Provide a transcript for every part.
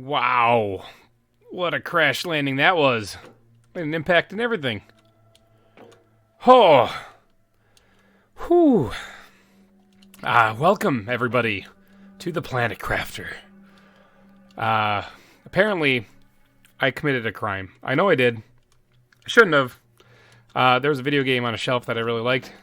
Wow. What a crash landing that was. An impact and everything. Oh. Whew. Welcome, everybody, to the Planet Crafter. Apparently, I committed a crime. I know I did. I shouldn't have. There was a video game on a shelf that I really liked.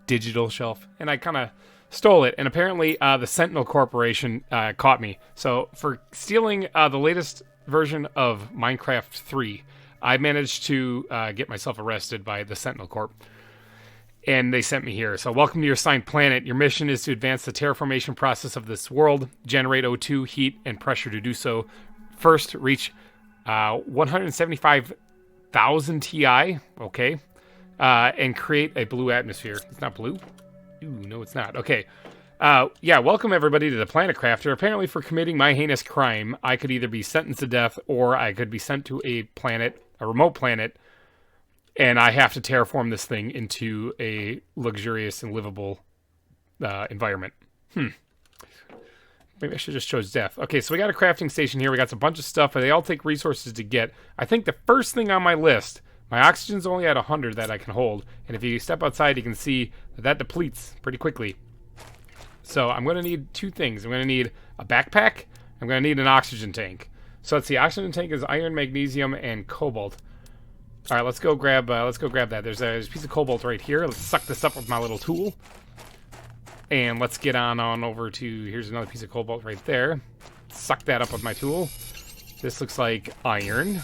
Digital shelf. And I kind of stole it. And apparently, the Sentinel Corporation caught me. So, for stealing the latest version of Minecraft 3, I managed to get myself arrested by the Sentinel Corp. And they sent me here. So welcome to your assigned planet. Your mission is to advance the terraformation process of this world, generate O2, heat, and pressure to do so. First, reach 175,000 Ti, okay, and create a blue atmosphere. It's not blue? Ooh, no, it's not. Okay. Yeah, welcome everybody to the Planet Crafter. Apparently for committing my heinous crime, I could either be sentenced to death or I could be sent to a planet, a remote planet, and I have to terraform this thing into a luxurious and livable environment. Maybe I should just chose death. Okay, so we got a crafting station here. We got a bunch of stuff, but they all take resources to get. I think the first thing on my list, my oxygen's only at 100 that I can hold. And if you step outside, you can see that depletes pretty quickly. So I'm going to need two things. I'm going to need a backpack. I'm going to need an oxygen tank. So let's see. Oxygen tank is iron, magnesium, and cobalt. All right, let's go grab that. There's a piece of cobalt right here. Let's suck this up with my little tool. And let's get on over to, here's another piece of cobalt right there. Suck that up with my tool. This looks like iron.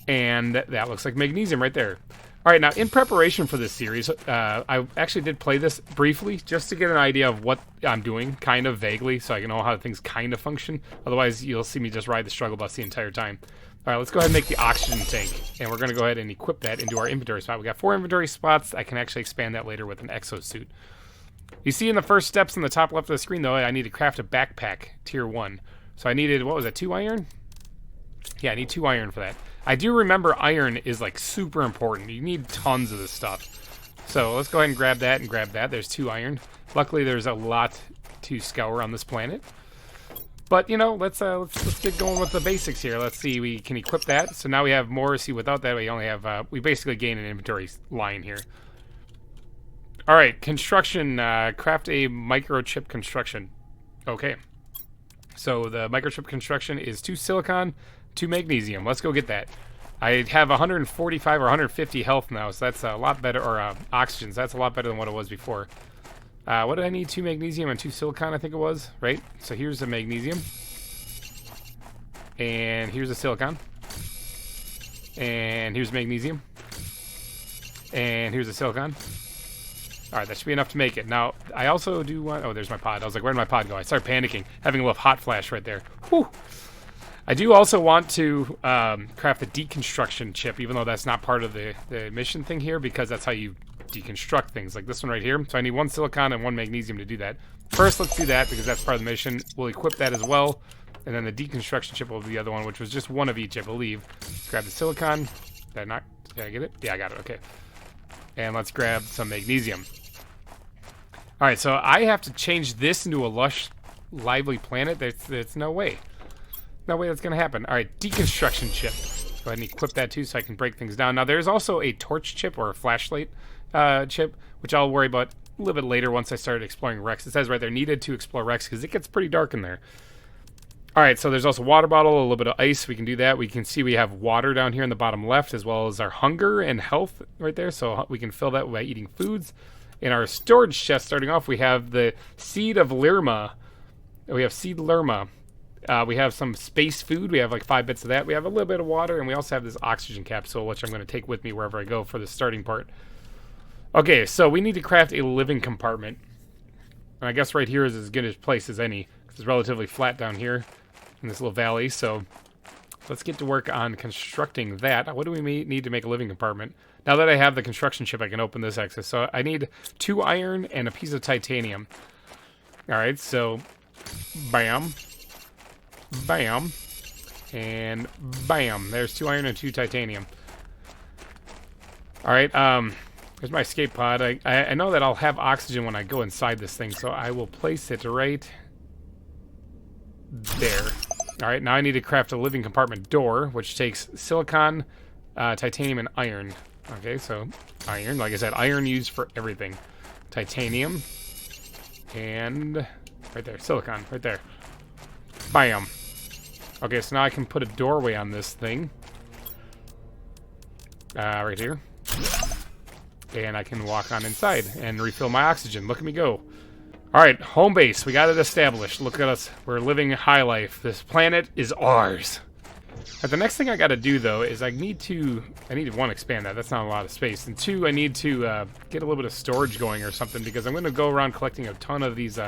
And that looks like magnesium right there. All right, now in preparation for this series, I actually did play this briefly just to get an idea of what I'm doing, kind of vaguely, so I can know how things kind of function. Otherwise, you'll see me just ride the struggle bus the entire time. All right, let's go ahead and make the oxygen tank. And we're going to go ahead and equip that into our inventory spot. We got 4 inventory spots. I can actually expand that later with an exosuit. You see in the first steps in the top left of the screen, though, I need to craft a backpack, tier 1. So I needed, what was that, 2 iron? Yeah, I need 2 iron for that. I do remember iron is, like, super important. You need tons of this stuff. So let's go ahead and grab that and grab that. There's 2 iron. Luckily, there's a lot to scour on this planet. But, you know, let's get going with the basics here. Let's see, we can equip that. So now we have more. See, without that, we only have, we basically gain an inventory line here. All right, construction, craft a microchip construction. Okay. So the microchip construction is 2 silicon, 2 magnesium. Let's go get that. I have 145 or 150 health now, so that's a lot better, or oxygen, so that's a lot better than what it was before. What did I need? 2 magnesium and 2 silicon, I think it was, right? So here's the magnesium. And here's the silicon. And here's magnesium. And here's the silicon. All right, that should be enough to make it. Now, I also do want... Oh, there's my pod. I was like, where'd my pod go? I started panicking, having a little hot flash right there. Whew. I do also want to craft a deconstruction chip, even though that's not part of the mission thing here, because that's how you deconstruct things, like this one right here. So I need 1 silicon and 1 magnesium to do that. First, let's do that, because that's part of the mission. We'll equip that as well, and then the deconstruction chip will be the other one, which was just 1 of each, I believe. Let's grab the silicon. Did I get it? Yeah, I got it, okay. And let's grab some magnesium. All right, so I have to change this into a lush, lively planet. There's no way. No way that's going to happen. All right, deconstruction chip. Go ahead and equip that too so I can break things down. Now, there's also a torch chip or a flashlight chip, which I'll worry about a little bit later once I start exploring Rex. It says right there, needed to explore Rex, because it gets pretty dark in there. All right, so there's also a water bottle, a little bit of ice. We can do that. We can see we have water down here in the bottom left, as well as our hunger and health right there. So we can fill that by eating foods. In our storage chest, starting off, we have the seed of Lirma. We have seed Lirma. We have some space food. We have like 5 bits of that. We have a little bit of water, and we also have this oxygen capsule, which I'm going to take with me wherever I go for the starting part. Okay, so we need to craft a living compartment. And I guess right here is as good a place as any, because it's relatively flat down here in this little valley. So let's get to work on constructing that. What do we need to make a living compartment? Now that I have the construction chip, I can open this access. So I need 2 iron and a piece of titanium. All right, so bam. Bam. And bam. There's 2 iron and 2 titanium. Alright, here's my escape pod. I know that I'll have oxygen when I go inside this thing, so I will place it right there. All right, now I need to craft a living compartment door, which takes silicon, titanium, and iron. Okay, so iron. Like I said, iron used for everything. Titanium. And right there, silicon, right there. Bam. Okay, so now I can put a doorway on this thing. Right here. And I can walk on inside and refill my oxygen. Look at me go. Alright, home base. We got it established. Look at us. We're living high life. This planet is ours. But the next thing I got to do, though, is I need to, one, expand that. That's not a lot of space. And two, I need to get a little bit of storage going or something, because I'm going to go around collecting a ton of these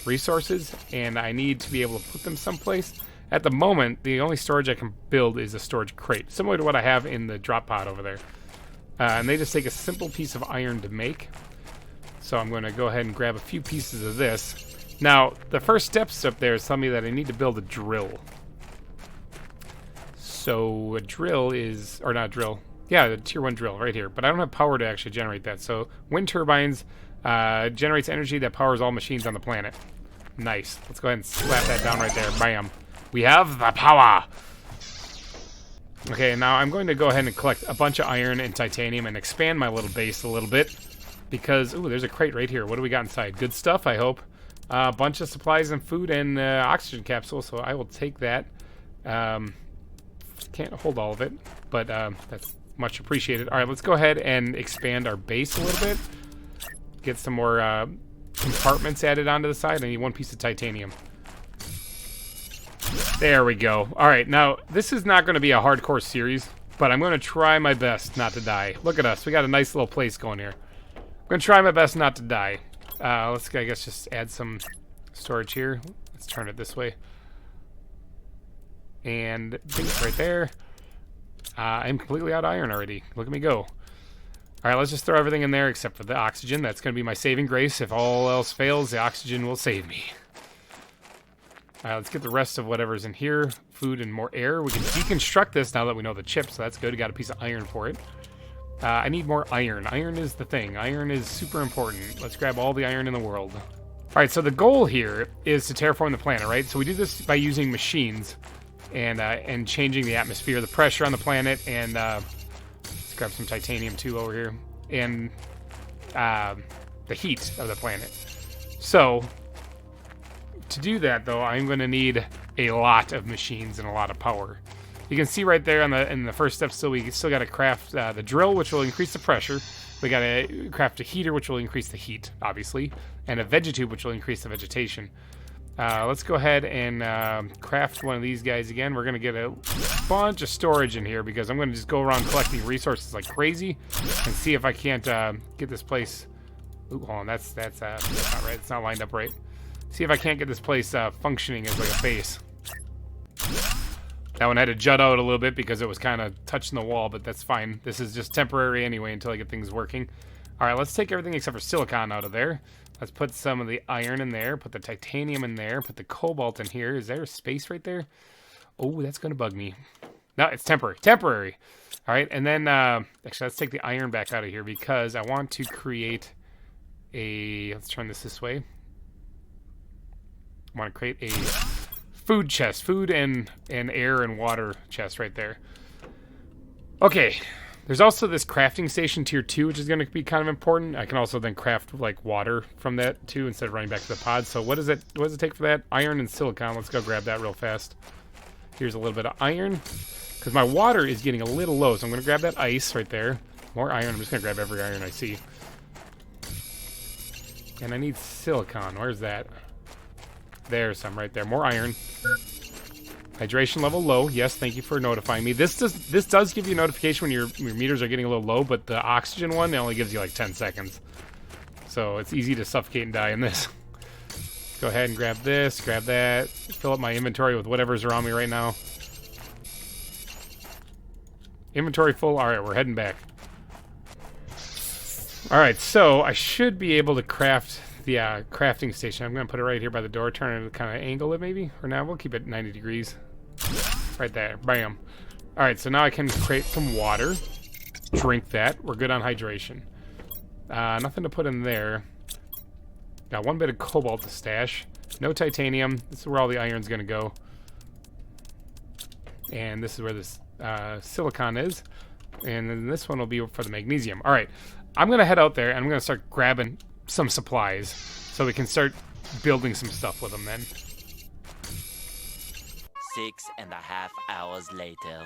resources, and I need to be able to put them someplace. At the moment, the only storage I can build is a storage crate, similar to what I have in the drop pod over there. And they just take a simple piece of iron to make. So I'm going to go ahead and grab a few pieces of this. Now, the first steps up there is telling me that I need to build a drill. So a drill is, or not drill, yeah, the tier 1 drill right here. But I don't have power to actually generate that. So wind turbines generates energy that powers all machines on the planet. Nice. Let's go ahead and slap that down right there. Bam. We have the power. Okay, now I'm going to go ahead and collect a bunch of iron and titanium and expand my little base a little bit. Because, ooh, there's a crate right here. What do we got inside? Good stuff, I hope. A bunch of supplies and food and oxygen capsules, so I will take that. Can't hold all of it, but that's much appreciated. All right, let's go ahead and expand our base a little bit. Get some more compartments added onto the side. I need one piece of titanium. There we go. All right, now, this is not going to be a hardcore series, but I'm going to try my best not to die. Look at us. We got a nice little place going here. I'm going to try my best not to die. Let's, I guess, just add some storage here. Let's turn it this way. And right there. I'm completely out of iron already. Look at me go. All right, let's just throw everything in there except for the oxygen. That's going to be my saving grace. If all else fails, the oxygen will save me. All right, let's get the rest of whatever's in here. Food and more air. We can deconstruct this now that we know the chip, so that's good. We got a piece of iron for it. I need more iron. Iron is the thing. Iron is super important. Let's grab all the iron in the world. All right, so the goal here is to terraform the planet, right? So we do this by using machines and changing the atmosphere, the pressure on the planet, and let's grab some titanium too over here, and the heat of the planet. So to do that, though, I'm going to need a lot of machines and a lot of power. You can see right there in the first step, we still got to craft the drill, which will increase the pressure. We got to craft a heater, which will increase the heat, obviously, and a vegetube, which will increase the vegetation. Let's go ahead and craft one of these guys again. We're going to get a bunch of storage in here because I'm going to just go around collecting resources like crazy and see if I can't get this place. Ooh, hold on, that's not right. It's not lined up right. See if I can't get this place functioning as like a base. That one had to jut out a little bit because it was kind of touching the wall, but that's fine. This is just temporary anyway until I get things working. All right, let's take everything except for silicon out of there. Let's put some of the iron in there, put the titanium in there, put the cobalt in here. Is there a space right there? Oh, that's going to bug me. No, it's temporary. Temporary. All right, and then actually, let's take the iron back out of here because I want to create a... Let's turn this way. I want to create a food chest, food and air and water chest right there. Okay, there's also this crafting station tier 2, which is going to be kind of important. I can also then craft like water from that too instead of running back to the pod. So what does it take for that? Iron and silicon. Let's go grab that real fast. Here's a little bit of iron because my water is getting a little low, so I'm going to grab that ice right there. More iron. I'm just going to grab every iron I see. And I need silicon. Where's that? There's some right there. More iron. Hydration level low. Yes, thank you for notifying me. This does give you a notification when your meters are getting a little low, but the oxygen one, it only gives you like 10 seconds. So it's easy to suffocate and die in this. Go ahead and grab this, grab that. Fill up my inventory with whatever's around me right now. Inventory full. All right, we're heading back. All right, so I should be able to craft the crafting station. I'm going to put it right here by the door, turn it, kind of angle it maybe. Or now we'll keep it 90 degrees. Right there. Bam. All right, so now I can create some water. Drink that. We're good on hydration. Nothing to put in there. Got one bit of cobalt to stash. No titanium. This is where all the iron's going to go. And this is where this silicon is. And then this one will be for the magnesium. All right, I'm going to head out there, and I'm going to start grabbing some supplies so we can start building some stuff with them then. 6.5 hours later.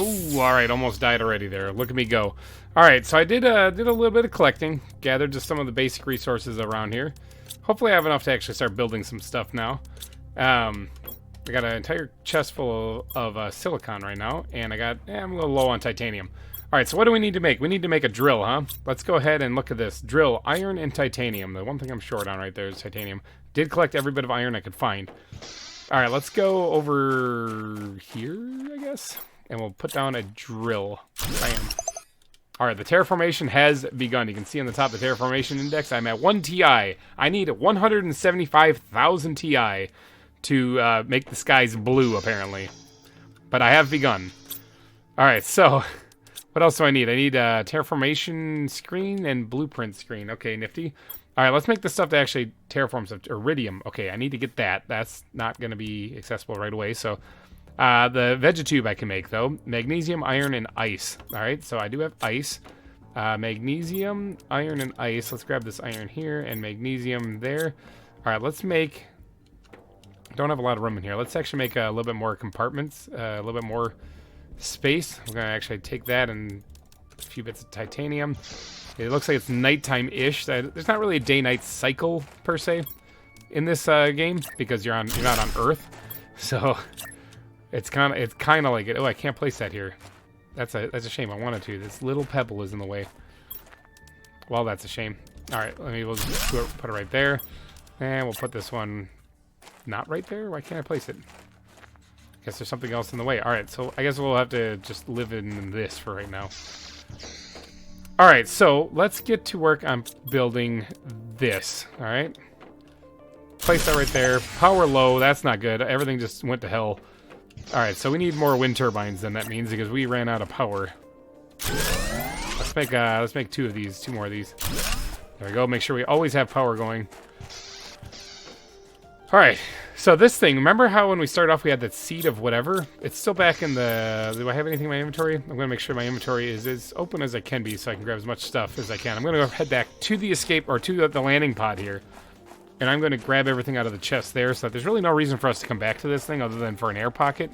Ooh, all right, almost died already there. Look at me go. All right, so I did a little bit of collecting, gathered just some of the basic resources around here. Hopefully I have enough to actually start building some stuff now. I got an entire chest full of silicon right now, and I'm a little low on titanium. All right, so what do we need to make? We need to make a drill, huh? Let's go ahead and look at this. Drill, iron and titanium. The one thing I'm short on right there is titanium. Did collect every bit of iron I could find. All right, let's go over here, I guess. And we'll put down a drill. Bam. All right, the terraformation has begun. You can see on the top of the terraformation index, I'm at 1 TI. I need 175,000 TI to make the skies blue, apparently. But I have begun. All right, so what else do I need? I need a terraformation screen and blueprint screen. Okay, nifty. All right, let's make the stuff that actually terraforms iridium. Okay, I need to get that. That's not going to be accessible right away, so... the vegetube I can make, though. Magnesium, iron, and ice. All right, so I do have ice. Magnesium, iron, and ice. Let's grab this iron here and magnesium there. All right, let's make... Don't have a lot of room in here. Let's actually make a little bit more compartments, a little bit more space. We're going to actually take that and a few bits of titanium. It looks like it's nighttime-ish. There's not really a day-night cycle, per se, in this game, because you're not on Earth. So... It's kind of like it. Oh, I can't place that here. That's a shame. I wanted to. This little pebble is in the way. Well, that's a shame. All right, we'll just put it right there, and we'll put this one not right there. Why can't I place it? I guess there's something else in the way. All right, so I guess we'll have to just live in this for right now. All right, so let's get to work on building this. All right, place that right there. Power low. That's not good. Everything just went to hell. Alright, so we need more wind turbines then, that means, because we ran out of power. Let's make two more of these. There we go, make sure we always have power going. Alright, so this thing, remember how when we started off we had that seed of whatever? It's still back in the... Do I have anything in my inventory? I'm going to make sure my inventory is as open as I can be so I can grab as much stuff as I can. I'm going to go head back to the escape, or to the landing pod here. And I'm going to grab everything out of the chest there, so that there's really no reason for us to come back to this thing other than for an air pocket.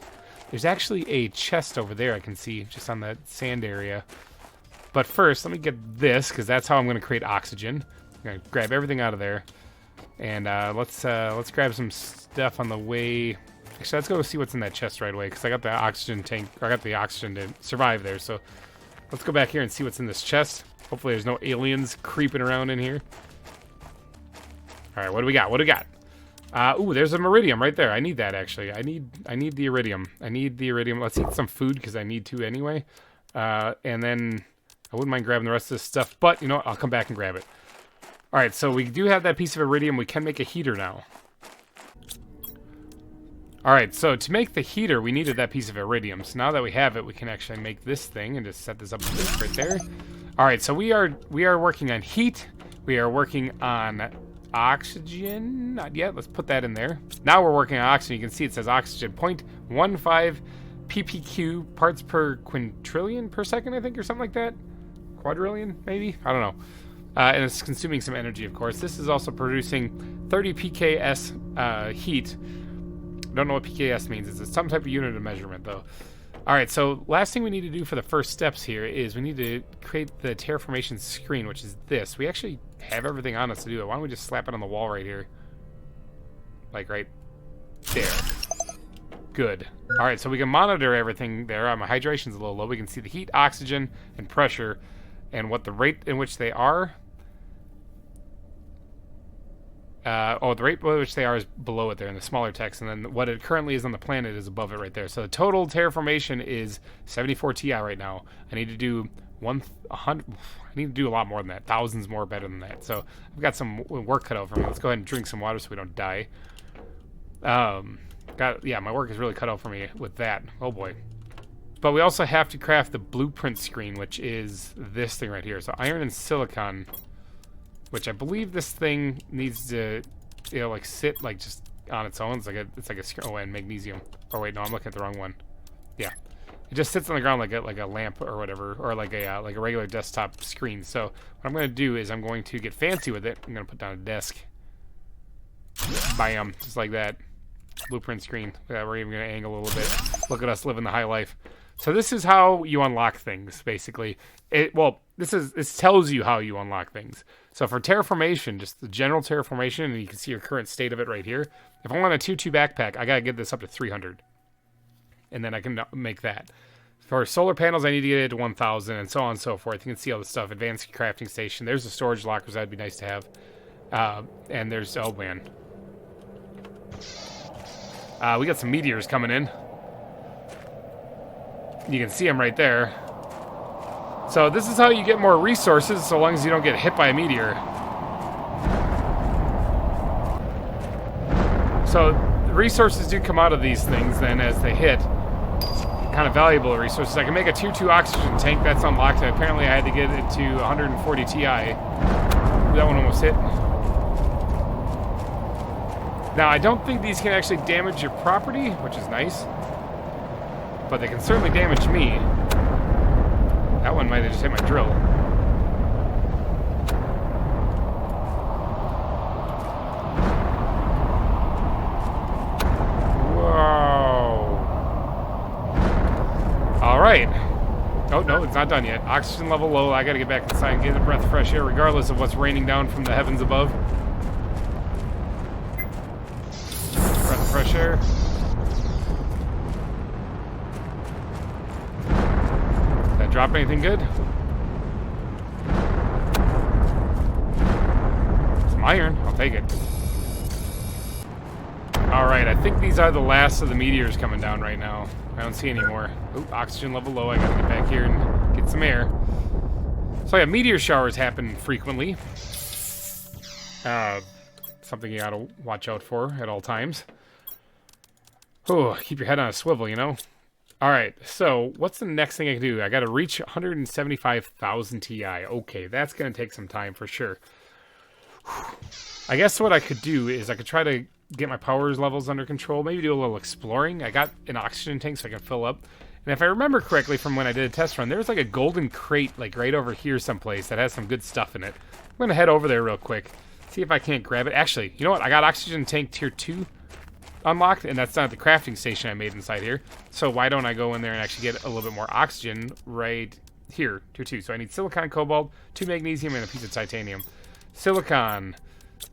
There's actually a chest over there I can see, just on that sand area. But first, let me get this, because that's how I'm going to create oxygen. I'm going to grab everything out of there. And let's grab some stuff on the way. Actually, let's go see what's in that chest right away, because I got the oxygen tank, or I got the oxygen to survive there. So let's go back here and see what's in this chest. Hopefully there's no aliens creeping around in here. All right, what do we got? What do we got? Ooh, there's a iridium right there. I need that, actually. I need the iridium. I need the iridium. Let's eat some food, because I need to anyway. And then I wouldn't mind grabbing the rest of this stuff, but, you know what? I'll come back and grab it. All right, so we do have that piece of iridium. We can make a heater now. All right, so to make the heater, we needed that piece of iridium. So now that we have it, we can actually make this thing and just set this up right there. All right, so we are working on heat. We are working on... oxygen, not yet. Let's put that in there. Now we're working on oxygen. You can see it says oxygen 0.15 ppq parts per quintillion per second, I think, or something like that. Quadrillion, maybe? I don't know. And it's consuming some energy, of course. This is also producing 30 pks heat. Don't know what pks means. It's some type of unit of measurement, though. All right, so last thing we need to do for the first steps here is we need to create the terraformation screen, which is this. We actually have everything on us to do it. Why don't we just slap it on the wall right here? Like right there. Good. All right, so we can monitor everything there. My hydration's a little low. We can see the heat, oxygen, and pressure, and what the rate in which they are. The rate at which they are is below it there in the smaller text, and then what it currently is on the planet is above it right there. So the total terraformation is 74 Ti right now. I need to do 100. I need to do a lot more than that. Thousands more better than that. So I've got some work cut out for me. Let's go ahead and drink some water so we don't die. Yeah, my work is really cut out for me with that. Oh boy. But we also have to craft the blueprint screen, which is this thing right here. So iron and silicon, which I believe this thing needs to, you know, like sit like just on its own. It's like a oh, and magnesium. Oh wait, no, I'm looking at the wrong one. Yeah, it just sits on the ground like a lamp or whatever, or like a regular desktop screen. So what I'm going to do is I'm going to get fancy with it. I'm going to put down a desk. Bam, just like that. Blueprint screen. Yeah, we're even going to angle a little bit. Look at us living the high life. So this is how you unlock things, basically. This tells you how you unlock things. So for terraformation, just the general terraformation, and you can see your current state of it right here. If I want a 2-2 backpack, I gotta get this up to 300, and then I can make that. For solar panels, I need to get it to 1,000, and so on and so forth. You can see all the stuff. Advanced crafting station. There's the storage lockers. That'd be nice to have. And there's, oh man, we got some meteors coming in. You can see them right there. So this is how you get more resources, so long as you don't get hit by a meteor. So the resources do come out of these things then as they hit. Kind of valuable resources. I can make a tier 2 oxygen tank. That's unlocked. Apparently I had to get it to 140 Ti. That one almost hit. Now I don't think these can actually damage your property, which is nice. But they can certainly damage me. That one might have just hit my drill. Whoa. Alright. Oh, no, it's not done yet. Oxygen level low. I gotta get back inside and get a breath of fresh air, regardless of what's raining down from the heavens above. Breath of fresh air. Drop anything good? Some iron. I'll take it. Alright, I think these are the last of the meteors coming down right now. I don't see any more. Oop, oxygen level low. I gotta get back here and get some air. So yeah, meteor showers happen frequently. Something you gotta watch out for at all times. Oh, keep your head on a swivel, you know? Alright, so what's the next thing I can do? I gotta reach 175,000 Ti. Okay, that's gonna take some time for sure. I guess what I could do is I could try to get my power levels under control, maybe do a little exploring. I got an oxygen tank so I can fill up. And if I remember correctly from when I did a test run, there's like a golden crate like right over here someplace that has some good stuff in it. I'm gonna head over there real quick, see if I can't grab it. Actually, you know what? I got oxygen tank tier 2 unlocked, and that's not the crafting station I made inside here. So why don't I go in there and actually get a little bit more oxygen right here, tier 2. So I need silicon, cobalt, 2 magnesium, and a piece of titanium. Silicon,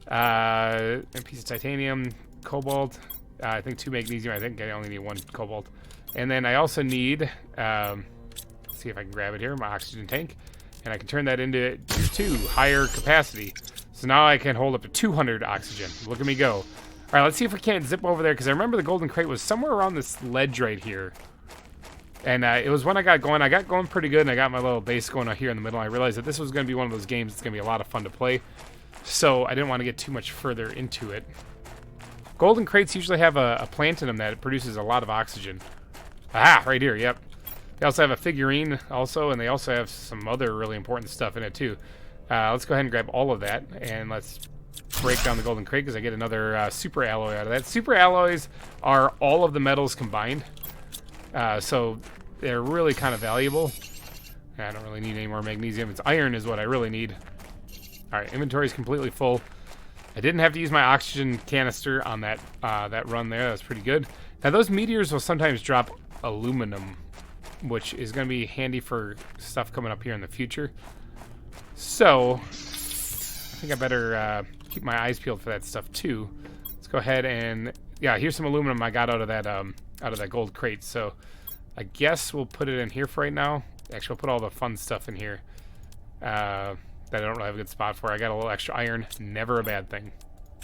a piece of titanium, cobalt, I think 2 magnesium. I think I only need 1 cobalt. And then I also need, let's see if I can grab it here, my oxygen tank. And I can turn that into tier 2, higher capacity. So now I can hold up to 200 oxygen. Look at me go. All right, let's see if we can't zip over there, because I remember the golden crate was somewhere around this ledge right here. And it was when I got going. I got going pretty good, and I got my little base going out here in the middle. I realized that this was going to be one of those games that's going to be a lot of fun to play. So I didn't want to get too much further into it. Golden crates usually have a plant in them that produces a lot of oxygen. Ah, right here, yep. They also have a figurine also, and they also have some other really important stuff in it too. Let's go ahead and grab all of that, and let's break down the golden crate because I get another super alloy out of that. Super alloys are all of the metals combined, so they're really kind of valuable. I don't really need any more magnesium. It's iron is what I really need. Alright, inventory is completely full. I didn't have to use my oxygen canister on that that run there. That's pretty good. Now those meteors will sometimes drop aluminum, which is going to be handy for stuff coming up here in the future. So I think I better keep my eyes peeled for that stuff too. Let's go ahead and, yeah, here's some aluminum I got out of that gold crate. So I guess we'll put it in here for right now. Actually, we'll put all the fun stuff in here that I don't really have a good spot for. I got a little extra iron, never a bad thing.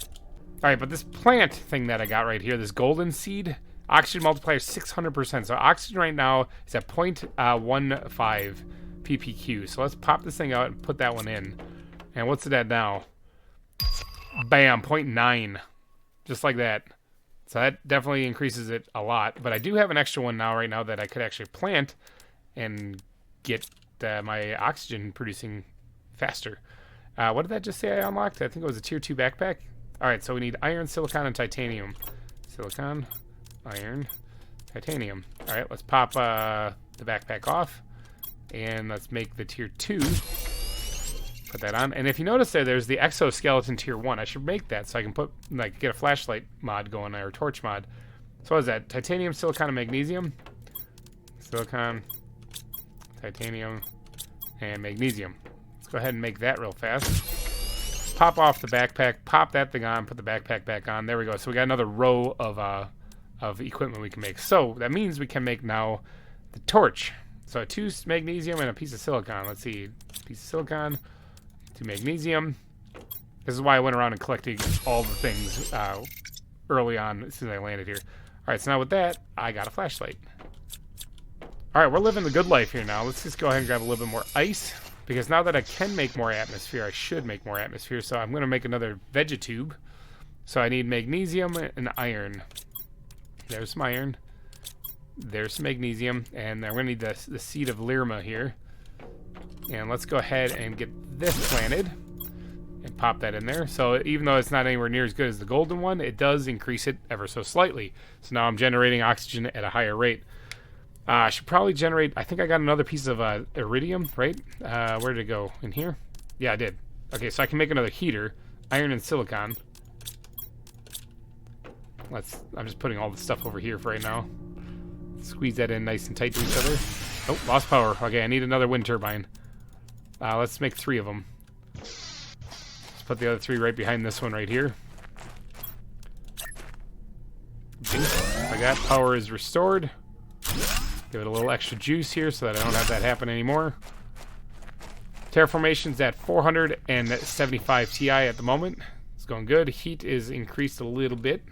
All right, but this plant thing that I got right here, this golden seed, oxygen multiplier 600%. So oxygen right now is at 0.15 ppq. So let's pop this thing out and put that one in. And what's it at now? Bam, 0.9. Just like that. So that definitely increases it a lot. But I do have an extra one now, right now, that I could actually plant and get my oxygen producing faster. What did that just say I unlocked? I think it was a tier 2 backpack. All right, so we need iron, silicon, and titanium. Silicon, iron, titanium. All right, let's pop the backpack off. And let's make the tier 2. Put that on. And if you notice there's the exoskeleton tier 1. I should make that so I can put, like, get a flashlight mod going there, or torch mod. So what is that? Titanium, silicon, and magnesium. Silicon, titanium, and magnesium. Let's go ahead and make that real fast. Pop off the backpack, pop that thing on, put the backpack back on. There we go. So we got another row of equipment we can make. So that means we can make now the torch. So 2 magnesium and a piece of silicon. Let's see. Piece of silicon, 2 magnesium. This is why I went around and collected all the things early on as soon as I landed here. All right, so now with that, I got a flashlight. All right, we're living the good life here now. Let's just go ahead and grab a little bit more ice, because now that I can make more atmosphere, I should make more atmosphere. So I'm going to make another vegetube. So I need magnesium and iron. There's some iron. There's some magnesium. And I'm going to need the seed of Lirma here. And let's go ahead and get this planted and pop that in there. So even though it's not anywhere near as good as the golden one, it does increase it ever so slightly. So now I'm generating oxygen at a higher rate. I should probably generate, I think I got another piece of iridium, right? Where did it go? In here? Yeah, I did. Okay, so I can make another heater. Iron and silicon. I'm just putting all the stuff over here for right now. Squeeze that in nice and tight to each other. Oh, lost power. Okay, I need another wind turbine. Let's make 3 of them. Let's put the other 3 right behind this one right here. Like that, power is restored. Give it a little extra juice here so that I don't have that happen anymore. Terraformation's at 475 Ti at the moment. It's going good. Heat is increased a little bit.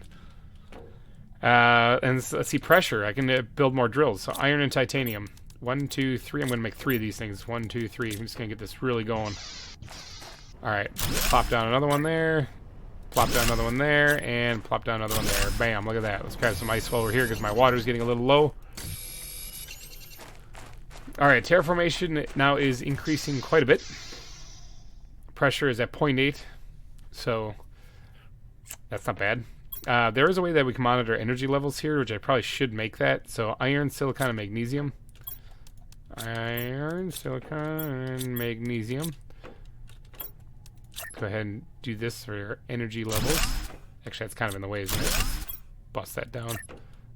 And let's see, pressure. I can build more drills. So iron and titanium. 1, 2, 3. I'm going to make 3 of these things. 1, 2, 3. I'm just going to get this really going. Alright. Plop down another one there. Plop down another one there. And plop down another one there. Bam. Look at that. Let's grab some ice over here because my water's getting a little low. Alright. Terraformation now is increasing quite a bit. Pressure is at 0.8. So that's not bad. There is a way that we can monitor energy levels here, which I probably should make that. So iron, silicon, and magnesium. Iron, silicon, and magnesium. Go ahead and do this for your energy levels. Actually, that's kind of in the way, isn't it? Let's bust that down.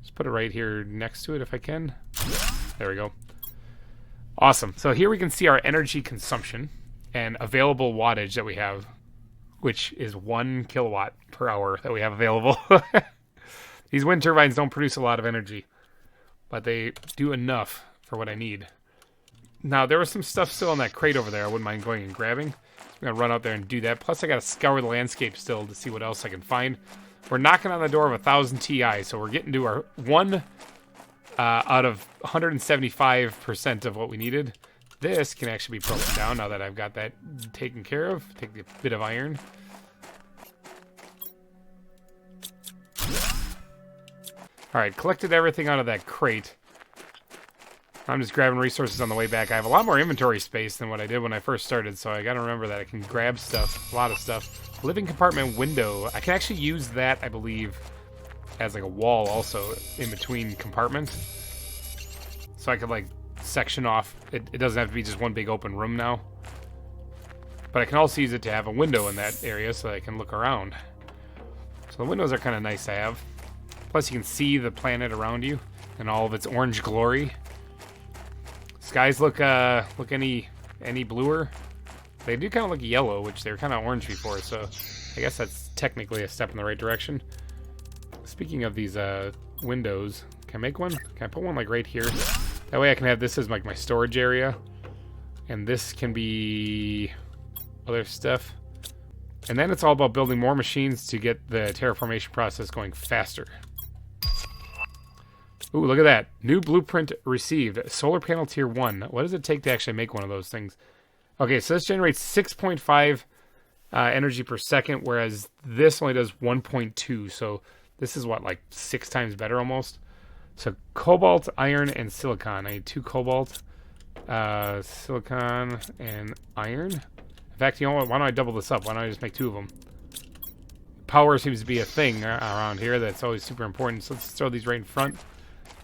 Just put it right here next to it if I can. There we go. Awesome. So here we can see our energy consumption and available wattage that we have, which is 1 kilowatt per hour that we have available. These wind turbines don't produce a lot of energy, but they do enough for what I need. Now, there was some stuff still in that crate over there I wouldn't mind going and grabbing. I'm going to run out there and do that. Plus, I got to scour the landscape still to see what else I can find. We're knocking on the door of 1,000 Ti, so we're getting to our 1 out of 175% of what we needed. This can actually be broken down now that I've got that taken care of. Take a bit of iron. Alright, collected everything out of that crate. I'm just grabbing resources on the way back. I have a lot more inventory space than what I did when I first started, so I gotta remember that I can grab stuff, a lot of stuff. Living compartment window. I can actually use that, I believe, as like a wall also in between compartments. So I could like section off. It doesn't have to be just one big open room now. But I can also use it to have a window in that area so that I can look around. So the windows are kind of nice to have. Plus you can see the planet around you in all of its orange glory. Skies look any bluer. They do kind of look yellow, which they were kind of orange before, so I guess that's technically a step in the right direction. Speaking of these windows, can I make one? Can I put one like right here? That way I can have this as like my storage area. And this can be other stuff. And then it's all about building more machines to get the terraformation process going faster. Ooh, look at that. New blueprint received. Solar panel tier 1. What does it take to actually make one of those things? Okay, so this generates 6.5 energy per second, whereas this only does 1.2. So This is what, like 6 times better almost. So cobalt, iron, and silicon. I need 2 cobalt, silicon, and iron. In fact, you know what? Why don't I double this up? Why don't I just make 2 of them? Power seems to be a thing around here that's always super important. So let's throw these right in front.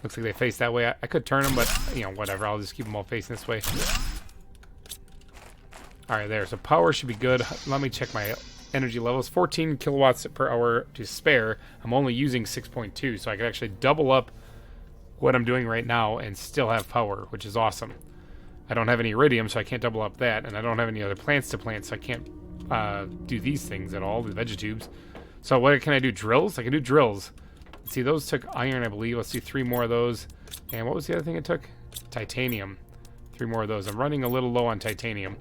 Looks like they face that way. I could turn them, but, you know, whatever. I'll just keep them all facing this way. All right, there. So power should be good. Let me check my energy levels. 14 kilowatts per hour to spare. I'm only using 6.2, so I can actually double up what I'm doing right now and still have power, which is awesome. I don't have any iridium, so I can't double up that, and I don't have any other plants to plant, so I can't do these things at all, the vegetubes. So what can I do? Drills? I can do drills. Let's see, those took iron, I believe. Let's do 3 more of those. And what was the other thing it took? Titanium. 3 more of those. I'm running a little low on titanium.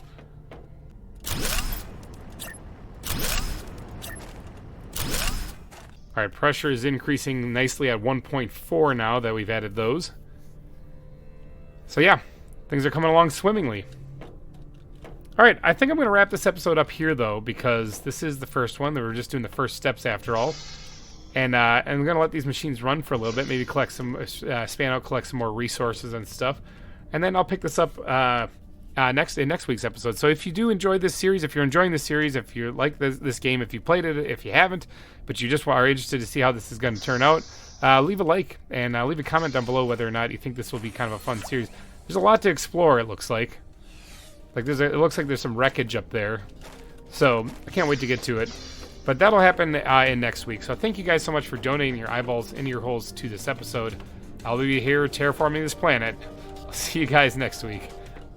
All right, pressure is increasing nicely at 1.4 now that we've added those. So yeah, things are coming along swimmingly. All right, I think I'm going to wrap this episode up here, though, because this is the first one. We're just doing the first steps after all. And I'm going to let these machines run for a little bit, maybe collect some, span out, collect some more resources and stuff. And then I'll pick this up in next week's episode. So if you do enjoy this series, if you're enjoying this series, if you like this game, if you played it, if you haven't, but you just are interested to see how this is going to turn out, leave a like and leave a comment down below whether or not you think this will be kind of a fun series. There's a lot to explore, it looks like. It looks like there's some wreckage up there. So I can't wait to get to it. But that'll happen in next week. So thank you guys so much for donating your eyeballs and your holes to this episode. I'll be here terraforming this planet. I'll see you guys next week.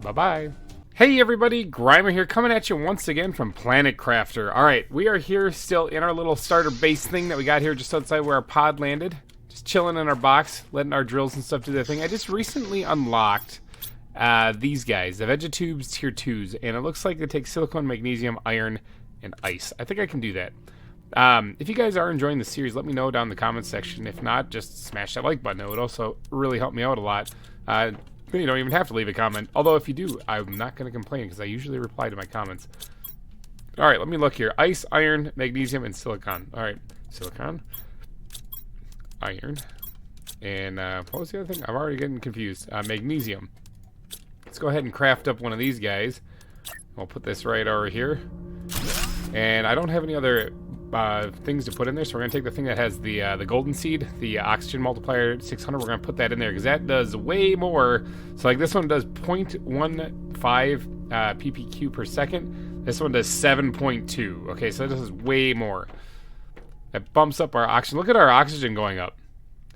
Bye-bye. Hey everybody, GReimer here, coming at you once again from Planet Crafter. Alright, we are here still in our little starter base thing that we got here just outside where our pod landed. Just chilling in our box, letting our drills and stuff do their thing. I just recently unlocked these guys, the Vegetubes Tier 2s, and it looks like they take silicon, magnesium, iron, and ice. I think I can do that. If you guys are enjoying the series, let me know down in the comments section. If not, just smash that like button. It would also really help me out a lot. You don't even have to leave a comment. Although if you do, I'm not going to complain because I usually reply to my comments. Alright, let me look here. Ice, iron, magnesium, and silicon. Alright, silicon, iron, and what was the other thing? I'm already getting confused. Magnesium. Let's go ahead and craft up one of these guys. I'll put this right over here. And I don't have any other things to put in there, so we're going to take the thing that has the golden seed, the oxygen multiplier 600. We're going to put that in there because that does way more. So like this one does 0.15 ppq per second. This one does 7.2. Okay, so this is way more. That bumps up our oxygen. Look at our oxygen going up.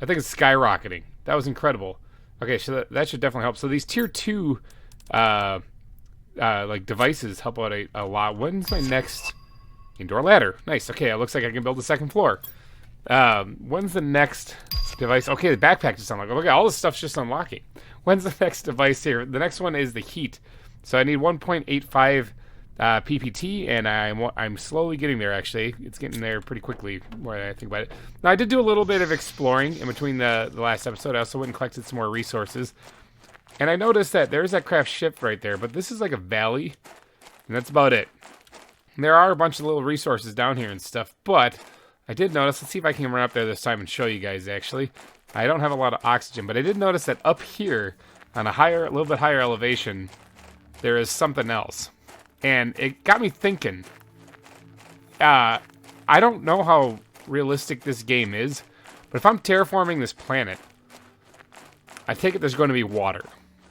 I think it's skyrocketing. That was incredible. Okay, so that should definitely help. So these tier 2 like devices help out a lot. When's my next indoor ladder? Nice. Okay, it looks like I can build a 2nd floor. When's the next device? Okay, the backpack just unlocked. Look at all this stuff's just unlocking. When's the next device here? The next one is the heat. So I need 1.85 ppt, and I'm slowly getting there. Actually, it's getting there pretty quickly. More than I think about it. Now I did do a little bit of exploring in between the last episode. I also went and collected some more resources. And I noticed that there's that craft ship right there, but this is like a valley, and that's about it. And there are a bunch of little resources down here and stuff, but I did notice, let's see if I can run up there this time and show you guys actually. I don't have a lot of oxygen, but I did notice that up here, on a little bit higher elevation, there is something else. And it got me thinking, I don't know how realistic this game is, but if I'm terraforming this planet, I take it there's going to be water.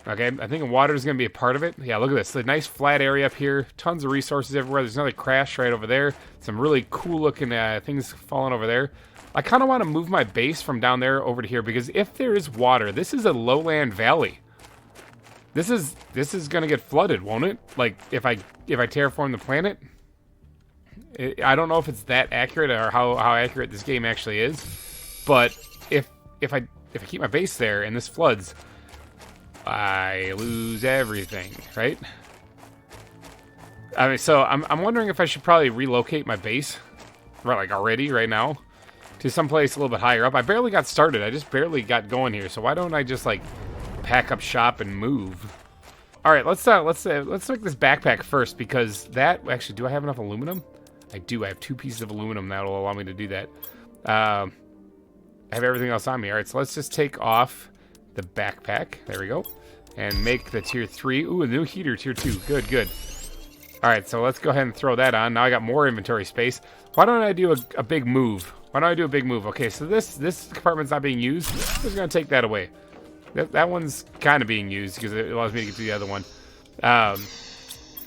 Okay, I think water is going to be a part of it. Yeah, look at this. A nice flat area up here. Tons of resources everywhere. There's another crash right over there. Some really cool looking things falling over there. I kind of want to move my base from down there over to here because if there is water, this is a lowland valley. This is going to get flooded, won't it? Like if I terraform the planet. I don't know if it's that accurate or how accurate this game actually is. But if I keep my base there and this floods, I lose everything, right? I mean, so I'm wondering if I should probably relocate my base, right now, to someplace a little bit higher up. I barely got started. I just barely got going here. So why don't I just like pack up shop and move? All right, let's make this backpack first because that actually, do I have enough aluminum? I do. I have 2 pieces of aluminum that will allow me to do that. I have everything else on me. All right, so let's just take off the backpack. There we go. And make the tier 3. Ooh, a new heater, tier 2. Good, good. All right, so let's go ahead and throw that on. Now I got more inventory space. Why don't I do a big move? Why don't I do a big move? Okay, so this compartment's not being used. I'm just going to take that away. That one's kind of being used because it allows me to get to the other one.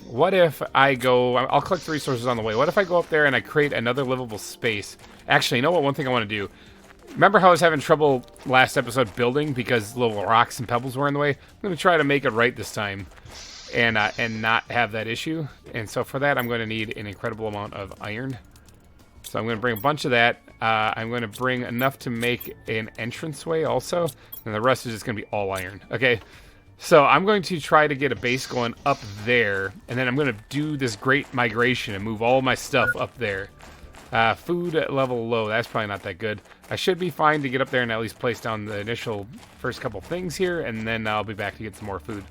What if I go... I'll collect the resources on the way. What if I go up there and I create another livable space? Actually, you know what? One thing I want to do. Remember how I was having trouble last episode building because little rocks and pebbles were in the way? I'm going to try to make it right this time and not have that issue. And so for that, I'm going to need an incredible amount of iron. So I'm going to bring a bunch of that. I'm going to bring enough to make an entranceway also. And the rest is just going to be all iron. Okay. So I'm going to try to get a base going up there. And then I'm going to do this great migration and move all my stuff up there. Food level low. That's probably not that good. I should be fine to get up there and at least place down the initial first couple things here. And then I'll be back to get some more food.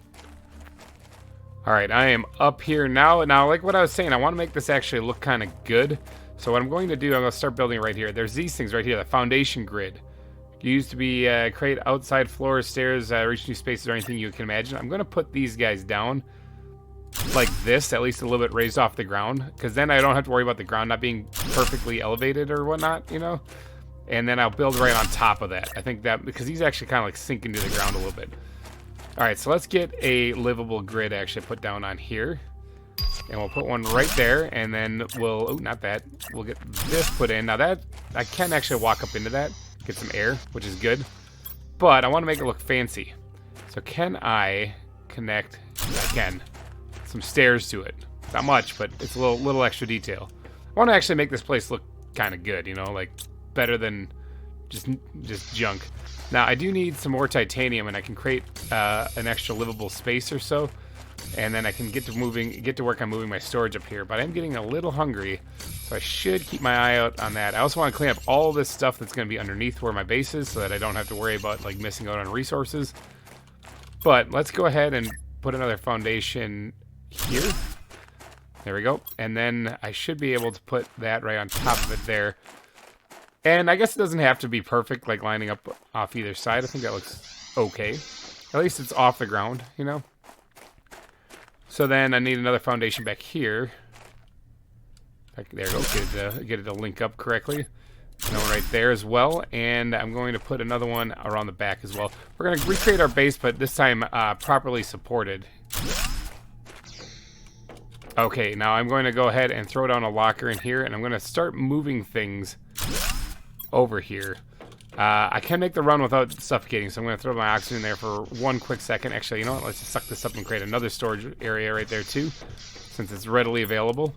Alright, I am up here now. Now, like what I was saying, I want to make this actually look kind of good. So what I'm going to do, I'm going to start building right here. There's these things right here, the foundation grid. Used to be create outside floors, stairs, reach new spaces, or anything you can imagine. I'm going to put these guys down like this, at least a little bit raised off the ground. Because then I don't have to worry about the ground not being perfectly elevated or whatnot, you know? And then I'll build right on top of that. I think that, because these actually kind of like sink into the ground a little bit. Alright, so let's get a livable grid actually put down on here. And we'll put one right there, and then we'll... Oh, not that. We'll get this put in. Now that... I can actually walk up into that, get some air, which is good. But I want to make it look fancy. So can I connect... I can. Some stairs to it. Not much, but it's a little extra detail. I want to actually make this place look kind of good, you know? Like, better than just junk. Now, I do need some more titanium, and I can create an extra livable space or so. And then I can get to work on moving my storage up here. But I'm getting a little hungry, so I should keep my eye out on that. I also want to clean up all this stuff that's going to be underneath where my base is, so that I don't have to worry about like missing out on resources. But let's go ahead and put another foundation here. There we go. And then I should be able to put that right on top of it there. And I guess it doesn't have to be perfect, like lining up off either side. I think that looks okay. At least it's off the ground, you know? So then I need another foundation back here. There we go, get it to link up correctly. Another one right there as well. And I'm going to put another one around the back as well. We're going to recreate our base, but this time properly supported. Okay, now I'm going to go ahead and throw down a locker in here, and I'm going to start moving things over here. I can make the run without suffocating, so I'm going to throw my oxygen in there for one quick second. Actually, you know what? Let's just suck this up and create another storage area right there too, since it's readily available.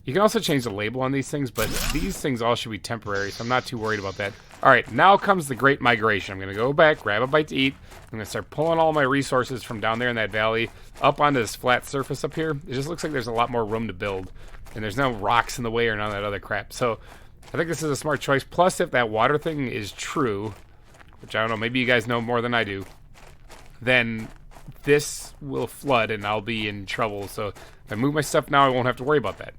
You can also change the label on these things, but these things all should be temporary, so I'm not too worried about that. Alright, now comes the great migration. I'm going to go back, grab a bite to eat. I'm going to start pulling all my resources from down there in that valley up onto this flat surface up here. It just looks like there's a lot more room to build, and there's no rocks in the way or none of that other crap. So I think this is a smart choice. Plus, if that water thing is true, which I don't know, maybe you guys know more than I do, then this will flood and I'll be in trouble. So if I move my stuff now, I won't have to worry about that.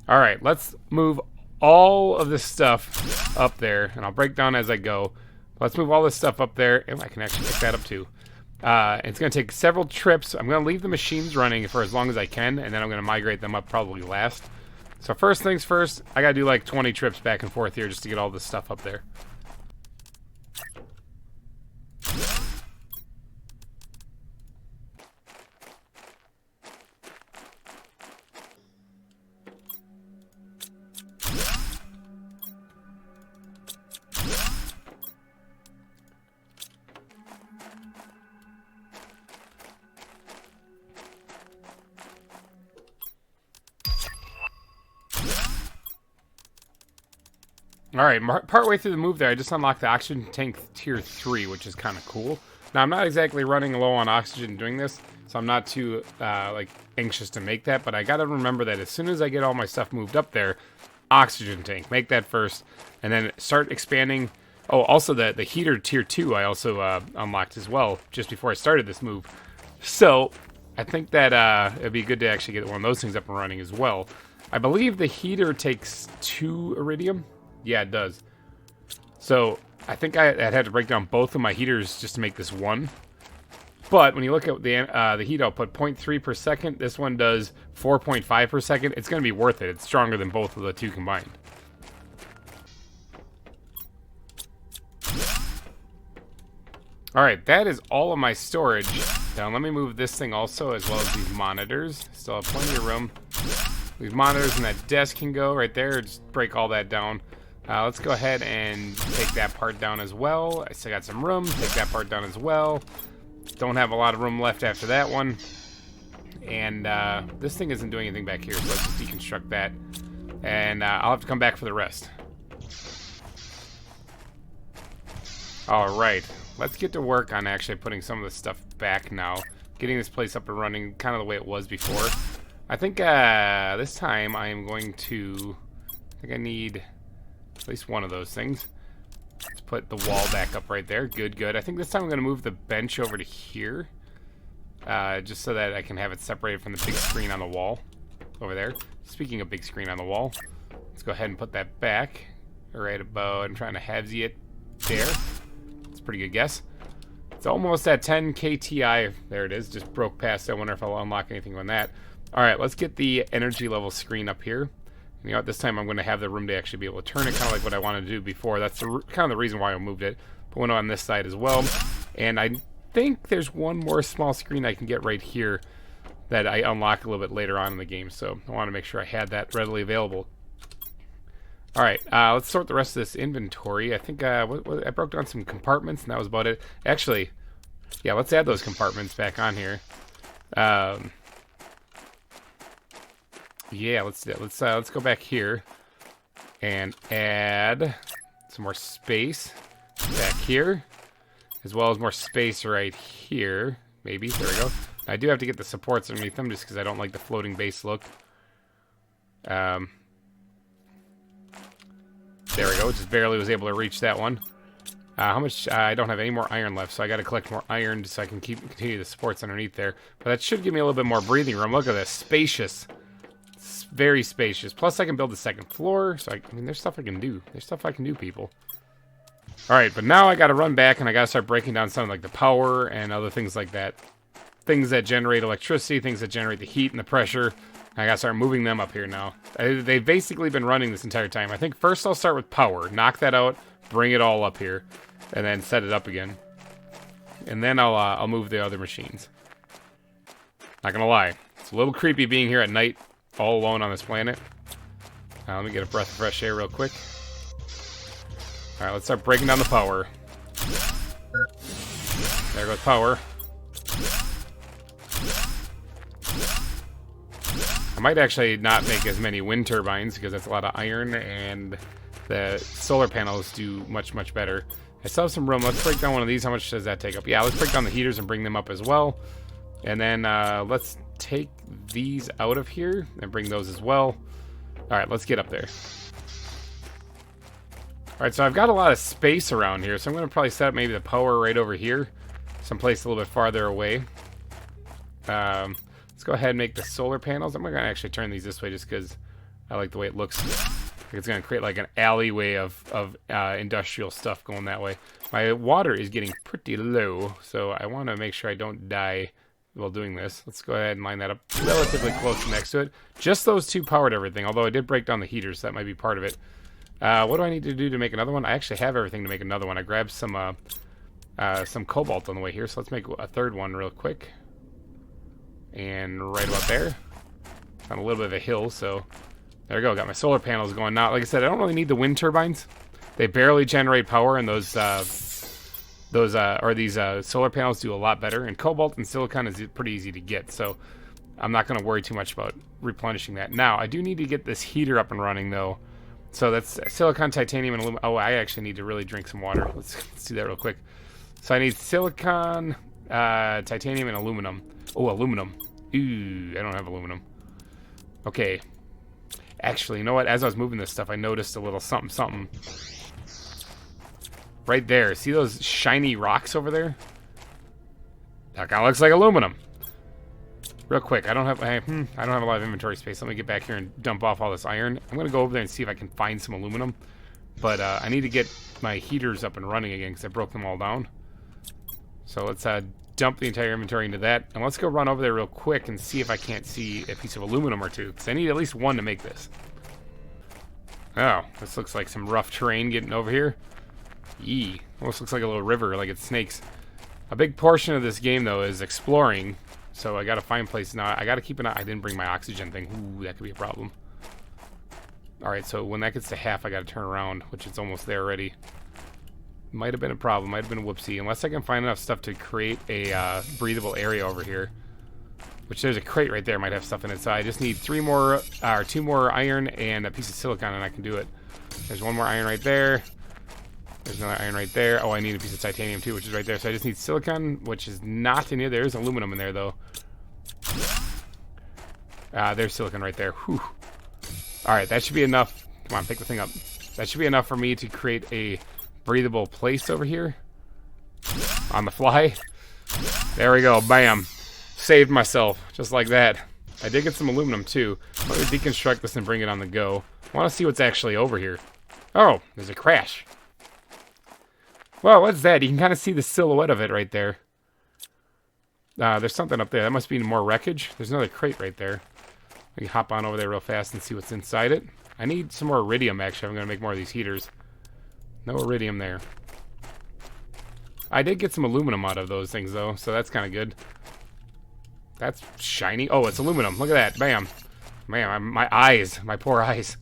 Alright, let's move all of this stuff up there, and I'll break down as I go. Let's move all this stuff up there. Oh, I can actually pick that up too. It's going to take several trips. I'm going to leave the machines running for as long as I can, and then I'm going to migrate them up probably last. So first things first, I got to do like 20 trips back and forth here just to get all this stuff up there. Alright, partway through the move there, I just unlocked the oxygen tank tier 3, which is kind of cool. Now, I'm not exactly running low on oxygen doing this, so I'm not too, like, anxious to make that, but I gotta remember that as soon as I get all my stuff moved up there, oxygen tank, make that first, and then start expanding. Oh, also the heater tier 2 I also unlocked as well, just before I started this move. So, I think that it'd be good to actually get one of those things up and running as well. I believe the heater takes 2 iridium. Yeah, it does. So I think I had to break down both of my heaters just to make this one. But when you look at the heat output, 0.3 per second, this one does 4.5 per second. It's going to be worth it. It's stronger than both of the two combined. Alright, that is all of my storage. Now let me move this thing also, as well as these monitors. Still have plenty of room. These monitors and that desk can go right there. Just break all that down. Let's go ahead and take that part down as well. I still got some room. Take that part down as well. Don't have a lot of room left after that one. And this thing isn't doing anything back here, so let's just deconstruct that. And I'll have to come back for the rest. Alright, let's get to work on actually putting some of this stuff back now. Getting this place up and running kind of the way it was before. I think this time I am going to... I think I need at least one of those things. Let's put the wall back up right there. Good, good. I think this time I'm going to move the bench over to here. Just so that I can have it separated from the big screen on the wall. Over there. Speaking of big screen on the wall, let's go ahead and put that back. Right about, I'm trying to halvesy it there. That's a pretty good guess. It's almost at 10 KTI. There it is. Just broke past it. I wonder if I'll unlock anything on that. Alright, let's get the energy level screen up here. You know what, this time I'm going to have the room to actually be able to turn it, kind of like what I wanted to do before. That's kind of the reason why I moved it. Put one on this side as well. And I think there's one more small screen I can get right here that I unlock a little bit later on in the game. So I want to make sure I had that readily available. Alright, let's sort the rest of this inventory. I think I broke down some compartments, and that was about it. Actually, yeah, let's add those compartments back on here. Yeah, let's do it. Let's go back here and add some more space back here, as well as more space right here. Maybe. There we go. I do have to get the supports underneath them just because I don't like the floating base look. There we go. Just barely was able to reach that one. How much? I don't have any more iron left, so I got to collect more iron so I can continue the supports underneath there. But that should give me a little bit more breathing room. Look at this, spacious. It's very spacious. Plus, I can build the second floor. So I mean, there's stuff I can do. There's stuff I can do, people. All right, but now I got to run back and I got to start breaking down something like the power and other things like that. Things that generate electricity, things that generate the heat and the pressure. I gotta start moving them up here now. They've basically been running this entire time. I think first I'll start with power. Knock that out, bring it all up here, and then set it up again. And then I'll move the other machines. Not gonna lie, it's a little creepy being here at night, all alone on this planet. Let me get a breath of fresh air real quick. Alright, let's start breaking down the power. There goes power. I might actually not make as many wind turbines because that's a lot of iron, and the solar panels do much, much better. I still have some room. Let's break down one of these. How much does that take up? Yeah, let's break down the heaters and bring them up as well. And then let's take these out of here and bring those as well. All right, let's get up there. All right, so I've got a lot of space around here, so I'm going to probably set up maybe the power right over here, someplace a little bit farther away. Let's go ahead and make the solar panels. I'm going to actually turn these this way just because I like the way it looks. It's going to create like an alleyway of industrial stuff going that way. My water is getting pretty low, so I want to make sure I don't die while doing this. Let's go ahead and line that up relatively close next to it. Just those two powered everything, although I did break down the heaters, so that might be part of it. What do I need to do to make another one? I actually have everything to make another one. I grabbed some cobalt on the way here, so let's make a third one real quick. And right about there. On a little bit of a hill, so there we go. Got my solar panels going now. Like I said, I don't really need the wind turbines. They barely generate power, and these solar panels do a lot better. And cobalt and silicon is pretty easy to get, so I'm not going to worry too much about replenishing that. Now, I do need to get this heater up and running, though. So that's silicon, titanium, and aluminum. Oh, I actually need to really drink some water. Let's do that real quick. So I need silicon, titanium, and aluminum. Oh, aluminum. Ooh, I don't have aluminum. Okay. Actually, you know what? As I was moving this stuff, I noticed a little something. Right there. See those shiny rocks over there? That kind of looks like aluminum. Real quick, I don't have a lot of inventory space. Let me get back here and dump off all this iron. I'm going to go over there and see if I can find some aluminum. But I need to get my heaters up and running again because I broke them all down. So let's dump the entire inventory into that. And let's go run over there real quick and see if I can't see a piece of aluminum or two. Because I need at least one to make this. Oh, this looks like some rough terrain getting over here. Yee. Almost looks like a little river, like it's snakes. A big portion of this game, though, is exploring. So I gotta find places now. I gotta keep an eye. I didn't bring my oxygen thing. Ooh, that could be a problem. Alright, so when that gets to half, I gotta turn around, which is almost there already. Might have been a problem. Might have been a whoopsie. Unless I can find enough stuff to create a breathable area over here. Which there's a crate right there. Might have stuff in it. So I just need 2 more iron and a piece of silicon, and I can do it. There's 1 more iron right there. There's another iron right there. Oh, I need a piece of titanium too, which is right there. So I just need silicon, which is not in here. There's aluminum in there, though. There's silicon right there. Whew. Alright, that should be enough. Come on, pick the thing up. That should be enough for me to create a breathable place over here. On the fly. There we go. Bam. Saved myself. Just like that. I did get some aluminum, too. Let me deconstruct this and bring it on the go. I want to see what's actually over here. Oh, there's a crash. Well, what's that? You can kind of see the silhouette of it right there. There's something up there. That must be more wreckage. There's another crate right there. We can hop on over there real fast and see what's inside it. I need some more iridium, actually. I'm going to make more of these heaters. No iridium there. I did get some aluminum out of those things, though, so that's kind of good. That's shiny. Oh, it's aluminum. Look at that. Bam. Man, my eyes. My poor eyes.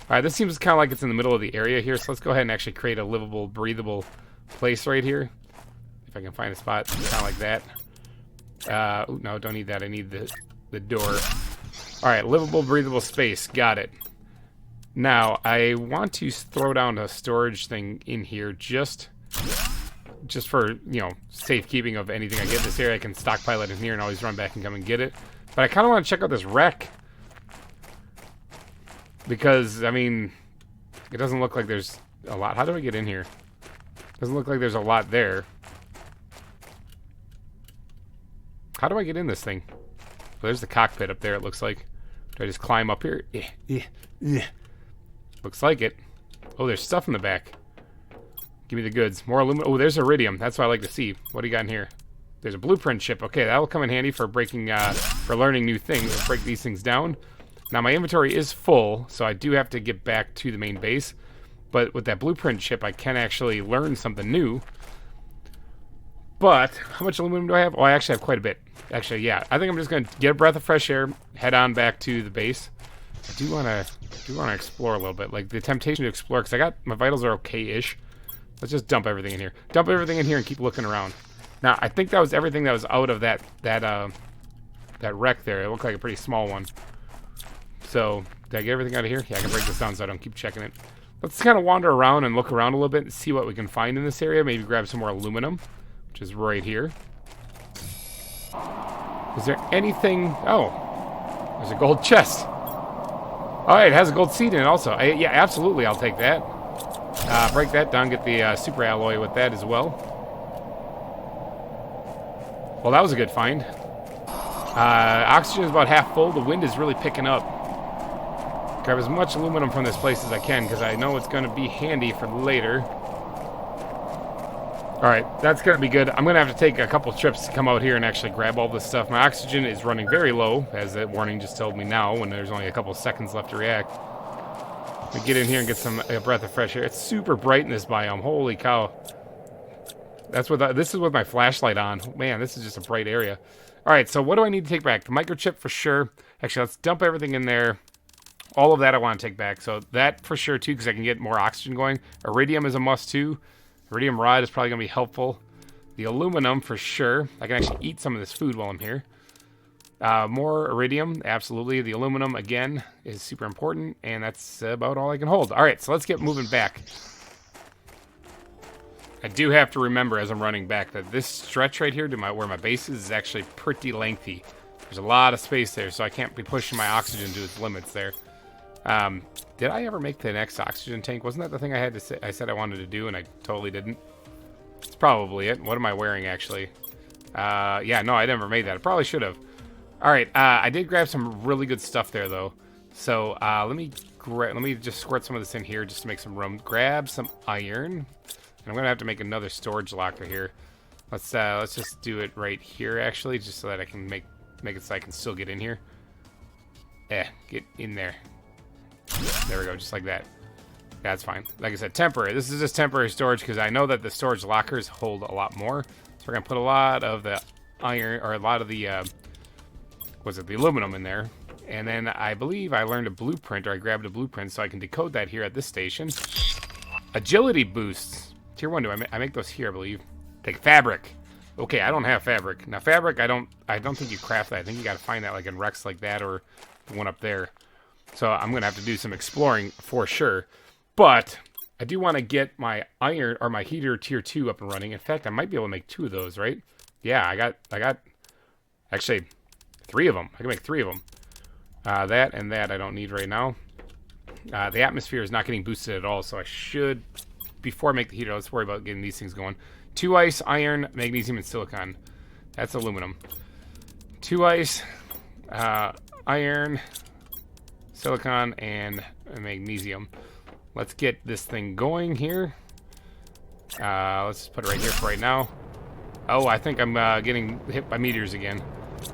Alright, this seems kind of like it's in the middle of the area here, so let's go ahead and actually create a livable, breathable place right here. If I can find a spot kind of like that. Ooh, no, don't need that. I need the door. Alright, livable, breathable space. Got it. Now, I want to throw down a storage thing in here just for, you know, safekeeping of anything I get in this area. I can stockpile it in here and always run back and come and get it. But I kind of want to check out this wreck. Because, I mean, it doesn't look like there's a lot. How do I get in here? Doesn't look like there's a lot there. How do I get in this thing? Well, there's the cockpit up there, it looks like. Do I just climb up here? Looks like it. Oh, there's stuff in the back. Give me the goods. More aluminum. Oh, there's iridium. That's what I like to see. What do you got in here? There's a blueprint chip. Okay, that'll come in handy for breaking, for learning new things. Let's break these things down. Now, my inventory is full, so I do have to get back to the main base. But with that blueprint chip, I can actually learn something new. But, how much aluminum do I have? Oh, I actually have quite a bit. Actually, yeah. I think I'm just going to get a breath of fresh air, head on back to the base. I do want to explore a little bit. Like, the temptation to explore, because my vitals are okay-ish. Let's just dump everything in here. Dump everything in here and keep looking around. Now, I think that was everything that was out of that wreck there. It looked like a pretty small one. So, did I get everything out of here? Yeah, I can break this down so I don't keep checking it. Let's kind of wander around and look around a little bit and see what we can find in this area. Maybe grab some more aluminum, which is right here. Is there anything? Oh, there's a gold chest. Oh, it has a gold seed in it also. Yeah, absolutely, I'll take that. Break that down, get the super alloy with that as well. Well, that was a good find. Oxygen is about half full. The wind is really picking up. Grab as much aluminum from this place as I can, because I know it's going to be handy for later. Alright, that's going to be good. I'm going to have to take a couple trips to come out here and actually grab all this stuff. My oxygen is running very low, as that warning just told me now, when there's only a couple seconds left to react. Let me get in here and get some breath of fresh air. It's super bright in this biome. Holy cow. This is with my flashlight on. Man, this is just a bright area. Alright, so what do I need to take back? The microchip for sure. Actually, let's dump everything in there. All of that I want to take back. So that for sure, too, because I can get more oxygen going. Iridium is a must, too. Iridium rod is probably going to be helpful. The aluminum, for sure. I can actually eat some of this food while I'm here. More iridium, absolutely. The aluminum, again, is super important. And that's about all I can hold. All right, so let's get moving back. I do have to remember as I'm running back that this stretch right here to where my base is actually pretty lengthy. There's a lot of space there, so I can't be pushing my oxygen to its limits there. Did I ever make the next oxygen tank? Wasn't that the thing I said I wanted to do and I totally didn't? It's probably it. What am I wearing, actually? Yeah, no, I never made that. I probably should have. Alright, I did grab some really good stuff there, though. So, let me let me just squirt some of this in here just to make some room. Grab some iron. And I'm gonna have to make another storage locker here. Let's just do it right here actually, just so that I can make it so I can still get in here. Get in there. There we go, just like that. That's fine. Like I said, temporary. This is just temporary storage because I know that the storage lockers hold a lot more. So we're gonna put a lot of the iron, or a lot of the the aluminum in there. And then I believe I learned a blueprint, or I grabbed a blueprint, so I can decode that here at this station. Agility boosts. Tier 1, I make those here, I believe. Take fabric. Okay, I don't have fabric. Now fabric, I don't think you craft that. I think you gotta find that like in Rex like that, or the one up there. So I'm gonna have to do some exploring for sure. But I do want to get my iron, or my heater tier 2 up and running. In fact, I might be able to make 2 of those, right? Yeah, I got actually 3 of them. I can make 3 of them. That and that I don't need right now. The atmosphere is not getting boosted at all, so I should, before I make the heater, let's worry about getting these things going. 2 ice, iron, magnesium, and silicon. That's aluminum. 2 ice, iron, silicon, and magnesium. Let's get this thing going here. Let's put it right here for right now. Oh, I think I'm getting hit by meteors again.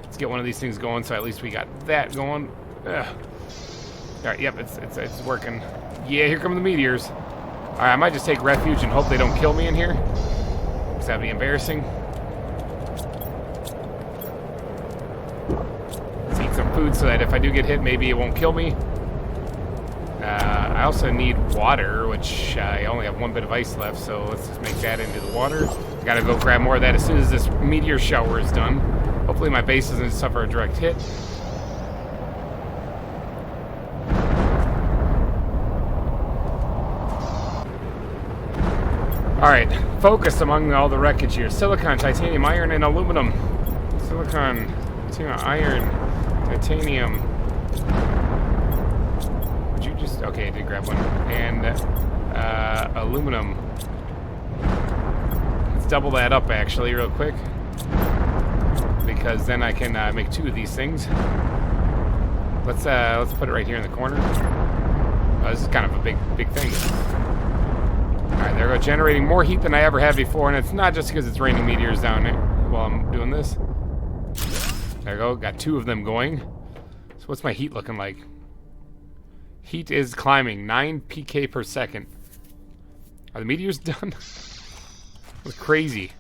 Let's get one of these things going, so at least we got that going. Ugh. All right, yep, it's working. Yeah, here come the meteors. All right, I might just take refuge and hope they don't kill me in here, because that'd be embarrassing. Let's eat some food so that if I do get hit, maybe it won't kill me. I also need water, which I only have 1 bit of ice left, so let's just make that into the water. Gotta go grab more of that as soon as this meteor shower is done. Hopefully my base doesn't suffer a direct hit. Alright, focus among all the wreckage here. Silicon, titanium, iron, and aluminum. Silicon, titanium, iron, titanium. Would you just... Okay, I did grab one. And aluminum. Let's double that up, actually, real quick. Because then I can make 2 of these things. Let's put it right here in the corner. This is kind of a big thing. Alright, there we go. Generating more heat than I ever had before, and it's not just because it's raining meteors down there while I'm doing this. There we go. Got 2 of them going. So what's my heat looking like? Heat is climbing. 9 pk per second. Are the meteors done? That's crazy.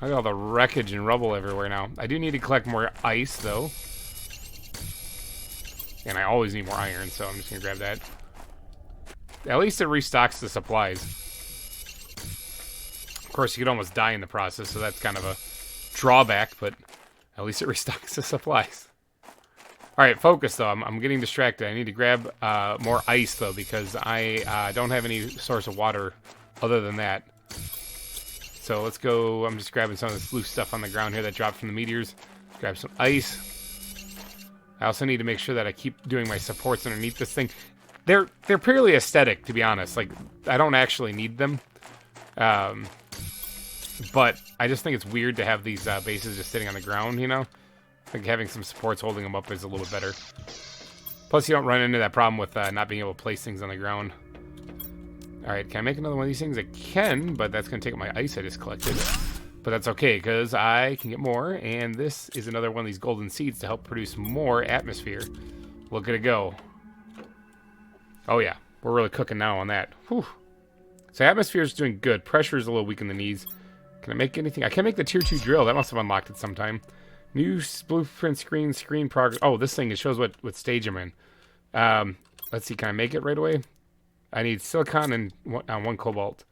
I got all the wreckage and rubble everywhere now. I do need to collect more ice, though. And I always need more iron, so I'm just going to grab that. At least it restocks the supplies. Of course, you could almost die in the process, so that's kind of a drawback, but at least it restocks the supplies. Alright, focus, though. I'm getting distracted. I need to grab more ice, though, because I don't have any source of water other than that. So let's go. I'm just grabbing some of this loose stuff on the ground here that dropped from the meteors. Grab some ice. I also need to make sure that I keep doing my supports underneath this thing. They're purely aesthetic, to be honest. Like, I don't actually need them. But I just think it's weird to have these bases just sitting on the ground, you know? I think having some supports holding them up is a little bit better. Plus, you don't run into that problem with not being able to place things on the ground. Alright, can I make another one of these things? I can, but that's going to take up my ice I just collected. But that's okay, because I can get more, and this is another one of these golden seeds to help produce more atmosphere. Look at it go. Oh yeah, we're really cooking now on that. Whew. So atmosphere is doing good. Pressure is a little weak in the knees. Can I make anything? I can make the tier 2 drill. That must have unlocked it sometime. New blueprint screen progress. Oh, this thing, it shows what stage I'm in. Let's see, can I make it right away? I need silicon and 1 cobalt.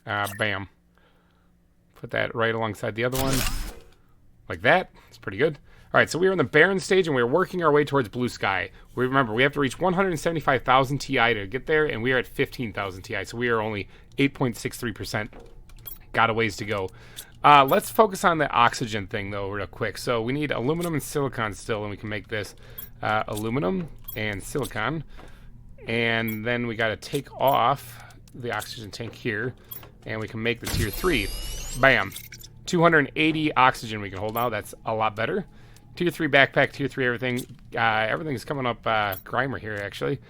Bam. Put that right alongside the other one. Like that. It's pretty good. Alright, so we are in the barren stage, and we're working our way towards blue sky. Remember, we have to reach 175,000 Ti to get there, and we are at 15,000 Ti, so we are only 8.63%. Got a ways to go. Let's focus on the oxygen thing, though, real quick. So we need aluminum and silicon still, and we can make this. Aluminum and silicon. And then we got to take off the oxygen tank here, and we can make the tier 3. Bam. 280 oxygen we can hold now. That's a lot better. Tier 3 backpack, tier 3 everything. Everything's coming up GReimer here, actually.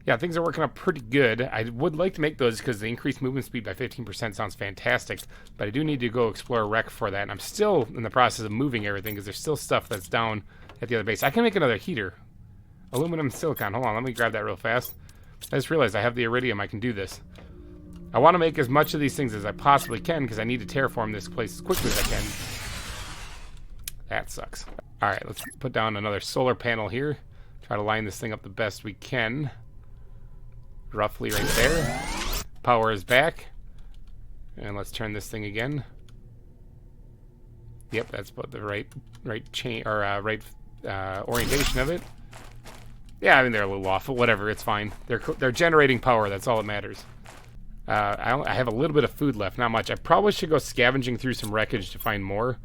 Yeah, things are working out pretty good. I would like to make those because the increased movement speed by 15% sounds fantastic, but I do need to go explore a wreck for that, and I'm still in the process of moving everything because there's still stuff that's down at the other base. I can make another heater. Aluminum silicon. Hold on, let me grab that real fast. I just realized I have the iridium. I can do this. I want to make as much of these things as I possibly can because I need to terraform this place as quickly as I can. That sucks. All right, let's put down another solar panel here. Try to line this thing up the best we can. Roughly right there. Power is back. And let's turn this thing again. Yep, that's about the right orientation of it. Yeah, I mean, they're a little off, but whatever, it's fine. They're generating power, that's all that matters. I have a little bit of food left, not much. I probably should go scavenging through some wreckage to find more,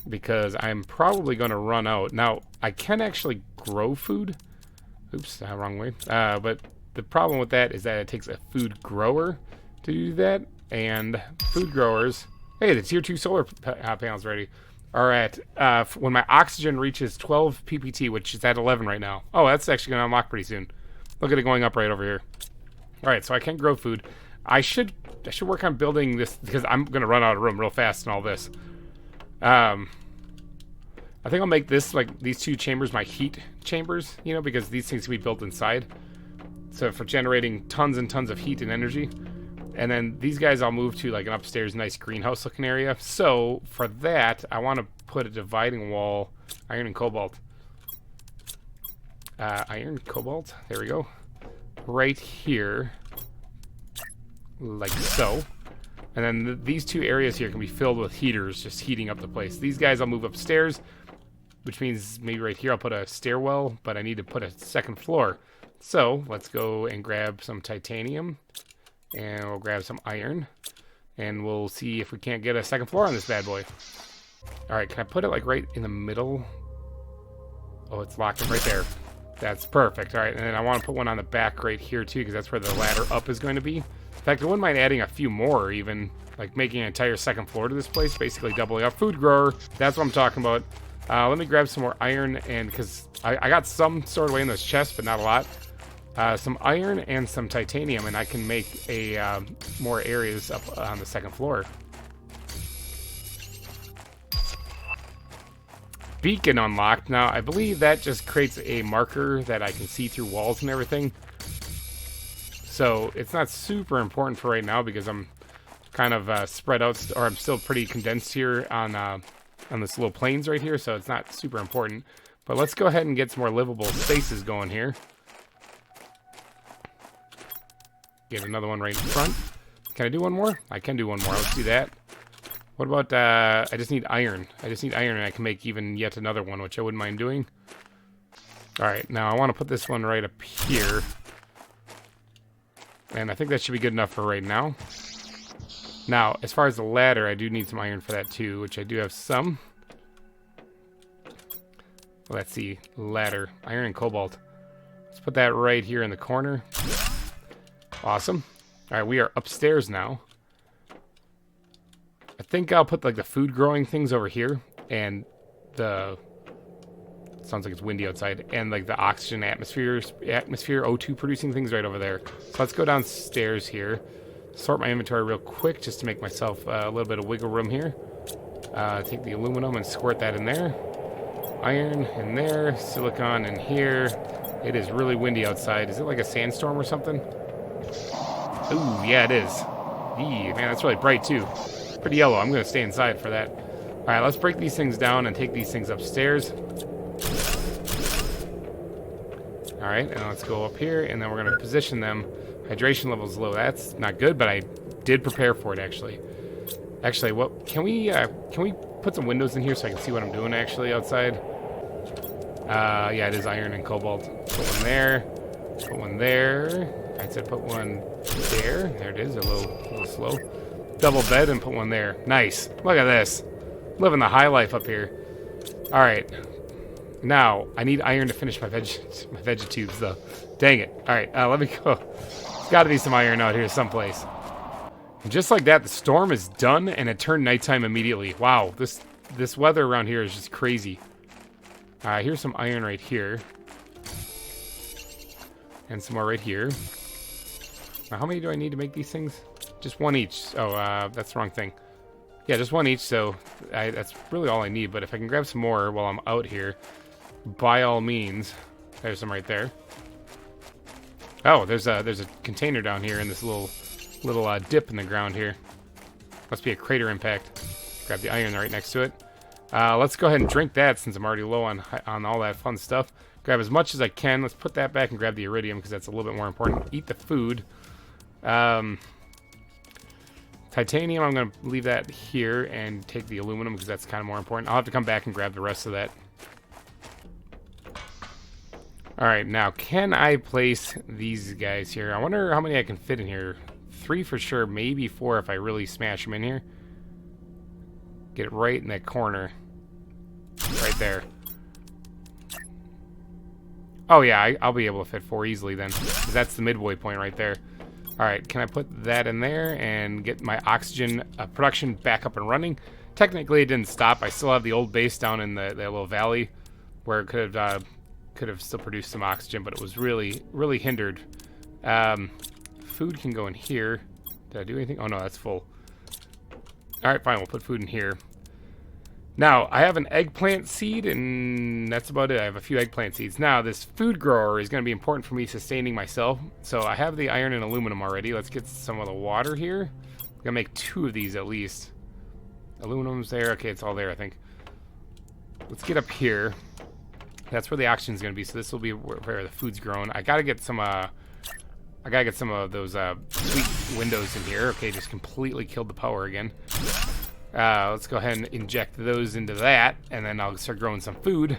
because I'm probably going to run out. Now, I can actually grow food. Oops, wrong way. But the problem with that is that it takes a food grower to do that, and food growers... Hey, the tier 2 solar panels ready. Are at, when my oxygen reaches 12 ppt, which is at 11 right now. Oh, that's actually going to unlock pretty soon. Look at it going up right over here. Alright, so I can grow food. I should work on building this, because I'm going to run out of room real fast and all this. I think I'll make this, like, these two chambers my heat chambers, you know, because these things can be built inside. So for generating tons and tons of heat and energy. And then these guys I'll move to like an upstairs nice greenhouse looking area. So for that, I want to put a dividing wall, iron and cobalt. Iron, cobalt, there we go. Right here. Like so. And then these two areas here can be filled with heaters, just heating up the place. These guys I'll move upstairs, which means maybe right here I'll put a stairwell, but I need to put a second floor. So let's go and grab some titanium. And we'll grab some iron. And we'll see if we can't get a second floor on this bad boy. Alright, can I put it like right in the middle? Oh, it's locked in right there. That's perfect. Alright, and then I want to put one on the back right here too, because that's where the ladder up is going to be. In fact, I wouldn't mind adding a few more even. Like making an entire second floor to this place, basically doubling up. Food grower, that's what I'm talking about. Let me grab some more iron, and because I got some stored away in those chests, but not a lot. Some iron and some titanium, and I can make a more areas up on the second floor. Beacon unlocked. Now, I believe that just creates a marker that I can see through walls and everything. So, it's not super important for right now because I'm kind of spread out, or I'm still pretty condensed here on this little plains right here, so it's not super important. But let's go ahead and get some more livable spaces going here. Get another one right in front. Can I do one more? I can do one more. Let's do that. What about, I just need iron. I just need iron and I can make even yet another one, which I wouldn't mind doing. Alright, now I want to put this one right up here. And I think that should be good enough for right now. Now, as far as the ladder, I do need some iron for that too, which I do have some. Well, let's see. Ladder. Iron and cobalt. Let's put that right here in the corner. Awesome. Alright, we are upstairs now. I think I'll put like the food growing things over here, and the... sounds like it's windy outside, and like the oxygen atmosphere O2 producing things right over there. So let's go downstairs here. Sort my inventory real quick just to make myself a little bit of wiggle room here. Take the aluminum and squirt that in there. Iron in there, silicon in here. It is really windy outside. Is it like a sandstorm or something? Ooh, yeah, it is. Eee, man, that's really bright too. Pretty yellow. I'm going to stay inside for that. Alright, let's break these things down and take these things upstairs. Alright, and let's go up here, and then we're going to position them. Hydration level is low. That's not good, but I did prepare for it, actually. Actually, what can we put some windows in here so I can see what I'm doing, actually, outside? Yeah, it is iron and cobalt. Put one there. Put one there. I said put one there. There it is, a little slow. Double bed and put one there. Nice. Look at this. Living the high life up here. Alright. Now, I need iron to finish my vegetubes, though. Dang it. Alright, let me go. There's got to be some iron out here someplace. And just like that, the storm is done, and it turned nighttime immediately. Wow, this weather around here is just crazy. Here's some iron right here. And some more right here. Now, how many do I need to make these things? Just one each. Oh, that's the wrong thing. Yeah, just one each, so that's really all I need. But if I can grab some more while I'm out here, by all means. There's some right there. Oh, there's a container down here in this little dip in the ground here. Must be a crater impact. Grab the iron right next to it. Let's go ahead and drink that since I'm already low on all that fun stuff. Grab as much as I can. Let's put that back and grab the iridium because that's a little bit more important. Eat the food. Titanium, I'm going to leave that here and take the aluminum because that's kind of more important. I'll have to come back and grab the rest of that. Alright, now can I place these guys here? I wonder how many I can fit in here. 3 for sure, maybe 4 if I really smash them in here. Get it right in that corner. Right there. Oh yeah, I'll be able to fit 4 easily then. 'Cause that's the midway point right there. Alright, can I put that in there and get my oxygen production back up and running? Technically it didn't stop. I still have the old base down in the little valley where it could have still produced some oxygen, but it was really hindered. Food can go in here. Did I do anything? Oh no, that's full. Alright, fine, we'll put food in here. Now, I have an eggplant seed, and that's about it. I have a few eggplant seeds. Now, this food grower is going to be important for me sustaining myself. So I have the iron and aluminum already. Let's get some of the water here. I'm going to make 2 of these at least. Aluminum's there. Okay, it's all there, I think. Let's get up here. That's where the oxygen's going to be. So this will be where the food's grown. I got to get some of those sweet windows in here. Okay, just completely killed the power again. Let's go ahead and inject those into that, and then I'll start growing some food.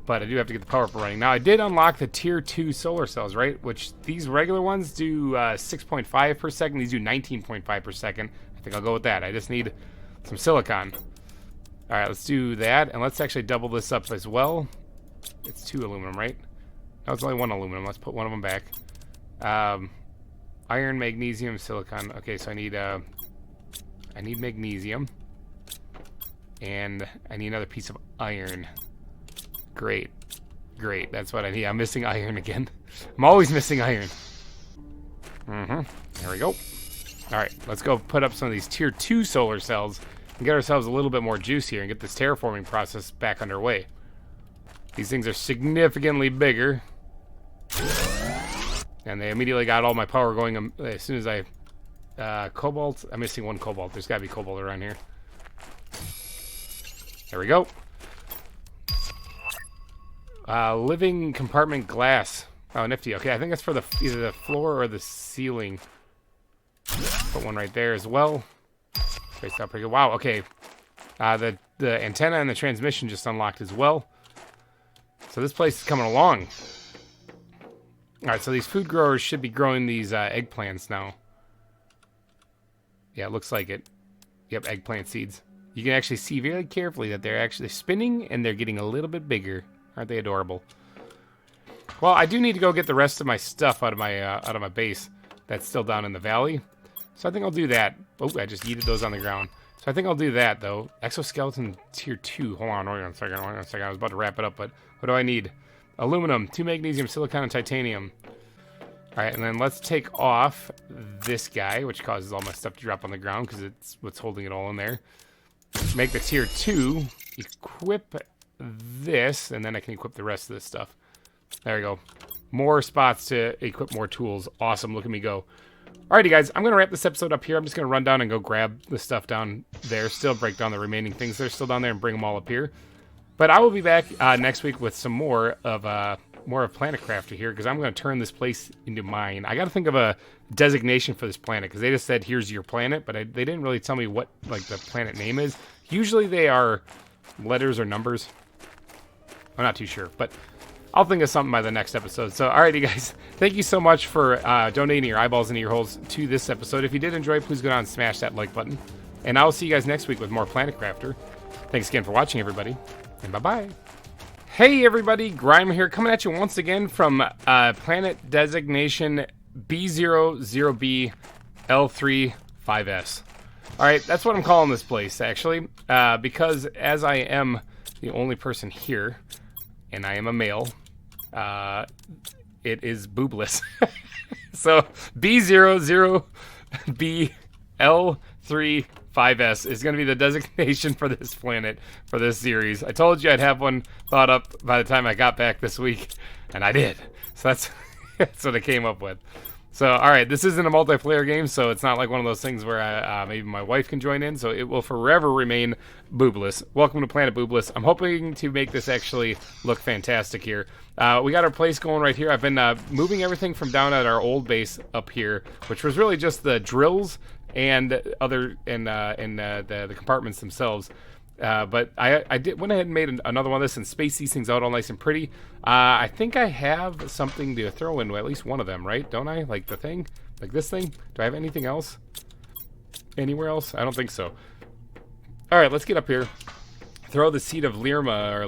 But I do have to get the power up running. Now, I did unlock the tier 2 solar cells, right? Which these regular ones do 6.5 per second. These do 19.5 per second. I think I'll go with that. I just need some silicon. All right, let's do that, and let's actually double this up as well. It's 2 aluminum, right? No, it's only 1 aluminum. Let's put one of them back. Iron, magnesium, silicon. Okay, so I need magnesium, and I need another piece of iron. Great. That's what I need. I'm missing iron again. I'm always missing iron. There we go. All right, let's go put up some of these tier 2 solar cells and get ourselves a little bit more juice here and get this terraforming process back underway. These things are significantly bigger, and they immediately got all my power going as soon as I cobalt. I'm missing 1 cobalt. There's gotta be cobalt around here. There we go. Living compartment glass. Oh, nifty. Okay, I think that's for either the floor or the ceiling. Put one right there as well. Spaced out pretty good. Wow, okay. The antenna and the transmission just unlocked as well. So this place is coming along. Alright, so these food growers should be growing these eggplants now. Yeah, it looks like it. Yep, eggplant seeds. You can actually see very carefully that they're actually spinning and they're getting a little bit bigger. Aren't they adorable? Well, I do need to go get the rest of my stuff out of my base that's still down in the valley. So I think I'll do that. Oh, I just yeeted those on the ground. So I think I'll do that, though. Exoskeleton tier 2. Hold on a second. I was about to wrap it up, but what do I need? Aluminum, 2 magnesium, silicon, and titanium. Alright, and then let's take off this guy, which causes all my stuff to drop on the ground because it's what's holding it all in there. Make the tier 2. Equip this, and then I can equip the rest of this stuff. There we go. More spots to equip more tools. Awesome, look at me go. Alrighty, guys, I'm going to wrap this episode up here. I'm just going to run down and go grab the stuff down there. Still break down the remaining things that are still down there and bring them all up here. But I will be back next week with some more of Planet Crafter here, because I'm going to turn this place into mine. I got to think of a designation for this planet, because they just said, here's your planet, but they didn't really tell me what like the planet name is. Usually they are letters or numbers. I'm not too sure, but I'll think of something by the next episode. So, alrighty, guys. Thank you so much for donating your eyeballs and ear holes to this episode. If you did enjoy, please go down and smash that like button. And I will see you guys next week with more Planet Crafter. Thanks again for watching, everybody. And bye-bye. Hey, everybody. GReimer here, coming at you once again from planet designation B00B L35S. Alright, that's what I'm calling this place, actually. Because as I am the only person here, and I am a male, it is boobless. So B00BL35S is going to be the designation for this planet for this series. I told you I'd have one thought up by the time I got back this week, and I did. So that's that's what I came up with. So, all right, this isn't a multiplayer game, so it's not like one of those things where maybe my wife can join in, so it will forever remain boobless. Welcome to Planet Boobless. I'm hoping to make this actually look fantastic here. We got our place going right here. I've been moving everything from down at our old base up here, which was really just the drills and the compartments themselves. But I went ahead and made another one of this and spaced these things out all nice and pretty. I think I have something to throw into at least one of them, right? Don't I? Like the thing? Like this thing? Do I have anything else? Anywhere else? I don't think so. Alright, let's get up here. Throw the seed of Lerma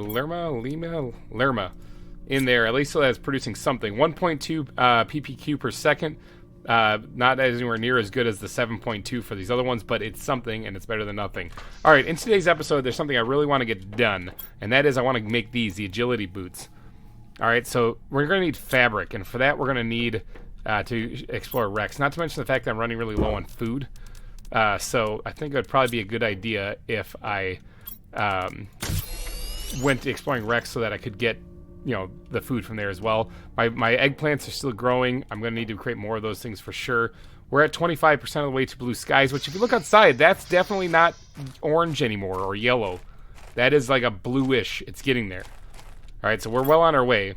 in there, at least so that it's producing something. 1.2 ppq per second. Not anywhere near as good as the 7.2 for these other ones, but it's something, and it's better than nothing. Alright, in today's episode, there's something I really want to get done, and that is I want to make these, the agility boots. Alright, so we're going to need fabric, and for that we're going to need to explore wrecks. Not to mention the fact that I'm running really low on food. So I think it would probably be a good idea if I went to exploring wrecks so that I could get, you know, the food from there as well. My eggplants are still growing. I'm going to need to create more of those things for sure. We're at 25% of the way to blue skies, which if you look outside, that's definitely not orange anymore or yellow. That is like a bluish. It's getting there. All right, so we're well on our way.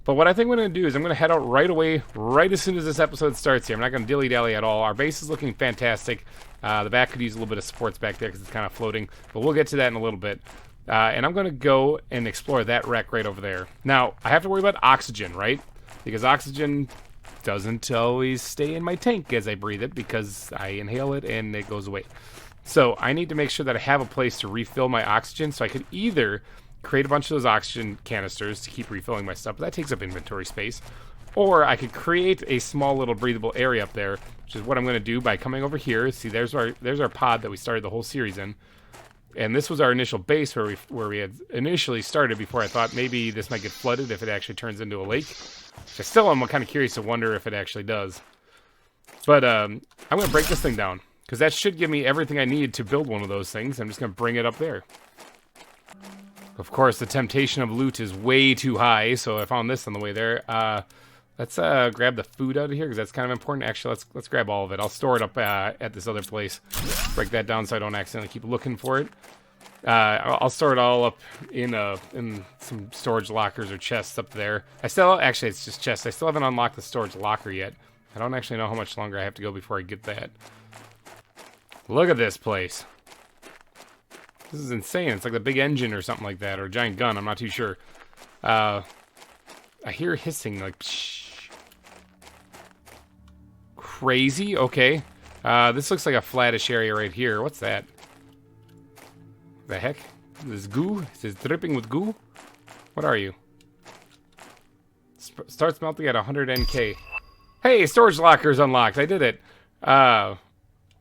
But what I think we're going to do is I'm going to head out right away, right as soon as this episode starts here. I'm not going to dilly-dally at all. Our base is looking fantastic. The back could use a little bit of supports back there because it's kind of floating. But we'll get to that in a little bit. And I'm going to go and explore that wreck right over there. Now, I have to worry about oxygen, right? Because oxygen doesn't always stay in my tank as I breathe it because I inhale it and it goes away. So I need to make sure that I have a place to refill my oxygen, so I could either create a bunch of those oxygen canisters to keep refilling my stuff, but that takes up inventory space. Or I could create a small little breathable area up there, which is what I'm going to do by coming over here. See, there's our pod that we started the whole series in. And this was our initial base where we had initially started before I thought maybe this might get flooded if it actually turns into a lake. Which I still am kind of curious to wonder if it actually does. But I'm going to break this thing down, because that should give me everything I need to build one of those things. I'm just going to bring it up there. Of course, the temptation of loot is way too high, so I found this on the way there. Let's grab the food out of here, because that's kind of important. Actually, let's grab all of it. I'll store it up at this other place. Break that down so I don't accidentally keep looking for it. I'll store it all up in some storage lockers or chests up there. Actually, it's just chests. I still haven't unlocked the storage locker yet. I don't actually know how much longer I have to go before I get that. Look at this place. This is insane. It's like a big engine or something like that, or a giant gun. I'm not too sure. I hear hissing, like, psh. Crazy. Okay. This looks like a flattish area right here. What's that? The heck? This goo? Is it dripping with goo? What are you? Starts melting at 100 NK. Hey, storage locker's unlocked. I did it.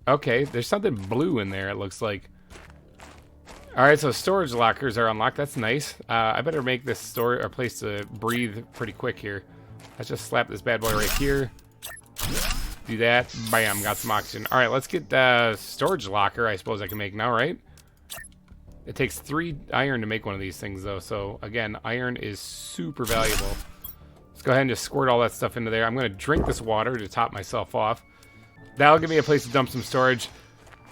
Okay. There's something blue in there, it looks like. Alright, so storage lockers are unlocked. That's nice. I better make this place to breathe pretty quick here. Let's just slap this bad boy right here. Do that. Bam, got some oxygen. Alright, let's get the storage locker, I suppose I can make now, right? It takes 3 iron to make one of these things, though. So, again, iron is super valuable. Let's go ahead and just squirt all that stuff into there. I'm going to drink this water to top myself off. That'll give me a place to dump some storage.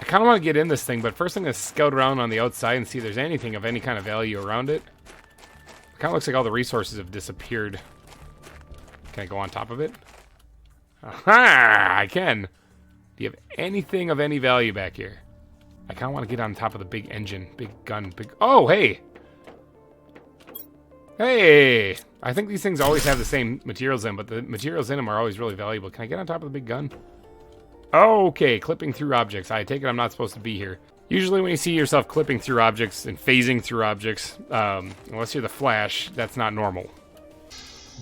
I kind of want to get in this thing, but first I'm going to scout around on the outside and see if there's anything of any kind of value around it. It kind of looks like all the resources have disappeared. Can I go on top of it? Aha! I can. Do you have anything of any value back here? I kind of want to get on top of the big engine. Big gun. Big... Oh, hey! Hey! I think these things always have the same materials in, but the materials in them are always really valuable. Can I get on top of the big gun? Okay, clipping through objects. I take it I'm not supposed to be here. Usually when you see yourself clipping through objects and phasing through objects, unless you're the Flash, that's not normal.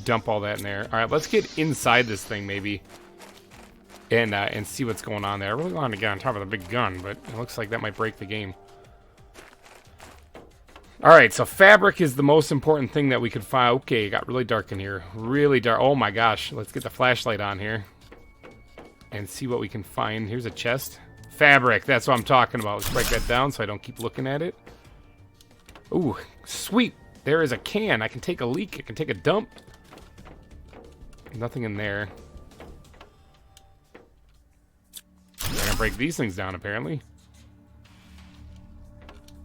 Dump all that in there. Alright, let's get inside this thing maybe. And see what's going on there. I really want to get on top of the big gun, but it looks like that might break the game. All right, so fabric is the most important thing that we could find. Okay, it got really dark in here. Really dark. Oh my gosh. Let's get the flashlight on here and see what we can find. Here's a chest. Fabric, that's what I'm talking about. Let's break that down so I don't keep looking at it. Ooh, sweet. There is a can. I can take a leak. I can take a dump. Nothing in there. I can break these things down, apparently.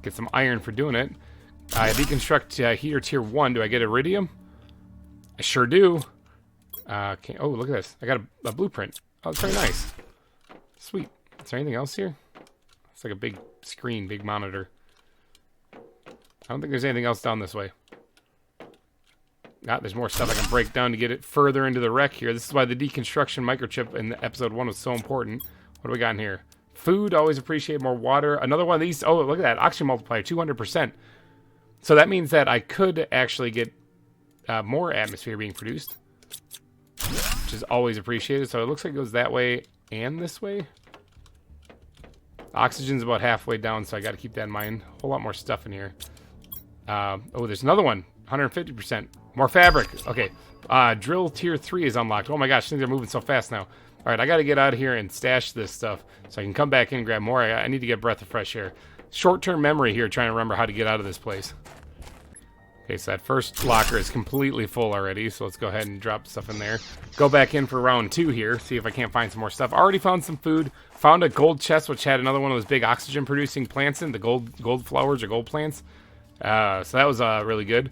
Get some iron for doing it. Deconstruct heater tier 1. Do I get iridium? I sure do. Oh, look at this. I got a blueprint. Oh, it's very nice. Sweet. Is there anything else here? It's like a big screen, big monitor. I don't think there's anything else down this way. There's more stuff I can break down to get it further into the wreck here. This is why the deconstruction microchip in episode 1 was so important. What do we got in here? Food, always appreciate more water. Another one of these. Oh, look at that. Oxygen multiplier, 200%. So that means that I could actually get more atmosphere being produced, which is always appreciated. So it looks like it goes that way and this way. Oxygen's about halfway down, so I got to keep that in mind. A whole lot more stuff in here. Oh, there's another one. 150%. More fabric. Okay. Drill tier 3 is unlocked. Oh my gosh, things are moving so fast now. All right, I got to get out of here and stash this stuff so I can come back in and grab more. I need to get a breath of fresh air. Short-term memory here, trying to remember how to get out of this place. Okay, so that first locker is completely full already, so let's go ahead and drop stuff in there. Go back in for round 2 here, see if I can't find some more stuff. Already found some food. Found a gold chest, which had another one of those big oxygen-producing plants in, the gold flowers or gold plants. So that was really good.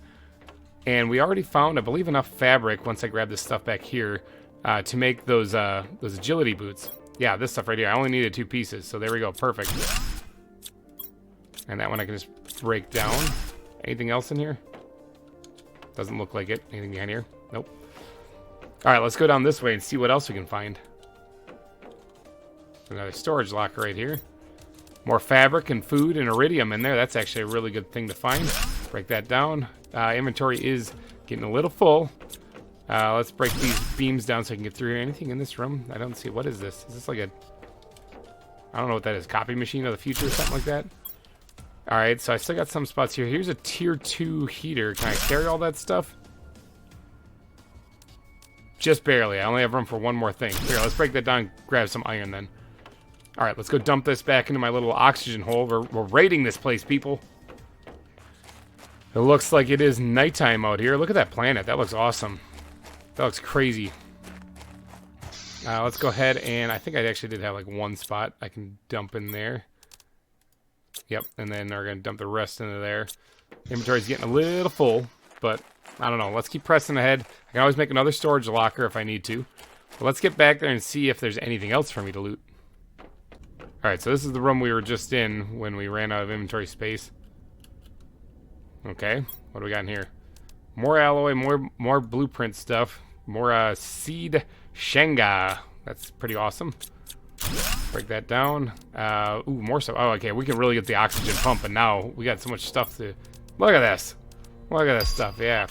And we already found, I believe, enough fabric once I grab this stuff back here to make those agility boots. Yeah, this stuff right here. I only needed 2 pieces, so there we go. Perfect. And that one I can just break down. Anything else in here? Doesn't look like it. Anything behind here? Nope. All right, let's go down this way and see what else we can find. Another storage locker right here. More fabric and food and iridium in there. That's actually a really good thing to find. Break that down. Inventory is getting a little full. Let's break these beams down so I can get through here. Anything in this room? I don't see. What is this? Is this like a... I don't know what that is. Copy machine of the future or something like that? Alright, so I still got some spots here. Here's a tier 2 heater. Can I carry all that stuff? Just barely. I only have room for one more thing. Here, let's break that down and grab some iron then. Alright, let's go dump this back into my little oxygen hole. We're raiding this place, people. It looks like it is nighttime out here. Look at that planet. That looks awesome. That looks crazy. Let's go ahead and... I think I actually did have like one spot I can dump in there. Yep, and then we're going to dump the rest into there. Inventory's getting a little full, but I don't know. Let's keep pressing ahead. I can always make another storage locker if I need to. But let's get back there and see if there's anything else for me to loot. Alright, so this is the room we were just in when we ran out of inventory space. Okay, what do we got in here? More alloy, more blueprint stuff. More seed Shenga. That's pretty awesome. Break that down. Ooh, more stuff. Oh, okay, we can really get the oxygen pumping now. We got so much stuff to... Look at this. Look at this stuff, yeah.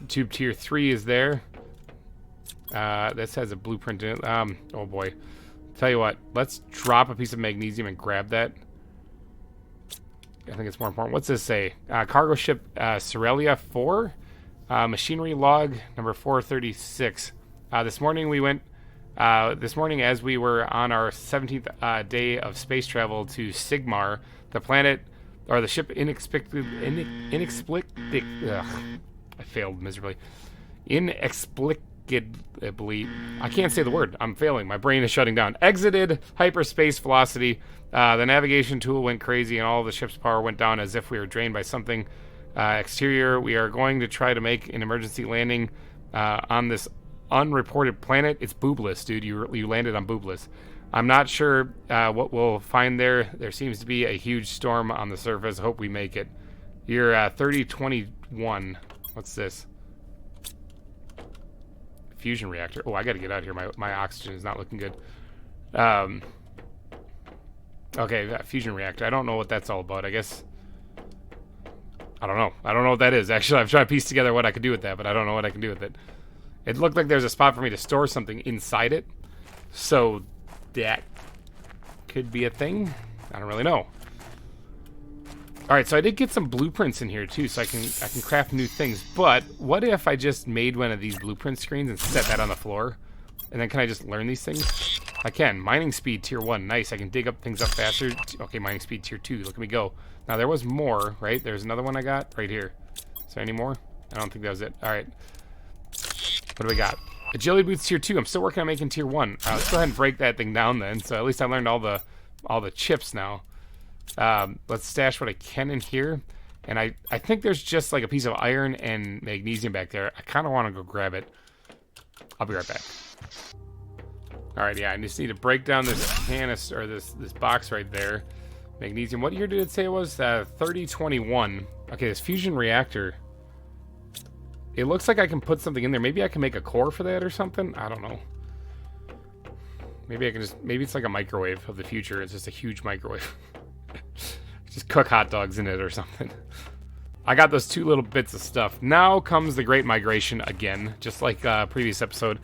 Tube tier 3 is there. This has a blueprint in it. Oh boy. Tell you what, let's drop a piece of magnesium and grab that. I think it's more important. What's this say? Cargo ship Cerelia 4. Machinery log number 436. This morning we went... this morning, as we were on our 17th day of space travel to Sigmar, the planet, or the ship inexplicably, I failed miserably. Inexplicably, I can't say the word. I'm failing. My brain is shutting down. Exited hyperspace velocity. The navigation tool went crazy, and all the ship's power went down as if we were drained by something. Exterior, we are going to try to make an emergency landing on this unreported planet. It's boobless, dude. You landed on boobless. I'm not sure what we'll find there. There seems to be a huge storm on the surface. Hope we make it. You're 3021. What's this? Fusion reactor. Oh, I gotta get out of here. My oxygen is not looking good. Okay, fusion reactor. I don't know what that's all about. I guess... I don't know. I don't know what that is. Actually, I've tried to piece together what I could do with that, but I don't know what I can do with it. It looked like there's a spot for me to store something inside it. So that could be a thing. I don't really know. All right, so I did get some blueprints in here too, so I can craft new things. But what if I just made one of these blueprint screens and set that on the floor? And then can I just learn these things? I can. Mining speed tier 1. Nice. I can dig up things up faster. Okay, mining speed tier 2. Look at me go. Now there was more, right? There's another one I got right here. Is there any more? I don't think that was it. All right. What do we got? Agility boots tier 2. I'm still working on making tier 1. Let's go ahead and break that thing down then. So at least I learned all the chips now. Let's stash what I can in here. And I think there's just like a piece of iron and magnesium back there. I kind of want to go grab it. I'll be right back. All right, yeah, I just need to break down this canister, or this box right there. Magnesium. What year did it say it was? 3021. Okay, this fusion reactor. It looks like I can put something in there. Maybe I can make a core for that or something. I don't know. Maybe I can just. Maybe it's like a microwave of the future. It's just a huge microwave. Just cook hot dogs in it or something. I got those 2 little bits of stuff. Now comes the great migration again. Just like previous episode,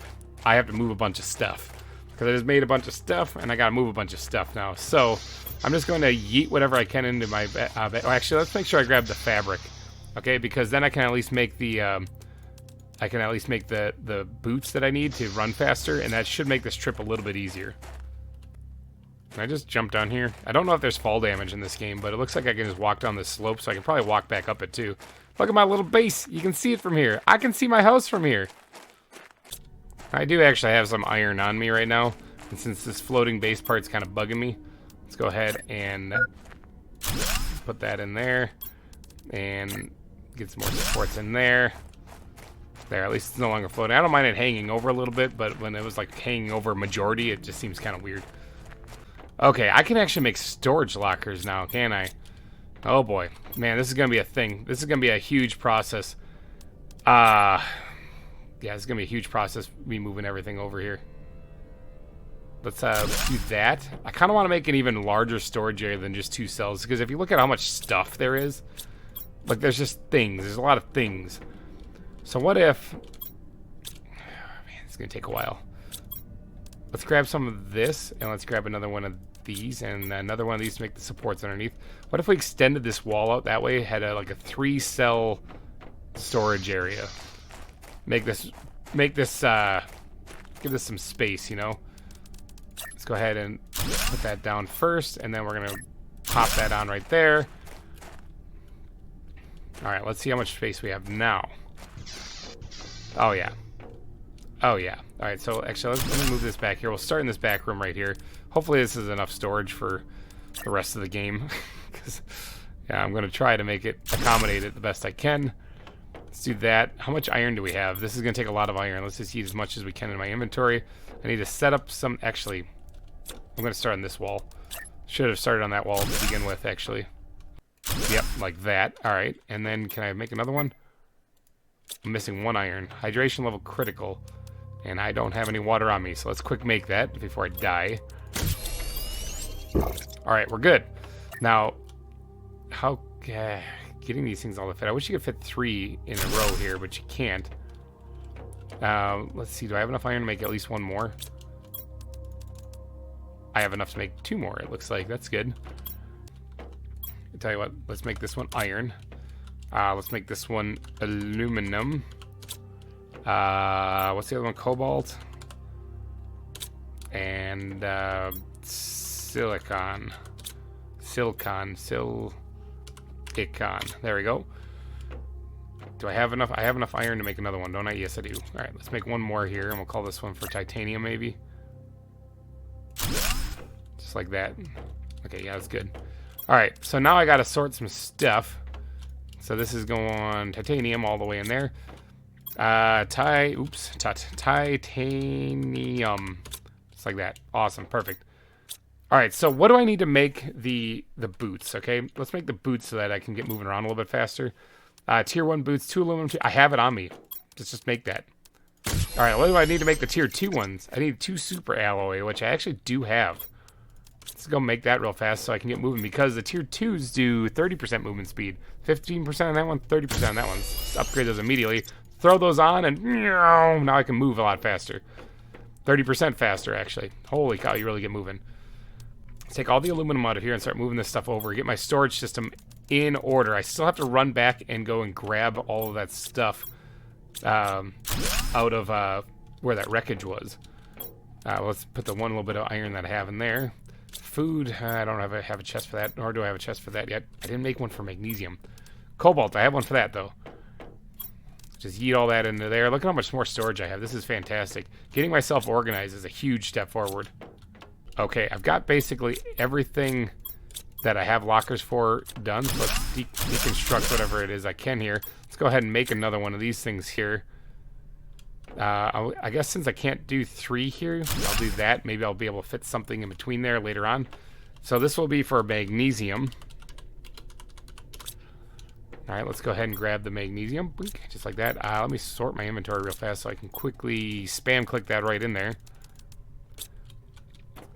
I have to move a bunch of stuff. Because I just made a bunch of stuff, and I gotta move a bunch of stuff now. So, I'm just going to yeet whatever I can into my actually, let's make sure I grab the fabric. Okay, because then I can at least make the, the boots that I need to run faster, and that should make this trip a little bit easier. Can I just jump down here? I don't know if there's fall damage in this game, but it looks like I can just walk down this slope, so I can probably walk back up it too. Look at my little base. You can see it from here. I can see my house from here. I do actually have some iron on me right now, and since this floating base part's kind of bugging me, let's go ahead and put that in there, and get some more supports in there. There, at least it's no longer floating. I don't mind it hanging over a little bit, but when it was like hanging over a majority, it just seems kind of weird. Okay, I can actually make storage lockers now, can I? Oh boy. Man, this is going to be a thing. This is going to be a huge process. Yeah, it's going to be a huge process, me moving everything over here. Let's do that. I kind of want to make an even larger storage area than just 2 cells, because if you look at how much stuff there is, like there's just things. There's a lot of things. So what if... man, it's going to take a while. Let's grab some of this, and let's grab another one of these, and another one of these to make the supports underneath. What if we extended this wall out that way, had like a 3-cell storage area? Make this, give this some space, you know? Let's go ahead and put that down first, and then we're gonna pop that on right there. All right, let's see how much space we have now. Oh yeah. Oh yeah. All right, so actually, let me move this back here. We'll start in this back room right here. Hopefully this is enough storage for the rest of the game. Because, yeah, I'm going to try to make it accommodate it the best I can. Let's do that. How much iron do we have? This is going to take a lot of iron. Let's just use as much as we can in my inventory. I need to set up some... Actually, I'm going to start on this wall. Should have started on that wall to begin with, actually. Yep, like that. All right, and then can I make another one? I'm missing 1 iron. Hydration level critical. And I don't have any water on me, so let's quick make that before I die. Alright, we're good. Now, how... getting these things all to fit. I wish you could fit 3 in a row here, but you can't. Let's see, do I have enough iron to make at least 1 more? I have enough to make 2 more, it looks like. That's good. I'll tell you what, let's make this one iron. Let's make this one aluminum. What's the other one? Cobalt. And silicon. Silicon. There we go. Do I have enough? I have enough iron to make another one, don't I? Yes, I do. All right, let's make 1 more here, and we'll call this one for titanium, maybe. Just like that. Okay, yeah, that's good. All right, so now I got to sort some stuff. So this is going titanium all the way in there. Titanium. Just like that. Awesome, perfect. All right, so what do I need to make the boots? Okay, let's make the boots so that I can get moving around a little bit faster. Tier 1 boots, 2 aluminum. I have it on me. Let's just make that. All right, what do I need to make the tier 2 ones? I need 2 super alloy, which I actually do have. Let's go make that real fast so I can get moving, because the tier 2s do 30% movement speed. 15% on that one, 30% on that one. Let's upgrade those immediately. Throw those on, and now I can move a lot faster. 30% faster, actually. Holy cow, you really get moving. Let's take all the aluminum out of here and start moving this stuff over. Get my storage system in order. I still have to run back and go and grab all of that stuff out of where that wreckage was. Let's put the one little bit of iron that I have in there. Food, I don't have a chest for that, nor do I have a chest for that yet. I didn't make one for magnesium. Cobalt, I have one for that, though. Just yeet all that into there. Look at how much more storage I have. This is fantastic. Getting myself organized is a huge step forward. Okay, I've got basically everything that I have lockers for done. So let's deconstruct whatever it is I can here. Let's go ahead and make another one of these things here. I guess since I can't do 3 here, I'll do that. Maybe I'll be able to fit something in between there later on. So this will be for magnesium. All right, let's go ahead and grab the magnesium, just like that. Let me sort my inventory real fast so I can quickly spam click that right in there.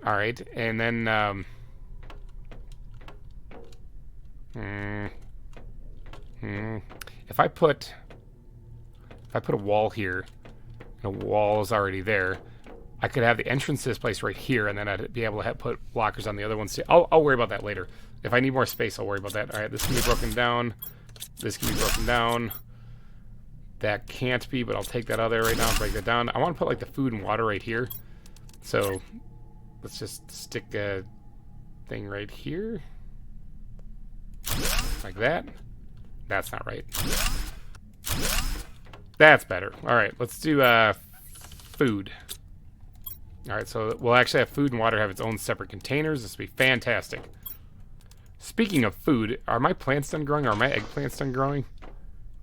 All right, and then if I put a wall here, the wall is already there. I could have the entrance to this place right here, and then I'd be able to put blockers on the other ones too. I'll worry about that later. If I need more space, I'll worry about that. All right, this can be broken down. This can be broken down. That can't be, but I'll take that out of there right now and break that down. I want to put like the food and water right here. So let's just stick a thing right here. Like that. That's not right. That's better. All right, let's do food. All right, so we'll actually have food and water have its own separate containers. This will be fantastic. Speaking of food, are my plants done growing? Are my eggplants done growing?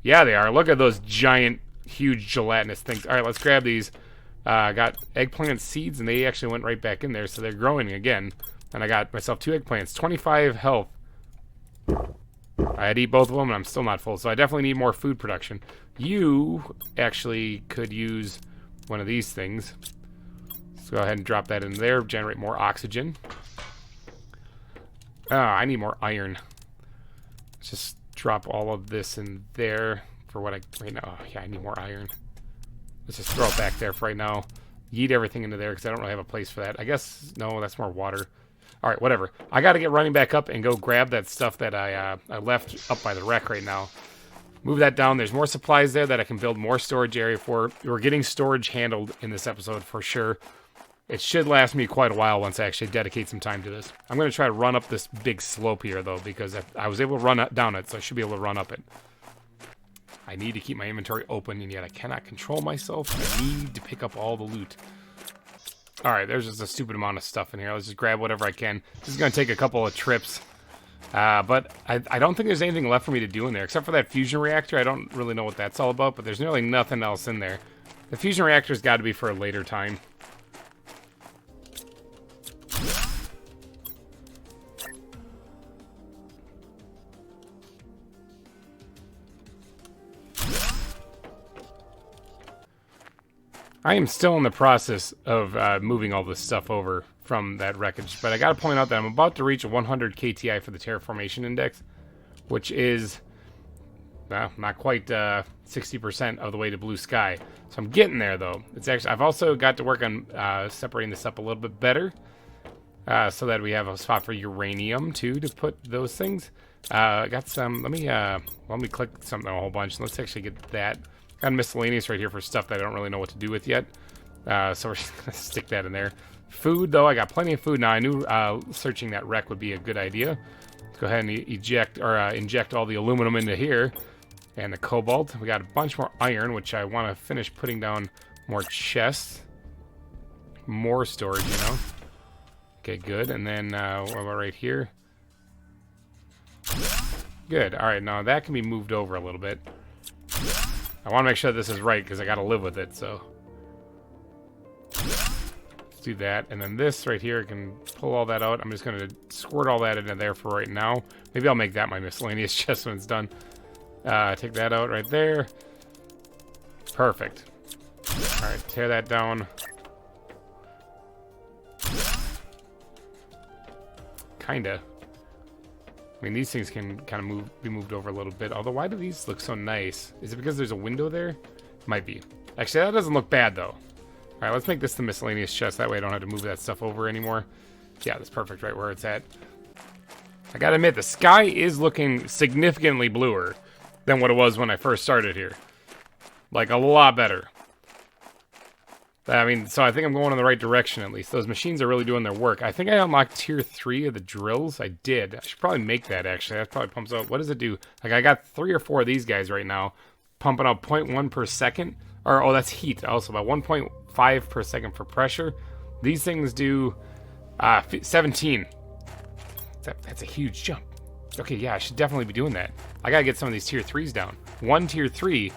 Yeah, they are. Look at those giant, huge gelatinous things. All right, let's grab these. I got eggplant seeds, and they actually went right back in there, so they're growing again. And I got myself 2 eggplants, 25 health. I had to eat both of them, and I'm still not full, so I definitely need more food production. You actually could use one of these things. Let's go ahead and drop that in there, generate more oxygen. I need more iron. Let's just drop all of this in there for what I right now. Oh, yeah, I need more iron. Let's just throw it back there for right now. Yeet everything into there because I don't really have a place for that. I guess, no, that's more water. All right, whatever. I got to get running back up and go grab that stuff that I left up by the wreck right now. Move that down. There's more supplies there that I can build more storage area for. We're getting storage handled in this episode for sure. It should last me quite a while once I actually dedicate some time to this. I'm going to try to run up this big slope here, though, because I was able to run down it, so I should be able to run up it. I need to keep my inventory open, and yet I cannot control myself. I need to pick up all the loot. All right, there's just a stupid amount of stuff in here. Let's just grab whatever I can. This is going to take a couple of trips. But I don't think there's anything left for me to do in there, except for that fusion reactor. I don't really know what that's all about, but there's nearly nothing else in there. The fusion reactor's got to be for a later time. I am still in the process of moving all this stuff over from that wreckage, but I gotta point out that I'm about to reach a 100 KTI for the Terraformation Index, which is not quite 60% of the way to blue sky. So I'm getting there, though. It's actually I've also got to work on separating this up a little bit better, so that we have a spot for uranium too to put those things. I got some. Let me click something a whole bunch. Let's actually get that. Got miscellaneous right here for stuff that I don't really know what to do with yet. So we're just going to stick that in there. Food, though, I got plenty of food. Now, I knew searching that wreck would be a good idea. Let's go ahead and inject all the aluminum into here. And the cobalt. We got a bunch more iron, which I want to finish putting down more chests. More storage, you know. Okay, good. And then, what about right here? Good. All right, now that can be moved over a little bit. I want to make sure this is right because I got to live with it, so. Let's do that. And then this right here, I can pull all that out. I'm just going to squirt all that into there for right now. Maybe I'll make that my miscellaneous chest when it's done. Take that out right there. Perfect. All right, tear that down. Kinda. I mean, these things can kind of be moved over a little bit. Although, why do these look so nice? Is it because there's a window there? Might be. Actually, that doesn't look bad, though. All right, let's make this the miscellaneous chest. That way I don't have to move that stuff over anymore. Yeah, that's perfect right where it's at. I gotta admit, the sky is looking significantly bluer than what it was when I first started here. Like, a lot better. I mean, so I think I'm going in the right direction, at least. Those machines are really doing their work. I think I unlocked tier 3 of the drills. I did. I should probably make that, actually. That probably pumps out... What does it do? Like, I got 3 or 4 of these guys right now, pumping out 0.1 per second. Or, oh, that's heat. Also, about 1.5 per second for pressure. These things do 17. That's a huge jump. Okay, yeah, I should definitely be doing that. I gotta get some of these tier 3s down. One tier 3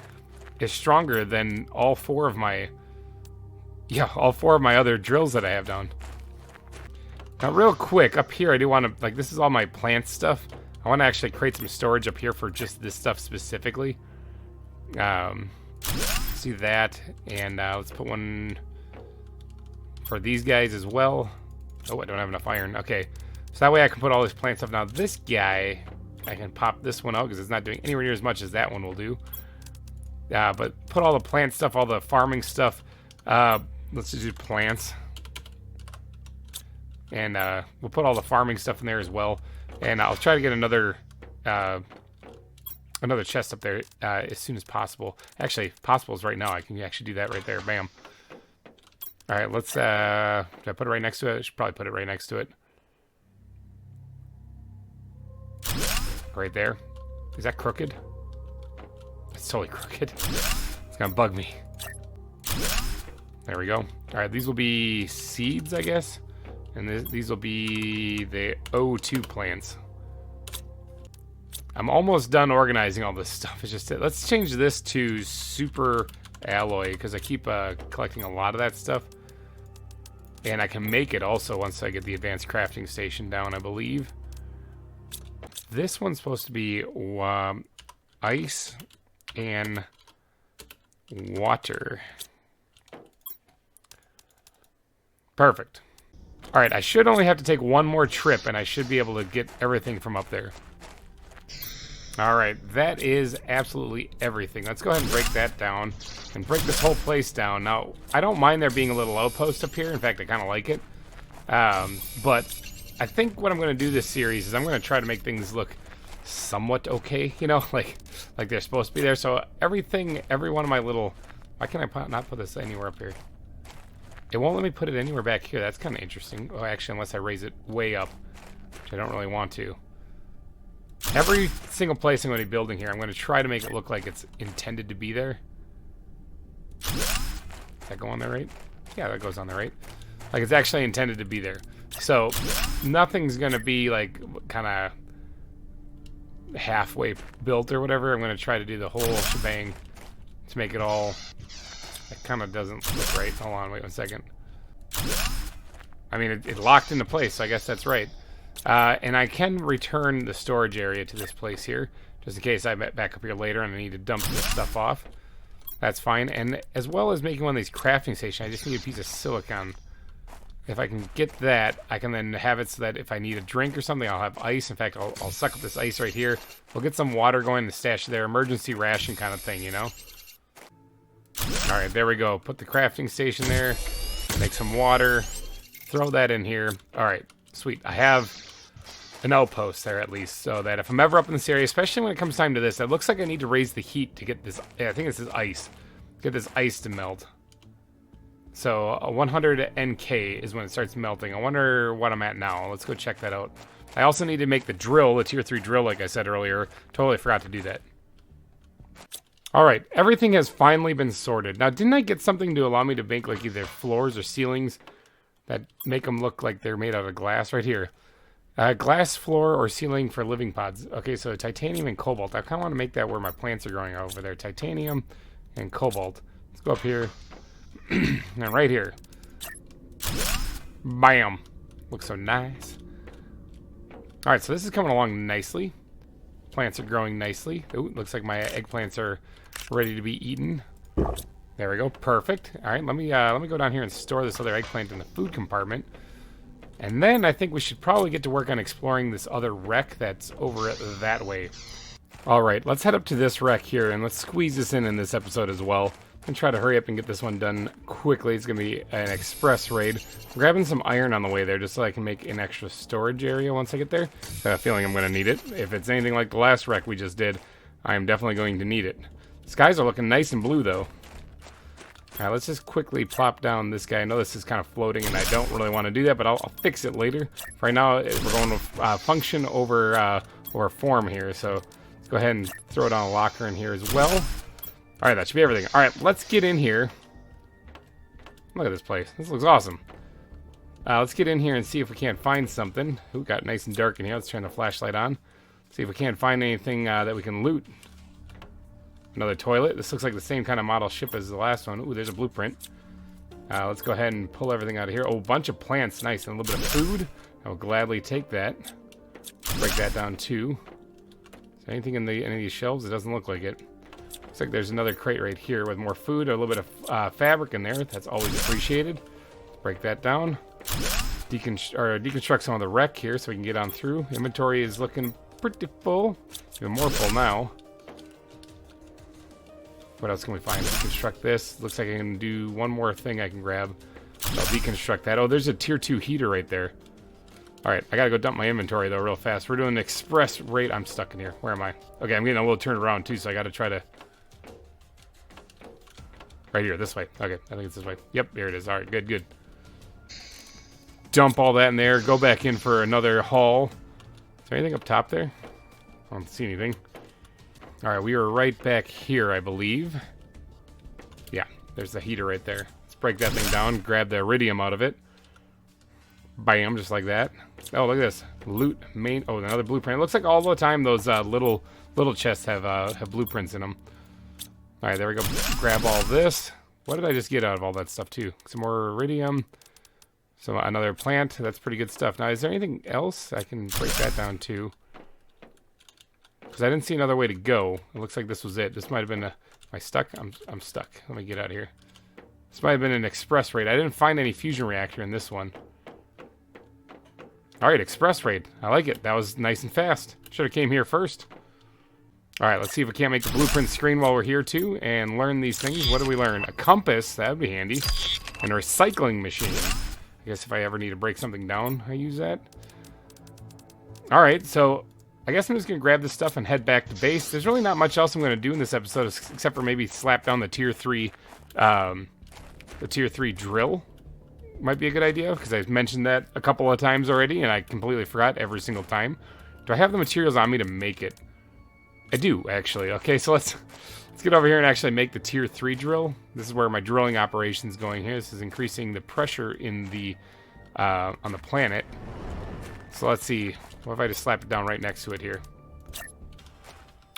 is stronger than all 4 of my... Yeah, all 4 of my other drills that I have down. Now, real quick, up here, I do want to... Like, this is all my plant stuff. I want to actually create some storage up here for just this stuff specifically. See that. And let's put one for these guys as well. Oh, I don't have enough iron. Okay. So that way I can put all this plant stuff. Now, this guy, I can pop this one out because it's not doing anywhere near as much as that one will do. But put all the plant stuff, all the farming stuff... let's just do plants. And we'll put all the farming stuff in there as well. And I'll try to get another chest up there as soon as possible. Actually, if possible is right now. I can actually do that right there. Bam. All right, let's... Did I put it right next to it? I should probably put it right next to it. Right there. Is that crooked? It's totally crooked. It's gonna bug me. There we go. All right, these will be seeds, I guess. And these will be the O2 plants. I'm almost done organizing all this stuff. It's just, let's change this to super alloy, because I keep collecting a lot of that stuff. And I can make it also once I get the advanced crafting station down, I believe. This one's supposed to be ice and water. Perfect. All right, I should only have to take one more trip, and I should be able to get everything from up there. All right, that is absolutely everything. Let's go ahead and break that down and break this whole place down. Now, I don't mind there being a little outpost up here. In fact, I kind of like it. But I think what I'm going to do this series is I'm going to try to make things look somewhat okay, you know, like they're supposed to be there. So everything, every one of my little... Why can I not put this anywhere up here? It won't let me put it anywhere back here. That's kind of interesting. Oh, actually, unless I raise it way up, which I don't really want to. Every single place I'm going to be building here, I'm going to try to make it look like it's intended to be there. Does that go on there right? Yeah, that goes on there right. Like it's actually intended to be there. So nothing's going to be like kind of halfway built or whatever. I'm going to try to do the whole shebang to make it all... It kind of doesn't look right. Hold on, wait 1 second. I mean, it locked into place, so I guess that's right. And I can return the storage area to this place here, just in case I get back up here later and I need to dump this stuff off. That's fine. And as well as making one of these crafting stations, I just need a piece of silicon. If I can get that, I can then have it so that if I need a drink or something, I'll have ice. In fact, I'll suck up this ice right here. We'll get some water going in the stash there. Emergency ration kind of thing, you know? Alright, there we go. Put the crafting station there. Make some water. Throw that in here. Alright, sweet. I have an outpost there at least, so that if I'm ever up in this area, especially when it comes time to this, it looks like I need to raise the heat to get this... Yeah, I think this is ice. Get this ice to melt. So, 100 NK is when it starts melting. I wonder what I'm at now. Let's go check that out. I also need to make the drill, the tier 3 drill, like I said earlier. Totally forgot to do that. Alright, everything has finally been sorted. Now, didn't I get something to allow me to make, like, either floors or ceilings that make them look like they're made out of glass? Right here. Glass floor or ceiling for living pods. Okay, so titanium and cobalt. I kind of want to make that where my plants are growing over there. Titanium and cobalt. Let's go up here. And right here. Bam. Looks so nice. Alright, so this is coming along nicely. Plants are growing nicely. Ooh, looks like my eggplants are ready to be eaten. There we go. Perfect. Alright, let me go down here and store this other eggplant in the food compartment. And then I think we should probably get to work on exploring this other wreck that's over that way. Alright, let's head up to this wreck here and let's squeeze this in this episode as well. And try to hurry up and get this one done quickly. It's going to be an express raid. I'm grabbing some iron on the way there just so I can make an extra storage area once I get there. I have a feeling I'm going to need it. If it's anything like the last wreck we just did, I am definitely going to need it. Skies are looking nice and blue, though. Alright, let's just quickly plop down this guy. I know this is kind of floating, and I don't really want to do that, but I'll fix it later. For right now, we're going with function over form here, so let's go ahead and throw down a locker in here as well. Alright, that should be everything. Alright, let's get in here. Look at this place. This looks awesome. Let's get in here and see if we can't find something. Ooh, got nice and dark in here. Let's turn the flashlight on. See if we can't find anything that we can loot. Another toilet. This looks like the same kind of model ship as the last one. Ooh, there's a blueprint. Let's go ahead and pull everything out of here. Oh, a bunch of plants. Nice. And a little bit of food. I will gladly take that. Break that down, too. Is there anything in any of these shelves? It doesn't look like it. Looks like there's another crate right here with more food, a little bit of fabric in there. That's always appreciated. Break that down. Deconstruct some of the wreck here so we can get on through. Inventory is looking pretty full. Even more full now. What else can we find? Deconstruct this. Looks like I can do one more thing I can grab. I'll deconstruct that. Oh, there's a tier 2 heater right there. Alright, I gotta go dump my inventory though real fast. We're doing an express rate. I'm stuck in here. Where am I? Okay, I'm getting a little turned around too, so I gotta try to... Right here, this way. Okay, I think it's this way. Yep, here it is. Alright, good, good. Dump all that in there. Go back in for another haul. Is there anything up top there? I don't see anything. Alright, we are right back here, I believe. Yeah, there's the heater right there. Let's break that thing down. Grab the iridium out of it. Bam, just like that. Oh, look at this. Loot main... Oh, another blueprint. It looks like all the time those little chests have blueprints in them. Alright, there we go. Grab all this. What did I just get out of all that stuff, too? Some more iridium. So another plant. That's pretty good stuff. Now, is there anything else? I can break that down, too. Because I didn't see another way to go. It looks like this was it. This might have been a... Am I stuck? I'm stuck. Let me get out of here. This might have been an express raid. I didn't find any fusion reactor in this one. Alright, express raid. I like it. That was nice and fast. Should have came here first. Alright, let's see if we can't make the blueprint screen while we're here too and learn these things. What do we learn? A compass, that would be handy. And a recycling machine. I guess if I ever need to break something down, I use that. Alright, so I guess I'm just going to grab this stuff and head back to base. There's really not much else I'm going to do in this episode except for maybe slap down the tier 3 drill. Might be a good idea because I've mentioned that a couple of times already and I completely forgot every single time. Do I have the materials on me to make it? I do, actually. Okay, so let's get over here and actually make the tier 3 drill. This is where my drilling operation is going here. This is increasing the pressure in the on the planet. So let's see. What if I just slap it down right next to it here?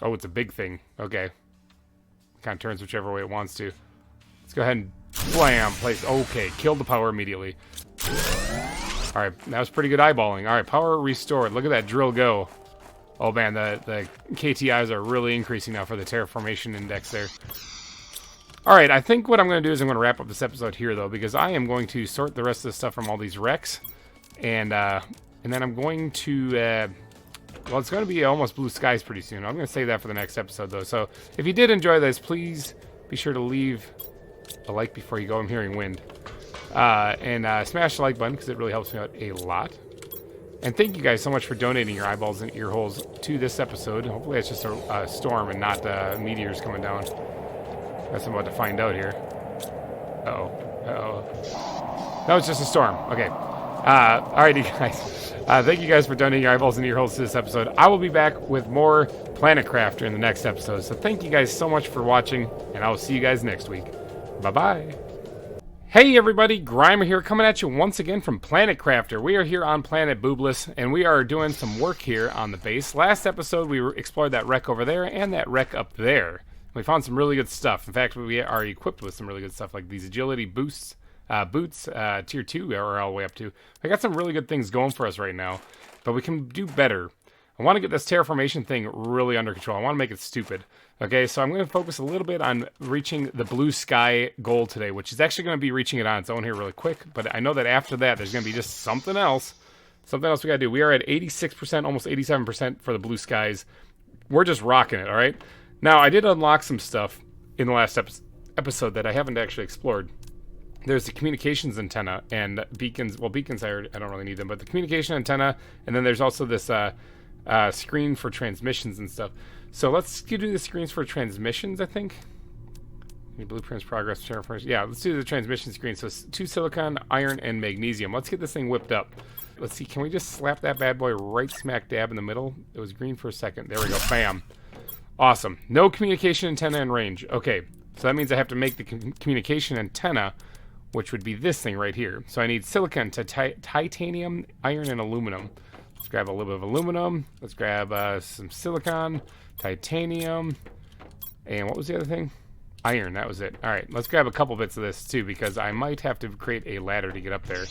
Oh, it's a big thing. Okay. Kind of turns whichever way it wants to. Let's go ahead and blam, place. Okay, killed the power immediately. Alright, that was pretty good eyeballing. Alright, power restored. Look at that drill go. Oh man, the KTIs are really increasing now for the terraformation index there. Alright, I think what I'm going to do is I'm going to wrap up this episode here though, because I am going to sort the rest of the stuff from all these wrecks. And then I'm going to... well, it's going to be almost blue skies pretty soon. I'm going to save that for the next episode though. So, if you did enjoy this, please be sure to leave a like before you go. I'm hearing wind. And smash the like button because it really helps me out a lot. And thank you guys so much for donating your eyeballs and ear holes to this episode. Hopefully it's just a storm and not meteors coming down. That's what I'm about to find out here. Uh-oh. Uh-oh. No, it's just a storm. Okay. Alrighty, guys. Thank you guys for donating your eyeballs and ear holes to this episode. I will be back with more Planet Crafter in the next episode. So thank you guys so much for watching, and I will see you guys next week. Bye-bye. Hey everybody, GReimer here, coming at you once again from Planet Crafter. We are here on Planet Boobless, and we are doing some work here on the base. Last episode, we explored that wreck over there and that wreck up there. We found some really good stuff. In fact, we are equipped with some really good stuff, like these agility boots, tier 2, or all the way up to. I got some really good things going for us right now, but we can do better. I want to get this terraformation thing really under control. I want to make it stupid. Okay, so I'm going to focus a little bit on reaching the blue sky goal today, which is actually going to be reaching it on its own here really quick. But I know that after that, there's going to be just something else. Something else we got to do. We are at 86%, almost 87% for the blue skies. We're just rocking it, all right? Now, I did unlock some stuff in the last episode that I haven't actually explored. There's the communications antenna and beacons. Well, beacons I don't really need them, but the communication antenna, and then there's also this screen for transmissions and stuff. So let's do the screens for transmissions, I think. Any blueprints, progress, terraformation. Yeah, let's do the transmission screen. So 2 silicon, iron, and magnesium. Let's get this thing whipped up. Let's see, can we just slap that bad boy right smack dab in the middle? It was green for a second. There we go, bam. Awesome. No communication antenna in range. Okay, so that means I have to make the communication antenna, which would be this thing right here. So I need silicon, titanium, iron, and aluminum. Let's grab a little bit of aluminum. Let's grab some silicon, titanium, and what was the other thing? Iron, that was it. All right, let's grab a couple bits of this too, because I might have to create a ladder to get up there.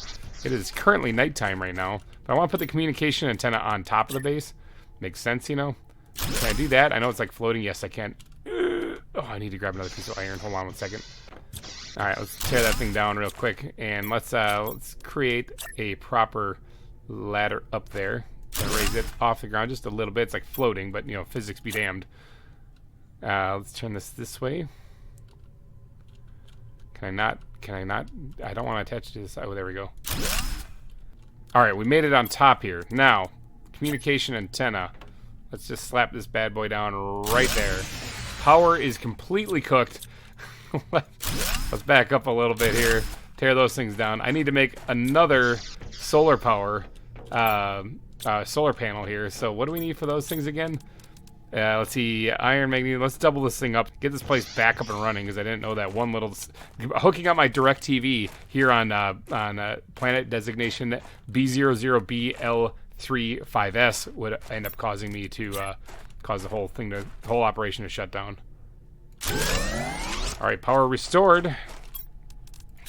It is currently nighttime right now, but I want to put the communication antenna on top of the base. Makes sense, you know? Can I do that? I know it's like floating. Yes, I can. Oh, I need to grab another piece of iron. Hold on one second. All right, let's tear that thing down real quick, and let's create a proper ladder up there. Raise it off the ground just a little bit. It's like floating, but you know, physics be damned. Let's turn this way. Can I not? I don't want to attach to this. Oh, there we go. All right, we made it on top here. Now, communication antenna. Let's just slap this bad boy down right there. Power is completely cooked. Let's back up a little bit here. Tear those things down. I need to make another solar power solar panel here. So what do we need for those things again? Let's see, iron, magnesium. Let's double this thing up. Get this place back up and running, because I didn't know that one little... Hooking up my DirecTV here on planet designation B00BL35S would end up causing me to cause the whole operation to shut down. All right, power restored.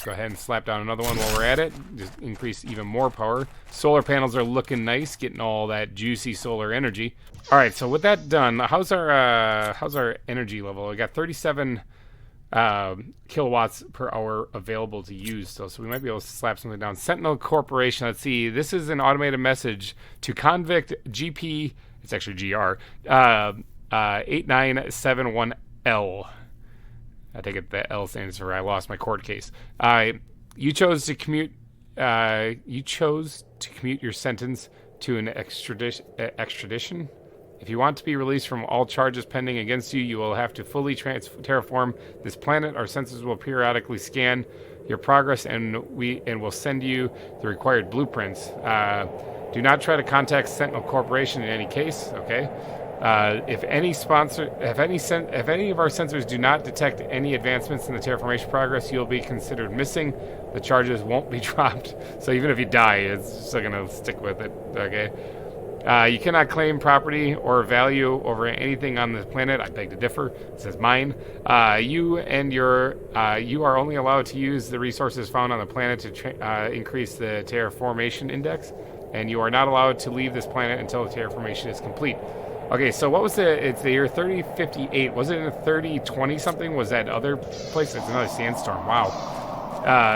Go ahead and slap down another one while we're at it. Just increase even more power. Solar panels are looking nice, getting all that juicy solar energy. All right, so with that done, how's our energy level? We got 37 kilowatts per hour available to use still, so we might be able to slap something down. Sentinel Corporation. Let's see. This is an automated message to Convict GP. It's actually GR 8971L. I take it the L stands for I lost my court case. You chose to commute your sentence to an extradition. If you want to be released from all charges pending against you, you will have to fully terraform this planet. Our sensors will periodically scan your progress, and will send you the required blueprints. Do not try to contact Sentinel Corporation in any case. Okay. If any of our sensors do not detect any advancements in the terraformation progress, you'll be considered missing. The charges won't be dropped. So even if you die, it's still gonna stick with it. Okay. You cannot claim property or value over anything on the planet. I beg to differ. It says mine. You are only allowed to use the resources found on the planet to increase the terraformation index, and you are not allowed to leave this planet until the terraformation is complete. Okay, so what was it's the year 3058. Was it in 3020 something? Was that other place? It's another sandstorm. Wow.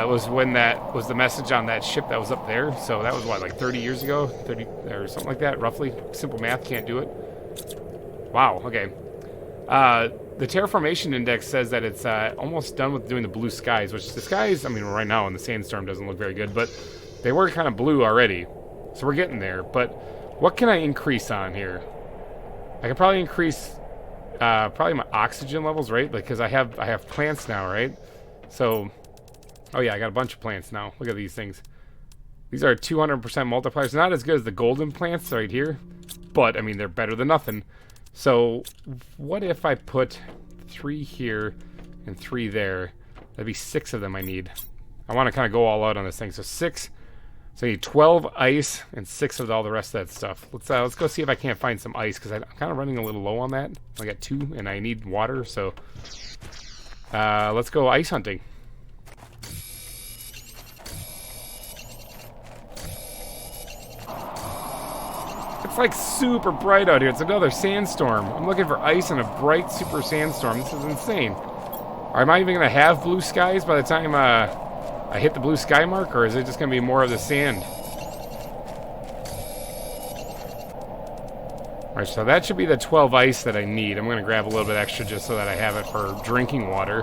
It was when that was the message on that ship that was up there. So that was what, like 30 years ago? 30 or something like that, roughly. Simple math, can't do it. Wow, okay. The terraformation index says that it's almost done with doing the blue skies, which the skies, I mean, right now in the sandstorm doesn't look very good, but they were kind of blue already. So we're getting there. But what can I increase on here? I can probably increase probably my oxygen levels, right? Because I have plants now, right? So, oh yeah, I got a bunch of plants now. Look at these things. These are 200% multipliers. Not as good as the golden plants right here, but I mean they're better than nothing. So, what if I put 3 here and 3 there? That'd be 6 of them I need. I want to kind of go all out on this thing. So 6. So I need 12 ice and 6 of all the rest of that stuff. Let's go see if I can't find some ice, because I'm kind of running a little low on that. I got 2 and I need water, so let's go ice hunting. It's like super bright out here. It's another sandstorm. I'm looking for ice in a bright super sandstorm. This is insane. Am I even going to have blue skies by the time I hit the blue sky mark, or is it just going to be more of the sand? Alright, so that should be the 12 ice that I need. I'm going to grab a little bit extra just so that I have it for drinking water.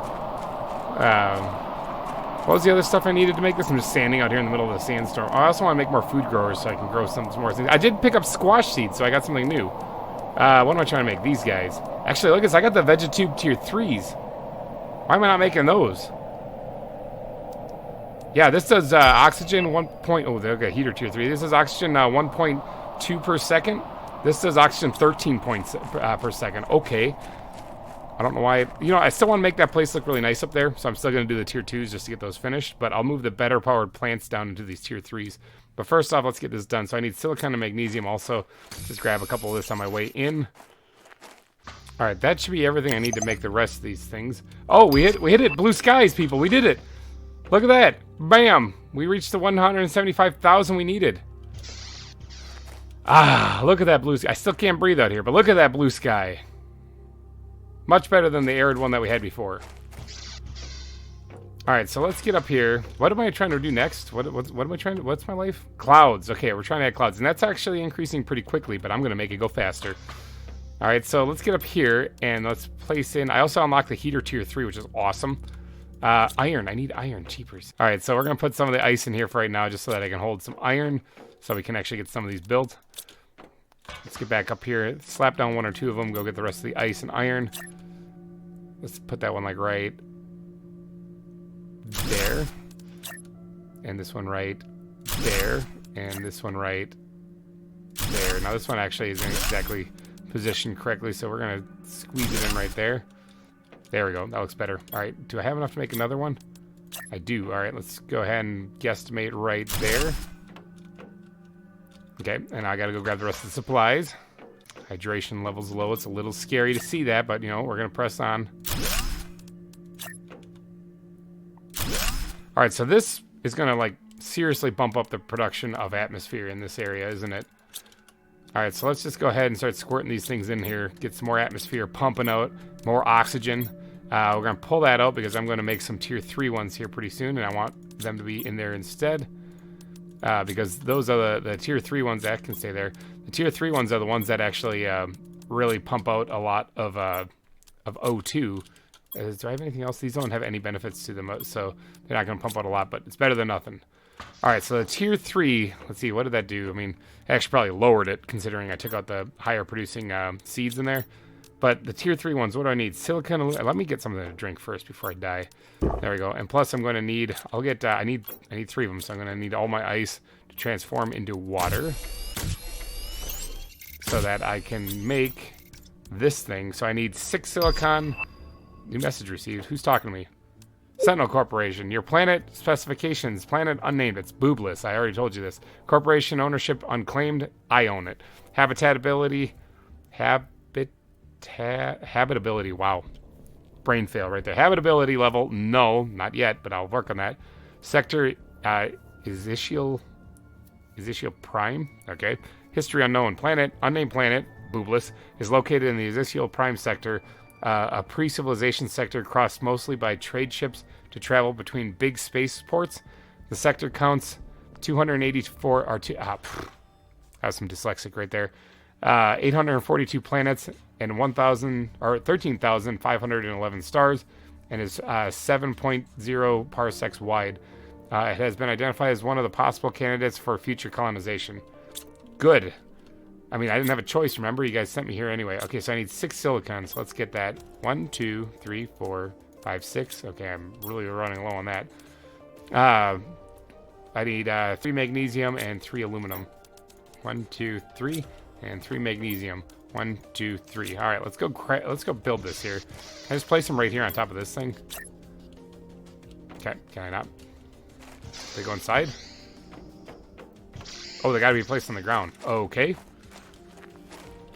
What was the other stuff I needed to make this? I'm just standing out here in the middle of the sandstorm. I also want to make more food growers so I can grow some more things. I did pick up squash seeds, so I got something new. What am I trying to make? These guys. Actually, look at this. I got the Vegetube tier 3s. Why am I not making those? Yeah, this does oxygen 1. Oh, okay, heater tier 3. This is oxygen 1.2 per second. This does oxygen 13 points per second. Okay. I don't know why. You know, I still want to make that place look really nice up there, so I'm still going to do the tier 2s just to get those finished, but I'll move the better powered plants down into these tier 3s. But first off, let's get this done. So I need silicon and magnesium also. Just grab a couple of this on my way in. All right, that should be everything I need to make the rest of these things. Oh, we hit it. Blue skies, people. We did it. Look at that. Bam. We reached the 175,000 we needed. Ah, look at that blue sky. I still can't breathe out here, but look at that blue sky. Much better than the arid one that we had before. All right, so let's get up here. What am I trying to do next? What am I trying to... What's my life? Clouds. Okay, we're trying to add clouds. And that's actually increasing pretty quickly, but I'm going to make it go faster. All right, so let's get up here, and let's place in... I also unlocked the heater tier 3, which is awesome. Iron. I need iron. Cheapers. All right, so we're going to put some of the ice in here for right now, just so that I can hold some iron, so we can actually get some of these built. Let's get back up here. Slap down 1 or 2 of them. Go get the rest of the ice and iron. Let's put that one like right there. And this one right there. And this one right there. Now this one actually isn't exactly positioned correctly, so we're going to squeeze it in right there. There we go. That looks better. All right. Do I have enough to make another one? I do. All right. Let's go ahead and guesstimate right there. Okay. And I got to go grab the rest of the supplies. Hydration level's low. It's a little scary to see that, but, you know, we're going to press on. All right, so this is going to, like, seriously bump up the production of atmosphere in this area, isn't it? All right, so let's just go ahead and start squirting these things in here, get some more atmosphere pumping out, more oxygen. We're going to pull that out because I'm going to make some tier 3 ones here pretty soon, and I want them to be in there instead. Because those are the tier 3 ones that can stay there. The tier 3 ones are the ones that actually really pump out a lot of O2. Do I have anything else? These don't have any benefits to them, so they're not going to pump out a lot, but it's better than nothing. All right, so the tier 3, let's see, what did that do? I mean, I actually probably lowered it, considering I took out the higher producing seeds in there. But the tier 3 ones, what do I need? Silicon, let me get something to drink first before I die. There we go. And plus I'm going to need, I need 3 of them, so I'm going to need all my ice to transform into water. So that I can make this thing. So I need 6 silicon. New message received. Who's talking to me? Sentinel Corporation. Your planet specifications. Planet unnamed. It's boobless. I already told you this. Corporation ownership unclaimed. I own it. Habitability. Habitability. Wow. Brain fail right there. Habitability level. No, not yet, but I'll work on that. Sector is Ishiel Prime. Okay. History unknown. Planet. Unnamed planet. Boobless. Is located in the Ishiel Prime sector. A pre-civilization sector crossed mostly by trade ships to travel between big spaceports. The sector counts 284 that's some dyslexic right there. 842 planets and 13,511 stars, and is 7.0 parsecs wide. It has been identified as one of the possible candidates for future colonization. Good. I mean, I didn't have a choice, remember? You guys sent me here anyway. Okay, so I need 6 silicon, so let's get that. 1, 2, 3, 4, 5, 6. Okay, I'm really running low on that. I need 3 magnesium and 3 aluminum. 1, 2, 3, and 3 magnesium. 1, 2, 3. All right, let's go build this here. Can I just place them right here on top of this thing? Okay, can I not? They go inside? Oh, they gotta be placed on the ground. Okay.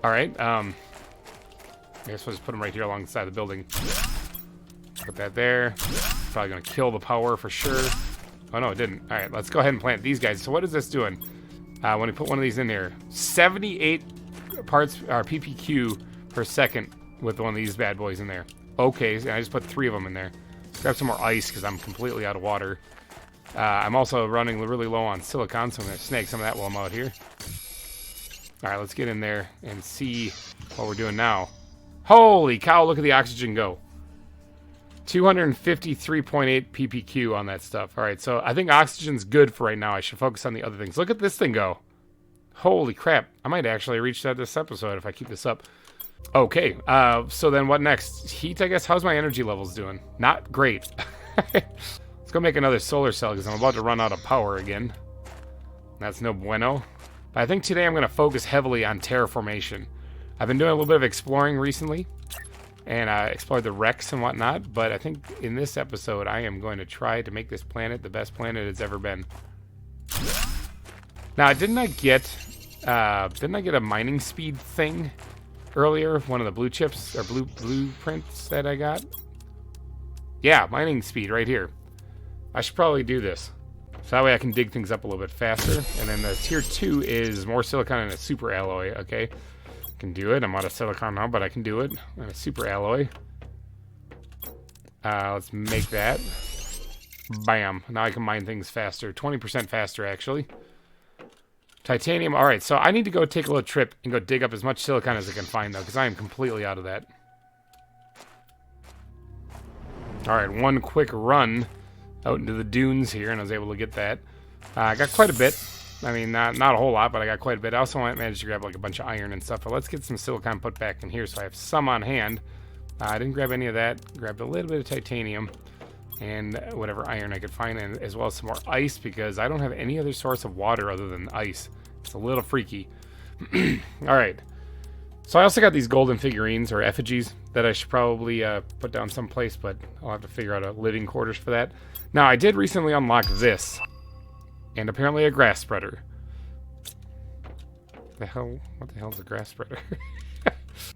All right, I guess we'll just put them right here alongside the building. Put that there. Probably gonna kill the power for sure. Oh no, it didn't. All right, let's go ahead and plant these guys. So what is this doing? When we put one of these in there, 78 parts or PPQ per second with one of these bad boys in there. Okay, and I just put 3 of them in there. Grab some more ice because I'm completely out of water. I'm also running really low on silicon, so I'm gonna snag some of that while I'm out here. All right, let's get in there and see what we're doing now. Holy cow, look at the oxygen go. 253.8 ppq on that stuff. All right, so I think oxygen's good for right now. I should focus on the other things. Look at this thing go. Holy crap. I might actually reach that this episode if I keep this up. Okay, so then what next? Heat, I guess. How's my energy levels doing? Not great. Let's go make another solar cell because I'm about to run out of power again. That's no bueno. But I think today I'm going to focus heavily on terraformation. I've been doing a little bit of exploring recently, and I explored the wrecks and whatnot, but I think in this episode I am going to try to make this planet the best planet it's ever been. Now, didn't I get a mining speed thing earlier? One of the blue chips or blueprints that I got? Yeah, mining speed right here. I should probably do this. So that way I can dig things up a little bit faster. And then the tier 2 is more silicon and a super alloy, okay? Can do it. I'm out of silicon now, but I can do it. And a super alloy. Let's make that. Bam. Now I can mine things faster. 20% faster, actually. Titanium. All right, so I need to go take a little trip and go dig up as much silicon as I can find, though, because I am completely out of that. All right, one quick run out into the dunes here, and I was able to get that. I got quite a bit. I mean, not a whole lot, but I got quite a bit. I also managed to grab like a bunch of iron and stuff. But let's get some silicon put back in here so I have some on hand. I didn't grab any of that. Grabbed a little bit of titanium and whatever iron I could find, and as well as some more ice because I don't have any other source of water other than ice. It's a little freaky. All right. So I also got these golden figurines or effigies that I should probably put down someplace, but I'll have to figure out a living quarters for that. Now, I did recently unlock this, and apparently a grass spreader. What the hell is a grass spreader?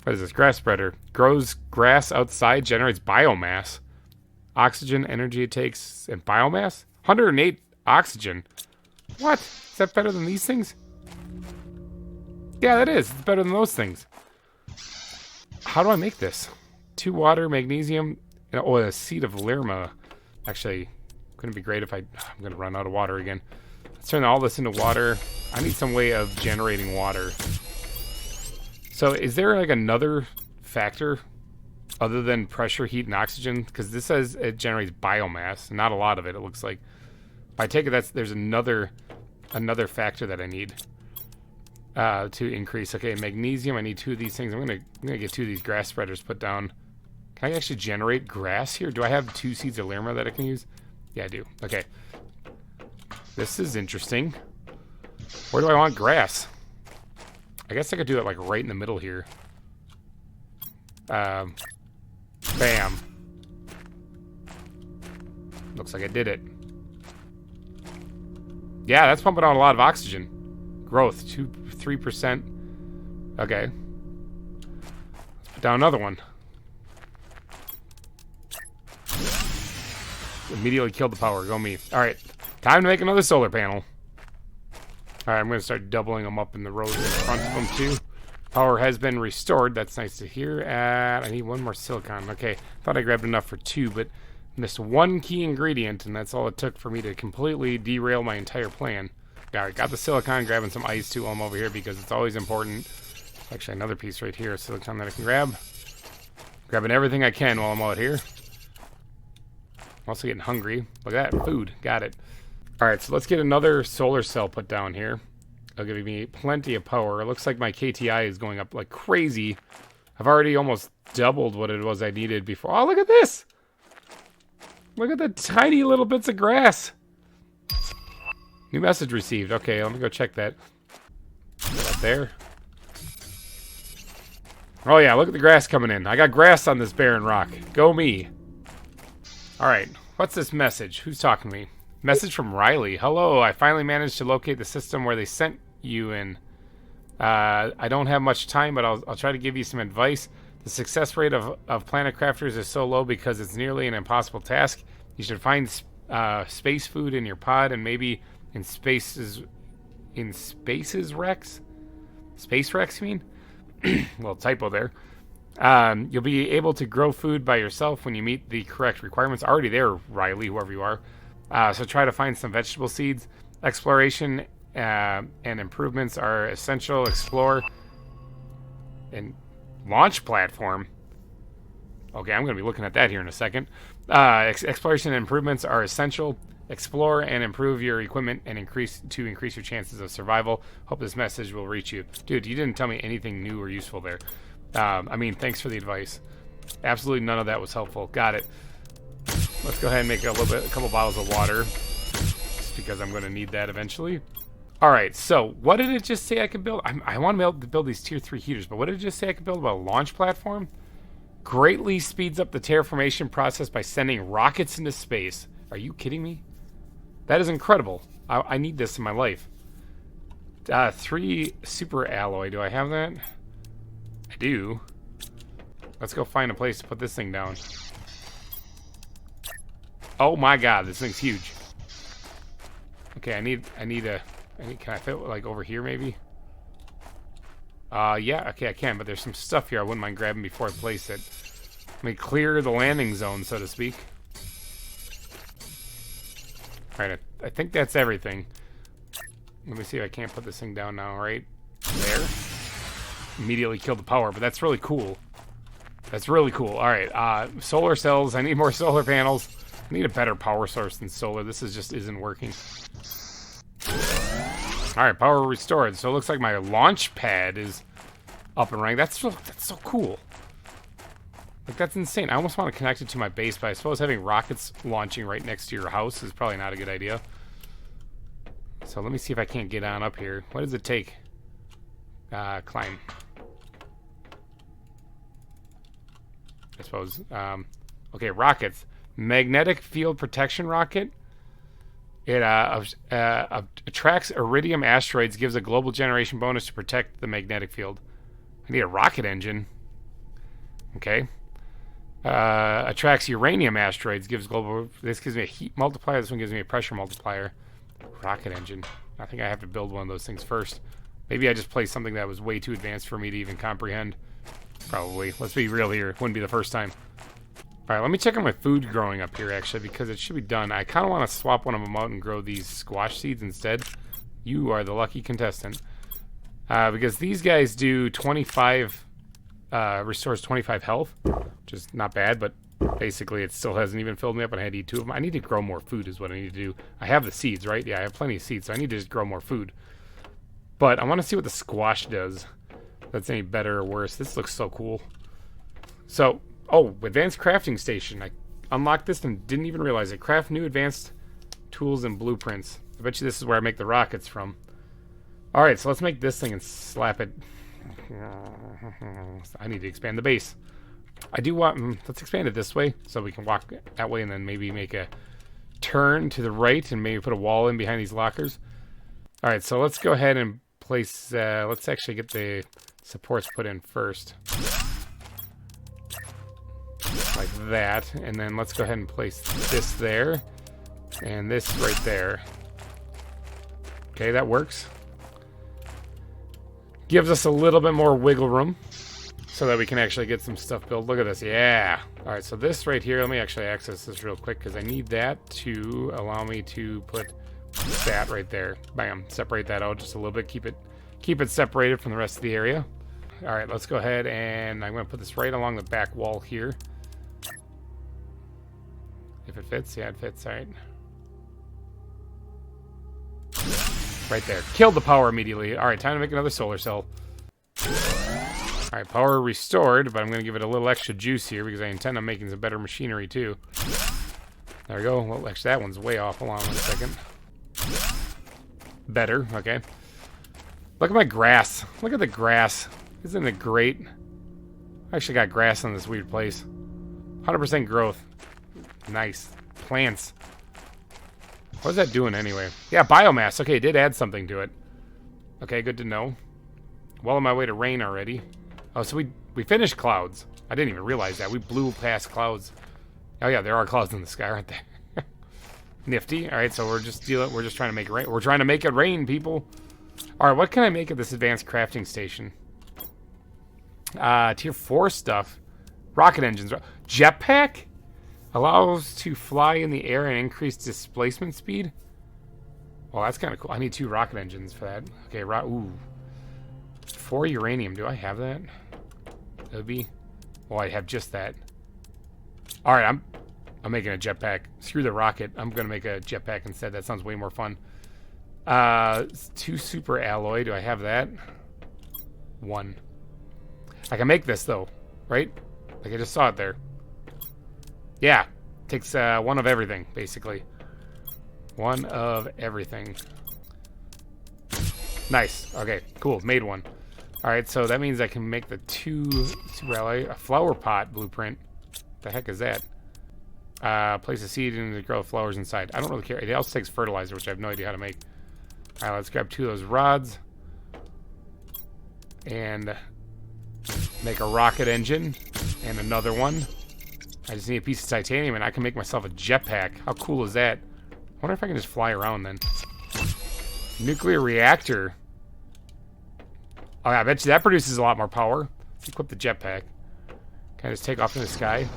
What is this? Grass spreader. Grows grass outside, generates biomass. Oxygen, energy it takes, and biomass? 108 oxygen. What? Is that better than these things? Yeah, that is. It's better than those things. How do I make this? 2 water, magnesium, oh, a seed of Lirma. Actually, couldn't it be great if I'm going to run out of water again. Let's turn all this into water. I need some way of generating water. So is there like another factor other than pressure, heat, and oxygen? Because this says it generates biomass. Not a lot of it, it looks like. I take it there's another factor that I need to increase. Okay, magnesium. I need 2 of these things. I'm gonna get 2 of these grass spreaders put down. Can I actually generate grass here? Do I have 2 seeds of Lirma that I can use? Yeah, I do. Okay. This is interesting. Where do I want grass? I guess I could do it like right in the middle here. Bam. Looks like I did it. Yeah, that's pumping out a lot of oxygen. Growth, 3%. Okay. Let's put down another one. Immediately killed the power. Go me. Alright. Time to make another solar panel. Alright, I'm going to start doubling them up in the rows in front of them, too. Power has been restored. That's nice to hear. I need 1 more silicon. Okay. Thought I grabbed enough for 2, but missed 1 key ingredient, and that's all it took for me to completely derail my entire plan. Alright, got the silicon. Grabbing some ice, too, while I'm over here, because it's always important. Actually, another piece right here. Silicon that I can grab. Grabbing everything I can while I'm out here. I'm also getting hungry. Look at that. Food. Got it. Alright, so let's get another solar cell put down here. It'll give me plenty of power. It looks like my KTI is going up like crazy. I've already almost doubled what it was I needed before. Oh, look at this! Look at the tiny little bits of grass. New message received. Okay, let me go check that. Put that there. Oh yeah, look at the grass coming in. I got grass on this barren rock. Go me. Alright, what's this message? Who's talking to me? Message from Riley. Hello, I finally managed to locate the system where they sent you in. I don't have much time, but I'll try to give you some advice. The success rate of planet crafters is so low because it's nearly an impossible task. You should find space food in your pod and maybe in spaces Rex? Space Rex, you mean? Well, typo there. You'll be able to grow food by yourself when you meet the correct requirements. Already there, Riley, whoever you are. So try to find some vegetable seeds. Exploration and improvements are essential. Explore and launch platform. Okay, I'm going to be looking at that here in a second. Exploration and improvements are essential. Explore and improve your equipment and increase your chances of survival. Hope this message will reach you. Dude, you didn't tell me anything new or useful there. I mean, thanks for the advice. Absolutely none of that was helpful. Got it. Let's go ahead and make a couple bottles of water, just because I'm going to need that eventually. All right, so what did it just say I could build? I want to be able to build these tier 3 heaters, but what did it just say I could build about a launch platform? Greatly speeds up the terraformation process by sending rockets into space. Are you kidding me? That is incredible. I need this in my life. 3 super alloy. Do I have that? I do. Let's go find a place to put this thing down. Oh my god, this thing's huge. Okay, can I fit like over here maybe? Yeah, okay I can, but there's some stuff here I wouldn't mind grabbing before I place it. Let me clear the landing zone, so to speak. Alright, I think that's everything. Let me see if I can't put this thing down now, right there. Immediately killed the power, but that's really cool. That's really cool. Alright, solar cells. I need more solar panels. I need a better power source than solar. This just isn't working. Alright, power restored. So it looks like my launch pad is up and running. That's so cool. Like, that's insane. I almost want to connect it to my base, but I suppose having rockets launching right next to your house is probably not a good idea. So let me see if I can't get on up here. What does it take? Climb. I suppose. Okay, rockets. Magnetic field protection rocket. It attracts iridium asteroids, gives a global generation bonus to protect the magnetic field. I need a rocket engine. Okay. Attracts uranium asteroids, gives global... This gives me a heat multiplier. This one gives me a pressure multiplier. Rocket engine. I think I have to build one of those things first. Maybe I just placed something that was way too advanced for me to even comprehend. Probably. Let's be real here. It wouldn't be the first time. Alright, let me check on my food growing up here, actually, because it should be done. I kind of want to swap one of them out and grow these squash seeds instead. You are the lucky contestant. Because these guys do 25... restores 25 health, which is not bad, but basically it still hasn't even filled me up, and I had to eat 2 of them. I need to grow more food is what I need to do. I have the seeds, right? Yeah, I have plenty of seeds, so I need to just grow more food. But I want to see what the squash does. If that's any better or worse. This looks so cool. So... Oh, advanced crafting station. I unlocked this and didn't even realize it. Craft new advanced tools and blueprints. I bet you this is where I make the rockets from. Alright, so let's make this thing and slap it. I need to expand the base. I do want... let's expand it this way so we can walk that way and then maybe make a turn to the right and maybe put a wall in behind these lockers. Alright, so let's go ahead and place... let's actually get the supports put in first. Like that, and then let's go ahead and place this there and this right there. Okay, that works. Gives us a little bit more wiggle room so that we can actually get some stuff built. Look at this. Yeah. All right, so this right here, let me actually access this real quick because I need that to allow me to put that right there. Bam. Separate that out just a little bit. Keep it separated from the rest of the area. All right, let's go ahead and I'm going to put this right along the back wall here. If it fits, yeah, it fits, all right. Right there. Killed the power immediately. All right, time to make another solar cell. All right, power restored, but I'm going to give it a little extra juice here because I intend on making some better machinery too. There we go. Well, actually, that one's way off. Hold on 1 second. Better, okay. Look at my grass. Look at the grass. Isn't it great? I actually got grass in this weird place. 100% growth. Nice. Plants. What is that doing anyway? Yeah, biomass. Okay, it did add something to it. Okay, good to know. Well on my way to rain already. Oh, so we finished clouds. I didn't even realize that. We blew past clouds. Oh yeah, there are clouds in the sky, aren't there? Nifty. All right, so we're just trying to make it rain. We're trying to make it rain, people. All right, what can I make at this advanced crafting station? Tier 4 stuff. Rocket engines. Jetpack? Allows to fly in the air and increase displacement speed. Well, that's kind of cool. I need 2 rocket engines for that. Okay, ooh. 4 uranium. Do I have that? That would be... Well, I have just that. Alright, I'm making a jetpack. Screw the rocket. I'm going to make a jetpack instead. That sounds way more fun. 2 super alloy. Do I have that? 1. I can make this, though. Right? Like, I just saw it there. Yeah. Takes 1 of everything, basically. 1 of everything. Nice. Okay, cool. Made 1. Alright, so that means I can make the 2 super alloy. A flower pot blueprint. The heck is that? Place a seed and grow flowers inside. I don't really care. It also takes fertilizer, which I have no idea how to make. Alright, let's grab 2 of those rods. And make a rocket engine. And another one. I just need a piece of titanium and I can make myself a jetpack. How cool is that? I wonder if I can just fly around then. Nuclear reactor. Oh, yeah, I bet you that produces a lot more power. Let's equip the jetpack. Can I just take off in the sky?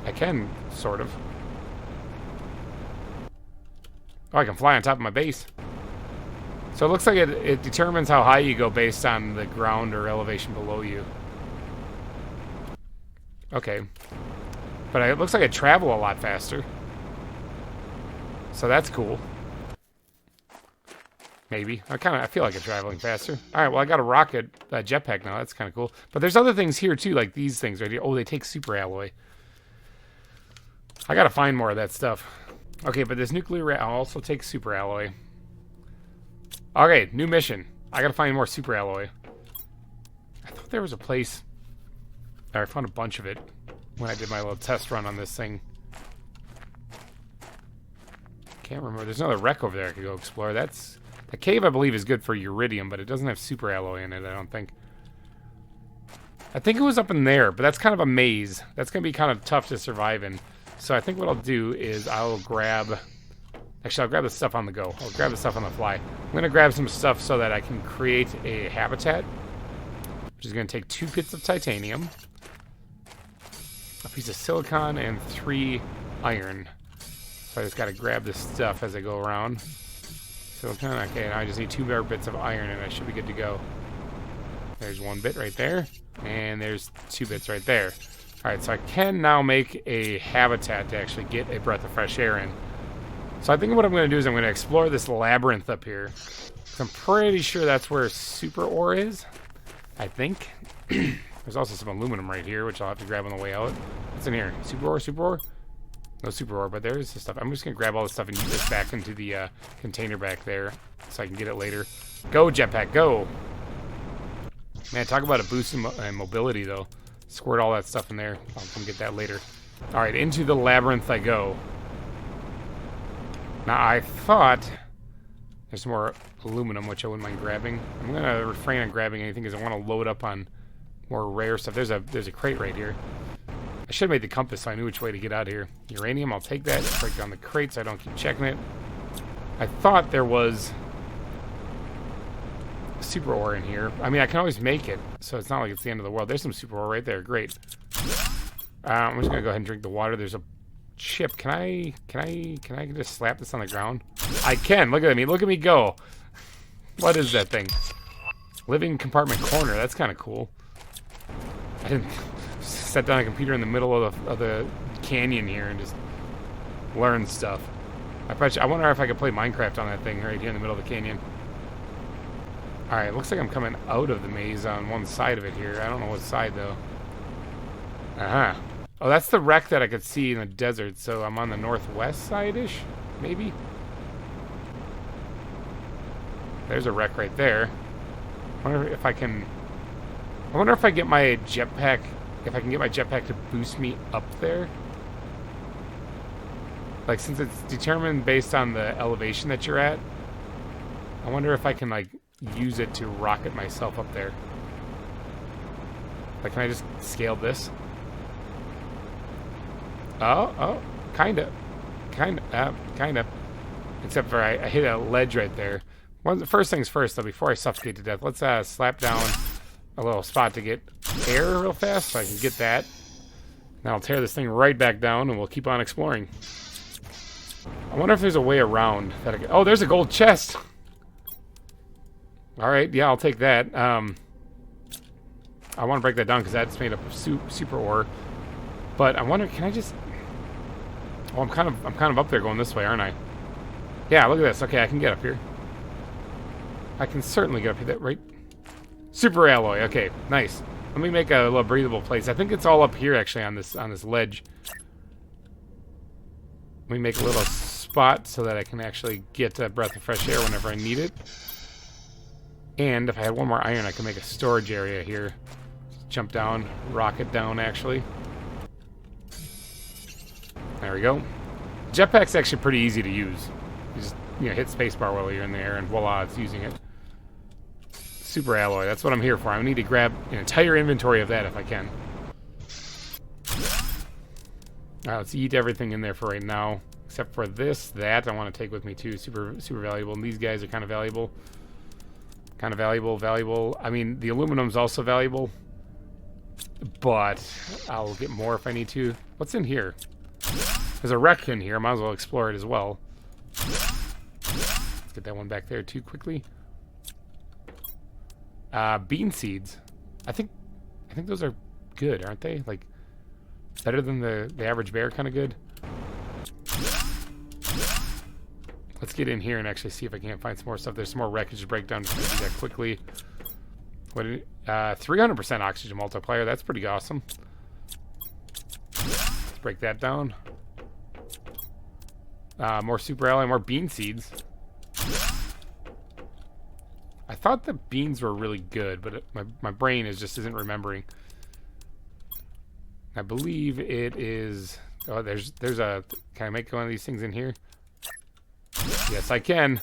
I can, sort of. Oh, I can fly on top of my base. So it looks like it determines how high you go based on the ground or elevation below you. Okay. But it looks like I travel a lot faster. So that's cool. Maybe. I feel like I'm traveling faster. Alright, well I got a rocket jetpack now. That's kind of cool. But there's other things here too, like these things right here. Oh, they take super alloy. I gotta find more of that stuff. Okay, but this nuclear I'll also take super alloy. Okay, new mission. I gotta find more super alloy. I thought there was a place... I found a bunch of it when I did my little test run on this thing. Can't remember. There's another wreck over there I could go explore. That's... The cave, I believe, is good for Uranium, but it doesn't have super alloy in it, I don't think. I think it was up in there, but that's kind of a maze. That's going to be kind of tough to survive in. So I think what I'll do is I'll grab... Actually, I'll grab the stuff on the go. I'll grab the stuff on the fly. I'm going to grab some stuff so that I can create a habitat, which is going to take 2 bits of titanium, a piece of silicon, and 3 iron. So I just got to grab this stuff as I go around. Silicon, okay, now I just need 2 more bits of iron and I should be good to go. There's 1 bit right there, and there's 2 bits right there. Alright, so I can now make a habitat to actually get a breath of fresh air in. So I think what I'm going to do is I'm going to explore this labyrinth up here. I'm pretty sure that's where super ore is. I think. There's also some aluminum right here, which I'll have to grab on the way out. What's in here? Super ore? Super ore? No super ore, but there's the stuff. I'm just going to grab all this stuff and use this back into the container back there so I can get it later. Go, jetpack, go! Man, talk about a boost in mobility, though. Squirt all that stuff in there. I'll come get that later. Alright, into the labyrinth I go. Now, I thought there's more aluminum, which I wouldn't mind grabbing. I'm going to refrain on grabbing anything because I want to load up on more rare stuff. There's a crate right here. I should have made the compass so I knew which way to get out of here. Uranium, I'll take that. Break down the crate so I don't keep checking it. I thought there was super ore in here. I mean, I can always make it, so it's not like it's the end of the world. There's some super ore right there. Great. I'm just going to go ahead and drink the water. There's a chip. Can I just slap this on the ground? I can. Look at me. Look at me go. What is that thing? Living compartment corner. That's kind of cool. I didn't set down a computer in the middle of the canyon here and just learn stuff. I wonder if I could play Minecraft on that thing right here in the middle of the canyon. Alright, looks like I'm coming out of the maze on one side of it here. I don't know what side, though. Uh-huh. Oh, that's the wreck that I could see in the desert, so I'm on the northwest side-ish, maybe? There's a wreck right there. I wonder if I can... I wonder if I get my jetpack... If I can get my jetpack to boost me up there. Like, since it's determined based on the elevation that you're at, I wonder if I can, like, use it to rocket myself up there. Like, can I just scale this? Oh, kinda. Kinda. Except for I hit a ledge right there. First things first, though, before I suffocate to death, let's slap down a little spot to get air real fast so I can get that. Now I'll tear this thing right back down and we'll keep on exploring. I wonder if there's a way around that oh, there's a gold chest! Alright, yeah, I'll take that. I want to break that down because that's made up of super ore. But I wonder, can I just... Oh, I'm kind of up there going this way, aren't I? Yeah, look at this. Okay, I can get up here. I can certainly get up here. That right? Super alloy. Okay, nice. Let me make a little breathable place. I think it's all up here actually on this ledge. Let me make a little spot so that I can actually get a breath of fresh air whenever I need it. And if I had one more iron, I can make a storage area here. Just jump down, rocket down actually. There we go. Jetpack's actually pretty easy to use. You just, hit spacebar while you're in the air, and voila, it's using it. Super alloy, that's what I'm here for. I need to grab an entire inventory of that if I can. Alright, let's eat everything in there for right now. Except for that I want to take with me too. Super valuable. And these guys are kind of valuable. Valuable. I mean, the aluminum's also valuable. But I'll get more if I need to. What's in here? There's a wreck in here. Might as well explore it as well. Let's get that one back there too quickly. Bean seeds. I think those are good, aren't they? Like, better than the average bear, kind of good. Let's get in here and actually see if I can't find some more stuff. There's some more wreckage to break down. Just gonna do that quickly. What? 300% oxygen multiplier. That's pretty awesome. Let's break that down. More super alloy, more bean seeds. I thought the beans were really good, but my brain isn't remembering. I believe it is... Oh, there's a... Can I make one of these things in here? Yes, I can.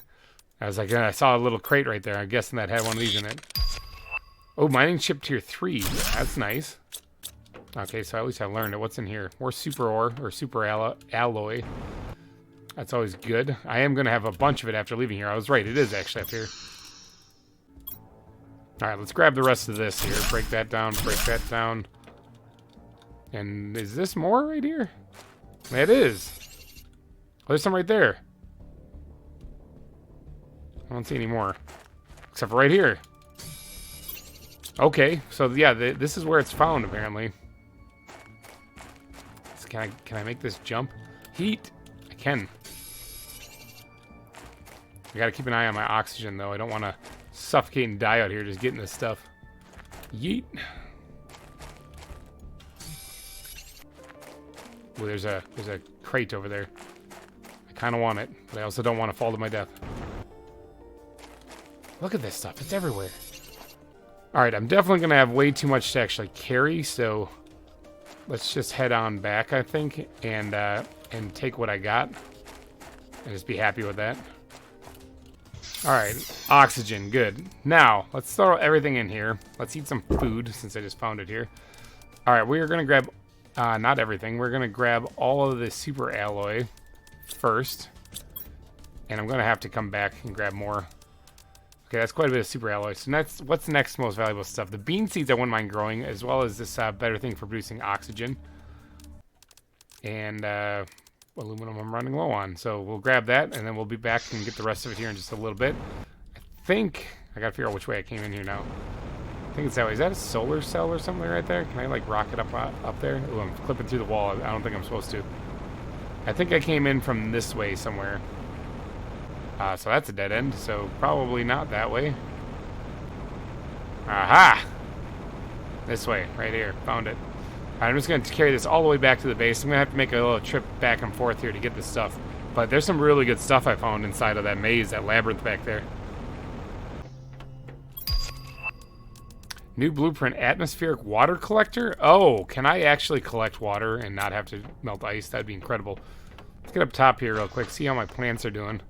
I saw a little crate right there. I'm guessing that had one of these in it. Oh, mining chip tier 3. That's nice. Okay, so at least I learned it. What's in here? More super ore, or super alloy. That's always good. I am going to have a bunch of it after leaving here. I was right. It is actually up here. Alright, let's grab the rest of this here. Break that down, break that down. And is this more right here? It is. Oh, there's some right there. I don't see any more. Except for right here. Okay, so yeah, this is where it's found, apparently. So can I make this jump? Heat! I can. I gotta keep an eye on my oxygen, though. I don't want to suffocate and die out here just getting this stuff. Yeet. Ooh, there's a crate over there. I kind of want it, but I also don't want to fall to my death. Look at this stuff. It's everywhere. Alright, I'm definitely going to have way too much to actually carry, so let's just head on back, I think, and take what I got and just be happy with that. Alright, oxygen, good. Now, let's throw everything in here. Let's eat some food, since I just found it here. Alright, we're going to grab, not everything, we're going to grab all of the super alloy first. And I'm going to have to come back and grab more. Okay, that's quite a bit of super alloy. So next, what's the next most valuable stuff? The bean seeds I wouldn't mind growing, as well as this better thing for producing oxygen. And aluminum I'm running low on. So we'll grab that, and then we'll be back and get the rest of it here in just a little bit. I think... I gotta figure out which way I came in here now. I think it's that way. Is that a solar cell or something right there? Can I, like, rocket up there? Ooh, I'm clipping through the wall. I don't think I'm supposed to. I think I came in from this way somewhere. So that's a dead end, so probably not that way. Aha! This way, right here. Found it. I'm just going to carry this all the way back to the base. I'm going to have to make a little trip back and forth here to get this stuff. But there's some really good stuff I found inside of that maze, that labyrinth back there. New blueprint, atmospheric water collector? Oh, can I actually collect water and not have to melt ice? That'd be incredible. Let's get up top here real quick, see how my plants are doing.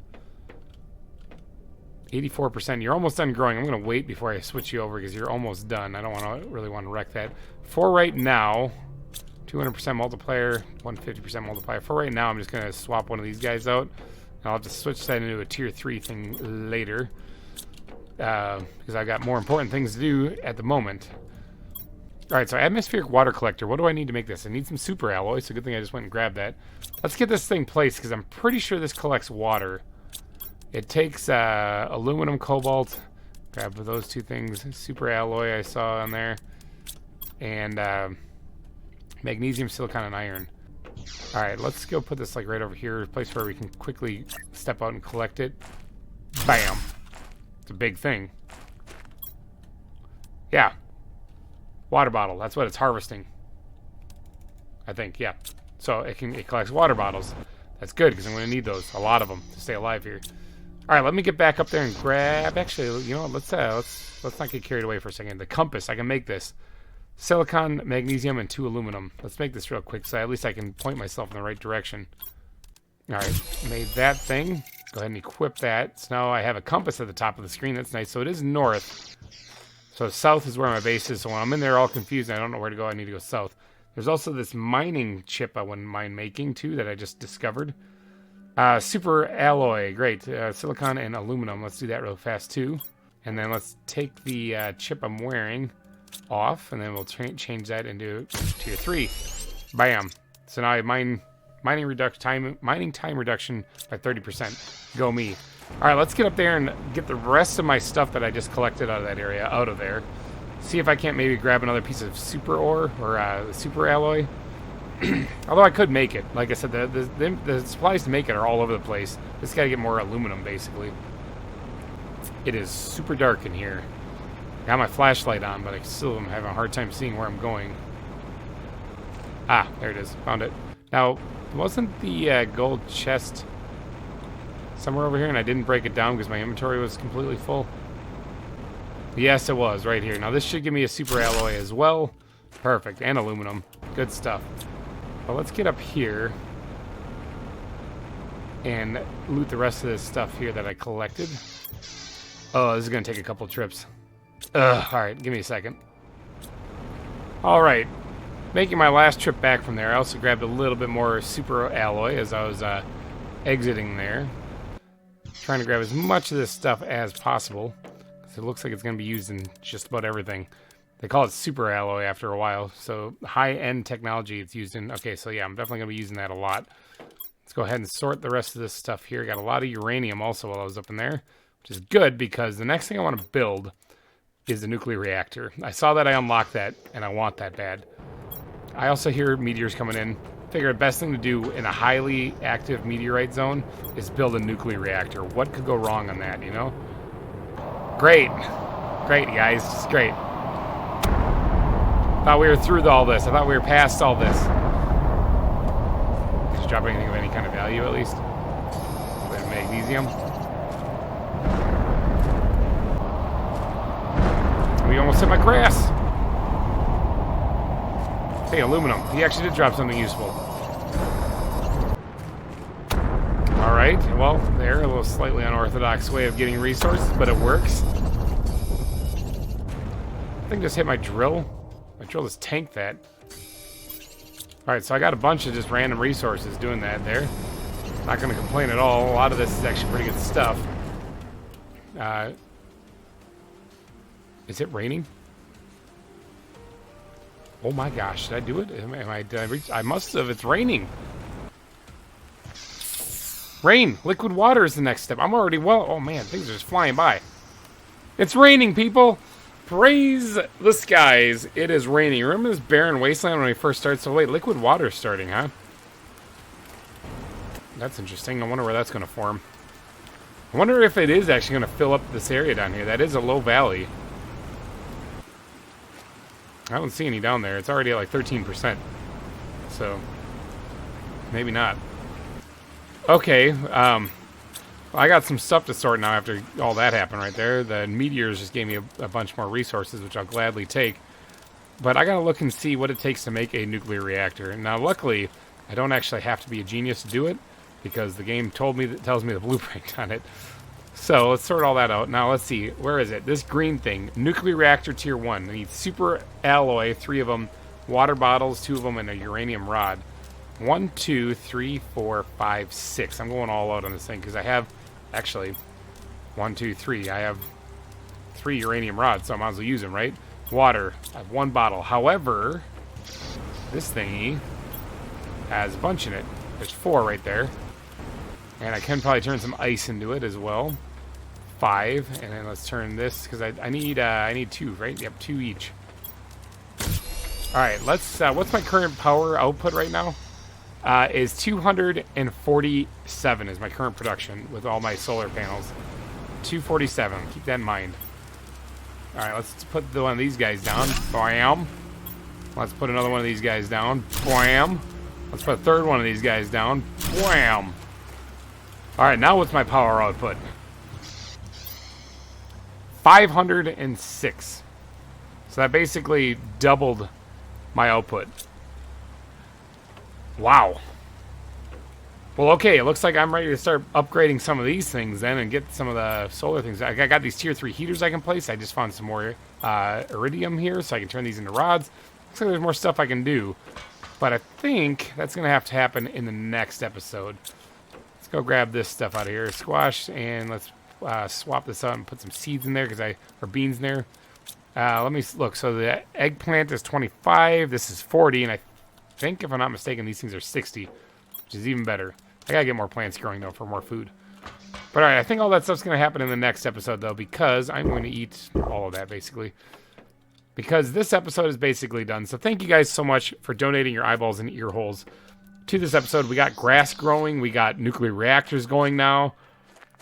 84%. You're almost done growing. I'm going to wait before I switch you over because you're almost done. I don't really want to wreck that. For right now, 200% multiplier, 150% multiplier. For right now, I'm just going to swap one of these guys out. I'll have to switch that into a tier 3 thing later because I've got more important things to do at the moment. Alright, so atmospheric water collector. What do I need to make this? I need some super alloy, so good thing I just went and grabbed that. Let's get this thing placed because I'm pretty sure this collects water. It takes aluminum, cobalt. Grab those two things. Super alloy I saw on there. And Magnesium, silicon, and iron. Alright, let's go put this like right over here, a place where we can quickly step out and collect it. Bam! It's a big thing. Yeah. Water bottle, that's what it's harvesting. I think, yeah. So it collects water bottles. That's good, because I'm going to need those. A lot of them to stay alive here. Alright, let me get back up there and grab... Actually, you know what, let's not get carried away for a second. The compass, I can make this. Silicon, magnesium, and 2 aluminum. Let's make this real quick so at least I can point myself in the right direction. Alright, made that thing. Go ahead and equip that. So now I have a compass at the top of the screen. That's nice. So it is north. So south is where my base is. So when I'm in there all confused and I don't know where to go, I need to go south. There's also this mining chip I wouldn't mind making too that I just discovered. Super alloy. Great. Silicon and aluminum. Let's do that real fast too. And then let's take the chip I'm wearing off, and then we'll change that into tier 3. Bam. So now I have mining time reduction by 30%. Go me. All right, let's get up there and get the rest of my stuff that I just collected out of that area out of there. See if I can't maybe grab another piece of super ore or super alloy. Although I could make it. Like I said, the supplies to make it are all over the place. Just got to get more aluminum, basically. It is super dark in here. Got my flashlight on, but I still am having a hard time seeing where I'm going. Ah, there it is. Found it. Now, wasn't the gold chest somewhere over here and I didn't break it down because my inventory was completely full? Yes, it was, right here. Now, this should give me a super alloy as well. Perfect. And aluminum. Good stuff. Well, let's get up here and loot the rest of this stuff here that I collected. Oh, this is going to take a couple trips. Alright, give me a second. Alright. Making my last trip back from there, I also grabbed a little bit more super alloy as I was exiting there. Trying to grab as much of this stuff as possible. Because it looks like it's going to be used in just about everything. They call it super alloy after a while. So high-end technology it's used in. Okay, so yeah, I'm definitely going to be using that a lot. Let's go ahead and sort the rest of this stuff here. Got a lot of uranium also while I was up in there. Which is good because the next thing I want to build is the nuclear reactor. I saw that I unlocked that, and I want that bad. I also hear meteors coming in. Figure the best thing to do in a highly active meteorite zone is build a nuclear reactor. What could go wrong on that, you know? Great. Great, guys. It's great. Thought we were through all this. I thought we were past all this. Did you drop anything of any kind of value, at least? A bit of magnesium. We almost hit my grass. Hey, aluminum. He actually did drop something useful. Alright, well, there, a little slightly unorthodox way of getting resources, but it works. I think just hit my drill. My drill just tanked that. Alright, so I got a bunch of just random resources doing that there. Not going to complain at all. A lot of this is actually pretty good stuff. Is it raining? Oh my gosh, did I do it? Did I reach? I must have. It's raining. Rain. Liquid water is the next step. I'm already well. Oh man, things are just flying by. It's raining, people. Praise the skies. It is raining. Remember this barren wasteland when we first started? So wait, liquid water is starting, huh? That's interesting. I wonder where that's going to form. I wonder if it is actually going to fill up this area down here. That is a low valley. I don't see any down there. It's already at like 13%. So, maybe not. Okay, I got some stuff to sort now after all that happened right there. The meteors just gave me a bunch more resources, which I'll gladly take. But I gotta look and see what it takes to make a nuclear reactor. Now, luckily, I don't actually have to be a genius to do it, because the game tells me the blueprint on it. So let's sort all that out. Now let's see, where is it? This green thing, nuclear reactor tier 1. I need super alloy, 3 of them, water bottles, 2 of them, and a uranium rod. 1, 2, 3, 4, 5, 6. I'm going all out on this thing because I have, actually, 1, 2, 3. I have 3 uranium rods, so I might as well use them, right? Water, I have 1 bottle. However, this thingy has a bunch in it. There's 4 right there. And I can probably turn some ice into it as well. 5, and then let's turn this, because I need 2, right? Yep, 2 each. All right, let's. What's my current power output right now? Is 247 is my current production with all my solar panels. 247. Keep that in mind. All right, let's put one of these guys down. Bam. Let's put another one of these guys down. Bam. Let's put a third one of these guys down. Bam. All right, now what's my power output? 506. So that basically doubled my output. Wow. Well, okay, it looks like I'm ready to start upgrading some of these things then and get some of the solar things. I got these tier 3 heaters I can place. I just found some more iridium here so I can turn these into rods. Looks like there's more stuff I can do. But I think that's going to have to happen in the next episode. Let's go grab this stuff out of here. Squash, and let's swap this out and put some seeds in there, or beans in there. Let me look. So the eggplant is 25. This is 40, and I think, if I'm not mistaken, these things are 60, which is even better. I gotta get more plants growing, though, for more food. But all right, I think all that stuff's going to happen in the next episode, though, because I'm going to eat all of that, basically. Because this episode is basically done. So thank you guys so much for donating your eyeballs and ear holes to this episode. We got grass growing. We got nuclear reactors going now.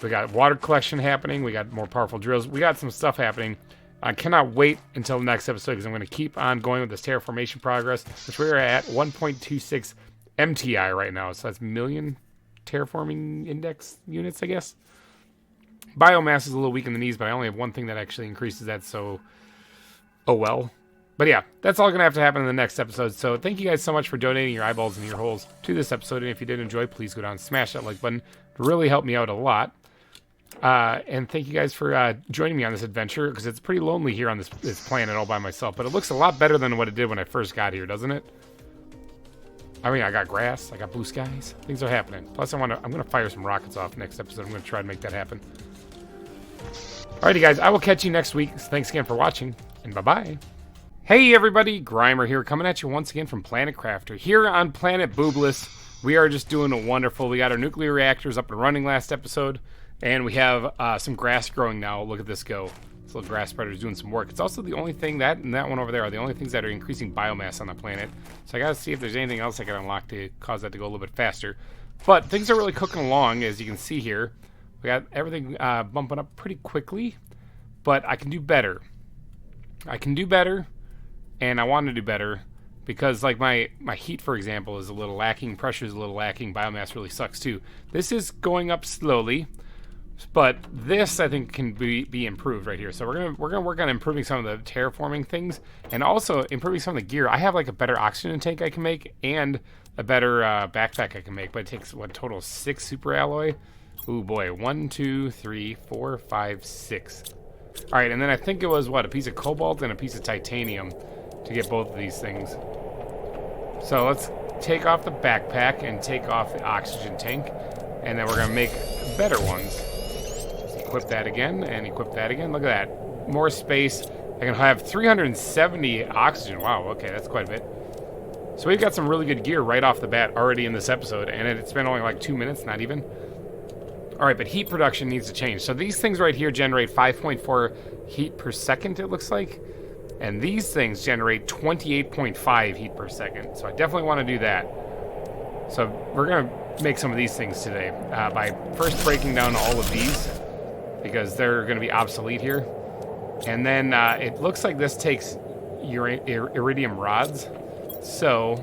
We got water collection happening. We got more powerful drills. We got some stuff happening. I cannot wait until the next episode because I'm going to keep on going with this terraformation progress, which we are at 1.26 MTI right now. So that's million terraforming index units, I guess. Biomass is a little weak in the knees, but I only have one thing that actually increases that, so oh well. But yeah, that's all going to have to happen in the next episode. So thank you guys so much for donating your eyeballs and ear holes to this episode. And if you did enjoy, please go down and smash that like button. It really helped me out a lot. And thank you guys for joining me on this adventure, because it's pretty lonely here on this planet all by myself. But it looks a lot better than what it did when I first got here, doesn't it? I mean, I got grass, I got blue skies. Things are happening. Plus, I'm going to fire some rockets off next episode. I'm going to try to make that happen. Alrighty, guys, I will catch you next week. Thanks again for watching, and bye-bye. Hey, everybody, GReimer here, coming at you once again from Planet Crafter. Here on Planet Boobless, we are just doing a wonderful. We got our nuclear reactors up and running last episode, and we have some grass growing now. Look at this go. This little grass spreader is doing some work. It's also the only thing, that and that one over there are the only things that are increasing biomass on the planet. So I gotta see if there's anything else I can unlock to cause that to go a little bit faster. But things are really cooking along, as you can see here. We got everything bumping up pretty quickly, but I can do better. I can do better, and I want to do better, because like my heat, for example, is a little lacking, pressure is a little lacking, biomass really sucks too. This is going up slowly, but this I think can be improved right here. So we're gonna work on improving some of the terraforming things, and also improving some of the gear. I have like a better oxygen tank I can make, and a better backpack I can make, but it takes what, total 6 super alloy. Ooh boy, 1, 2, 3, 4, 5, 6. All right, and then I think it was what, a piece of cobalt and a piece of titanium to get both of these things. So let's take off the backpack and take off the oxygen tank, and then we're gonna make better ones. Let's equip that again and equip that again. Look at that, more space. I can have 370 oxygen. Wow, okay, that's quite a bit. So we've got some really good gear right off the bat already in this episode, and it's been only like 2 minutes, not even. All right, but heat production needs to change. So these things right here generate 5.4 heat per second, it looks like. And these things generate 28.5 heat per second. So I definitely want to do that. So we're going to make some of these things today by first breaking down all of these, because they're going to be obsolete here. And then it looks like this takes iridium rods. So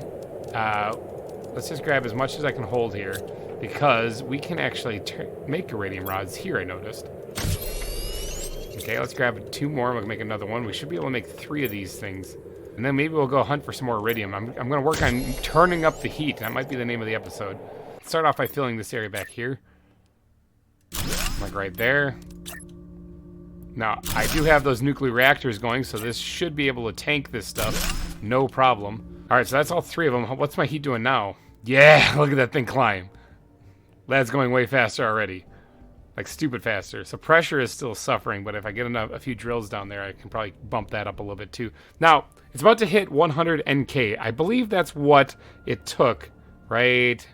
let's just grab as much as I can hold here, because we can actually make iridium rods here, I noticed. Okay, let's grab 2 more and we'll make another one. We should be able to make 3 of these things. And then maybe we'll go hunt for some more iridium. I'm going to work on turning up the heat. That might be the name of the episode. Let's start off by filling this area back here. Like right there. Now, I do have those nuclear reactors going, so this should be able to tank this stuff. No problem. All right, so that's all 3 of them. What's my heat doing now? Yeah, look at that thing climb. That's going way faster already. Like stupid faster. So pressure is still suffering, but if I get a few drills down there, I can probably bump that up a little bit too. Now, it's about to hit 100 NK. I believe that's what it took, right?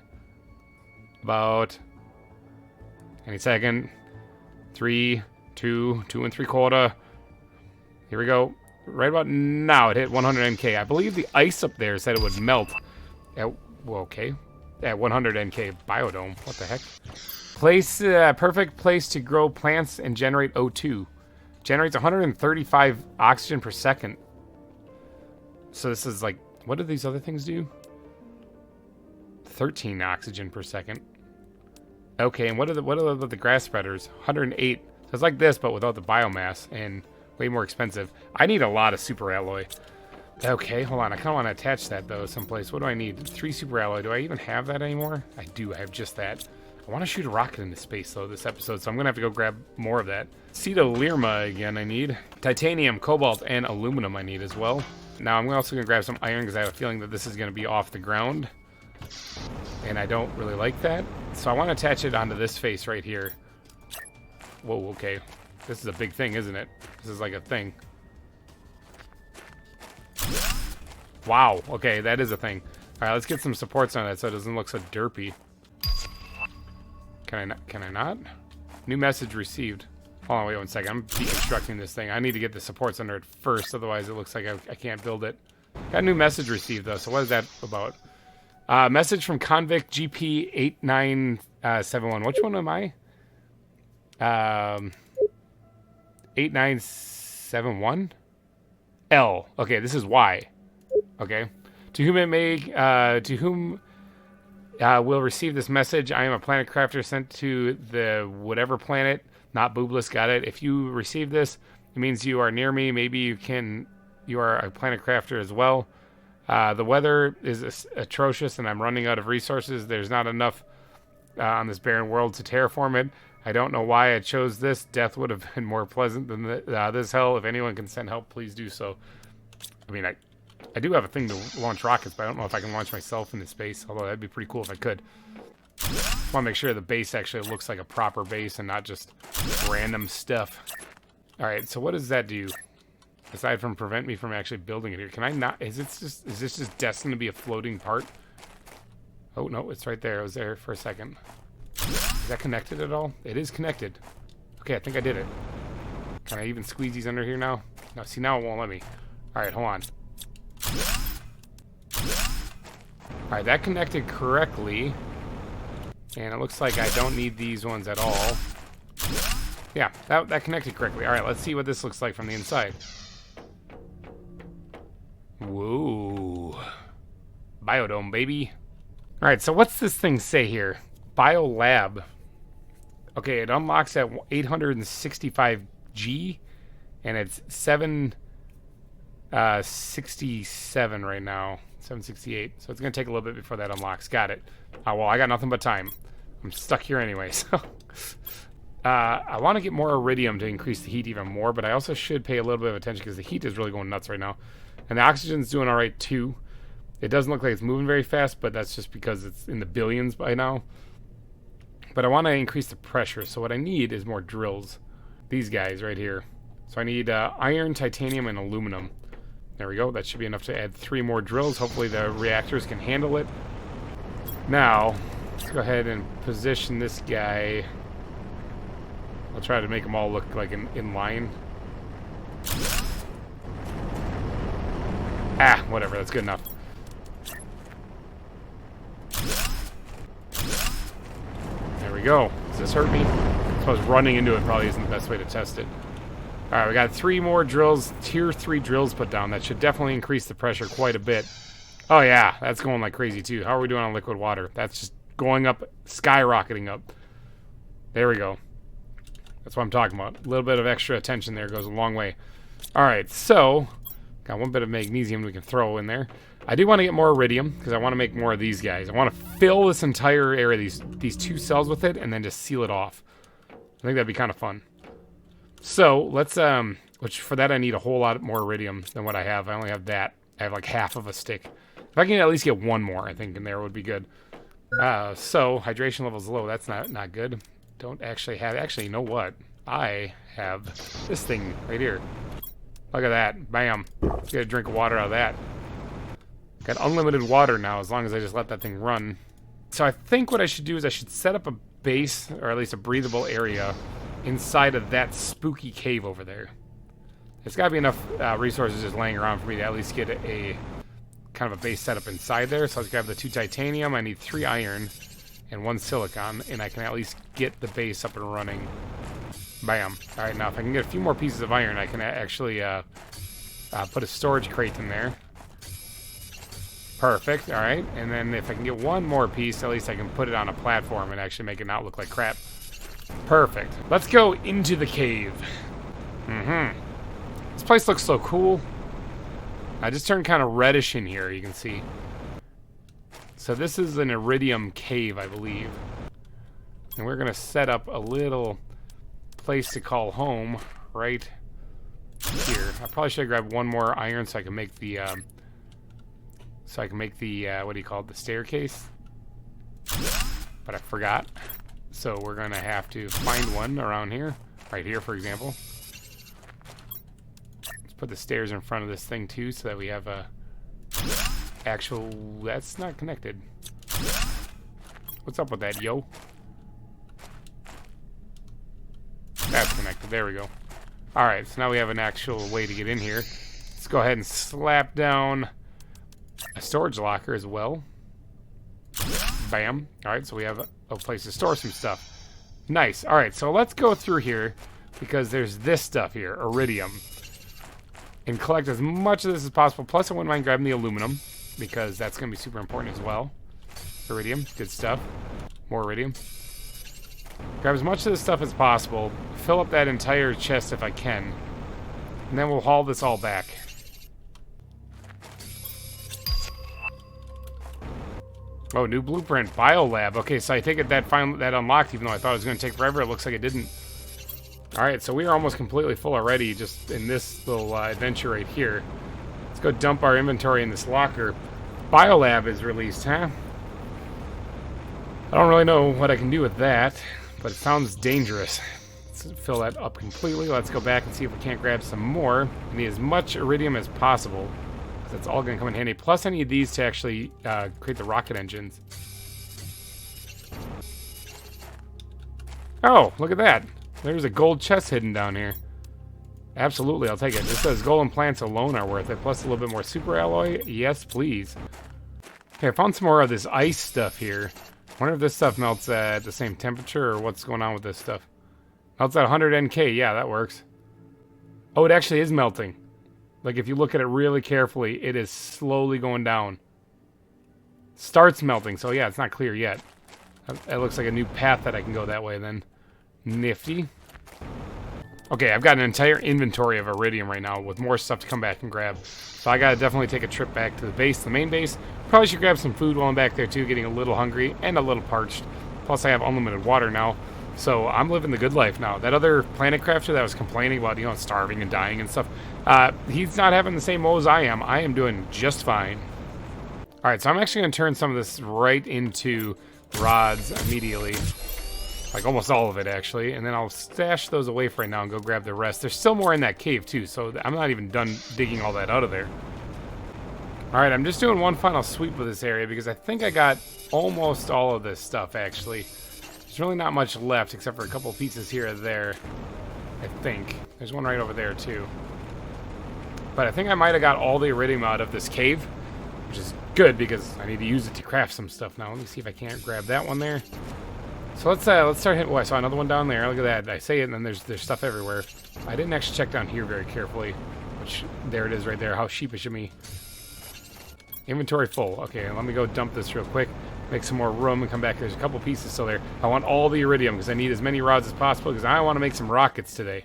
About any second. 3, 2, 2 3/4. Here we go. Right about now, it hit 100 NK. I believe the ice up there said it would melt at, well, okay, at 100 NK biodome. What the heck? Place, perfect place to grow plants and generate O2. Generates 135 oxygen per second. So this is like, what do these other things do? 13 oxygen per second. Okay, and what are the grass spreaders? 108. So it's like this, but without the biomass and way more expensive. I need a lot of super alloy. Okay, hold on. I kind of want to attach that though someplace. What do I need? 3 super alloy. Do I even have that anymore? I do. I have just that. I want to shoot a rocket into space though this episode, so I'm gonna have to go grab more of that. Cetalirma again. I need titanium, cobalt, and aluminum. I need as well. Now I'm also gonna grab some iron because I have a feeling that this is gonna be off the ground, and I don't really like that. So I want to attach it onto this face right here. Whoa. Okay, this is a big thing, isn't it? This is like a thing. Wow. Okay, that is a thing. All right, let's get some supports on that so it doesn't look so derpy. Can I not? New message received. Hold on, wait 1 second. I'm deconstructing this thing. I need to get the supports under it first, otherwise it looks like I can't build it. Got a new message received though, so what is that about? Message from Convict GP8971. Which one am I? 8971? L. Okay, this is Y. Okay. To whom it may, to whom will receive this message, I am a planet crafter sent to the whatever planet, not Boobless, got it. If you receive this, it means you are near me. Maybe you are a planet crafter as well. The weather is atrocious and I'm running out of resources. There's not enough on this barren world to terraform it. I don't know why I chose this. Death would have been more pleasant than this hell. If anyone can send help, please do so. I mean, I do have a thing to launch rockets, but I don't know if I can launch myself into space, although that'd be pretty cool if I could. I want to make sure the base actually looks like a proper base and not just random stuff. Alright, so what does that do? Aside from prevent me from actually building it here. Can I not? Is this just destined to be a floating part? Oh, no, it's right there. It was there for a second. Is that connected at all? It is connected. Okay, I think I did it. Can I even squeeze these under here now? No, see, now it won't let me. Alright, hold on. Alright, that connected correctly. And it looks like I don't need these ones at all. Yeah, that connected correctly. Alright, let's see what this looks like from the inside. Whoa. Biodome, baby. Alright, so what's this thing say here? Biolab. Okay, it unlocks at 865G. And it's 767 right now. 768. So it's going to take a little bit before that unlocks. Got it. Well, I got nothing but time. I'm stuck here anyway, so... I want to get more iridium to increase the heat even more, but I also should pay a little bit of attention because the heat is really going nuts right now. And the oxygen's doing alright too. It doesn't look like it's moving very fast, but that's just because it's in the billions by now. But I want to increase the pressure, so what I need is more drills. These guys right here. So I need iron, titanium, and aluminum. There we go. That should be enough to add 3 more drills. Hopefully the reactors can handle it. Now, let's go ahead and position this guy. I'll try to make them all look like in line. Ah, whatever. That's good enough. There we go. Does this hurt me? I suppose running into it probably isn't the best way to test it. Alright, we got 3 more drills, tier 3 drills put down. That should definitely increase the pressure quite a bit. Oh yeah, that's going like crazy too. How are we doing on liquid water? That's just going up, skyrocketing up. There we go. That's what I'm talking about. A little bit of extra attention there goes a long way. Alright, so, got 1 bit of magnesium we can throw in there. I do want to get more iridium, because I want to make more of these guys. I want to fill this entire area, these 2 cells with it, and then just seal it off. I think that'd be kind of fun. So, let's, which for that I need a whole lot more iridium than what I have. I only have that. I have like half of a stick. If I can at least get 1 more, I think, in there would be good. So, hydration level's low. That's not good. Don't actually have, actually, you know what? I have this thing right here. Look at that. Bam. Let's get a drink of water out of that. Got unlimited water now as long as I just let that thing run. So I think what I should do is I should set up a base, or at least a breathable area, inside of that spooky cave over there. There's got to be enough resources just laying around for me to at least get a kind of a base set up inside there. So let's grab the 2 titanium. I need 3 iron and 1 silicon, and I can at least get the base up and running. Bam. All right, now if I can get a few more pieces of iron, I can actually put a storage crate in there. Perfect. All right, and then if I can get one more piece, at least I can put it on a platform and actually make it not look like crap. Perfect. Let's go into the cave. This place looks so cool. I just turned kind of reddish in here, you can see. So this is an iridium cave, I believe. And we're going to set up a little place to call home right here. I probably should have grabbed one more iron so I can make the what do you call it, the staircase. But I forgot. So we're going to have to find one around here. Right here, for example. Let's put the stairs in front of this thing, too, so that we have a actual... That's not connected. What's up with that, yo? That's connected. There we go. Alright, so now we have an actual way to get in here. Let's go ahead and slap down a storage locker as well. Bam. Alright, so we have a place to store some stuff. Nice. Alright, so let's go through here because there's this stuff here, iridium. And collect as much of this as possible. Plus, I wouldn't mind grabbing the aluminum because that's going to be super important as well. Iridium, good stuff. More iridium. Grab as much of this stuff as possible. Fill up that entire chest if I can. And then we'll haul this all back. Oh, new blueprint. Biolab. Okay, so I take it that unlocked, even though I thought it was going to take forever. It looks like it didn't. Alright, so we are almost completely full already just in this little adventure right here. Let's go dump our inventory in this locker. Biolab is released, huh? I don't really know what I can do with that, but it sounds dangerous. Let's fill that up completely. Let's go back and see if we can't grab some more. I need as much iridium as possible. That's all going to come in handy. Plus, I need these to actually create the rocket engines. Oh, look at that. There's a gold chest hidden down here. Absolutely, I'll take it. This says golden plants alone are worth it. Plus a little bit more super alloy. Yes, please. Okay, I found some more of this ice stuff here. I wonder if this stuff melts at the same temperature or what's going on with this stuff. Melts at 100 NK. Yeah, that works. Oh, it actually is melting. Like, if you look at it really carefully, it is slowly going down. Starts melting, so yeah, it's not clear yet. That looks like a new path that I can go that way then. Nifty. Okay, I've got an entire inventory of iridium right now with more stuff to come back and grab. So I gotta definitely take a trip back to the base, the main base. Probably should grab some food while I'm back there too, getting a little hungry and a little parched. Plus I have unlimited water now. So I'm living the good life now. That other planet crafter that was complaining about, you know, starving and dying and stuff, he's not having the same woes I am. I am doing just fine. Alright, so I'm actually going to turn some of this right into rods immediately. Like almost all of it, actually. And then I'll stash those away for right now and go grab the rest. There's still more in that cave, too, so I'm not even done digging all that out of there. Alright, I'm just doing one final sweep of this area because I think I got almost all of this stuff, actually. There's really not much left except for a couple pieces here or there, I think. There's one right over there, too. But I think I might have got all the iridium out of this cave, which is good because I need to use it to craft some stuff now. Let me see if I can't grab that one there. So let's start hitting... Oh, I saw another one down there. Look at that. I say it, and then there's stuff everywhere. I didn't actually check down here very carefully, which... There it is right there. How sheepish of me. Inventory full. Okay, let me go dump this real quick. Make some more room and come back. There's a couple pieces still there. I want all the iridium because I need as many rods as possible because I want to make some rockets today.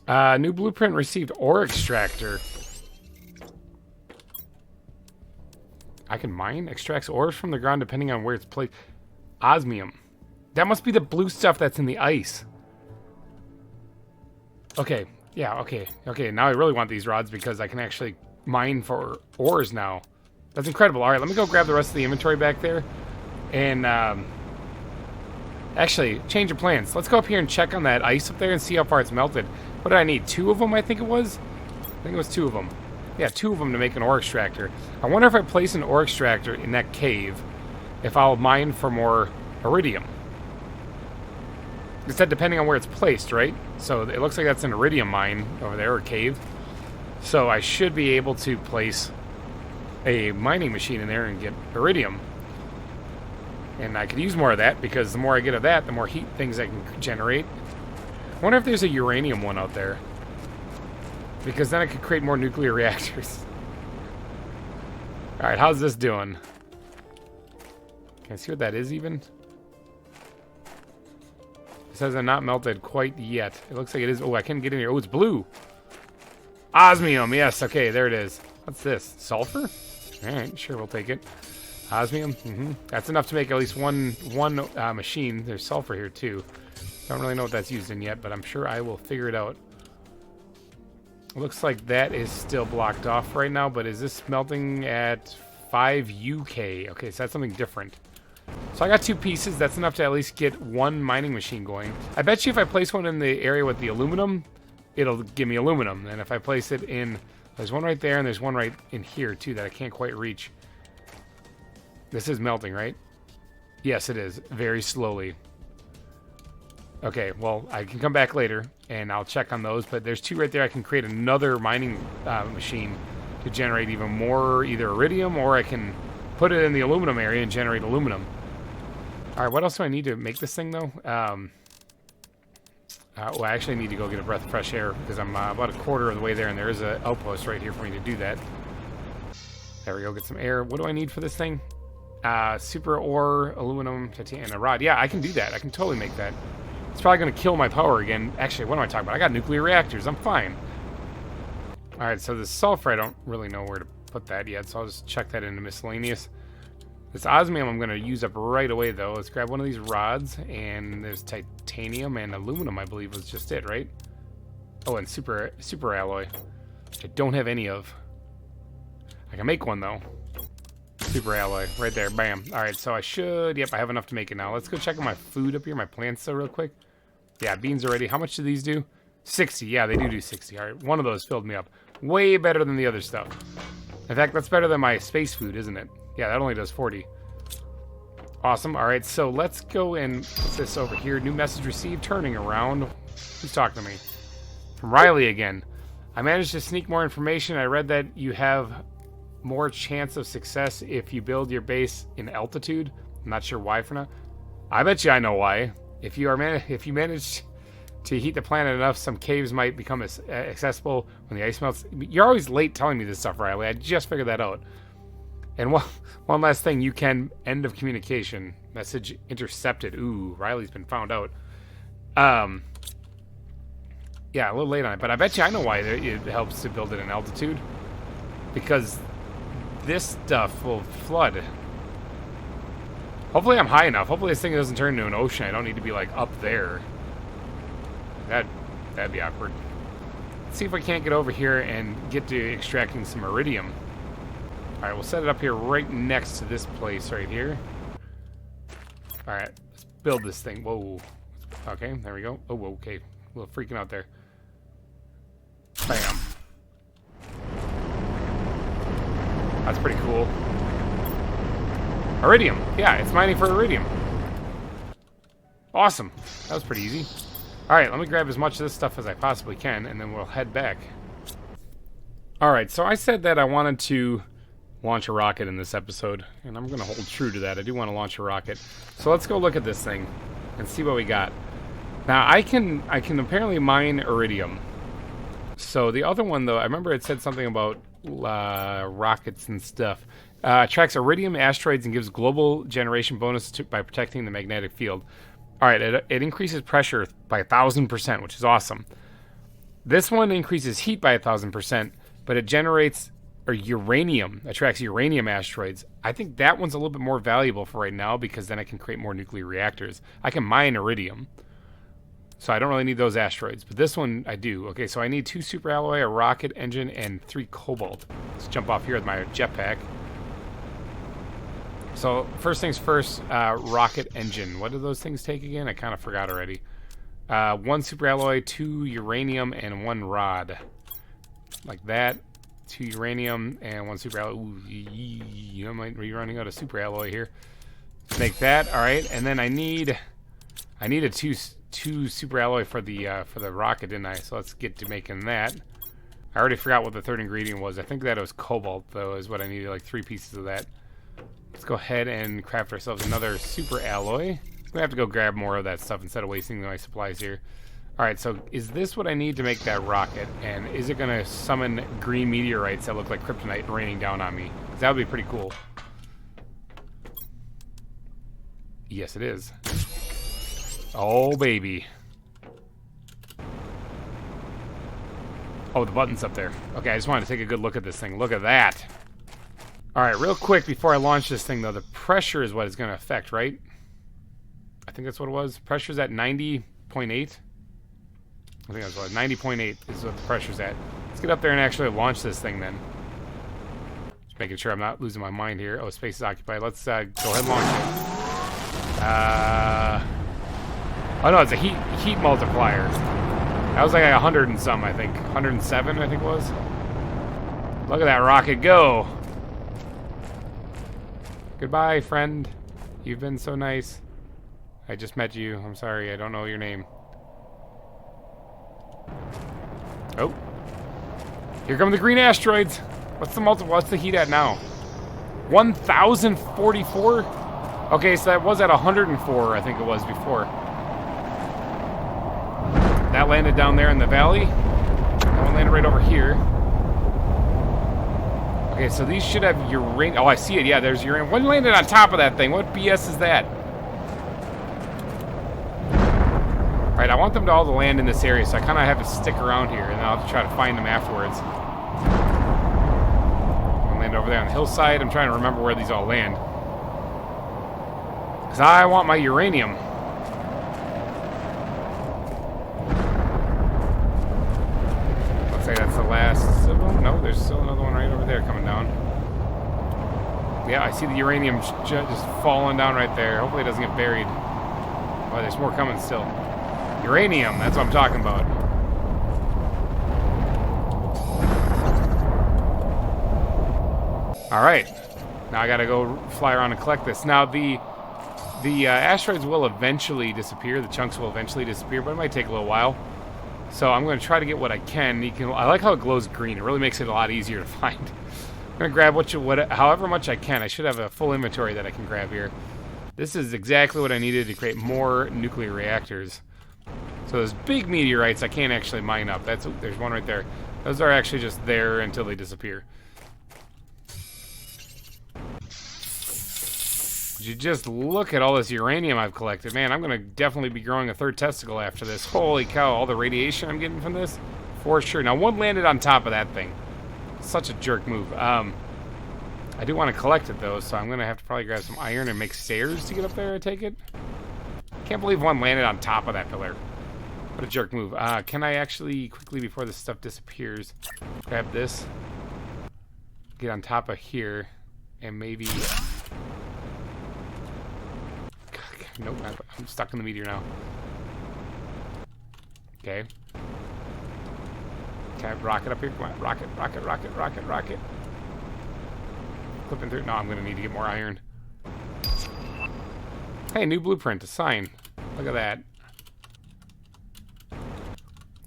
New blueprint received ore extractor. I can mine? Extracts ores from the ground depending on where it's placed. Osmium. That must be the blue stuff that's in the ice. Okay. Yeah, okay. Okay, now I really want these rods because I can actually mine for ores now. That's incredible. Alright, let me go grab the rest of the inventory back there. And, actually, change of plans. Let's go up here and check on that ice up there and see how far it's melted. What did I need? 2 of them, I think it was? I think it was 2 of them. Yeah, 2 of them to make an ore extractor. I wonder if I place an ore extractor in that cave, if I'll mine for more iridium. It said depending on where it's placed, right? So it looks like that's an iridium mine over there, or cave. So I should be able to place a mining machine in there and get iridium. And I could use more of that, because the more I get of that, the more heat things I can generate. I wonder if there's a uranium one out there. Because then I could create more nuclear reactors. Alright, how's this doing? Can I see what that is even? It says I'm not melted quite yet. It looks like it is. Oh, I can't get in here. Oh, it's blue. Osmium. Yes. Okay, there it is. What's this? Sulfur? All right. Sure, we'll take it. Osmium. That's enough to make at least one machine. There's sulfur here too. Don't really know what that's used in yet, but I'm sure I will figure it out. Looks like that is still blocked off right now, but is this melting at 5 UK? Okay, so that's something different. So I got 2 pieces. That's enough to at least get one mining machine going. I bet you if I place one in the area with the aluminum, it'll give me aluminum. And if I place it in... There's one right there, and there's one right in here, too, that I can't quite reach. This is melting, right? Yes, it is. Very slowly. Okay, well, I can come back later, and I'll check on those. But there's 2 right there. I can create another mining machine to generate even more, either iridium, or I can put it in the aluminum area and generate aluminum. All right, what else do I need to make this thing, though? Well, I actually need to go get a breath of fresh air, because I'm about a quarter of the way there, and there is an outpost right here for me to do that. There we go, get some air. What do I need for this thing? Super ore, aluminum, titanium, and a rod. Yeah, I can do that. I can totally make that. It's probably going to kill my power again. Actually, what am I talking about? I got nuclear reactors. I'm fine. All right, so the sulfur, I don't really know where to put that yet, so I'll just check that into miscellaneous. This osmium I'm going to use up right away, though. Let's grab one of these rods, and there's titanium and aluminum, I believe, was just it, right? Oh, and super alloy, which I don't have any of. I can make one, though. Super alloy, right there, bam. All right, so I should, yep, I have enough to make it now. Let's go check on my food up here, my plants, though, real quick. Yeah, beans already. How much do these do? 60, yeah, they do 60. All right, one of those filled me up. Way better than the other stuff. In fact, that's better than my space food, isn't it? Yeah, that only does 40. Awesome. All right, so let's go and put this over here. New message received. Turning around. Who's talking to me? From Riley again. I managed to sneak more information. I read that you have more chance of success if you build your base in altitude. I'm not sure why for now. I bet you I know why. If you manage to heat the planet enough, some caves might become accessible when the ice melts. You're always late telling me this stuff, Riley. I just figured that out. And one last thing, you can end of communication. Message intercepted. Ooh, Riley's been found out. Yeah, a little late on it, but I bet you I know why it helps to build it in altitude. Because this stuff will flood. Hopefully I'm high enough. Hopefully this thing doesn't turn into an ocean. I don't need to be like up there. That'd be awkward. Let's see if I can't get over here and get to extracting some iridium. Alright, we'll set it up here right next to this place right here. Alright, let's build this thing. Whoa. Okay, there we go. Oh, okay. A little freaking out there. Bam. That's pretty cool. Iridium. Yeah, it's mining for iridium. Awesome. That was pretty easy. Alright, let me grab as much of this stuff as I possibly can, and then we'll head back. Alright, so I said that I wanted to launch a rocket in this episode, and I'm going to hold true to that. I do want to launch a rocket. So let's go look at this thing and see what we got. Now, I can apparently mine iridium. So the other one, though, I remember it said something about rockets and stuff. Tracks iridium asteroids and gives global generation bonus by protecting the magnetic field. Alright, it increases pressure by 1,000%, which is awesome. This one increases heat by 1,000%, but it generates uranium, attracts uranium asteroids. I think that one's a little bit more valuable for right now because then I can create more nuclear reactors. I can mine iridium, so I don't really need those asteroids, but this one I do. Okay, so I need 2 super alloy, a rocket engine, and 3 cobalt. Let's jump off here with my jetpack. So first things first, rocket engine. What do those things take again? I kind of forgot already. 1 super alloy, 2 uranium, and 1 rod. Like that. 2 uranium and 1 super alloy. Ooh, I might be running out of super alloy here. Let's make that. All right, and then I need a 2 super alloy for the rocket, didn't I? So let's get to making that. I already forgot what the third ingredient was. I think that it was cobalt, though, is what I needed, like 3 pieces of that. Let's go ahead and craft ourselves another super alloy. I'm gonna have to go grab more of that stuff instead of wasting my supplies here. Alright, so is this what I need to make that rocket? And is it gonna summon green meteorites that look like kryptonite raining down on me? 'Cause that would be pretty cool. Yes, it is. Oh, baby. Oh, the button's up there. Okay, I just wanted to take a good look at this thing. Look at that. Alright, real quick before I launch this thing, though, the pressure is what it's going to affect, right? I think that's what it was. Pressure's at 90.8. I think that's what 90.8 is what the pressure's at. Let's get up there and actually launch this thing, then. Just making sure I'm not losing my mind here. Oh, space is occupied. Let's go ahead and launch it. Oh, no, it's a heat multiplier. That was like 100 and some, I think. 107, I think it was. Look at that rocket go. Goodbye, friend. You've been so nice. I just met you. I'm sorry, I don't know your name. Oh. Here come the green asteroids. What's the heat at now? 1,044? Okay, so that was at 104, I think it was before. That landed down there in the valley. That one landed right over here. Okay, so these should have uranium. Oh, I see it. Yeah, there's uranium. One landed on top of that thing. What BS is that? Alright, I want them to all land in this area, so I kind of have to stick around here, and I'll have to try to find them afterwards. I'll land over there on the hillside. I'm trying to remember where these all land. Because I want my uranium. Looks like that's the last of them. No, there's still another one right over there coming down. Yeah, I see the uranium just falling down right there. Hopefully it doesn't get buried. Oh, there's more coming still. Uranium, that's what I'm talking about. Alright. Now I gotta go fly around and collect this. Now the asteroids will eventually disappear. The chunks will eventually disappear, but it might take a little while. So I'm going to try to get what I can. I like how it glows green. It really makes it a lot easier to find. I'm going to grab however much I can. I should have a full inventory that I can grab here. This is exactly what I needed to create more nuclear reactors. So those big meteorites I can't actually mine up. There's one right there. Those are actually just there until they disappear. Would you just look at all this uranium I've collected. Man, I'm going to definitely be growing a third testicle after this. Holy cow, all the radiation I'm getting from this? For sure. Now, one landed on top of that thing. Such a jerk move. I do want to collect it, though, so I'm going to have to probably grab some iron and make stairs to get up there, I take it. Can't believe one landed on top of that pillar. What a jerk move. Can I actually, quickly before this stuff disappears, grab this, get on top of here, and maybe... Nope, I'm stuck in the meteor now. Okay. Can I rocket up here? Come on, rocket, rocket, rocket, rocket, rocket. Clipping through. No, I'm going to need to get more iron. Hey, new blueprint, a sign. Look at that.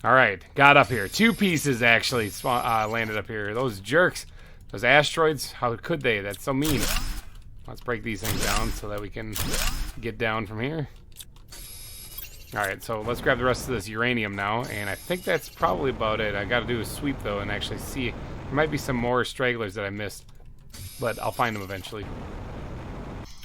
Alright, got up here. 2 pieces actually landed up here. Those jerks. Those asteroids, how could they? That's so mean. Let's break these things down so that we can get down from here. Alright, so let's grab the rest of this uranium now, and I think that's probably about it. I gotta do a sweep, though, and actually see. There might be some more stragglers that I missed, but I'll find them eventually.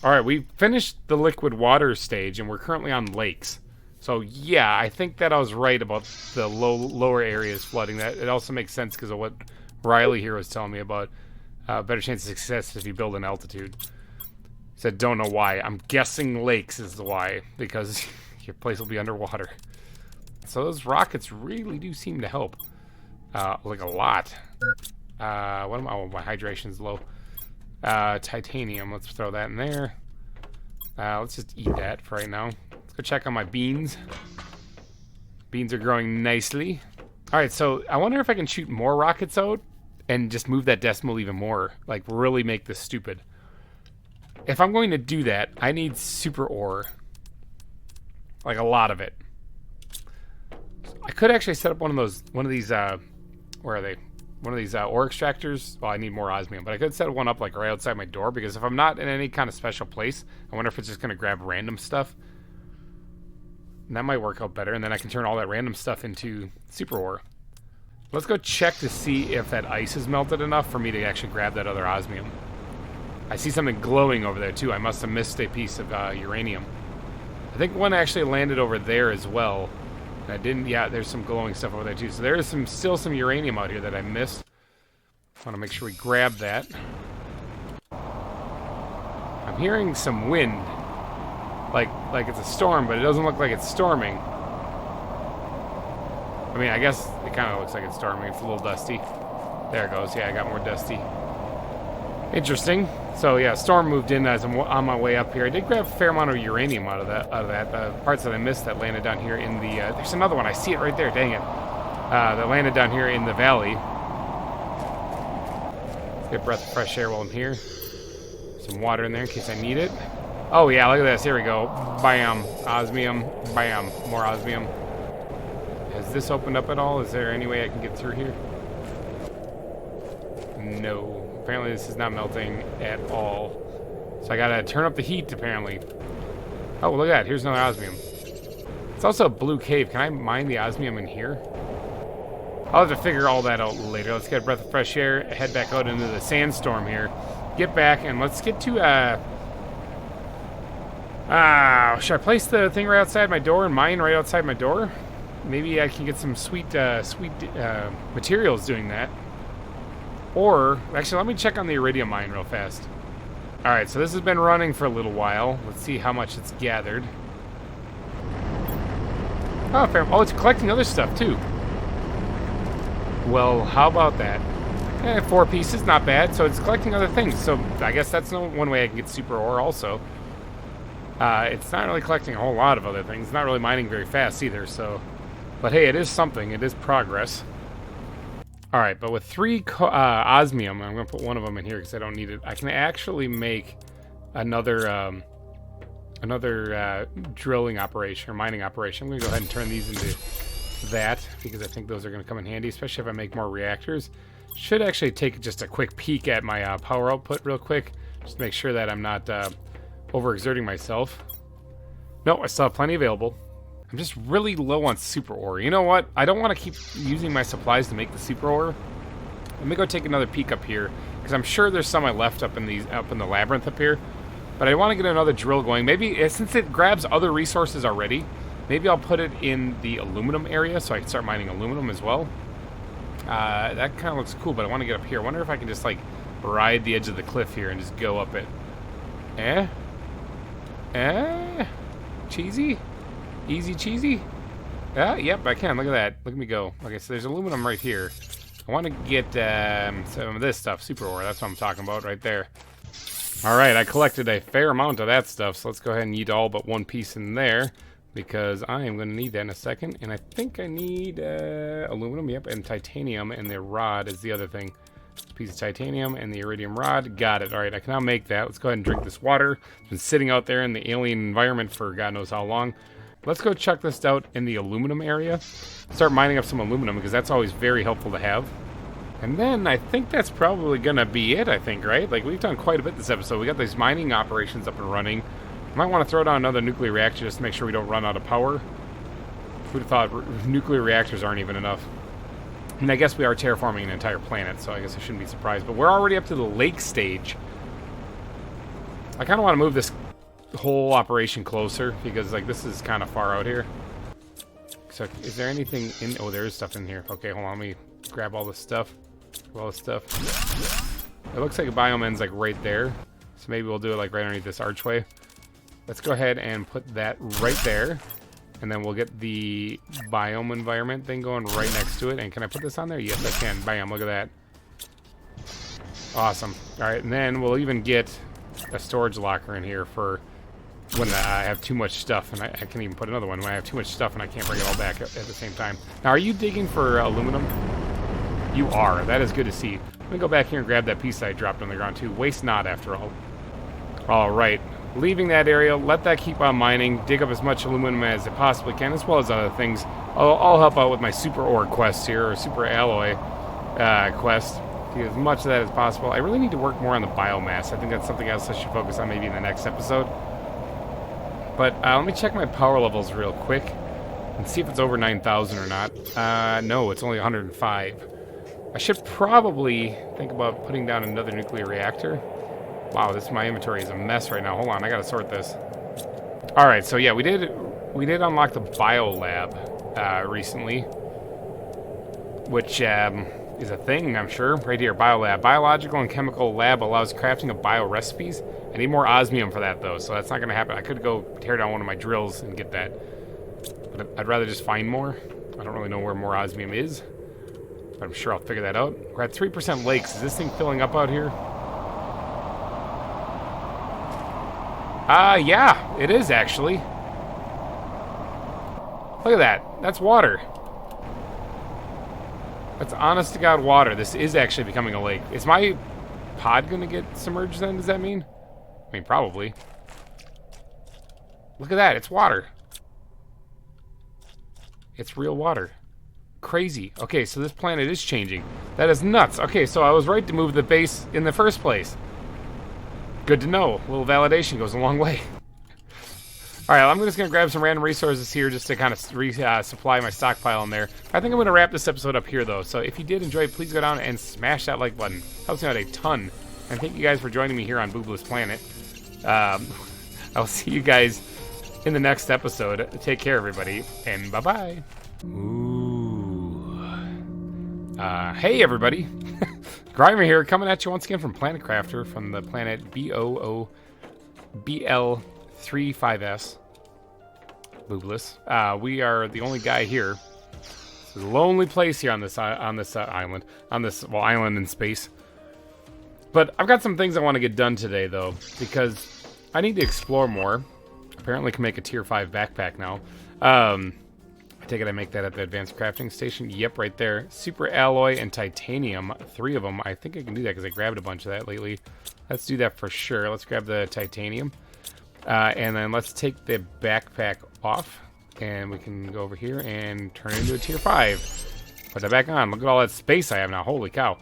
Alright, we finished the liquid water stage, and we're currently on lakes. So, yeah, I think that I was right about the lower areas flooding. That it also makes sense because of what Riley here was telling me about. Better chance of success if you build an altitude. Said, don't know why. I'm guessing lakes is the why, because your place will be underwater. So those rockets really do seem to help. Like a lot. What am I? Oh, my hydration's low. Titanium. Let's throw that in there. Let's just eat that for right now. Let's go check on my beans. Beans are growing nicely. Alright, so I wonder if I can shoot more rockets out and just move that decimal even more. Like, really make this stupid. If I'm going to do that, I need super ore. Like, a lot of it. I could actually set up one of these, where are they? One of these ore extractors. Well, I need more osmium, but I could set one up like right outside my door, because if I'm not in any kind of special place, I wonder if it's just going to grab random stuff. And that might work out better, and then I can turn all that random stuff into super ore. Let's go check to see if that ice is melted enough for me to actually grab that other osmium. I see something glowing over there too. I must have missed a piece of uranium. I think one actually landed over there as well. And I didn't. Yeah, there's some glowing stuff over there too. So there is still some uranium out here that I missed. I want to make sure we grab that. I'm hearing some wind, like it's a storm, but it doesn't look like it's storming. I mean, I guess it kind of looks like it's storming. It's a little dusty. There it goes. Yeah, I got more dusty. Interesting. So yeah, storm moved in as I'm on my way up here. I did grab a fair amount of uranium out of that. Parts that I missed that landed down here in the... there's another one. I see it right there. Dang it. That landed down here in the valley. Let's get a breath of fresh air while I'm here. Some water in there in case I need it. Oh yeah, look at this. Here we go. Bam. Osmium. Bam. More osmium. Has this opened up at all? Is there any way I can get through here? No. Apparently this is not melting at all. So I gotta turn up the heat, apparently. Oh, look at that. Here's another osmium. It's also a blue cave. Can I mine the osmium in here? I'll have to figure all that out later. Let's get a breath of fresh air, head back out into the sandstorm here. Get back, and let's get to, should I place the thing right outside my door and mine right outside my door? Maybe I can get some sweet materials doing that. Or, actually, let me check on the iridium mine real fast. Alright, so this has been running for a little while. Let's see how much it's gathered. Oh, fair. Oh, it's collecting other stuff, too. Well, how about that? 4 pieces, not bad. So it's collecting other things. So I guess that's one way I can get super ore also. It's not really collecting a whole lot of other things. It's not really mining very fast either, so... But hey, it is something. It is progress. Alright, but with 3 osmium, I'm going to put one of them in here because I don't need it. I can actually make another drilling operation or mining operation. I'm going to go ahead and turn these into that because I think those are going to come in handy, especially if I make more reactors. Should actually take just a quick peek at my power output real quick, just to make sure that I'm not overexerting myself. No, I still have plenty available. I'm just really low on super ore. You know what? I don't want to keep using my supplies to make the super ore. Let me go take another peek up here, because I'm sure there's some I left up in the labyrinth up here. But I want to get another drill going. Maybe since it grabs other resources already, maybe I'll put it in the aluminum area so I can start mining aluminum as well. That kind of looks cool, but I want to get up here. I wonder if I can just like ride the edge of the cliff here and just go up it. Cheesy? Easy cheesy? Yep, I can. Look at that. Look at me go. Okay, so there's aluminum right here. I want to get some of this stuff, super ore. That's what I'm talking about right there. Alright, I collected a fair amount of that stuff, so let's go ahead and eat all but one piece in there, because I am going to need that in a second. And I think I need aluminum, yep, and titanium, and the rod is the other thing. A piece of titanium and the iridium rod. Got it. Alright, I can now make that. Let's go ahead and drink this water. It's been sitting out there in the alien environment for God knows how long. Let's go check this out in the aluminum area. Start mining up some aluminum, because that's always very helpful to have. And then I think that's probably going to be it, I think, right? Like, we've done quite a bit this episode. We got these mining operations up and running. Might want to throw down another nuclear reactor just to make sure we don't run out of power. Who'd have thought nuclear reactors aren't even enough? And I guess we are terraforming an entire planet, so I guess I shouldn't be surprised. But we're already up to the lake stage. I kind of want to move this whole operation closer, because like this is kind of far out here. So is there anything in... Oh, there is stuff in here. Okay, hold on, let me grab all this stuff. It looks like a biome ends like right there, so maybe we'll do it like right underneath this archway. Let's go ahead and put that right there, and then we'll get the biome environment thing going right next to it. And can I put this on there? Yes, I can. Bam, look at that. Awesome. Alright, and then we'll even get a storage locker in here for when I have too much stuff, and I can even put another one when I have too much stuff and I can't bring it all back at the same time. Now, are you digging for aluminum? You are. That is good to see. Let me go back here and grab that piece that I dropped on the ground too. Waste not, after all. Alright. Leaving that area, let that keep on mining. Dig up as much aluminum as it possibly can, as well as other things. I'll help out with my super ore quest here, or super alloy quest. Do as much of that as possible. I really need to work more on the biomass. I think that's something else I should focus on maybe in the next episode. But let me check my power levels real quick and see if it's over 9,000 or not. No, it's only 105. I should probably think about putting down another nuclear reactor. Wow, my inventory is a mess right now. Hold on, I gotta sort this. All right, so yeah, we did unlock the bio lab recently, which is a thing, I'm sure. Right here, biolab. Biological and chemical lab allows crafting of bio recipes. I need more osmium for that, though, so that's not going to happen. I could go tear down one of my drills and get that, but I'd rather just find more. I don't really know where more osmium is, but I'm sure I'll figure that out. We're at 3% lakes. Is this thing filling up out here? Yeah, it is, actually. Look at that. That's water. That's honest to God water. This is actually becoming a lake. Is my pod going to get submerged then, does that mean? I mean, probably. Look at that. It's water. It's real water. Crazy. Okay, so this planet is changing. That is nuts. Okay, so I was right to move the base in the first place. Good to know. A little validation goes a long way. Alright, I'm just going to grab some random resources here just to kind of supply my stockpile in there. I think I'm going to wrap this episode up here, though. So if you did enjoy, please go down and smash that like button. Helps me out a ton. And thank you guys for joining me here on Boobless Planet. I'll see you guys in the next episode. Take care, everybody, and bye-bye. Ooh. Hey, everybody. GReimer here, coming at you once again from Planet Crafter from the planet BOOBL35S. Boobless. We are the only guy here. It's a lonely place here on this island, island in space. But I've got some things I want to get done today, though, because I need to explore more. Apparently, can make a tier 5 backpack now. I take it I make that at the advanced crafting station. Yep, right there. Super alloy and titanium, 3 of them. I think I can do that because I grabbed a bunch of that lately. Let's do that for sure. Let's grab the titanium. And then let's take the backpack off, and we can go over here and turn it into a tier 5. Put that back on. Look at all that space I have now. Holy cow.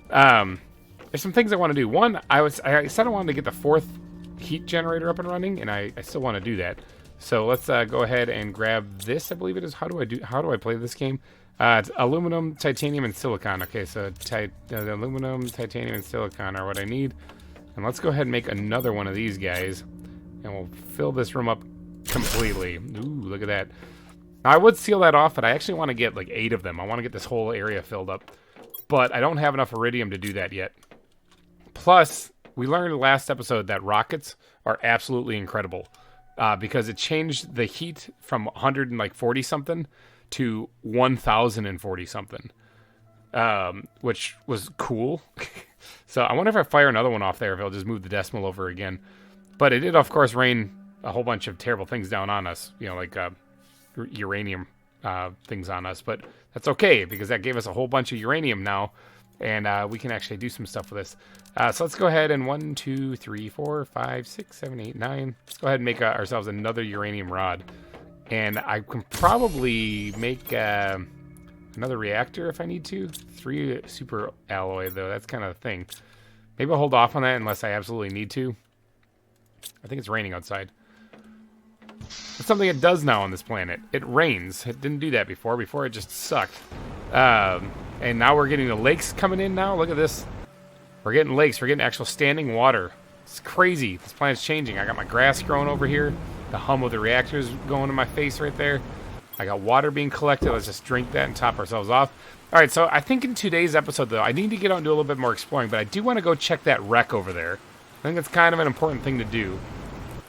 There's some things I want to do. One, I said I wanted to get the 4th heat generator up and running, and I still want to do that. So let's go ahead and grab this, I believe it is. How do I play this game? It's aluminum, titanium, and silicon. Okay, so the aluminum, titanium, and silicon are what I need. And let's go ahead and make another one of these guys. And we'll fill this room up completely. Ooh, look at that. Now, I would seal that off, but I actually want to get like 8 of them. I want to get this whole area filled up. But I don't have enough iridium to do that yet. Plus, we learned last episode that rockets are absolutely incredible. Because it changed the heat from 140 something to 1,040 something. Which was cool. So I wonder if I fire another one off there, if it'll just move the decimal over again. But it did, of course, rain a whole bunch of terrible things down on us. You know, like uranium things on us. But that's okay, because that gave us a whole bunch of uranium now. And we can actually do some stuff with this. So let's go ahead and 1, 2, 3, 4, 5, 6, 7, 8, 9. Let's go ahead and make ourselves another uranium rod. And I can probably make another reactor if I need to. 3 super alloy, though. That's kind of the thing. Maybe I'll hold off on that unless I absolutely need to. I think it's raining outside. It's something it does now on this planet. It rains. It didn't do that before. Before it just sucked. And now we're getting the lakes coming in now. Look at this. We're getting lakes. We're getting actual standing water. It's crazy. This planet's changing. I got my grass growing over here. The hum of the reactors going in my face right there. I got water being collected. Let's just drink that and top ourselves off. All right, so I think in today's episode, though, I need to get out and do a little bit more exploring, but I do want to go check that wreck over there. I think it's kind of an important thing to do.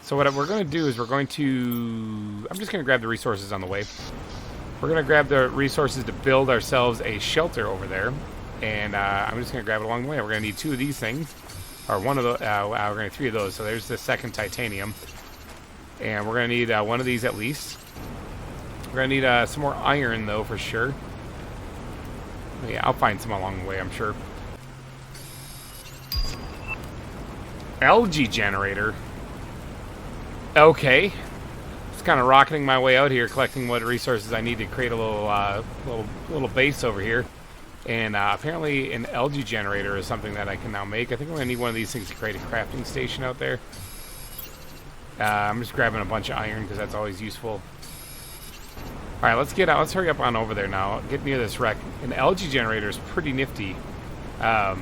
So what we're going to do is we're going to... I'm just going to grab the resources on the way. We're going to grab the resources to build ourselves a shelter over there. And I'm just going to grab it along the way. We're going to need 2 of these things. Or one of the... we're going to need 3 of those. So there's the second titanium. And we're going to need 1 of these at least. We're going to need some more iron, though, for sure. Yeah, I'll find some along the way, I'm sure. Algae generator. Okay. It's kind of rocketing my way out here, collecting what resources I need to create a little base over here. And apparently an algae generator is something that I can now make. I think I'm going to need one of these things to create a crafting station out there. I'm just grabbing a bunch of iron because that's always useful. Alright, let's get out. Let's hurry up on over there now. Get near this wreck. An algae generator is pretty nifty. I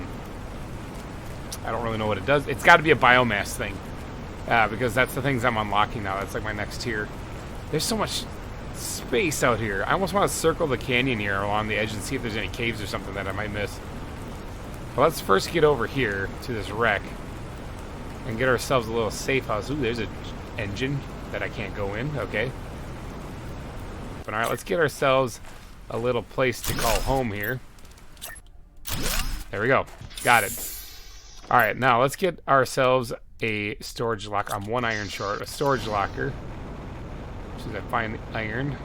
don't really know what it does. It's got to be a biomass thing. Because that's the things I'm unlocking now. That's like my next tier. There's so much space out here. I almost want to circle the canyon here along the edge and see if there's any caves or something that I might miss. But let's first get over here to this wreck and get ourselves a little safe house. Ooh, there's an engine that I can't go in. Okay. But alright, let's get ourselves a little place to call home here. There we go. Got it. Alright, now let's get ourselves a storage locker. I'm 1 iron short. A storage locker. Which is a fine iron.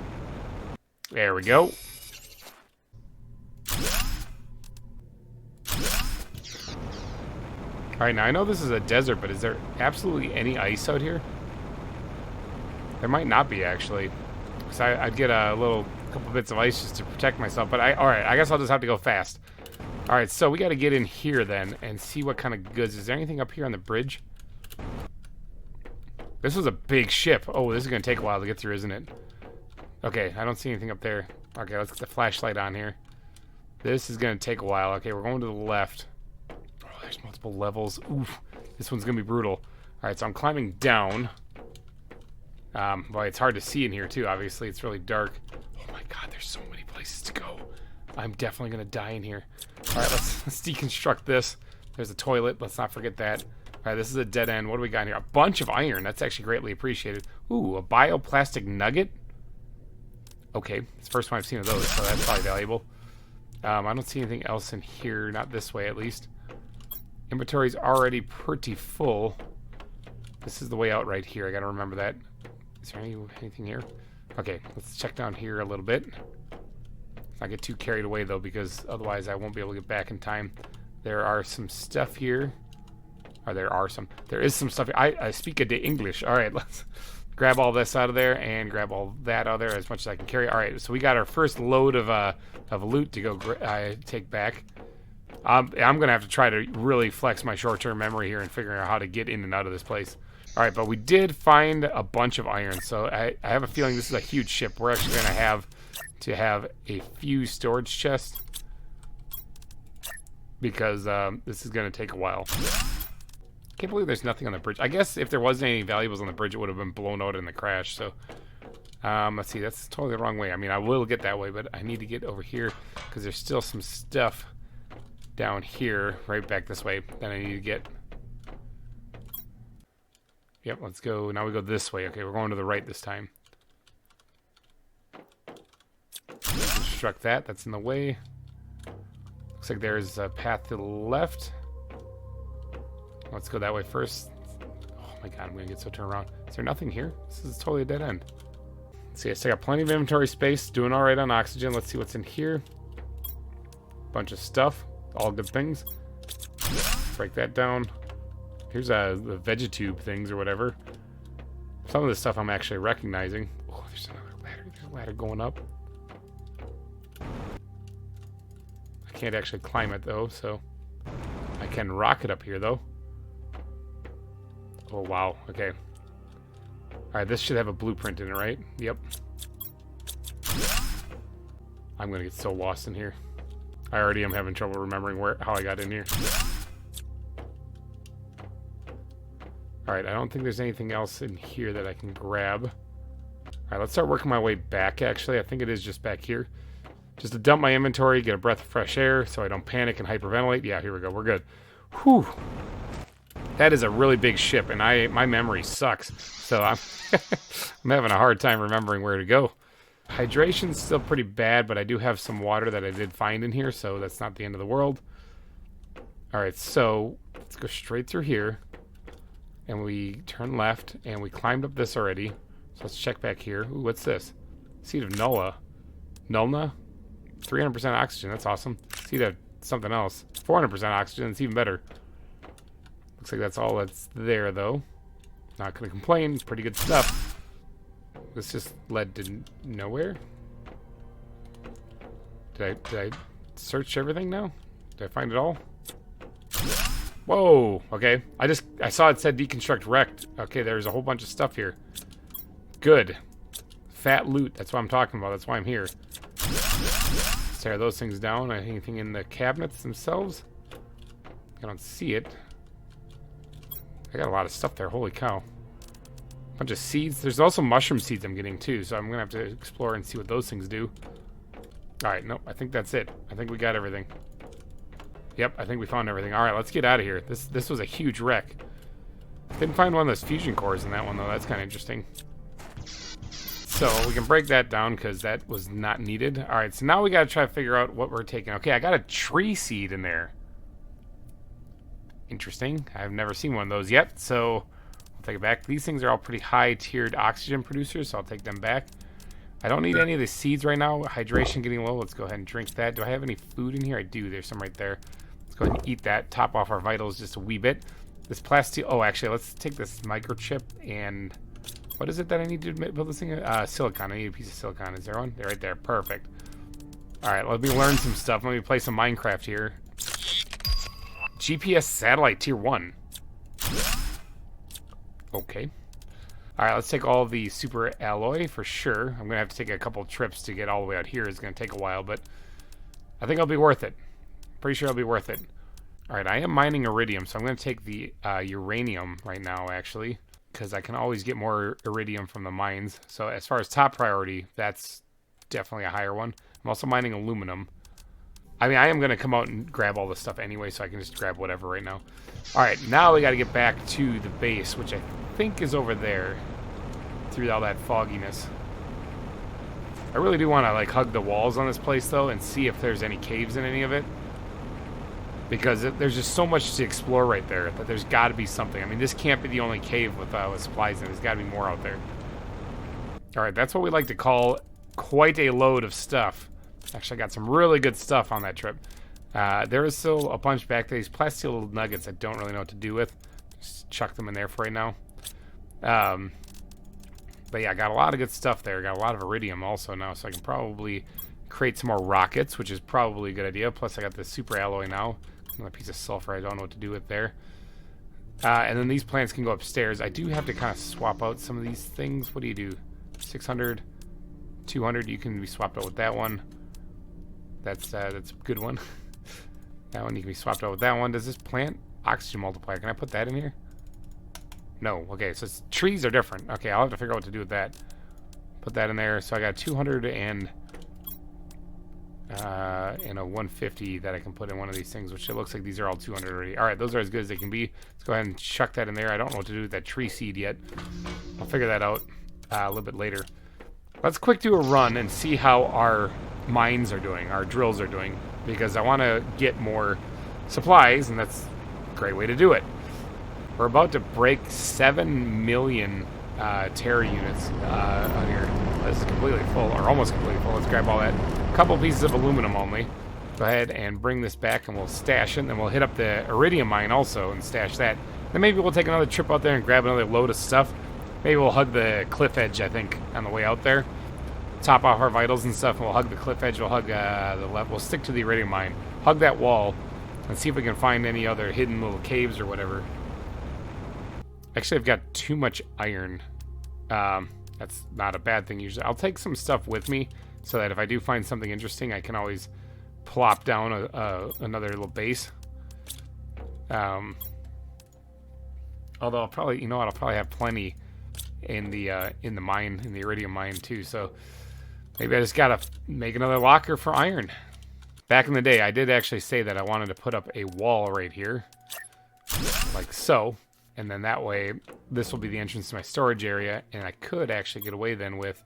There we go. Alright, now I know this is a desert, but is there absolutely any ice out here? There might not be, actually. Because I'd get a couple bits of ice just to protect myself. But alright, I guess I'll just have to go fast. Alright, so we got to get in here then and see what kind of goods. Is there anything up here on the bridge? This was a big ship. Oh, this is going to take a while to get through, isn't it? Okay, I don't see anything up there. Okay, let's get the flashlight on here. This is going to take a while. Okay, we're going to the left. Oh, there's multiple levels. Oof, this one's going to be brutal. Alright, so I'm climbing down. Well, it's hard to see in here, too. Obviously, it's really dark. Oh my god, there's so many places to go. I'm definitely going to die in here. Alright, let's deconstruct this. There's a toilet. Let's not forget that. Alright, this is a dead end. What do we got here? A bunch of iron. That's actually greatly appreciated. Ooh, a bioplastic nugget? Okay, it's the first time I've seen of those, so that's probably valuable. I don't see anything else in here. Not this way, at least. Inventory's already pretty full. This is the way out right here. I gotta remember that. Is there anything here? Okay, let's check down here a little bit. Let's not get too carried away, though, because otherwise I won't be able to get back in time. There are some stuff here. Or there is some stuff. I speak a day English. All right, let's grab all this out of there and grab all that out of there as much as I can carry. All right, so we got our first load of loot to go take back. I'm gonna have to try to really flex my short-term memory here and figure out how to get in and out of this place. All right, but we did find a bunch of iron, so I have a feeling this is a huge ship. We're actually gonna have to have a few storage chests because this is gonna take a while. Can't believe there's nothing on the bridge. I guess if there wasn't any valuables on the bridge, it would have been blown out in the crash. So, let's see. That's totally the wrong way. I mean, I will get that way, but I need to get over here because there's still some stuff down here, right back this way, that I need to get. Yep, let's go. Now we go this way. Okay, we're going to the right this time. Construct that. That's in the way. Looks like there's a path to the left. Let's go that way first. Oh my god, I'm gonna get so turned around. Is there nothing here? This is totally a dead end. Let's see, I still got plenty of inventory space. Doing alright on oxygen. Let's see what's in here. Bunch of stuff. All good things. Break that down. Here's the vegetube things or whatever. Some of this stuff I'm actually recognizing. Oh, there's another ladder. There's a ladder going up. I can't actually climb it though, so I can rocket up here though. Oh, wow. Okay. Alright, this should have a blueprint in it, right? Yep. I'm going to get so lost in here. I already am having trouble remembering how I got in here. Alright, I don't think there's anything else in here that I can grab. Alright, let's start working my way back, actually. I think it is just back here. Just to dump my inventory, get a breath of fresh air so I don't panic and hyperventilate. Yeah, here we go. We're good. Whew. That is a really big ship, and my memory sucks. So I'm having a hard time remembering where to go. Hydration's still pretty bad, but I do have some water that I did find in here, so that's not the end of the world. Alright, so let's go straight through here. And we turn left, and we climbed up this already. So let's check back here. Ooh, what's this? Seed of Nulla. Nulna? 300% oxygen, that's awesome. Seed of something else. 400% oxygen, it's even better. Looks like that's all that's there, though. Not gonna complain. Pretty good stuff. This just led to nowhere. Did I search everything now? Did I find it all? Whoa, okay. I saw it said deconstruct wrecked. Okay, there's a whole bunch of stuff here. Good. Fat loot, that's what I'm talking about. That's why I'm here. Let's tear those things down. Anything in the cabinets themselves? I don't see it. I got a lot of stuff there, holy cow. Bunch of seeds. There's also mushroom seeds I'm getting too, so I'm gonna have to explore and see what those things do. Alright, nope, I think that's it. I think we got everything. Yep, I think we found everything. Alright, let's get out of here. This was a huge wreck. Didn't find one of those fusion cores in that one though. That's kind of interesting. So we can break that down because that was not needed. Alright, so now we gotta try to figure out what we're taking. Okay, I got a tree seed in there. Interesting. I've never seen one of those yet, so I'll take it back. These things are all pretty high tiered oxygen producers, so I'll take them back. I don't need any of the seeds right now. Hydration getting low. Let's go ahead and drink that. Do I have any food in here? I do. There's some right there. Let's go ahead and eat that. Top off our vitals just a wee bit. This plastic. Oh, actually, let's take this microchip and what is it that I need to build this thing? Silicon. I need a piece of silicon. Is there one? They're right there. Perfect. All right, let me learn some stuff. Let me play some Minecraft here. GPS satellite tier 1. Okay. Alright, let's take all the super alloy for sure. I'm going to have to take a couple trips to get all the way out here. It's going to take a while, but I think it'll be worth it. Pretty sure it'll be worth it. Alright, I am mining iridium, so I'm going to take the uranium right now, actually, because I can always get more iridium from the mines. So as far as top priority, that's definitely a higher one. I'm also mining aluminum. I mean, I am going to come out and grab all this stuff anyway, so I can just grab whatever right now. Alright, now we got to get back to the base, which I think is over there, through all that fogginess. I really do want to, like, hug the walls on this place, though, and see if there's any caves in any of it. Because there's just so much to explore right there, that there's got to be something. I mean, this can't be the only cave with supplies in it. There's got to be more out there. Alright, that's what we like to call quite a load of stuff. Actually, I got some really good stuff on that trip. There is still a bunch back there. These plastic little nuggets I don't really know what to do with. Just chuck them in there for right now. But yeah, I got a lot of good stuff there. Got a lot of iridium also now, so I can probably create some more rockets, which is probably a good idea. Plus, I got this super alloy now. Another piece of sulfur I don't know what to do with there. And then these plants can go upstairs. I do have to kind of swap out some of these things. What do you do? 600, 200. You can be swapped out with that one. That's a good one. That one you can be swapped out with that one. Does this plant oxygen multiplier? Can I put that in here? No. Okay, so trees are different. Okay, I'll have to figure out what to do with that. Put that in there. So I got 200 and a 150 that I can put in one of these things, which it looks like these are all 200 already. All right, those are as good as they can be. Let's go ahead and chuck that in there. I don't know what to do with that tree seed yet. I'll figure that out a little bit later. Let's quick do a run and see how our mines are doing, our drills are doing, because I want to get more supplies, and that's a great way to do it. We're about to break 7 million Terra units on here. This is completely full, or almost completely full. Let's grab all that. A couple pieces of aluminum only. Go ahead and bring this back, and we'll stash it, and then we'll hit up the iridium mine also and stash that. Then maybe we'll take another trip out there and grab another load of stuff. Maybe we'll hug the cliff edge, I think, on the way out there. Top off our vitals and stuff, and we'll hug the cliff edge. We'll hug the left. We'll stick to the iridium mine. Hug that wall, and see if we can find any other hidden little caves or whatever. Actually, I've got too much iron. That's not a bad thing usually. I'll take some stuff with me so that if I do find something interesting, I can always plop down another little base. Although I'll probably, you know what, I'll probably have plenty in the mine, in the iridium mine too. So maybe I just gotta make another locker for iron. Back in the day, I did actually say that I wanted to put up a wall right here, like so. And then that way, this will be the entrance to my storage area, and I could actually get away then with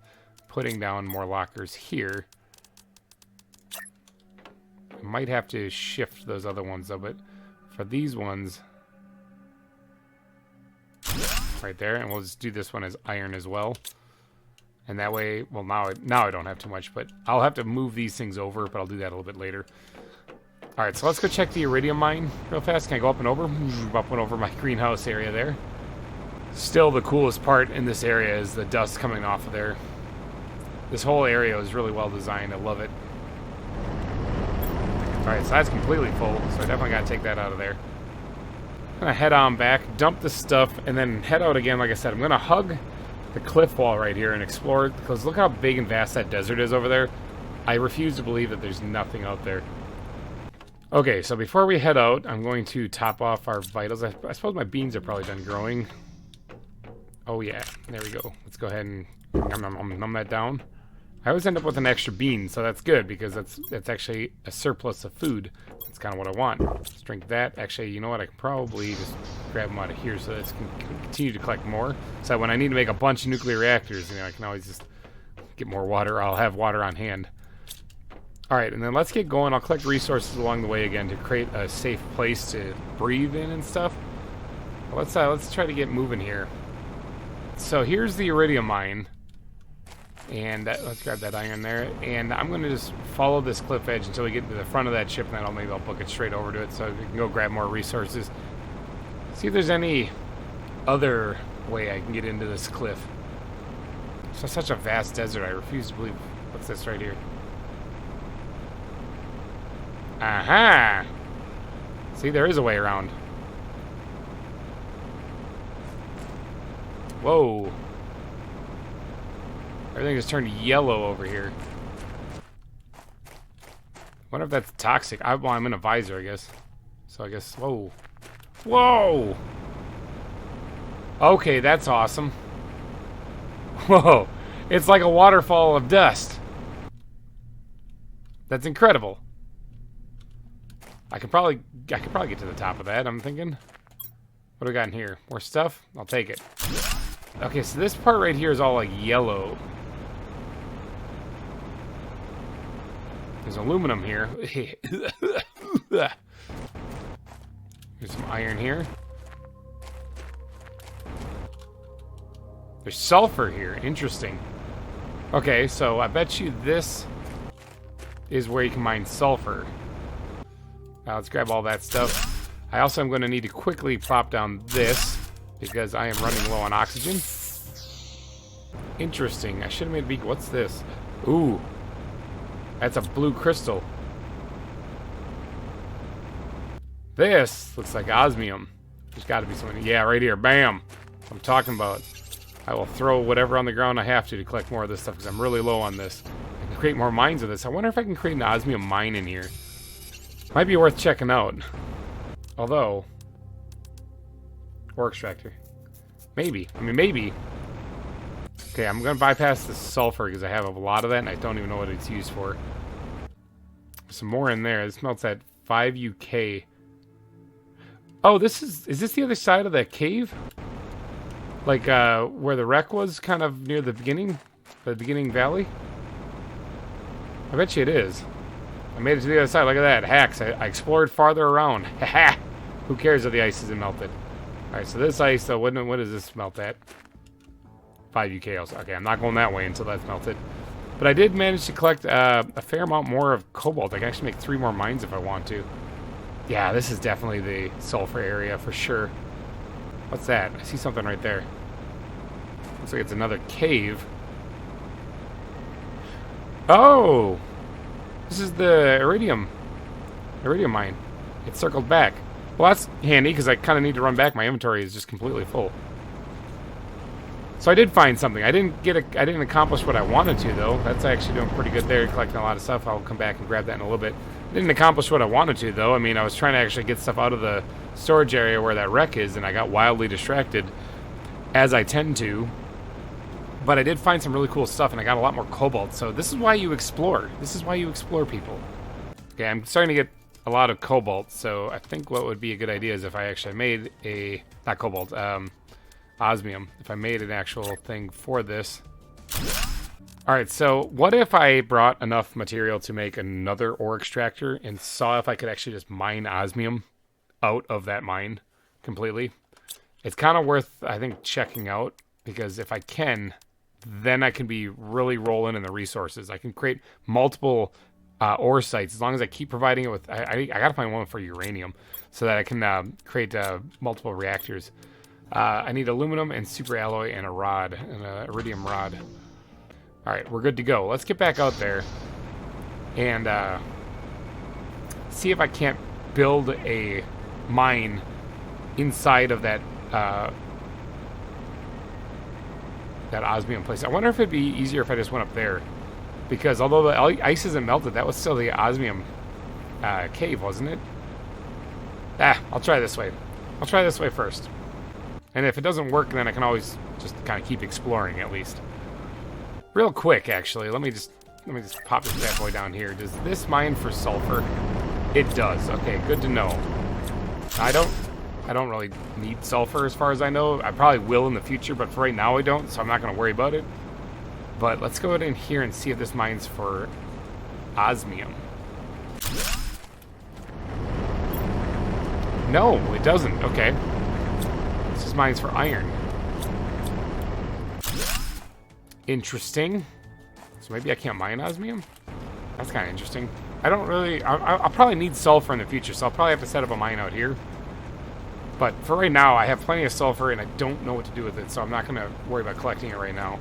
putting down more lockers here. I might have to shift those other ones though, but for these ones, right there, and we'll just do this one as iron as well. And that way, well, now I don't have too much, but I'll have to move these things over, but I'll do that a little bit later. Alright, so let's go check the iridium mine real fast. Can I go up and over? Up and over my greenhouse area there. Still, the coolest part in this area is the dust coming off of there. This whole area is really well designed. I love it. Alright, so that's completely full, so I definitely gotta take that out of there. I'm gonna head on back, dump this stuff, and then head out again. Like I said, I'm gonna hug the cliff wall right here and explore it, because look how big and vast that desert is over there. I refuse to believe that there's nothing out there. Okay, so before we head out, I'm going to top off our vitals. I suppose my beans are probably done growing. Oh yeah, there we go. Let's go ahead and numb that down. I always end up with an extra bean, so that's good, because that's actually a surplus of food. That's kind of what I want. Let's drink that. Actually, you know what? I can probably just grab them out of here so this can continue to collect more. So when I need to make a bunch of nuclear reactors, you know, I can always just get more water. I'll have water on hand. Alright, and then let's get going. I'll collect resources along the way again to create a safe place to breathe in and stuff. Let's try to get moving here. So here's the Iridium mine. And let's grab that iron there. And I'm going to just follow this cliff edge until we get to the front of that ship, and then maybe I'll book it straight over to it so we can go grab more resources. See if there's any other way I can get into this cliff. It's such a vast desert. I refuse to believe. What's this right here? Aha! See, there is a way around. Whoa. Everything just turned yellow over here. Wonder if that's toxic. Well, I'm in a visor, I guess. So I guess, whoa. Whoa! Okay, that's awesome. Whoa. It's like a waterfall of dust. That's incredible. I could probably get to the top of that, I'm thinking. What do we got in here? More stuff? I'll take it. Okay, so this part right here is all like yellow. There's aluminum here. There's some iron here. There's sulfur here. Interesting. Okay, so I bet you this is where you can mine sulfur. Now let's grab all that stuff. I also am going to need to quickly plop down this because I am running low on oxygen. Interesting. I should have made a beacon. What's this? Ooh. That's a blue crystal. This looks like osmium. There's got to be something. Yeah, right here. Bam. That's what I'm talking about. I will throw whatever on the ground I have to collect more of this stuff because I'm really low on this. I can create more mines of this. I wonder if I can create an osmium mine in here. Might be worth checking out. Although, ore extractor. Maybe. I mean, maybe. Okay, I'm going to bypass the sulfur because I have a lot of that and I don't even know what it's used for. Some more in there. This melts at 5 UK. Oh, is this the other side of that cave? Like, where the wreck was, kind of near the beginning valley? I bet you it is. I made it to the other side. Look at that. Hacks. I explored farther around. Haha. Who cares if the ice isn't melted? Alright, so this ice, though, what does this melt at? 5 UK also. Okay, I'm not going that way until that's melted. But I did manage to collect a fair amount more of cobalt. I can actually make 3 more mines if I want to. Yeah, this is definitely the sulfur area for sure. What's that? I see something right there. Looks like it's another cave. Oh! This is the iridium mine. It's circled back. Well, that's handy because I kind of need to run back. My inventory is just completely full. So I did find something. I didn't accomplish what I wanted to, though. That's actually doing pretty good there, collecting a lot of stuff. I'll come back and grab that in a little bit. Didn't accomplish what I wanted to, though. I mean, I was trying to actually get stuff out of the storage area where that wreck is, and I got wildly distracted, as I tend to. But I did find some really cool stuff, and I got a lot more cobalt. So this is why you explore. This is why you explore, people. Okay, I'm starting to get a lot of cobalt, so I think what would be a good idea is if I actually made a... Not cobalt, osmium. If I made an actual thing for this. Alright, so what if I brought enough material to make another ore extractor and saw if I could actually just mine osmium out of that mine completely? It's kind of worth, I think, checking out, because if I can, then I can be really rolling in the resources. I can create multiple ore sites as long as I keep providing it with... I got to find one for uranium so that I can create multiple reactors. I need aluminum and super alloy and a rod, and a iridium rod. All right, we're good to go. Let's get back out there and see if I can't build a mine inside of that that osmium place. I wonder if it'd be easier if I just went up there, because although the ice isn't melted, that was still the osmium cave, wasn't it? I'll try this way. I'll try this way first. And if it doesn't work, then I can always just kind of keep exploring at least. Real quick, actually, let me just pop this bad boy down here. Does this mine for sulfur? It does. Okay, good to know. I don't really need sulfur as far as I know. I probably will in the future, but for right now I don't, so I'm not going to worry about it. But let's go in here and see if this mine's for osmium. No, it doesn't. Okay. This is mine's for iron. Interesting. So maybe I can't mine osmium? That's kind of interesting. I don't really... I'll probably need sulfur in the future, so I'll probably have to set up a mine out here. But for right now, I have plenty of sulfur, and I don't know what to do with it, so I'm not going to worry about collecting it right now.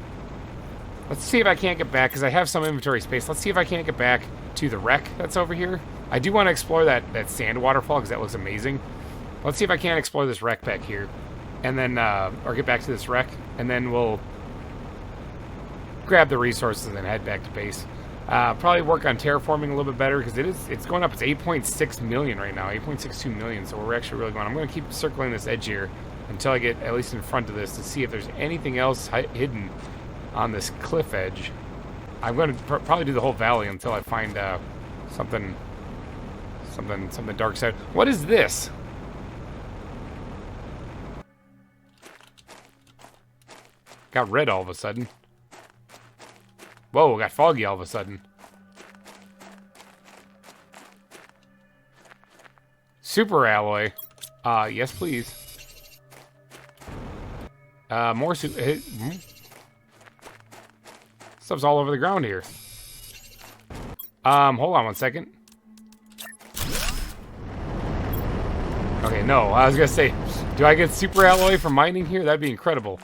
Let's see if I can't get back, because I have some inventory space. Let's see if I can't get back to the wreck that's over here. I do want to explore that sand waterfall, because that looks amazing. Let's see if I can't explore this wreck back here. And then, or get back to this wreck, and then we'll grab the resources and then head back to base. Probably work on terraforming a little bit better, because it's going up. It's 8.6 million right now, 8.62 million, so we're actually really going. I'm going to keep circling this edge here until I get at least in front of this to see if there's anything else hidden on this cliff edge. I'm going to probably do the whole valley until I find something dark side. What is this? Got red all of a sudden. Whoa, got foggy all of a sudden. Super alloy. Yes, please. More stuff's all over the ground here. Hold on one second. Okay, no, I was gonna say, do I get super alloy from mining here? That'd be incredible.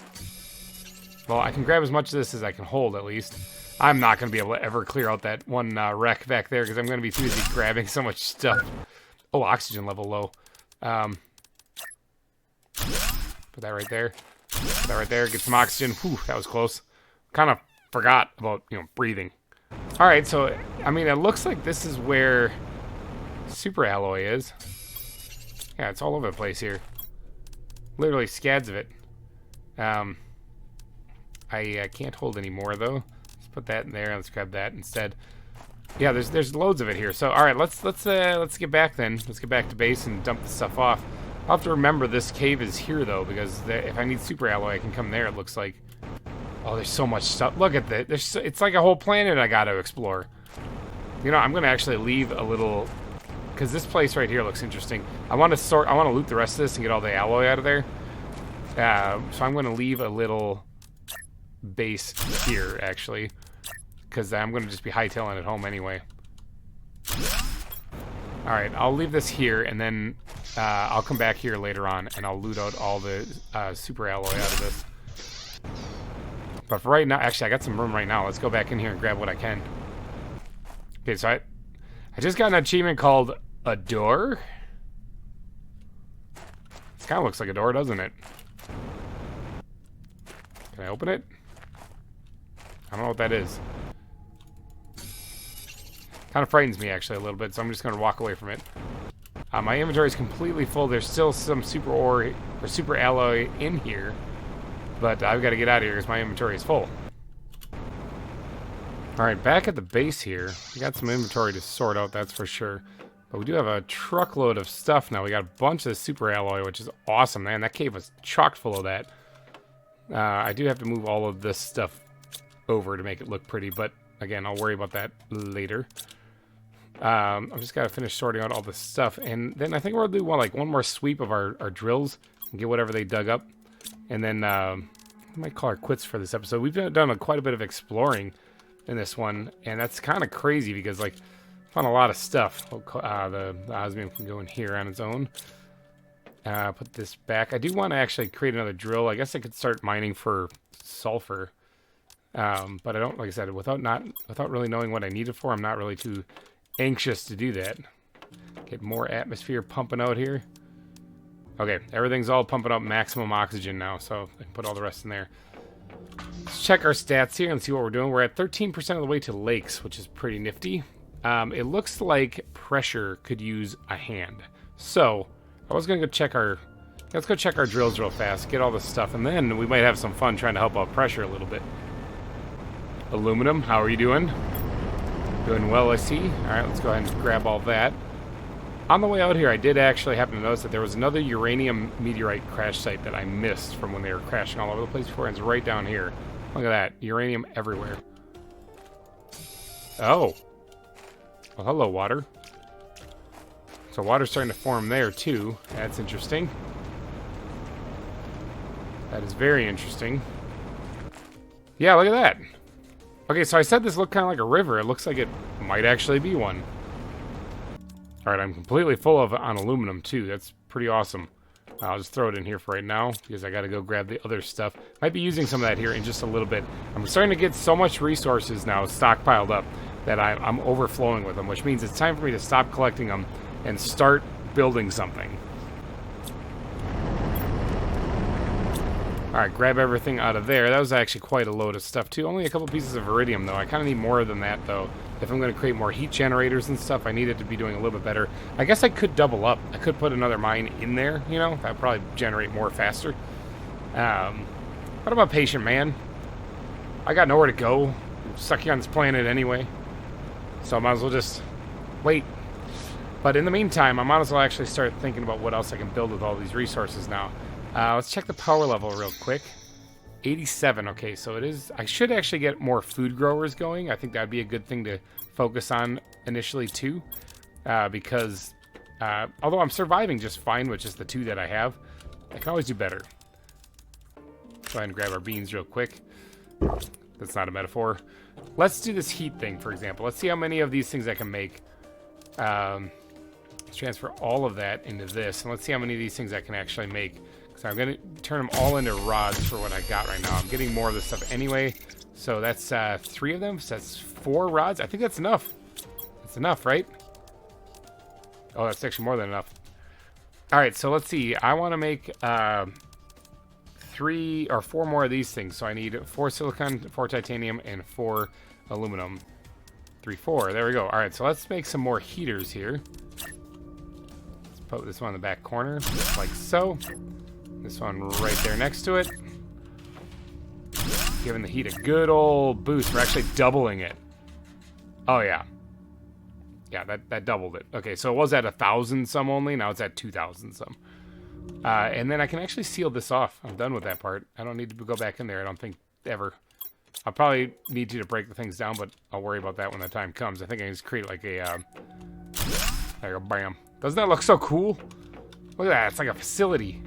Well, I can grab as much of this as I can hold, at least. I'm not going to be able to ever clear out that one wreck back there, because I'm going to be too busy grabbing so much stuff. Oh, oxygen level low. Put that right there. Put that right there. Get some oxygen. Whew, that was close. Kind of forgot about, breathing. Alright, so, I mean, it looks like this is where super alloy is. Yeah, it's all over the place here. Literally scads of it. I can't hold any more, though. Let's put that in there. Let's grab that instead. Yeah, there's loads of it here. So, all right, let's get back then. Let's get back to base and dump this stuff off. I'll have to remember this cave is here, though, because if I need super alloy, I can come there, it looks like. Oh, there's so much stuff. Look at that. It's like a whole planet I got to explore. I'm going to actually leave a little... Because this place right here looks interesting. I want to loot the rest of this and get all the alloy out of there. So I'm going to leave a little base here, actually, because I'm going to just be hightailing it home anyway. Alright, I'll leave this here, and then I'll come back here later on, and I'll loot out all the super alloy out of this. But for right now, actually, I got some room right now. Let's go back in here and grab what I can. Okay, so I just got an achievement called a door. This kind of looks like a door, doesn't it? Can I open it? I don't know what that is. Kind of frightens me, actually, a little bit, so I'm just going to walk away from it. My inventory is completely full. There's still some super ore or super alloy in here, but I've got to get out of here because my inventory is full. Alright, back at the base here. We got some inventory to sort out, that's for sure. But we do have a truckload of stuff now. We got a bunch of super alloy, which is awesome, man. That cave was chock full of that. I do have to move all of this stuff over to make it look pretty, but again, I'll worry about that later. I've just got to finish sorting out all this stuff, and then I think we'll do one more sweep of our drills and get whatever they dug up, and then I might call our quits for this episode. We've done quite a bit of exploring in this one, and that's kind of crazy because found a lot of stuff. The osmium can go in here on its own. Put this back. I do want to actually create another drill. I guess I could start mining for sulfur. But I don't, like I said, without really knowing what I need it for, I'm not really too anxious to do that. Get more atmosphere pumping out here. Okay, everything's all pumping up maximum oxygen now, so I can put all the rest in there. Let's check our stats here and see what we're doing. We're at 13% of the way to lakes, which is pretty nifty. It looks like pressure could use a hand. So, I was going to go check our... Let's go check our drills real fast, get all this stuff, and then we might have some fun trying to help out pressure a little bit. Aluminum, how are you doing? Doing well, I see. Alright, let's go ahead and grab all that. On the way out here, I did actually happen to notice that there was another uranium meteorite crash site that I missed from when they were crashing all over the place before, and it's right down here. Look at that. Uranium everywhere. Oh. Well, hello, water. So water's starting to form there, too. That's interesting. That is very interesting. Yeah, look at that. Okay, so I said this looked kind of like a river. It looks like it might actually be one. Alright, I'm completely full of on aluminum, too. That's pretty awesome. I'll just throw it in here for right now, because I gotta go grab the other stuff. Might be using some of that here in just a little bit. I'm starting to get so much resources now stockpiled up that I'm overflowing with them, which means it's time for me to stop collecting them and start building something. Alright, grab everything out of there. That was actually quite a load of stuff, too. Only a couple pieces of iridium, though. I kind of need more than that, though. If I'm going to create more heat generators and stuff, I need it to be doing a little bit better. I guess I could double up. I could put another mine in there, you know? That would probably generate more faster. What about patient man? I got nowhere to go. I'm stuck here on this planet anyway. So I might as well just wait. But in the meantime, I might as well actually start thinking about what else I can build with all these resources now. Let's check the power level real quick. 87. Okay, so it is... I should actually get more food growers going. I think that would be a good thing to focus on initially, too. Because, although I'm surviving just fine with just the 2 that I have, I can always do better. Go ahead and grab our beans real quick. That's not a metaphor. Let's do this heat thing, for example. Let's see how many of these things I can make. Let's transfer all of that into this. And let's see how many of these things I can actually make. So I'm going to turn them all into rods for what I got right now. I'm getting more of this stuff anyway. So that's 3 of them. So that's 4 rods. I think that's enough. That's enough, right? Oh, that's actually more than enough. All right, so let's see. I want to make 3 or 4 more of these things. So I need 4 silicon, 4 titanium, and 4 aluminum. 3, 4. There we go. All right, so let's make some more heaters here. Let's put this one in the back corner, just like so. This one right there next to it. Giving the heat a good old boost. We're actually doubling it. Oh, yeah. Yeah, that doubled it. Okay, so it was at 1,000 some only. Now it's at 2,000 some. And then I can actually seal this off. I'm done with that part. I don't need to go back in there, I don't think, ever. I'll probably need to break the things down, but I'll worry about that when the time comes. I think I can just create like a... there we go, bam. Doesn't that look so cool? Look at that, it's like a facility.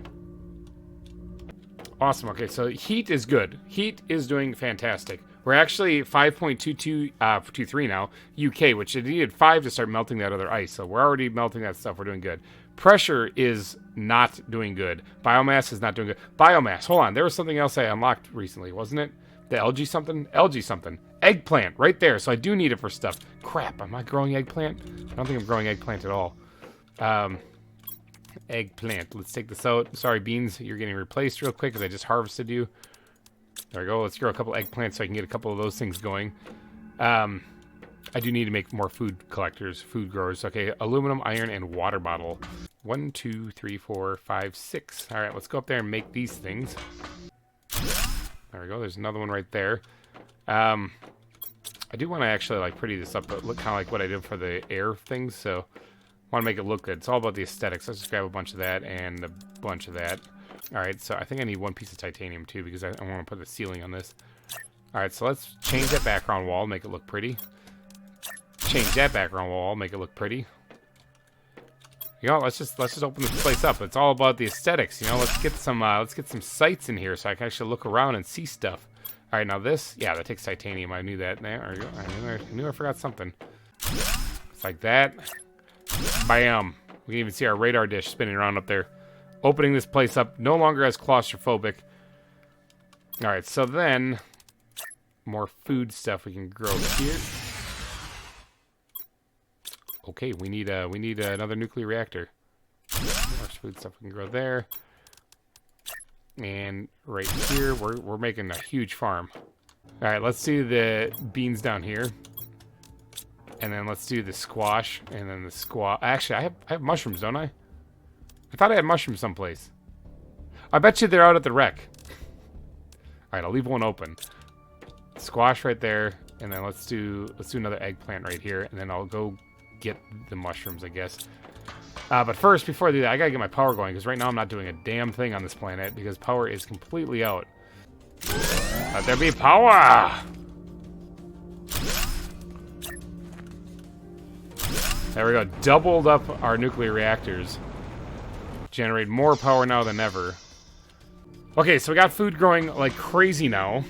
Awesome. Okay, so heat is good. Heat is doing fantastic. We're actually 5.2223 now, UK, which it needed 5 to start melting that other ice. So we're already melting that stuff. We're doing good. Pressure is not doing good. Biomass is not doing good. Biomass. Hold on. There was something else I unlocked recently, wasn't it? The algae something? Algae something. Eggplant right there. So I do need it for stuff. Crap. Am I growing eggplant? I don't think I'm growing eggplant at all. Eggplant. Let's take this out. Sorry, beans. You're getting replaced real quick because I just harvested you. There we go. Let's grow a couple eggplants so I can get a couple of those things going. I do need to make more food collectors, food growers. Okay, aluminum, iron, and water bottle. 1, 2, 3, 4, 5, 6. All right, let's go up there and make these things. There we go. There's another one right there. I do want to actually like pretty this up, but look kind of like what I did for the air things. So I want to make it look good. It's all about the aesthetics. Let's just grab a bunch of that and a bunch of that. All right, so I think I need 1 piece of titanium too because I want to put the ceiling on this. All right, so let's change that background wall, make it look pretty. Change that background wall, make it look pretty. You know, let's just open this place up. It's all about the aesthetics. You know, let's get some sights in here so I can actually look around and see stuff. All right, now this, yeah, that takes titanium. I knew that. There we go. I knew I forgot something. It's like that. Bam. We can even see our radar dish spinning around up there. opening this place up no longer as claustrophobic. All right, so then more food stuff we can grow here. Okay, we need another nuclear reactor. More food stuff we can grow there. And right here, we're making a huge farm. All right, let's do the beans down here. And then let's do the squash, and then the squash. Actually, I have mushrooms, don't I? I thought I had mushrooms someplace. I bet you they're out at the wreck. All right, I'll leave one open. Squash right there, and then let's do another eggplant right here, and then I'll go get the mushrooms, I guess. But first, before I do that, I gotta get my power going, because right now I'm not doing a damn thing on this planet, because power is completely out. Let there be power! There we go. Doubled up our nuclear reactors. Generate more power now than ever. Okay, so we got food growing like crazy now.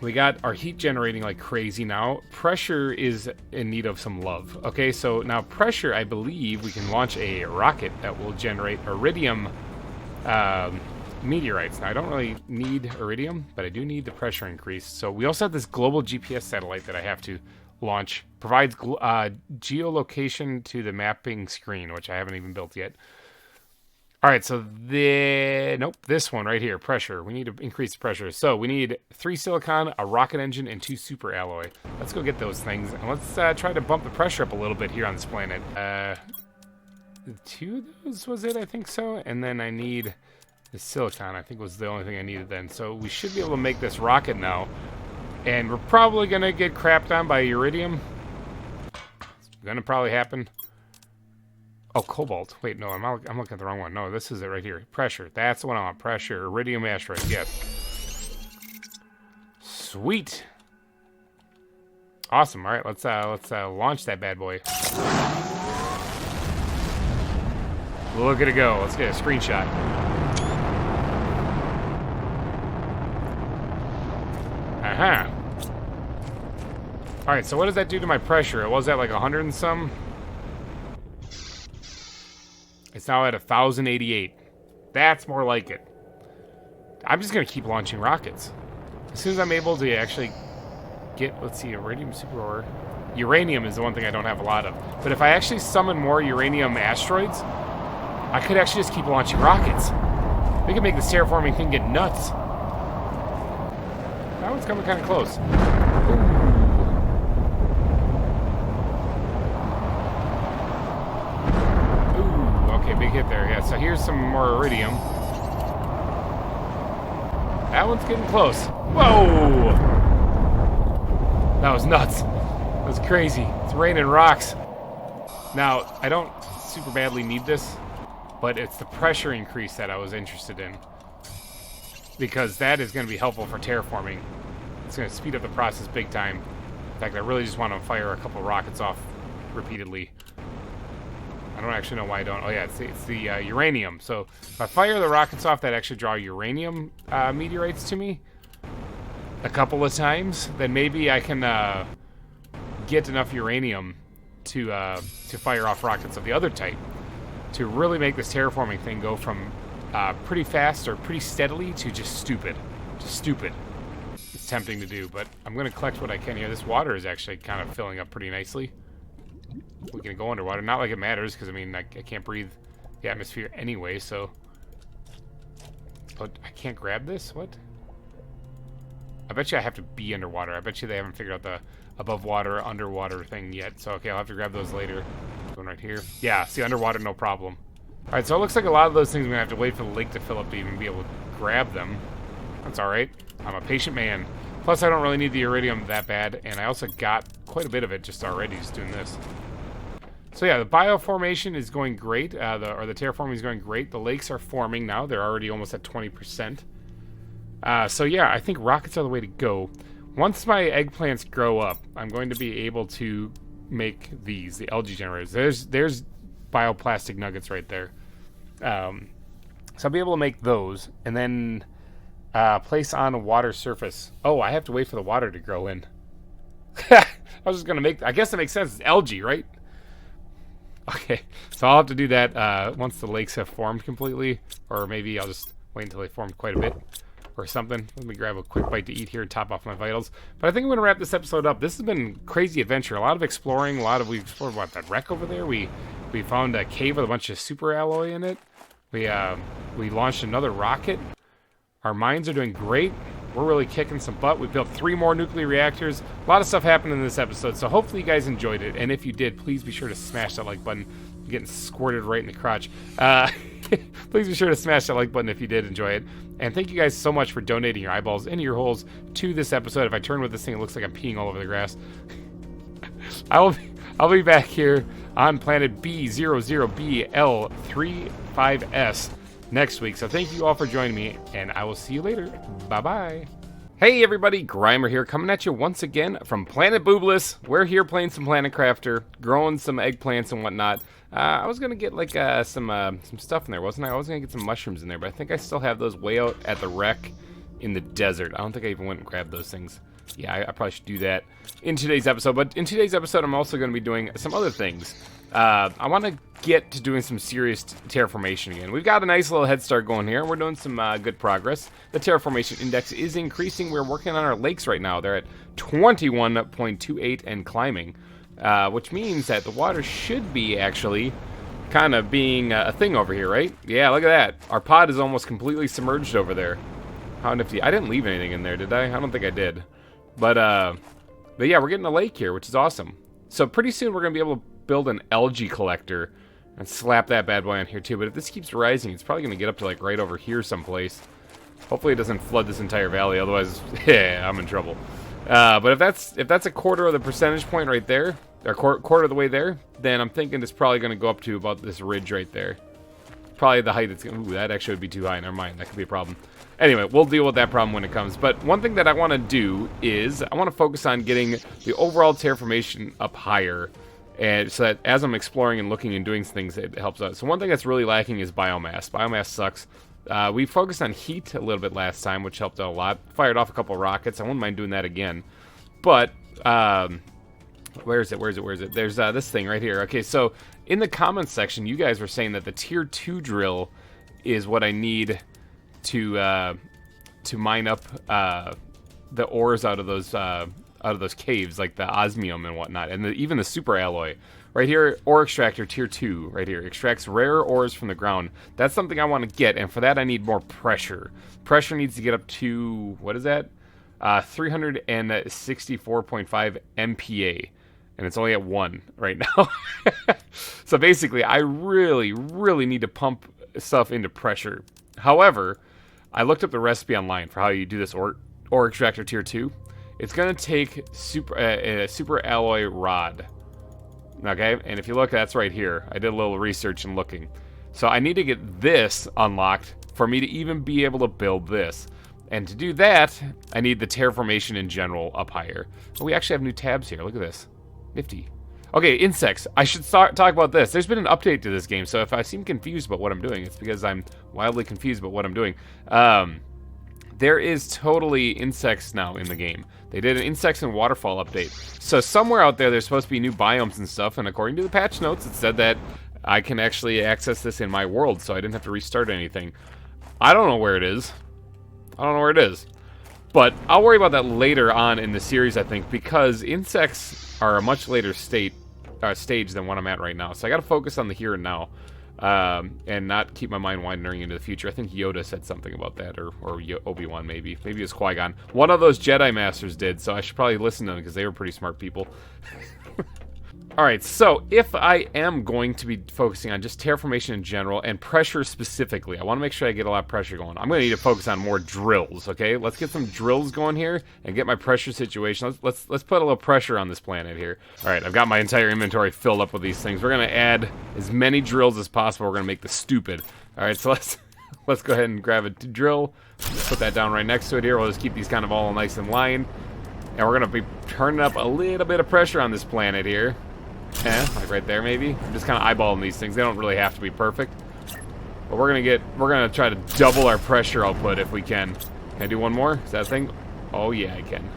We got our heat generating like crazy now. Pressure is in need of some love. Okay, so now pressure, I believe we can launch a rocket that will generate iridium meteorites. Now, I don't really need iridium, but I do need the pressure increase. So we also have this global GPS satellite that I have to launch. Provides geolocation to the mapping screen, which I haven't even built yet. All right, so this one right here, pressure. We need to increase the pressure. So we need 3 silicon, a rocket engine, and 2 super alloy. Let's go get those things, and let's try to bump the pressure up a little bit here on this planet. 2 of those was it? I think so. And then I need the silicon. I think was the only thing I needed then. So we should be able to make this rocket now, and we're probably gonna get crapped on by iridium. It's gonna probably happen. Oh, cobalt. Wait, no, I'm looking at the wrong one. No, this is it right here. Pressure. That's the one I want. Pressure. Iridium asteroid. Yes. Sweet. Awesome. All right, let's launch that bad boy. Look at it go. Let's get a screenshot. Aha. All right, so what does that do to my pressure? It was at like 100 and some. It's now at 1,088. That's more like it. I'm just going to keep launching rockets. As soon as I'm able to actually get, let's see, iridium super. Uranium is the one thing I don't have a lot of. But if I actually summon more uranium asteroids, I could actually just keep launching rockets. We could make this terraforming thing get nuts. That one's coming kind of close. Big hit there. Yeah, so here's some more iridium. That one's getting close. Whoa! That was nuts. That was crazy. It's raining rocks. Now, I don't super badly need this, but it's the pressure increase that I was interested in, because that is going to be helpful for terraforming. It's going to speed up the process big time. In fact, I really just want to fire a couple rockets off repeatedly. I don't actually know why I don't. Oh yeah, it's the uranium. So if I fire the rockets off that actually draw uranium meteorites to me a couple of times, then maybe I can get enough uranium to fire off rockets of the other type to really make this terraforming thing go from pretty fast or pretty steadily to just stupid. Just stupid. It's tempting to do, but I'm going to collect what I can here. This water is actually kind of filling up pretty nicely. We can go underwater. Not like it matters, because I mean I can't breathe the atmosphere anyway, so. But I can't grab this? What? I bet you I have to be underwater. I bet you they haven't figured out the above water, underwater thing yet. So okay, I'll have to grab those later. One right here. Yeah, see, underwater, no problem. Alright, so it looks like a lot of those things we're gonna have to wait for the lake to fill up to even be able to grab them. That's alright. I'm a patient man. Plus I don't really need the iridium that bad, and I also got quite a bit of it just already just doing this. So yeah, the bioformation is going great, the terraforming is going great. The lakes are forming now. They're already almost at 20%. So yeah, I think rockets are the way to go. Once my eggplants grow up, I'm going to be able to make these, the algae generators. There's bioplastic nuggets right there. So I'll be able to make those, and then place on a water surface. Oh, I have to wait for the water to grow in. I was just going to make, I guess that makes sense. It's algae, right? Okay, so I'll have to do that once the lakes have formed completely, or maybe I'll just wait until they form quite a bit or something. Let me grab a quick bite to eat here and top off my vitals. But I think I'm going to wrap this episode up. This has been crazy adventure. A lot of exploring. We explored, what, that wreck over there? We found a cave with a bunch of super alloy in it. We launched another rocket. Our mines are doing great. We're really kicking some butt. We built 3 more nuclear reactors. A lot of stuff happened in this episode, so hopefully you guys enjoyed it. And if you did, please be sure to smash that like button. I'm getting squirted right in the crotch. Please be sure to smash that like button if you did enjoy it. And thank you guys so much for donating your eyeballs and your holes to this episode. If I turn with this thing, it looks like I'm peeing all over the grass. I'll be back here on planet B00BL35S next week. So thank you all for joining me, and I will see you later. Bye-bye. Hey everybody, GReimer here, coming at you once again from Planet Boobless. We're here playing some Planet Crafter, growing some eggplants and whatnot. I was gonna get like some stuff in there, wasn't I? I was gonna get some mushrooms in there, but I think I still have those way out at the wreck in the desert. I don't think I even went and grabbed those things. Yeah, I probably should do that in today's episode. But in today's episode, I'm also going to be doing some other things. I want to get to doing some serious terraformation again. We've got a nice little head start going here, and we're doing some good progress. The terraformation index is increasing. We're working on our lakes right now. They're at 21.28 and climbing, which means that the water should be actually kind of being a thing over here, right? Yeah, look at that. Our pod is almost completely submerged over there. How nifty. I didn't leave anything in there, did I? I don't think I did. But yeah, we're getting a lake here, which is awesome. So pretty soon we're going to be able to build an algae collector and slap that bad boy on here too. But if this keeps rising, it's probably going to get up to like right over here someplace. Hopefully it doesn't flood this entire valley, otherwise, yeah, I'm in trouble. But if that's a quarter of the percentage point right there, or quarter of the way there, then I'm thinking it's probably going to go up to about this ridge right there. Probably the height it's going to... Ooh, that actually would be too high. Never mind. That could be a problem. Anyway, we'll deal with that problem when it comes. But one thing that I want to do is I want to focus on getting the overall terraformation up higher, and so that as I'm exploring and looking and doing things, it helps out. So one thing that's really lacking is biomass. Biomass sucks. We focused on heat a little bit last time, which helped out a lot. Fired off a couple of rockets. I wouldn't mind doing that again. But where is it? There's this thing right here. Okay, so in the comments section, you guys were saying that the tier 2 drill is what I need to mine up the ores out of those caves, like the osmium and whatnot, and even the super alloy. Right here, ore extractor tier 2, right here, extracts rare ores from the ground. That's something I want to get, and for that I need more pressure. Pressure needs to get up to, what is that? 364.5 MPa. And it's only at 1 right now. So basically, I really, really need to pump stuff into pressure. However, I looked up the recipe online for how you do this ore extractor tier 2. It's going to take a super alloy rod. Okay, and if you look, that's right here. I did a little research and looking. So I need to get this unlocked for me to even be able to build this. And to do that, I need the terraformation in general up higher. Oh, we actually have new tabs here. Look at this. Nifty. Okay, insects. I should talk about this. There's been an update to this game, so if I seem confused about what I'm doing, it's because I'm wildly confused about what I'm doing. There is totally insects now in the game. They did an insects and waterfall update. So somewhere out there, there's supposed to be new biomes and stuff, and according to the patch notes, it said that I can actually access this in my world, so I didn't have to restart anything. I don't know where it is. But I'll worry about that later on in the series, I think, because insects are a much later stage than what I'm at right now. So I got to focus on the here and now, and not keep my mind wandering into the future. I think Yoda said something about that, or Obi-Wan maybe. Maybe it was Qui-Gon. One of those Jedi Masters did, so I should probably listen to them because they were pretty smart people. Alright, so if I am going to be focusing on just terraformation in general and pressure specifically, I want to make sure I get a lot of pressure going. I'm going to need to focus on more drills, okay? Let's get some drills going here and get my pressure situation. Let's put a little pressure on this planet here. Alright, I've got my entire inventory filled up with these things. We're going to add as many drills as possible. We're going to make this stupid. Alright, so let's go ahead and grab a drill. Put that down right next to it here. We'll just keep these kind of all nice in line. And we're going to be turning up a little bit of pressure on this planet here. Like right there maybe. I'm just kind of eyeballing these things. They don't really have to be perfect. But we're gonna try to double our pressure output if we can. Can I do one more? Is that a thing? Oh yeah, I can.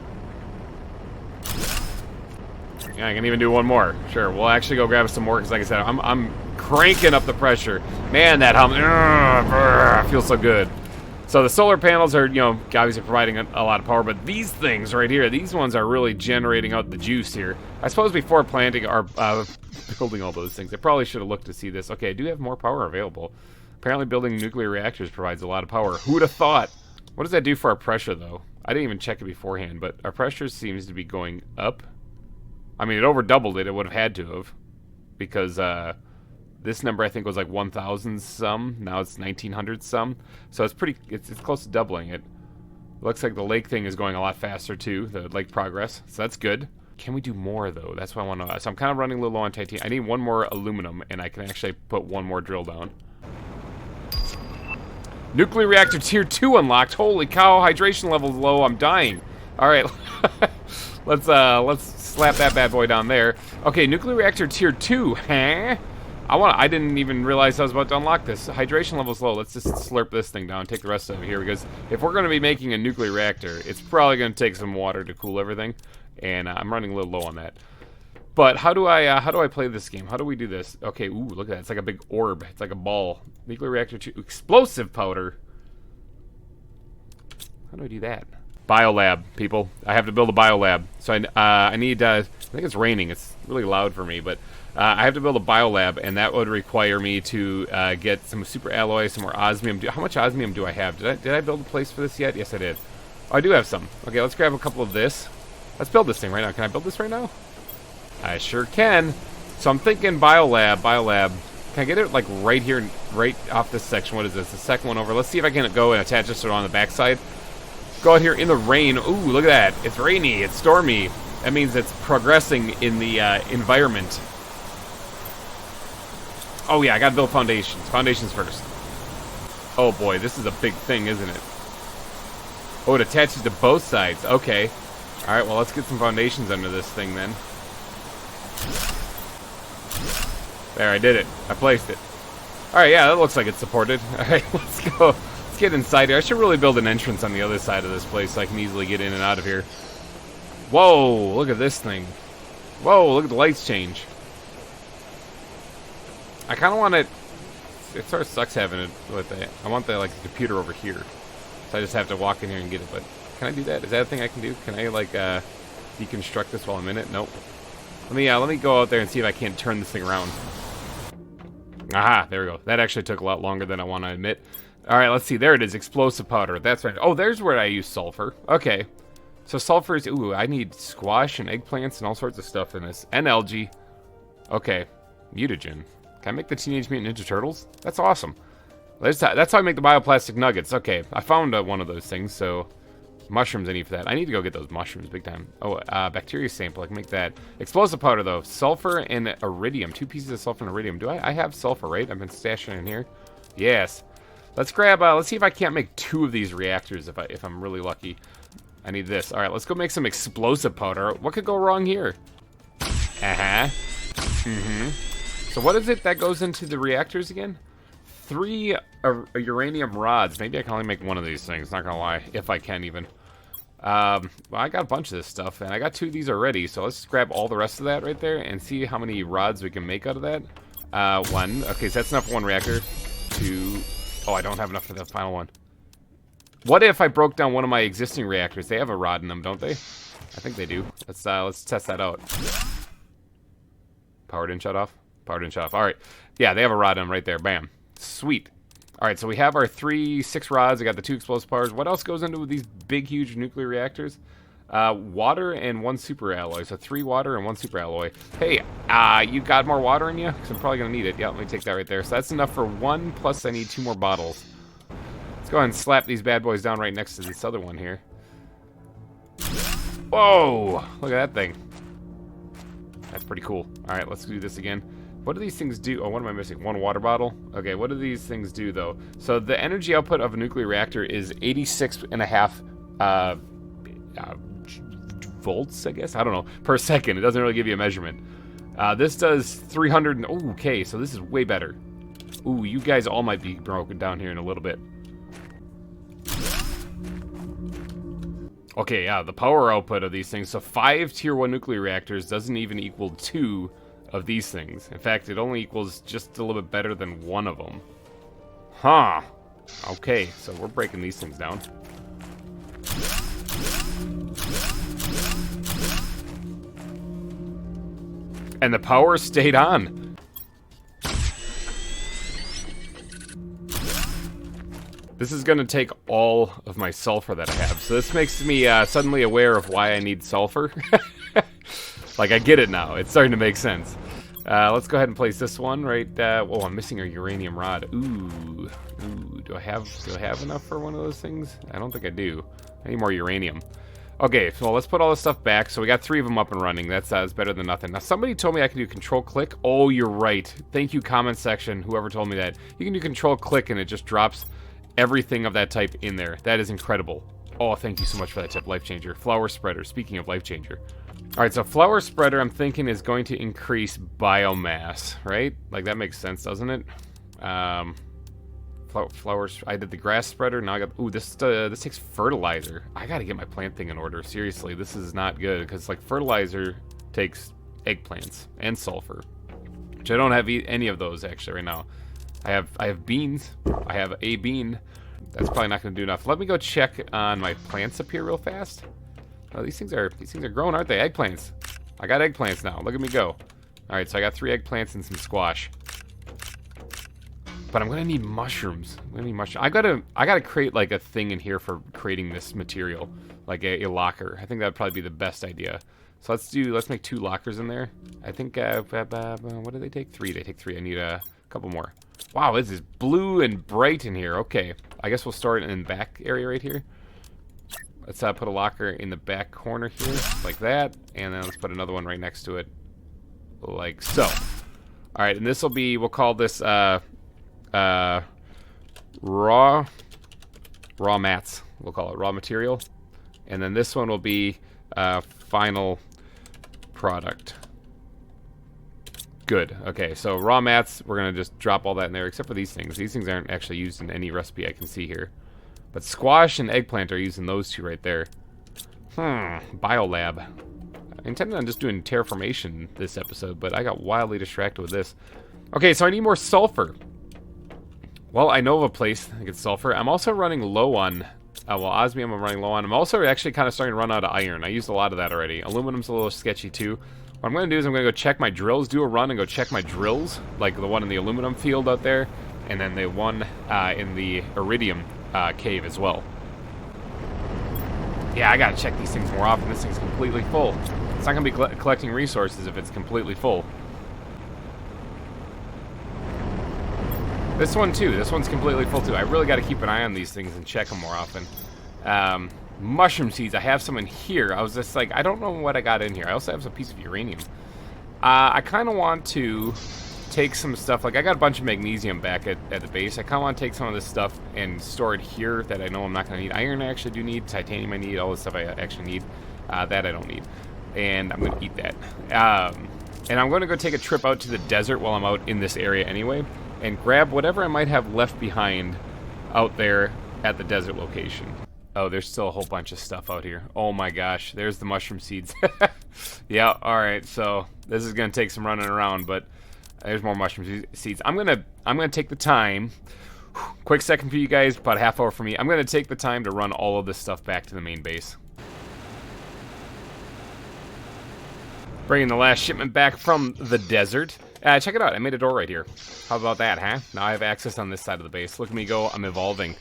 Yeah, I can even do one more. Sure, we'll actually go grab some more because, like I said, I'm cranking up the pressure. Man, that hum feels so good. So the solar panels are, you know, obviously providing a lot of power, but these things right here, these ones are really generating out the juice here. I suppose before planting or building all those things, I probably should have looked to see this. Okay, I do have more power available. Apparently building nuclear reactors provides a lot of power. Who'd have thought? What does that do for our pressure, though? I didn't even check it beforehand, but our pressure seems to be going up. I mean, it over doubled it. It would have had to have, because this number I think was like 1,000 some. Now it's 1,900 some. So it's pretty. It's close to doubling it. Looks like the lake thing is going a lot faster too. The lake progress. So that's good. Can we do more though? That's what I want to know. So I'm kind of running a little low on titanium. I need one more aluminum, and I can actually put one more drill down. Nuclear reactor tier 2 unlocked. Holy cow! Hydration level's low. I'm dying. All right. let's slap that bad boy down there. Okay, nuclear reactor tier 2, huh? I didn't even realize I was about to unlock this. Hydration level's low. Let's just slurp this thing down, take the rest of it here, because if we're going to be making a nuclear reactor, it's probably going to take some water to cool everything, and I'm running a little low on that. But how do I play this game? How do we do this? Okay, ooh, look at that. It's like a big orb. It's like a ball. Nuclear reactor 2. Explosive powder. How do I do that? Biolab, people. I have to build a biolab. So I need, I think it's raining. It's really loud for me, but I have to build a biolab, and that would require me to get some super alloy, some more osmium. How much osmium do I have? Did I build a place for this yet? Yes, I did. Oh, I do have some. Okay, let's grab a couple of this. Let's build this thing right now. Can I build this right now? I sure can. So I'm thinking biolab. Can I get it like right here, right off this section? What is this? The second one over. Let's see if I can go and attach this on the backside. Go out here in the rain. Ooh, look at that. It's rainy. It's stormy. That means it's progressing in the environment. Oh yeah, I gotta build foundations. Foundations first. Oh boy, this is a big thing, isn't it? Oh, it attaches to both sides. Okay. Alright, well, let's get some foundations under this thing then. There, I did it. I placed it. Alright, yeah, that looks like it's supported. Alright, let's go. Let's get inside here. I should really build an entrance on the other side of this place so I can easily get in and out of here. Whoa, look at this thing. Whoa, look at the lights change. I kind of want it. It sort of sucks having it with it. I want the computer over here, so I just have to walk in here and get it. But can I do that? Is that a thing I can do? Can I deconstruct this while I'm in it? Nope. Let me go out there and see if I can't turn this thing around. Aha, there we go. That actually took a lot longer than I want to admit. All right, let's see. There it is. Explosive powder. That's right. Oh, there's where I use sulfur. Okay. So sulfur is. Ooh, I need squash and eggplants and all sorts of stuff in this. And algae. Okay. Mutagen. Can I make the Teenage Mutant Ninja Turtles? That's awesome. That's how I make the bioplastic nuggets. Okay, I found one of those things, so mushrooms I need for that. I need to go get those mushrooms big time. Oh, bacteria sample. I can make that. Explosive powder, though. Sulfur and iridium. 2 pieces of sulfur and iridium. I have sulfur, right? I've been stashing in here. Yes. Let's grab, let's see if I can't make 2 of these reactors if I'm really lucky. I need this. All right, let's go make some explosive powder. What could go wrong here? Uh-huh. Mm-hmm. So what is it that goes into the reactors again? 3 uranium rods. Maybe I can only make one of these things, not gonna lie, if I can even. Well, I got a bunch of this stuff, and I got 2 of these already, so let's grab all the rest of that right there and see how many rods we can make out of that. 1. Okay, so that's enough for 1 reactor. 2. Oh, I don't have enough for the final one. What if I broke down one of my existing reactors? They have a rod in them, don't they? I think they do. Let's test that out. Power didn't shut off? Power didn't shut off. All right. Yeah, they have a rod in them right there. Bam. Sweet. All right, so we have our 6 rods. I got the 2 explosive powders. What else goes into these big, huge nuclear reactors? Water and 1 super alloy. So 3 water and 1 super alloy. Hey, you got more water in you? Because I'm probably going to need it. Yeah, let me take that right there. So that's enough for 1, plus I need 2 more bottles. Let's go ahead and slap these bad boys down right next to this other one here. Whoa! Look at that thing. That's pretty cool. All right, let's do this again. What do these things do? Oh, what am I missing? 1 water bottle? Okay, what do these things do, though? So the energy output of a nuclear reactor is 86.5 volts, I guess? I don't know. Per second. It doesn't really give you a measurement. This does 300... Oh, okay, so this is way better. Ooh, you guys all might be broken down here in a little bit. Okay, yeah, the power output of these things. So 5 tier 1 nuclear reactors doesn't even equal 2 of these things. In fact, it only equals just a little bit better than 1 of them. Huh. Okay, so we're breaking these things down. And the power stayed on. This is going to take all of my sulfur that I have. So this makes me suddenly aware of why I need sulfur. Like, I get it now. It's starting to make sense. Let's go ahead and place this one right... oh, I'm missing a uranium rod. Ooh. Ooh. Do I have enough for one of those things? I don't think I do. I need more uranium. Okay, so let's put all this stuff back. So we got 3 of them up and running. That's better than nothing. Now, somebody told me I can do control-click. Oh, you're right. Thank you, comment section, whoever told me that. You can do control-click, and it just drops everything of that type in there. That is incredible. Oh, thank you so much for that tip, Life Changer. Flower spreader, speaking of Life Changer. All right, so flower spreader, I'm thinking, is going to increase biomass, right? Like, that makes sense, doesn't it? Flowers. I did the grass spreader. Now I got. Ooh, this takes fertilizer. I gotta get my plant thing in order. Seriously, this is not good because like fertilizer takes eggplants and sulfur, which I don't have any of those actually right now. I have beans. I have a bean. That's probably not gonna do enough. Let me go check on my plants up here real fast. Oh, these things are growing, aren't they? Eggplants. I got eggplants now. Look at me go. All right, so I got 3 eggplants and some squash. But I'm gonna need mushrooms. I gotta create like a thing in here for creating this material, like a locker. I think that'd probably be the best idea. So let's make 2 lockers in there. I think what do they take? 3. They take 3. I need a couple more. Wow, this is blue and bright in here. Okay, I guess we'll store it in the back area right here. Let's put a locker in the back corner here, like that, and then let's put another one right next to it, like so. All right, and this will be, we'll call this raw mats. We'll call it raw material, and then this one will be final product. Good. Okay, so raw mats, we're gonna just drop all that in there, except for these things. These things aren't actually used in any recipe I can see here. But squash and eggplant are using those 2 right there. Biolab. I intended on just doing terraformation this episode, but I got wildly distracted with this. Okay, so I need more sulfur. Well, I know of a place that gets sulfur. I'm also running low on... well, osmium I'm running low on. I'm also actually kind of starting to run out of iron. I used a lot of that already. Aluminum's a little sketchy too. What I'm going to do is I'm going to go check my drills, do a run and go check my drills, like the one in the aluminum field out there, and then the one in the iridium cave as well. Yeah, I gotta check these things more often. This thing's completely full. It's not gonna be collecting resources if it's completely full. This one too. This one's completely full too. I really got to keep an eye on these things and check them more often. Mushroom seeds. I have some in here. I was just like, I don't know what I got in here. I also have some piece of uranium. I kind of want to take some stuff, like I got a bunch of magnesium back at the base. I kind of want to take some of this stuff and store it here that I know I'm not going to need. Iron I actually do need, titanium I need, all this stuff I actually need. That I don't need. And I'm going to eat that. And I'm going to go take a trip out to the desert while I'm out in this area anyway, and grab whatever I might have left behind out there at the desert location. Oh, there's still a whole bunch of stuff out here. Oh my gosh, there's the mushroom seeds. Yeah, alright, so this is going to take some running around, but there's more mushroom seeds. I'm gonna take the time. Quick second for you guys, about a half hour for me. I'm gonna take the time to run all of this stuff back to the main base. Bringing the last shipment back from the desert. Check it out, I made a door right here. How about that, huh? Now I have access on this side of the base. Look at me go, I'm evolving.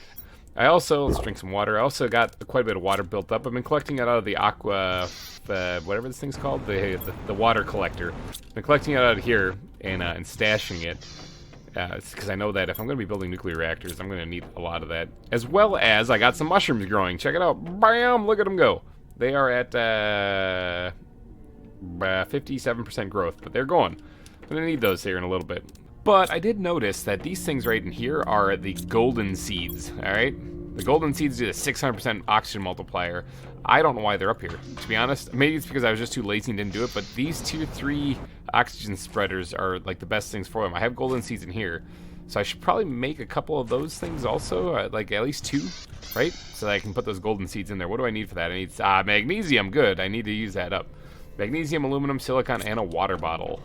I also, let's drink some water. I also got quite a bit of water built up. I've been collecting it out of the aqua, whatever this thing's called, the water collector. I've been collecting it out of here and stashing it. Because I know that if I'm going to be building nuclear reactors, I'm going to need a lot of that. As well as I got some mushrooms growing. Check it out. Bam! Look at them go. They are at 57% growth, but they're going. I'm going to need those here in a little bit. But I did notice that these things right in here are the golden seeds, alright? The golden seeds do the 600% oxygen multiplier. I don't know why they're up here, to be honest. Maybe it's because I was just too lazy and didn't do it, but these tier 3 oxygen spreaders are like the best things for them. I have golden seeds in here. So I should probably make a couple of those things also, like at least 2, right? So that I can put those golden seeds in there. What do I need for that? I need magnesium. Good. I need to use that up. Magnesium, aluminum, silicon, and a water bottle.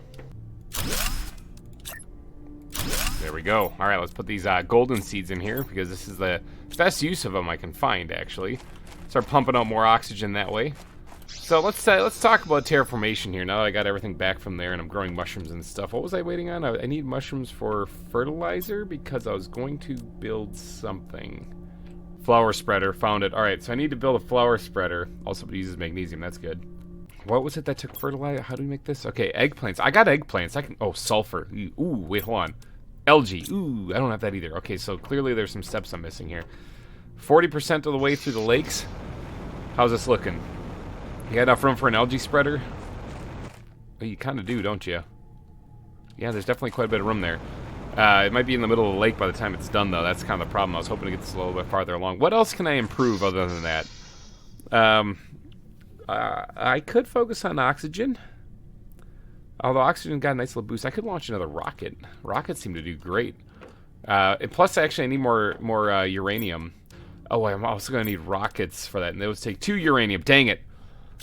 There we go. All right, let's put these golden seeds in here because this is the best use of them I can find, actually. Start pumping out more oxygen that way. So let's talk about terraformation here. Now that I got everything back from there and I'm growing mushrooms and stuff. What was I waiting on? I need mushrooms for fertilizer because I was going to build something. Flower spreader, found it. All right, so I need to build a flower spreader. Also, it uses magnesium. That's good. What was it that took fertilizer? How do we make this? Okay, eggplants. I got eggplants. I can. Oh, sulfur. Ooh, wait, hold on. Algae. Ooh, I don't have that either. Okay, so clearly there's some steps I'm missing here. 40% of the way through the lakes. How's this looking? You got enough room for an algae spreader? Oh, you kind of do, don't you? Yeah, there's definitely quite a bit of room there. It might be in the middle of the lake by the time it's done, though. That's kind of the problem. I was hoping to get this a little bit farther along. What else can I improve other than that? I could focus on oxygen. Although oxygen got a nice little boost. I could launch another rocket. Rockets seem to do great. And plus, actually, I need more uranium. Oh, I'm also going to need rockets for that. And those take 2 uranium. Dang it.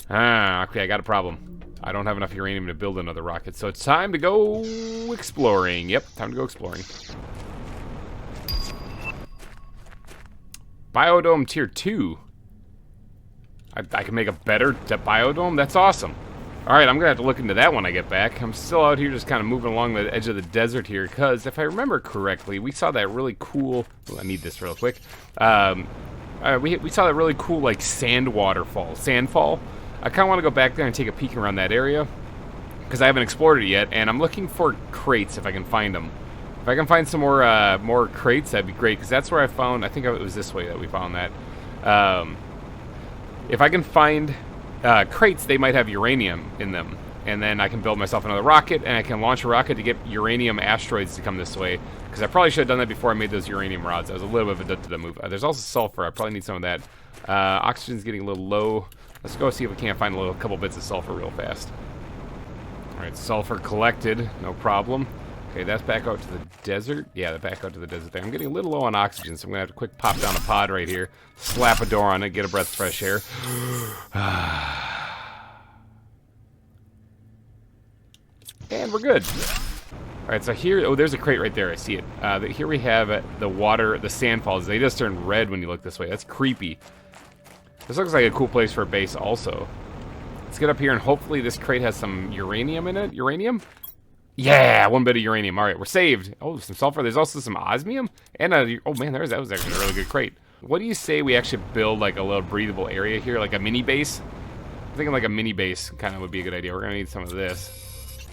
Okay, I got a problem. I don't have enough uranium to build another rocket. So it's time to go exploring. Yep, time to go exploring. Biodome Tier 2. I can make a better biodome? That's awesome. Alright, I'm going to have to look into that when I get back. I'm still out here just kind of moving along the edge of the desert here, because if I remember correctly, we saw that really cool... Oh, I need this real quick. We saw that really cool, like, sandfall. I kind of want to go back there and take a peek around that area, because I haven't explored it yet, and I'm looking for crates if I can find them. If I can find some more crates, that'd be great, because that's where I found... I think it was this way that we found that. If I can find... crates, they might have uranium in them, and then I can build myself another rocket, and I can launch a rocket to get uranium asteroids to come this way, because I probably should have done that before I made those uranium rods. That was a little bit of a to move. There's also sulfur. I probably need some of that. Oxygen's getting a little low. Let's go see if we can't find a couple bits of sulfur real fast. Alright, sulfur collected, no problem. Okay, that's back out to the desert. Yeah, that's back out to the desert there. I'm getting a little low on oxygen, so I'm going to have to quick pop down a pod right here, slap a door on it, get a breath of fresh air. And we're good. Alright, so here, oh, there's a crate right there. I see it. Here we have the water, the sand falls. They just turn red when you look this way. That's creepy. This looks like a cool place for a base also. Let's get up here and hopefully this crate has some uranium in it. Uranium? Yeah, 1 bit of uranium. All right, we're saved. Oh, some sulfur. There's also some osmium. And oh man, that was actually a really good crate. What do you say we actually build like a little breathable area here, like a mini base? I'm thinking like a mini base kind of would be a good idea. We're gonna need some of this.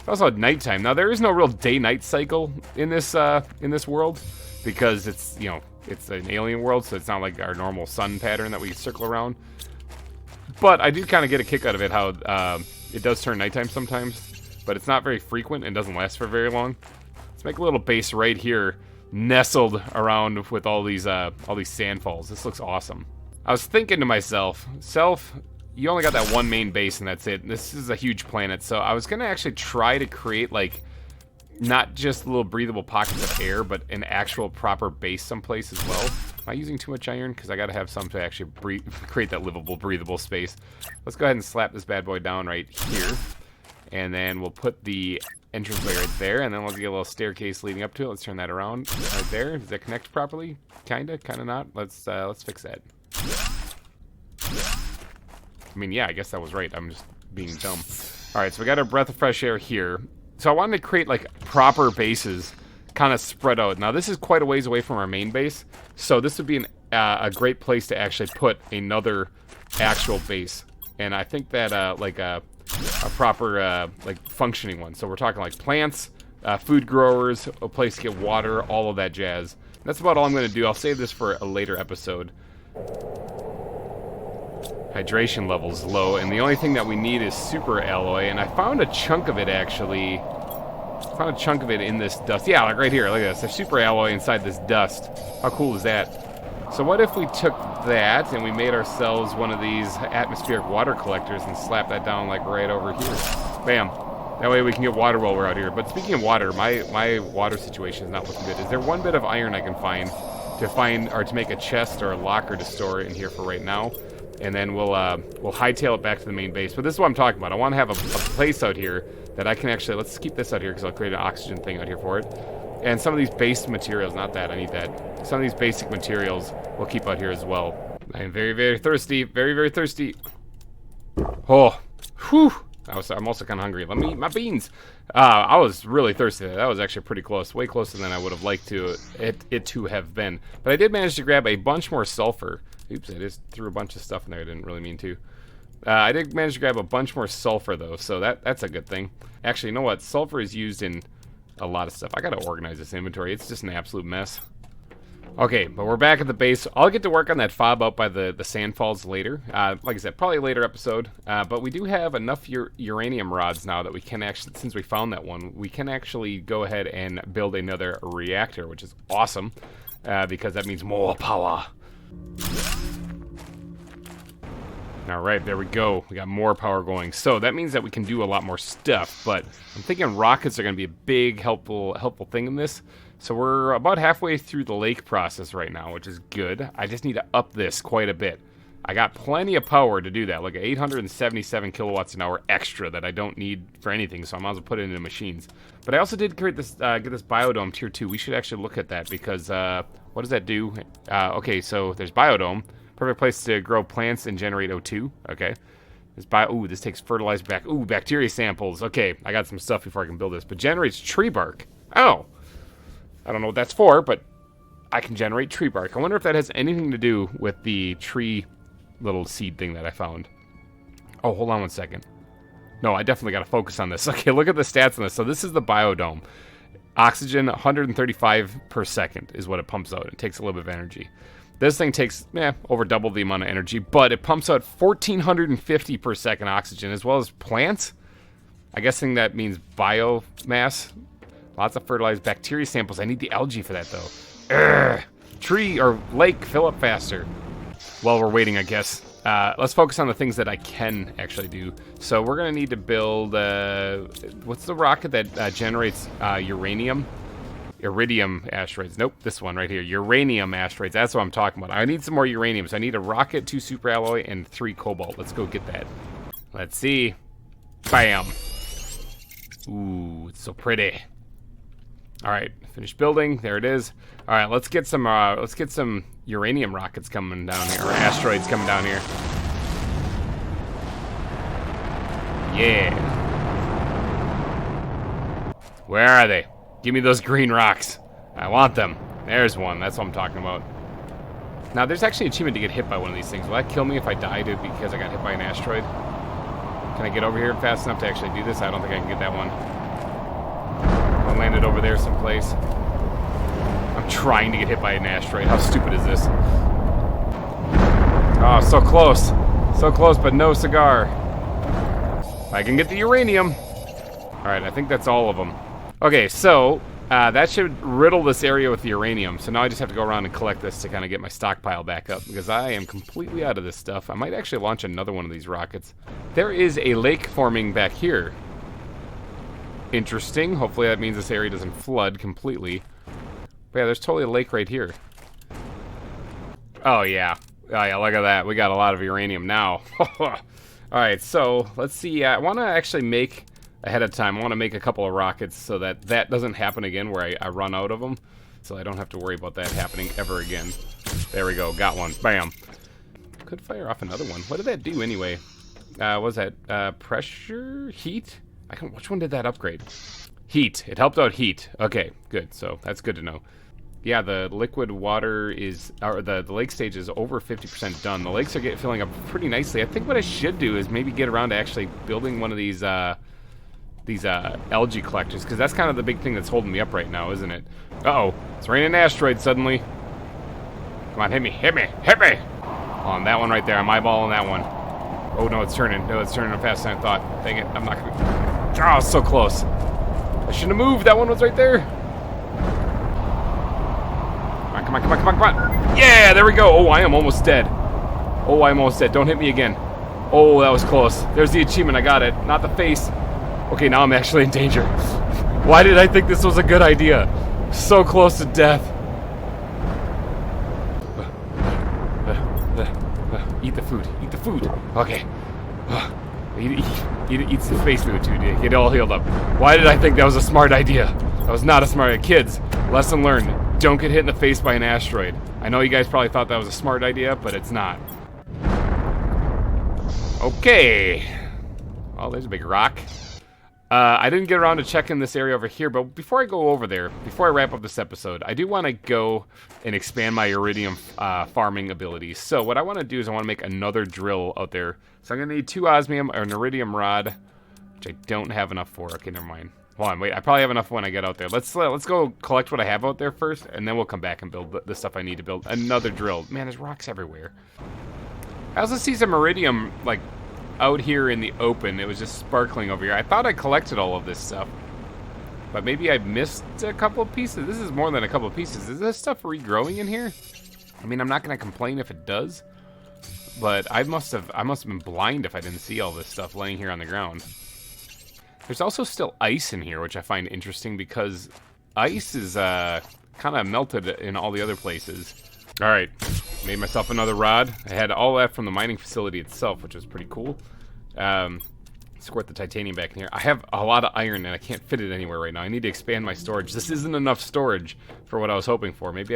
Also at nighttime. Now there is no real day-night cycle in this world because it's, you know, it's an alien world, so it's not like our normal sun pattern that we circle around. But I do kind of get a kick out of it how it does turn nighttime sometimes, but it's not very frequent and doesn't last for very long. Let's make a little base right here, nestled around with all these sandfalls. This looks awesome. I was thinking to myself, you only got that one main base and that's it. This is a huge planet, so I was gonna actually try to create like not just little breathable pockets of air, but an actual proper base someplace as well. Am I using too much iron? Because I gotta have some to actually create that livable, breathable space. Let's go ahead and slap this bad boy down right here. And then we'll put the entranceway right there, and then we'll get a little staircase leading up to it. Let's turn that around right there. Does that connect properly? Kinda not. Let's fix that. I mean, yeah, I guess that was right. I'm just being dumb. All right, so we got our breath of fresh air here. So I wanted to create like proper bases, kind of spread out. Now this is quite a ways away from our main base, so this would be a great place to actually put another actual base. And I think that like a proper like functioning one. So we're talking like plants, food growers, a place to get water, all of that jazz. That's about all I'm going to do. I'll save this for a later episode. Hydration level's low, and the only thing that we need is super alloy, and I found a chunk of it actually. I found a chunk of it in this dust. Yeah, like right here, look at this. There's super alloy inside this dust. How cool is that? So what if we took that and we made ourselves one of these atmospheric water collectors and slapped that down like right over here? Bam. That way we can get water while we're out here. But speaking of water, my water situation is not looking good. Is there one bit of iron I can find to make a chest or a locker to store in here for right now? And then we'll hightail it back to the main base. But this is what I'm talking about. I want to have a place out here that I can actually... Let's keep this out here because I'll create an oxygen thing out here for it. And some of these base materials, not that, I need that. Some of these basic materials we'll keep out here as well. I am very, very thirsty. Very, very thirsty. Oh, whew. I'm also kind of hungry. Let me eat my beans. I was really thirsty. That was actually pretty close. Way closer than I would have liked it to have been. But I did manage to grab a bunch more sulfur. Oops, I just threw a bunch of stuff in there I didn't really mean to. I did manage to grab a bunch more sulfur, though, so that's a good thing. Actually, you know what? Sulfur is used in a lot of stuff. I gotta organize this inventory. It's just an absolute mess. Okay, but we're back at the base. I'll get to work on that fob out by the sand falls later. Like I said, probably a later episode. But we do have enough uranium rods now that we can actually, since we found that one, we can actually go ahead and build another reactor, which is awesome. Because that means more power. Alright, there we go. We got more power going. So that means that we can do a lot more stuff. But I'm thinking rockets are going to be a big helpful thing in this. So we're about halfway through the lake process right now, which is good. I just need to up this quite a bit. I got plenty of power to do that, like 877 kilowatts an hour extra that I don't need for anything, so I might as well put it into machines. But I also did create this, get this biodome tier 2. We should actually look at that because what does that do? Okay, so there's biodome. Perfect place to grow plants and generate O2. Okay. Ooh, this takes fertilized bacteria samples. Okay, I got some stuff before I can build this. But generates tree bark. Oh. I don't know what that's for, but I can generate tree bark. I wonder if that has anything to do with the tree little seed thing that I found. Oh, hold on one second. No, I definitely got to focus on this. Okay, look at the stats on this. So this is the biodome. Oxygen, 135 per second is what it pumps out. It takes a little bit of energy. This thing takes, over double the amount of energy, but it pumps out 1,450 per second oxygen, as well as plants. I'm guessing that means biomass. Lots of fertilized bacteria samples. I need the algae for that, though. Urgh. Tree or lake, fill up faster. While we're waiting, I guess. Let's focus on the things that I can actually do. So we're going to need to build... what's the rocket that generates uranium? Iridium asteroids. Nope, this one right here. Uranium asteroids. That's what I'm talking about. I need some more uranium. So I need a rocket, 2 super alloy, and 3 cobalt. Let's go get that. Let's see. Bam. Ooh, it's so pretty. All right, finished building. There it is. All right, let's get some uranium rockets coming down here, or asteroids coming down here. Yeah. Where are they? Give me those green rocks. I want them. There's one. That's what I'm talking about. Now, there's actually an achievement to get hit by one of these things. Will that kill me if I die because I got hit by an asteroid? Can I get over here fast enough to actually do this? I don't think I can get that one. I landed over there someplace. I'm trying to get hit by an asteroid. How stupid is this? Oh, so close. So close, but no cigar. I can get the uranium. Alright, I think that's all of them. Okay, so that should riddle this area with the uranium. So now I just have to go around and collect this to kind of get my stockpile back up, because I am completely out of this stuff. I might actually launch another one of these rockets. There is a lake forming back here. Interesting. Hopefully that means this area doesn't flood completely. But yeah, there's totally a lake right here. Oh yeah. Oh yeah, look at that. We got a lot of uranium now. Alright, so let's see. I want to actually make, ahead of time, I want to make a couple of rockets so that that doesn't happen again where I run out of them. So I don't have to worry about that happening ever again. There we go. Got one. Bam. Could fire off another one. What did that do anyway? What was that? Pressure? Heat? Which one did that upgrade? Heat. It helped out heat. Okay, good. So that's good to know. Yeah, the liquid water is, or the lake stage is over 50% done. The lakes are filling up pretty nicely. I think what I should do is maybe get around to actually building one of these algae collectors, because that's kind of the big thing that's holding me up right now, isn't it? Uh-oh, it's raining asteroids suddenly. Come on, hit me, hit me, hit me! On that one right there, I'm eyeballing that one. Oh no, it's turning. No, it's turning faster than I thought. Dang it, I'm not gonna... Oh, so close. I shouldn't have moved. That one was right there. Come on, come on, come on, come on, come on. Yeah, there we go. Oh, I am almost dead. Oh, I'm almost dead. Don't hit me again. Oh, that was close. There's the achievement. I got it. Not the face. Okay, now I'm actually in danger. Why did I think this was a good idea? So close to death. Eat the food. Eat the food. Okay. Eat some space food too to get all healed up. Why did I think that was a smart idea? That was not a smart idea. Kids, lesson learned. Don't get hit in the face by an asteroid. I know you guys probably thought that was a smart idea, but it's not. Okay. Oh, there's a big rock. I didn't get around to checking this area over here, but before I go over there, before I wrap up this episode, I do want to go and expand my Uranium farming abilities. So what I want to do is I want to make another drill out there. So I'm going to need 2 osmium or an iridium rod, which I don't have enough for. Okay, never mind. Hold on, wait. I probably have enough when I get out there. Let's go collect what I have out there first, and then we'll come back and build the stuff I need to build another drill. Man, there's rocks everywhere. I also see some iridium, like, out here in the open. It was just sparkling over here. I thought I collected all of this stuff, but maybe I missed a couple of pieces. This is more than a couple of pieces. Is this stuff regrowing in here? I mean, I'm not gonna complain if it does, but I must have been blind if I didn't see all this stuff laying here on the ground. There's also still ice in here, which I find interesting because ice is kind of melted in all the other places. All right, made myself another rod. I had all that from the mining facility itself, which was pretty cool. Squirt the titanium back in here. I have a lot of iron and I can't fit it anywhere right now. I need to expand my storage. This isn't enough storage for what I was hoping for. Maybe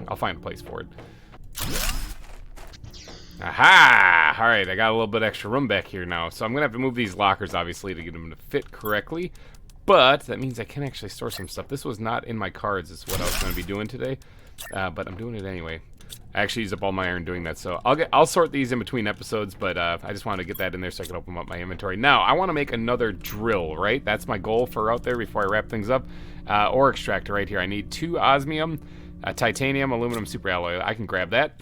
I'll find a place for it. Aha! All right, I got a little bit extra room back here now. So I'm gonna have to move these lockers, obviously, to get them to fit correctly. But that means I can actually store some stuff. This was not in my cards. Is what I was gonna be doing today. But I'm doing it anyway. I actually used up all my iron doing that, so I'll sort these in between episodes, but I just wanted to get that in there so I can open up my inventory. Now, I want to make another drill, right? That's my goal for out there before I wrap things up. Ore extractor right here. I need 2 osmium, titanium, aluminum superalloy. I can grab that.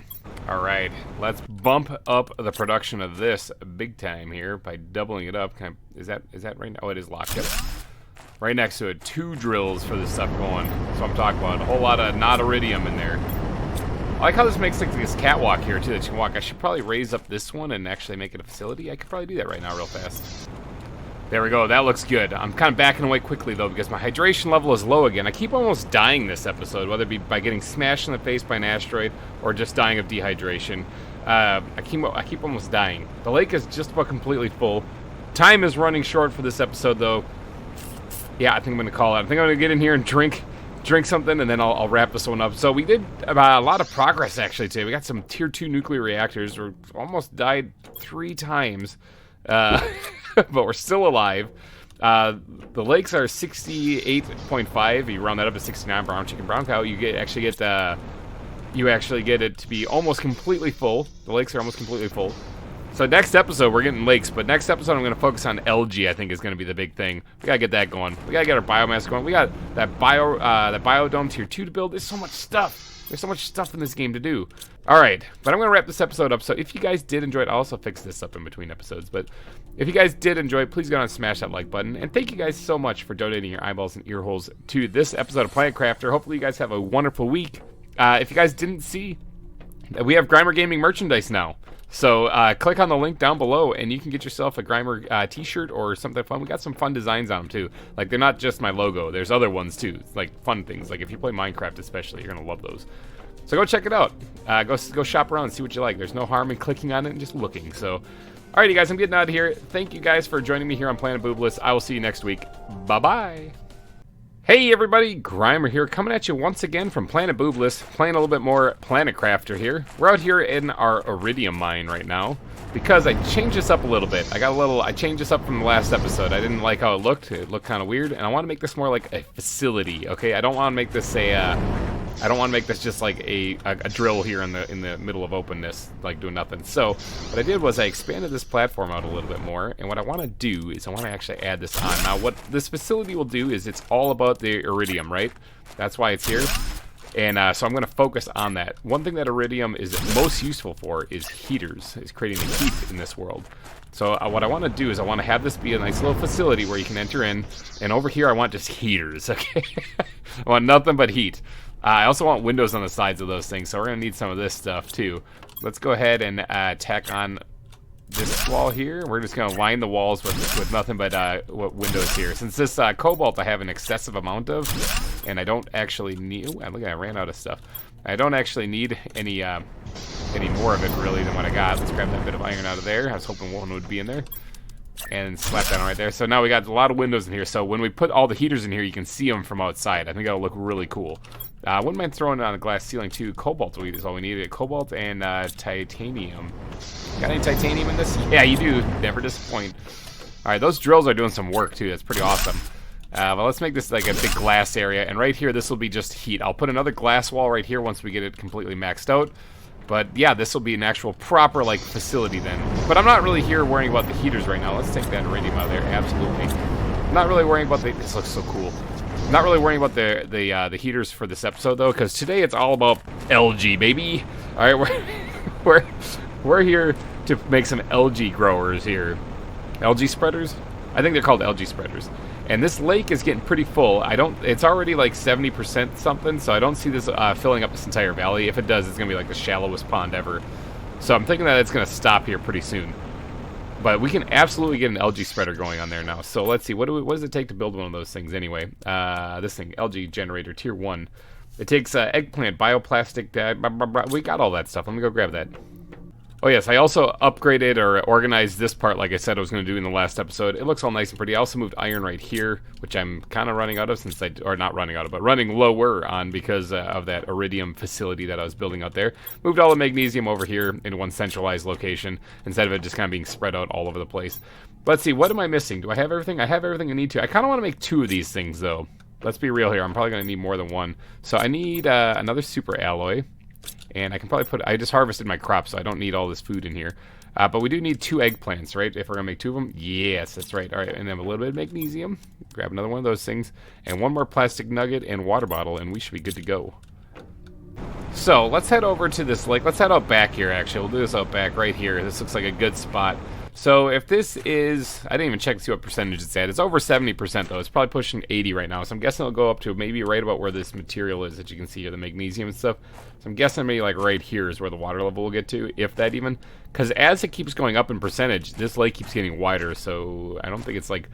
All right, let's bump up the production of this big time here by doubling it up. Is that right now? Oh, it is locked up. Right next to it, 2 drills for this stuff going. So I'm talking about a whole lot of not iridium in there. I like how this makes like this catwalk here too that you can walk. I should probably raise up this one and actually make it a facility. I could probably do that right now real fast. There we go, that looks good. I'm kind of backing away quickly though because my hydration level is low again. I keep almost dying this episode, whether it be by getting smashed in the face by an asteroid or just dying of dehydration. I keep almost dying. The lake is just about completely full. Time is running short for this episode though. Yeah, I think I'm going to call it. I think I'm going to get in here and drink something, and then I'll wrap this one up. So we did a lot of progress, actually, today. We got some Tier 2 nuclear reactors. We almost died 3 times, but we're still alive. The lakes are 68.5. You round that up to 69 brown chicken, brown cow. You actually get it to be almost completely full. The lakes are almost completely full. So next episode, we're getting lakes, but next episode I'm going to focus on algae, I think is going to be the big thing. We got to get that going. We got to get our biomass going. We got that biodome tier 2 to build. There's so much stuff. There's so much stuff in this game to do. All right, but I'm going to wrap this episode up. So if you guys did enjoy it, I'll also fix this up in between episodes. But if you guys did enjoy it, please go down and smash that like button. And thank you guys so much for donating your eyeballs and ear holes to this episode of Planet Crafter. Hopefully you guys have a wonderful week. If you guys didn't see, we have GReimer Gaming merchandise now. So click on the link down below and you can get yourself a GReimer t-shirt or something fun. We got some fun designs on them too. Like they're not just my logo. There's other ones too. Like fun things. Like if you play Minecraft especially, you're going to love those. So go check it out. Go shop around and see what you like. There's no harm in clicking on it and just looking. So alrighty guys, I'm getting out of here. Thank you guys for joining me here on Planet Boobless. I will see you next week. Bye-bye. Hey everybody, GReimer here, coming at you once again from Planet Boobless, playing a little bit more Planet Crafter here. We're out here in our Iridium mine right now, because I changed this up a little bit. I changed this up from the last episode. I didn't like how it looked kind of weird, and I want to make this more like a facility, okay? I don't want to make this I don't want to make this just like a drill here in the middle of openness, like doing nothing. So what I did was I expanded this platform out a little bit more, and what I want to do is I want to actually add this on. Now what this facility will do is it's all about the Iridium, right? That's why it's here. And so I'm going to focus on that. One thing that Iridium is most useful for is heaters, is creating the heat in this world. So what I want to do is I want to have this be a nice little facility where you can enter in, and over here I want just heaters, okay? I want nothing but heat. I also want windows on the sides of those things, so we're going to need some of this stuff too. Let's go ahead and tack on this wall here. We're just gonna line the walls with nothing but windows here. Since this cobalt I have an excessive amount of, and I don't actually need. Ooh, look, I ran out of stuff. I don't actually need any more of it really than what I got. Let's grab that bit of iron out of there. I was hoping one would be in there. And slap that on right there. So now we got a lot of windows in here. So when we put all the heaters in here, you can see them from outside. I think that'll look really cool. I wouldn't mind throwing it on a glass ceiling too. Cobalt is all we needed. Cobalt and titanium. Got any titanium in this? Yeah, you do. Never disappoint. All right, those drills are doing some work too. That's pretty awesome. But let's make this like a big glass area. And right here, this will be just heat. I'll put another glass wall right here once we get it completely maxed out. But yeah, this will be an actual proper like facility then. But I'm not really here worrying about the heaters right now. Let's take that iridium out of there. Absolutely. I'm not really worrying about this looks so cool. I'm not really worrying about the heaters for this episode though, because today it's all about algae, baby. All right, we're here to make some algae growers here. Algae spreaders? I think they're called algae spreaders. And this lake is getting pretty full. It's already like 70% something, so I don't see this filling up this entire valley. If it does, it's gonna be like the shallowest pond ever. So I'm thinking that it's gonna stop here pretty soon. But we can absolutely get an algae spreader going on there now. So let's see, what does it take to build one of those things anyway? This thing, algae generator, tier 1. It takes eggplant, bioplastic, we got all that stuff. Let me go grab that. Oh yes, I also upgraded or organized this part like I said I was going to do in the last episode. It looks all nice and pretty. I also moved iron right here, which I'm kind of running out of or not running out of, but running lower on because of that iridium facility that I was building out there. Moved all the magnesium over here in one centralized location instead of it just kind of being spread out all over the place. Let's see, what am I missing? Do I have everything? I have everything I need to. I kind of want to make 2 of these things though. Let's be real here. I'm probably going to need more than one. So I need another super alloy. And I can probably I just harvested my crop, so I don't need all this food in here. But we do need 2 eggplants, right? If we're going to make 2 of them. Yes, that's right. All right, and then a little bit of magnesium. Grab another one of those things. And 1 more plastic nugget and water bottle, and we should be good to go. So, let's head over to this lake. Let's head out back here, actually. We'll do this out back right here. This looks like a good spot. So, if this is... I didn't even check to see what percentage it's at. It's over 70%, though. It's probably pushing 80 right now. So, I'm guessing it'll go up to maybe right about where this material is that you can see here, the magnesium and stuff. So, I'm guessing maybe like right here is where the water level will get to, if that even. Because as it keeps going up in percentage, this lake keeps getting wider. So, I don't think it's like...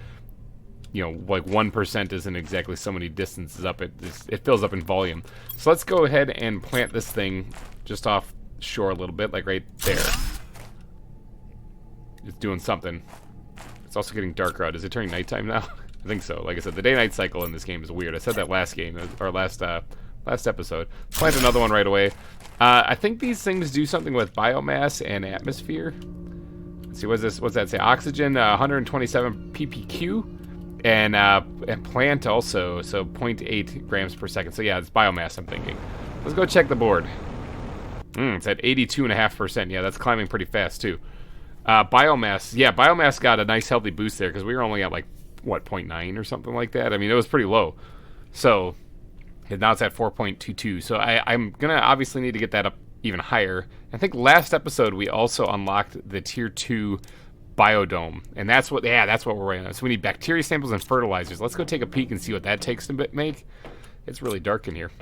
You know, like 1% isn't exactly so many distances up. It fills up in volume. So let's go ahead and plant this thing just off shore a little bit, like right there. It's doing something. It's also getting darker out. Is it turning nighttime now? I think so. Like I said, the day-night cycle in this game is weird. I said that last game, or last episode. Plant another one right away. I think these things do something with biomass and atmosphere. Let's see, what's that say? Oxygen, 127 ppq. And plant also, so 0.8 grams per second. So yeah, it's biomass, I'm thinking. Let's go check the board. It's at 82.5%. Yeah, that's climbing pretty fast too. Biomass, yeah, biomass got a nice healthy boost there because we were only at like, what, 0.9 or something like that? I mean, it was pretty low. So, now it's at 4.22. So I'm going to obviously need to get that up even higher. I think last episode we also unlocked the tier 2 biodome, and that's what we're waiting on. So we need bacteria samples and fertilizers. Let's go take a peek and see what that takes to make. It's really dark in here.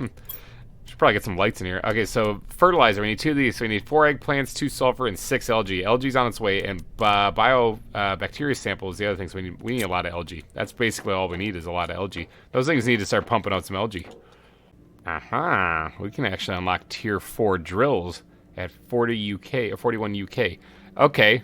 Should probably get some lights in here. Okay, so fertilizer, we need 2 of these. So we need 4 eggplants, 2 sulfur, and 6 algae. Algae's on its way, and bacteria sample is the other thing. So we need a lot of algae. That's basically all we need is a lot of algae. Those things need to start pumping out some algae. Aha! We can actually unlock tier 4 drills at 40 UK or 41 UK. Okay.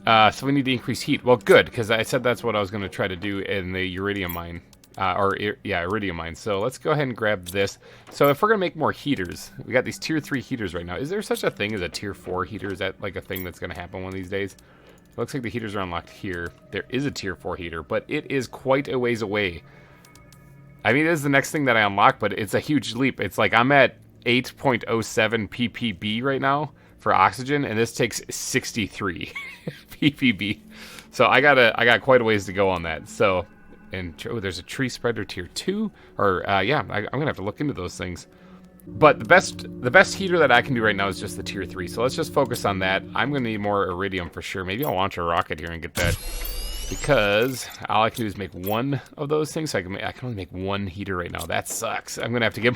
So we need to increase heat. Well, good, because I said that's what I was going to try to do in the Uranium mine. Iridium mine. So let's go ahead and grab this. So if we're going to make more heaters, we got these tier 3 heaters right now. Is there such a thing as a tier 4 heater? Is that like a thing that's going to happen one of these days? It looks like the heaters are unlocked here. There is a tier 4 heater, but it is quite a ways away. I mean, it is the next thing that I unlock, but it's a huge leap. It's like I'm at 8.07 ppb right now for oxygen, and this takes 63 ppb. So I got quite a ways to go on that. So, and there's a tree spreader tier 2, or yeah, I'm gonna have to look into those things. But the best heater that I can do right now is just the tier 3. So let's just focus on that. I'm gonna need more iridium for sure. Maybe I'll launch a rocket here and get that Because all I can do is make one of those things. So I can only make one heater right now. That sucks. I'm gonna have to get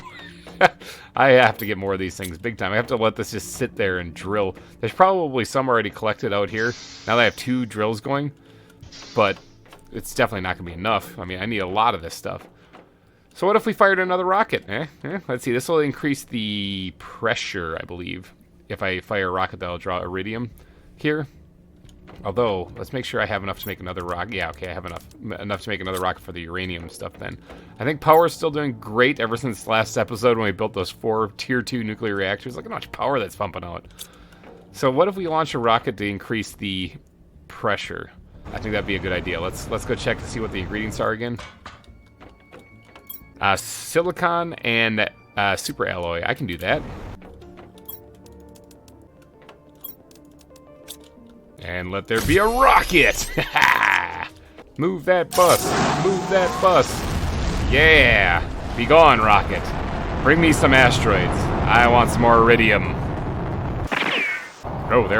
I have to get more of these things big time. I have to let this just sit there and drill. There's probably some already collected out here. Now that I have 2 drills going, but it's definitely not gonna be enough. I mean, I need a lot of this stuff. So what if we fired another rocket? Let's see. This will increase the pressure, I believe. If I fire a rocket, that'll draw iridium here. Although, let's make sure I have enough to make another rocket. Yeah, okay, I have enough to make another rocket for the uranium stuff then. I think power is still doing great ever since last episode when we built those 4 tier 2 nuclear reactors. Look at how much power that's pumping out. So what if we launch a rocket to increase the pressure? I think that'd be a good idea. Let's go check to see what the ingredients are again. Silicon and super alloy. I can do that. And let there be a rocket! Move that bus! Move that bus! Yeah! Be gone, rocket! Bring me some asteroids. I want some more iridium. Oh, the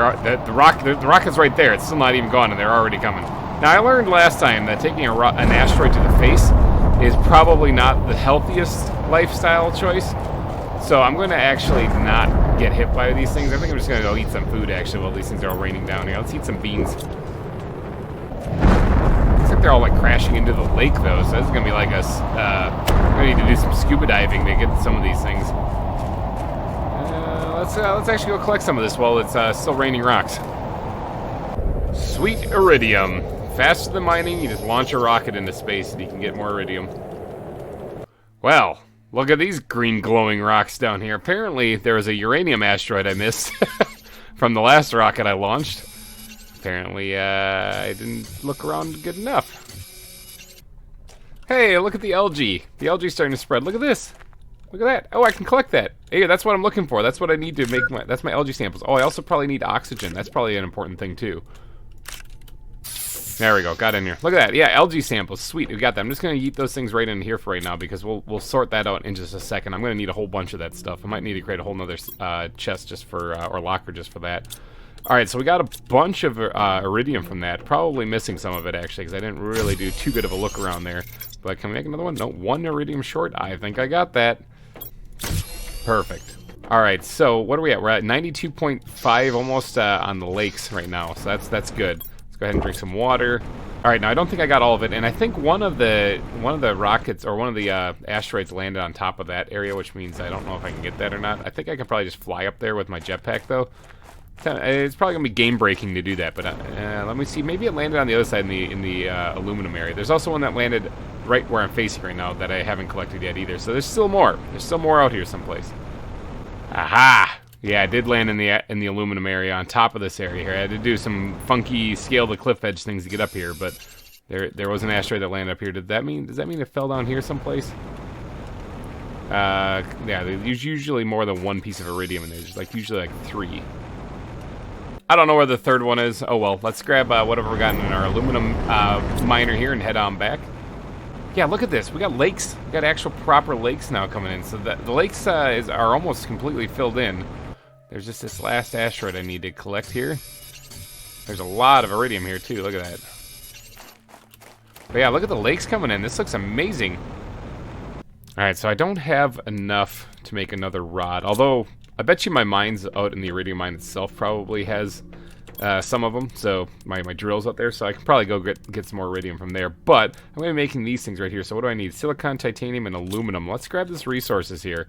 rocket's right there. It's still not even gone, and they're already coming. Now, I learned last time that taking an asteroid to the face is probably not the healthiest lifestyle choice. So I'm going to actually not get hit by these things. I think I'm just going to go eat some food, actually, while these things are all raining down here. Let's eat some beans. Looks like they're all, like, crashing into the lake, though, so this is going to be like us. I need to do some scuba diving to get some of these things. Let's actually go collect some of this while it's still raining rocks. Sweet iridium. Faster than mining, you just launch a rocket into space and you can get more iridium. Well... look at these green glowing rocks down here. Apparently, there was a uranium asteroid I missed from the last rocket I launched. Apparently, I didn't look around good enough. Hey, look at the algae. The algae's starting to spread. Look at this. Look at that. Oh, I can collect that. Hey, that's what I'm looking for. That's what I need to make my... that's my algae samples. Oh, I also probably need oxygen. That's probably an important thing, too. There we go, got in here. Look at that, yeah, algae samples, sweet, we got that. I'm just gonna yeet those things right in here for right now because we'll sort that out in just a second. I'm gonna need a whole bunch of that stuff. I might need to create a whole nother chest just for, or locker just for that. Alright, so we got a bunch of iridium from that. Probably missing some of it, actually, because I didn't really do too good of a look around there. But can we make another one? No, 1 iridium short. I think I got that. Perfect. Alright, so what are we at? We're at 92.5 almost on the lakes right now, so that's good. Go ahead and drink some water. All right, now I don't think I got all of it, and I think one of the rockets or one of the asteroids landed on top of that area, which means I don't know if I can get that or not. I think I can probably just fly up there with my jetpack, though. It's probably gonna be game breaking to do that, but let me see. Maybe it landed on the other side in the aluminum area. There's also one that landed right where I'm facing right now that I haven't collected yet either. So there's still more. There's still more out here someplace. Aha! Yeah, I did land in the aluminum area on top of this area here. I had to do some funky scale the cliff edge things to get up here, but there was an asteroid that landed up here. Does that mean it fell down here someplace? Yeah, there's usually more than 1 piece of iridium in there. There's like usually like 3. I don't know where the third one is. Oh well, let's grab whatever we got in our aluminum miner here and head on back. Yeah, look at this. We got lakes. We got actual proper lakes now coming in. So the lakes are almost completely filled in. There's just this last asteroid I need to collect here. There's a lot of iridium here, too. Look at that. But yeah, look at the lakes coming in. This looks amazing. Alright, so I don't have enough to make another rod. Although, I bet you my mines out in the iridium mine itself probably has some of them. So, my drill's out there. So I can probably go get some more iridium from there. But, I'm going to be making these things right here. So what do I need? Silicon, titanium, and aluminum. Let's grab this resources here.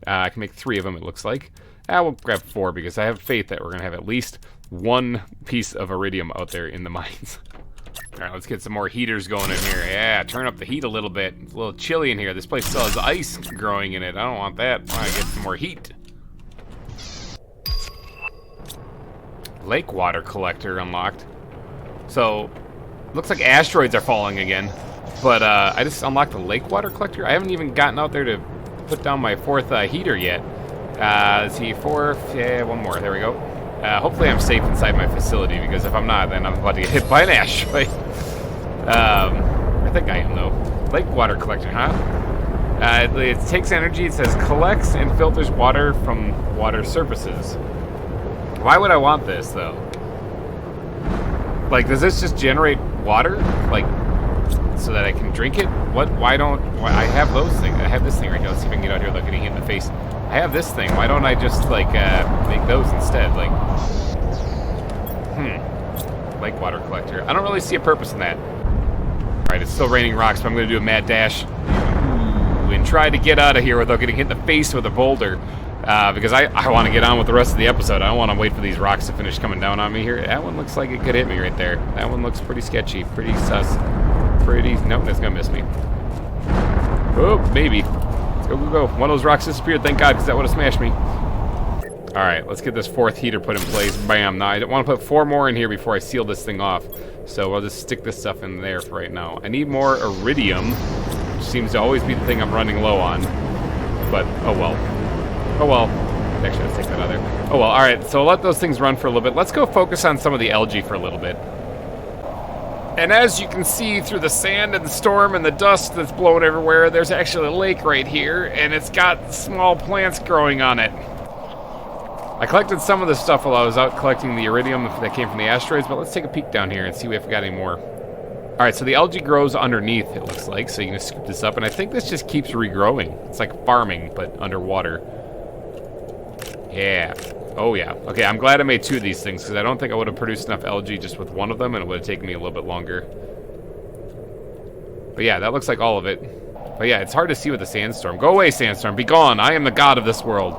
I can make 3 of them, it looks like. We'll grab 4 because I have faith that we're going to have at least 1 piece of iridium out there in the mines. Alright, let's get some more heaters going in here. Yeah, turn up the heat a little bit. It's a little chilly in here. This place still has ice growing in it. I don't want that. I want to get some more heat. Lake water collector unlocked. So, looks like asteroids are falling again. But I just unlocked the lake water collector. I haven't even gotten out there to put down my 4th heater yet. Let's see, 4th, yeah, 1 more, there we go. Hopefully I'm safe inside my facility, because if I'm not, then I'm about to get hit by an asteroid. I think I am, though. Lake water collector, huh? It takes energy, it says collects and filters water from water surfaces. Why would I want this, though? Like, does this just generate water? Like, so that I can drink it? What? Why don't... I have those things. I have this thing right here. Let's see if I can get out here without getting hit in the face. I have this thing. Why don't I just, like, make those instead? Like, lake water collector. I don't really see a purpose in that. Alright, it's still raining rocks, but I'm going to do a mad dash. Ooh, and try to get out of here without getting hit in the face with a boulder. Because I want to get on with the rest of the episode. I don't want to wait for these rocks to finish coming down on me here. That one looks like it could hit me right there. That one looks pretty sketchy, pretty sus. Nope, that's going to miss me. Oh, maybe. Let's go, go, go. One of those rocks disappeared, thank God, because that would have smashed me. Alright, let's get this fourth heater put in place. Bam. Now, I want to put 4 more in here before I seal this thing off. So I'll just stick this stuff in there for right now. I need more iridium, which seems to always be the thing I'm running low on. But, oh well. Oh well. Actually, let's take that out of there. Oh well, alright, so let those things run for a little bit. Let's go focus on some of the algae for a little bit. And as you can see through the sand and the storm and the dust that's blowing everywhere, there's actually a lake right here, and it's got small plants growing on it. I collected some of this stuff while I was out collecting the iridium that came from the asteroids, but let's take a peek down here and see if we got any more. Alright, so the algae grows underneath, it looks like, so you can scoop this up, and I think this just keeps regrowing. It's like farming, but underwater. Yeah. Oh yeah. Okay, I'm glad I made 2 of these things, because I don't think I would have produced enough algae just with one of them, and it would have taken me a little bit longer. But yeah, that looks like all of it. But yeah, it's hard to see with the sandstorm. Go away, sandstorm. Be gone. I am the god of this world.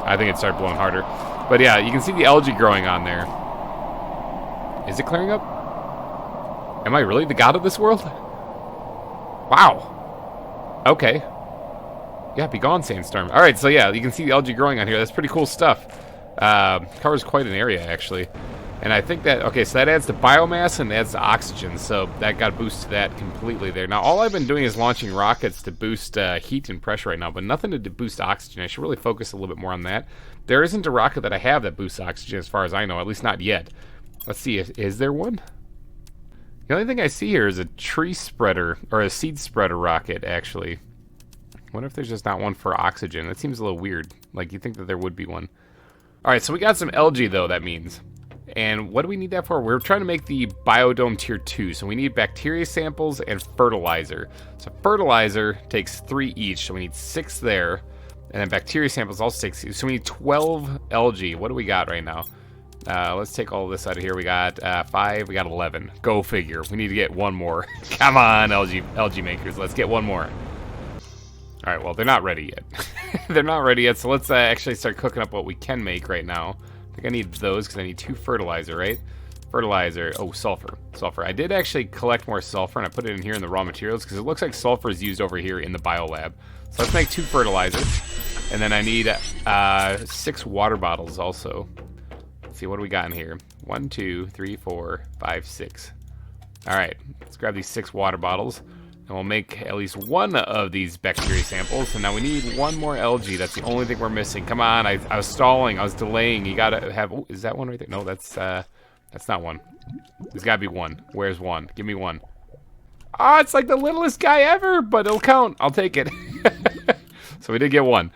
I think it started blowing harder. But yeah, you can see the algae growing on there. Is it clearing up? Am I really the god of this world? Wow. Okay. Yeah, be gone, sandstorm. Alright, so yeah, you can see the algae growing on here. That's pretty cool stuff. Covers quite an area, actually. And I think that, okay, so that adds to biomass and adds to oxygen, so that got a boost to that completely there. Now, all I've been doing is launching rockets to boost heat and pressure right now, but nothing to boost oxygen. I should really focus a little bit more on that. There isn't a rocket that I have that boosts oxygen as far as I know, at least not yet. Let's see, is there one? The only thing I see here is a tree spreader, or a seed spreader rocket, actually. I wonder if there's just not one for oxygen. That seems a little weird. Like, you'd think that there would be one. Alright, so we got some algae, though, that means. And what do we need that for? We're trying to make the biodome tier 2, so we need bacteria samples and fertilizer. So fertilizer takes 3 each, so we need 6 there. And then bacteria samples also take 6. So we need 12 algae. What do we got right now? Let's take all this out of here. We got 5, we got 11. Go figure. We need to get 1 more. Come on, algae makers. Let's get 1 more. Alright, well, they're not ready yet. They're not ready yet, so let's actually start cooking up what we can make right now. I think I need those because I need 2 fertilizer, right? Fertilizer. Oh, sulfur. Sulfur. I did actually collect more sulfur, and I put it in here in the raw materials because it looks like sulfur is used over here in the biolab. So let's make 2 fertilizer. And then I need 6 water bottles also. Let's see, what do we got in here? 1, 2, 3, 4, 5, 6. Alright, let's grab these 6 water bottles. And we'll make at least 1 of these bacteria samples. And now we need 1 more algae. That's the only thing we're missing. Come on, I was stalling. I was delaying. You gotta have... Oh, is that one right there? No, that's not 1. There's gotta be 1. Where's 1? Give me 1. Ah, it's like the littlest guy ever, but it'll count. I'll take it. So we did get 1.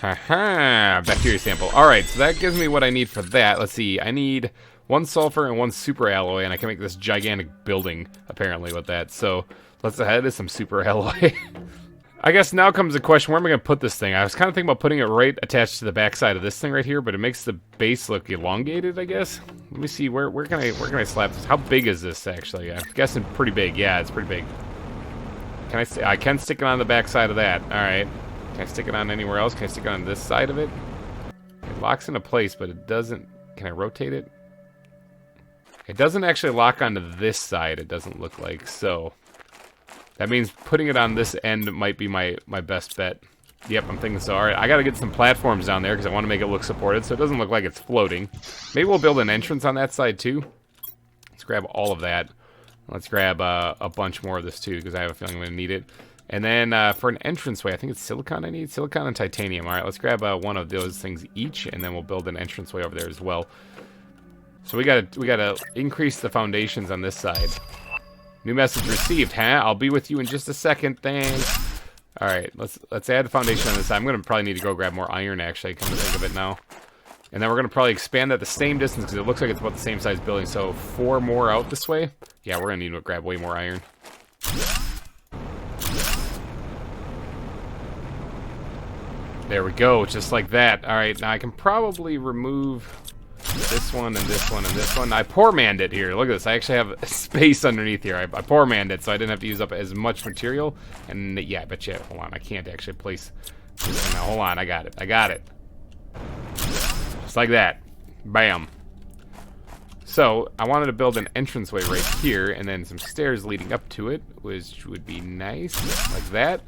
Haha, bacteria sample. Alright, so that gives me what I need for that. Let's see. I need 1 sulfur and 1 super alloy, and I can make this gigantic building, apparently, with that. So... let's head to some super alloy. I guess now comes the question, where am I going to put this thing? I was kind of thinking about putting it right attached to the backside of this thing right here, but it makes the base look elongated, I guess. Let me see, where can I slap this? How big is this, actually? I'm guessing pretty big. Yeah, it's pretty big. I can stick it on the backside of that. Alright. Can I stick it on anywhere else? Can I stick it on this side of it? It locks into place, but it doesn't... Can I rotate it? It doesn't actually lock onto this side, it doesn't look like, so... that means putting it on this end might be my best bet. Yep, I'm thinking so. Alright, I gotta get some platforms down there because I want to make it look supported so it doesn't look like it's floating. Maybe we'll build an entrance on that side too. Let's grab all of that. Let's grab a bunch more of this too because I have a feeling I'm going to need it. And then for an entranceway, I think it's silicon I need. Silicon and titanium. Alright, let's grab 1 of those things each and then we'll build an entranceway over there as well. So we gotta increase the foundations on this side. New message received, huh? I'll be with you in just a second, thanks. Alright, let's add the foundation on this side. I'm gonna probably need to go grab more iron, actually, come to think of it now. And then we're going to probably expand that the same distance because it looks like it's about the same size building. So 4 more out this way. Yeah, we're going to need to grab way more iron. There we go, just like that. All right, now I can probably remove this one and this one and this one. I poor manned it here. Look at this. I actually have space underneath here. I poor manned it, so I didn't have to use up as much material. And yeah, I bet you. Hold on, I can't actually place this. Now, hold on, I got it. I got it. Just like that. Bam. So I wanted to build an entranceway right here, and then some stairs leading up to it, which would be nice, like that.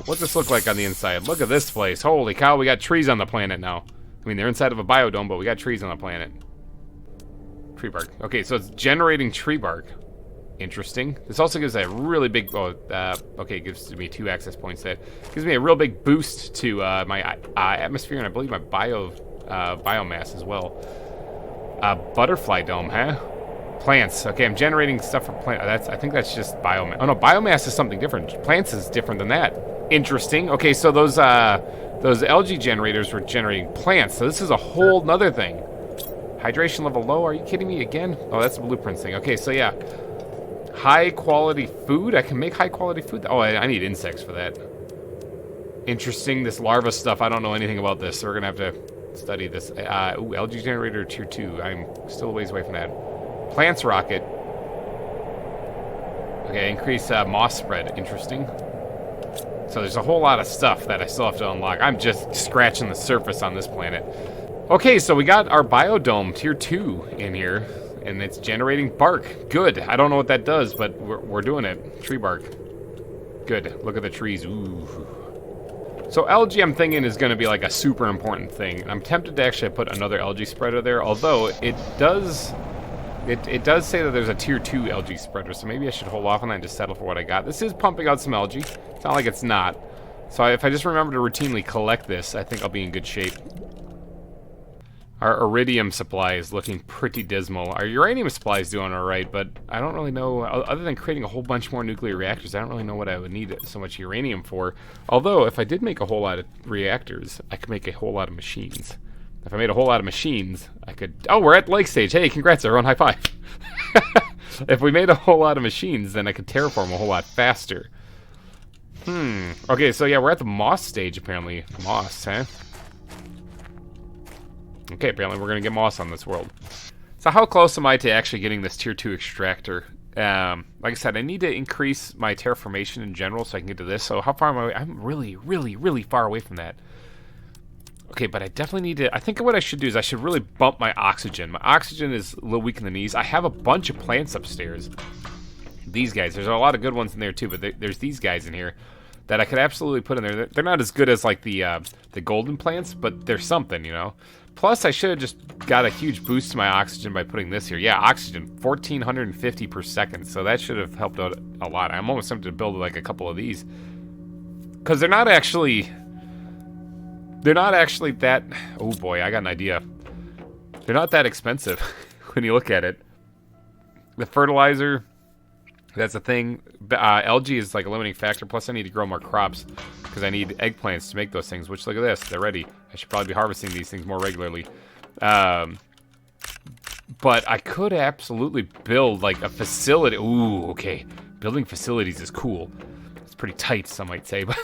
What's this look like on the inside? Look at this place. Holy cow, we got trees on the planet now. I mean, they're inside of a biodome, but we got trees on the planet. Tree bark. Okay, so it's generating tree bark. Interesting. This also gives a really big... okay, it gives me 2 access points. That gives me a real big boost to my atmosphere, and I believe my biomass as well. Butterfly dome, huh? Plants. Okay, I'm generating stuff for plants. I think that's just biomass. Oh no, biomass is something different. Plants is different than that. Interesting. Okay, so those algae generators were generating plants. So this is a whole nother thing. Hydration level low. Are you kidding me again? Oh, that's the blueprints thing. Okay, so yeah, high quality food. I can make high quality food. Oh, I need insects for that. Interesting. This larva stuff. I don't know anything about this, so we're gonna have to study this. Ooh, algae generator tier 2. I'm still a ways away from that. Plants rocket. Okay, increase moss spread. Interesting. So there's a whole lot of stuff that I still have to unlock. I'm just scratching the surface on this planet. Okay, so we got our biodome tier 2 in here, and it's generating bark. Good. I don't know what that does, but we're doing it. Tree bark. Good. Look at the trees. Ooh. So algae, I'm thinking, is going to be like a super important thing. I'm tempted to actually put another algae spreader there, although it does... It does say that there's a tier 2 algae spreader, so maybe I should hold off on that and just settle for what I got. This is pumping out some algae. It's not like it's not. So if I just remember to routinely collect this, I think I'll be in good shape. Our iridium supply is looking pretty dismal. Our uranium supply is doing alright, but I don't really know, other than creating a whole bunch more nuclear reactors, I don't really know what I would need so much uranium for. Although, if I did make a whole lot of reactors, I could make a whole lot of machines. If I made a whole lot of machines, I could... Oh, we're at lake stage. Hey, congrats, everyone. High five. If we made a whole lot of machines, then I could terraform a whole lot faster. Okay, so yeah, we're at the moss stage, apparently. Moss, huh? Okay, apparently we're going to get moss on this world. So how close am I to actually getting this tier 2 extractor? Like I said, I need to increase my terraformation in general so I can get to this. So how far am I away? I'm really, really, really far away from that. Okay, but I definitely need to... I think what I should do is I should really bump my oxygen. My oxygen is a little weak in the knees. I have a bunch of plants upstairs. These guys. There's a lot of good ones in there, too, but there's these guys in here that I could absolutely put in there. They're not as good as, like, the golden plants, but they're something, you know? Plus, I should have just got a huge boost to my oxygen by putting this here. Yeah, oxygen, 1,450 per second, so that should have helped out a lot. I'm almost tempted to build, like, a couple of these. Because they're not actually that... Oh boy, I got an idea. They're not that expensive when you look at it. The fertilizer, that's a thing. Algae is like a limiting factor. Plus I need to grow more crops because I need eggplants to make those things, which look at this. They're ready. I should probably be harvesting these things more regularly. But I could absolutely build like a facility. Ooh, okay. Building facilities is cool. It's pretty tight, some might say. But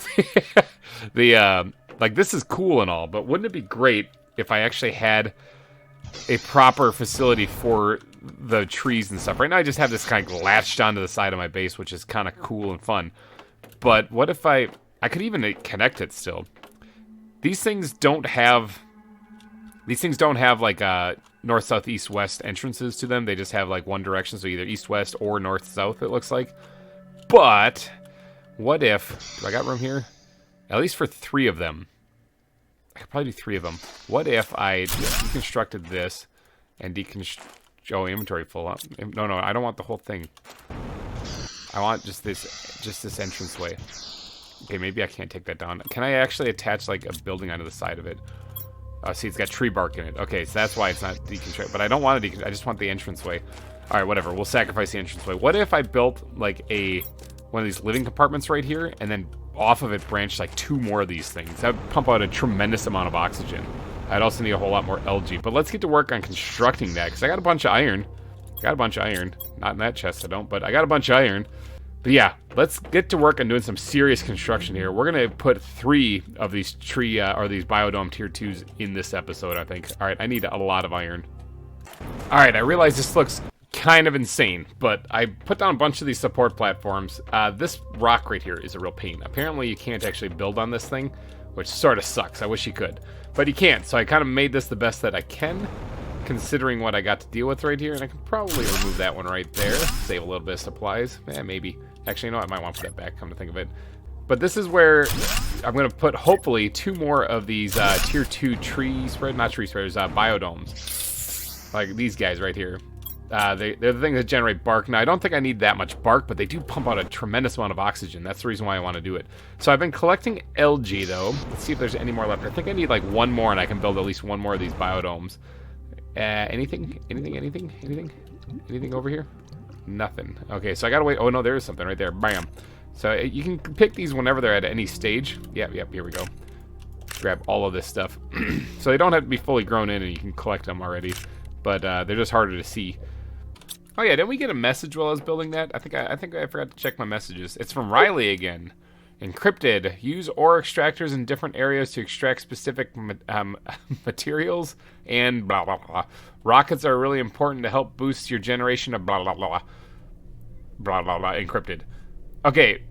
like, this is cool and all, but wouldn't it be great if I actually had a proper facility for the trees and stuff? Right now, I just have this kind of latched onto the side of my base, which is kind of cool and fun. But what if I could even connect it still? These things don't have like north, south, east, west entrances to them. They just have like one direction, so either east, west, or north, south, it looks like. But what if... Do I got room here? At least for 3 of them. I could probably do 3 of them. What if I deconstructed this and oh, inventory full up. No, I don't want the whole thing. I want just this entranceway. Okay, maybe I can't take that down. Can I actually attach like a building onto the side of it? Oh, see, it's got tree bark in it. Okay, so that's why it's not deconstructed. But I don't want to I just want the entranceway. All right, whatever. We'll sacrifice the entranceway. What if I built like one of these living compartments right here, and then off of it branched like 2 more of these things? That would pump out a tremendous amount of oxygen. I'd also need a whole lot more LG. But let's get to work on constructing that, because I got a bunch of iron. Got a bunch of iron. Not in that chest, I don't, but I got a bunch of iron. But yeah, let's get to work on doing some serious construction here. We're going to put 3 of these tree, or these biodome tier 2s in this episode, I think. Alright, I need a lot of iron. Alright, I realize this looks kind of insane, but I put down a bunch of these support platforms. This rock right here is a real pain. Apparently you can't actually build on this thing, which sort of sucks. I wish you could. But you can't, so I kind of made this the best that I can, considering what I got to deal with right here, and I can probably remove that one right there, save a little bit of supplies. Maybe. Actually, you know what? I might want to put that back, come to think of it. But this is where I'm going to put, hopefully, 2 more of these tier 2 tree spread, not tree spreaders, biodomes. Like these guys right here. They're the things that generate bark. Now, I don't think I need that much bark, but they do pump out a tremendous amount of oxygen. That's the reason why I want to do it. So I've been collecting LG, though. Let's see if there's any more left. I think I need like 1 more, and I can build at least 1 more of these biodomes. Anything over here? Nothing. Okay, so I gotta wait. Oh no, there is something right there. Bam. So you can pick these whenever they're at any stage. Yep, here we go. Grab all of this stuff. So they don't have to be fully grown in, and you can collect them already. But they're just harder to see. Oh yeah, didn't we get a message while I was building that? I think I forgot to check my messages. It's from Riley again. Encrypted. Use ore extractors in different areas to extract specific materials and blah, blah, blah. Rockets are really important to help boost your generation of blah, blah, blah. Blah, blah, blah. Encrypted. Okay,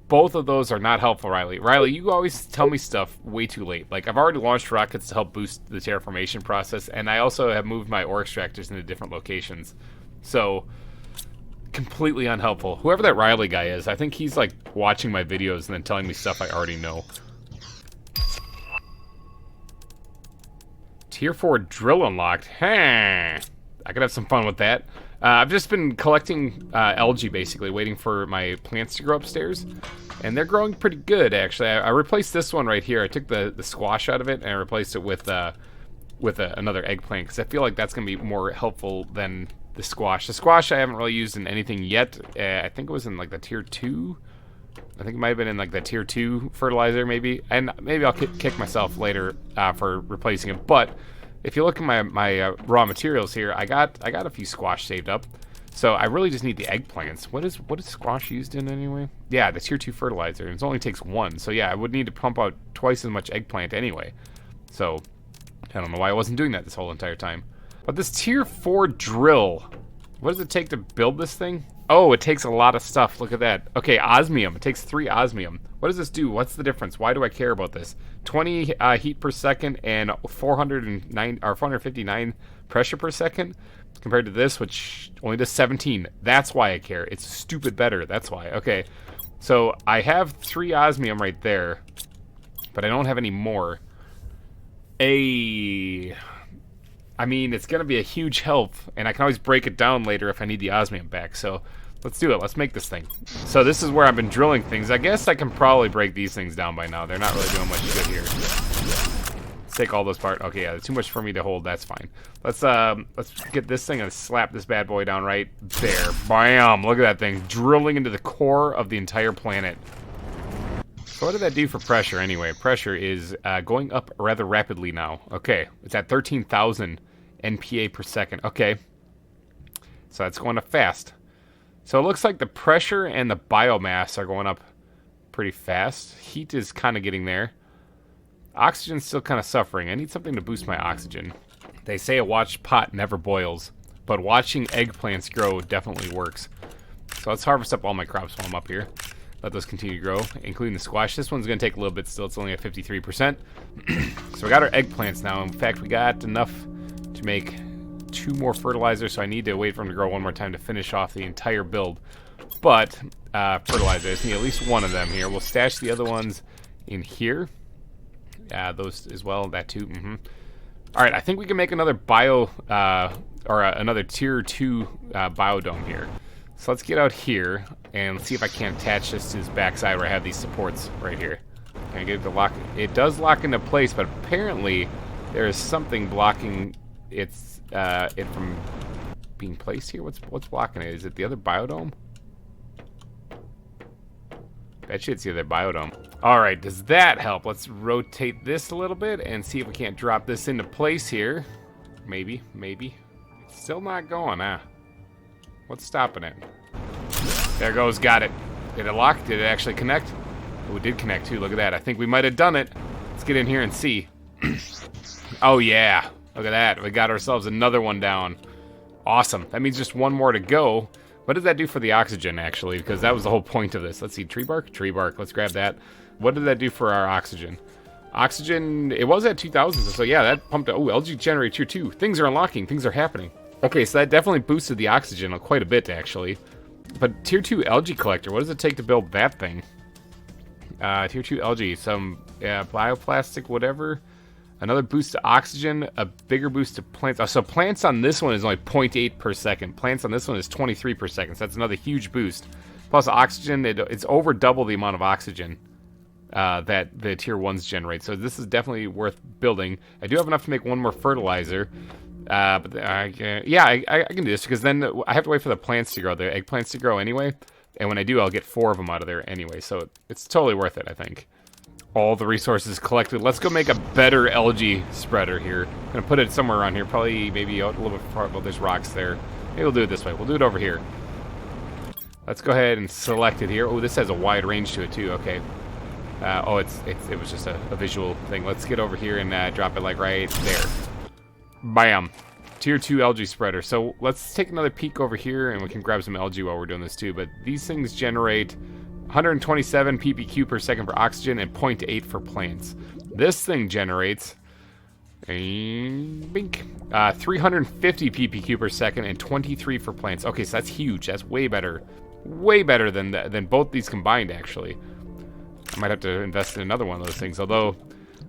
both of those are not helpful, Riley. Riley, you always tell me stuff way too late. Like, I've already launched rockets to help boost the terraformation process, and I also have moved my ore extractors into different locations. So, completely unhelpful. Whoever that Riley guy is, I think he's like watching my videos and then telling me stuff I already know. Tier 4 drill unlocked. Huh. I could have some fun with that. I've just been collecting algae, basically, waiting for my plants to grow upstairs. And they're growing pretty good, actually. I replaced this one right here. I took the squash out of it, and I replaced it with another eggplant, because I feel like that's going to be more helpful than the squash. The squash I haven't really used in anything yet. I think it was in, like, the tier 2. I think it might have been in, like, the tier 2 fertilizer, maybe. And maybe I'll kick myself later for replacing it. But if you look at my raw materials here, I got a few squash saved up. So I really just need the eggplants. What is squash used in anyway? Yeah, the tier 2 fertilizer. It only takes 1. So yeah, I would need to pump out twice as much eggplant anyway. So I don't know why I wasn't doing that this whole entire time. But this tier 4 drill, what does it take to build this thing? Oh, it takes a lot of stuff. Look at that. Okay, osmium. It takes 3 osmium. What does this do? What's the difference? Why do I care about this? 20 heat per second and 459 pressure per second compared to this, which only does 17. That's why I care. It's stupid better. That's why. Okay, so I have 3 osmium right there, but I don't have any more. I mean, it's going to be a huge help, and I can always break it down later if I need the osmium back. So let's do it. Let's make this thing. So this is where I've been drilling things. I guess I can probably break these things down by now. They're not really doing much good here. Let's take all those apart. Okay, yeah, too much for me to hold. That's fine. Let's get this thing and slap this bad boy down right there. Bam! Look at that thing drilling into the core of the entire planet. So what did that do for pressure anyway? Pressure is going up rather rapidly now. Okay, it's at 13,000 NPA per second. Okay, so that's going up fast. So it looks like the pressure and the biomass are going up pretty fast. Heat is kind of getting there. Oxygen's still kind of suffering. I need something to boost my oxygen. They say a watched pot never boils, but watching eggplants grow definitely works. So let's harvest up all my crops while I'm up here. Let those continue to grow, including the squash. This one's going to take a little bit still. It's only at 53%. So we got our eggplants now. In fact, we got enough to make 2 more fertilizers, so I need to wait for them to grow 1 more time to finish off the entire build. But fertilizer, I just need at least 1 of them here. We'll stash the other ones in here. Those as well, that too. All right, I think we can make another another tier 2 biodome here. So let's get out here and see if I can attach this to this backside where I have these supports right here. Can I get it to lock? It does lock into place, but apparently there is something blocking it from being placed here. What's blocking it? Is it the other biodome? Bet you it's the other biodome. All right, does that help? Let's rotate this a little bit and see if we can't drop this into place here. Maybe, maybe. It's still not going, huh? What's stopping it? There goes, got it. Did it lock? Did it actually connect? Oh, it did connect too, look at that. I think we might have done it. Let's get in here and see. Oh yeah, look at that. We got ourselves another one down. Awesome, that means just one more to go. What does that do for the oxygen, actually? Because that was the whole point of this. Let's see, tree bark? Tree bark, let's grab that. What did that do for our oxygen? Oxygen, it was at 2,000, so yeah, that pumped up. Oh, LG generates here too. Things are unlocking, things are happening. Okay, so that definitely boosted the oxygen quite a bit, actually. But tier 2 algae collector, what does it take to build that thing? Tier 2 algae, some bioplastic, whatever. Another boost to oxygen, a bigger boost to plants. Oh, so plants on this one is only 0.8 per second. Plants on this one is 23 per second, so that's another huge boost. Plus oxygen, it's over double the amount of oxygen that the tier 1s generate. So this is definitely worth building. I do have enough to make one more fertilizer. But I can do this, because then I have to wait for the plants to grow, the eggplants to grow anyway. And when I do, I'll get 4 of them out of there anyway. So it's totally worth it, I think. All the resources collected. Let's go make a better algae spreader here. I'm going to put it somewhere around here. Probably maybe out a little bit far. Well, there's rocks there. Maybe we'll do it this way. We'll do it over here. Let's go ahead and select it here. Oh, this has a wide range to it too. Okay. It was just a visual thing. Let's get over here and drop it like right there. Bam. Tier 2 algae spreader. So let's take another peek over here and we can grab some algae while we're doing this too. But these things generate 127 ppq per second for oxygen and 0.8 for plants. This thing generates 350 ppq per second and 23 for plants. Okay, so that's huge. That's way better. Way better than both these combined, actually. I might have to invest in another one of those things, although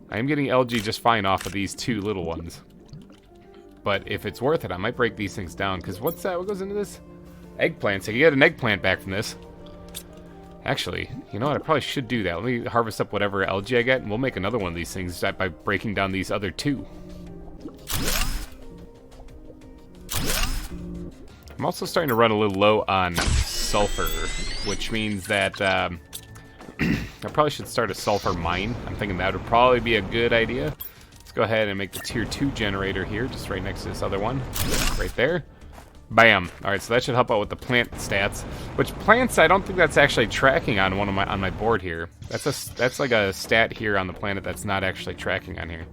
I am getting algae just fine off of these 2 little ones. But if it's worth it, I might break these things down, because what's that? What goes into this? Eggplants. So you get an eggplant back from this. Actually, you know what? I probably should do that. Let me harvest up whatever algae I get, and we'll make another one of these things by breaking down these other 2. I'm also starting to run a little low on sulfur, which means that I probably should start a sulfur mine. I'm thinking that would probably be a good idea. Let's go ahead and make the tier 2 generator here, just right next to this other one. Right there. Bam. Alright, so that should help out with the plant stats. Which plants, I don't think that's actually tracking on on my board here. That's like a stat here on the planet that's not actually tracking on here.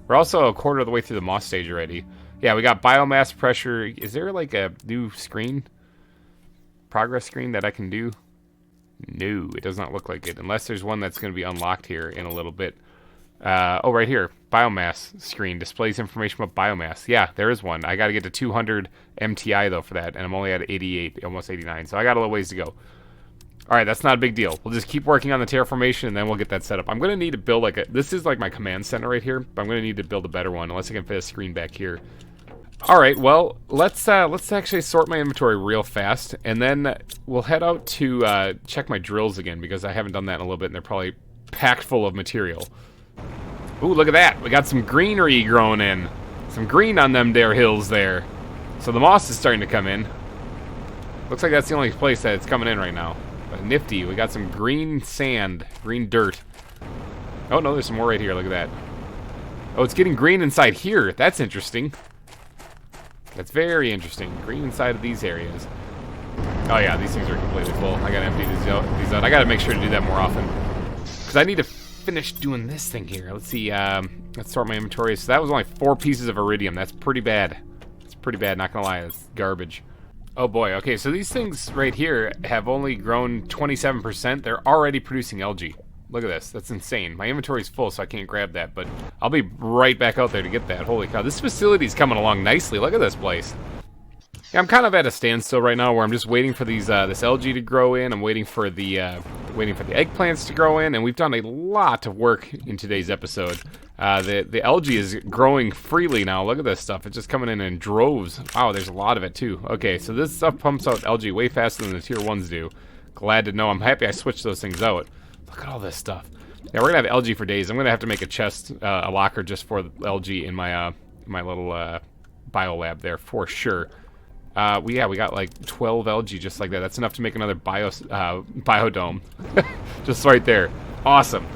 We're also a quarter of the way through the moss stage already. Yeah, we got biomass pressure. Is there like a new screen? Progress screen that I can do? No, it does not look like it. Unless there's one that's going to be unlocked here in a little bit. Oh, right here. Biomass screen displays information about biomass. Yeah, there is one. I got to get to 200 MTI, though, for that. And I'm only at 88, almost 89. So I got a little ways to go. All right, that's not a big deal. We'll just keep working on the terraformation, and then we'll get that set up. I'm going to need to build like a... This is like my command center right here. But I'm going to need to build a better one, unless I can fit a screen back here. All right, well, let's actually sort my inventory real fast. And then we'll head out to check my drills again, because I haven't done that in a little bit, and they're probably packed full of material. Ooh, look at that. We got some greenery growing in. Some green on them there hills there. So the moss is starting to come in. Looks like that's the only place that it's coming in right now. But nifty. We got some green sand. Green dirt. Oh, no, there's some more right here. Look at that. Oh, it's getting green inside here. That's interesting. That's very interesting. Green inside of these areas. Oh, yeah, these things are completely full. I gotta empty these out. I gotta make sure to do that more often. Because I need to finish doing this thing here. Let's see, let's sort my inventory. So that was only 4 pieces of iridium. That's pretty bad. It's pretty bad, not gonna lie. It's garbage. Oh boy, okay, so these things right here have only grown 27%. They're already producing algae. Look at this, that's insane. My inventory's full, so I can't grab that, but I'll be right back out there to get that. Holy cow, this facility's coming along nicely. Look at this place. Yeah, I'm kind of at a standstill right now, where I'm just waiting for these this algae to grow in. I'm waiting for the eggplants to grow in, and we've done a lot of work in today's episode. The algae is growing freely now. Look at this stuff; it's just coming in droves. Wow, there's a lot of it too. Okay, so this stuff pumps out algae way faster than the tier 1s do. Glad to know. I'm happy I switched those things out. Look at all this stuff. Yeah, we're gonna have algae for days. I'm gonna have to make a chest, a locker just for the algae in my my little bio lab there for sure. We got like 12 algae just like that. That's enough to make another biodome. Just right there. Awesome.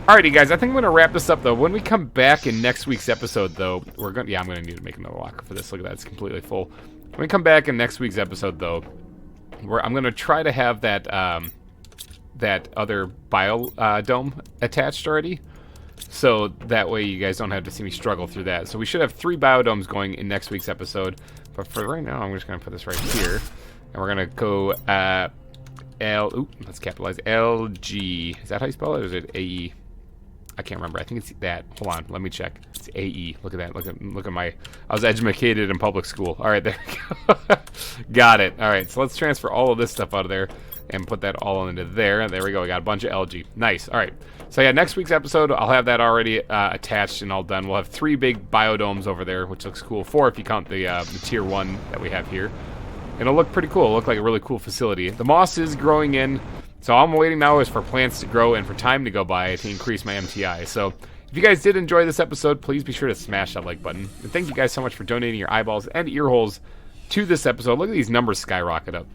Alrighty, guys. I think I'm gonna wrap this up though. When we come back in next week's episode, though, I'm gonna need to make another locker for this. Look at that. It's completely full. When we come back in next week's episode, though, I'm gonna try to have that that other biodome attached already. So that way you guys don't have to see me struggle through that. So we should have 3 biodomes going in next week's episode. But for right now, I'm just going to put this right here. And we're going to go let's capitalize LG. Is that how you spell it? Or is it AE? I can't remember. I think it's that. Hold on. Let me check. It's AE. Look at that. Look at my... I was educated in public school. All right, there we go. Got it. All right, so let's transfer all of this stuff out of there and put that all into there. There we go. We got a bunch of algae. Nice. All right. So yeah, next week's episode, I'll have that already attached and all done. We'll have 3 big biodomes over there, which looks cool. 4 if you count the tier 1 that we have here. It'll look pretty cool. It'll look like a really cool facility. The moss is growing in, so all I'm waiting now is for plants to grow and for time to go by to increase my MTI. So if you guys did enjoy this episode, please be sure to smash that like button. And thank you guys so much for donating your eyeballs and ear holes to this episode. Look at these numbers skyrocket up.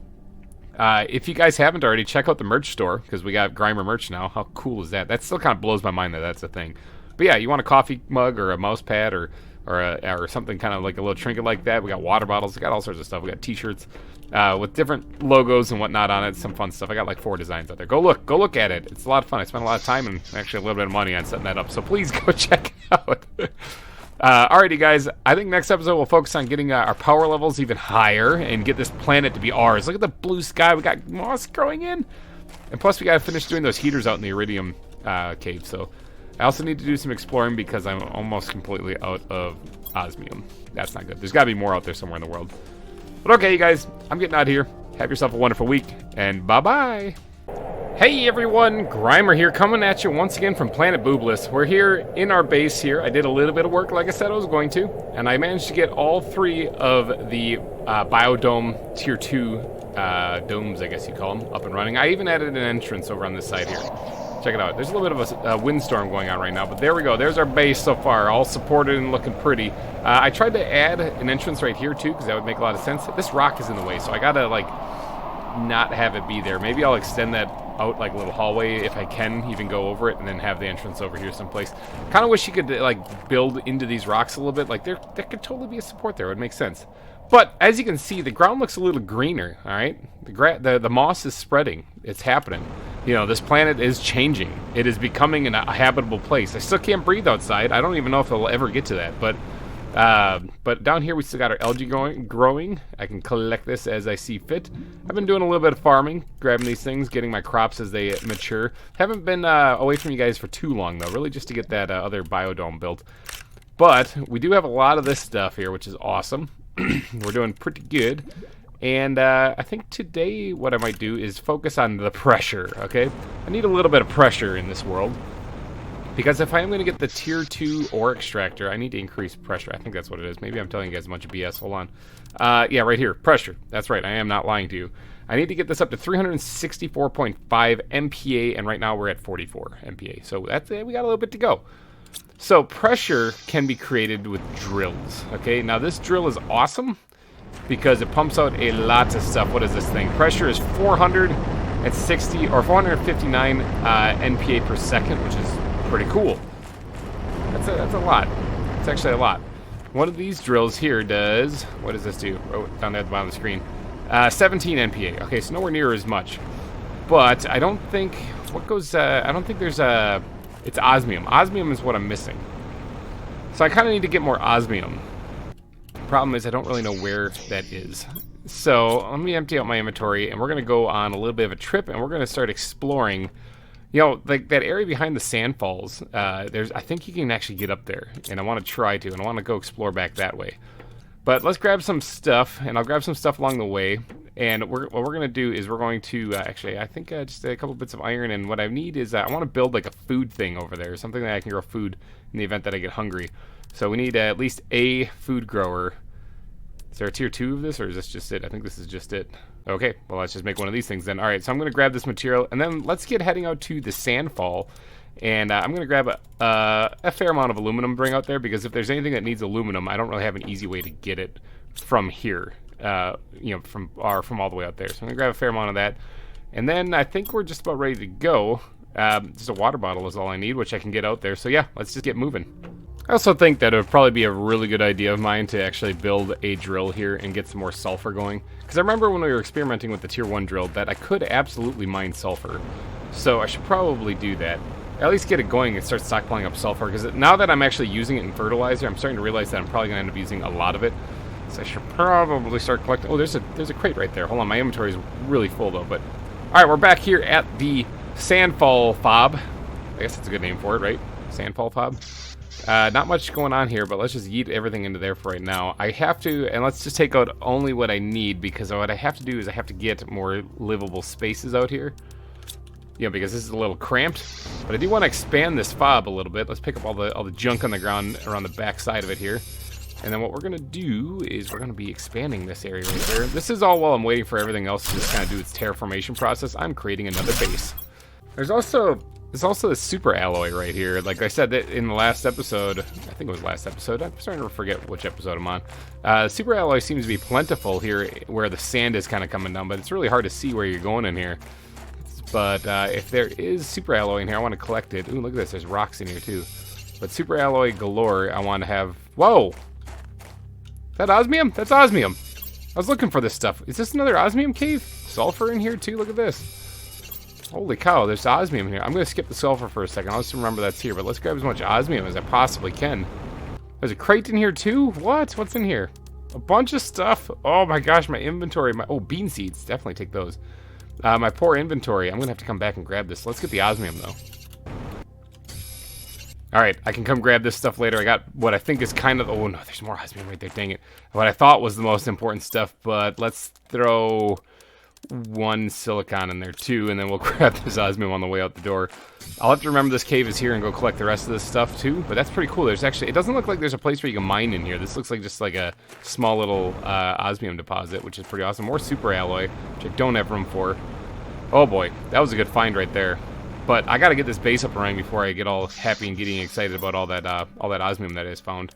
If you guys haven't already, check out the merch store, because we got GReimer merch now. How cool is that? That still kind of blows my mind that that's a thing. But yeah, you want a coffee mug or a mouse pad or something kind of like a little trinket like that. We got water bottles. We got all sorts of stuff. We got t-shirts with different logos and whatnot on it. Some fun stuff. I got like 4 designs out there. Go look at it. It's a lot of fun. I spent a lot of time and actually a little bit of money on setting that up. So please go check it out. Alrighty, guys. I think next episode we'll focus on getting our power levels even higher and get this planet to be ours. Look at the blue sky. We got moss growing in. And plus, we got to finish doing those heaters out in the Iridium cave. So I also need to do some exploring because I'm almost completely out of osmium. That's not good. There's got to be more out there somewhere in the world. But okay, you guys. I'm getting out of here. Have yourself a wonderful week. And bye-bye. Hey everyone, GReimer here, coming at you once again from Planet Boobless. We're here in our base here. I did a little bit of work like I said I was going to, and I managed to get all 3 of the biodome tier 2 domes, I guess you call them, up and running. I even added an entrance over on this side here. Check it out. There's a little bit of a windstorm going on right now, but there we go. There's our base so far, all supported and looking pretty. I tried to add an entrance right here too, because that would make a lot of sense. This rock is in the way, so I gotta like not have it be there. Maybe I'll extend that out like a little hallway if I can even go over it and then have the entrance over here someplace. Kind of wish you could like build into these rocks a little bit. Like there could totally be a support there. It would make sense. But as you can see, the ground looks a little greener. All right, the moss is spreading. It's happening. You know, this planet is changing. It is becoming a habitable place. I still can't breathe outside. I don't even know if it'll ever get to that. But down here we still got our algae growing. I can collect this as I see fit. I've been doing a little bit of farming, grabbing these things, getting my crops as they mature. Haven't been away from you guys for too long though, really just to get that other biodome built. But we do have a lot of this stuff here, which is awesome. We're doing pretty good. And I think today what I might do is focus on the pressure, okay? I need a little bit of pressure in this world. Because if I am going to get the tier 2 ore extractor, I need to increase pressure. I think that's what it is. Maybe I'm telling you guys a bunch of BS. Hold on. Yeah, right here. Pressure. That's right. I am not lying to you. I need to get this up to 364.5 MPa, and right now we're at 44 MPa. So that's we got a little bit to go. So pressure can be created with drills. Okay, now this drill is awesome because it pumps out a lot of stuff. What is this thing? Pressure is 460 or 459 NPA per second, which is pretty cool. That's a lot. It's actually a lot. One of these drills here does, what does this do? Oh, down there at the bottom of the screen. 17 NPA. Okay, so nowhere near as much. But I don't think, I don't think there's it's osmium. Osmium is what I'm missing. So I kind of need to get more osmium. Problem is I don't really know where that is. So let me empty out my inventory and we're going to go on a little bit of a trip and we're going to start exploring. You know, like that area behind the sand falls, I think you can actually get up there, and I want to try to, and I want to go explore back that way. But let's grab some stuff, and I'll grab some stuff along the way, and what we're going to do is we're going to, actually, I think just a couple bits of iron, and what I need is, I want to build like a food thing over there, something that I can grow food in the event that I get hungry. So we need at least a food grower. Is there a tier 2 of this, or is this just it? I think this is just it. Okay, well, let's just make one of these things then. All right, so I'm going to grab this material, and then let's get heading out to the sandfall. And I'm going to grab a fair amount of aluminum to bring out there, because if there's anything that needs aluminum, I don't really have an easy way to get it from here. from all the way out there. So I'm gonna grab a fair amount of that, and then I think we're just about ready to go. Just a water bottle is all I need, which I can get out there. So yeah, let's just get moving. I also think that it would probably be a really good idea of mine to actually build a drill here and get some more sulfur going. Because I remember when we were experimenting with the tier 1 drill that I could absolutely mine sulfur. So I should probably do that. At least get it going and start stockpiling up sulfur. Because now that I'm actually using it in fertilizer, I'm starting to realize that I'm probably going to end up using a lot of it. So I should probably start collecting. Oh, there's a crate right there. Hold on, my inventory is really full though. But alright, we're back here at the Sandfall Fob. I guess that's a good name for it, right? Sandfall Fob. Not much going on here, but let's just yeet everything into there for right now. I have to, and let's just take out only what I need, because what I have to do is I have to get more livable spaces out here. Because this is a little cramped. But I do want to expand this fob a little bit. Let's pick up all the junk on the ground around the back side of it here. And then what we're going to do is we're going to be expanding this area right here. This is all while I'm waiting for everything else to just kind of do its terraformation process. I'm creating another base. There's also this super alloy right here. Like I said that in the last episode, I think it was last episode. I'm starting to forget which episode I'm on. Super alloy seems to be plentiful here where the sand is kind of coming down, but it's really hard to see where you're going in here. But if there is super alloy in here, I want to collect it. Ooh, look at this. There's rocks in here too. But super alloy galore, I want to have... Whoa! Is that osmium? That's osmium. I was looking for this stuff. Is this another osmium cave? Sulfur in here too? Look at this. Holy cow, there's osmium here. I'm going to skip the sulfur for a second. I'll just remember that's here, but let's grab as much osmium as I possibly can. There's a crate in here too? What? What's in here? A bunch of stuff. Oh my gosh, my inventory. Oh, bean seeds. Definitely take those. My poor inventory. I'm going to have to come back and grab this. Let's get the osmium though. Alright, I can come grab this stuff later. I got what I think is kind of... Oh no, there's more osmium right there. Dang it. What I thought was the most important stuff, but let's throw... one silicon in there too, and then we'll grab this osmium on the way out the door. I'll have to remember this cave is here and go collect the rest of this stuff too, but that's pretty cool. There's actually, it doesn't look like there's a place where you can mine in here. This looks like just like a small little osmium deposit, which is pretty awesome. More super alloy, which I don't have room for. Oh boy, that was a good find right there. But I gotta get this base up and running before I get all happy and getting excited about all that osmium that I just found.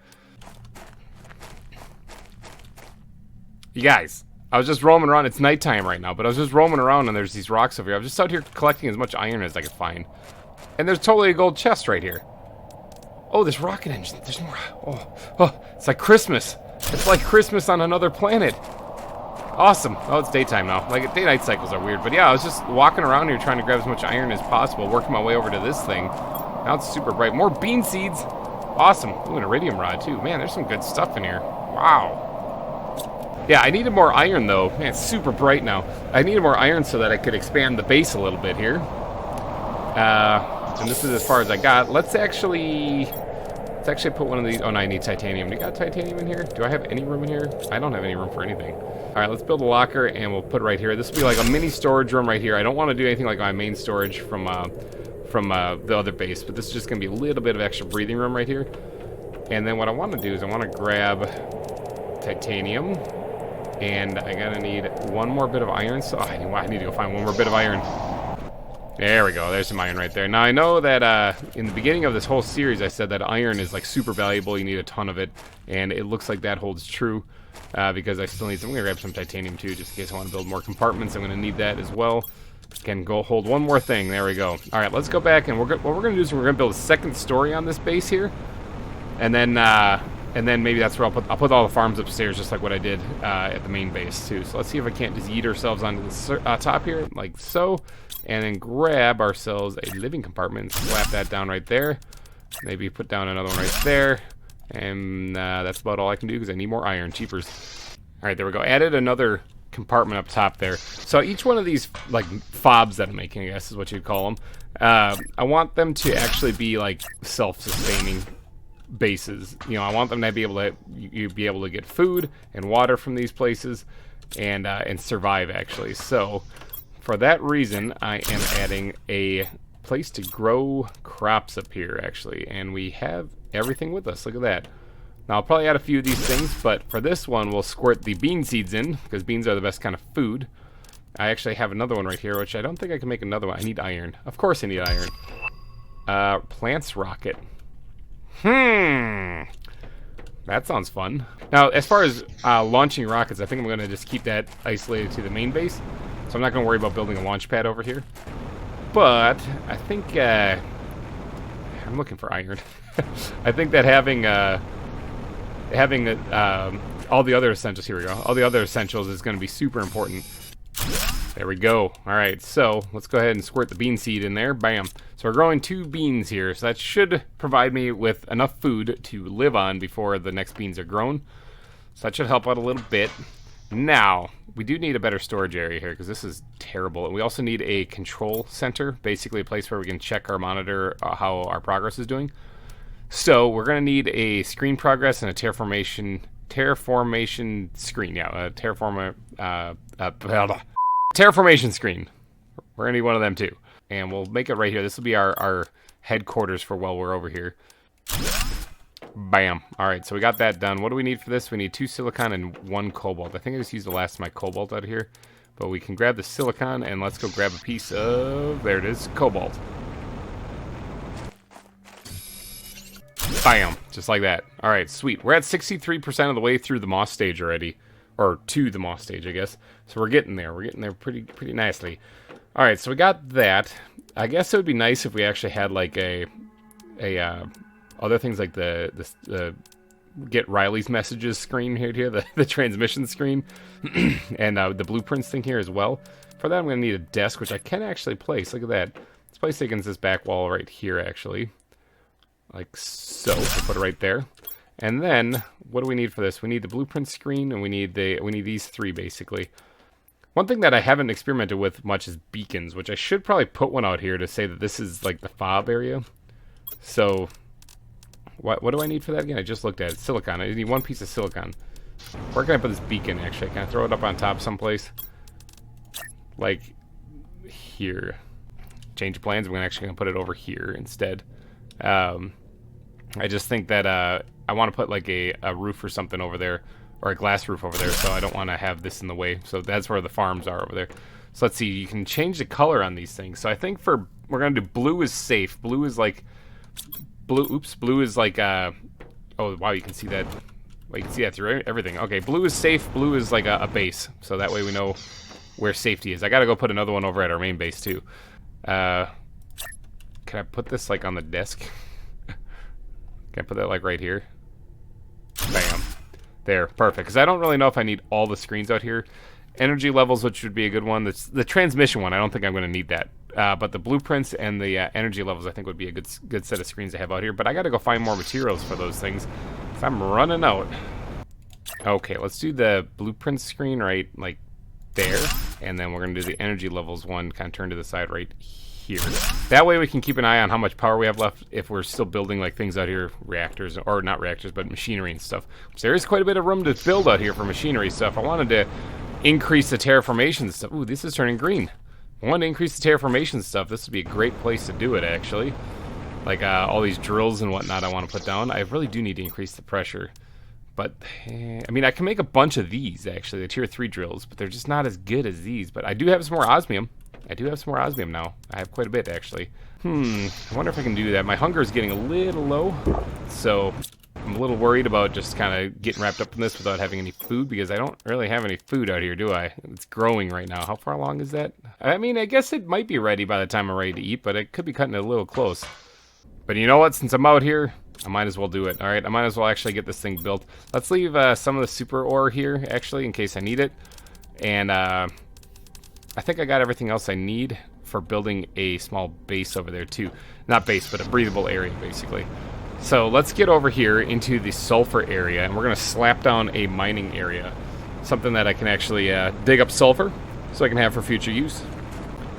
You guys, I was just roaming around. It's nighttime right now, but I was just roaming around and there's these rocks over here. I was just out here collecting as much iron as I could find. And there's totally a gold chest right here. Oh, there's rocket engines. There's more. Oh, it's like Christmas. It's like Christmas on another planet. Awesome. Oh, it's daytime now. Like, day-night cycles are weird. But yeah, I was just walking around here trying to grab as much iron as possible, working my way over to this thing. Now it's super bright. More bean seeds. Awesome. Ooh, an iridium rod too. Man, there's some good stuff in here. Wow. Yeah, I needed more iron though. Man, it's super bright now. I needed more iron so that I could expand the base a little bit here. And this is as far as I got. Let's actually put one of these. Oh no, I need titanium. Do you got titanium in here? Do I have any room in here? I don't have any room for anything. All right, let's build a locker and we'll put it right here. This will be like a mini storage room right here. I don't want to do anything like my main storage from the other base, but this is just gonna be a little bit of extra breathing room right here. And then what I want to do is I want to grab titanium. And I gotta need one more bit of iron, so I need to go find one more bit of iron. There we go, there's some iron right there. Now I know that in the beginning of this whole series I said that iron is like super valuable, you need a ton of it, and it looks like that holds true, because I still need some. I'm gonna grab some titanium too, just in case I want to build more compartments. I'm gonna need that as well. Can go hold one more thing, there we go. Alright, let's go back, and what we're gonna do is we're gonna build a second story on this base here, and then maybe that's where I'll put all the farms upstairs, just like what I did at the main base too. So let's see if I can't just yeet ourselves onto the top here, like so, and then grab ourselves a living compartment and slap that down right there. Maybe put down another one right there, and that's about all I can do because I need more iron. Cheapers. All right, there we go. Added another compartment up top there. So each one of these like fobs that I'm making, I guess is what you'd call them. I want them to actually be like self-sustaining bases. I want them to be able to get food and water from these places and survive actually. So for that reason I am adding a place to grow crops up here actually, and we have everything with us. Look at that. Now I'll probably add a few of these things, but for this one we'll squirt the bean seeds in because beans are the best kind of food. I actually have another one right here, which I don't think I can make another one. I need iron. Of course I need iron. Plants rocket. Man, That sounds fun. Now, as far as launching rockets, I think I'm going to just keep that isolated to the main base. So I'm not going to worry about building a launch pad over here. But I think I'm looking for iron. I think that having all the other essentials, here we go, all the other essentials is going to be super important. There we go. All right, so let's go ahead and squirt the bean seed in there. Bam. So we're growing 2 beans here, so that should provide me with enough food to live on before the next beans are grown. So that should help out a little bit. Now, we do need a better storage area here because this is terrible. And we also need a control center, basically a place where we can check our monitor how our progress is doing. So we're going to need a screen progress and a terraformation screen. Yeah, terraformation screen. We're going to need one of them too. And we'll make it right here. This will be our headquarters for while we're over here. Bam. Alright, so we got that done. What do we need for this? We need 2 silicon and 1 cobalt. I think I just used the last of my cobalt out of here. But we can grab the silicon and let's go grab a piece of... There it is. Cobalt. Bam. Just like that. Alright, sweet. We're at 63% of the way through the moss stage already. Or to the moss stage, I guess. So we're getting there. We're getting there pretty nicely. Alright, so we got that. I guess it would be nice if we actually had like other things like the get Riley's messages screen here, the transmission screen, and the blueprints thing here as well. For that, I'm going to need a desk, which I can actually place. Look at that. Let's place it against this back wall right here, actually. Like so. We'll put it right there. And then, what do we need for this? We need the blueprint screen, and we need these 3, basically. One thing that I haven't experimented with much is beacons, which I should probably put one out here to say that this is like the fob area. So... What do I need for that again? I just looked at it. Silicon. I need 1 piece of silicon. Where can I put this beacon, actually? Can I throw it up on top someplace? Like, here. Change of plans. I'm actually going to put it over here instead. I just think that I want to put like a roof or something over there. Or a glass roof over there, so I don't want to have this in the way. So that's where the farms are over there. So let's see. You can change the color on these things. So I think we're going to do blue is safe. Blue is like... Blue is like, oh, wow, you can see that. Well, you can see that through everything. Okay, blue is safe. Blue is like a base. So that way we know where safety is. I gotta go put another one over at our main base, too. Can I put this, like, on the desk? Can I put that, like, right here? Bam. There, perfect. Because I don't really know if I need all the screens out here. Energy levels, which would be a good one. The transmission one, I don't think I'm going to need that. But the blueprints and the energy levels, I think, would be a good set of screens to have out here. But I got to go find more materials for those things. So I'm running out. Okay, let's do the blueprint screen right, like, there. And then we're going to do the energy levels one, kind of turn to the side right here. That way we can keep an eye on how much power we have left if we're still building, like, things out here, reactors, or not reactors, but machinery and stuff. So there is quite a bit of room to build out here for machinery stuff. I wanted to increase the terraformation stuff. Ooh, this is turning green. I want to increase the terraformation stuff. This would be a great place to do it, actually. Like all these drills and whatnot I want to put down. I really do need to increase the pressure. But, I mean, I can make a bunch of these, actually, the tier 3 drills, but they're just not as good as these. But I do have some more osmium. I do have some more osmium now. I have quite a bit, actually. I wonder if I can do that. My hunger is getting a little low, so I'm a little worried about just kind of getting wrapped up in this without having any food, because I don't really have any food out here, do I? It's growing right now. How far along is that? I mean, I guess it might be ready by the time I'm ready to eat, but it could be cutting it a little close. But you know what? Since I'm out here, I might as well do it. All right, I might as well actually get this thing built. Let's leave some of the super ore here, actually, in case I need it. And I think I got everything else I need for building a small base over there, too. Not base, but a breathable area, basically. So let's get over here into the sulfur area, and we're going to slap down a mining area. Something that I can actually dig up sulfur, so I can have for future use.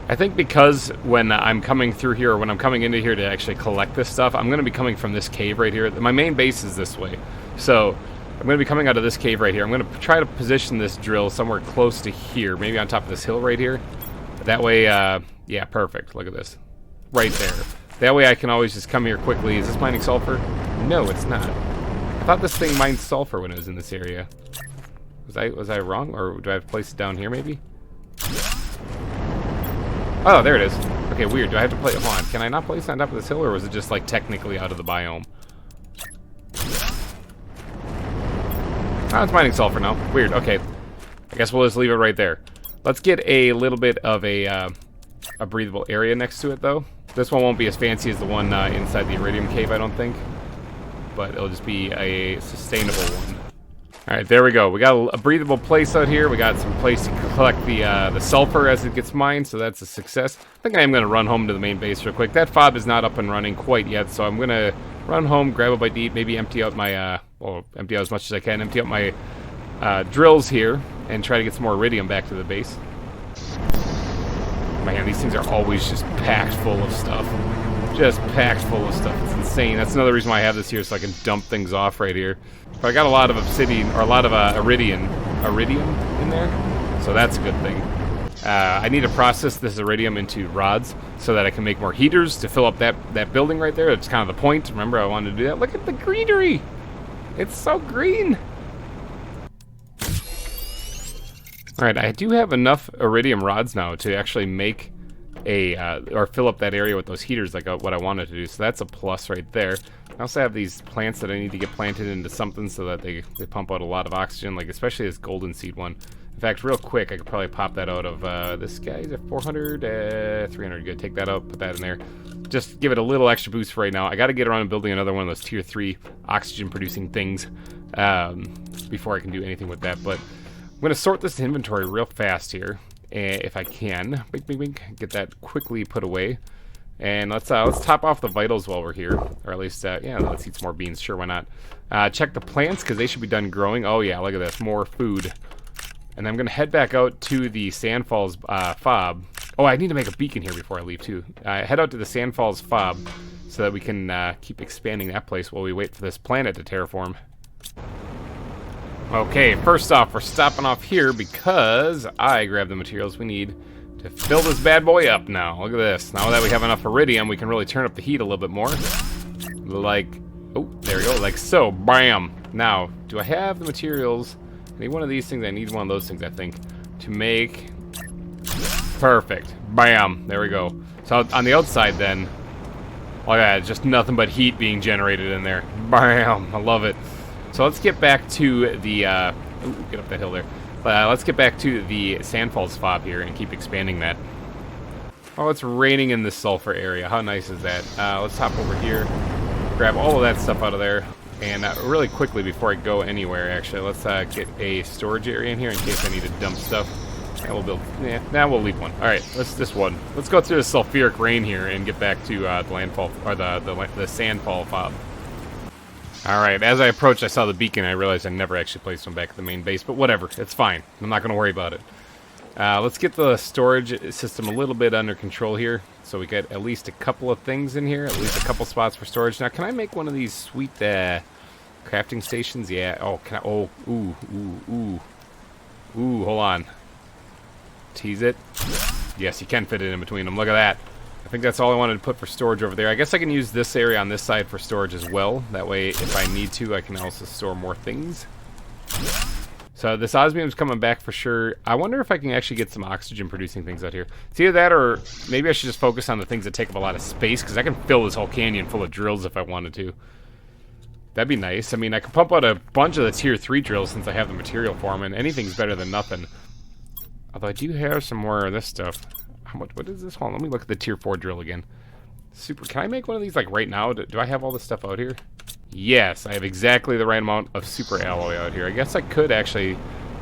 I think because when I'm coming through here, or when I'm coming into here to actually collect this stuff, I'm going to be coming from this cave right here. My main base is this way. So I'm going to be coming out of this cave right here. I'm going to try to position this drill somewhere close to here, maybe on top of this hill right here. That way, yeah, perfect. Look at this. Right there. That way I can always just come here quickly. Is this mining sulfur? No, it's not. I thought this thing mined sulfur when it was in this area. Was I wrong? Or do I have to place it down here, maybe? Oh, there it is. Okay, weird. Do I have to place it? Hold on. Can I not place it on top of this hill, or was it just, like, technically out of the biome? Oh, it's mining sulfur now. Weird. Okay. I guess we'll just leave it right there. Let's get a little bit of a breathable area next to it, though. This one won't be as fancy as the one inside the Iridium cave, I don't think. But it'll just be a sustainable one. Alright, there we go. We got a breathable place out here. We got some place to collect the sulfur as it gets mined, so that's a success. I think I am going to run home to the main base real quick. That fob is not up and running quite yet, so I'm going to run home, grab a bite to eat, maybe empty out my, well, empty out as much as I can, empty out my drills here, and try to get some more iridium back to the base. Man, these things are always just packed full of stuff. Just packed full of stuff. It's insane. That's another reason why I have this here, so I can dump things off right here. But I got a lot of obsidian, or a lot of iridium in there, so that's a good thing. I need to process this iridium into rods so that I can make more heaters to fill up that building right there. That's kind of the point. Remember, I wanted to do that. Look at the greenery. It's so green. Alright, I do have enough iridium rods now to actually make or fill up that area with those heaters like what I wanted to do, so that's a plus right there. I also have these plants that I need to get planted into something so that they pump out a lot of oxygen, like especially this golden seed one. In fact, real quick, I could probably pop that out of this guy's at 400, 300, good, take that out, put that in there. Just give it a little extra boost for right now. I gotta get around and building another one of those tier 3 oxygen producing things before I can do anything with that, but I'm going to sort this inventory real fast here, if I can. Bink, bink, bink. Get that quickly put away. And let's top off the vitals while we're here. Or at least, yeah, let's eat some more beans. Sure, why not? Check the plants, because they should be done growing. Oh, yeah, look at this. More food. And I'm going to head back out to the Sandfalls fob. Oh, I need to make a beacon here before I leave, too. Head out to the Sandfalls fob so that we can keep expanding that place while we wait for this planet to terraform. Okay, first off, we're stopping off here because I grabbed the materials we need to fill this bad boy up now. Look at this. Now that we have enough iridium, we can really turn up the heat a little bit more. Like, oh, there we go, like so. Bam! Now, do I have the materials? I need one of these things. I need one of those things, I think, to make... Perfect. Bam! There we go. So on the outside, then, oh yeah, just nothing but heat being generated in there. Bam! I love it. So let's get back to the, ooh, get up that hill there. Let's get back to the Sandfalls fob here and keep expanding that. Oh, it's raining in the sulfur area. How nice is that? Let's hop over here, grab all of that stuff out of there, and really quickly before I go anywhere, actually, let's get a storage area in here in case I need to dump stuff. And we'll build, yeah, now we'll leave one. All right, let's go through the sulfuric rain here and get back to the landfall, or the Sandfall fob. Alright, as I approached, I saw the beacon. I realized I never actually placed one back at the main base, but whatever, it's fine. I'm not going to worry about it. Let's get the storage system a little bit under control here, so we get at least a couple of things in here, at least a couple spots for storage. Now, can I make one of these sweet crafting stations? Yeah, oh, can I? Oh, ooh, hold on. Tease it. Yes, you can fit it in between them. Look at that. I think that's all I wanted to put for storage over there. I guess I can use this area on this side for storage as well. That way, if I need to, I can also store more things. So this osmium's coming back for sure. I wonder if I can actually get some oxygen-producing things out here. It's either that or maybe I should just focus on the things that take up a lot of space, because I can fill this whole canyon full of drills if I wanted to. That'd be nice. I mean, I could pump out a bunch of the tier 3 drills since I have the material for them, and anything's better than nothing. Although I do have some more of this stuff. What is this? Hold on, let me look at the tier 4 drill again. Super, can I make one of these like right now? Do I have all this stuff out here? Yes, I have exactly the right amount of super alloy out here. I guess I could actually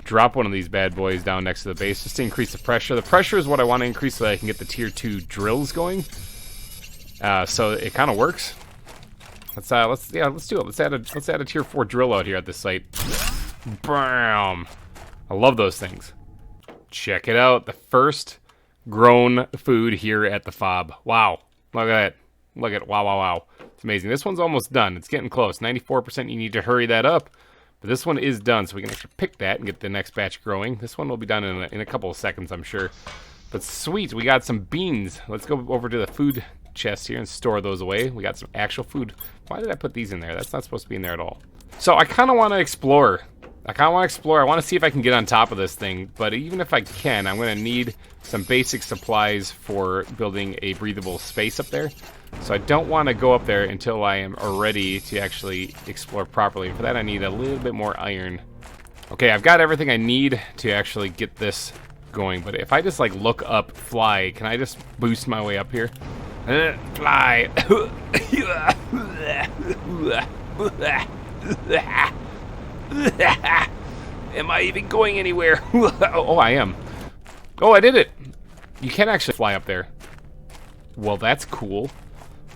drop one of these bad boys down next to the base just to increase the pressure. The pressure is what I want to increase so that I can get the tier 2 drills going. So it kind of works. Let's do it. Let's add a tier 4 drill out here at this site. Bam! I love those things. Check it out. The first grown food here at the fob. Wow. Look at that. Wow. It's amazing. This one's almost done. It's getting close. 94%. You need to hurry that up. But this one is done, so we can actually pick that and get the next batch growing. This one will be done in a couple of seconds, I'm sure. But sweet, we got some beans. Let's go over to the food chest here and store those away. We got some actual food. Why did I put these in there? That's not supposed to be in there at all. So I kind of want to explore. I want to see if I can get on top of this thing, but even if I can, I'm going to need some basic supplies for building a breathable space up there. So I don't want to go up there until I am ready to actually explore properly. For that, I need a little bit more iron Okay, I've got everything I need to actually get this going, but if I just like look up, fly, can I just boost my way up here? Fly. Am I even going anywhere? Oh, I am. Oh, I did it. You can actually fly up there. Well, that's cool.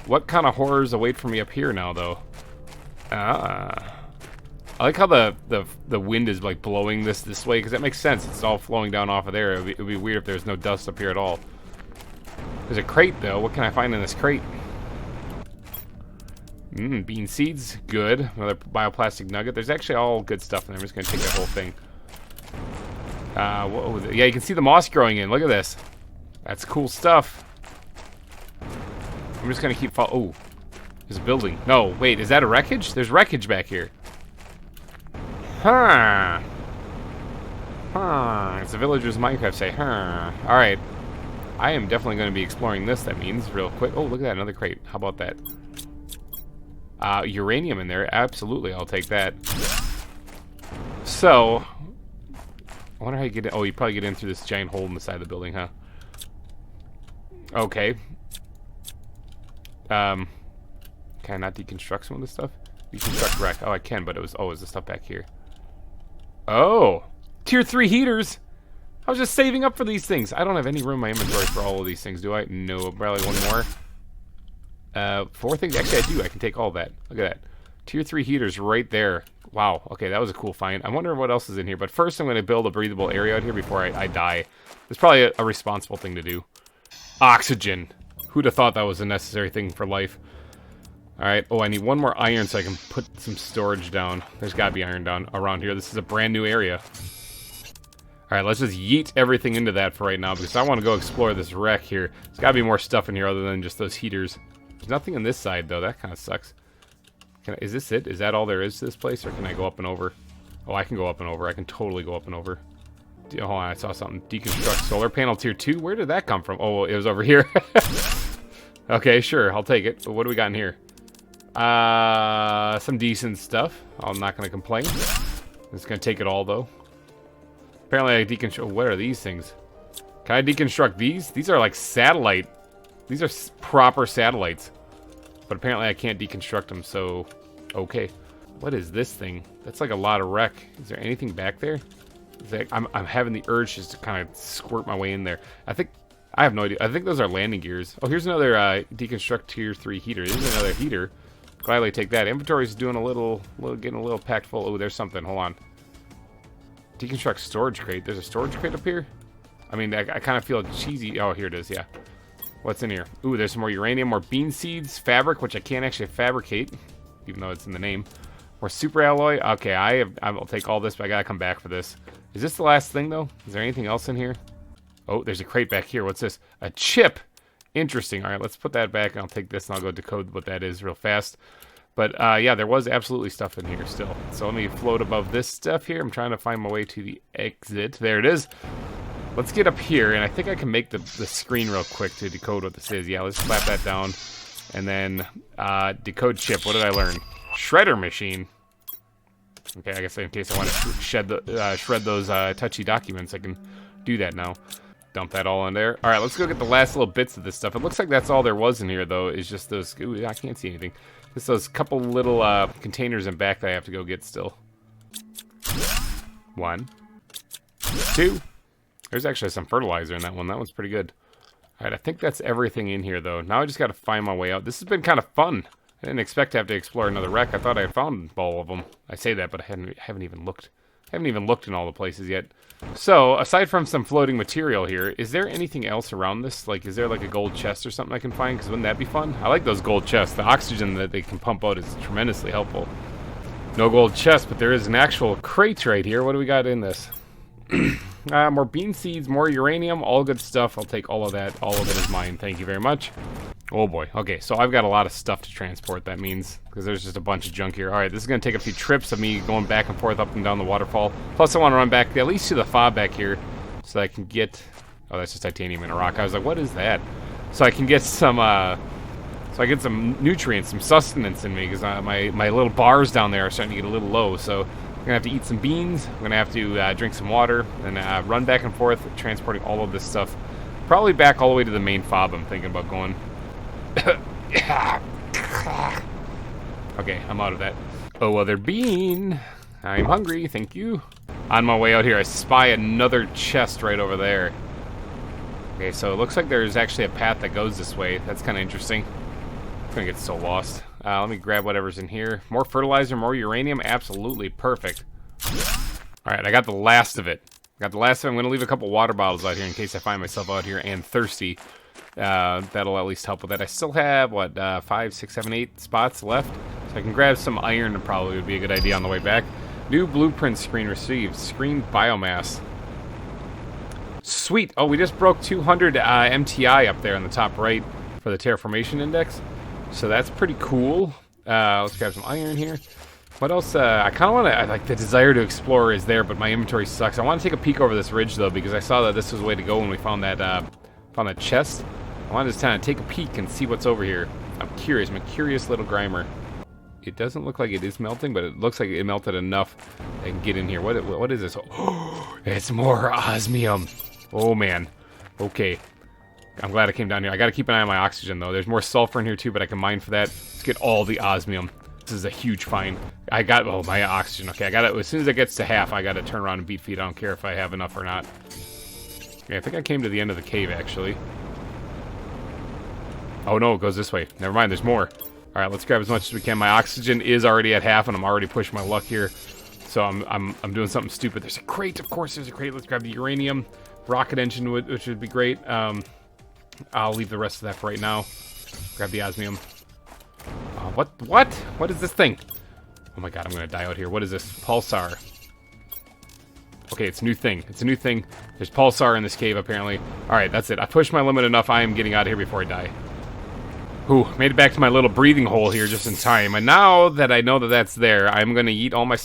What kind of horrors await for me up here now, though? I like how the wind is like blowing this way, because that makes sense. It's all flowing down off of there. It would be weird if there's no dust up here at all. There's a crate, though. What can I find in this crate? Bean seeds. Good. Another bioplastic nugget. There's actually all good stuff in there. I'm just going to take that whole thing. Whoa, yeah, you can see the moss growing in. Look at this. That's cool stuff. I'm just going to keep oh, there's a building. No, wait, is that a wreckage? There's wreckage back here. Huh. It's a villager's Minecraft say, Alright. I am definitely going to be exploring this, that means, real quick. Oh, look at that, another crate. How about that? Uranium in there. Absolutely, I'll take that. So, I wonder how you get in. Oh, you probably get in through this giant hole in the side of the building, huh? Okay. Can I not deconstruct some of this stuff? Deconstruct wreck. Oh, I can, but it was the stuff back here. Oh! Tier 3 heaters! I was just saving up for these things. I don't have any room in my inventory for all of these things, do I? No, probably one more. 4 things. Actually, I do. I can take all that. Look at that. Tier 3 heaters right there. Wow. Okay, that was a cool find. I wonder what else is in here. But first, I'm going to build a breathable area out here before I die. It's probably a responsible thing to do. Oxygen. Who'd have thought that was a necessary thing for life? Alright. Oh, I need one more iron so I can put some storage down. There's got to be iron down around here. This is a brand new area. Alright, let's just yeet everything into that for right now, because I want to go explore this wreck here. There's got to be more stuff in here other than just those heaters. There's nothing on this side, though. That kind of sucks. Is this it? Is that all there is to this place, or can I go up and over? Oh, I can go up and over. I can totally go up and over. Hold on, I saw something. Deconstruct solar panel tier 2. Where did that come from? Oh, it was over here. Okay, sure. I'll take it. But what do we got in here? Some decent stuff. I'm not going to complain. I'm just going to take it all, though. Apparently, I deconstruct. What are these things? Can I deconstruct these? These are like satellite. These are proper satellites. But apparently, I can't deconstruct them, so okay. What is this thing? That's like a lot of wreck. Is there anything back there? I'm having the urge just to kind of squirt my way in there. I have no idea. I think those are landing gears. Oh, here's another deconstruct tier 3 heater. Here's another heater. Gladly take that. Inventory's doing getting a little packed full. Oh, there's something. Hold on. Deconstruct storage crate. There's a storage crate up here? I mean, I kind of feel cheesy. Oh, here it is, yeah. What's in here? Ooh, there's some more uranium, more bean seeds, fabric, which I can't actually fabricate, even though it's in the name. More super alloy. Okay, I'll take all this, but I gotta come back for this. Is this the last thing, though? Is there anything else in here? Oh, there's a crate back here. What's this? A chip. Interesting. All right, let's put that back, and I'll take this, and I'll go decode what that is real fast. But, yeah, there was absolutely stuff in here still. So let me float above this stuff here. I'm trying to find my way to the exit. There it is. Let's get up here, and I think I can make the screen real quick to decode what this is. Yeah, let's slap that down. And then, decode chip. What did I learn? Shredder machine. Okay, I guess in case I want to shred those touchy documents, I can do that now. Dump that all in there. All right, let's go get the last little bits of this stuff. It looks like that's all there was in here, though, is just those... Ooh, I can't see anything. Just those couple little containers in back that I have to go get still. 1, 2. There's actually some fertilizer in that one. That one's pretty good. All right, I think that's everything in here, though. Now I just got to find my way out. This has been kind of fun. I didn't expect to have to explore another wreck. I thought I had found all of them. I say that, but I haven't even looked. I haven't even looked in all the places yet. So, aside from some floating material here, is there anything else around this? Like, is there like a gold chest or something I can find? Because wouldn't that be fun? I like those gold chests. The oxygen that they can pump out is tremendously helpful. No gold chest, but there is an actual crate right here. What do we got in this? More bean seeds, more uranium, all good stuff. I'll take all of that. All of it is mine. Thank you very much. Oh boy. Okay, so I've got a lot of stuff to transport, that means, because there's just a bunch of junk here. All right, this is going to take a few trips of me going back and forth up and down the waterfall. Plus, I want to run back at least to the fob back here so that I can get... Oh, that's just titanium in a rock. I was like, what is that? So I can get some... So I get some nutrients, some sustenance in me, because my little bars down there are starting to get a little low. So I'm gonna have to eat some beans. I'm gonna have to drink some water and run back and forth, transporting all of this stuff. Probably back all the way to the main fob. I'm thinking about going. Okay, I'm out of that. Oh, other bean. I'm hungry, thank you. On my way out here, I spy another chest right over there. Okay, so it looks like there's actually a path that goes this way. That's kind of interesting. I'm gonna get so lost. Let me grab whatever's in here. More fertilizer, more uranium, absolutely perfect. All right, I got the last of it. I'm gonna leave a couple water bottles out here in case I find myself out here and thirsty. That'll at least help with that. I still have, what, 5, 6, 7, 8 spots left. So I can grab some iron, probably would be a good idea on the way back. New blueprint screen received. Screen biomass. Sweet. Oh, we just broke 200 MTI up there on the top right for the terraformation index. So that's pretty cool. Let's grab some iron here. What else? I kind of want to, like, the desire to explore is there, but my inventory sucks. I want to take a peek over this ridge, though, because I saw that this was the way to go when we found that chest. I want to just kind of take a peek and see what's over here. I'm curious. I'm a curious little Greimer. It doesn't look like it is melting, but it looks like it melted enough I can get in here. What is this? Oh, it's more osmium. Oh, man. Okay. I'm glad I came down here. I got to keep an eye on my oxygen, though. There's more sulfur in here, too, but I can mine for that. Let's get all the osmium. This is a huge find. I got, oh, my oxygen. Okay, I got it. As soon as it gets to half, I got to turn around and beat feet. I don't care if I have enough or not. Okay, I think I came to the end of the cave, actually. Oh, no, it goes this way. Never mind, there's more. All right, let's grab as much as we can. My oxygen is already at half, and I'm already pushing my luck here. So I'm doing something stupid. There's a crate. Of course, there's a crate. Let's grab the uranium. Rocket engine, which would be great. I'll leave the rest of that for right now. Grab the osmium. What is this thing? Oh my god, I'm gonna die out here. What is this? Pulsar. Okay, it's a new thing. It's a new thing. There's pulsar in this cave, apparently. Alright, that's it. I pushed my limit enough. I am getting out of here before I die. Ooh, made it back to my little breathing hole here just in time. And now that I know that that's there, I'm gonna eat all my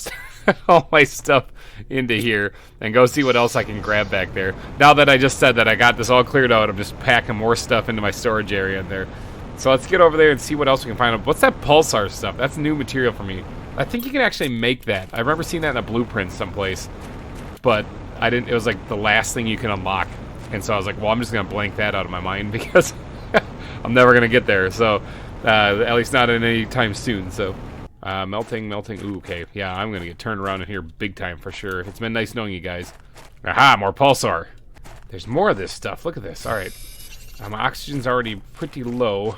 all my stuff into here and go see what else I can grab back there. Now that I just said that I got this all cleared out, I'm just packing more stuff into my storage area in there. So let's get over there and see what else we can find. What's that pulsar stuff? That's new material for me. I think you can actually make that. I remember seeing that in a blueprint someplace, but I didn't. It was like the last thing you can unlock, and so I was like, well, I'm just gonna blank that out of my mind because I'm never gonna get there. So at least not in any time soon. So melting. Ooh, okay, yeah, I'm gonna get turned around in here big time for sure. It's been nice knowing you guys. Aha, more pulsar. There's more of this stuff. Look at this. All right, my oxygen's already pretty low.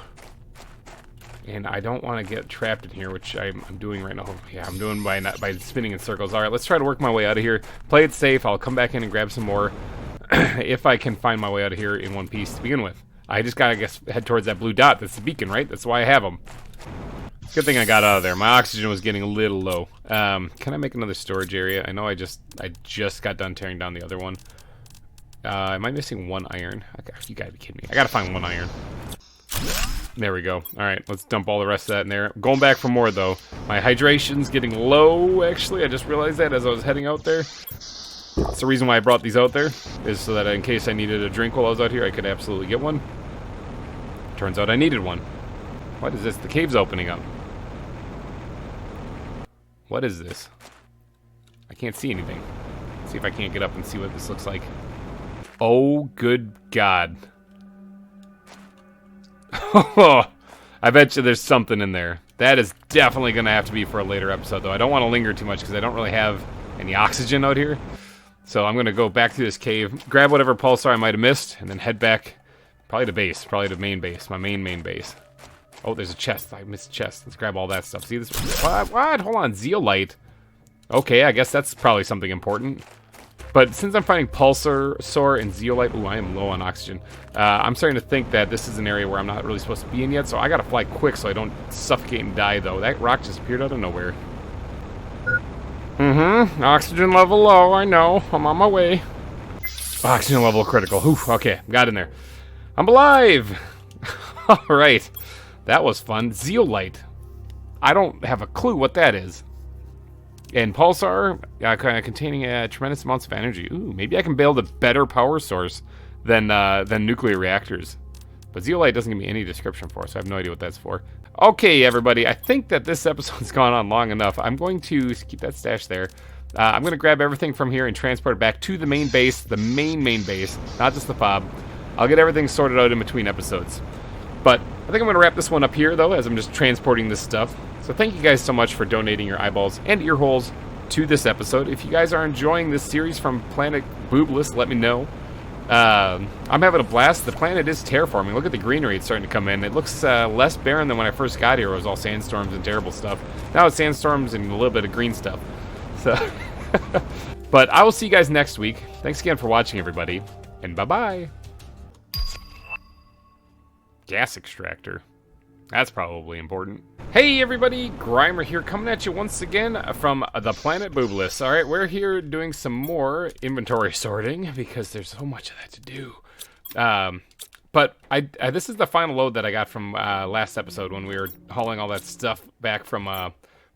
And I don't want to get trapped in here, which I'm doing right now. Yeah, I'm doing by spinning in circles. All right, let's try to work my way out of here. Play it safe. I'll come back in and grab some more if I can find my way out of here in one piece to begin with. I just gotta, I guess, head towards that blue dot. That's the beacon, right? That's why I have them. Good thing I got out of there. My oxygen was getting a little low. Can I make another storage area? I know I just got done tearing down the other one. Am I missing one iron? Okay, you gotta be kidding me. I gotta find one iron. There we go. All right, let's dump all the rest of that in there. Going back for more, though. My hydration's getting low, actually. I just realized that as I was heading out there. That's the reason why I brought these out there, is so that in case I needed a drink while I was out here, I could absolutely get one. Turns out I needed one. What is this? The cave's opening up. What is this? I can't see anything. Let's see if I can't get up and see what this looks like. Oh, good God. I bet you there's something in there. That is definitely going to have to be for a later episode, though. I don't want to linger too much because I don't really have any oxygen out here. So I'm going to go back to this cave, grab whatever pulsar I might have missed, and then head back. Probably to base. Probably to main base. My main base. Oh, there's a chest. I missed a chest. Let's grab all that stuff. See this? What? Hold on. Zeolite. Okay, I guess that's probably something important. But since I'm finding pulsar and zeolite, ooh, I am low on oxygen. I'm starting to think that this is an area where I'm not really supposed to be in yet, so I gotta fly quick so I don't suffocate and die, though. That rock just appeared out of nowhere. Oxygen level low, I know. I'm on my way. Oxygen level critical. Oof, okay, got in there. I'm alive! Alright, that was fun. Zeolite. I don't have a clue what that is. And pulsar, containing tremendous amounts of energy. Ooh, maybe I can build a better power source than nuclear reactors. But zeolite doesn't give me any description for it, so I have no idea what that's for. Okay, everybody, I think that this episode's gone on long enough. I'm going to keep that stash there. I'm going to grab everything from here and transport it back to the main base, the main base, not just the fob. I'll get everything sorted out in between episodes. But I think I'm going to wrap this one up here, though, as I'm just transporting this stuff. So thank you guys so much for donating your eyeballs and ear holes to this episode. If you guys are enjoying this series from Planet Boobless, let me know. I'm having a blast. The planet is terraforming. Look at the greenery it's starting to come in. It looks less barren than when I first got here. It was all sandstorms and terrible stuff. Now it's sandstorms and a little bit of green stuff. So, but I will see you guys next week. Thanks again for watching, everybody, and bye-bye. Gas extractor. That's probably important. Hey everybody, GReimer here, coming at you once again from the Planet Boobless. Alright, we're here doing some more inventory sorting because there's so much of that to do. But this is the final load that I got from last episode when we were hauling all that stuff back from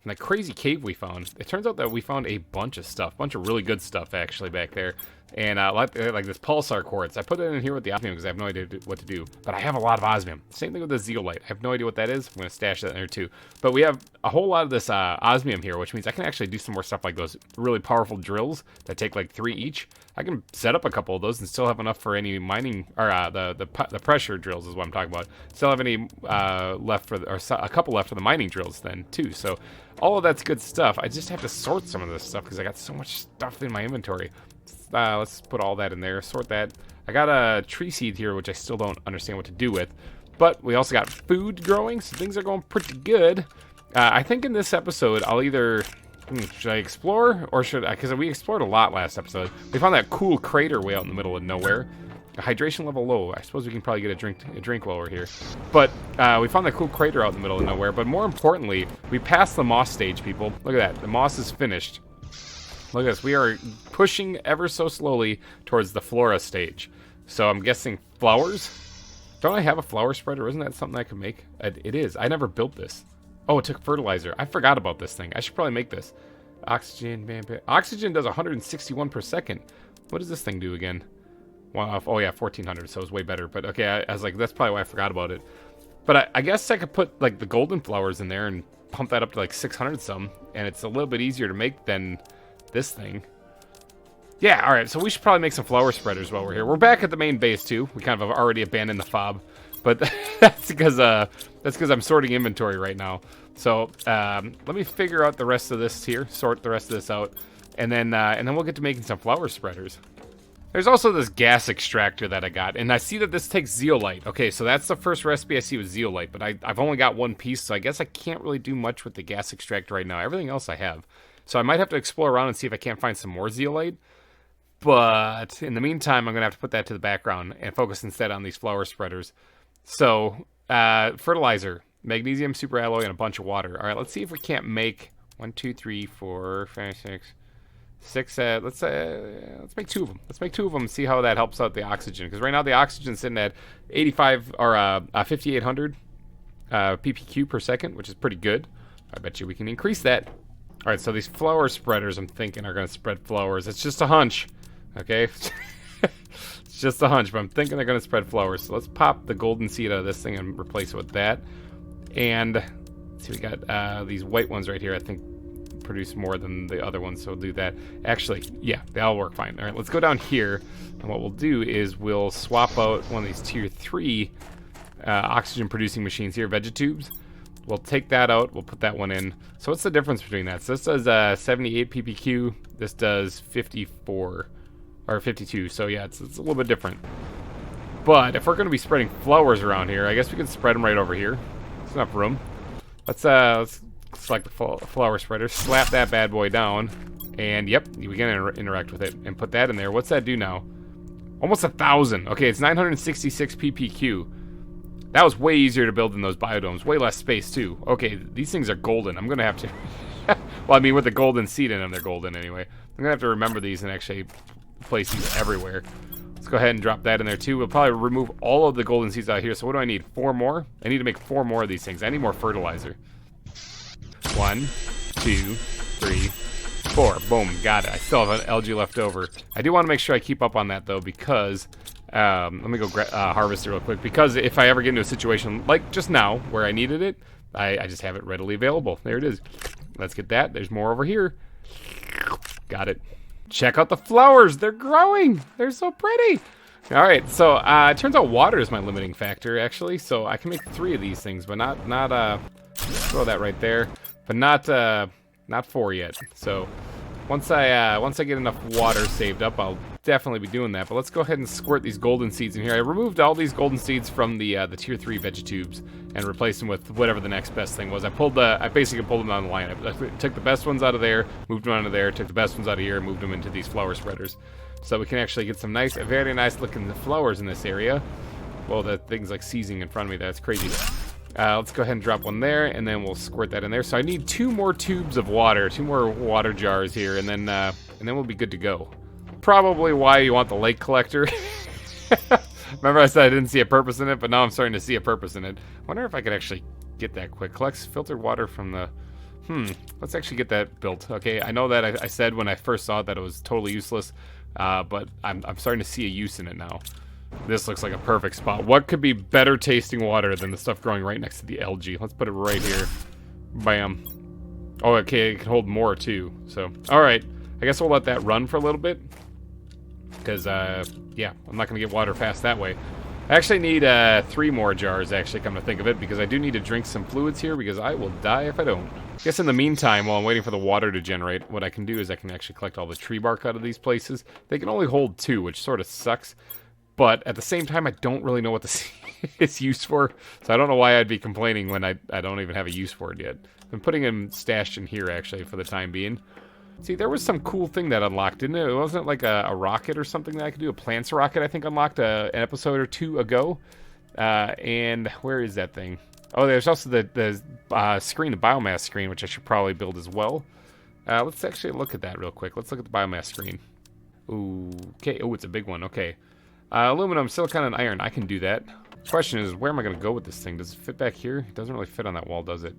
that crazy cave we found. It turns out that we found a bunch of stuff, bunch of really good stuff actually back there. And like this pulsar quartz. I put it in here with the osmium because I have no idea what to do. But I have a lot of osmium. Same thing with the zeolite. I have no idea what that is. I'm going to stash that in there too. But we have a whole lot of this osmium here, which means I can actually do some more stuff like those really powerful drills that take like 3 each. I can set up a couple of those and still have enough for any mining, or the pressure drills is what I'm talking about. Still have any left for, a couple left for the mining drills then too. So all of that's good stuff. I just have to sort some of this stuff because I got so much stuff in my inventory. Let's put all that in there, sort that. I got a tree seed here, which I still don't understand what to do with. But we also got food growing, so things are going pretty good. I think in this episode, I'll either... should I explore, or should I... Because we explored a lot last episode. We found that cool crater way out in the middle of nowhere. Hydration level low. I suppose we can probably get a drink while we're here. But we found that cool crater out in the middle of nowhere. But more importantly, we passed the moss stage, people. Look at that. The moss is finished. Look at this. We are pushing ever so slowly towards the flora stage. So I'm guessing flowers? Don't I have a flower spreader? Isn't that something I could make? It is. I never built this. Oh, it took fertilizer. I forgot about this thing. I should probably make this. Oxygen. Oxygen does 161 per second. What does this thing do again? Well, oh yeah, 1400. So it's way better. But okay, I was like, that's probably why I forgot about it. But I guess I could put like the golden flowers in there and pump that up to like 600 some. And it's a little bit easier to make than... this thing. Yeah, alright, so we should probably make some flower spreaders while we're here. We're back at the main base too. We kind of have already abandoned the fob. But that's because I'm sorting inventory right now. So let me figure out the rest of this here, sort the rest of this out, and then we'll get to making some flower spreaders. There's also this gas extractor that I got, and I see that this takes zeolite. Okay, so that's the first recipe I see with zeolite, but I've only got one piece, so I guess I can't really do much with the gas extractor right now. Everything else I have. So I might have to explore around and see if I can't find some more zeolite. But in the meantime, I'm going to have to put that to the background and focus instead on these flower spreaders. So, fertilizer, magnesium superalloy, and a bunch of water. All right, let's see if we can't make 1, 2, 3, 4, 5, 6. Let's make 2 of them. Let's make 2 of them and see how that helps out the oxygen. Because right now the oxygen's sitting at 85 or 5,800 ppq per second, which is pretty good. I bet you we can increase that. All right, so these flower spreaders, I'm thinking, are going to spread flowers. It's just a hunch, okay? It's just a hunch, but I'm thinking they're going to spread flowers. So let's pop the golden seed out of this thing and replace it with that. And let's see, we got these white ones right here, I think, produce more than the other ones, so we'll do that. Actually, yeah, they all work fine. All right, let's go down here, and what we'll do is we'll swap out one of these tier 3 oxygen-producing machines here, vegetubes. We'll take that out. We'll put that one in. So what's the difference between that? So this does 78 ppq. This does 54 or 52. So yeah, it's a little bit different. But if we're going to be spreading flowers around here, I guess we can spread them right over here. There's enough room. Let's select the flower spreader. Slap that bad boy down, and yep, we can interact with it and put that in there. What's that do now? Almost 1,000. Okay, it's 966 ppq. That was way easier to build than those biodomes. Way less space, too. Okay, these things are golden. I'm going to have to... well, I mean, with the golden seed in them, they're golden anyway. I'm going to have to remember these and actually place these everywhere. Let's go ahead and drop that in there, too. We'll probably remove all of the golden seeds out here. So what do I need? 4 more? I need to make 4 more of these things. I need more fertilizer. 1, 2, 3, 4. Boom, got it. I still have an algae left over. I do want to make sure I keep up on that, though, because... Let me go harvest it real quick, because if I ever get into a situation like just now where I needed it, I just have it readily available. There it is. Let's get that. There's more over here. Got it. Check out the flowers. They're growing. They're so pretty. All right, so it turns out water is my limiting factor, actually. So I can make 3 of these things, but not throw that right there, but not 4 yet. So once I get enough water saved up, I'll definitely be doing that. But let's go ahead and squirt these golden seeds in here. I removed all these golden seeds from the tier 3 vegetubes and replaced them with whatever the next best thing was. I basically pulled them down the line. I took the best ones out of there, moved them out of there, took the best ones out of here, and moved them into these flower spreaders. So we can actually get some nice, very nice looking flowers in this area. Well, that thing's like seizing in front of me. That's crazy. Let's go ahead and drop one there, and then we'll squirt that in there. So I need 2 more tubes of water, 2 more water jars here, and then we'll be good to go. Probably why you want the lake collector. Remember I said I didn't see a purpose in it, but now I'm starting to see a purpose in it. I wonder if I could actually get that quick. Collects filtered water from the... let's actually get that built. Okay, I know that I said when I first saw it that it was totally useless, but I'm starting to see a use in it now. This looks like a perfect spot. What could be better tasting water than the stuff growing right next to the algae? Let's put it right here. Bam. Oh, okay, it can hold more too. So, all right. I guess we'll let that run for a little bit. Because, yeah, I'm not going to get water fast that way. I actually need 3 more jars, actually, come to think of it, because I do need to drink some fluids here, because I will die if I don't. I guess in the meantime, while I'm waiting for the water to generate, what I can do is I can actually collect all the tree bark out of these places. They can only hold 2, which sort of sucks. But at the same time, I don't really know what this is used for. So I don't know why I'd be complaining when I don't even have a use for it yet. I'm putting them stashed in here, actually, for the time being. See, there was some cool thing that unlocked, didn't it? It wasn't like a rocket or something that I could do. A plants rocket, I think, unlocked an episode or 2 ago. And where is that thing? Oh, there's also the screen, the biomass screen, which I should probably build as well. Let's actually look at that real quick. Let's look at the biomass screen. Ooh, okay. Oh, it's a big one. Okay. Aluminum, silicon, and iron. I can do that. The question is, where am I going to go with this thing? Does it fit back here? It doesn't really fit on that wall, does it?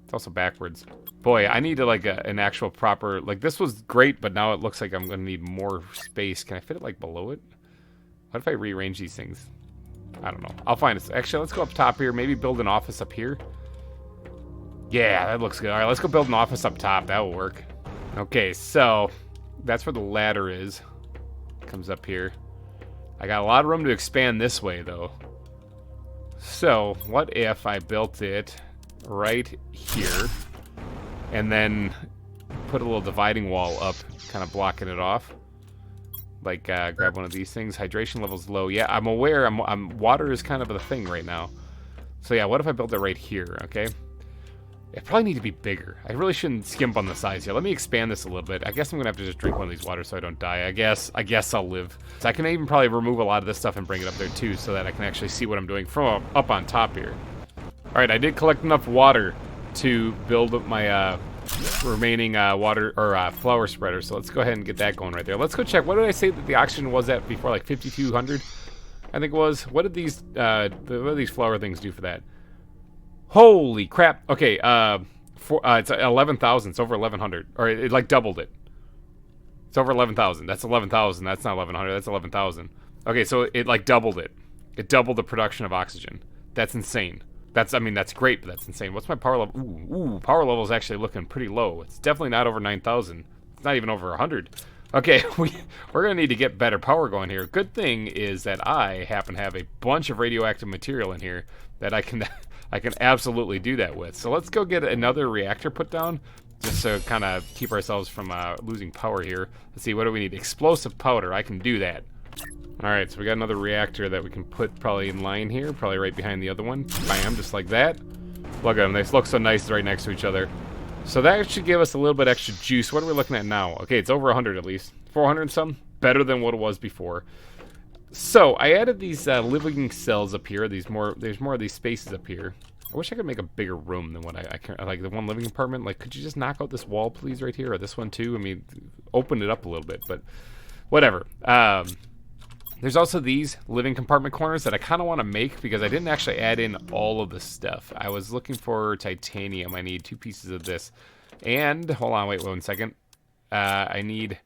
It's also backwards. Boy, I need to, like, an actual proper... Like, this was great, but now it looks like I'm going to need more space. Can I fit it, like, below it? What if I rearrange these things? I don't know. I'll find it. Actually, let's go up top here. Maybe build an office up here. Yeah, that looks good. All right, let's go build an office up top. That will work. Okay, so that's where the ladder is. Comes up here. I got a lot of room to expand this way, though. So, what if I built it right here, and then put a little dividing wall up, kind of blocking it off? Like, grab one of these things. Hydration level's low. Yeah, I'm aware. Water is kind of the thing right now. So, yeah, what if I built it right here, okay? It probably need to be bigger. I really shouldn't skimp on the size here. Let me expand this a little bit. I guess I'm gonna have to just drink one of these waters so I don't die. I guess I'll live. So I can even probably remove a lot of this stuff and bring it up there too, so that I can actually see what I'm doing from up on top here. All right, I did collect enough water to build my remaining water or flower spreader. So let's go ahead and get that going right there. Let's go check. What did I say that the oxygen was at before? Like 5,200, I think it was. What did these flower things do for that? Holy crap. Okay, it's 11,000. It's over 1,100. Or it like doubled it. It's over 11,000. That's 11,000. That's not 1,100. That's 11,000. Okay, so it like doubled it. It doubled the production of oxygen. That's insane. I mean, that's great, but that's insane. What's my power level? Ooh, power level is actually looking pretty low. It's definitely not over 9,000. It's not even over 100. Okay, we're going to need to get better power going here. Good thing is that I happen to have a bunch of radioactive material in here that I can absolutely do that with. So let's go get another reactor put down, just to kind of keep ourselves from losing power here. Let's see, what do we need? Explosive powder. I can do that. All right, so we got another reactor that we can put probably in line here, probably right behind the other one. Bam, just like that. Look at them. They look so nice right next to each other. So that should give us a little bit extra juice. What are we looking at now? Okay, it's over 100 at least. 400 and some. Better than what it was before. So I added these living cells up here. There's more of these spaces up here. I wish I could make a bigger room than what I can. Like the one living apartment. Like, could you just knock out this wall, please, right here, or this one too? I mean, open it up a little bit, but whatever. There's also these living compartment corners that I kind of want to make because I didn't actually add in all of the stuff. I was looking for titanium. I need 2 pieces of this, and hold on, wait 1 second. I need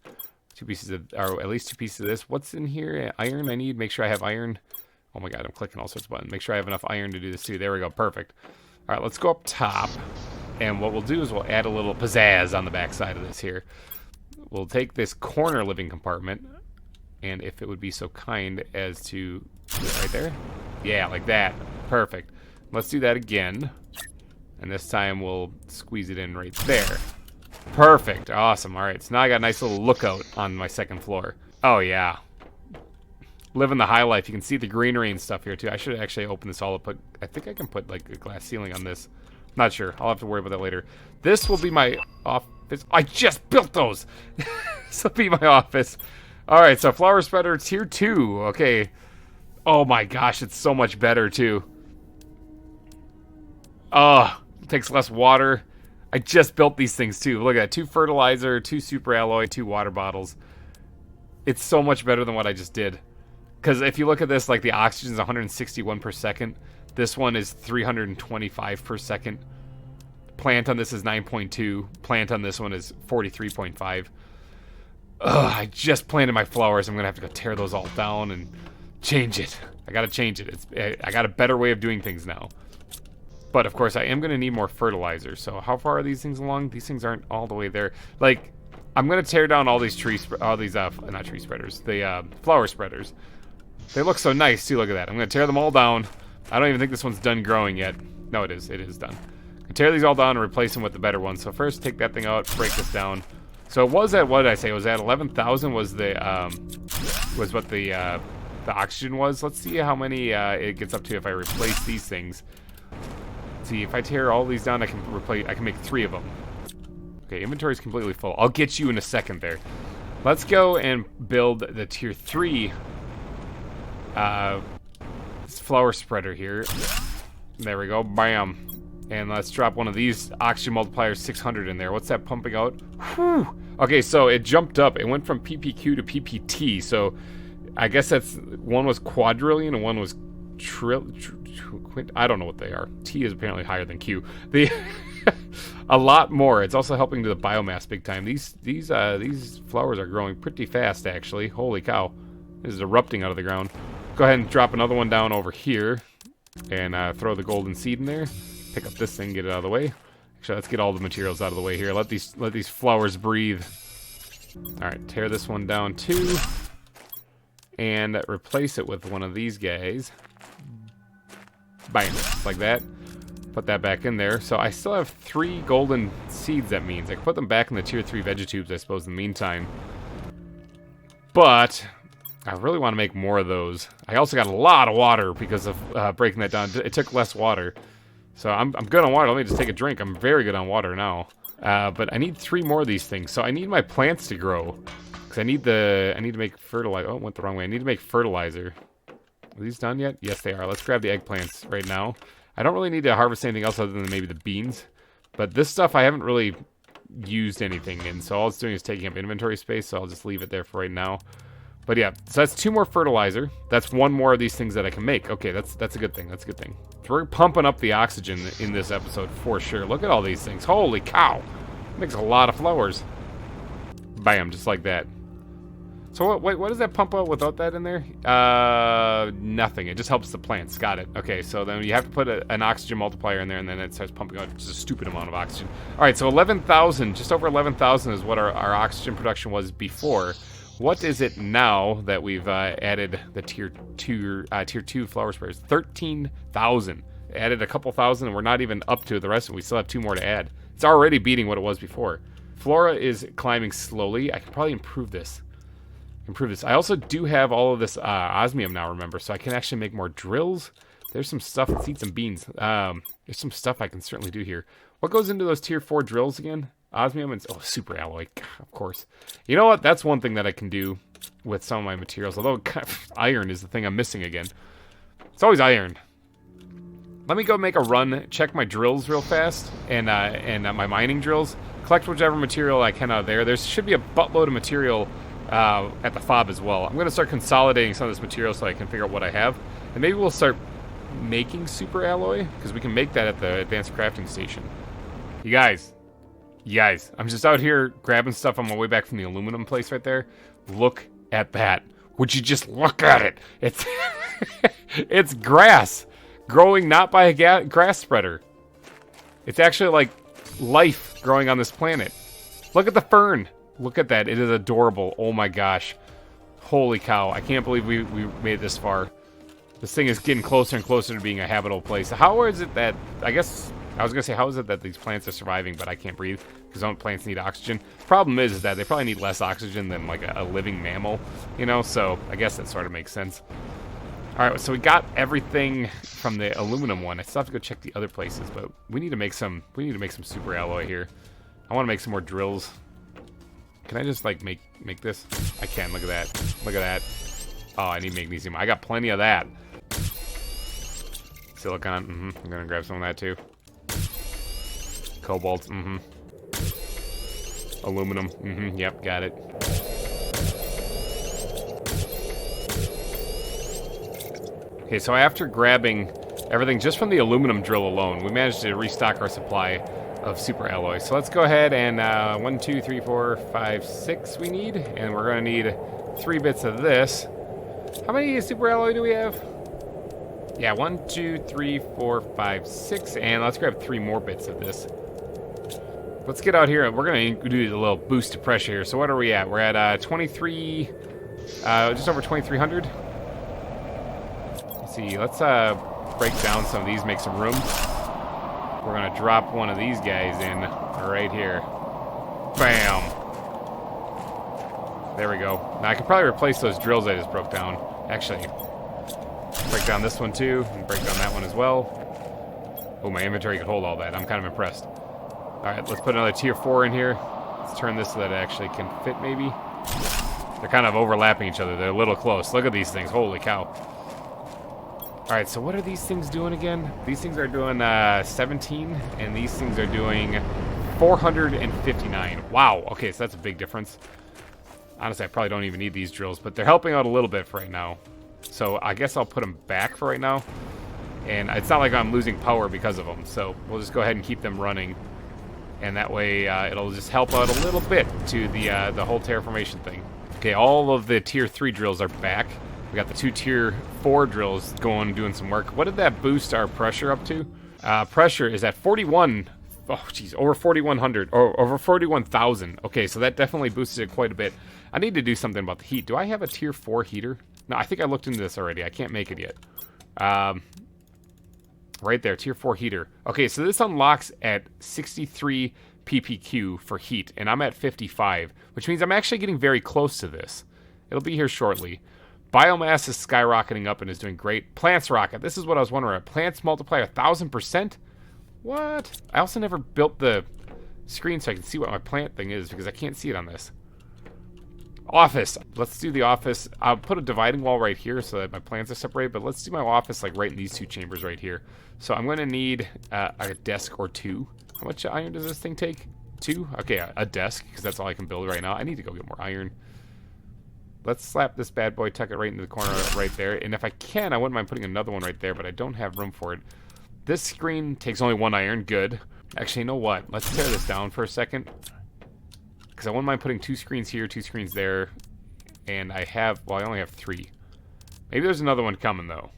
2 pieces of, or at least 2 pieces of this. What's in here? Iron I need. Make sure I have iron. Oh my god, I'm clicking all sorts of buttons. Make sure I have enough iron to do this too. There we go. Perfect. All right, let's go up top. And what we'll do is we'll add a little pizzazz on the back side of this here. We'll take this corner living compartment, and if it would be so kind as to put it right there. Yeah, like that. Perfect. Let's do that again. And this time we'll squeeze it in right there. Perfect. Awesome. All right, so now I got a nice little lookout on my second floor. Oh, yeah. Living the high life. You can see the greenery and stuff here, too. I should actually open this all up. I think I can put, like, a glass ceiling on this. Not sure. I'll have to worry about that later. This will be my office. I just built those! This will be my office. All right, so flower spreader tier 2. Okay. Oh, my gosh. It's so much better, too. Oh, it takes less water. I just built these things too. Look at that. 2 fertilizer, 2 super alloy, 2 water bottles. It's so much better than what I just did. Because if you look at this, like the oxygen is 161 per second. This one is 325 per second. Plant on this is 9.2. Plant on this one is 43.5. Ugh, I just planted my flowers. I'm going to have to go tear those all down and change it. I got to change it. I got a better way of doing things now. But, of course, I am going to need more fertilizer. So, how far are these things along? These things aren't all the way there. Like, I'm going to tear down all these not tree spreaders, the flower spreaders. They look so nice, too. Look at that. I'm going to tear them all down. I don't even think this one's done growing yet. No, it is. It is done. I'm going to tear these all down and replace them with the better ones. So, first, take that thing out, break this down. So, it was at, what did I say? It was at 11,000 was what the oxygen was. Let's see how many it gets up to if I replace these things. See, if I tear all these down, I can make 3 of them. Okay, inventory is completely full. I'll get you in a second there. Let's go and build the tier 3 this flower spreader here. There we go. Bam. And let's drop one of these oxygen multipliers 600 in there. What's that pumping out? Whew. Okay, so it jumped up. It went from PPQ to PPT. So I guess that's one was quadrillion and one was I don't know what they are. T is apparently higher than Q. A lot more. It's also helping to the biomass big time. These flowers are growing pretty fast, actually. Holy cow! This is erupting out of the ground. Go ahead and drop another one down over here, and throw the golden seed in there. Pick up this thing, get it out of the way. Actually, let's get all the materials out of the way here. Let these flowers breathe. All right, tear this one down too, and replace it with one of these guys. Bam, like that. Put that back in there. So I still have 3 golden seeds, that means. I can put them back in the tier 3 vegetubes, I suppose, in the meantime. But I really want to make more of those. I also got a lot of water because of breaking that down. It took less water. So I'm good on water. Let me just take a drink. I'm very good on water now. But I need 3 more of these things. So I need my plants to grow. Because I need to make fertilizer. Oh, it went the wrong way. I need to make fertilizer. Are these done yet? Yes, they are. Let's grab the eggplants right now. I don't really need to harvest anything else other than maybe the beans. But this stuff I haven't really used anything in. So all it's doing is taking up inventory space. So I'll just leave it there for right now. But yeah, so that's 2 more fertilizer. That's 1 more of these things that I can make. Okay, that's a good thing. That's a good thing. So we're pumping up the oxygen in this episode for sure. Look at all these things. Holy cow. Makes a lot of flowers. Bam, just like that. So what does that pump out without that in there? Nothing. It just helps the plants. Got it. Okay, so then you have to put an oxygen multiplier in there, and then it starts pumping out just a stupid amount of oxygen. All right, so 11,000, just over 11,000 is what our oxygen production was before. What is it now that we've added the tier 2 flower spreaders? 13,000. Added a couple thousand, and we're not even up to the rest, and we still have 2 more to add. It's already beating what it was before. Flora is climbing slowly. I can probably improve this. I also do have all of this osmium now, remember, so I can actually make more drills. There's some stuff. Let's eat some beans. There's some stuff I can certainly do here. What goes into those tier 4 drills again? Osmium and super alloy, of course. You know what? That's one thing that I can do with some of my materials. Although iron is the thing I'm missing again. It's always iron. Let me go make a run, check my drills real fast, and my mining drills. Collect whichever material I can out of there. There should be a buttload of material at the fob as well. I'm going to start consolidating some of this material so I can figure out what I have. And maybe we'll start making super alloy, because we can make that at the advanced crafting station. You guys, Guys, I'm just out here grabbing stuff on my way back from the aluminum place right there. Look at that. Would you just look at it? It's it's grass growing not by a grass spreader. It's actually like life growing on this planet. Look at the fern. Look at that. It is adorable. Oh my gosh. Holy cow. I can't believe we made it this far. This thing is getting closer and closer to being a habitable place. How is it that, I guess, I was going to say, how is it that these plants are surviving, but I can't breathe? Because don't plants need oxygen? Problem is that they probably need less oxygen than like a living mammal, you know? So I guess that sort of makes sense. All right, so we got everything from the aluminum one. I still have to go check the other places, but we need to make some super alloy here. I want to make some more drills. Can I just like make this? I can. Look at that. Look at that. Oh, I need magnesium. I got plenty of that. Silicon. I'm gonna grab some of that too. Cobalt. Aluminum. Yep, got it. Okay, so after grabbing everything just from the aluminum drill alone, we managed to restock our supply of super alloy. So let's go ahead and 1, 2, 3, 4, 5, 6 we need, and we're gonna need 3 bits of this. How many super alloy do we have? Yeah, 1, 2, 3, 4, 5, 6, and let's grab 3 more bits of this. Let's get out here, and we're gonna do a little boost to pressure here. So what are we at? We're at 23, just over 2,300. Let's see, let's break down some of these, make some room. We're gonna drop one of these guys in right here. Bam! There we go. Now I could probably replace those drills I just broke down. Actually, break down this one too, and break down that one as well. Oh, my inventory could hold all that. I'm kind of impressed. Alright, let's put another tier 4 in here. Let's turn this so that it actually can fit maybe. They're kind of overlapping each other. They're a little close. Look at these things. Holy cow. Alright, so what are these things doing again? These things are doing 17, and these things are doing 459. Wow, okay, so that's a big difference. Honestly, I probably don't even need these drills, but they're helping out a little bit for right now. So I guess I'll put them back for right now. And it's not like I'm losing power because of them, so we'll just go ahead and keep them running. And that way, it'll just help out a little bit to the whole terraformation thing. Okay, all of the tier 3 drills are back. We got the 2 tier 4 drills going, doing some work. What did that boost our pressure up to? Pressure is at 41. Oh, geez, over 4,100, or over 41,000. Okay, so that definitely boosted it quite a bit. I need to do something about the heat. Do I have a tier 4 heater? No, I think I looked into this already. I can't make it yet. Right there, tier 4 heater. Okay, so this unlocks at 63 ppq for heat, and I'm at 55, which means I'm actually getting very close to this. It'll be here shortly. Biomass is skyrocketing up and is doing great. Plants rocket. This is what I was wondering. Plants multiply 1,000%? What? I also never built the screen so I can see what my plant thing is because I can't see it on this. Office. Let's do the office. I'll put a dividing wall right here so that my plants are separated, but let's do my office like right in these 2 chambers right here. So I'm going to need a desk or 2. How much iron does this thing take? 2? Okay, a desk, because that's all I can build right now. I need to go get more iron. Let's slap this bad boy, tuck it right into the corner right there. And if I can, I wouldn't mind putting another one right there, but I don't have room for it. This screen takes only 1 iron. Good. Actually, you know what? Let's tear this down for a second. Because I wouldn't mind putting 2 screens here, 2 screens there. And I have, well, I only have 3. Maybe there's another one coming, though.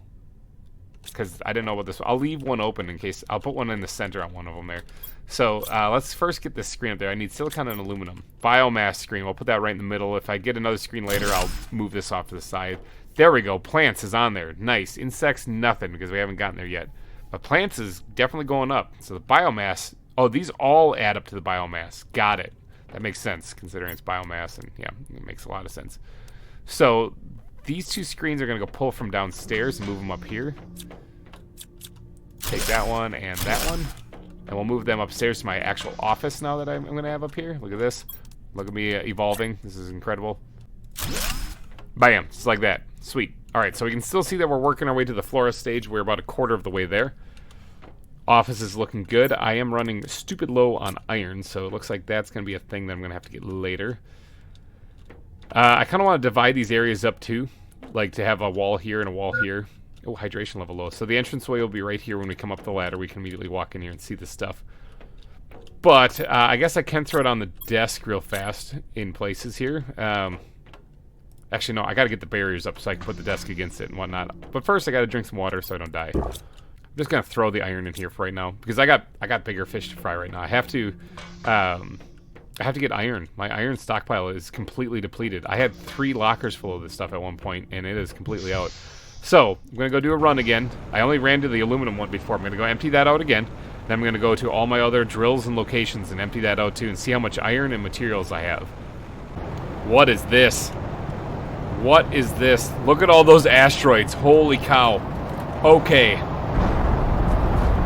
Because I didn't know about this. I'll leave one open in case, I'll put one in the center on one of them there. So let's first get this screen up there. I need silicon and aluminum. Biomass screen, we'll put that right in the middle. If I get another screen later, I'll move this off to the side. There we go, plants is on there. Nice. Insects, nothing, because we haven't gotten there yet. But plants is definitely going up. So the biomass, oh, these all add up to the biomass. Got it. That makes sense, considering it's biomass, and yeah, it makes a lot of sense. So these 2 screens are going to go pull from downstairs and move them up here. Take that one and that one. And we'll move them upstairs to my actual office now that I'm going to have up here. Look at this. Look at me evolving. This is incredible. Bam. Just like that. Sweet. All right, so we can still see that we're working our way to the flora stage. We're about a quarter of the way there. Office is looking good. I am running stupid low on iron, so it looks like that's going to be a thing that I'm going to have to get later. I kind of want to divide these areas up too, like to have a wall here and a wall here. Oh, hydration level low. So the entranceway will be right here when we come up the ladder. We can immediately walk in here and see this stuff. But I guess I can throw it on the desk real fast in places here. Actually, no, I got to get the barriers up so I can put the desk against it and whatnot. But first, I got to drink some water so I don't die. I'm just gonna throw the iron in here for right now because I got bigger fish to fry right now. I have to get iron. My iron stockpile is completely depleted. I had 3 lockers full of this stuff at one point, and it is completely out. So I'm gonna go do a run again. I only ran to the aluminum one before. I'm gonna go empty that out again. Then I'm gonna go to all my other drills and locations and empty that out too, and see how much iron and materials I have. What is this? What is this? Look at all those asteroids. Holy cow. Okay.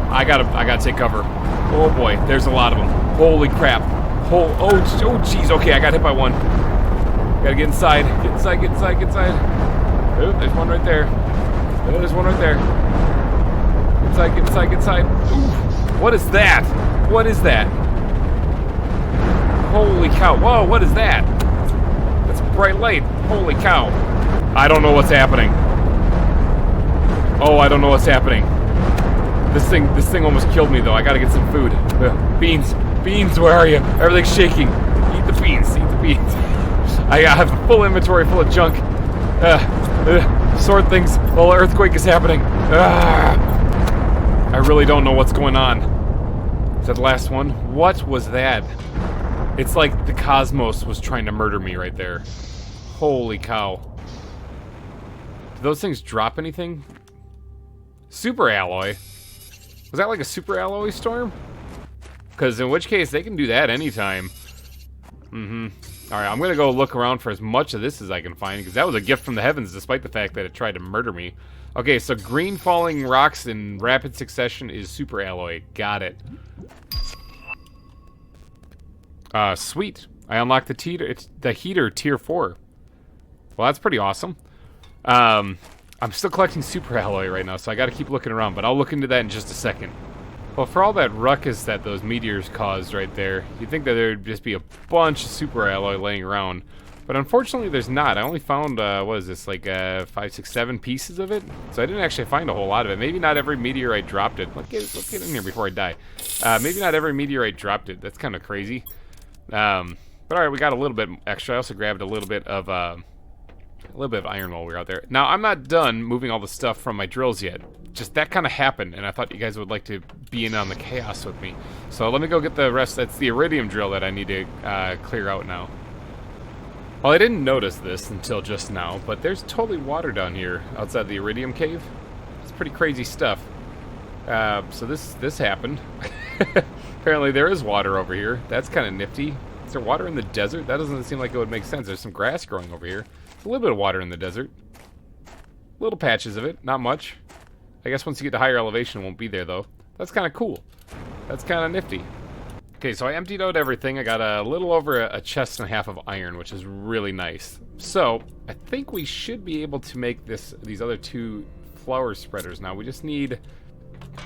I gotta take cover. Oh boy, there's a lot of them. Holy crap. Oh jeez. Okay, I got hit by one. Gotta get inside. Get inside, get inside, get inside. Oh, there's one right there. Oh, there's one right there. Get inside, get inside, get inside. Ooh, what is that? What is that? Holy cow. Whoa, what is that? That's a bright light. Holy cow. I don't know what's happening. Oh, I don't know what's happening. This thing almost killed me, though. I gotta get some food. Beans. Beans, where are you? Everything's shaking. Eat the beans. Eat the beans. I have a full inventory full of junk. Sort things while an earthquake is happening. I really don't know what's going on. Is that the last one? What was that? It's like the cosmos was trying to murder me right there. Holy cow. Do those things drop anything? Super alloy. Was that like a super alloy storm? Because in which case, they can do that anytime. Alright, I'm going to go look around for as much of this as I can find, because that was a gift from the heavens, despite the fact that it tried to murder me. Okay, so green falling rocks in rapid succession is super alloy. Got it. Sweet. I unlocked the heater tier 4. Well, that's pretty awesome. I'm still collecting super alloy right now, so I got to keep looking around, but I'll look into that in just a second. Well, for all that ruckus that those meteors caused right there, you'd think that there would just be a bunch of super alloy laying around. But unfortunately, there's not. I only found, what is this, like 5, 6, 7 pieces of it? So I didn't actually find a whole lot of it. Maybe not every meteorite dropped it. Let's get in here before I die. Maybe not every meteorite dropped it. That's kind of crazy. But alright, we got a little bit extra. I also grabbed a little bit of iron while we were out there. Now, I'm not done moving all the stuff from my drills yet. Just that kind of happened, and I thought you guys would like to be in on the chaos with me. So let me go get the rest. That's the iridium drill that I need to clear out now. Well, I didn't notice this until just now, but there's totally water down here outside the iridium cave. It's pretty crazy stuff. So this happened. Apparently there is water over here. That's kind of nifty. Is there water in the desert? That doesn't seem like it would make sense. There's some grass growing over here. A little bit of water in the desert. Little patches of it, not much. I guess once you get to higher elevation, it won't be there, though. That's kind of cool. That's kind of nifty. Okay, so I emptied out everything. I got a little over a chest and a half of iron, which is really nice. So, I think we should be able to make these other 2 flower spreaders now. We just need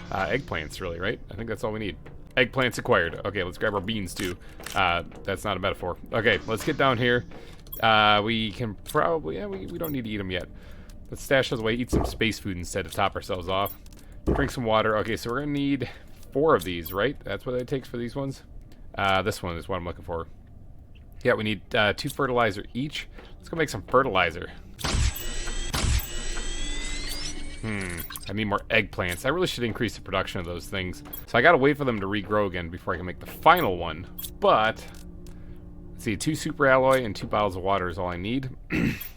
eggplants, really, right? I think that's all we need. Eggplants acquired. Okay, let's grab our beans, too. That's not a metaphor. Okay, let's get down here. We can probably... Yeah, we don't need to eat them yet. Let's stash those away, eat some space food instead to top ourselves off. Drink some water. Okay, so we're going to need 4 of these, right? That's what it takes for these ones? This one is what I'm looking for. Yeah, we need 2 fertilizer each. Let's go make some fertilizer. I need more eggplants. I really should increase the production of those things. So I got to wait for them to regrow again before I can make the final one. But... let's see, 2 super alloy and 2 bottles of water is all I need.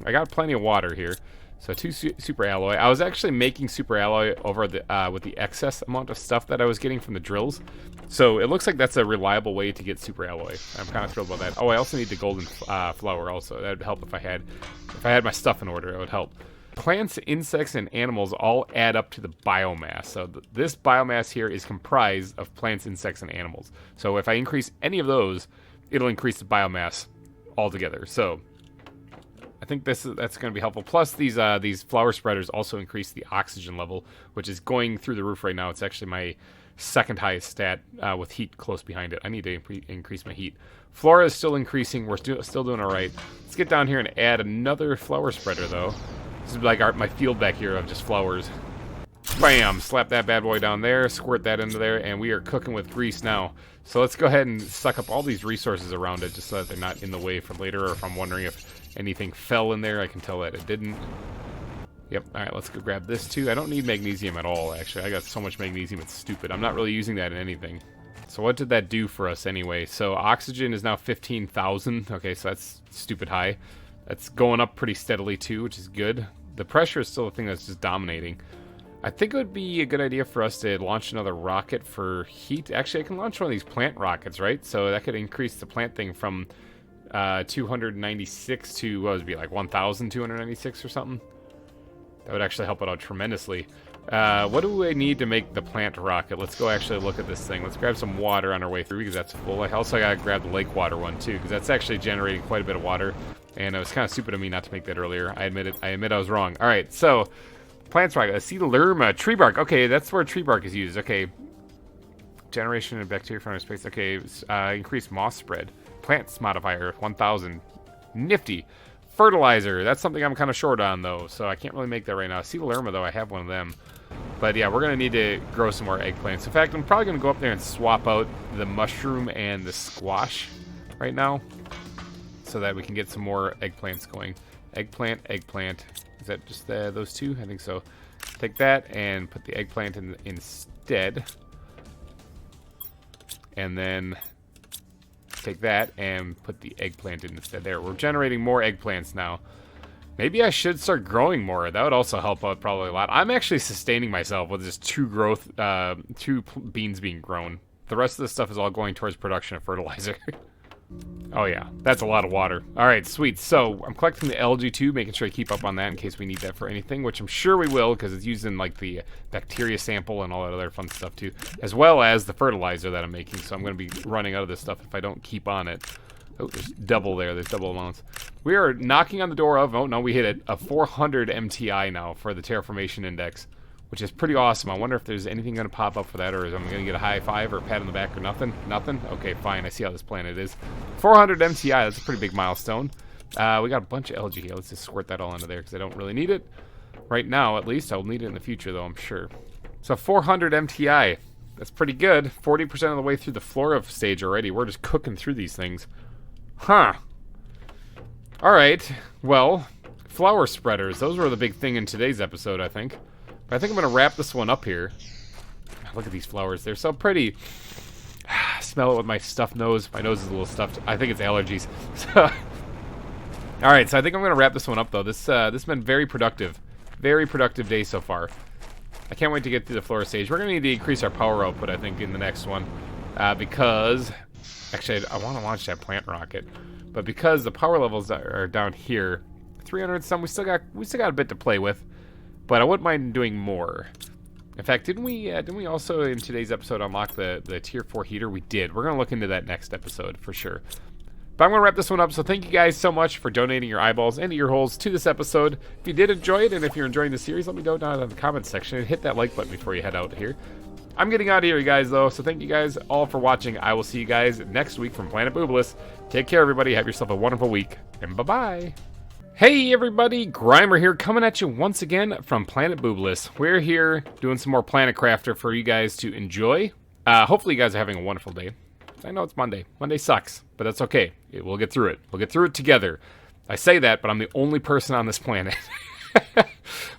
I got plenty of water here. So 2 super alloy. I was actually making super alloy over the with the excess amount of stuff that I was getting from the drills. So it looks like that's a reliable way to get super alloy. I'm kind of thrilled about that. Oh, I also need the golden flower also. That would help if I had my stuff in order. It would help. Plants, insects, and animals all add up to the biomass. So this biomass here is comprised of plants, insects, and animals. So if I increase any of those, it'll increase the biomass altogether. So I think that's going to be helpful. Plus, these flower spreaders also increase the oxygen level, which is going through the roof right now. It's actually my second highest stat with heat close behind it. I need to increase my heat. Flora is still increasing. We're still doing all right. Let's get down here and add another flower spreader, though. This is like my field back here of just flowers. Bam! Slap that bad boy down there, squirt that into there, and we are cooking with grease now. So let's go ahead and suck up all these resources around it just so that they're not in the way for later, or if I'm wondering if anything fell in there, I can tell that it didn't. Yep, alright, let's go grab this too. I don't need magnesium at all, actually. I got so much magnesium, it's stupid. I'm not really using that in anything. So what did that do for us anyway? So oxygen is now 15,000. Okay, so that's stupid high. That's going up pretty steadily too, which is good. The pressure is still the thing that's just dominating. I think it would be a good idea for us to launch another rocket for heat. Actually, I can launch one of these plant rockets, right? So that could increase the plant thing from 296 to, what would it be, like 1,296 or something? That would actually help it out tremendously. What do I need to make the plant rocket? Let's go actually look at this thing. Let's grab some water on our way through because that's full. I also gotta grab the lake water one too because that's actually generating quite a bit of water. And it was kind of stupid of me not to make that earlier. I admit it. I admit I was wrong. All right, so plants rocket. Acetylerma, tree bark. Okay, that's where tree bark is used. Okay, generation of bacteria from outer space. Okay, increased moss spread. Plants modifier 1,000. Nifty. Fertilizer. That's something I'm kind of short on though, so I can't really make that right now. Acetylerma though, I have one of them. But yeah, we're gonna need to grow some more eggplants. In fact, I'm probably gonna go up there and swap out the mushroom and the squash right now, so that we can get some more eggplants going. Eggplant, eggplant. Is that just those two? I think so. Take that and put the eggplant in instead. And then take that and put the eggplant in instead. There, we're generating more eggplants now. Maybe I should start growing more. That would also help out probably a lot. I'm actually sustaining myself with just two beans being grown. The rest of this stuff is all going towards production of fertilizer. Oh yeah, that's a lot of water. All right, sweet. So I'm collecting the algae too, making sure I keep up on that in case we need that for anything, which I'm sure we will because it's used in like the bacteria sample and all that other fun stuff too, as well as the fertilizer that I'm making. So I'm going to be running out of this stuff if I don't keep on it. Oh, there's double there. There's double amounts. We are knocking on the door of, oh no, we hit it, a 400 MTI now for the terraformation index, which is pretty awesome. I wonder if there's anything going to pop up for that, or is I'm going to get a high five or a pat on the back or nothing? Nothing? Okay, fine. I see how this planet is. 400 MTI, that's a pretty big milestone. We got a bunch of algae here. Let's just squirt that all into there because I don't really need it. Right now, at least. I'll need it in the future, though, I'm sure. So 400 MTI. That's pretty good. 40% of the way through the flora stage already. We're just cooking through these things. Huh. Alright. Well, flower spreaders. Those were the big thing in today's episode, I think. But I think I'm going to wrap this one up here. Look at these flowers. They're so pretty. Smell it with my stuffed nose. My nose is a little stuffed. I think it's allergies. Alright, so I think I'm going to wrap this one up, though. This has been very productive. Very productive day so far. I can't wait to get through the flora stage. We're going to need to increase our power output, I think, in the next one. Because... Actually, I want to launch that plant rocket. But because the power levels are down here, 300 some, we still got a bit to play with. But I wouldn't mind doing more. In fact, didn't we also in today's episode unlock the tier 4 heater? We did. We're going to look into that next episode for sure. But I'm going to wrap this one up, so thank you guys so much for donating your eyeballs and ear holes to this episode. If you did enjoy it, and if you're enjoying the series, let me know down in the comments section and hit that like button before you head out here. I'm getting out of here, you guys, though, so thank you guys all for watching. I will see you guys next week from Planet Boobliss. Take care, everybody. Have yourself a wonderful week, and bye-bye. Hey, everybody. GReimer here, coming at you once again from Planet Boobliss. We're here doing some more Planet Crafter for you guys to enjoy. Hopefully, you guys are having a wonderful day. I know it's Monday. Monday sucks, but that's okay. We'll get through it. We'll get through it together. I say that, but I'm the only person on this planet.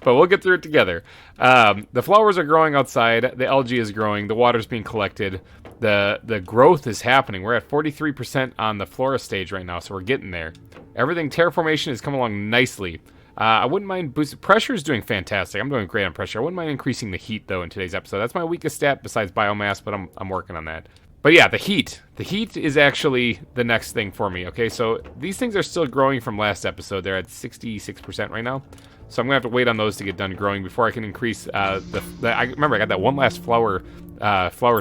But we'll get through it together. The flowers are growing outside. The algae is growing. The water's being collected. The growth is happening. We're at 43% on the flora stage right now, so we're getting there. Everything, terraformation is coming along nicely. I wouldn't mind boosting. Pressure is doing fantastic. I'm doing great on pressure. I wouldn't mind increasing the heat, though, in today's episode. That's my weakest stat besides biomass, but I'm working on that. But yeah, the heat. The heat is actually the next thing for me, okay? So these things are still growing from last episode. They're at 66% right now. So I'm going to have to wait on those to get done growing before I can increase I remember, I got that one last flower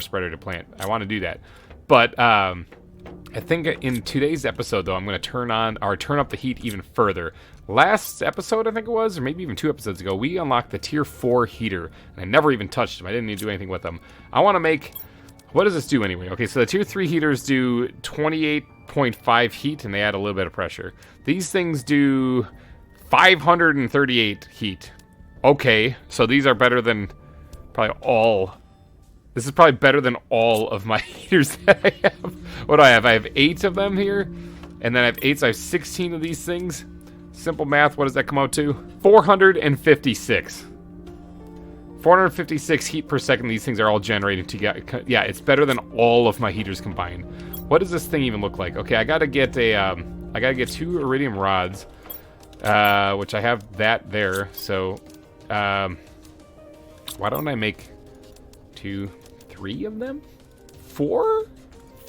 spreader to plant. I want to do that. But I think in today's episode, though, I'm going to turn up the heat even further. Last episode, I think it was, or maybe even 2 episodes ago, we unlocked the tier 4 heater. And I never even touched them. I didn't need to do anything with them. I want to make... What does this do anyway? Okay, so the tier 3 heaters do 28.5 heat, and they add a little bit of pressure. These things do 538 heat. Okay, so these are better than Probably all. This is probably better than all of my heaters that I have. What do I have? I have 8 of them here. And then I have 8, so I have 16 of these things. Simple math, what does that come out to? 456. 456 heat per second these things are all generating together. Yeah, it's better than all of my heaters combined. What does this thing even look like? Okay, I gotta get a, I gotta get 2 iridium rods, which I have that there. So, why don't I make 2, 3 of them? 4?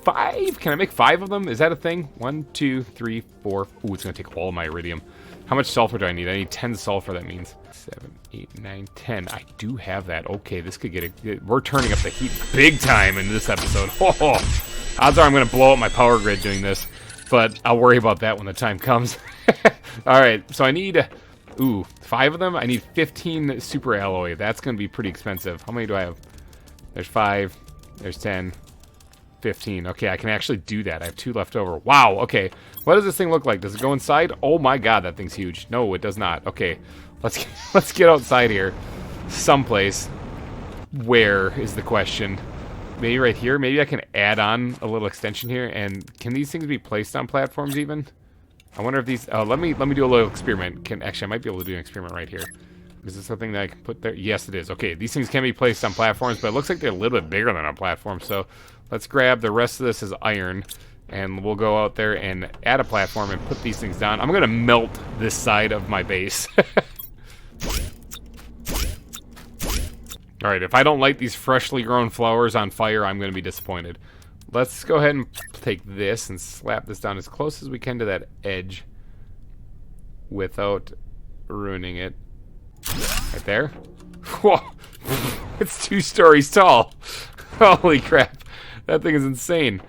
5? Can I make 5 of them? Is that a thing? 1, 2, 3, 4. Ooh, it's gonna take all my iridium. How much sulfur do I need? I need 10 sulfur, that means. 7, 8, 9, 10. I do have that. Okay, this could get a... We're turning up the heat big time in this episode. Oh, odds are I'm going to blow up my power grid doing this, but I'll worry about that when the time comes. Alright, so I need... Ooh, 5 of them? I need 15 super alloy. That's going to be pretty expensive. How many do I have? There's 5. There's 10. 15. Okay, I can actually do that. I have 2 left over. Wow, okay. What does this thing look like? Does it go inside? Oh my god, that thing's huge. No, it does not. Okay, let's get outside here. Someplace. Where is the question? Maybe right here? Maybe I can add on a little extension here. And can these things be placed on platforms even? I wonder if these... let me do a little experiment. Actually, I might be able to do an experiment right here. Is this something that I can put there? Yes, it is. Okay, these things can be placed on platforms, but it looks like they're a little bit bigger than a platform. So let's grab the rest of this as iron, and we'll go out there and add a platform and put these things down. I'm going to melt this side of my base. Alright, if I don't light these freshly grown flowers on fire, I'm going to be disappointed. Let's go ahead and take this and slap this down as close as we can to that edge without ruining it. Right there. Whoa. It's 2 stories tall. Holy crap. That thing is insane.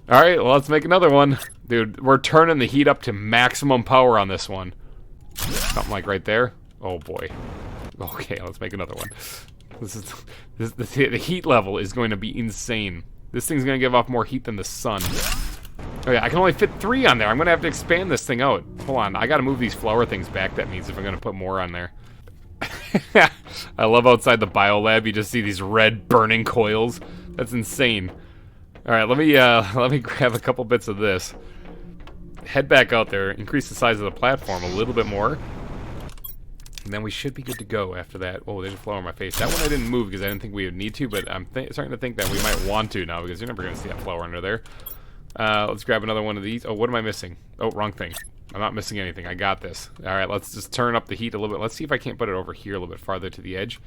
Alright, well, let's make another one. Dude, we're turning the heat up to maximum power on this one. Something like right there. Oh, boy. Okay, let's make another one. The heat level is going to be insane. This thing's going to give off more heat than the sun. Okay, I can only fit 3 on there. I'm going to have to expand this thing out. Hold on, I got to move these flower things back. That means if I'm going to put more on there. I love outside the biolab, you just see these red burning coils. That's insane. Alright, let me grab a couple bits of this. Head back out there, increase the size of the platform a little bit more. And then we should be good to go after that. Oh, there's a flower on my face. That one I didn't move because I didn't think we would need to, but I'm starting to think that we might want to now because you're never going to see that flower under there. Let's grab another one of these. Oh, what am I missing? Oh, wrong thing. I'm not missing anything. I got this. Alright, let's just turn up the heat a little bit. Let's see if I can't put it over here a little bit farther to the edge.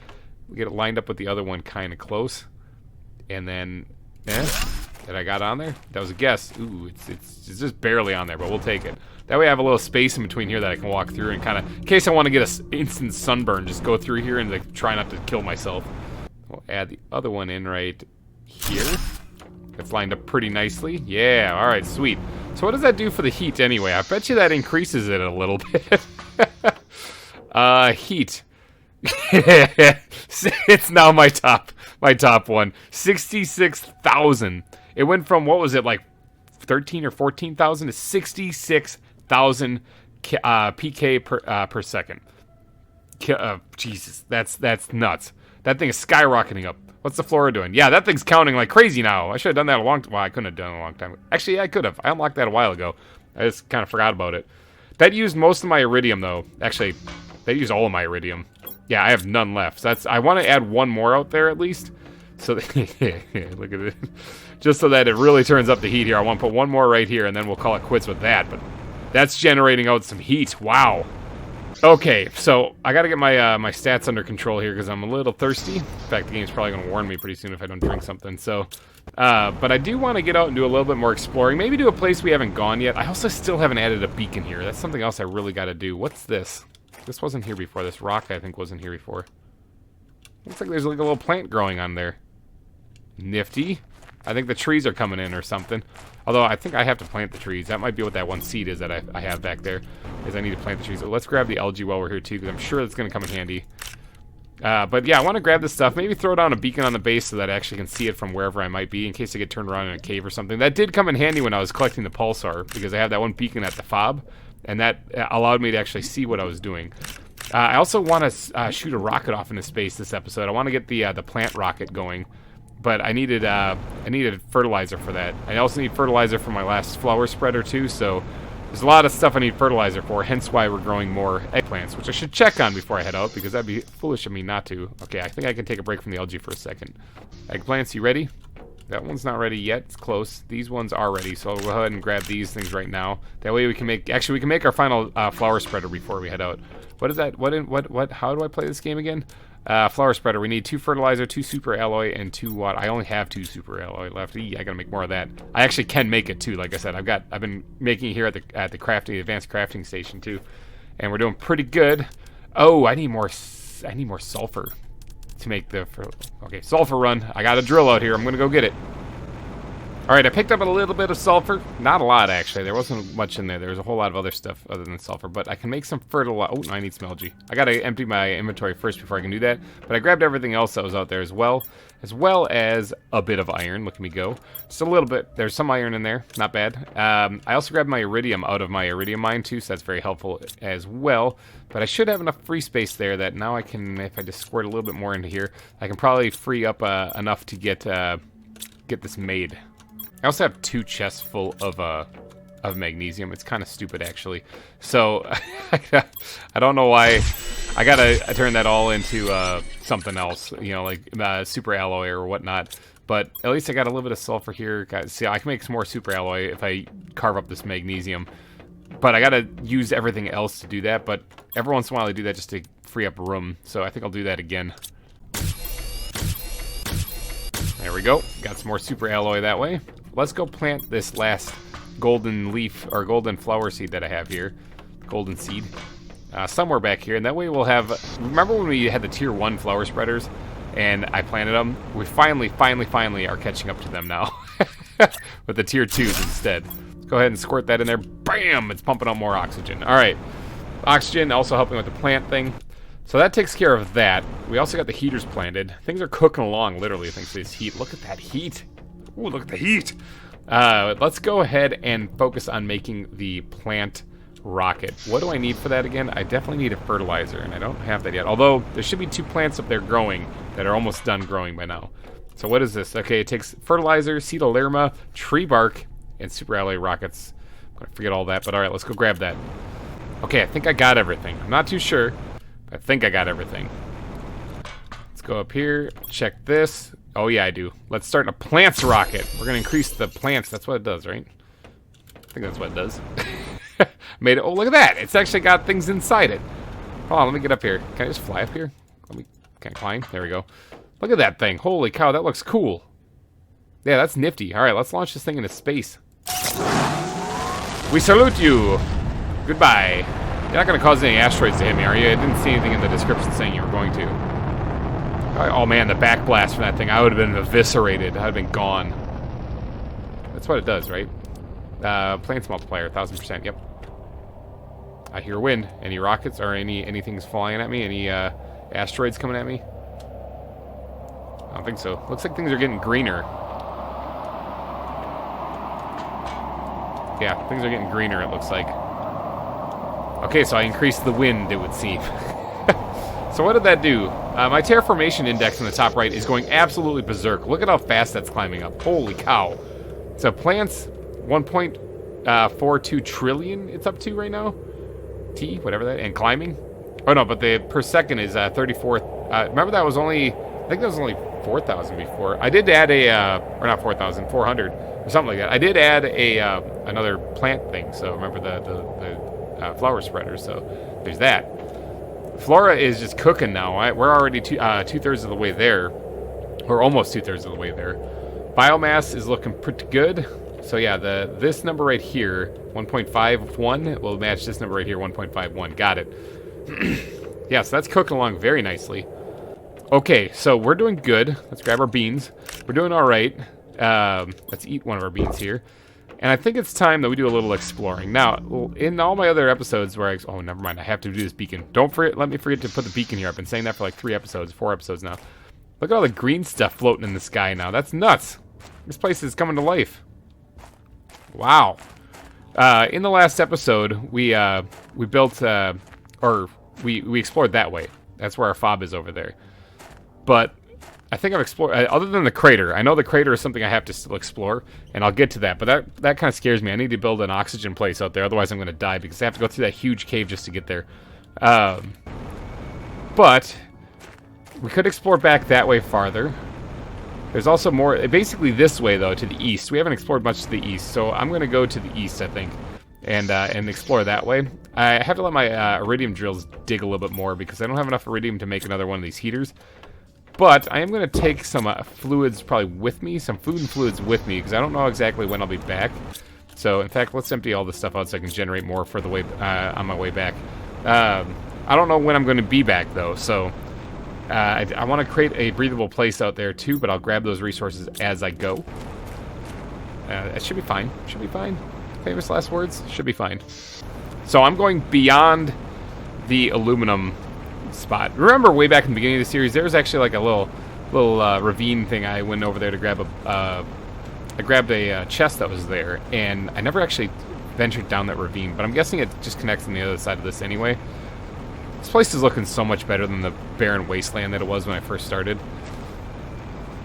We get it lined up with the other one kind of close. And then... that I got on there? That was a guess. Ooh, it's just barely on there, but we'll take it. That way I have a little space in between here that I can walk through and kind of... In case I want to get an instant sunburn, just go through here and like, try not to kill myself. We'll add the other one in right here. It's lined up pretty nicely. Yeah, alright, sweet. So what does that do for the heat anyway? I bet you that increases it a little bit. Heat. It's now my top one. 66,000. It went from, what was it, like 13 or 14,000 to 66,000 PK per second. Jesus, that's nuts. That thing is skyrocketing up. What's the flora doing? Yeah, that thing's counting like crazy now. I should have done that a long time. Well, I couldn't have done it a long time. Actually, yeah, I could have. I unlocked that a while ago. I just kind of forgot about it. That used most of my iridium, though. Actually, that used all of my iridium. Yeah, I have none left. So I want to add one more out there at least. So look at it. Just so that it really turns up the heat here. I want to put one more right here, and then we'll call it quits with that. But that's generating out some heat. Wow. Okay, so I got to get my my stats under control here because I'm a little thirsty. In fact, the game's probably going to warn me pretty soon if I don't drink something. So, but I do want to get out and do a little bit more exploring. Maybe do a place we haven't gone yet. I also still haven't added a beacon here. That's something else I really got to do. What's this? This wasn't here before. This rock, I think, wasn't here before. Looks like there's like a little plant growing on there. Nifty. I think the trees are coming in or something. Although I think I have to plant the trees. That might be what that one seed is that I have back there. Is I need to plant the trees. So let's grab the algae while we're here too, because I'm sure it's going to come in handy. But yeah, I want to grab this stuff. Maybe throw down a beacon on the base so that I actually can see it from wherever I might be in case I get turned around in a cave or something. That did come in handy when I was collecting the pulsar because I have that one beacon at the fob. And that allowed me to actually see what I was doing. I also want to shoot a rocket off into space this episode. I want to get the plant rocket going, but I needed fertilizer for that. I also need fertilizer for my last flower spreader too. So there's a lot of stuff I need fertilizer for. Hence why we're growing more eggplants, which I should check on before I head out because that'd be foolish of me not to. Okay, I think I can take a break from the algae for a second. Eggplants, you ready? That one's not ready yet. It's close. These ones are ready, so I'll go ahead and grab these things right now. That way we can make... Actually, we can make our final flower spreader before we head out. What is that? What? How do I play this game again? Flower spreader. We need 2 fertilizer, 2 super alloy, and 2 what? I only have 2 super alloy left. I gotta make more of that. I actually can make it too. Like I said, I've been making it here at the crafting advanced crafting station too, and we're doing pretty good. Oh, I need more sulfur to make the... Okay, sulfur run. I got a drill out here. I'm gonna go get it. Alright, I picked up a little bit of sulfur. Not a lot, actually. There wasn't much in there. There was a whole lot of other stuff other than sulfur. But I can make some fertilizer. Oh, no, I need some algae. I gotta empty my inventory first before I can do that. But I grabbed everything else that was out there as well as a bit of iron. Look at me go. Just a little bit. There's some iron in there. Not bad. I also grabbed my iridium out of my iridium mine, too, so that's very helpful as well. But I should have enough free space there that now I can, if I just squirt a little bit more into here, I can probably free up enough to get this made. I also have 2 chests full of magnesium. It's kind of stupid, actually. So, I don't know why. I gotta turn that all into something else, you know, like super alloy or whatnot. But at least I got a little bit of sulfur here. See, I can make some more super alloy if I carve up this magnesium. But I gotta use everything else to do that. But every once in a while I do that just to free up room. So I think I'll do that again. There we go. Got some more super alloy that way. Let's go plant this last golden leaf or golden flower seed that I have here. Golden seed. Somewhere back here. And that way we'll have... Remember when we had the tier 1 flower spreaders and I planted them? We finally are catching up to them now. With the tier 2s instead. Let's go ahead and squirt that in there. Bam! It's pumping out more oxygen. Alright. Oxygen also helping with the plant thing. So that takes care of that. We also got the heaters planted. Things are cooking along, literally, thanks to this heat. Look at that heat. Ooh, look at the heat. Let's go ahead and focus on making the plant rocket. What do I need for that again? I definitely need a fertilizer, and I don't have that yet. Although, there should be 2 plants up there growing that are almost done growing by now. So what is this? Okay, it takes fertilizer, cedolerma, tree bark, and super alloy rockets. I'm going to forget all that, but alright, let's go grab that. Okay, I think I got everything. I'm not too sure, but I think I got everything. Let's go up here, check this. Oh yeah, I do. Let's start a plants rocket. We're gonna increase the plants. That's what it does, right? I think that's what it does. Made it. Oh, look at that. It's actually got things inside it. Hold on, let me get up here. Can I just fly up here? Can I climb? There we go. Look at that thing. Holy cow, that looks cool. Yeah, that's nifty. All right, let's launch this thing into space. We salute you. Goodbye. You're not gonna cause any asteroids to hit me, are you? I didn't see anything in the description saying you were going to. Oh man, the backblast from that thing, I would have been eviscerated. I'd have been gone. That's what it does, right? Plants multiplier, 1000%, yep. I hear wind. Any rockets or anything's flying at me? Any asteroids coming at me? I don't think so. Looks like things are getting greener. Yeah, things are getting greener, it looks like. Okay, so I increased the wind, it would seem. So what did that do? My terraformation index in the top right is going absolutely berserk. Look at how fast that's climbing up. Holy cow. So plants, 1.42 trillion it's up to right now. T, whatever that, and climbing. Oh no, but the per second is 34. Remember that was only, I think that was only 4,000 before. I did add a, or not 4,000, 400 or something like that. I did add a another plant thing. So remember the flower spreader. So there's that. Flora is just cooking now. We're already 2/3 of the way there. We're almost 2/3 of the way there. Biomass is looking pretty good. So yeah, this number right here, 1.51, will match this number right here, 1.51. Got it. Yeah, so that's cooking along very nicely. Okay, so we're doing good. Let's grab our beans. We're doing all right. Let's eat one of our beans here. And I think it's time that we do a little exploring. Now, in all my other episodes where oh, never mind, I have to do this beacon. Let me forget to put the beacon here. I've been saying that for like 4 episodes now. Look at all the green stuff floating in the sky now. That's nuts. This place is coming to life. Wow. In the last episode, we built, or we explored that way. That's where our fob is over there. But I think I've explored, other than the crater. I know the crater is something I have to still explore, and I'll get to that. But that kind of scares me. I need to build an oxygen place out there, otherwise I'm going to die, because I have to go through that huge cave just to get there. But we could explore back that way farther. There's also more, basically this way, though, to the east. We haven't explored much to the east, so I'm going to go to the east, I think, and explore that way. I have to let my iridium drills dig a little bit more, because I don't have enough iridium to make another one of these heaters. But I am going to take some fluids probably with me, some food and fluids with me, because I don't know exactly when I'll be back. So, in fact, let's empty all this stuff out so I can generate more for the way on my way back. I don't know when I'm going to be back, though, so I want to create a breathable place out there, too, but I'll grab those resources as I go. It should be fine. Should be fine. Famous last words? Should be fine. So I'm going beyond the aluminum spot. Remember way back in the beginning of the series, there was actually like a little ravine thing. I went over there to grab I grabbed a chest that was there, and I never actually ventured down that ravine, but I'm guessing it just connects on the other side of this anyway. This place is looking so much better than the barren wasteland that it was when I first started.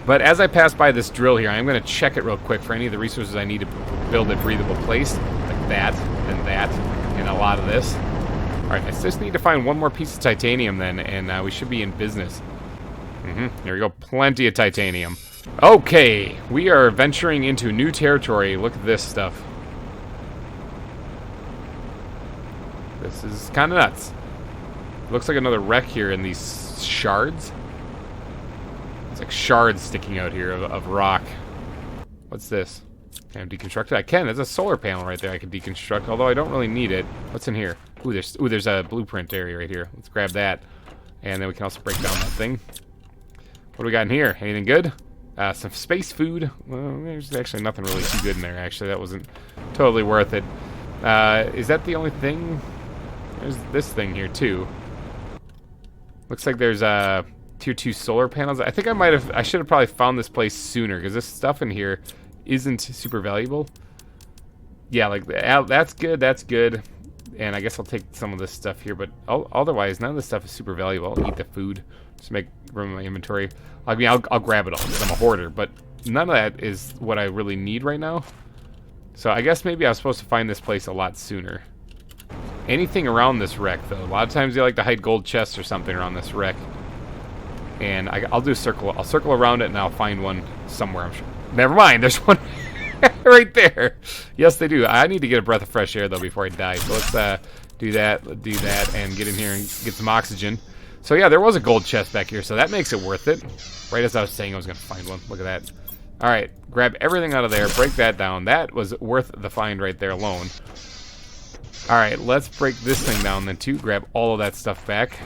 But as I pass by this drill here, I'm going to check it real quick for any of the resources I need to build a breathable place, like that, and a lot of this. Alright, I just need to find one more piece of titanium then, and we should be in business. There we go, plenty of titanium. Okay, we are venturing into new territory. Look at this stuff. This is kind of nuts. Looks like another wreck here in these shards. It's like shards sticking out here of rock. What's this? Can I deconstruct it? I can. There's a solar panel right there I can deconstruct, although I don't really need it. What's in here? Ooh, there's a blueprint area right here. Let's grab that. And then we can also break down that thing. What do we got in here? Anything good? Some space food. Well, there's actually nothing really too good in there, actually. That wasn't totally worth it. Is that the only thing? There's this thing here, too. Looks like there's tier 2 solar panels. I think I should have probably found this place sooner, because this stuff in here isn't super valuable. Yeah, like, that's good. And I guess I'll take some of this stuff here, but otherwise, none of this stuff is super valuable. I'll eat the food, just make room in my inventory. I mean, I'll grab it all, because I'm a hoarder, but none of that is what I really need right now. So I guess maybe I was supposed to find this place a lot sooner. Anything around this wreck, though. A lot of times they like to hide gold chests or something around this wreck. And I'll do a circle. I'll circle around it, and I'll find one somewhere, I'm sure. Never mind, there's one right there. Yes, they do. I need to get a breath of fresh air, though, before I die. So let's do that, and get in here and get some oxygen. So yeah, there was a gold chest back here, so that makes it worth it. Right as I was saying I was going to find one. Look at that. All right, grab everything out of there, break that down. That was worth the find right there alone. All right, let's break this thing down then, too. Grab all of that stuff back.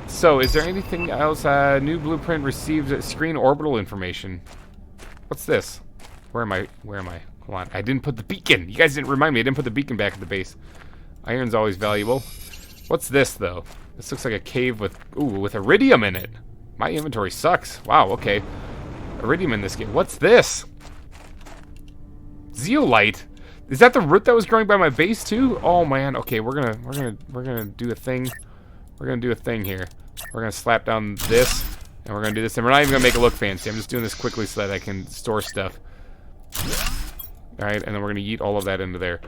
So, is there anything else? New blueprint received screen orbital information. What's this? Where am I? Hold on. I didn't put the beacon. You guys didn't remind me. I didn't put the beacon back at the base. Iron's always valuable. What's this, though? This looks like a cave with iridium in it. My inventory sucks. Wow, okay. Iridium in this game. What's this? Zeolite. Is that the root that was growing by my base too? Oh man. Okay, we're gonna do a thing. We're gonna do a thing here. We're gonna slap down this, and we're gonna do this, and we're not even gonna make it look fancy. I'm just doing this quickly so that I can store stuff. All right, and then we're gonna yeet all of that into there.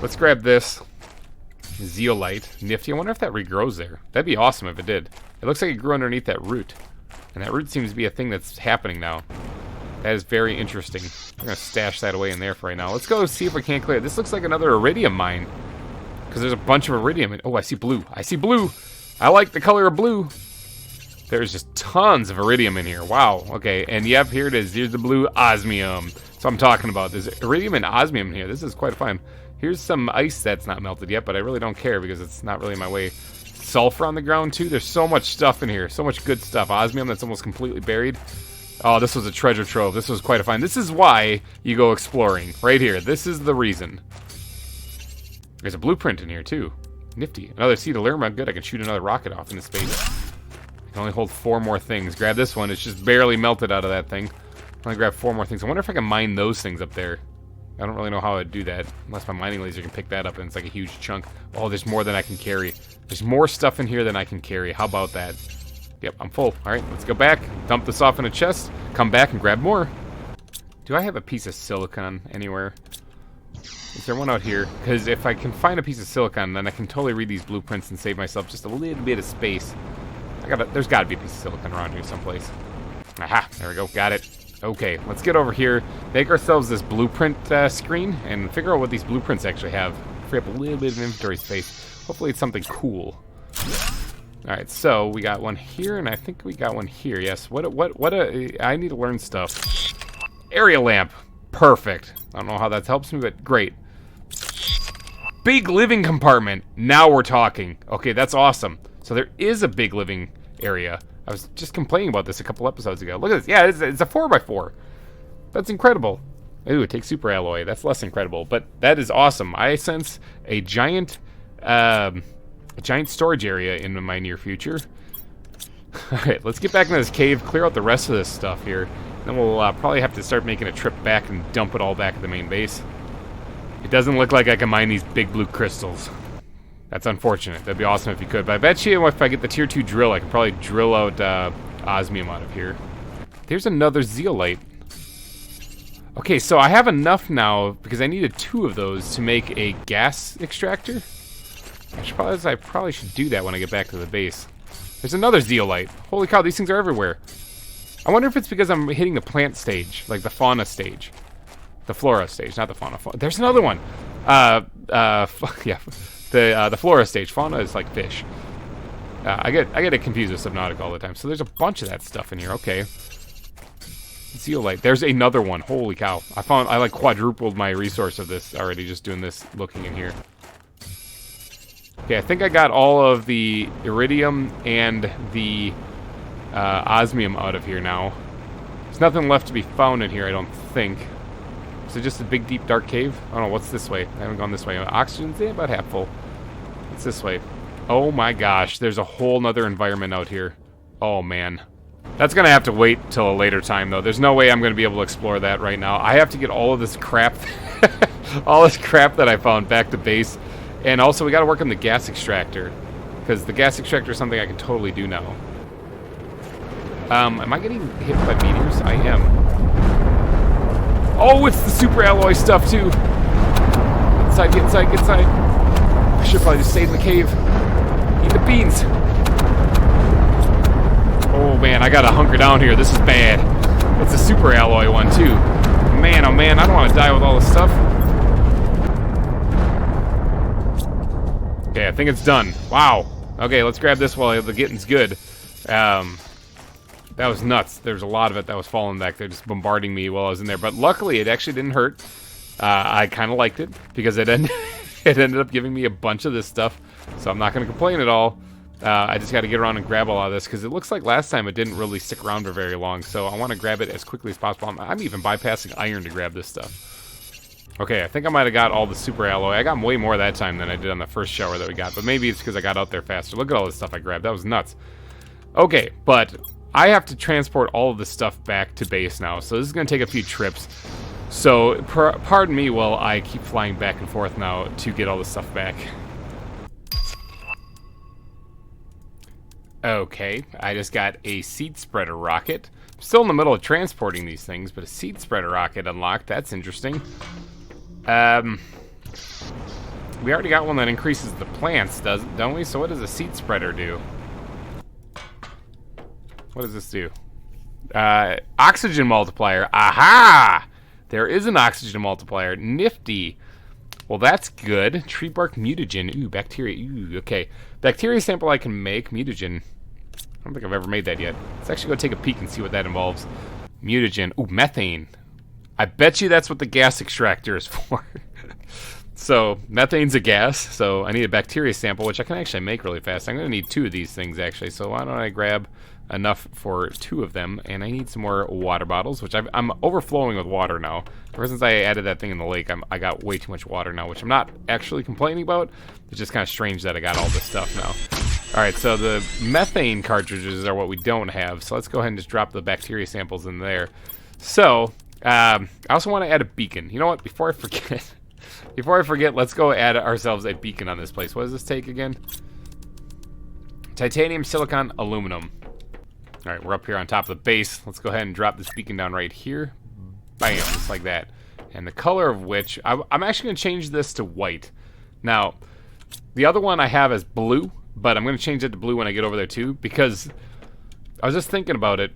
Let's grab this zeolite. Nifty. I wonder if that regrows there. That'd be awesome if it did. It looks like it grew underneath that root, and that root seems to be a thing that's happening now. That is very interesting. I'm going to stash that away in there for right now. Let's go see if we can't clear it. This looks like another iridium mine, because there's a bunch of iridium. Oh, I see blue. I see blue. I like the color of blue. There's just tons of iridium in here. Wow. Okay, and yep, here it is. Here's the blue osmium. So I'm talking about. There's iridium and osmium in here. This is quite fun. Here's some ice that's not melted yet, but I really don't care because it's not really my way. Sulfur on the ground, too. There's so much stuff in here. So much good stuff. Osmium that's almost completely buried. Oh, this was a treasure trove. This was quite a find. This is why you go exploring. Right here. This is the reason. There's a blueprint in here, too. Nifty. Another seed of Lerma. Good. I can shoot another rocket off into space. I can only hold 4 more things. Grab this one. It's just barely melted out of that thing. I'm going to grab 4 more things. I wonder if I can mine those things up there. I don't really know how I'd do that, unless my mining laser can pick that up and it's like a huge chunk. Oh, there's more than I can carry. There's more stuff in here than I can carry. How about that? Yep, I'm full. All right, let's go back, dump this off in a chest, come back and grab more. Do I have a piece of silicon anywhere? Is there one out here? Because if I can find a piece of silicon, then I can totally read these blueprints and save myself just a little bit of space. There's got to be a piece of silicon around here someplace. Aha, there we go, got it. Okay, let's get over here, make ourselves this blueprint screen, and figure out what these blueprints actually have. Free up a little bit of inventory space. Hopefully it's something cool. Alright, so we got one here, and I think we got one here, yes. I need to learn stuff. Area lamp, perfect. I don't know how that helps me, but great. Big living compartment, now we're talking. Okay, that's awesome. So there is a big living area. I was just complaining about this a couple episodes ago. Look at this. Yeah, it's a 4x4. That's incredible. Ooh, it takes super alloy. That's less incredible, but that is awesome. I sense a giant storage area in my near future. All right, let's get back into this cave, clear out the rest of this stuff here. Then we'll probably have to start making a trip back and dump it all back at the main base. It doesn't look like I can mine these big blue crystals. That's unfortunate. That'd be awesome if you could. But I bet you if I get the tier 2 drill, I can probably drill out osmium out of here. There's another zeolite. Okay, so I have enough now because I needed 2 of those to make a gas extractor. I probably should do that when I get back to the base. There's another zeolite. Holy cow, these things are everywhere. I wonder if it's because I'm hitting the plant stage, like the fauna stage. The flora stage, not the fauna. There's another one. Yeah. The flora stage. Fauna is like fish. I get it confused with Subnautica all the time. So there's a bunch of that stuff in here. Okay. Zeolite. There's another one. Holy cow. I like quadrupled my resource of this already just doing this, looking in here. Okay, I think I got all of the iridium and the osmium out of here now. There's nothing left to be found in here, I don't think. Is it just a big, deep, dark cave? I don't know, what's this way? I haven't gone this way. Oxygen's about half full. What's this way? Oh my gosh, there's a whole nother environment out here. Oh man. That's gonna have to wait till a later time though. There's no way I'm gonna be able to explore that right now. I have to get all of this crap, all this crap that I found back to base. And also we gotta work on the gas extractor. Because the gas extractor is something I can totally do now. Am I getting hit by meteors? I am. Oh, it's the super alloy stuff too. Get inside, get inside, get inside. I should probably just stay in the cave. Eat the beans. Oh man, I gotta hunker down here. This is bad. It's a super alloy one too. Man, oh man, I don't want to die with all this stuff. Okay, I think it's done. Wow. Okay, let's grab this while the getting's good. That was nuts. There's a lot of it that was falling back there, just bombarding me while I was in there. But luckily, it actually didn't hurt. I kind of liked it because it ended up giving me a bunch of this stuff. So I'm not going to complain at all. I just got to get around and grab a lot of this because it looks like last time it didn't really stick around for very long. So I want to grab it as quickly as possible. I'm even bypassing iron to grab this stuff. Okay, I think I might have got all the super alloy. I got way more that time than I did on the first shower that we got. But maybe it's because I got out there faster. Look at all this stuff I grabbed. That was nuts. Okay, but I have to transport all of this stuff back to base now. So this is going to take a few trips. So pardon me while I keep flying back and forth now to get all this stuff back. Okay, I just got a seed spreader rocket. I'm still in the middle of transporting these things, but a seed spreader rocket unlocked. That's interesting. We already got one that increases the plants, don't we? So what does a seed spreader do? What does this do? Oxygen multiplier. Aha! There is an oxygen multiplier. Nifty. Well, that's good. Tree bark mutagen. Ooh, bacteria. Ooh, okay. Bacteria sample I can make. Mutagen. I don't think I've ever made that yet. Let's actually go take a peek and see what that involves. Mutagen. Ooh, methane. I bet you that's what the gas extractor is for. So, methane's a gas, so I need a bacteria sample, which I can actually make really fast. I'm going to need 2 of these things, actually, so why don't I grab enough for 2 of them, and I need some more water bottles, which I'm overflowing with water now. Ever since I added that thing in the lake, I got way too much water now, which I'm not actually complaining about. It's just kind of strange that I got all this stuff now. Alright, so the methane cartridges are what we don't have, so let's go ahead and just drop the bacteria samples in there. So, I also want to add a beacon. You know what? Before I forget, let's go add ourselves a beacon on this place. What does this take again? Titanium, silicon, aluminum. All right, we're up here on top of the base. Let's go ahead and drop this beacon down right here. Bam, just like that. And the color of which, I'm actually going to change this to white. Now, the other one I have is blue, but I'm going to change it to blue when I get over there too, because I was just thinking about it.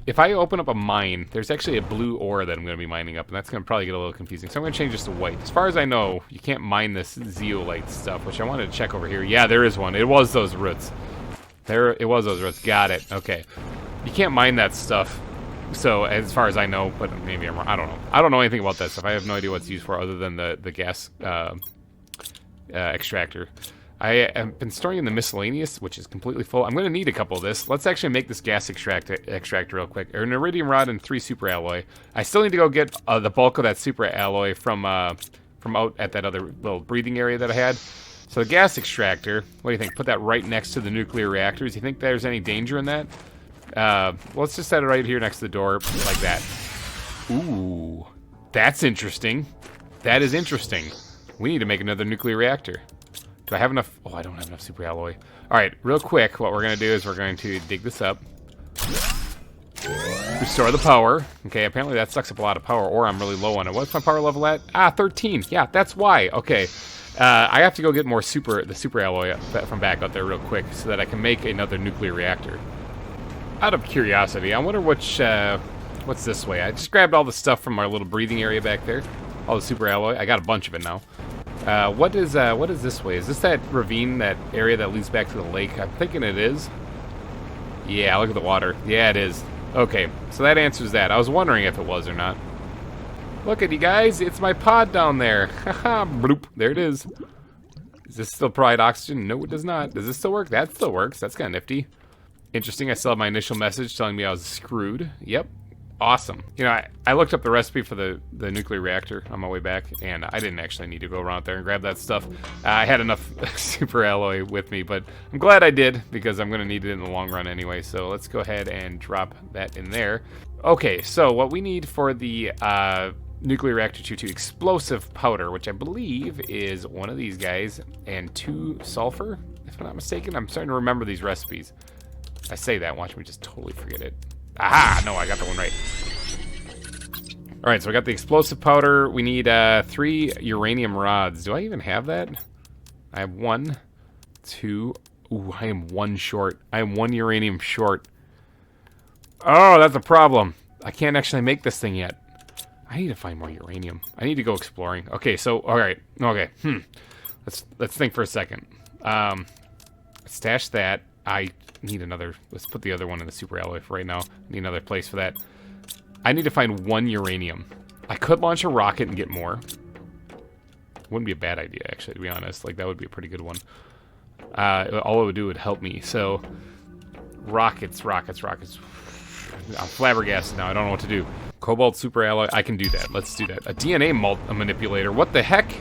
If I open up a mine, there's actually a blue ore that I'm going to be mining up, and that's going to probably get a little confusing. So I'm going to change this to white. As far as I know, you can't mine this zeolite stuff, which I wanted to check over here. Yeah, there is one. It was those roots. It was those roots. Got it. Okay. You can't mine that stuff, so as far as I know, but maybe I'm wrong. I don't know. I don't know anything about that stuff. I have no idea what it's used for other than the gas extractor. I have been storing in the miscellaneous, which is completely full. I'm going to need a couple of this. Let's actually make this gas extractor real quick. An iridium rod and 3 super alloy. I still need to go get the bulk of that super alloy from out at that other little breathing area that I had. So the gas extractor, what do you think? Put that right next to the nuclear reactors. Do you think there's any danger in that? Let's just set it right here next to the door, like that. Ooh, that's interesting. That is interesting. We need to make another nuclear reactor. Do I have enough? Oh, I don't have enough super alloy. All right, real quick, what we're going to do is we're going to dig this up. Restore the power. Okay, apparently that sucks up a lot of power, or I'm really low on it. What's my power level at? Ah, 13. Yeah, that's why. Okay. I have to go get more the super alloy from back out there real quick so that I can make another nuclear reactor. Out of curiosity, I wonder what's this way. I just grabbed all the stuff from our little breathing area back there. All the super alloy. I got a bunch of it now. What is this way? Is this that ravine, that area that leads back to the lake? I'm thinking it is. Yeah, look at the water. Yeah, it is. Okay, so that answers that. I was wondering if it was or not. Look at you guys, it's my pod down there. Haha, bloop. There it is. Does this still provide oxygen? No, it does not. Does this still work? That still works. That's kind of nifty. Interesting, I still have my initial message telling me I was screwed. Yep. Awesome. You know, I looked up the recipe for the nuclear reactor on my way back, and I didn't actually need to go around there and grab that stuff. I had enough super alloy with me, but I'm glad I did, because I'm going to need it in the long run anyway. So let's go ahead and drop that in there. Okay, so what we need for the nuclear reactor 2 explosive powder, which I believe is one of these guys, and 2 sulfur, if I'm not mistaken. I'm starting to remember these recipes. I say that, watch me just totally forget it. Aha! No, I got the one right. Alright, so I got the explosive powder. We need 3 uranium rods. Do I even have that? I have 1, 2. Ooh, I am 1 short. I am 1 uranium short. Oh, that's a problem. I can't actually make this thing yet. I need to find more uranium. I need to go exploring. Okay, so, alright. Okay, Let's think for a second. Stash that. I need another. Let's put the other one in the super alloy for right now. Need another place for that. I need to find 1 uranium. I could launch a rocket and get more. Wouldn't be a bad idea, actually, to be honest. Like, that would be a pretty good one. All it would do would help me. So, rockets. I'm flabbergasted now. I don't know what to do. Cobalt super alloy. I can do that. Let's do that. A DNA manipulator. What the heck?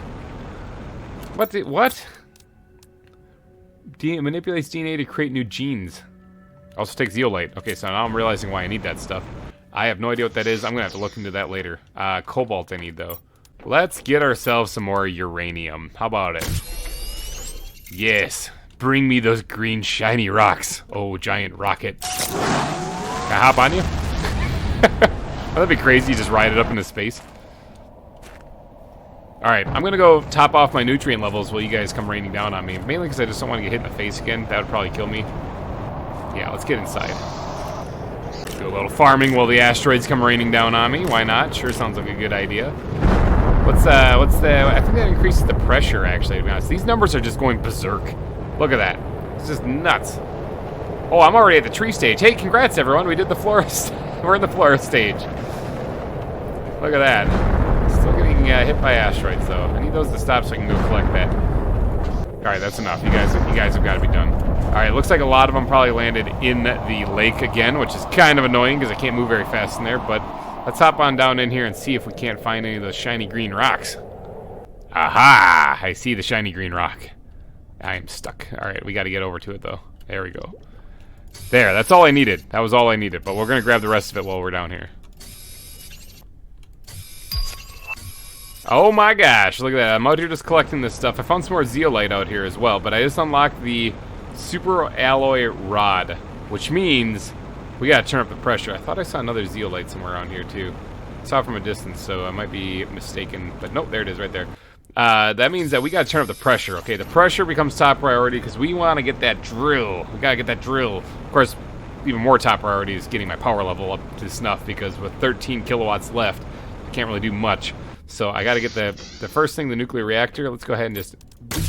What? Manipulates DNA to create new genes. Also takes zeolite. Okay, so now I'm realizing why I need that stuff. I have no idea what that is. I'm going to have to look into that later. Cobalt I need, though. Let's get ourselves some more uranium. How about it? Yes. Bring me those green shiny rocks. Oh, giant rocket. Can I hop on you? That'd be crazy. Just ride it up into space. Alright, I'm gonna go top off my nutrient levels while you guys come raining down on me. Mainly because I just don't want to get hit in the face again. That would probably kill me. Yeah, let's get inside. Do a little farming while the asteroids come raining down on me. Why not? Sure sounds like a good idea. What's the... I think that increases the pressure, actually, to be honest. These numbers are just going berserk. Look at that. It's just nuts. Oh, I'm already at the tree stage. Hey, congrats, everyone. We did the florist. We're in the florist stage. Look at that. Still getting hit by asteroids, though. I need those to stop so I can go collect that. Alright, that's enough. You guys have got to be done. Alright, looks like a lot of them probably landed in the lake again, which is kind of annoying because I can't move very fast in there, but let's hop on down in here and see if we can't find any of those shiny green rocks. Aha! I see the shiny green rock. I am stuck. Alright, we got to get over to it, though. There we go. There, that's all I needed. That was all I needed, but we're going to grab the rest of it while we're down here. Oh my gosh, look at that. I'm out here just collecting this stuff. I found some more zeolite out here as well, but I just unlocked the super alloy rod, which means we gotta turn up the pressure. I thought I saw another zeolite somewhere around here too. I saw it from a distance, so I might be mistaken, but nope, there it is right there. That means that we gotta turn up the pressure. Okay, the pressure becomes top priority because we want to get that drill. We gotta get that drill. Of course, even more top priority is getting my power level up to snuff, because with 13 kilowatts left, I can't really do much. So I gotta get the first thing, the nuclear reactor. Let's go ahead and just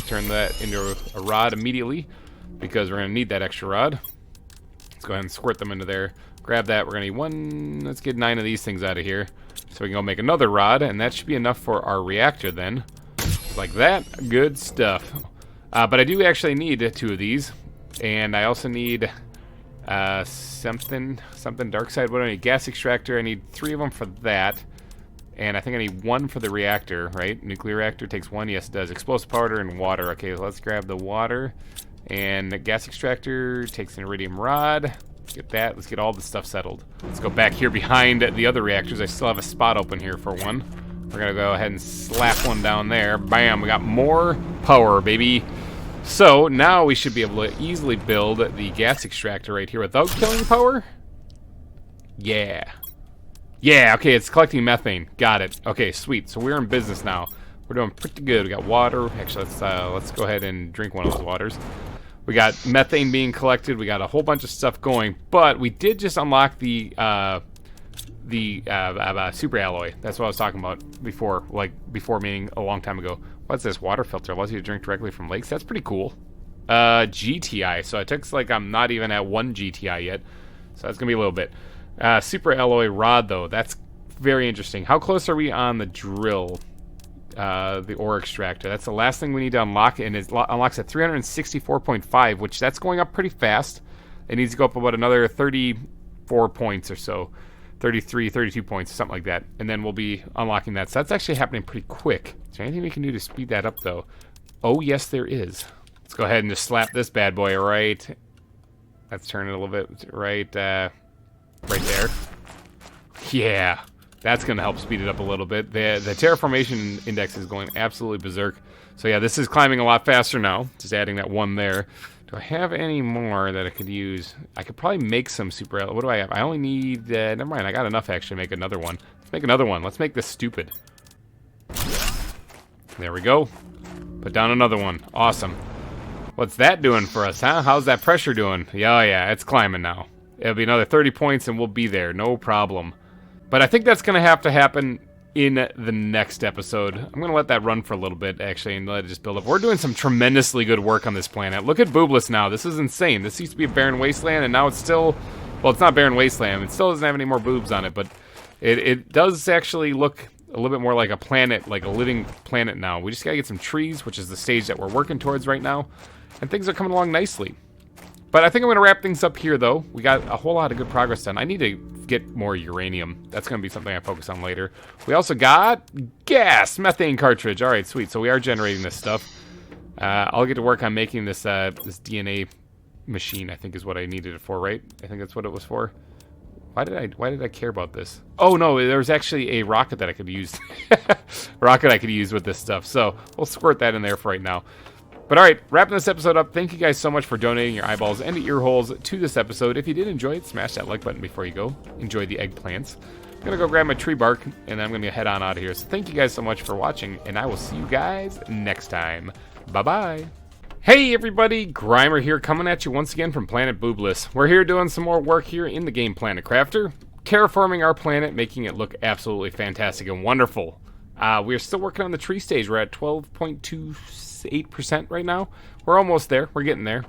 turn that into a rod immediately, because we're gonna need that extra rod. Let's go ahead and squirt them into there. Grab that. We're gonna need one. Let's get 9 of these things out of here, so we can go make another rod, and that should be enough for our reactor then. Like that. Good stuff. But I do actually need 2 of these, and I also need something dark side. What do I need? Gas extractor. I need 3 of them for that. And I think I need 1 for the reactor, right? Nuclear reactor takes 1. Yes, it does. Explosive powder and water. Okay, so let's grab the water. And the gas extractor takes an iridium rod. Get that. Let's get all the stuff settled. Let's go back here behind the other reactors. I still have a spot open here for one. We're going to go ahead and slap one down there. Bam, we got more power, baby. So now we should be able to easily build the gas extractor right here without killing power. Yeah. Yeah, okay, it's collecting methane. Got it. Okay, sweet. So we're in business now. We're doing pretty good. We got water. Actually, let's go ahead and drink one of those waters. We got methane being collected. We got a whole bunch of stuff going. But we did just unlock the super alloy. That's what I was talking about before. Like, before meaning a long time ago. What's this? Water filter. Allows you to drink directly from lakes. That's pretty cool. GTI. So it looks like I'm not even at 1 GTI yet. So that's going to be a little bit. Super alloy rod, though. That's very interesting. How close are we on the drill? The ore extractor. That's the last thing we need to unlock, and it unlocks at 364.5, which that's going up pretty fast. It needs to go up about another 34 points or so. 33, 32 points, something like that. And then we'll be unlocking that. So that's actually happening pretty quick. Is there anything we can do to speed that up, though? Oh, yes, there is. Let's go ahead and just slap this bad boy right. Let's turn it a little bit right there. Yeah, that's going to help speed it up a little bit. The terraformation index is going absolutely berserk. So yeah, this is climbing a lot faster now. Just adding that 1 there. Do I have any more that I could use? I could probably make some super... What do I have? I only need... never mind, I got enough actually to make another one. Let's make another one. Let's make this stupid. There we go. Put down another one. Awesome. What's that doing for us, huh? How's that pressure doing? Yeah, it's climbing now. It'll be another 30 points and we'll be there. No problem. But I think that's going to have to happen in the next episode. I'm going to let that run for a little bit, actually, and let it just build up. We're doing some tremendously good work on this planet. Look at Boobless now. This is insane. This used to be a barren wasteland, and now it's still... Well, it's not barren wasteland. It still doesn't have any more boobs on it, but it does actually look a little bit more like a planet, like a living planet now. We just got to get some trees, which is the stage that we're working towards right now, and things are coming along nicely. But I think I'm going to wrap things up here, though. We got a whole lot of good progress done. I need to get more uranium. That's going to be something I focus on later. We also got gas, methane cartridge. All right, sweet. So we are generating this stuff. I'll get to work on making this this DNA machine, I think is what I needed it for, right? I think that's what it was for. Why did I care about this? Oh, no, there was actually a rocket that I could use. Rocket I could use with this stuff. So we'll squirt that in there for right now. But all right, wrapping this episode up, thank you guys so much for donating your eyeballs and ear holes to this episode. If you did enjoy it, smash that like button before you go. Enjoy the eggplants. I'm going to go grab my tree bark, and I'm going to head on out of here. So thank you guys so much for watching, and I will see you guys next time. Bye-bye. Hey everybody, GReimer here, coming at you once again from Planet Boobless. We're here doing some more work here in the game Planet Crafter, terraforming our planet, making it look absolutely fantastic and wonderful. We're still working on the tree stage. We're at 12.28% right now. We're almost there. We're getting there.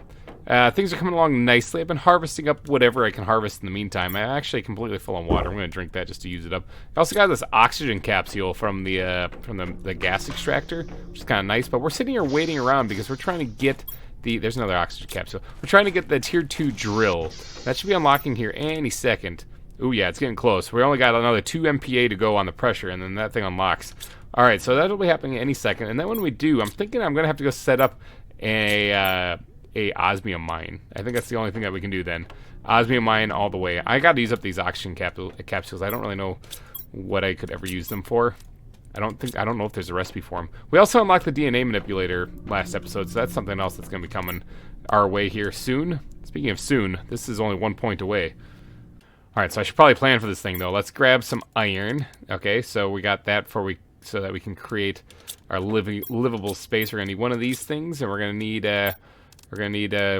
Things are coming along nicely. I've been harvesting up whatever I can harvest in the meantime. I'm actually completely full on water. I'm going to drink that just to use it up. I also got this oxygen capsule from the gas extractor, which is kind of nice. But we're sitting here waiting around because we're trying to get the... There's another oxygen capsule. We're trying to get the tier 2 drill. That should be unlocking here any second. Ooh, yeah, it's getting close. We only got another 2 MPa to go on the pressure, and then that thing unlocks. All right, so that'll be happening any second. And then when we do, I'm thinking I'm going to have to go set up a osmium mine. I think that's the only thing that we can do then. Osmium mine all the way. I got to use up these oxygen capsules. I don't really know what I could ever use them for. I don't know if there's a recipe for them. We also unlocked the DNA manipulator last episode, so that's something else that's going to be coming our way here soon. Speaking of soon, this is only 1 point away. Alright, so I should probably plan for this thing, though. Let's grab some iron. Okay, so we got that so that we can create our livable space. We're going to need one of these things, and we're going to need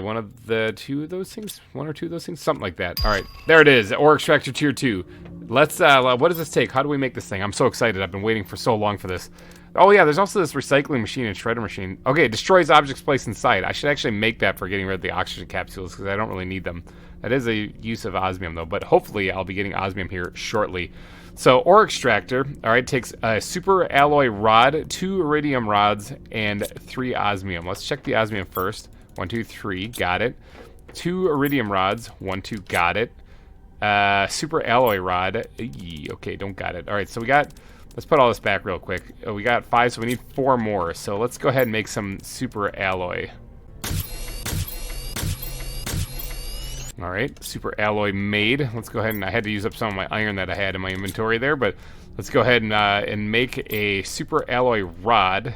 one of the two of those things? One or two of those things? Something like that. Alright, there it is. Ore extractor tier 2. Let's, what does this take? How do we make this thing? I'm so excited. I've been waiting for so long for this. Oh yeah, there's also this recycling machine and shredder machine. Okay, it destroys objects placed inside. I should actually make that for getting rid of the oxygen capsules, because I don't really need them. That is a use of osmium, though, but hopefully I'll be getting osmium here shortly. So, ore extractor, alright, takes a super alloy rod, 2 iridium rods, and 3 osmium. Let's check the osmium first. 1, 2, 3, got it. 2 iridium rods, 1, 2, got it. Super alloy rod, okay, don't got it. Alright, so we got, let's put all this back real quick. We got 5, so we need 4 more. So let's go ahead and make some super alloy. Alright, super alloy made. Let's go ahead and, I had to use up some of my iron that I had in my inventory there, but let's go ahead and make a super alloy rod.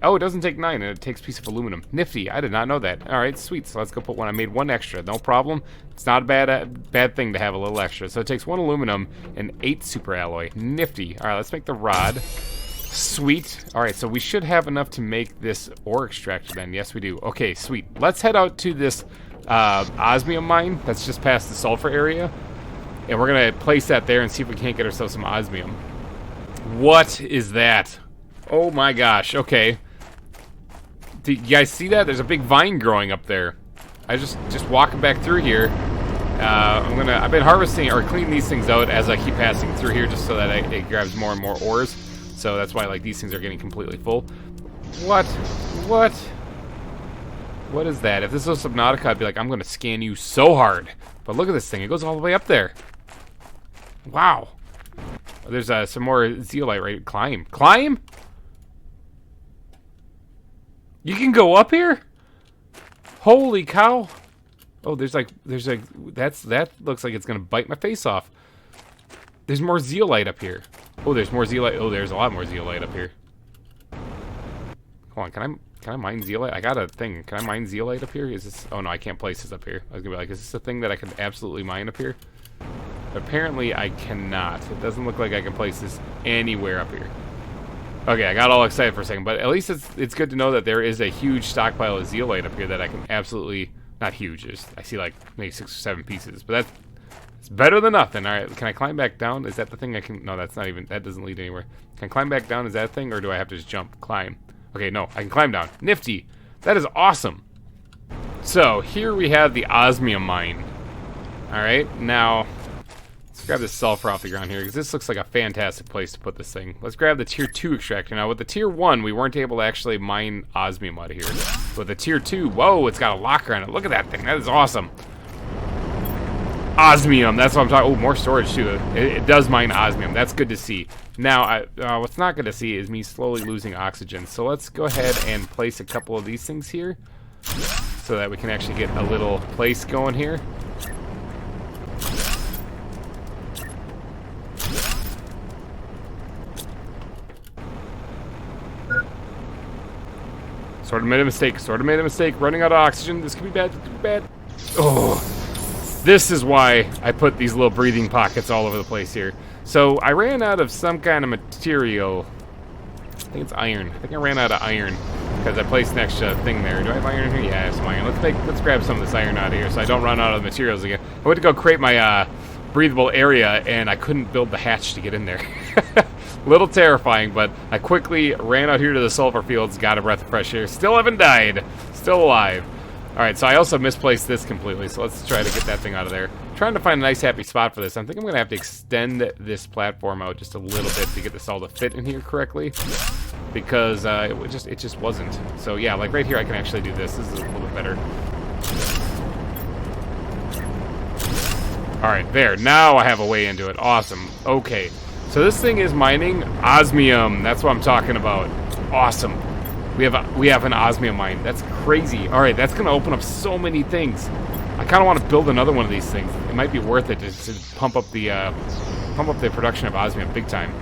Oh, it doesn't take 9, and it takes a piece of aluminum. Nifty, I did not know that. Alright, sweet, so let's go put one. I made 1 extra, no problem. It's not a bad thing to have a little extra. So it takes 1 aluminum and 8 super alloy. Nifty. Alright, let's make the rod. Sweet. Alright, so we should have enough to make this ore extractor then. Yes, we do. Okay, sweet. Let's head out to this osmium mine that's just past the sulfur area. And we're going to place that there and see if we can't get ourselves some osmium. What is that? Oh my gosh, okay. Do you guys see that? There's a big vine growing up there. I just walking back through here. I've been harvesting or cleaning these things out as I keep passing through here, just so that it grabs more and more ores. So that's why like these things are getting completely full. What is that? If this was Subnautica, I'd be like, I'm gonna scan you so hard. But look at this thing. It goes all the way up there. Wow. There's some more zeolite, right? Climb? You can go up here? Holy cow. Oh, that looks like it's gonna bite my face off. There's more zeolite up here. Oh, there's more zeolite. Oh, there's a lot more zeolite up here. Hold on, can I mine zeolite? I got a thing. Can I mine zeolite up here? Is this, oh no, I can't place this up here. I was gonna be like, is this a thing that I can absolutely mine up here? But apparently I cannot. It doesn't look like I can place this anywhere up here. Okay, I got all excited for a second, but at least it's good to know that there is a huge stockpile of zeolite up here that I can absolutely, not huge, I see like maybe 6 or 7 pieces, but it's better than nothing. Alright, can I climb back down? Is that the thing I can, no, that's not even, that doesn't lead anywhere. Can I climb back down? Is that a thing, or do I have to just jump, climb? Okay, no, I can climb down. Nifty! That is awesome! So, here we have the osmium mine. Alright, now, let's grab this sulfur off the ground here, because this looks like a fantastic place to put this thing. Let's grab the tier 2 extractor. Now, with the tier 1, we weren't able to actually mine osmium out of here. With the tier 2, whoa, it's got a locker on it. Look at that thing, that is awesome. Osmium, that's what I'm talking. Oh, more storage too. It does mine osmium. That's good to see. Now, what's not good to see is me slowly losing oxygen. So let's go ahead and place a couple of these things here, so that we can actually get a little place going here. Sort of made a mistake. Running out of oxygen. This could be bad. Oh. This is why I put these little breathing pockets all over the place here. So I ran out of some kind of material. I think it's iron. I think I ran out of iron because I placed an extra thing there. Do I have iron here? Yeah, I have some iron. Let's grab some of this iron out of here so I don't run out of materials again. I went to go create my breathable area and I couldn't build the hatch to get in there. Little terrifying, but I quickly ran out here to the sulfur fields, got a breath of fresh air. Still haven't died. Still alive. Alright, so I also misplaced this completely, so let's try to get that thing out of there. I'm trying to find a nice happy spot for this. I think I'm going to have to extend this platform out just a little bit to get this all to fit in here correctly, because it just wasn't. So yeah, like right here I can actually do this. This is a little bit better. Alright, there. Now I have a way into it. Awesome. Okay. So this thing is mining osmium. That's what I'm talking about. Awesome. We have an osmium mine. That's crazy. All right, that's gonna open up so many things. I kind of want to build another one of these things. It might be worth it to pump up the production of osmium big time.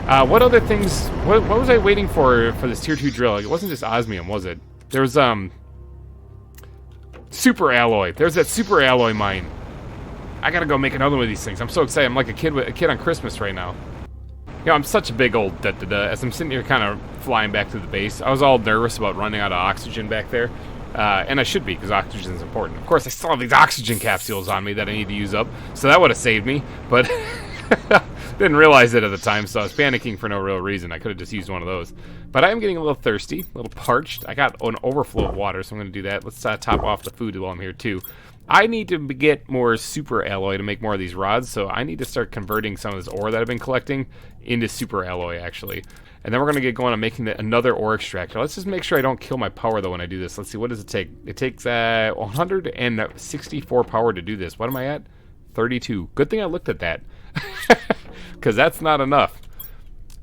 What other things? What was I waiting for this tier 2 drill? It wasn't just osmium, was it? There was super alloy. There's that super alloy mine. I gotta go make another one of these things. I'm so excited. I'm like a kid on Christmas right now. You know, I'm such a big old da-da-da. As I'm sitting here kind of flying back to the base, I was all nervous about running out of oxygen back there. And I should be, because oxygen is important. Of course, I still have these oxygen capsules on me that I need to use up, so that would have saved me, but didn't realize it at the time, so I was panicking for no real reason. I could have just used one of those. But I am getting a little thirsty, a little parched. I got an overflow of water, so I'm going to do that. Let's top off the food while I'm here, too. I need to get more super alloy to make more of these rods, so I need to start converting some of this ore that I've been collecting into super alloy, actually. And then we're going to get going on making another ore extractor. Let's just make sure I don't kill my power, though, when I do this. Let's see, what does it take? It takes 164 power to do this. What am I at? 32. Good thing I looked at that. Because that's not enough.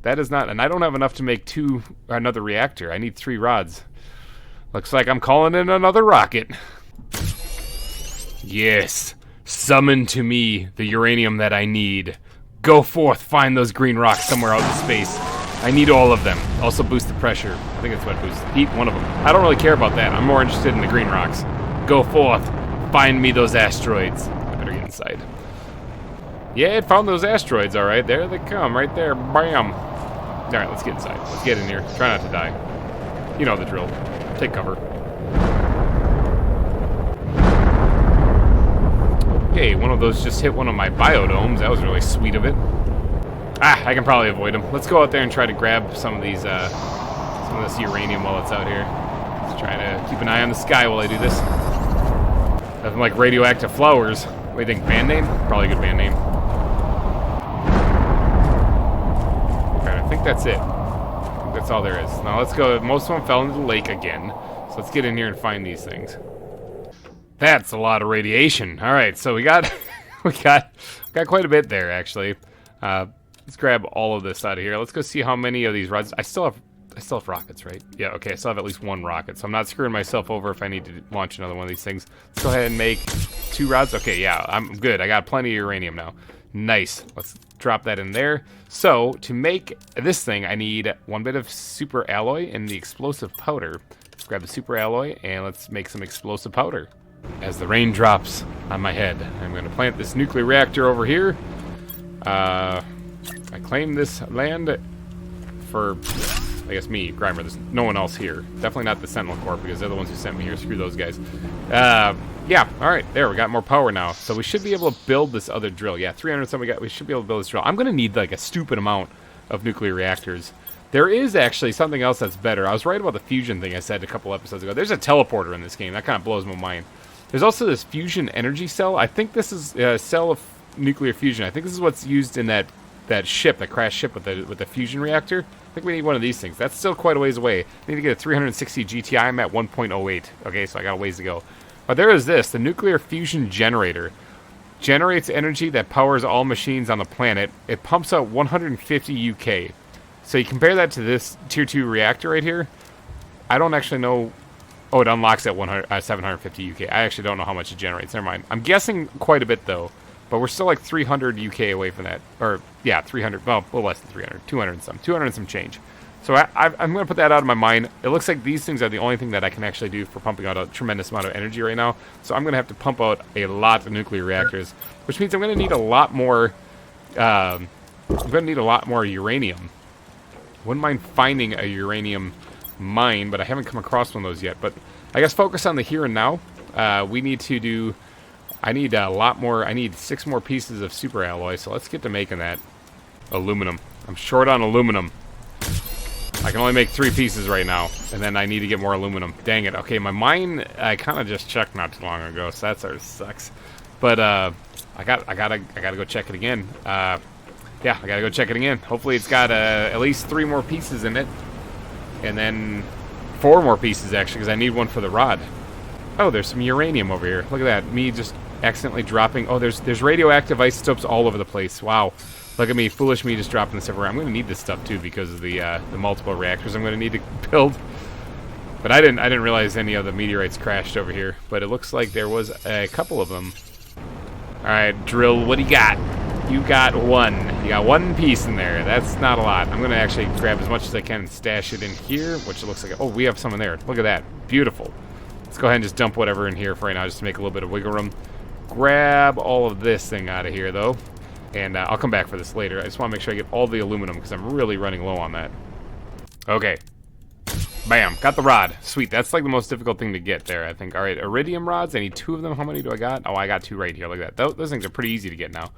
That is not, and I don't have enough to make another reactor. I need 3 rods. Looks like I'm calling in another rocket. Yes, summon to me the uranium that I need. Go forth, find those green rocks somewhere out in space. I need all of them. Also boost the pressure. I think that's what boosts. Heat, one of them. I don't really care about that. I'm more interested in the green rocks. Go forth, find me those asteroids. I better get inside. Yeah, it found those asteroids, all right. There they come, right there. Bam. All right, let's get inside. Let's get in here. Try not to die. You know the drill. Take cover. Okay, one of those just hit one of my biodomes. That was really sweet of it. I can probably avoid them. Let's go out there and try to grab some of these, some of this uranium while it's out here. Let's try to keep an eye on the sky while I do this. Nothing like radioactive flowers. What do you think? Band name? Probably a good band name. Alright, I think that's it. I think that's all there is. Now let's go. Most of them fell into the lake again. So let's get in here and find these things. That's a lot of radiation. All right, so we got got quite a bit there actually. Let's grab all of this out of here. Let's go see how many of these rods. I still have rockets, right? Yeah, okay. I still have at least 1 rocket, so I'm not screwing myself over if I need to launch another one of these things. Let's go ahead and make 2 rods. Okay, yeah, I'm good. I got plenty of uranium now. Nice. Let's drop that in there. So to make this thing, I need 1 bit of super alloy and the explosive powder. Let's grab the super alloy and let's make some explosive powder. As the rain drops on my head, I'm going to plant this nuclear reactor over here. I claim this land for, I guess, me, GReimer. There's no one else here. Definitely not the Sentinel Corps, because they're the ones who sent me here. Screw those guys. Yeah, alright, there, we got more power now. So we should be able to build this other drill. Yeah, 300 something we should be able to build this drill. I'm going to need, like, a stupid amount of nuclear reactors. There is actually something else that's better. I was right about the fusion thing I said a couple episodes ago. There's a teleporter in this game. That kind of blows my mind. There's also this fusion energy cell. I think this is a cell of nuclear fusion. I think this is what's used in that ship, that crashed ship with the fusion reactor. I think we need one of these things. That's still quite a ways away. I need to get a 360 GTI. I'm at 1.08. Okay, so I got a ways to go. But there is this. The nuclear fusion generator generates energy that powers all machines on the planet. It pumps out 150 UK. So you compare that to this tier 2 reactor right here. I don't actually know. Oh, it unlocks at 750 UK. I actually don't know how much it generates. Never mind. I'm guessing quite a bit, though. But we're still like 300 UK away from that. Or, yeah, 300. Well, a little less than 300. 200 and some. 200 and some change. So I'm going to put that out of my mind. It looks like these things are the only thing that I can actually do for pumping out a tremendous amount of energy right now. So I'm going to have to pump out a lot of nuclear reactors. Which means I'm going to need a lot more... I'm going to need a lot more uranium. Wouldn't mind finding a uranium mine, but I haven't come across one of those yet. But I guess focus on the here and now. We need to do... I need a lot more. I need 6 more pieces of super alloy, so let's get to making that. Aluminum. I'm short on aluminum. I can only make 3 pieces right now, and then I need to get more aluminum. Dang it. Okay, my mine, I kind of just checked not too long ago, so that sort of sucks. But I gotta go check it again. Yeah, I gotta go check it again. Hopefully it's got at least 3 more pieces in it, and then 4 more pieces actually, because I need one for the rod. Oh, there's some uranium over here. Look at that. Me just accidentally dropping. Oh, there's radioactive isotopes all over the place. Wow. Look at me, foolish me, just dropping this everywhere. I'm going to need this stuff too because of the multiple reactors I'm going to need to build. But I didn't realize any of the meteorites crashed over here. But it looks like there was a couple of them. All right, drill. What do you got? You got one. You got one piece in there. That's not a lot. I'm going to actually grab as much as I can and stash it in here, which looks like... Oh, we have some in there. Look at that. Beautiful. Let's go ahead and just dump whatever in here for right now just to make a little bit of wiggle room. Grab all of this thing out of here, though. And I'll come back for this later. I just want to make sure I get all the aluminum because I'm really running low on that. Okay. Bam. Got the rod. Sweet. That's like the most difficult thing to get there, I think. All right. Iridium rods. I need 2 of them. How many do I got? Oh, I got 2 right here. Look at that. Those things are pretty easy to get now.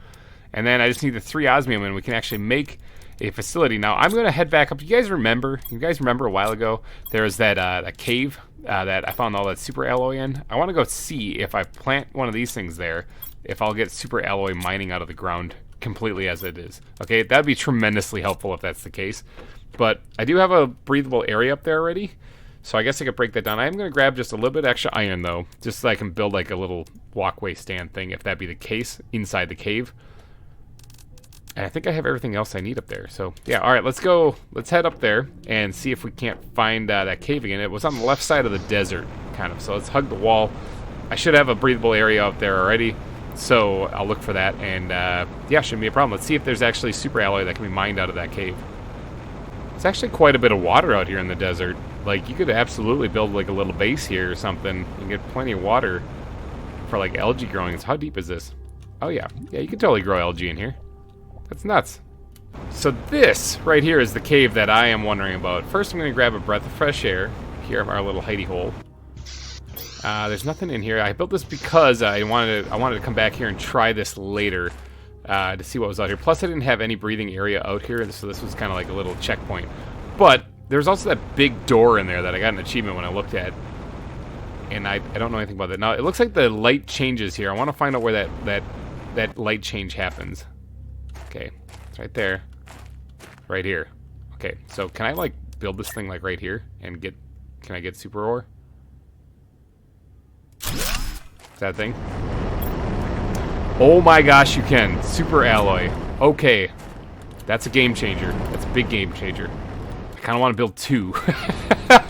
And then I just need the 3 osmium, and we can actually make a facility. Now, I'm going to head back up. You guys remember a while ago, there was that cave that I found all that super alloy in? I want to go see if I plant one of these things there, if I'll get super alloy mining out of the ground completely as it is. Okay, that'd be tremendously helpful if that's the case. But I do have a breathable area up there already, so I guess I could break that down. I am going to grab just a little bit extra iron, though, just so I can build like a little walkway stand thing, if that be the case, inside the cave. And I think I have everything else I need up there. So, yeah, all right, let's go. Let's head up there and see if we can't find that cave again. It was on the left side of the desert, kind of. So let's hug the wall. I should have a breathable area up there already, so I'll look for that. And, yeah, shouldn't be a problem. Let's see if there's actually super alloy that can be mined out of that cave. There's actually quite a bit of water out here in the desert. Like, you could absolutely build, like, a little base here or something and get plenty of water for, like, algae growing. So how deep is this? Oh, yeah. Yeah, you could totally grow algae in here. That's nuts. So this right here is the cave that I am wondering about. First, I'm going to grab a breath of fresh air. Here, our little hidey hole. There's nothing in here. I built this because I wanted to come back here and try this later to see what was out here. Plus, I didn't have any breathing area out here, so this was kind of like a little checkpoint. But there's also that big door in there that I got an achievement when I looked at. And I don't know anything about that. Now, it looks like the light changes here. I want to find out where that light change happens. Okay, it's right there. Right here. Okay, so can I, like, build this thing, like, right here and get... Can I get super ore? Is that a thing? Oh my gosh, you can. Super alloy. Okay. That's a game changer. That's a big game changer. I kind of want to build 2. I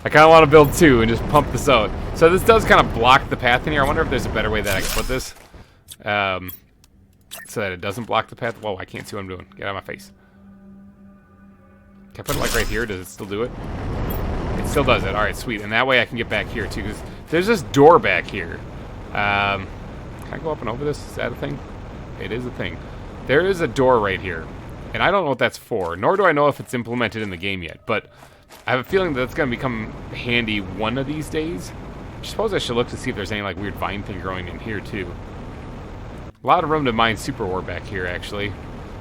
kind of want to build 2 and just pump this out. So this does kind of block the path in here. I wonder if there's a better way that I can put this. So that it doesn't block the path. Whoa, I can't see what I'm doing. Get out of my face. Can I put it like right here? Does it still do it? It still does it. Alright, sweet. And that way I can get back here too. Because there's this door back here. Can I go up and over this? Is that a thing? It is a thing. There is a door right here. And I don't know what that's for. Nor do I know if it's implemented in the game yet. But I have a feeling that it's going to become handy one of these days. I suppose I should look to see if there's any like weird vine thing growing in here too. A lot of room to mine super ore back here, actually.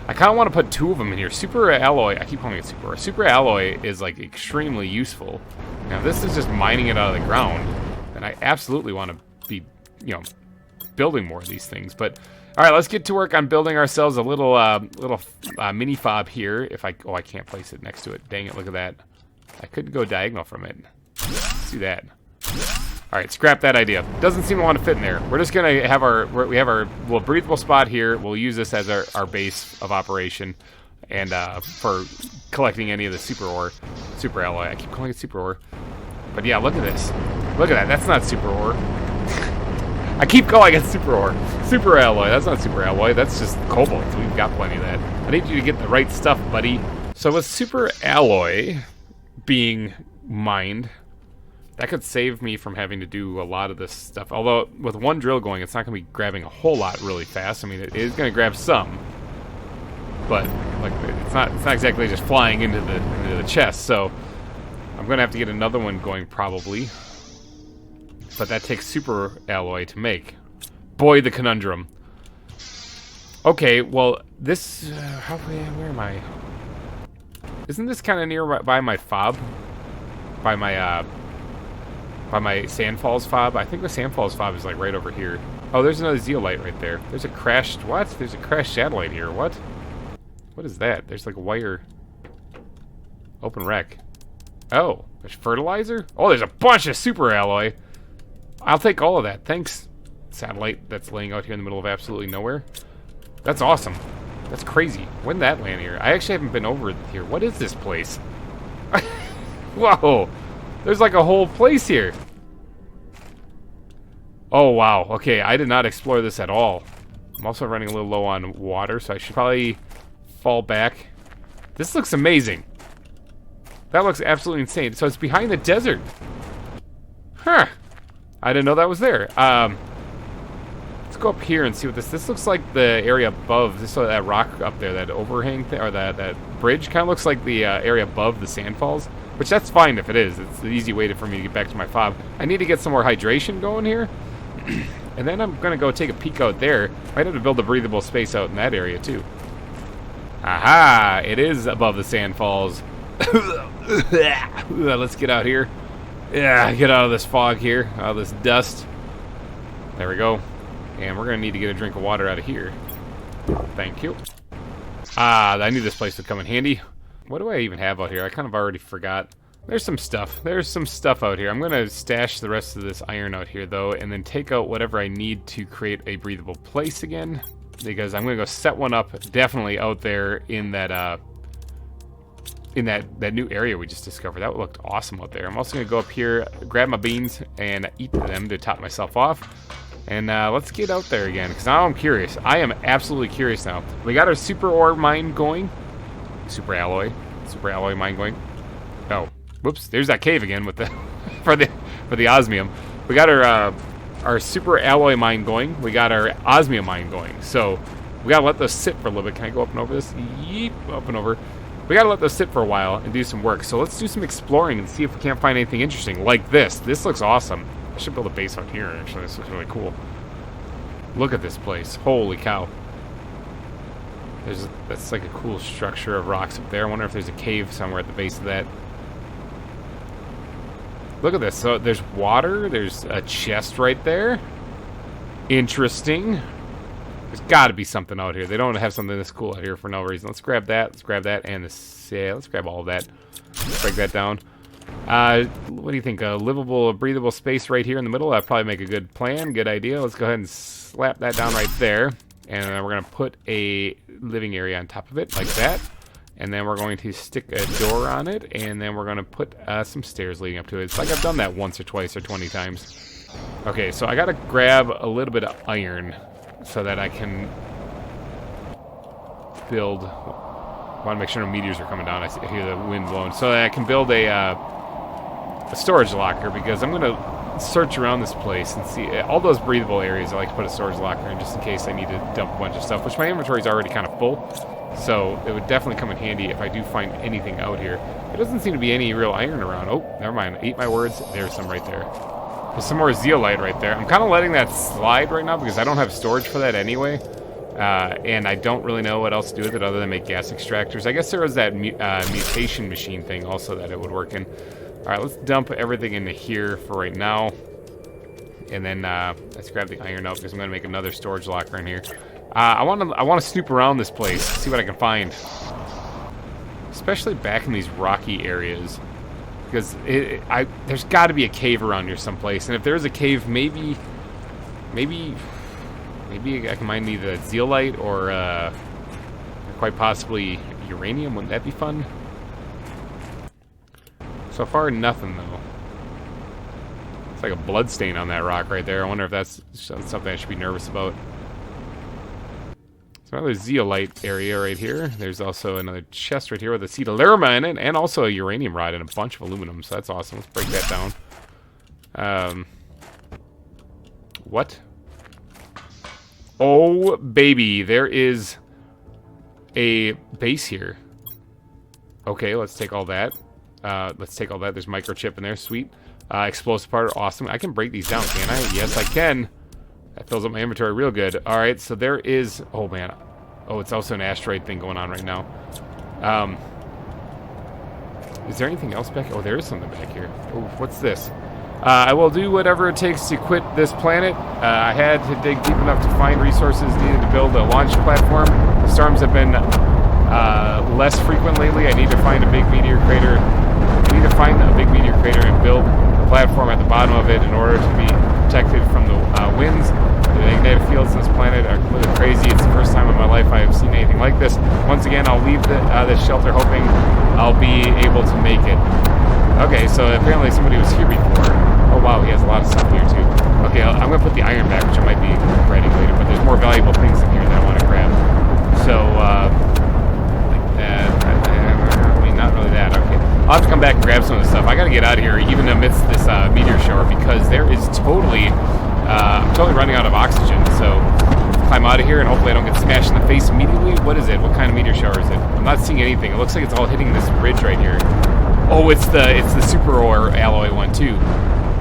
I kind of want to put 2 of them in here. Super alloy, I keep calling it super ore. Super alloy is, like, extremely useful. Now, this is just mining it out of the ground. And I absolutely want to be, you know, building more of these things. But, all right, let's get to work on building ourselves a little mini fob here. If I, oh, I can't place it next to it. Dang it, look at that. I couldn't go diagonal from it. Let's do that. All right, scrap that idea. Doesn't seem to want to fit in there. We're just gonna have we have our little breathable spot here. We'll use this as our base of operation, and for collecting any of the super alloy. I keep calling it super ore, but yeah, look at this. Look at that. That's not super ore. I keep calling it super ore. Super alloy. That's not super alloy. That's just cobalt. We've got plenty of that. I need you to get the right stuff, buddy. So with super alloy being mined, that could save me from having to do a lot of this stuff. Although, with one drill going, it's not going to be grabbing a whole lot really fast. I mean, it is going to grab some. But, like, it's not exactly just flying into the chest. So, I'm going to have to get another one going, probably. But that takes super alloy to make. Boy, the conundrum. Okay, well, this... where am I? Isn't this kind of nearby my fob? By my Sandfalls fob? I think the Sandfalls fob is like right over here. Oh, there's another zeolite right there. There's a crashed... What? There's a crashed satellite here. What? What is that? There's like a wire... Open wreck. Oh, there's fertilizer? Oh, there's a bunch of super alloy. I'll take all of that. Thanks, satellite that's laying out here in the middle of absolutely nowhere. That's awesome. That's crazy. When did that land here? I actually haven't been over here. What is this place? Whoa. There's like a whole place here. Oh, wow. Okay, I did not explore this at all. I'm also running a little low on water, so I should probably fall back. This looks amazing. That looks absolutely insane. So it's behind the desert. Huh. I didn't know that was there. Let's go up here and see what this looks like. The area above this, that rock up there, that overhang thing, or that bridge kind of looks like the area above the sand falls, which that's fine if it is. It's the easy way for me to get back to my fob. I need to get some more hydration going here. And then I'm going to go take a peek out there. Might have to build a breathable space out in that area, too. Aha! It is above the sand falls. Let's get out here. Yeah, get out of this fog here. Out of this dust. There we go. And we're going to need to get a drink of water out of here. Thank you. I knew this place would come in handy. What do I even have out here? I kind of already forgot. There's some stuff. There's some stuff out here. I'm going to stash the rest of this iron out here, though, and then take out whatever I need to create a breathable place again. Because I'm going to go set one up definitely out there in that new area we just discovered. That looked awesome out there. I'm also going to go up here, grab my beans, and eat them to top myself off. And let's get out there again, because now I'm curious. I am absolutely curious now. We got our super ore mine going. Super alloy mine going. Oh. Whoops, there's that cave again with the for the osmium. We got our super alloy mine going. We got our osmium mine going. So we gotta let those sit for a little bit. Can I go up and over this? Yeep, up and over. We gotta let those sit for a while and do some work. So let's do some exploring and see if we can't find anything interesting like this. This looks awesome. I should build a base out here, actually. This looks really cool. Look at this place. Holy cow. That's like a cool structure of rocks up there. I wonder if there's a cave somewhere at the base of that. Look at this. So there's water. There's a chest right there. Interesting. There's got to be something out here. They don't have something this cool out here for no reason. Let's grab that. Let's grab that. And this. Yeah, let's grab all of that. Let's break that down. What do you think? A livable, breathable space right here in the middle? That'd probably make a good plan. Good idea. Let's go ahead and slap that down right there. And then we're going to put a living area on top of it like that. And then we're going to stick a door on it, and then we're going to put some stairs leading up to it. It's like I've done that once or twice or 20 times. Okay, so I got to grab a little bit of iron so that I can build. I want to make sure no meteors are coming down. I hear the wind blowing. So that I can build a storage locker, because I'm going to search around this place and see all those breathable areas. I like to put a storage locker in just in case I need to dump a bunch of stuff, which my inventory is already kind of full. So it would definitely come in handy if I do find anything out here. There doesn't seem to be any real iron around. Oh, never mind. I ate my words. There's some right there. There's some more zeolite right there. I'm kind of letting that slide right now because I don't have storage for that anyway. And I don't really know what else to do with it other than make gas extractors. I guess there was that mutation machine thing also that it would work in. All right, let's dump everything into here for right now. And then let's grab the iron out because I'm going to make another storage locker in here. I want to snoop around this place, see what I can find, especially back in these rocky areas, because there's got to be a cave around here someplace. And if there's a cave, maybe I can mine either zeolite or quite possibly uranium. Wouldn't that be fun? So far, nothing though. It's like a blood stain on that rock right there. I wonder if that's something I should be nervous about. Another zeolite area right here. There's also another chest right here with a seed of larama in it, and also a uranium rod and a bunch of aluminum. So that's awesome. Let's break that down. What? Oh, baby. There is a base here. Okay, let's take all that. There's microchip in there. Sweet. Explosive part. Awesome. I can break these down, can I? Yes, I can. That fills up my inventory real good. All right, so there is... Oh, man. Oh, it's also an asteroid thing going on right now. Is there anything else back here? Oh, there is something back here. Oh, what's this? I will do whatever it takes to quit this planet. I had to dig deep enough to find resources needed to build a launch platform. The storms have been less frequent lately. I need to find a big meteor crater. And build a platform at the bottom of it in order to be protected from the winds. The magnetic fields on this planet are completely crazy. It's the first time in my life I have seen anything like this. Once again, I'll leave this shelter hoping I'll be able to make it. Okay, so apparently somebody was here before. Oh wow, he has a lot of stuff here too. Okay, I'm going to put the iron back, which I might be writing later, but there's more valuable things in here. meteor shower because there is totally, I'm totally running out of oxygen. So climb out of here and hopefully I don't get smashed in the face immediately. What is it? What kind of meteor shower is it? I'm not seeing anything. It looks like it's all hitting this ridge right here. Oh, it's the super ore alloy one too.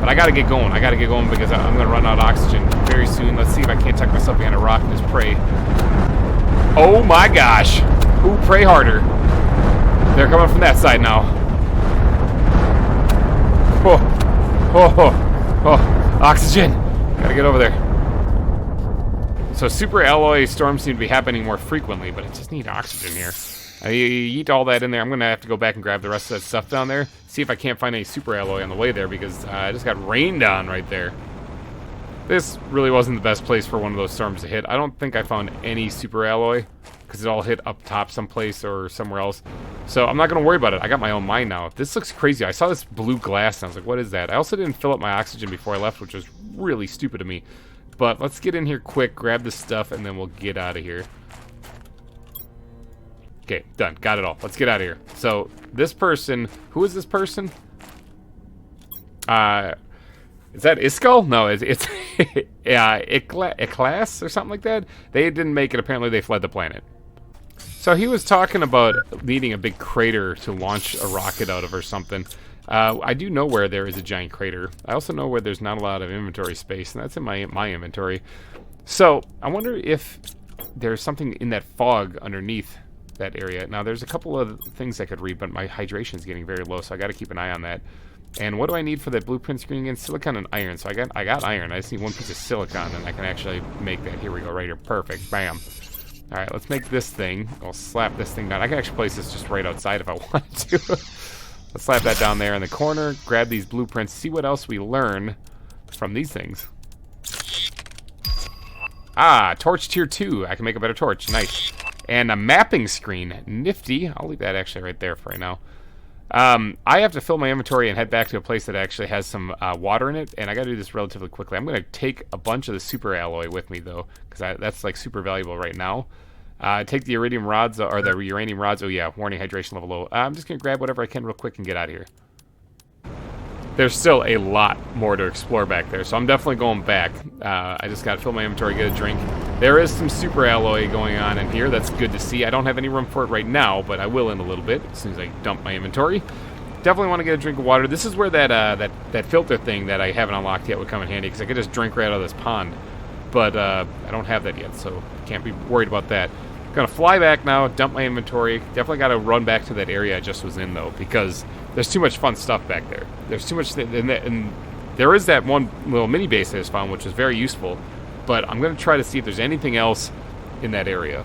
But I gotta get going. I gotta get going because I'm gonna run out of oxygen very soon. Let's see if I can't tuck myself behind a rock and just pray. Oh my gosh! Ooh, pray harder. They're coming from that side now. Oh, oh, oh, oh, oxygen! Gotta get over there. So super alloy storms seem to be happening more frequently, but I just need oxygen here. I eat all that in there. I'm gonna have to go back and grab the rest of that stuff down there. See if I can't find any super alloy on the way there because I just got rained on right there. This really wasn't the best place for one of those storms to hit. I don't think I found any super alloy because it all hit up top someplace or somewhere else. So I'm not gonna worry about it. I got my own mine now. This looks crazy. I saw this blue glass and I was like, what is that? I also didn't fill up my oxygen before I left, which was really stupid of me. But let's get in here quick, grab this stuff, and then we'll get out of here. Okay, done. Got it all. Let's get out of here. So, this person... Who is this person? Is that Iskall? No, it's Iclas or something like that? They didn't make it. Apparently, they fled the planet. So, he was talking about needing a big crater to launch a rocket out of or something. I do know where there is a giant crater. I also know where there's not a lot of inventory space, and that's in my inventory. So, I wonder if there's something in that fog underneath that area. Now, there's a couple of things I could read, but my hydration is getting very low, so I got to keep an eye on that. And what do I need for that blueprint screen again? Silicon and iron. So I got iron. I just need one piece of silicon, and I can actually make that. Here we go, right here. Perfect. Bam. All right, let's make this thing. I'll slap this thing down. I can actually place this just right outside if I want to. Let's slap that down there in the corner. Grab these blueprints. See what else we learn from these things. Ah, torch tier 2. I can make a better torch. Nice. And a mapping screen. Nifty. I'll leave that actually right there for right now. I have to fill my inventory and head back to a place that actually has some water in it, and I gotta do this relatively quickly. I'm gonna take a bunch of the super alloy with me though, because that's like super valuable right now. Take the iridium rods, or the uranium rods. Oh yeah, warning, hydration level low. I'm just gonna grab whatever I can real quick and get out of here. There's still a lot more to explore back there, so I'm definitely going back. I just gotta fill my inventory, get a drink. There is some super alloy going on in here. That's good to see. I don't have any room for it right now, but I will in a little bit as soon as I dump my inventory. Definitely want to get a drink of water. This is where that filter thing that I haven't unlocked yet would come in handy, because I could just drink right out of this pond. But I don't have that yet, so can't be worried about that. Gonna fly back now, dump my inventory. Definitely gotta run back to that area I just was in though, because there's too much fun stuff back there. There's too much, and there is that one little mini base I just found, which is very useful. But I'm gonna try to see if there's anything else in that area.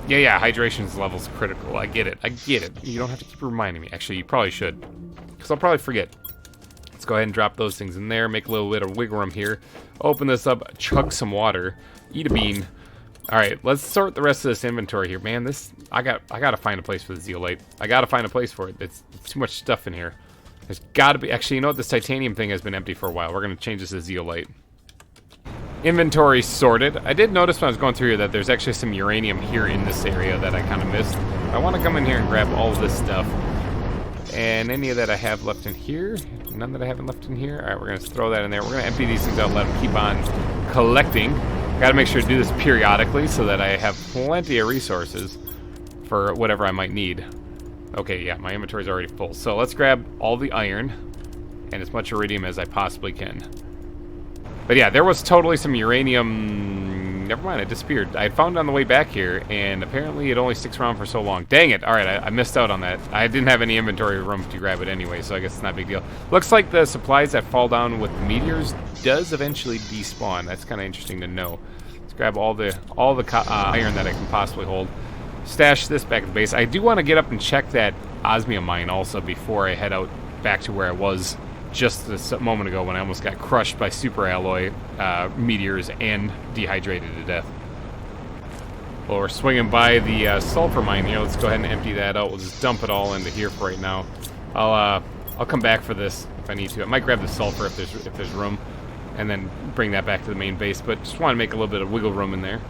Yeah, hydration level's critical. I get it. You don't have to keep reminding me. Actually, you probably should, because I'll probably forget. Let's go ahead and drop those things in there. Make a little bit of wiggle room here. Open this up. Chug some water. Eat a bean. All right, let's sort the rest of this inventory here, man. I gotta find a place for the zeolite. I gotta find a place for it. It's too much stuff in here. There's gotta be. Actually, you know what? This titanium thing has been empty for a while. We're gonna change this to zeolite. Inventory sorted. I did notice when I was going through here that there's actually some uranium here in this area that I kind of missed. I want to come in here and grab all of this stuff. And any of that I have left in here. None that I haven't left in here. All right, we're gonna throw that in there. We're gonna empty these things out and let them keep on collecting. Got to make sure to do this periodically so that I have plenty of resources for whatever I might need. Okay, yeah, my inventory's already full. So let's grab all the iron and as much iridium as I possibly can. But yeah, there was totally some uranium. Never mind, it disappeared. I had found it on the way back here, and apparently it only sticks around for so long. Dang it! All right, I missed out on that. I didn't have any inventory room to grab it anyway, so I guess it's not a big deal. Looks like the supplies that fall down with the meteors does eventually despawn. That's kind of interesting to know. Let's grab all the iron that I can possibly hold. Stash this back at the base. I do want to get up and check that osmium mine also before I head out back to where I was just a moment ago when I almost got crushed by super alloy meteors and dehydrated to death. Well, we're swinging by the sulfur mine here. Let's go ahead and empty that out. We'll just dump it all into here for right now. I'll come back for this if I need to. I might grab the sulfur if there's room, and then bring that back to the main base. But just want to make a little bit of wiggle room in there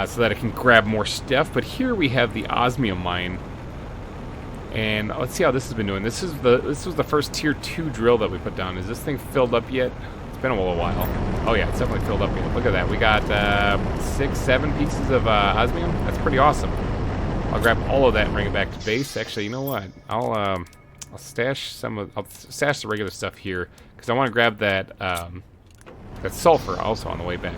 so that I can grab more stuff. But here we have the osmium mine. And let's see how this has been doing. This was the first tier 2 drill that we put down. Is this thing filled up yet? It's been a little while. Oh yeah, it's definitely filled up yet. Look at that. We got 6, 7 pieces of osmium. That's pretty awesome. I'll grab all of that and bring it back to base. Actually, you know what? I'll stash I'll stash the regular stuff here because I want to grab that that sulfur also on the way back.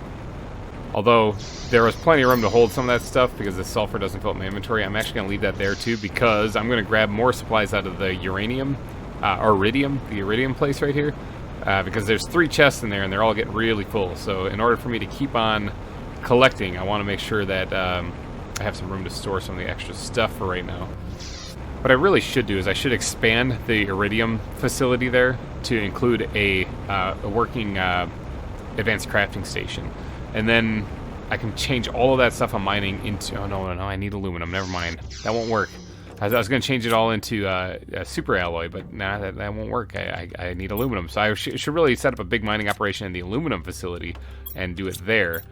Although there was plenty of room to hold some of that stuff because the sulfur doesn't fill up my inventory, I'm actually going to leave that there too because I'm going to grab more supplies out of the uranium, iridium, the iridium place right here, because there's 3 chests in there and they're all getting really full. So in order for me to keep on collecting, I want to make sure that I have some room to store some of the extra stuff for right now. What I really should do is I should expand the iridium facility there to include a working advanced crafting station. And then I can change all of that stuff I'm mining into... Oh, no, I need aluminum. Never mind. That won't work. I was going to change it all into a super alloy, but nah, that won't work. I need aluminum. So I should really set up a big mining operation in the aluminum facility and do it there.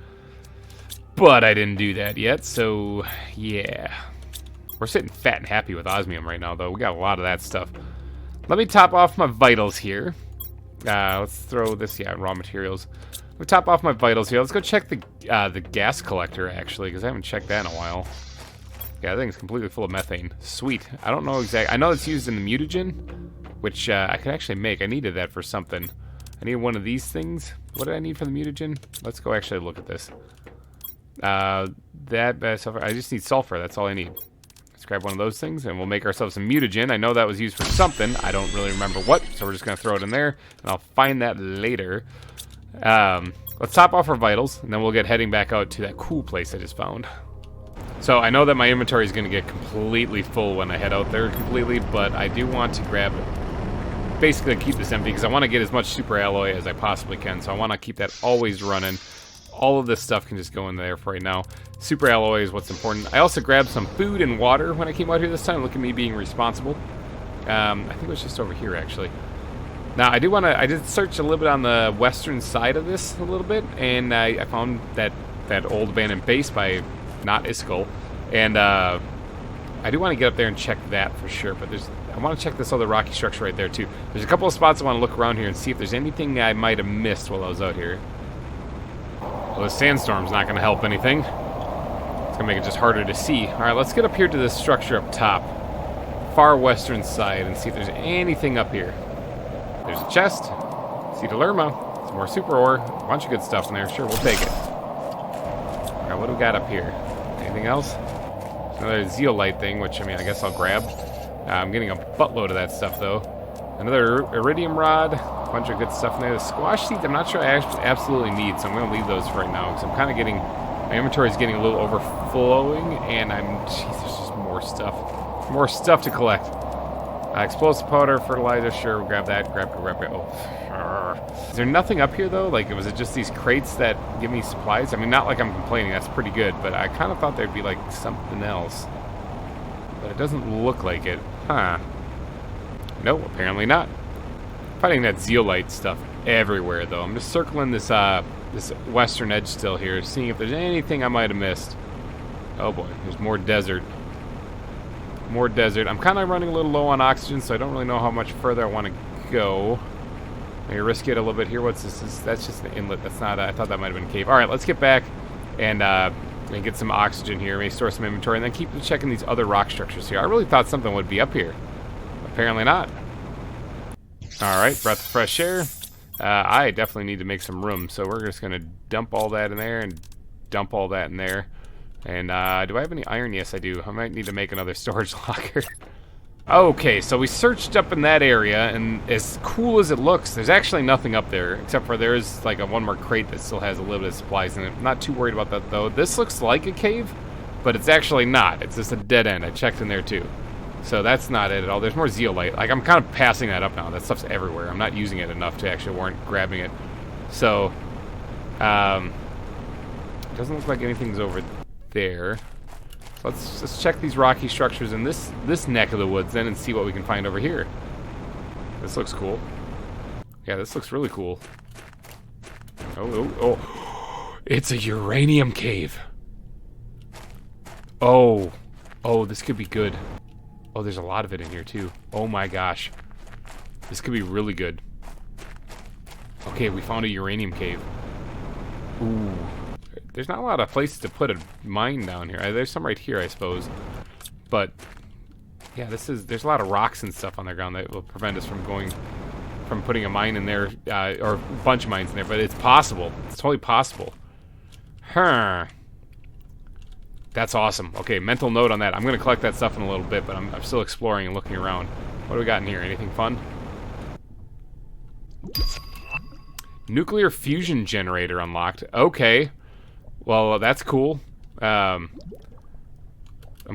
But I didn't do that yet, so yeah. We're sitting fat and happy with osmium right now, though. We got a lot of that stuff. Let me top off my vitals here. Let's throw this, raw materials. We'll top off my vitals here. Let's go check the gas collector, actually, because I haven't checked that in a while. Yeah, I think it's completely full of methane. Sweet. I don't know exactly. I know it's used in the mutagen, which I could actually make. I needed that for something. I need one of these things. What did I need for the mutagen? Let's go actually look at this. Sulfur. I just need sulfur. That's all I need. Let's grab one of those things, and we'll make ourselves some mutagen. I know that was used for something. I don't really remember what, so we're just going to throw it in there, and I'll find that later. Let's top off our vitals, and then we'll get heading back out to that cool place I just found. So I know that my inventory is going to get completely full when I head out there completely, but I do want to grab, basically keep this empty, because I want to get as much super alloy as I possibly can, so I want to keep that always running. All of this stuff can just go in there for right now. Super alloy is what's important. I also grabbed some food and water when I came out here this time. Look at me being responsible. I think it was just over here, actually. Now, I did search a little bit on the western side of this a little bit, and I found that old abandoned base by not Iskall, and I do want to get up there and check that for sure, but I want to check this other rocky structure right there too. There's a couple of spots I want to look around here and see if there's anything I might have missed while I was out here. Well, the sandstorm's not going to help anything. It's going to make it just harder to see. Alright, let's get up here to this structure up top, far western side, and see if there's anything up here. There's a chest. Cedarlerma. Some more super ore. A bunch of good stuff in there. Sure, we'll take it. Alright, what do we got up here? Anything else? Another zeolite thing, which, I mean, I guess I'll grab. I'm getting a buttload of that stuff, though. Another iridium rod. A bunch of good stuff in there. The squash seeds, I'm not sure I absolutely need, so I'm going to leave those for right now, because I'm kind of getting... My inventory is getting a little overflowing, and Jeez, there's just more stuff. More stuff to collect. Explosive powder, fertilizer, sure, we'll grab that. Grab it. Oh. Is there nothing up here, though? Like, was it just these crates that give me supplies? I mean, not like I'm complaining, that's pretty good, but I kind of thought there'd be, like, something else. But it doesn't look like it. Huh. Nope, apparently not. Finding that zeolite stuff everywhere, though. I'm just circling this this western edge still here, seeing if there's anything I might have missed. Oh boy, there's more desert. More desert. I'm kind of running a little low on oxygen, so I don't really know how much further I want to go. Maybe risk it a little bit here. What's this? That's just an inlet. That's not... I thought that might have been a cave. All right, let's get back and get some oxygen here. Maybe store some inventory, and then keep checking these other rock structures here. I really thought something would be up here. Apparently not. All right, breath of fresh air. I definitely need to make some room, so we're just going to dump all that in there and dump all that in there. And do I have any iron? Yes, I do. I might need to make another storage locker. Okay, so we searched up in that area, and as cool as it looks, there's actually nothing up there, except for there is like one more crate that still has a little bit of supplies in it. I'm not too worried about that, though. This looks like a cave, but it's actually not. It's just a dead end. I checked in there, too. So that's not it at all. There's more zeolite. Like, I'm kind of passing that up now. That stuff's everywhere. I'm not using it enough to actually warrant grabbing it. So, it doesn't look like anything's over there. So let's check these rocky structures in this neck of the woods then and see what we can find over here. This looks cool. Yeah, this looks really cool. Oh. It's a uranium cave. Oh, this could be good. Oh, there's a lot of it in here, too. Oh, my gosh. This could be really good. Okay, we found a uranium cave. Ooh. There's not a lot of places to put a mine down here. There's some right here, I suppose. But, yeah, there's a lot of rocks and stuff on the ground that will prevent us from putting a mine in there, or a bunch of mines in there. But it's possible. It's totally possible. Huh. That's awesome. Okay, mental note on that. I'm going to collect that stuff in a little bit, but I'm still exploring and looking around. What do we got in here? Anything fun? Nuclear fusion generator unlocked. Okay. Well, that's cool. I'm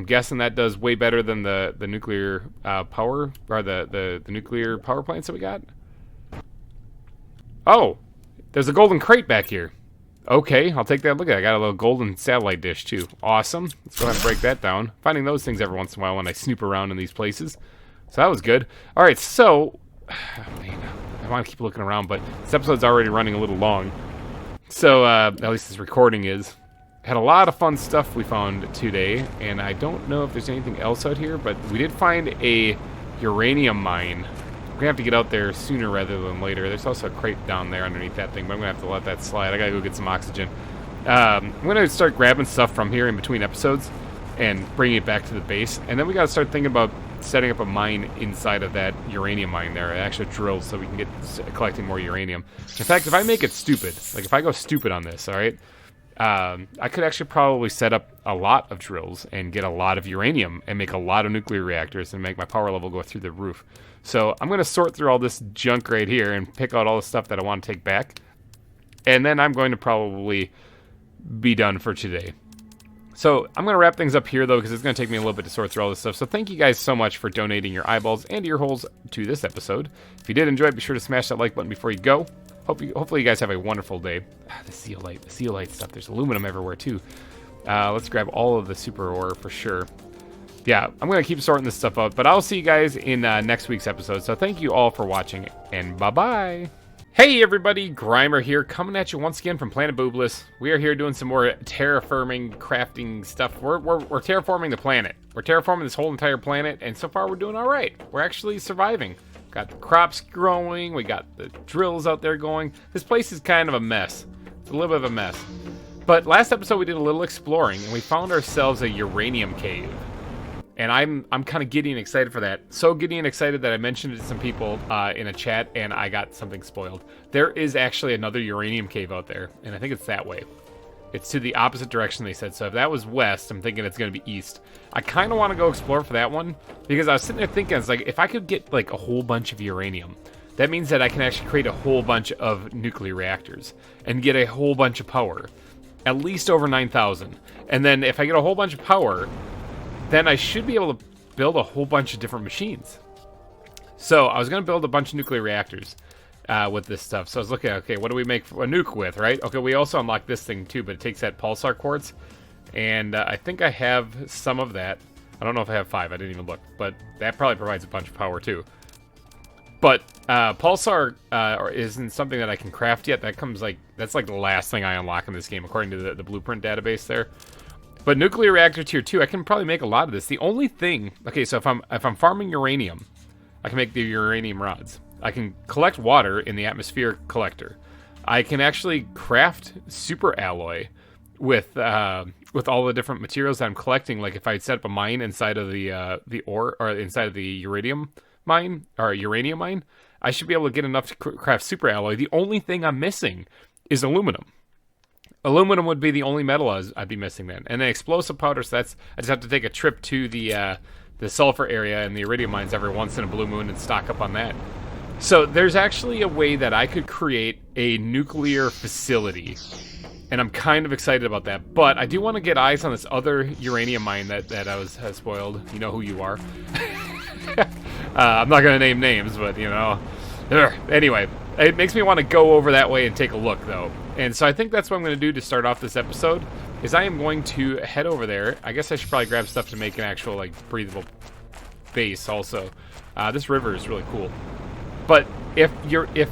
guessing that does way better than the nuclear power, or the nuclear power plants that we got. Oh, there's a golden crate back here. Okay, I'll take that look at it. I got a little golden satellite dish too. Awesome. Let's go ahead and break that down. Finding those things every once in a while when I snoop around in these places. So that was good. All right, so man, I want to keep looking around, but this episode's already running a little long. So at least this recording is. Had a lot of fun stuff we found today, and I don't know if there's anything else out here, but we did find a uranium mine. We're gonna have to get out there sooner rather than later. There's also a crate down there underneath that thing, but I'm gonna have to let that slide. I gotta go get some oxygen. I'm gonna start grabbing stuff from here in between episodes and bringing it back to the base, and then we gotta start thinking about setting up a mine inside of that uranium mine there, an actual drill, so we can get collecting more uranium. In fact, if I make it stupid, like if I go stupid on this, all right, I could actually probably set up a lot of drills and get a lot of uranium and make a lot of nuclear reactors and make my power level go through the roof. So I'm going to sort through all this junk right here and pick out all the stuff that I want to take back. And then I'm going to probably be done for today. So I'm going to wrap things up here, though, because it's going to take me a little bit to sort through all this stuff. So thank you guys so much for donating your eyeballs and ear holes to this episode. If you did enjoy it, be sure to smash that like button before you go. Hopefully you guys have a wonderful day. The zeolite stuff. There's aluminum everywhere, too. Let's grab all of the super ore for sure. Yeah, I'm going to keep sorting this stuff out, but I'll see you guys in next week's episode. So thank you all for watching, and bye-bye. Hey everybody, GReimer here, coming at you once again from Planet Boobless. We are here doing some more terraforming, crafting stuff. We're terraforming the planet. We're terraforming this whole entire planet, and so far we're doing all right. We're actually surviving. Got the crops growing, we got the drills out there going. This place is kind of a mess. It's a little bit of a mess. But last episode we did a little exploring, and we found ourselves a uranium cave. And I'm kind of getting excited for that. So getting excited that I mentioned it to some people in a chat, and I got something spoiled. There is actually another uranium cave out there, and I think it's that way. It's to the opposite direction, they said. So if that was west, I'm thinking it's going to be east. I kind of want to go explore for that one, because I was sitting there thinking, it's like, if I could get like a whole bunch of uranium, that means that I can actually create a whole bunch of nuclear reactors and get a whole bunch of power, at least over 9,000. And then if I get a whole bunch of power, then I should be able to build a whole bunch of different machines. So I was going to build a bunch of nuclear reactors with this stuff. So I was looking at, okay, what do we make a nuke with, right? Okay, we also unlocked this thing too, but it takes that pulsar quartz. And I think I have some of that. I don't know if I have 5. I didn't even look. But that probably provides a bunch of power too. But pulsar isn't something that I can craft yet. That's like the last thing I unlock in this game, according to the blueprint database there. But nuclear reactor tier 2, I can probably make a lot of this. The only thing, okay, so if I'm farming uranium, I can make the uranium rods. I can collect water in the atmosphere collector. I can actually craft super alloy with all the different materials that I'm collecting. Like if I set up a mine inside of the ore, or inside of the uranium mine, or uranium mine, I should be able to get enough to craft super alloy. The only thing I'm missing is aluminum. Aluminum would be the only metal I'd be missing then. And then explosive powder, so I just have to take a trip to the sulfur area and the iridium mines every once in a blue moon and stock up on that. So there's actually a way that I could create a nuclear facility. And I'm kind of excited about that. But I do want to get eyes on this other uranium mine that has spoiled. You know who you are. I'm not going to name names, but you know. Anyway, it makes me want to go over that way and take a look, though. And so I think that's what I'm going to do to start off this episode, is I am going to head over there. I guess I should probably grab stuff to make an actual, like, breathable base also. This river is really cool. But if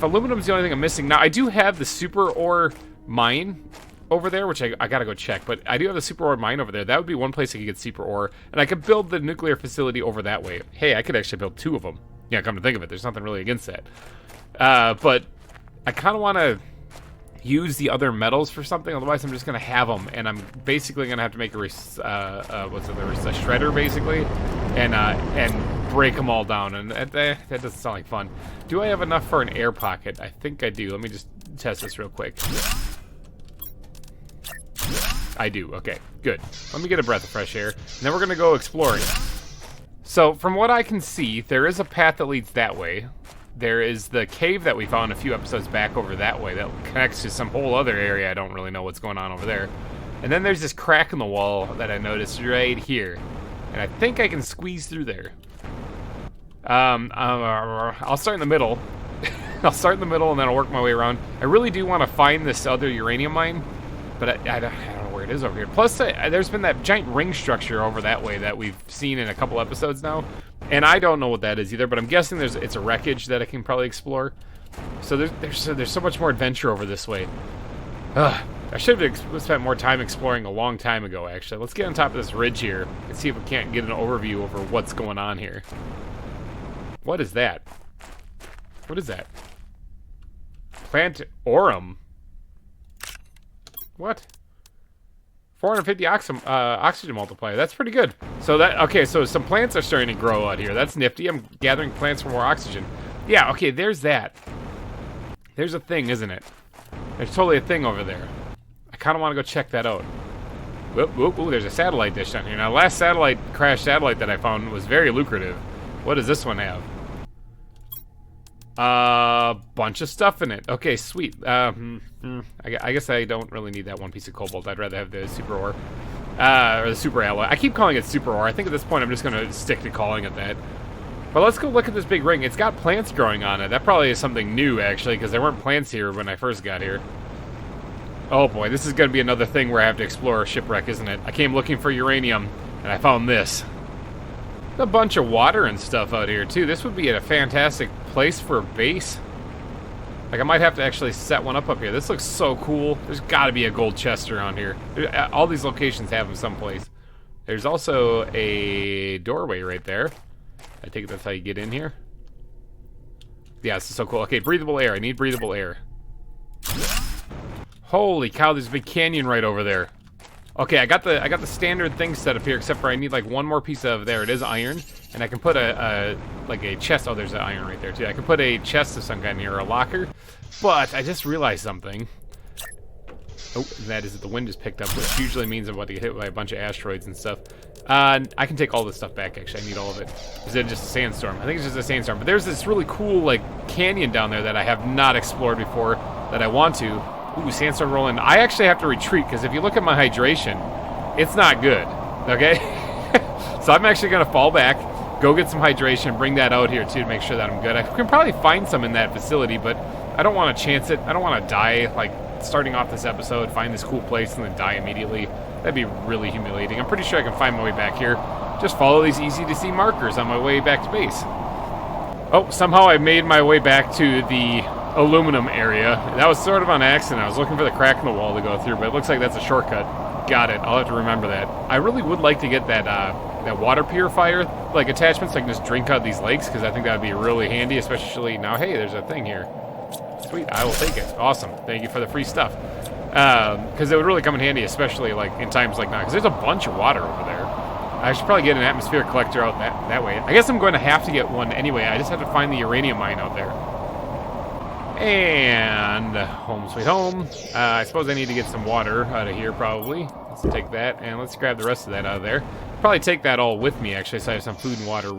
aluminum's the only thing I'm missing... Now, I do have the super ore mine over there, which I gotta go check. But I do have the super ore mine over there. That would be one place I could get super ore. And I could build the nuclear facility over that way. Hey, I could actually build 2 of them. Yeah, come to think of it, there's nothing really against that. But I kind of want to use the other metals for something. Otherwise, I'm just gonna have them, and I'm basically gonna have to make a shredder basically, and break them all down. And that doesn't sound like fun. Do I have enough for an air pocket? I think I do. Let me just test this real quick. I do. Okay, good. Let me get a breath of fresh air, and then we're gonna go exploring. So, from what I can see, there is a path that leads that way. There is the cave that we found a few episodes back over that way that connects to some whole other area. I don't really know what's going on over there. And then there's this crack in the wall that I noticed right here. And I think I can squeeze through there. I'll start in the middle. I'll start in the middle and then I'll work my way around. I really do want to find this other uranium mine, but I don't know where it is over here. Plus, there's been that giant ring structure over that way that we've seen in a couple episodes now. And I don't know what that is either, but I'm guessing it's a wreckage that I can probably explore. So there's so much more adventure over this way. I should have spent more time exploring a long time ago, actually. Let's get on top of this ridge here and see if we can't get an overview over what's going on here. What is that? What is that? Plant Aurum. What? 450 oxygen multiplier. That's pretty good. So so some plants are starting to grow out here. That's nifty. I'm gathering plants for more oxygen. Yeah, okay, there's that. There's a thing, isn't it? There's totally a thing over there. I kind of want to go check that out. Whoop, whoop, ooh, there's a satellite dish down here. Now, last crash satellite that I found was very lucrative. What does this one have? Bunch of stuff in it. Okay, sweet. I guess I don't really need that one piece of cobalt. I'd rather have the super ore. Or the super alloy. I keep calling it super ore. I think at this point I'm just going to stick to calling it that. But let's go look at this big ring. It's got plants growing on it. That probably is something new, actually, because there weren't plants here when I first got here. Oh boy, this is going to be another thing where I have to explore a shipwreck, isn't it? I came looking for uranium, and I found this. A bunch of water and stuff out here, too. This would be a fantastic place for a base. Like, I might have to actually set one up here. This looks so cool. There's got to be a gold chest around here. All these locations have them someplace. There's also a doorway right there. I think that's how you get in here. Yeah, this is so cool. Okay, breathable air. I need breathable air. Holy cow, there's a big canyon right over there. Okay, I got the standard thing set up here, except for I need like one more piece of, there it is, iron, and I can put a chest. Oh, there's an iron right there too. I can put a chest of some kind here, or a locker. But I just realized something. Oh, that is that the wind just picked up, which usually means I'm about to get hit by a bunch of asteroids and stuff. I can take all this stuff back, actually. I need all of it. Is it just a sandstorm? I think it's just a sandstorm. But there's this really cool, like, canyon down there that I have not explored before that I want to. Ooh, sandstorm rolling. I actually have to retreat, because if you look at my hydration, it's not good, okay? So I'm actually going to fall back, go get some hydration, bring that out here, too, to make sure that I'm good. I can probably find some in that facility, but I don't want to chance it. I don't want to die, like, starting off this episode, find this cool place, and then die immediately. That'd be really humiliating. I'm pretty sure I can find my way back here. Just follow these easy-to-see markers on my way back to base. Oh, somehow I made my way back to the aluminum area. That was sort of on accident. I was looking for the crack in the wall to go through, but it looks like that's a shortcut. Got it. I'll have to remember that. I really would like to get that that water purifier like attachment so I can just drink out of these lakes, because I think that would be really handy, especially now. Hey, there's a thing here. Sweet, I will take it. Awesome. Thank you for the free stuff. Because it would really come in handy, especially like in times like now, because there's a bunch of water over there. I should probably get an atmosphere collector out that way. I guess I'm going to have to get one anyway. I just have to find the uranium mine out there. And home sweet home. I suppose I need to get some water out of here probably. Let's take that, and let's grab the rest of that out of there. Probably take that all with me, actually, so I have some food and water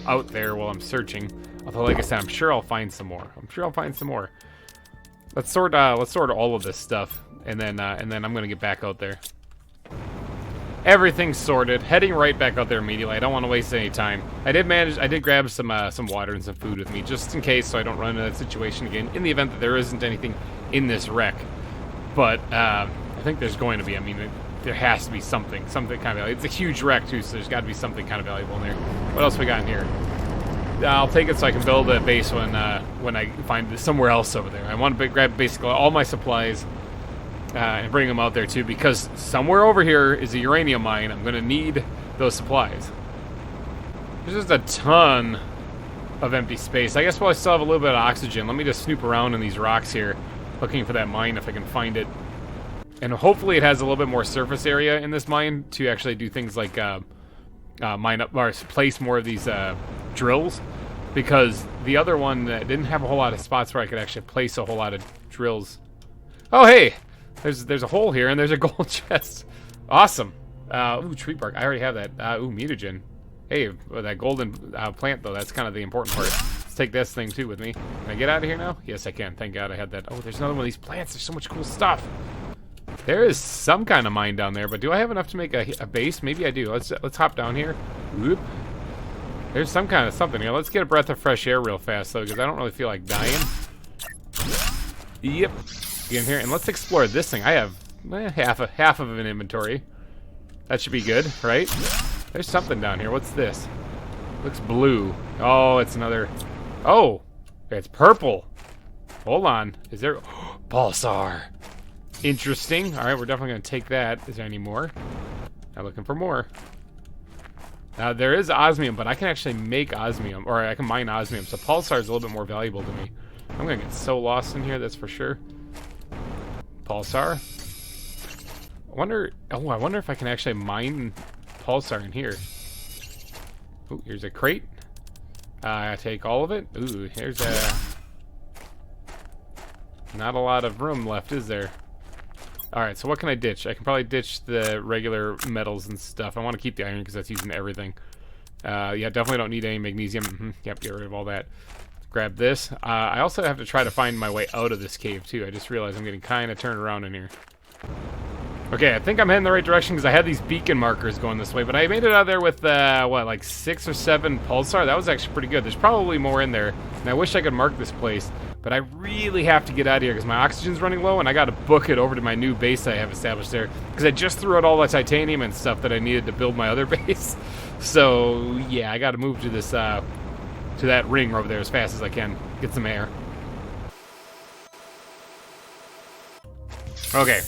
out there while I'm searching. Although, like I said, I'm sure I'll find some more. Let's sort all of this stuff, and then I'm gonna get back out there. Everything's sorted. Heading right back out there immediately. I don't want to waste any time. I did grab some water and some food with me, just in case, so I don't run into that situation again, in the event that there isn't anything in this wreck. But I think there's going to be. I mean, there has to be something kind of valuable. It's a huge wreck too, so there's got to be something kind of valuable in there. What else we got in here? I'll take it so I can build a base when I find somewhere else over there. I want to grab basically all my supplies. and bring them out there too, because somewhere over here is a uranium mine. I'm going to need those supplies. There's just a ton of empty space. I guess while I still have a little bit of oxygen, let me just snoop around in these rocks here, looking for that mine if I can find it. And hopefully it has a little bit more surface area in this mine to actually do things like mine up or place more of these drills, because the other one didn't have a whole lot of spots where I could actually place a whole lot of drills. Oh hey, there's a hole here and there's a gold chest. Awesome. Ooh, tree bark. I already have that. Ooh, mutagen. Hey, that golden plant though, that's kind of the important part. Let's take this thing too with me. Can I get out of here now? Yes, I can. Thank God I had that. Oh, there's another one of these plants. There's so much cool stuff. There is some kind of mine down there, but do I have enough to make a base? Maybe I do. Let's hop down here. Whoop. There's some kind of something here. Let's get a breath of fresh air real fast though, because I don't really feel like dying. Yep. Get in here and let's explore this thing. I have half of an inventory. That should be good, right? There's something down here. What's this? Looks blue. Oh, it's another. Oh, it's purple. Hold on. Is there pulsar? Interesting. All right, we're definitely gonna take that. Is there any more? I'm looking for more. Now there is osmium, but I can actually make osmium, or I can mine osmium. So pulsar is a little bit more valuable to me. I'm gonna get so lost in here. That's for sure. Pulsar. I wonder if I can actually mine pulsar in here. Ooh, here's a crate. I take all of it. Ooh, here's a. Not a lot of room left, is there? Alright, so what can I ditch? I can probably ditch the regular metals and stuff. I want to keep the iron because that's using everything. Yeah, definitely don't need any magnesium. Yep, get rid of all that. Grab this. I also have to try to find my way out of this cave, too. I just realized I'm getting kind of turned around in here. Okay, I think I'm heading the right direction because I had these beacon markers going this way, but I made it out of there with, what, like 6 or 7 pulsar? That was actually pretty good. There's probably more in there, and I wish I could mark this place, but I really have to get out of here because my oxygen's running low, and I got to book it over to my new base I have established there because I just threw out all the titanium and stuff that I needed to build my other base. So, yeah, I got to move to this, to that ring over there as fast as I can. Get some air. Okay.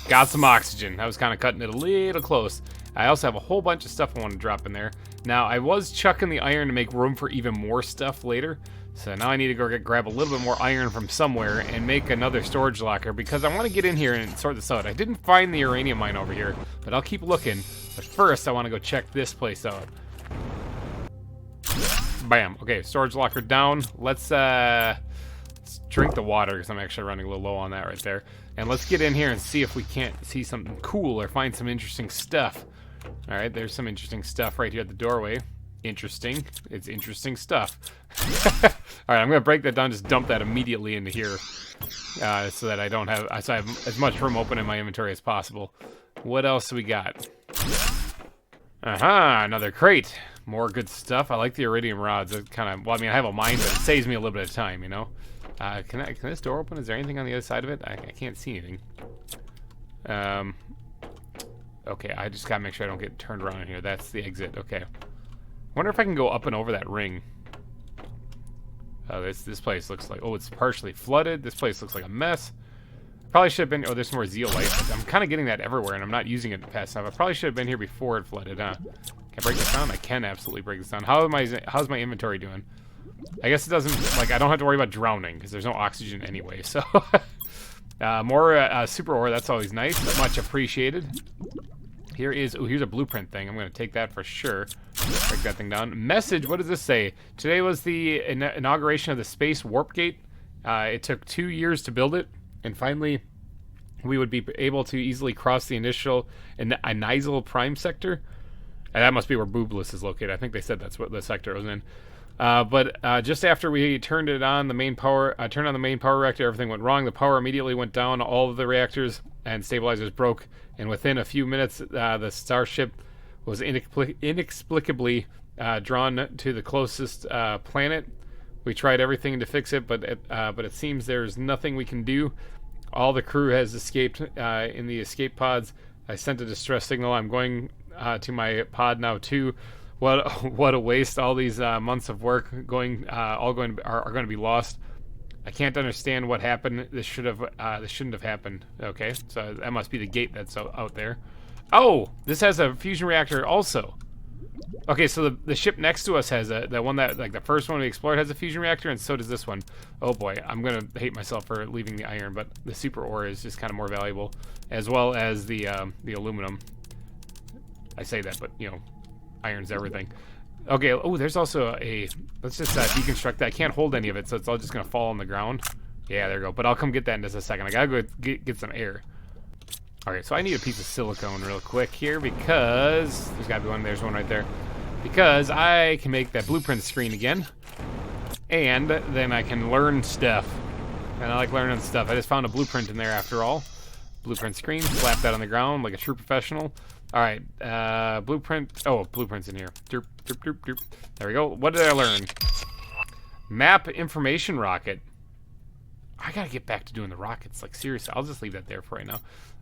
Got some oxygen. I was kind of cutting it a little close. I also have a whole bunch of stuff I want to drop in there. Now, I was chucking the iron to make room for even more stuff later. So now I need to go grab a little bit more iron from somewhere and make another storage locker because I want to get in here and sort this out. I didn't find the uranium mine over here, but I'll keep looking. But first, I want to go check this place out. Bam. Okay, storage locker down. Let's drink the water because I'm actually running a little low on that right there. And let's get in here and see if we can't see something cool or find some interesting stuff. All right, there's some interesting stuff right here at the doorway. Interesting. It's interesting stuff. All right, I'm going to break that down, just dump that immediately into here so that I don't have, so I have as much room open in my inventory as possible. What else do we got? Aha, another crate. More good stuff. I like the iridium rods. It kind of, well, I mean, I have a mine, but it saves me a little bit of time, you know? Can this door open? Is there anything on the other side of it? I can't see anything. Okay, I just gotta make sure I don't get turned around in here. That's the exit. Okay. Wonder if I can go up and over that ring. This place looks like, oh, it's partially flooded. This place looks like a mess. Probably should have been, oh, there's more zeolite. I'm kind of getting that everywhere, and I'm not using it fast enough. I probably should have been here before it flooded, huh? Can I break this down? I can absolutely break this down. How's my inventory doing? I guess it doesn't, like, I don't have to worry about drowning because there's no oxygen anyway, so. More super ore, that's always nice. Much appreciated. Here is, oh, here's a blueprint thing. I'm going to take that for sure. Break that thing down. Message, what does this say? Today was the inauguration of the Space Warp Gate. It took 2 years to build it, and finally we would be able to easily cross the initial Anisal Prime sector. And that must be where Boobless is located. I think they said that's what the sector was in. But just after we turned on the main power reactor, everything went wrong. The power immediately went down. All of the reactors and stabilizers broke, and within a few minutes, the starship was inexplicably drawn to the closest planet. We tried everything to fix it, but it seems there's nothing we can do. All the crew has escaped in the escape pods. I sent a distress signal. I'm going to my pod now too. What a waste! All these months of work are going to be lost. I can't understand what happened. This shouldn't have happened. Okay, so that must be the gate that's out there. Oh, this has a fusion reactor also. Okay, so the ship next to us has the one that, like, the first one we explored has a fusion reactor, and so does this one. Oh boy, I'm gonna hate myself for leaving the iron, but the super ore is just kind of more valuable, as well as the aluminum. I say that, but you know, iron's everything. Okay, oh, there's also let's just deconstruct that. I can't hold any of it, so it's all just gonna fall on the ground. Yeah, there we go. But I'll come get that in just a second. I gotta go get some air. Okay, so I need a piece of silicone real quick here because there's gotta be one. There's one right there. Because I can make that blueprint screen again, and then I can learn stuff. And I like learning stuff. I just found a blueprint in there after all. Blueprint screen. Slap that on the ground like a true professional. All right, blueprint. Oh, blueprint's in here. Derp, derp, derp, derp. There we go. What did I learn? Map information rocket. I gotta get back to doing the rockets. Like, seriously, I'll just leave that there for right now.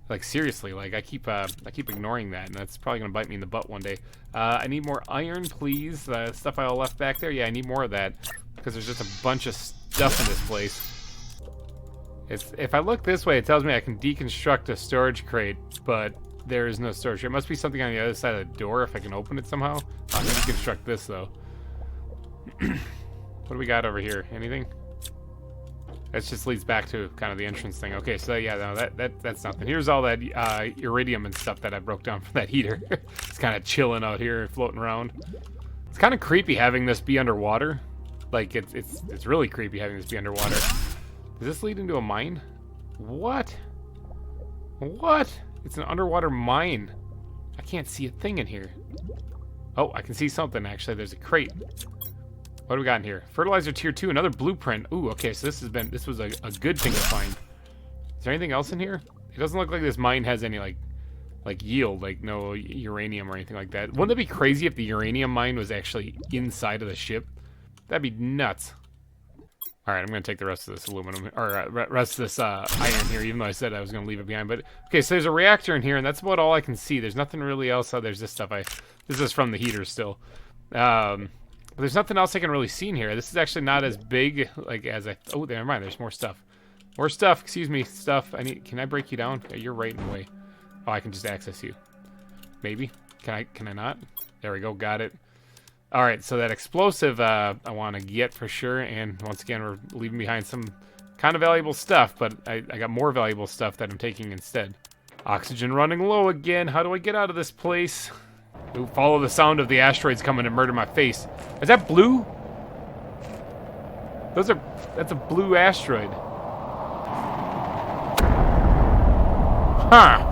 Like, seriously, like I keep ignoring that, and that's probably gonna bite me in the butt one day. I need more iron, please. The stuff I left back there. Yeah, I need more of that because there's just a bunch of stuff in this place. If I look this way, it tells me I can deconstruct a storage crate, but there is no storage. It must be something on the other side of the door if I can open it somehow. I can deconstruct this though. What do we got over here? Anything? That just leads back to kind of the entrance thing. Okay, so yeah, no, that's nothing. Here's all that uranium and stuff that I broke down from that heater. It's kind of chilling out here, floating around. It's kind of creepy having this be underwater. Like it's really creepy having this be underwater. Does this lead into a mine? What? What? It's an underwater mine. I can't see a thing in here. Oh, I can see something actually. There's a crate. What do we got in here? Fertilizer tier 2, another blueprint. Ooh, okay, so this was a good thing to find. Is there anything else in here? It doesn't look like this mine has any like yield, like no uranium or anything like that. Wouldn't it be crazy if the uranium mine was actually inside of the ship? That'd be nuts. All right, I'm gonna take the rest of this aluminum, or rest of this iron here, even though I said I was gonna leave it behind. But okay, so there's a reactor in here, and that's about all I can see. There's nothing really else. Oh, there's this stuff. This is from the heater still. But there's nothing else I can really see in here. This is actually not as big like as I. Oh, never mind. There's more stuff. More stuff. Excuse me. Stuff. Can I break you down? Yeah, you're right in the way. Oh, I can just access you. Maybe. Can I not? There we go. Got it. All right. So that explosive I want to get for sure. And once again, we're leaving behind some kind of valuable stuff, but I got more valuable stuff that I'm taking instead. Oxygen running low again. How do I get out of this place? Ooh, follow the sound of the asteroids coming to murder my face. Is that blue? That's a blue asteroid. Huh.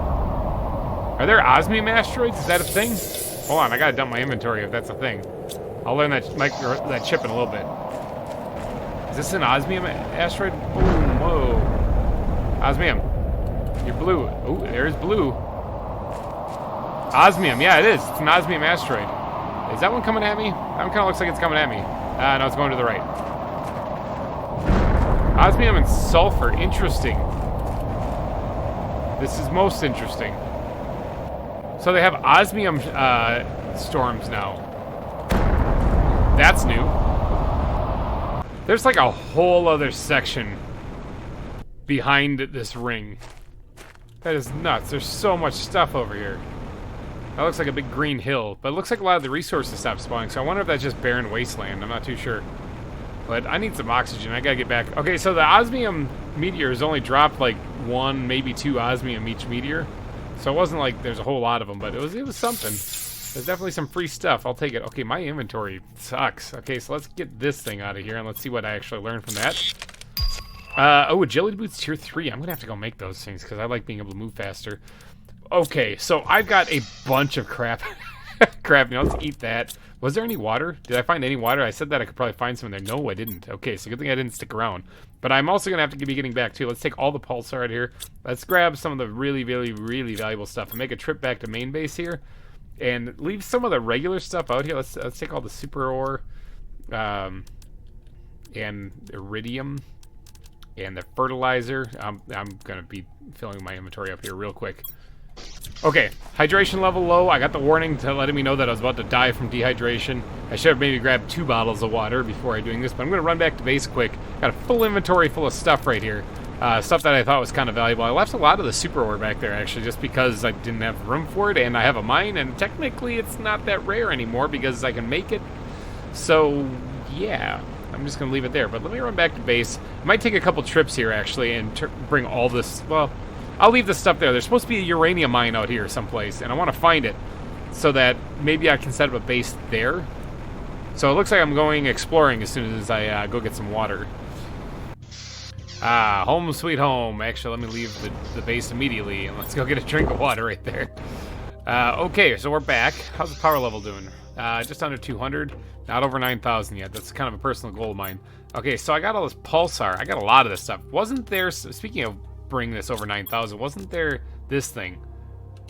Are there osmium asteroids? Is that a thing? Hold on, I gotta dump my inventory if that's a thing. I'll learn that chip in a little bit. Is this an osmium asteroid? Boom, whoa. Osmium. You're blue. Oh, there's blue. Osmium, yeah, it is. It's an osmium asteroid. Is that one coming at me? That one kind of looks like it's coming at me. No, it's going to the right. Osmium and sulfur, interesting. This is most interesting. So they have osmium storms now. That's new. There's like a whole other section behind this ring. That is nuts. There's so much stuff over here. That looks like a big green hill, but it looks like a lot of the resources stopped spawning, so I wonder if that's just barren wasteland. I'm not too sure. But I need some oxygen. I gotta get back. Okay, so the osmium meteors only dropped like 1, maybe 2 osmium each meteor. So it wasn't like there's a whole lot of them, but it was something. There's definitely some free stuff. I'll take it. Okay, my inventory sucks. Okay, so let's get this thing out of here, and let's see what I actually learned from that. Oh, agility boots tier 3. I'm gonna have to go make those things, because I like being able to move faster. Okay, so I've got a bunch of crap. Crap, now let's eat that. Was there any water? Did I find any water? I said that I could probably find some in there. No, I didn't. Okay, so good thing I didn't stick around. But I'm also going to have to be getting back, too. Let's take all the pulsar out here. Let's grab some of the really, really, really valuable stuff and make a trip back to main base here. And leave some of the regular stuff out here. Let's take all the super ore and iridium and the fertilizer. I'm going to be filling my inventory up here real quick. Okay, hydration level low. I got the warning to letting me know that I was about to die from dehydration. I should have maybe grabbed 2 bottles of water before I doing this, but I'm going to run back to base quick. Got a full inventory full of stuff right here. Stuff that I thought was kind of valuable. I left a lot of the super ore back there, actually, just because I didn't have room for it, and I have a mine, and technically it's not that rare anymore because I can make it. So, yeah, I'm just going to leave it there. But let me run back to base. I might take a couple trips here, actually, and bring all this, well, I'll leave the stuff there. There's supposed to be a uranium mine out here someplace, and I want to find it so that maybe I can set up a base there. So it looks like I'm going exploring as soon as I go get some water. Home sweet home. Actually, let me leave the base immediately, and let's go get a drink of water right there. Okay, so we're back. How's the power level doing? Just under 200. Not over 9,000 yet. That's kind of a personal goal of mine. Okay, so I got all this pulsar. I got a lot of this stuff. Wasn't there, speaking of bring this over 9,000, wasn't there this thing?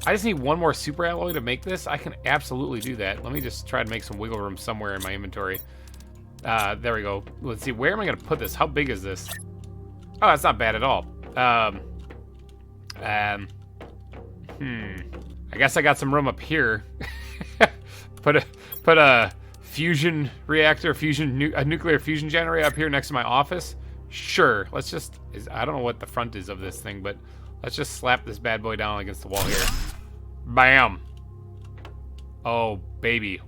I just need one more super alloy to make this. I can absolutely do that. Let me just try to make some wiggle room somewhere in my inventory. There we go. Let's see, where am I going to put this? How big is this? Oh, that's not bad at all. I guess I got some room up here. put a fusion reactor, a nuclear fusion generator up here next to my office. Sure, let's just, I don't know what the front is of this thing, but let's just slap this bad boy down against the wall here. Bam. Oh, baby.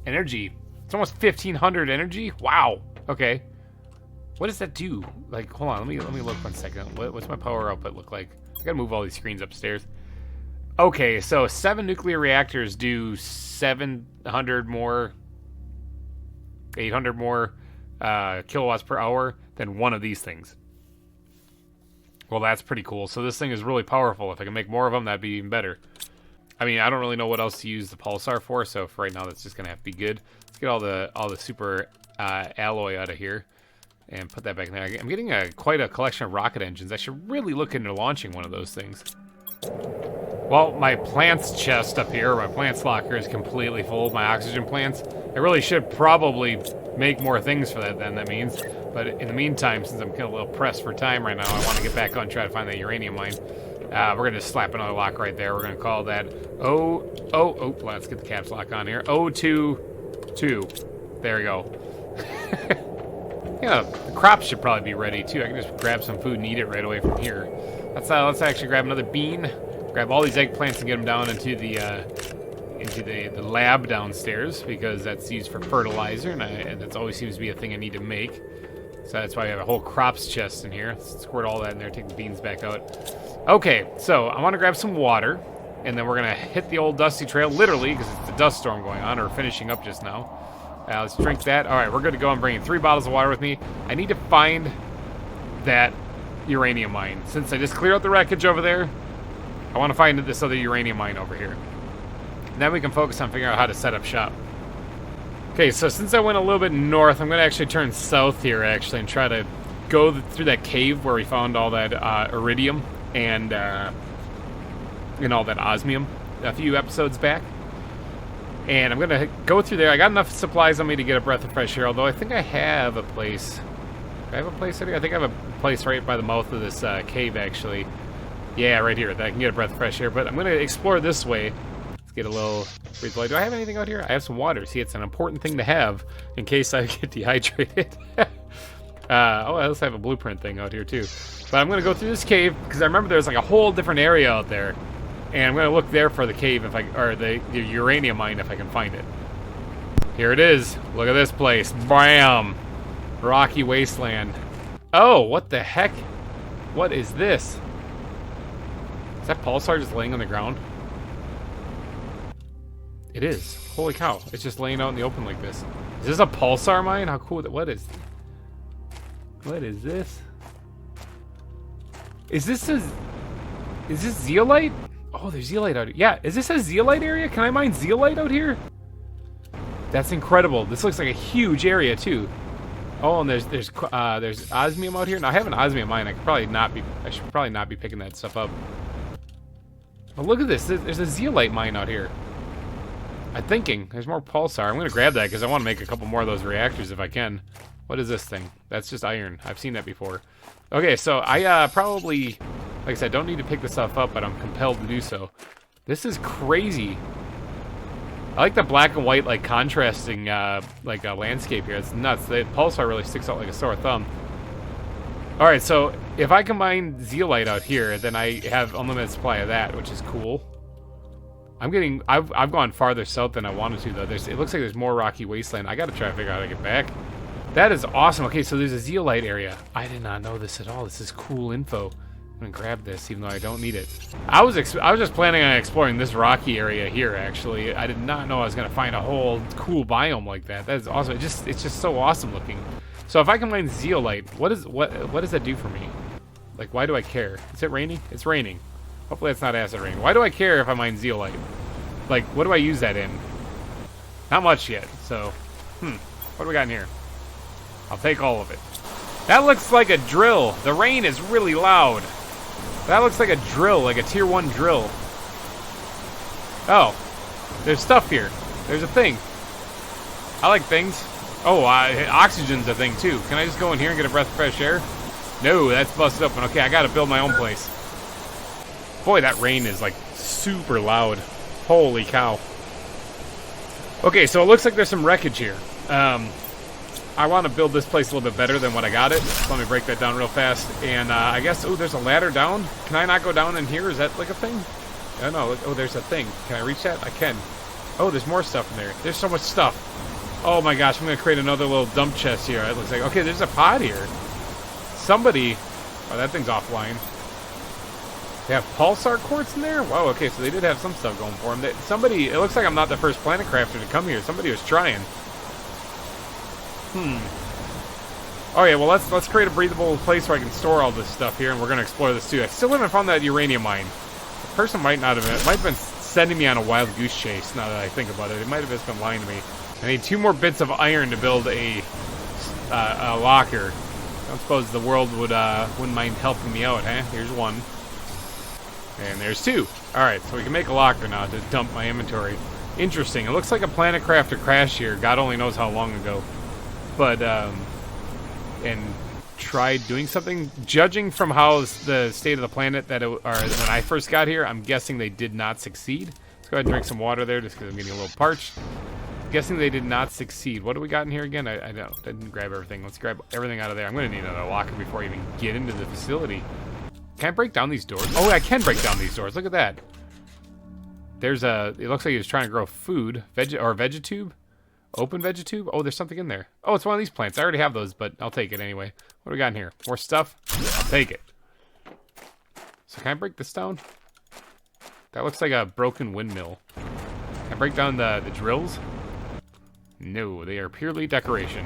Energy. It's almost 1,500 energy. Wow. Okay. What does that do? Like, hold on, let me look 1 second. What's my power output look like? I gotta move all these screens upstairs. Okay, so 7 nuclear reactors do 700 more, 800 more kilowatts per hour than one of these things. Well, that's pretty cool. So this thing is really powerful. If I can make more of them, that'd be even better. I mean, I don't really know what else to use the pulsar for, so for right now, that's just gonna have to be good. Let's get all the super alloy out of here and put that back in there. I'm getting quite a collection of rocket engines. I should really look into launching one of those things. Well, my plants chest up here, my plants locker, is completely full of my oxygen plants. I really should probably make more things for that then, that means. But in the meantime, since I'm kind of a little pressed for time right now, I want to get back on and try to find that uranium mine. We're going to just slap another lock right there. We're going to call that let's get the caps lock on here. 022. There we go. Yeah, the crops should probably be ready too. I can just grab some food and eat it right away from here. Let's actually grab another bean, grab all these eggplants and get them down into the lab downstairs, because that's used for fertilizer, and that always seems to be a thing I need to make. So that's why we have a whole crops chest in here. Let's squirt all that in there, take the beans back out. Okay, so I want to grab some water, and then we're going to hit the old dusty trail, literally, because it's the dust storm going on, or finishing up just now. Let's drink that. All right, we're good to go. I'm bringing 3 bottles of water with me. I need to find that uranium mine. Since I just cleared out the wreckage over there, I want to find this other uranium mine over here. And then we can focus on figuring out how to set up shop. Okay, so since I went a little bit north, I'm going to actually turn south here, actually, and try to go through that cave where we found all that iridium and all that osmium a few episodes back. And I'm going to go through there. I got enough supplies on me to get a breath of fresh air, although I think I have a place. Do I have a place out here? I think I have a place right by the mouth of this cave, actually. Yeah, right here. That I can get a breath of fresh air. But I'm going to explore this way. Let's get a little breathe. Do I have anything out here? I have some water. See, it's an important thing to have in case I get dehydrated. I also have a blueprint thing out here, too. But I'm going to go through this cave, because I remember there's like a whole different area out there. And I'm going to look there for the cave, or the uranium mine, if I can find it. Here it is. Look at this place. Bam! Rocky wasteland. Oh, what the heck? What is this? Is that pulsar just laying on the ground? It is. Holy cow. It's just laying out in the open like this. Is this a pulsar mine? How cool. What is this? Is this zeolite? Oh, there's zeolite out here. Yeah, is this a zeolite area? Can I mine zeolite out here? That's incredible. This looks like a huge area too. Oh, and there's osmium out here. Now I have an osmium mine. I should probably not be picking that stuff up. Oh, look at this. There's a zeolite mine out here. I'm thinking there's more pulsar. I'm gonna grab that because I want to make a couple more of those reactors if I can. What is this thing? That's just iron. I've seen that before. Okay, so I probably, like I said, don't need to pick this stuff up, but I'm compelled to do so. This is crazy. I like the black and white, like, contrasting, like, landscape here. It's nuts. The pulsar really sticks out like a sore thumb. Alright, so if I combine zeolite out here, then I have unlimited supply of that, which is cool. I've gone farther south than I wanted to, though. It looks like there's more rocky wasteland. I gotta try to figure out how to get back. That is awesome. Okay, so there's a zeolite area. I did not know this at all. This is cool info. I'm gonna grab this, even though I don't need it. I was just planning on exploring this rocky area here. Actually, I did not know I was gonna find a whole cool biome like that. That is awesome. It's just so awesome looking. So if I combine zeolite, what does that do for me? Like, why do I care? Is it raining? It's raining. Hopefully it's not acid rain. Why do I care if I mine zeolite? Like, what do I use that in? Not much yet. So, what do we got in here? I'll take all of it. That looks like a drill. The rain is really loud. That looks like a drill, like a tier 1 drill. Oh, there's stuff here. There's a thing. I like things. Oh, oxygen's a thing too. Can I just go in here and get a breath of fresh air? No, that's busted open. Okay, I gotta build my own place. Boy, that rain is like super loud. Holy cow. Okay, so it looks like there's some wreckage here. I want to build this place a little bit better than what I got it. So let me break that down real fast. And I guess, oh, there's a ladder down. Can I not go down in here? Is that like a thing? I don't know. Look, oh, there's a thing. Can I reach that? I can. Oh, there's more stuff in there. There's so much stuff. Oh my gosh, I'm going to create another little dump chest here. It looks like, okay, there's a pod here. Somebody, oh, that thing's offline. They have pulsar quartz in there? Wow, okay, so they did have some stuff going for them. Somebody, it looks like I'm not the first planet crafter to come here. Somebody was trying. Oh yeah, well let's create a breathable place where I can store all this stuff here, and we're gonna explore this too. I still haven't found that uranium mine. The person might have been sending me on a wild goose chase. Now that I think about it, it might have just been lying to me. I need 2 more bits of iron to build a locker. I don't suppose the world wouldn't mind helping me out, huh? Here's 1, and there's 2. All right, so we can make a locker now to dump my inventory. Interesting. It looks like a planet crafter crashed here. God only knows how long ago. But, and tried doing something. Judging from how the state of the planet when I first got here, I'm guessing they did not succeed. Let's go ahead and drink some water there, just because I'm getting a little parched. I'm guessing they did not succeed. What do we got in here again? I didn't grab everything. Let's grab everything out of there. I'm going to need another locker before I even get into the facility. Can I break down these doors? Oh, I can break down these doors. Look at that. There's it looks like he was trying to grow food, vegetube. Open vegetube? Oh, there's something in there. Oh, it's one of these plants. I already have those, but I'll take it anyway. What do we got in here? More stuff? I'll take it. So can I break this down? That looks like a broken windmill. Can I break down the drills? No, they are purely decoration.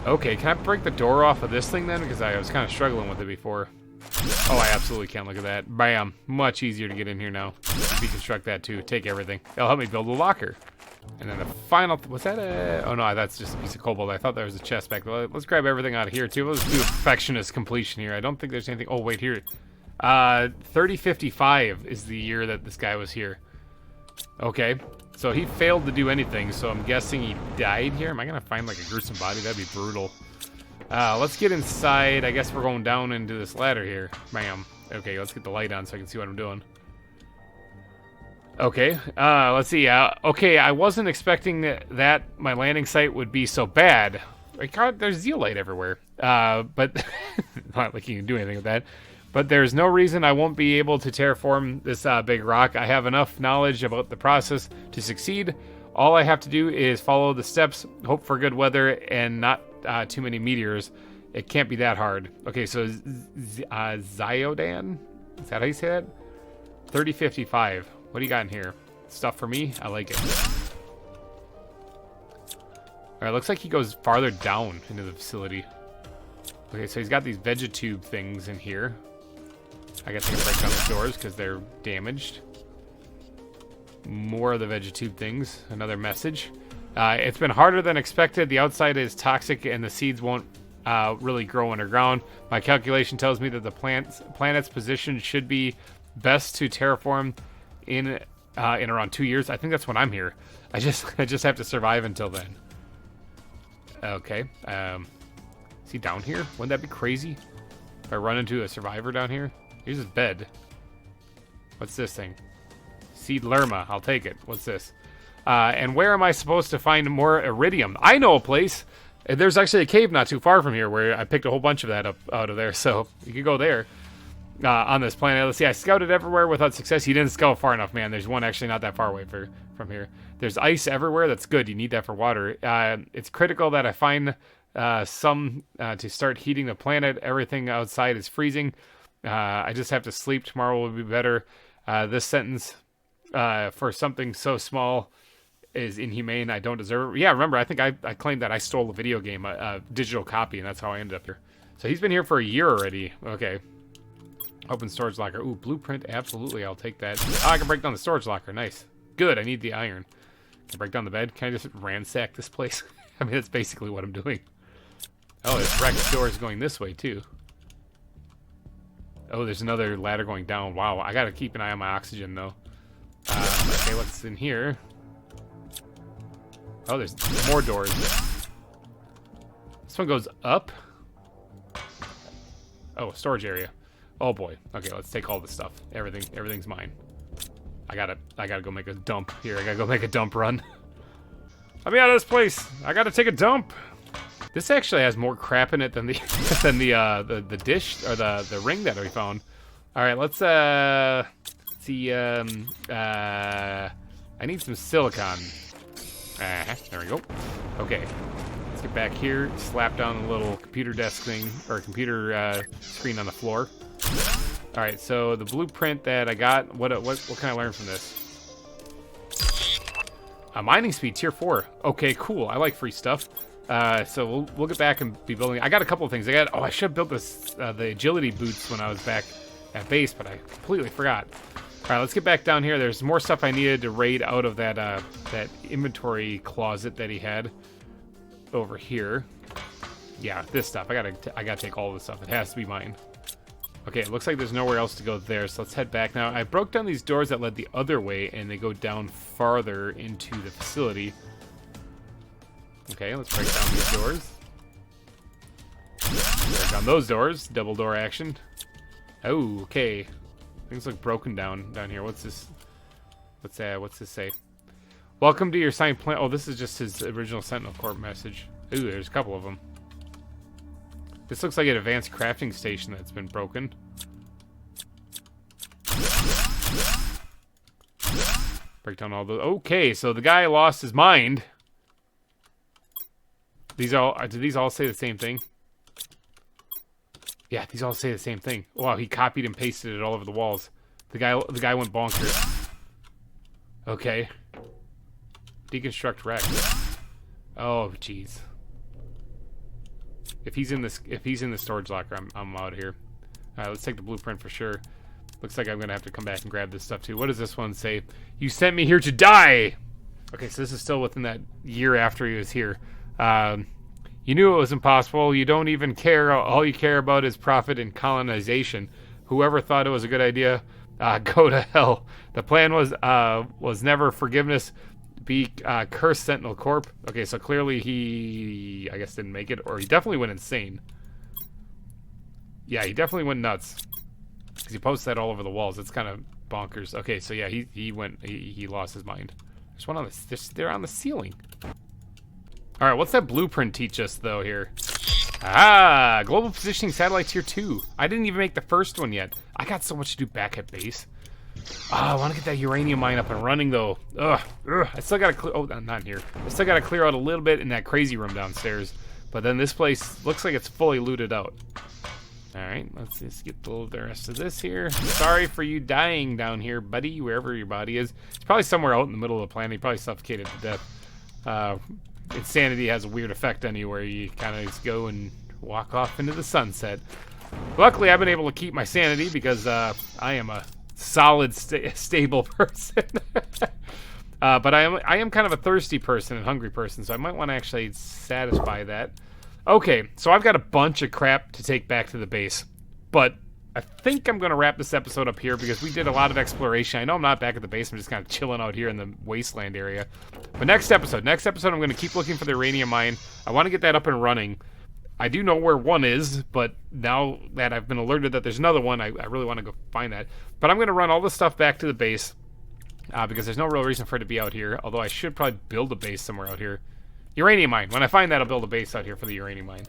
Okay, can I break the door off of this thing then? Because I was kind of struggling with it before. Oh, I absolutely can. Look at that. Bam. Much easier to get in here now. Deconstruct that too. Take everything. That'll help me build a locker. And then the final, was that oh no, that's just a piece of cobalt. I thought there was a chest back there. Let's grab everything out of here too. Let's do a perfectionist completion here. I don't think there's anything, oh wait, here. 3055 is the year that this guy was here. Okay, so he failed to do anything, so I'm guessing he died here. Am I gonna find like a gruesome body? That'd be brutal. Let's get inside. I guess we're going down into this ladder here. Bam. Okay, let's get the light on so I can see what I'm doing. Okay, let's see. Okay, I wasn't expecting that my landing site would be so bad. God, there's zeolite everywhere. But not like you can do anything with that. But there's no reason I won't be able to terraform this big rock. I have enough knowledge about the process to succeed. All I have to do is follow the steps, hope for good weather, and not too many meteors. It can't be that hard. Okay, so Ziodan? Is that how you say that? 3055. What do you got in here? Stuff for me? I like it. Alright, looks like he goes farther down into the facility. Okay, so he's got these vegetube things in here. I guess I can break down the doors because they're damaged. More of the vegetube things. Another message. It's been harder than expected. The outside is toxic and the seeds won't really grow underground. My calculation tells me that the planet's position should be best to terraform in around 2 years. I think that's when I'm here. I just have to survive until then. Okay. Is he down here? Wouldn't that be crazy? If I run into a survivor down here? Here's his bed. What's this thing? Seed Lerma. I'll take it. What's this? And where am I supposed to find more iridium? I know a place. There's actually a cave not too far from here where I picked a whole bunch of that up out of there. So you can go there on this planet. Let's see. I scouted everywhere without success. You didn't scout far enough, man. There's one actually not that far away from here. There's ice everywhere. That's good. You need that for water. It's critical that I find some to start heating the planet. Everything outside is freezing. I just have to sleep. Tomorrow will be better. This sentence for something so small is inhumane. I don't deserve it. Yeah, remember, I think I claimed that I stole a video game, a digital copy, and that's how I ended up here. So he's been here for a year already. Okay. Open storage locker. Ooh, blueprint. Absolutely, I'll take that. Oh, I can break down the storage locker. Nice. Good, I need the iron. Can I break down the bed? Can I just ransack this place? I mean, that's basically what I'm doing. Oh, there's wrecked doors going this way, too. Oh, there's another ladder going down. Wow, I gotta keep an eye on my oxygen, though. Okay, what's in here? Oh, there's more doors. This one goes up. Oh, storage area. Oh boy. Okay, let's take all this stuff. Everything's mine. I gotta go make a dump here. I gotta go make a dump run. Let me out of this place. I gotta take a dump. This actually has more crap in it than the the dish or the ring that we found. All right, let's see. I need some silicon. There we go. Okay, let's get back here. Slap down the little computer desk thing or computer screen on the floor. All right, so the blueprint that I got. What can I learn from this? Mining speed tier 4. Okay, cool. I like free stuff. So we'll get back and be building. I got a couple of things. I should have built this the agility boots when I was back at base, but I completely forgot. All right, let's get back down here. There's more stuff I needed to raid out of that that inventory closet that he had over here. Yeah, this stuff. I gotta take all this stuff. It has to be mine. Okay, it looks like there's nowhere else to go there, so let's head back now. I broke down these doors that led the other way, and they go down farther into the facility. Okay, let's break down these doors. Break down those doors. Double door action. Oh, okay. Things look broken down here. What's this? What's this say? Welcome to your signed plan. Oh, this is just his original Sentinel Corp message. Ooh, there's a couple of them. This looks like an advanced crafting station that's been broken. Break down all those. Okay, so the guy lost his mind. Do these all say the same thing? Yeah, these all say the same thing. Wow, he copied and pasted it all over the walls. The guy went bonkers. Okay. Deconstruct wreck. Oh, jeez. If he's in the storage locker, I'm out of here. All right, let's take the blueprint for sure. Looks like I'm gonna have to come back and grab this stuff too. What does this one say? You sent me here to die. Okay, so this is still within that year after he was here. You knew it was impossible. You don't even care. All you care about is profit and colonization. Whoever thought it was a good idea, go to hell. The plan was never forgiveness. Be cursed, Sentinel Corp. Okay, so clearly he, I guess, didn't make it, or he definitely went insane. Yeah, he definitely went nuts because he posted that all over the walls. It's kind of bonkers. Okay, so yeah, he lost his mind. There's one on they're on the ceiling. All right, what's that blueprint teach us though here? Ah, global positioning satellite tier 2. I didn't even make the first one yet. I got so much to do back at base. Oh, I want to get that uranium mine up and running though. Ugh. I still gotta clear. Oh, not here. I still gotta clear out a little bit in that crazy room downstairs. But then this place looks like it's fully looted out. All right, let's just get the rest of this here. Sorry for you dying down here, buddy, wherever your body is. It's probably somewhere out in the middle of the planet. You probably suffocated to death. Insanity has a weird effect on you where you kind of just go and walk off into the sunset. Luckily, I've been able to keep my sanity because I am a solid, stable person. But I am kind of a thirsty person and hungry person, so I might want to actually satisfy that. Okay, so I've got a bunch of crap to take back to the base, but I think I'm going to wrap this episode up here because we did a lot of exploration. I know I'm not back at the base. I'm just kind of chilling out here in the wasteland area. But next episode, I'm going to keep looking for the uranium mine. I want to get that up and running. I do know where one is, but now that I've been alerted that there's another one, I really want to go find that. But I'm going to run all this stuff back to the base because there's no real reason for it to be out here, although I should probably build a base somewhere out here. Uranium mine. When I find that, I'll build a base out here for the uranium mine.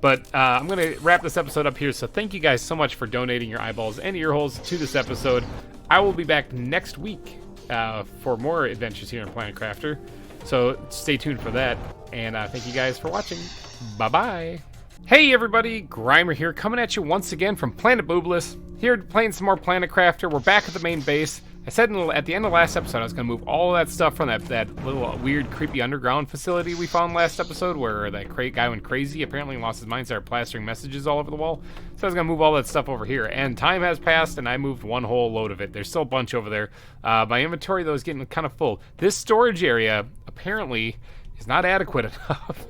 But I'm going to wrap this episode up here, so thank you guys so much for donating your eyeballs and ear holes to this episode. I will be back next week for more adventures here in Planet Crafter, so stay tuned for that, and thank you guys for watching. Bye-bye. Hey everybody, GReimer here, coming at you once again from Planet Boobless, here playing some more Planet Crafter. We're back at the main base. I said at the end of the last episode I was going to move all of that stuff from that little weird, creepy underground facility we found last episode where that guy went crazy, apparently lost his mind, started plastering messages all over the wall. So I was going to move all that stuff over here. And time has passed, and I moved one whole load of it. There's still a bunch over there. My inventory, though, is getting kind of full. This storage area, apparently, is not adequate enough.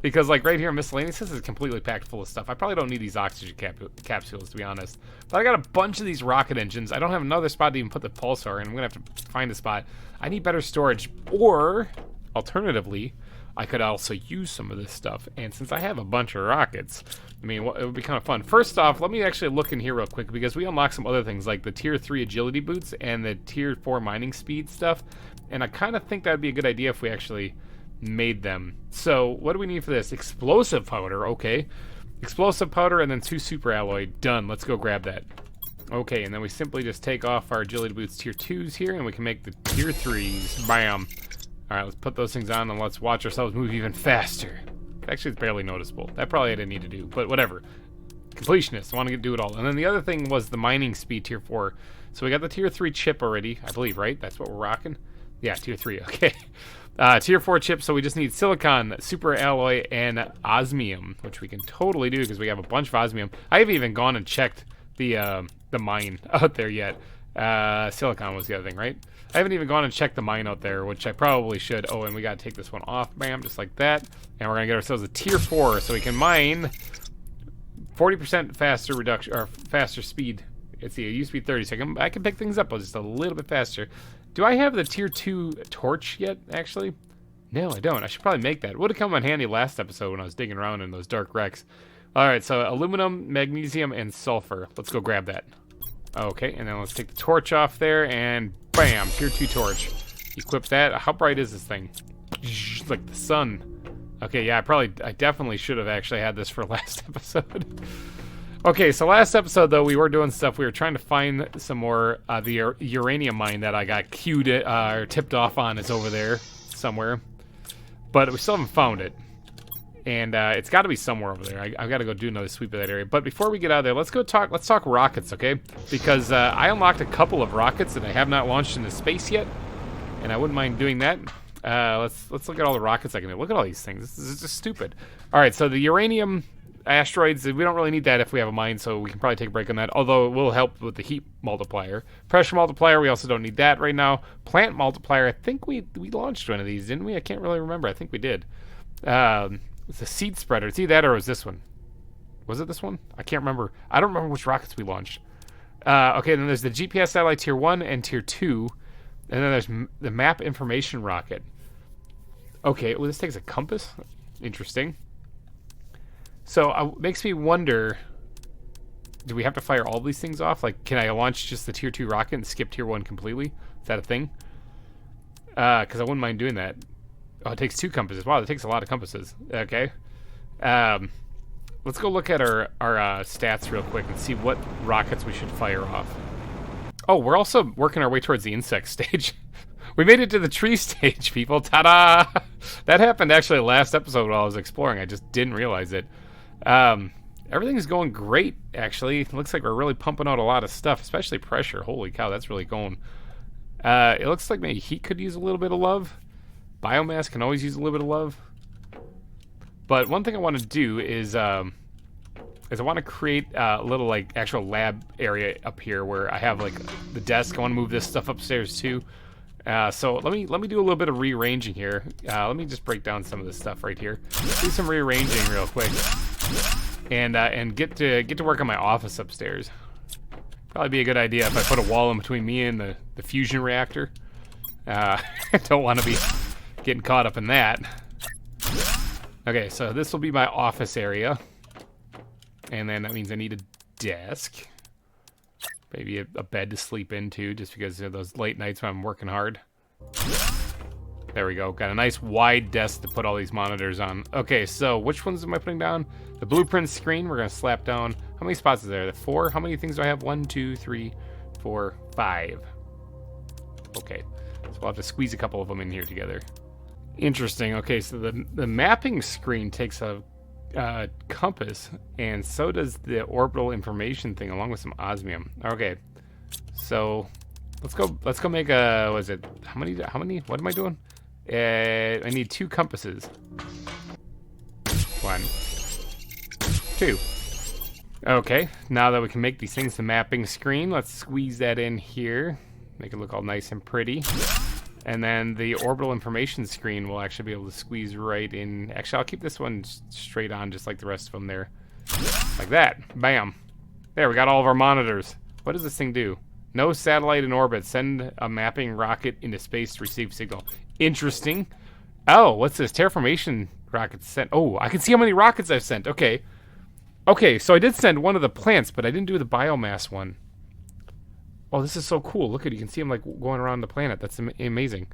Because, like, right here in miscellaneous, this is completely packed full of stuff. I probably don't need these oxygen capsules, to be honest. But I got a bunch of these rocket engines. I don't have another spot to even put the pulsar in. I'm going to have to find a spot. I need better storage. Or, alternatively, I could also use some of this stuff. And since I have a bunch of rockets, I mean, it would be kind of fun. First off, let me actually look in here real quick, because we unlocked some other things, like the Tier 3 agility boots and the Tier 4 mining speed stuff. And I kind of think that would be a good idea if we actually made them. So what do we need for this? Explosive powder. Okay, explosive powder and then 2 super alloy. Done. Let's go grab that. Okay, and then we simply just take off our agility boots Tier 2s here, and we can make the Tier 3s. Bam. All right, let's put those things on and let's watch ourselves move even faster. Actually, it's barely noticeable. That probably I didn't need to do, but whatever. Completionist. I want to do it all. And then the other thing was the mining speed Tier 4. So we got the Tier 3 chip already, I believe, right? That's what we're rocking? Yeah, Tier 3. Okay. Tier 4 chips, so we just need silicon, super alloy, and osmium, which we can totally do because we have a bunch of osmium. I haven't even gone and checked the mine out there yet. Silicon was the other thing, right? I haven't even gone and checked the mine out there, which I probably should. Oh, and we got to take this one off, bam, just like that. And we're going to get ourselves a Tier 4, so we can mine 40% faster reduction, or faster speed. It's the use speed 30, so I can pick things up just a little bit faster. Do I have the Tier 2 torch yet, actually? No, I don't. I should probably make that. It would have come in handy last episode when I was digging around in those dark wrecks. Alright, so aluminum, magnesium, and sulfur. Let's go grab that. Okay, and then let's take the torch off there, and bam, Tier 2 torch. Equip that. How bright is this thing? Like the sun. Okay, yeah, I definitely should have actually had this for last episode. Okay, so last episode, though, we were doing stuff. We were trying to find some more. The uranium mine that I got queued or tipped off on is over there somewhere. But we still haven't found it. And it's got to be somewhere over there. I've got to go do another sweep of that area. But before we get out of there, let's talk rockets, okay? Because I unlocked a couple of rockets that I have not launched into space yet. And I wouldn't mind doing that. Let's look at all the rockets I can do. Look at all these things. This is just stupid. All right, so the uranium asteroids, we don't really need that if we have a mine, so we can probably take a break on that, although it will help with the heat multiplier. Pressure multiplier, we also don't need that right now. Plant multiplier, I think we launched one of these, didn't we? I can't really remember. I think we did. It's a seed spreader. It's either that or was this one. Was it this one? I can't remember. I don't remember which rockets we launched. Okay, then there's the GPS satellite Tier 1 and Tier 2, and then there's the map information rocket. Okay, well, this takes a compass. Interesting. So it makes me wonder, do we have to fire all these things off? Like, can I launch just the Tier 2 rocket and skip Tier 1 completely? Is that a thing? Because I wouldn't mind doing that. Oh, it takes 2 compasses. Wow, that takes a lot of compasses. Okay. Let's go look at our stats real quick and see what rockets we should fire off. Oh, we're also working our way towards the insect stage. We made it to the tree stage, people. Ta-da! That happened actually last episode while I was exploring. I just didn't realize it. Everything's going great, actually. It looks like we're really pumping out a lot of stuff, especially pressure. Holy cow, that's really going. It looks like maybe heat could use a little bit of love. Biomass can always use a little bit of love. But one thing I want to do is I want to create a little, like, actual lab area up here where I have, like, the desk. I want to move this stuff upstairs, too. So let me do a little bit of rearranging here. Let me just break down some of this stuff right here. Do some rearranging real quick, and get to work on my office upstairs. Probably be a good idea if I put a wall in between me and the fusion reactor. I don't want to be getting caught up in that. Okay, so this will be my office area. And then that means I need a desk. Maybe a bed to sleep into, just because of those late nights when I'm working hard. There we go. Got a nice wide desk to put all these monitors on. Okay, so which ones am I putting down? The blueprint screen, we're going to slap down. How many spots is there? 4? How many things do I have? 1, 2, 3, 4, 5. Okay, so we'll have to squeeze a couple of them in here together. Interesting. Okay, so the mapping screen takes a compass, and so does the orbital information thing, along with some osmium. Okay, so let's go make a, what is it, how many, what am I doing? I need 2 compasses. 1, 2. Okay, now that we can make these things the mapping screen, let's squeeze that in here, make it look all nice and pretty. And then the orbital information screen will actually be able to squeeze right in. Actually, I'll keep this one straight on, just like the rest of them there. Like that. Bam. There, we got all of our monitors. What does this thing do? No satellite in orbit. Send a mapping rocket into space to receive signal. Interesting. Oh, what's this? Terraformation rockets sent. Oh, I can see how many rockets I've sent. Okay. Okay, so I did send one of the plants, but I didn't do the biomass one. Oh, this is so cool. Look at it. You can see them like going around the planet. That's amazing.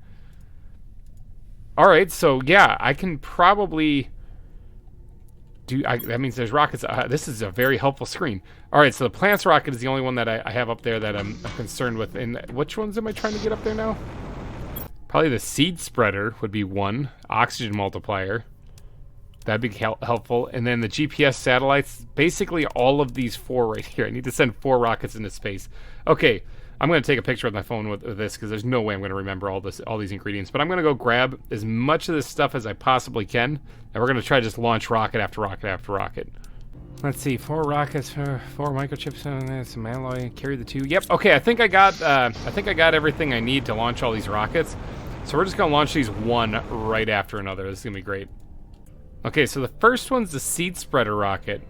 All right, so yeah, I can probably do... that means there's rockets. This is a very helpful screen. All right, so the plants rocket is the only one that I have up there that I'm concerned with. And which ones am I trying to get up there now? Probably the seed spreader would be one. Oxygen multiplier. That'd be helpful. And then the GPS satellites, basically all of these 4 right here. I need to send 4 rockets into space. Okay, I'm going to take a picture with my phone with this because there's no way I'm going to remember all these ingredients. But I'm going to go grab as much of this stuff as I possibly can, and we're going to try to just launch rocket after rocket after rocket. Let's see, 4 rockets for 4 microchips on there, some alloy, carry the 2. Yep. Okay, I think I got everything I need to launch all these rockets. So we're just going to launch these one right after another. This is going to be great. Okay, so the first one's the seed spreader rocket.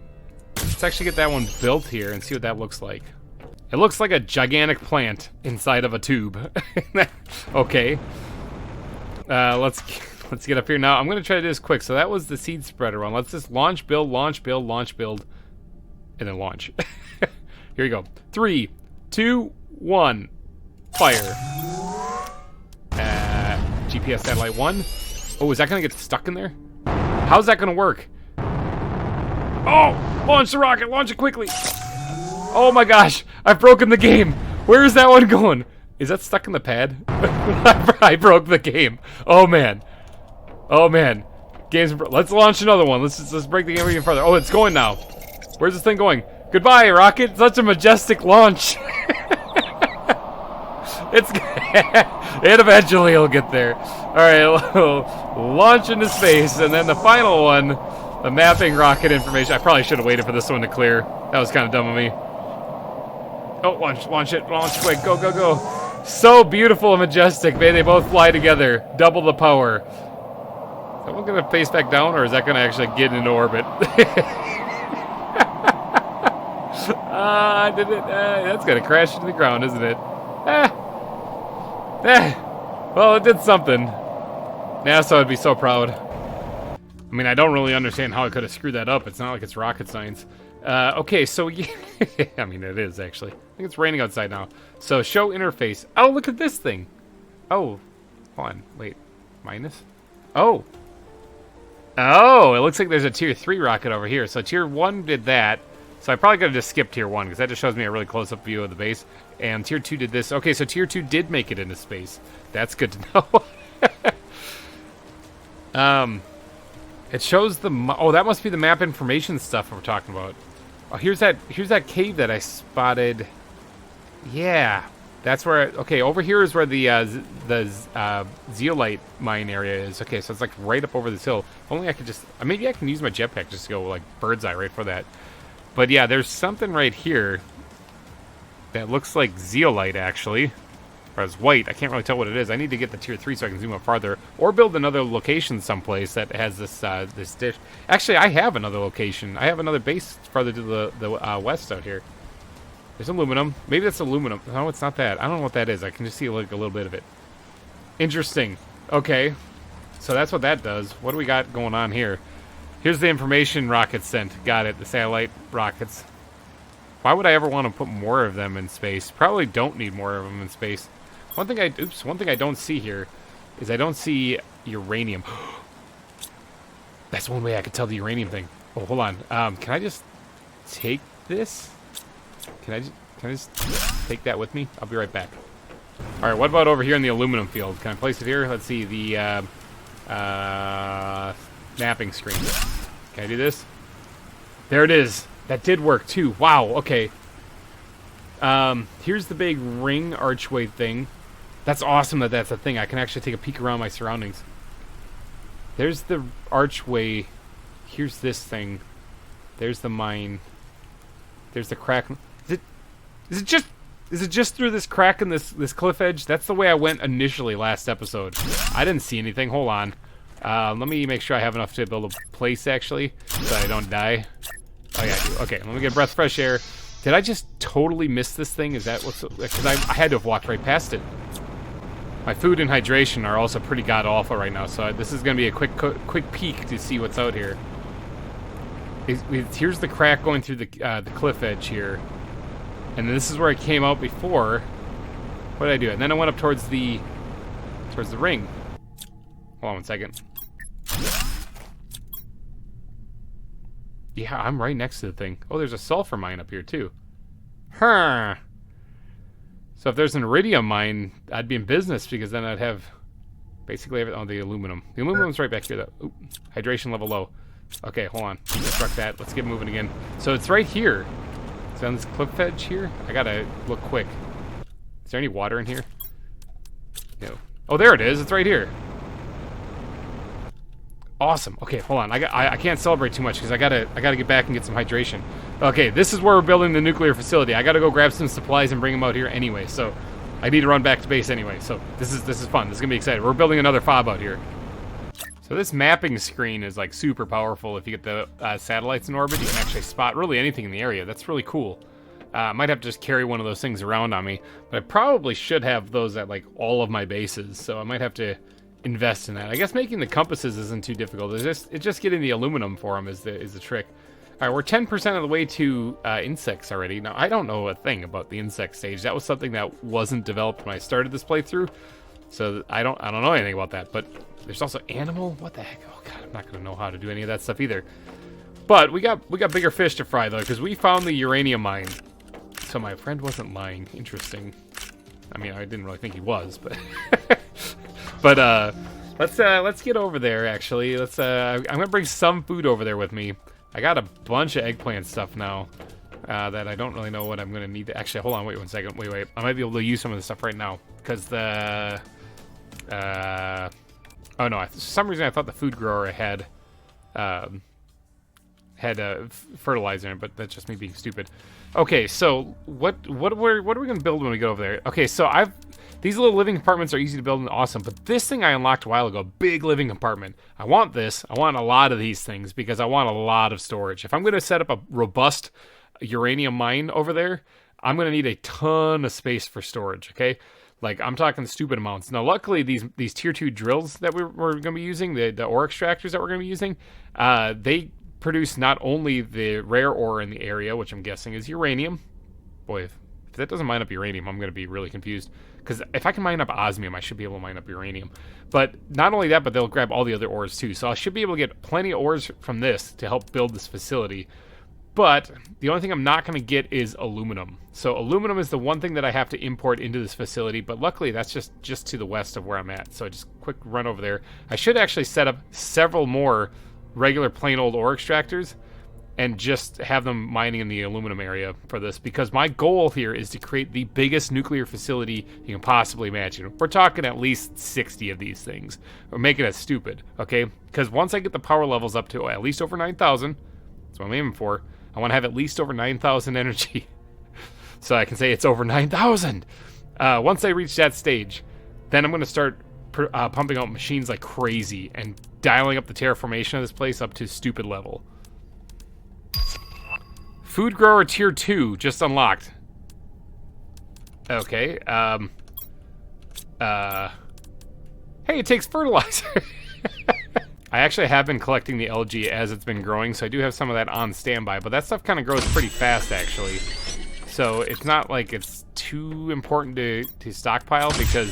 Let's actually get that one built here and see what that looks like. It looks like a gigantic plant inside of a tube. Okay. Let's get up here now. I'm gonna try to do this quick. So that was the seed spreader one. Let's just launch, build, launch, build, launch, build, and then launch. Here we go. 3, 2, 1, fire. GPS satellite 1. Oh, is that gonna get stuck in there? How's that gonna work? Oh! Launch the rocket! Launch it quickly! Oh my gosh! I've broken the game! Where is that one going? Is that stuck in the pad? I broke the game. Oh man. Oh man. Let's launch another one. Let's break the game even further. Oh, it's going now. Where's this thing going? Goodbye, rocket! Such a majestic launch! And eventually it'll get there. Alright, launch into space, and then the final one, the mapping rocket information. I probably should have waited for this one to clear. That was kind of dumb of me. Oh, launch it, launch quick, go, go, go. So beautiful and majestic, man. They both fly together, double the power. Is that one gonna face back down, or is that gonna actually get into orbit? Did it? That's gonna crash into the ground, isn't it? Well, it did something. NASA would be so proud. I mean, I don't really understand how I could have screwed that up. It's not like it's rocket science. Okay, so yeah, I mean, it is actually. I think it's raining outside now. So show interface. Oh, look at this thing. Oh, hold on, wait, minus. Oh, it looks like there's a tier 3 rocket over here. So tier 1 did that. So I probably could have just skipped tier 1 because that just shows me a really close-up view of the base. And tier 2 did this. Okay, so tier 2 did make it into space. That's good to know. It shows the... Oh, that must be the map information stuff we're talking about. Oh, here's that cave that I spotted. Yeah, that's where... Okay, over here is where the zeolite mine area is. Okay, so it's like right up over this hill. If only I could just... Maybe I can use my jetpack just to go like bird's eye right for that. But yeah, there's something right here that looks like zeolite, actually. Or it's white. I can't really tell what it is. I need to get the tier 3 so I can zoom up farther. Or build another location someplace that has this this dish. Actually, I have another location. I have another base farther to the west out here. There's aluminum. Maybe that's aluminum. No, it's not that. I don't know what that is. I can just see like a little bit of it. Interesting. Okay. So that's what that does. What do we got going on here? Here's the information rockets sent. Got it. The satellite rockets. Why would I ever want to put more of them in space? Probably don't need more of them in space. One thing I don't see here is I don't see uranium. That's one way I could tell the uranium thing. Oh, hold on. Can I just take this? Can I just take that with me? I'll be right back. All right, what about over here in the aluminum field? Can I place it here? Let's see, the mapping screen. Can I do this? There it is. That did work too. Wow, okay. Here's the big ring archway thing. That's awesome that that's a thing. I can actually take a peek around my surroundings. There's the archway. Here's this thing. There's the mine. There's the crack. Is it just through this crack in this cliff edge? That's the way I went initially last episode. I didn't see anything. Hold on. Let me make sure I have enough to build a place, actually, so I don't die. Oh, yeah, I do. Okay, let me get a breath of fresh air. Did I just totally miss this thing? Is that what's... Because I had to have walked right past it. My food and hydration are also pretty god-awful right now, so this is going to be a quick peek to see what's out here. Here's the crack going through the cliff edge here. And this is where I came out before. What did I do? And then I went up towards the ring. Hold on one second. Yeah, I'm right next to the thing. Oh, there's a sulfur mine up here, too. Huh. So if there's an iridium mine, I'd be in business, because then I'd have basically everything. Oh, the aluminum. The aluminum's right back here, though. Oop, hydration level low. Okay, hold on. Destruct that. Let's get moving again. So it's right here. It's on this cliff edge here. I gotta look quick. Is there any water in here? No. Oh, there it is. It's right here. Awesome. Okay, hold on. I can't celebrate too much because I gotta get back and get some hydration. Okay, this is where we're building the nuclear facility. I gotta go grab some supplies and bring them out here anyway. So I need to run back to base anyway. So this is fun. This is gonna be exciting. We're building another fob out here. So this mapping screen is like super powerful. If you get the satellites in orbit, you can actually spot really anything in the area. That's really cool. I might have to just carry one of those things around on me, but I probably should have those at like all of my bases. So I might have to invest in that. I guess making the compasses isn't too difficult. It's just getting the aluminum for them is the trick. All right, we're 10% of the way to insects already. Now, I don't know a thing about the insect stage. That was something that wasn't developed when I started this playthrough, so I don't know anything about that. But there's also animal. What the heck? Oh god, I'm not gonna know how to do any of that stuff either. But we got bigger fish to fry though, because we found the uranium mine. So my friend wasn't lying. Interesting. I mean, I didn't really think he was, but but let's get over there. Actually, I'm gonna bring some food over there with me. I got a bunch of eggplant stuff now that I don't really know what I'm gonna need to. Actually, hold on, wait one second. Wait. I might be able to use some of this stuff right now because the oh no, for some reason I thought the food grower had fertilizer in it, but that's just me being stupid. Okay, so what are we gonna build when we go over there? Okay, so these little living compartments are easy to build and awesome, but this thing I unlocked a while ago, big living compartment. I want this. I want a lot of these things because I want a lot of storage. If I'm gonna set up a robust uranium mine over there, I'm gonna need a ton of space for storage. Okay, like I'm talking stupid amounts. Now, luckily, these tier 2 drills that we're gonna be using, the ore extractors that we're gonna be using, they produce not only the rare ore in the area, which I'm guessing is uranium. Boy, if that doesn't mine up uranium, I'm going to be really confused. Because if I can mine up osmium, I should be able to mine up uranium. But not only that, but they'll grab all the other ores too. So I should be able to get plenty of ores from this to help build this facility. But the only thing I'm not going to get is aluminum. So aluminum is the one thing that I have to import into this facility. But luckily, that's just to the west of where I'm at. So just quick run over there. I should actually set up several more regular plain old ore extractors and just have them mining in the aluminum area for this, because my goal here is to create the biggest nuclear facility you can possibly imagine. We're talking at least 60 of these things. We're making it stupid, okay? Because once I get the power levels up to at least over 9,000, that's what I'm aiming for. I want to have at least over 9,000 energy so I can say it's over 9,000. Once I reach that stage, then I'm going to start pumping out machines like crazy and dialing up the terraformation of this place up to stupid level. Food grower tier 2 just unlocked. Okay. Hey, it takes fertilizer. I actually have been collecting the algae as it's been growing, so I do have some of that on standby, but that stuff kind of grows pretty fast, actually. So it's not like it's too important to stockpile, because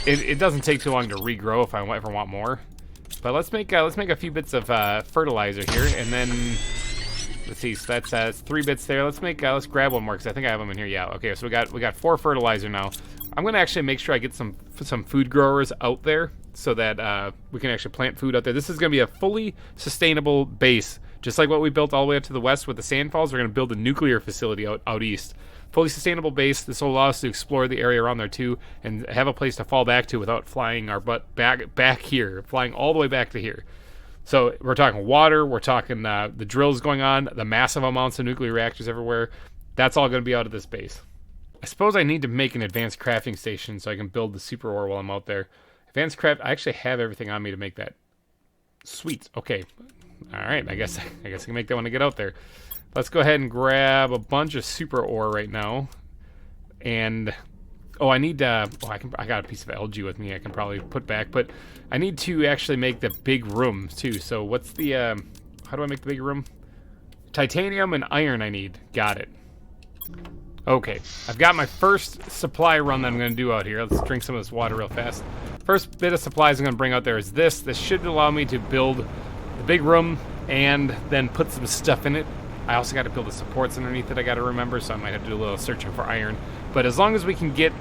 it doesn't take too long to regrow if I ever want more. But let's make a few bits of fertilizer here, and then let's see. So that's 3 bits there. Let's grab one more, because I think I have them in here. Yeah. Okay. So we got 4 fertilizer now. I'm gonna actually make sure I get some food growers out there, so that we can actually plant food out there. This is gonna be a fully sustainable base, just like what we built all the way up to the west with the sandfalls. We're gonna build a nuclear facility out east. Fully sustainable base. This will allow us to explore the area around there too, and have a place to fall back to without flying our butt back here, flying all the way back to here. So we're talking water, we're talking the drills going on, the massive amounts of nuclear reactors everywhere. That's all going to be out of this base. I suppose I need to make an advanced crafting station so I can build the super ore while I'm out there. Advanced craft. I actually have everything on me to make that. Sweet. Okay. All right. I guess I can make that when I get out there. Let's go ahead and grab a bunch of super ore right now. And I need I got a piece of algae with me I can probably put back, but I need to actually make the big room too. So what's the how do I make the big room? Titanium and iron I need. Got it. Okay, I've got my first supply run that I'm going to do out here. Let's drink some of this water real fast. First bit of supplies I'm going to bring out there is this. This should allow me to build the big room and then put some stuff in it. I also got to build the supports underneath it, I got to remember, so I might have to do a little searching for iron. But as long as we can get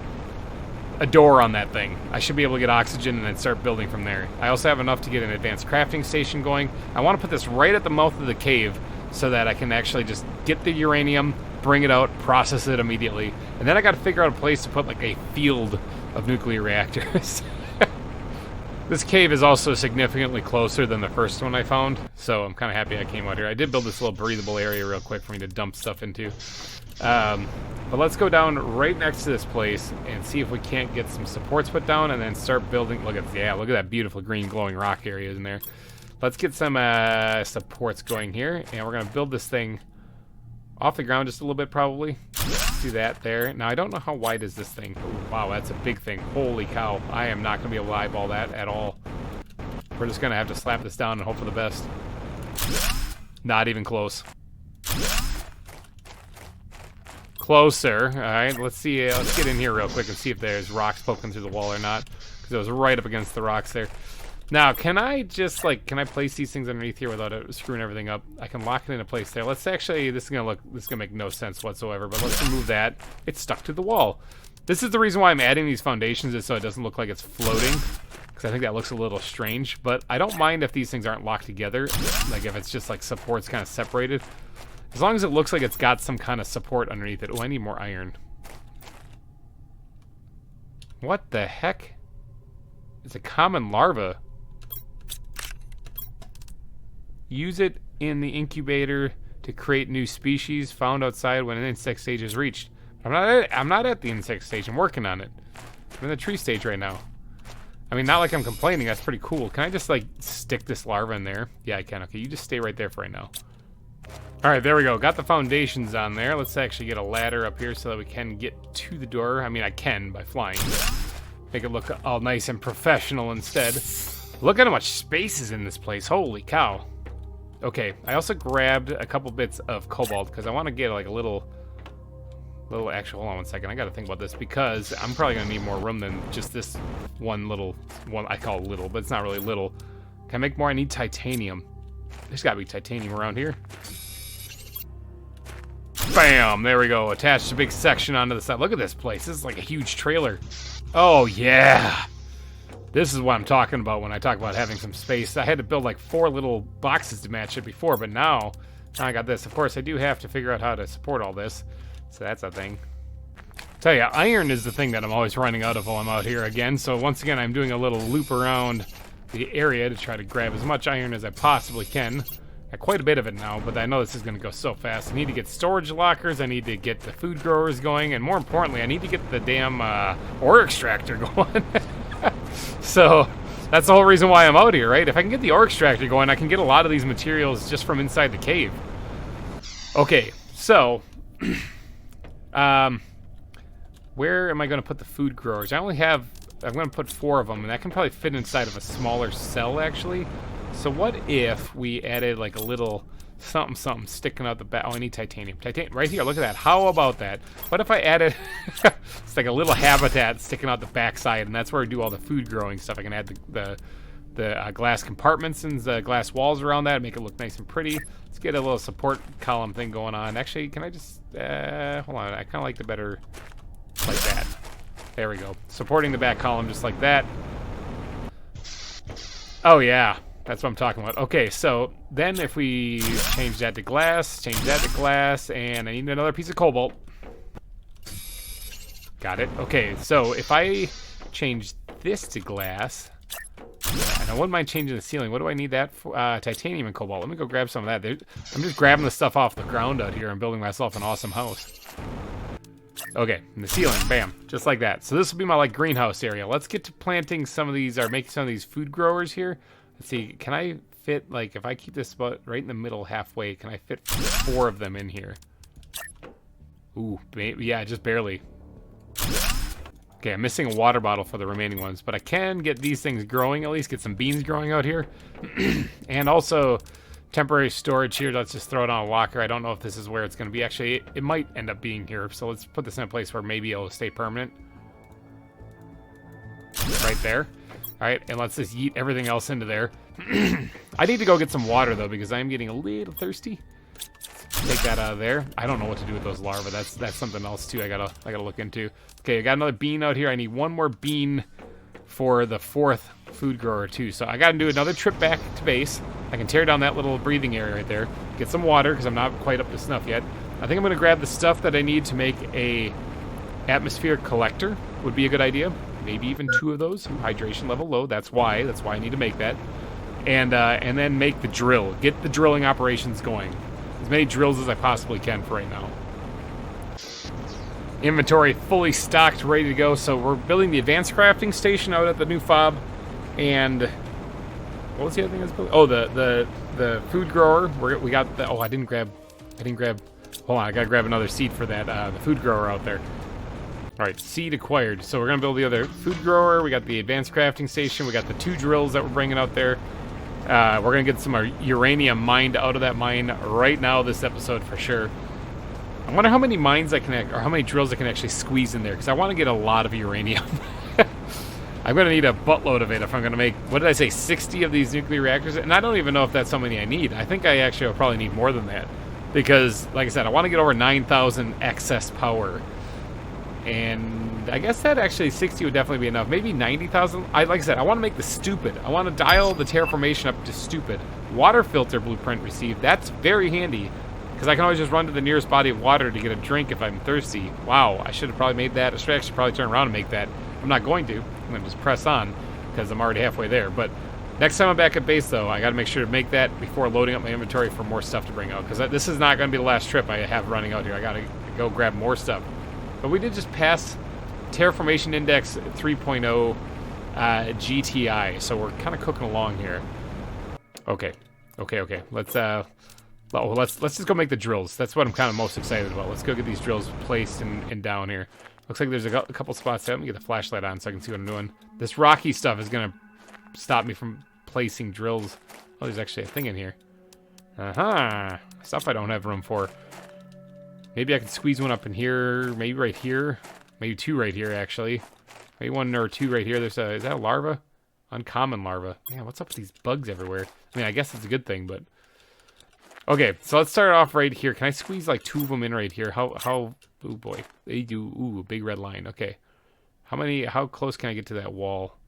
a door on that thing, I should be able to get oxygen and then start building from there. I also have enough to get an advanced crafting station going. I want to put this right at the mouth of the cave so that I can actually just get the uranium, bring it out, process it immediately. And then I got to figure out a place to put like a field of nuclear reactors. This cave is also significantly closer than the first one I found, so I'm kind of happy I came out here. I did build this little breathable area real quick for me to dump stuff into. But let's go down right next to this place and see if we can't get some supports put down and then start building. Look at that beautiful green glowing rock area in there. Let's get some supports going here, and we're going to build this thing off the ground just a little bit probably. Do that there. Now I don't know how wide is this thing. Ooh, wow, that's a big thing. Holy cow. I am not going to be able to eyeball that at all. We're just going to have to slap this down and hope for the best. Not even close. Closer. Alright, let's see. Let's get in here real quick and see if there's rocks poking through the wall or not. Because it was right up against the rocks there. Now, can I just, can I place these things underneath here without it screwing everything up? I can lock it into place there. Let's actually, this is going to make no sense whatsoever, but let's remove that. It's stuck to the wall. This is the reason why I'm adding these foundations, is so it doesn't look like it's floating, because I think that looks a little strange, but I don't mind if these things aren't locked together, like if it's just like supports kind of separated. As long as it looks like it's got some kind of support underneath it. Oh, I need more iron. What the heck? It's a common larva. Use it in the incubator to create new species found outside when an insect stage is reached. I'm not at the insect stage. I'm working on it. I'm in the tree stage right now. I mean, not like I'm complaining. That's pretty cool. Can I just, stick this larva in there? Yeah, I can. Okay, you just stay right there for right now. All right, there we go. Got the foundations on there. Let's actually get a ladder up here so that we can get to the door. I mean, I can by flying. Make it look all nice and professional instead. Look at how much space is in this place. Holy cow. Okay, I also grabbed a couple bits of cobalt because I want to get a little actual, hold on 1 second. I got to think about this because I'm probably going to need more room than just this one I call it little, but it's not really little. Can I make more? I need titanium. There's got to be titanium around here. Bam! There we go. Attached a big section onto the side. Look at this place. This is like a huge trailer. Oh, yeah. This is what I'm talking about when I talk about having some space. I had to build 4 little boxes to match it before, but now I got this. Of course, I do have to figure out how to support all this. So that's a thing. Tell you, iron is the thing that I'm always running out of while I'm out here again. So once again, I'm doing a little loop around the area to try to grab as much iron as I possibly can. Got quite a bit of it now, but I know this is going to go so fast. I need to get storage lockers. I need to get the food growers going. And more importantly, I need to get the damn ore extractor going. So that's the whole reason why I'm out here, right? If I can get the ore extractor going, I can get a lot of these materials just from inside the cave. Okay, so where am I going to put the food growers? I'm going to put 4 of them, and that can probably fit inside of a smaller cell, actually. So what if we added like a little something sticking out the back? Oh, I need titanium. Titanium right here. Look at that. How about that? What if I added it's like a little habitat sticking out the backside, and that's where I do all the food growing stuff. I can add the glass compartments and the glass walls around that, make it look nice and pretty. Let's get a little support column thing going on. Actually, can I just hold on? I kind of like the better like that. There we go. Supporting the back column just like that. Oh yeah, that's what I'm talking about. Okay, so then if we change that to glass, and I need another piece of cobalt. Got it. Okay, so if I change this to glass, and I wouldn't mind changing the ceiling. What do I need that for? Titanium and cobalt. Let me go grab some of that. I'm just grabbing the stuff off the ground out here and building myself an awesome house. Okay, and the ceiling, bam, just like that. So this will be my like greenhouse area. Let's get to planting some of these, or making some of these food growers here. Let's see, can I fit, like, if I keep this spot right in the middle halfway, can I fit 4 of them in here? Ooh, yeah, just barely. Okay, I'm missing a water bottle for the remaining ones, but I can get these things growing, at least get some beans growing out here. And also temporary storage here. Let's just throw it on a walker. I don't know if this is where it's going to be. Actually, it might end up being here, so let's put this in a place where maybe it'll stay permanent. Right there. All right, and let's just yeet everything else into there. I need to go get some water, though, because I'm getting a little thirsty. Take that out of there. I don't know what to do with those larvae. That's something else too. I gotta look into. Okay, I got another bean out here. I need one more bean for the 4th food grower too. So I gotta do another trip back to base. I can tear down that little breathing area right there. Get some water because I'm not quite up to snuff yet. I think I'm gonna grab the stuff that I need to make a atmosphere collector. Would be a good idea. Maybe even 2 of those. Hydration level low. That's why I need to make that. And then make the drill. Get the drilling operations going. As many drills as I possibly can for right now. Inventory fully stocked, ready to go. So we're building the advanced crafting station out at the new fob. And what was the other thing I was building? Oh, the food grower. We got the. Oh, I didn't grab. Hold on, I gotta grab another seed for that. The food grower out there. All right, seed acquired. So we're gonna build the other food grower. We got the advanced crafting station. We got the 2 drills that we're bringing out there. We're going to get some uranium mined out of that mine right now this episode for sure. I wonder how many mines I can, or how many drills I can actually squeeze in there, because I want to get a lot of uranium. I'm going to need a buttload of it if I'm going to make, what did I say, 60 of these nuclear reactors? And I don't even know if that's how many I need. I think I actually will probably need more than that, because, like I said, I want to get over 9,000 excess power. And I guess that actually 60 would definitely be enough. Maybe 90,000. Like I said, I want to make the stupid. I want to dial the terraformation up to stupid. Water filter blueprint received. That's very handy, because I can always just run to the nearest body of water to get a drink if I'm thirsty. Wow, I should have probably made that. I should actually probably turn around and make that. I'm not going to. I'm going to just press on, because I'm already halfway there. But next time I'm back at base, though, I got to make sure to make that before loading up my inventory for more stuff to bring out, because this is not going to be the last trip I have running out here. I got to go grab more stuff. But we did just pass Terraformation Index 3.0 GTI, so we're kind of cooking along here. Okay. Let's just go make the drills. That's what I'm kind of most excited about. Let's go get these drills placed and down here. Looks like there's a couple spots there. Let me get the flashlight on so I can see what I'm doing. This rocky stuff is gonna stop me from placing drills. Oh, there's actually a thing in here. Stuff I don't have room for. Maybe I can squeeze one up in here, maybe right here. Maybe 2 right here, actually. Maybe 1 or 2 right here. Is that a larva? Uncommon larva. Man, what's up with these bugs everywhere? I mean, I guess it's a good thing, but... Okay, so let's start off right here. Can I squeeze like 2 of them in right here? Oh boy. They do, ooh, big red line. Okay. How close can I get to that wall?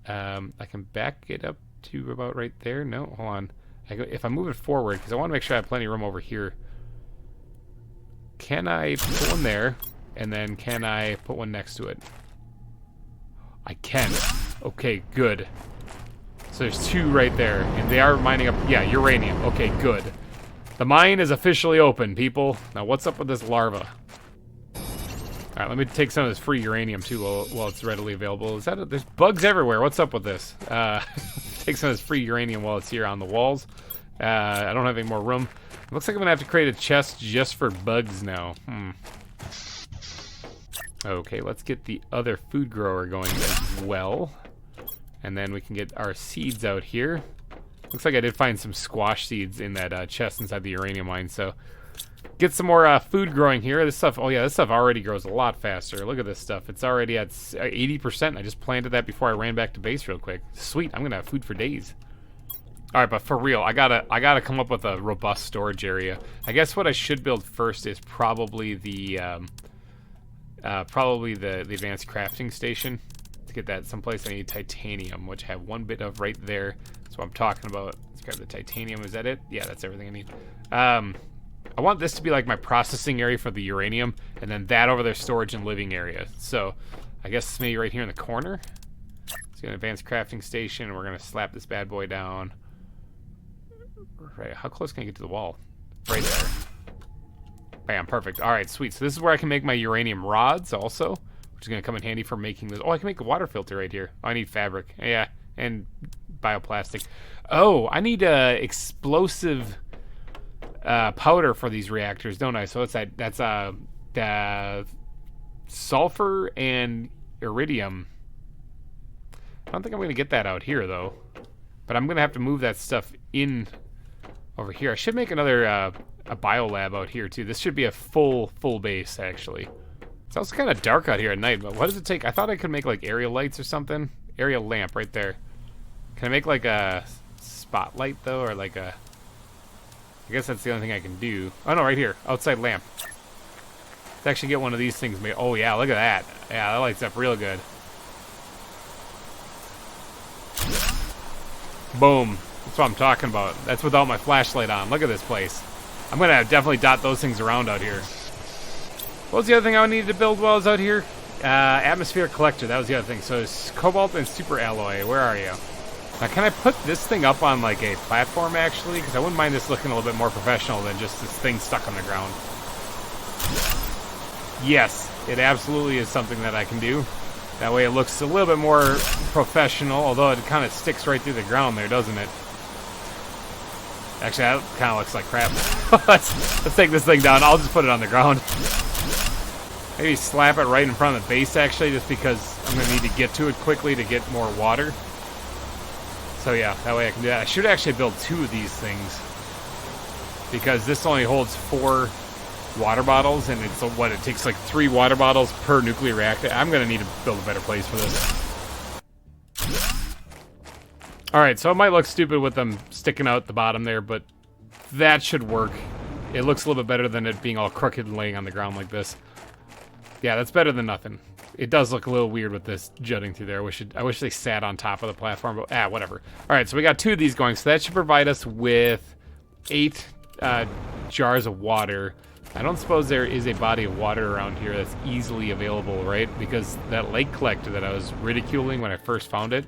I can back it up to about right there. No, hold on. If I move it forward, because I want to make sure I have plenty of room over here. Can I put one there, and then can I put one next to it? I can. Okay, good. So there's 2 right there, and they are mining up, yeah, uranium. Okay, good. The mine is officially open, people. Now, what's up with this larva? All right, let me take some of this free uranium, too, while it's readily available. There's bugs everywhere. What's up with this? Take some of this free uranium while it's here on the walls. I don't have any more room. It looks like I'm gonna have to create a chest just for bugs now. Okay, let's get the other food grower going as well. And then we can get our seeds out here. Looks like I did find some squash seeds in that chest inside the uranium mine, so get some more food growing here. This stuff, oh yeah, this stuff already grows a lot faster. Look at this stuff. It's already at 80%. I just planted that before I ran back to base real quick. Sweet, I'm gonna have food for days. All right, but for real, I gotta come up with a robust storage area. I guess what I should build first is probably the advanced crafting station. To get that someplace, I need titanium, which I have 1 bit of right there. That's what I'm talking about. Let's grab the titanium. Is that it? Yeah, that's everything I need. I want this to be like my processing area for the uranium, and then that over there storage and living area. So I guess maybe right here in the corner. Let's get an advanced crafting station. We're gonna slap this bad boy down. Right, how close can I get to the wall? Right there. Bam, perfect. All right, sweet. So this is where I can make my uranium rods also, which is going to come in handy for making this. Oh, I can make a water filter right here. Oh, I need fabric. Yeah, and bioplastic. Oh, I need explosive powder for these reactors, don't I? So it's that's sulfur and iridium. I don't think I'm going to get that out here, though. But I'm going to have to move that stuff in over here. I should make another a biolab out here, too. This should be a full base, actually. It's also kind of dark out here at night, but what does it take? I thought I could make, like, area lights or something. Area lamp right there. Can I make, like, a spotlight, though, or, like, a... I guess that's the only thing I can do. Oh, no, right here. Outside lamp. Let's actually get one of these things made. Oh, yeah, look at that. Yeah, that lights up real good. Boom. That's what I'm talking about. That's without my flashlight on. Look at this place. I'm going to definitely dot those things around out here. What was the other thing I needed to build while I was out here? Atmosphere collector. That was the other thing. So it's cobalt and super alloy. Where are you? Now, can I put this thing up on, like, a platform, actually? Because I wouldn't mind this looking a little bit more professional than just this thing stuck on the ground. Yes, it absolutely is something that I can do. That way it looks a little bit more professional, although it kind of sticks right through the ground there, doesn't it? Actually, that kind of looks like crap. let's take this thing down. I'll just put it on the ground. Maybe slap it right in front of the base, actually, just because I'm going to need to get to it quickly to get more water. So yeah, that way I can do that. I should actually build 2 of these things, because this only holds 4 water bottles, and it's what, it takes like 3 water bottles per nuclear reactor. I'm going to need to build a better place for this. Alright, so it might look stupid with them sticking out the bottom there, but that should work. It looks a little bit better than it being all crooked and laying on the ground like this. Yeah, that's better than nothing. It does look a little weird with this jutting through there. I wish they sat on top of the platform, but whatever. Alright, so we got 2 of these going, so that should provide us with 8 jars of water. I don't suppose there is a body of water around here that's easily available, right? Because that lake collector that I was ridiculing when I first found it,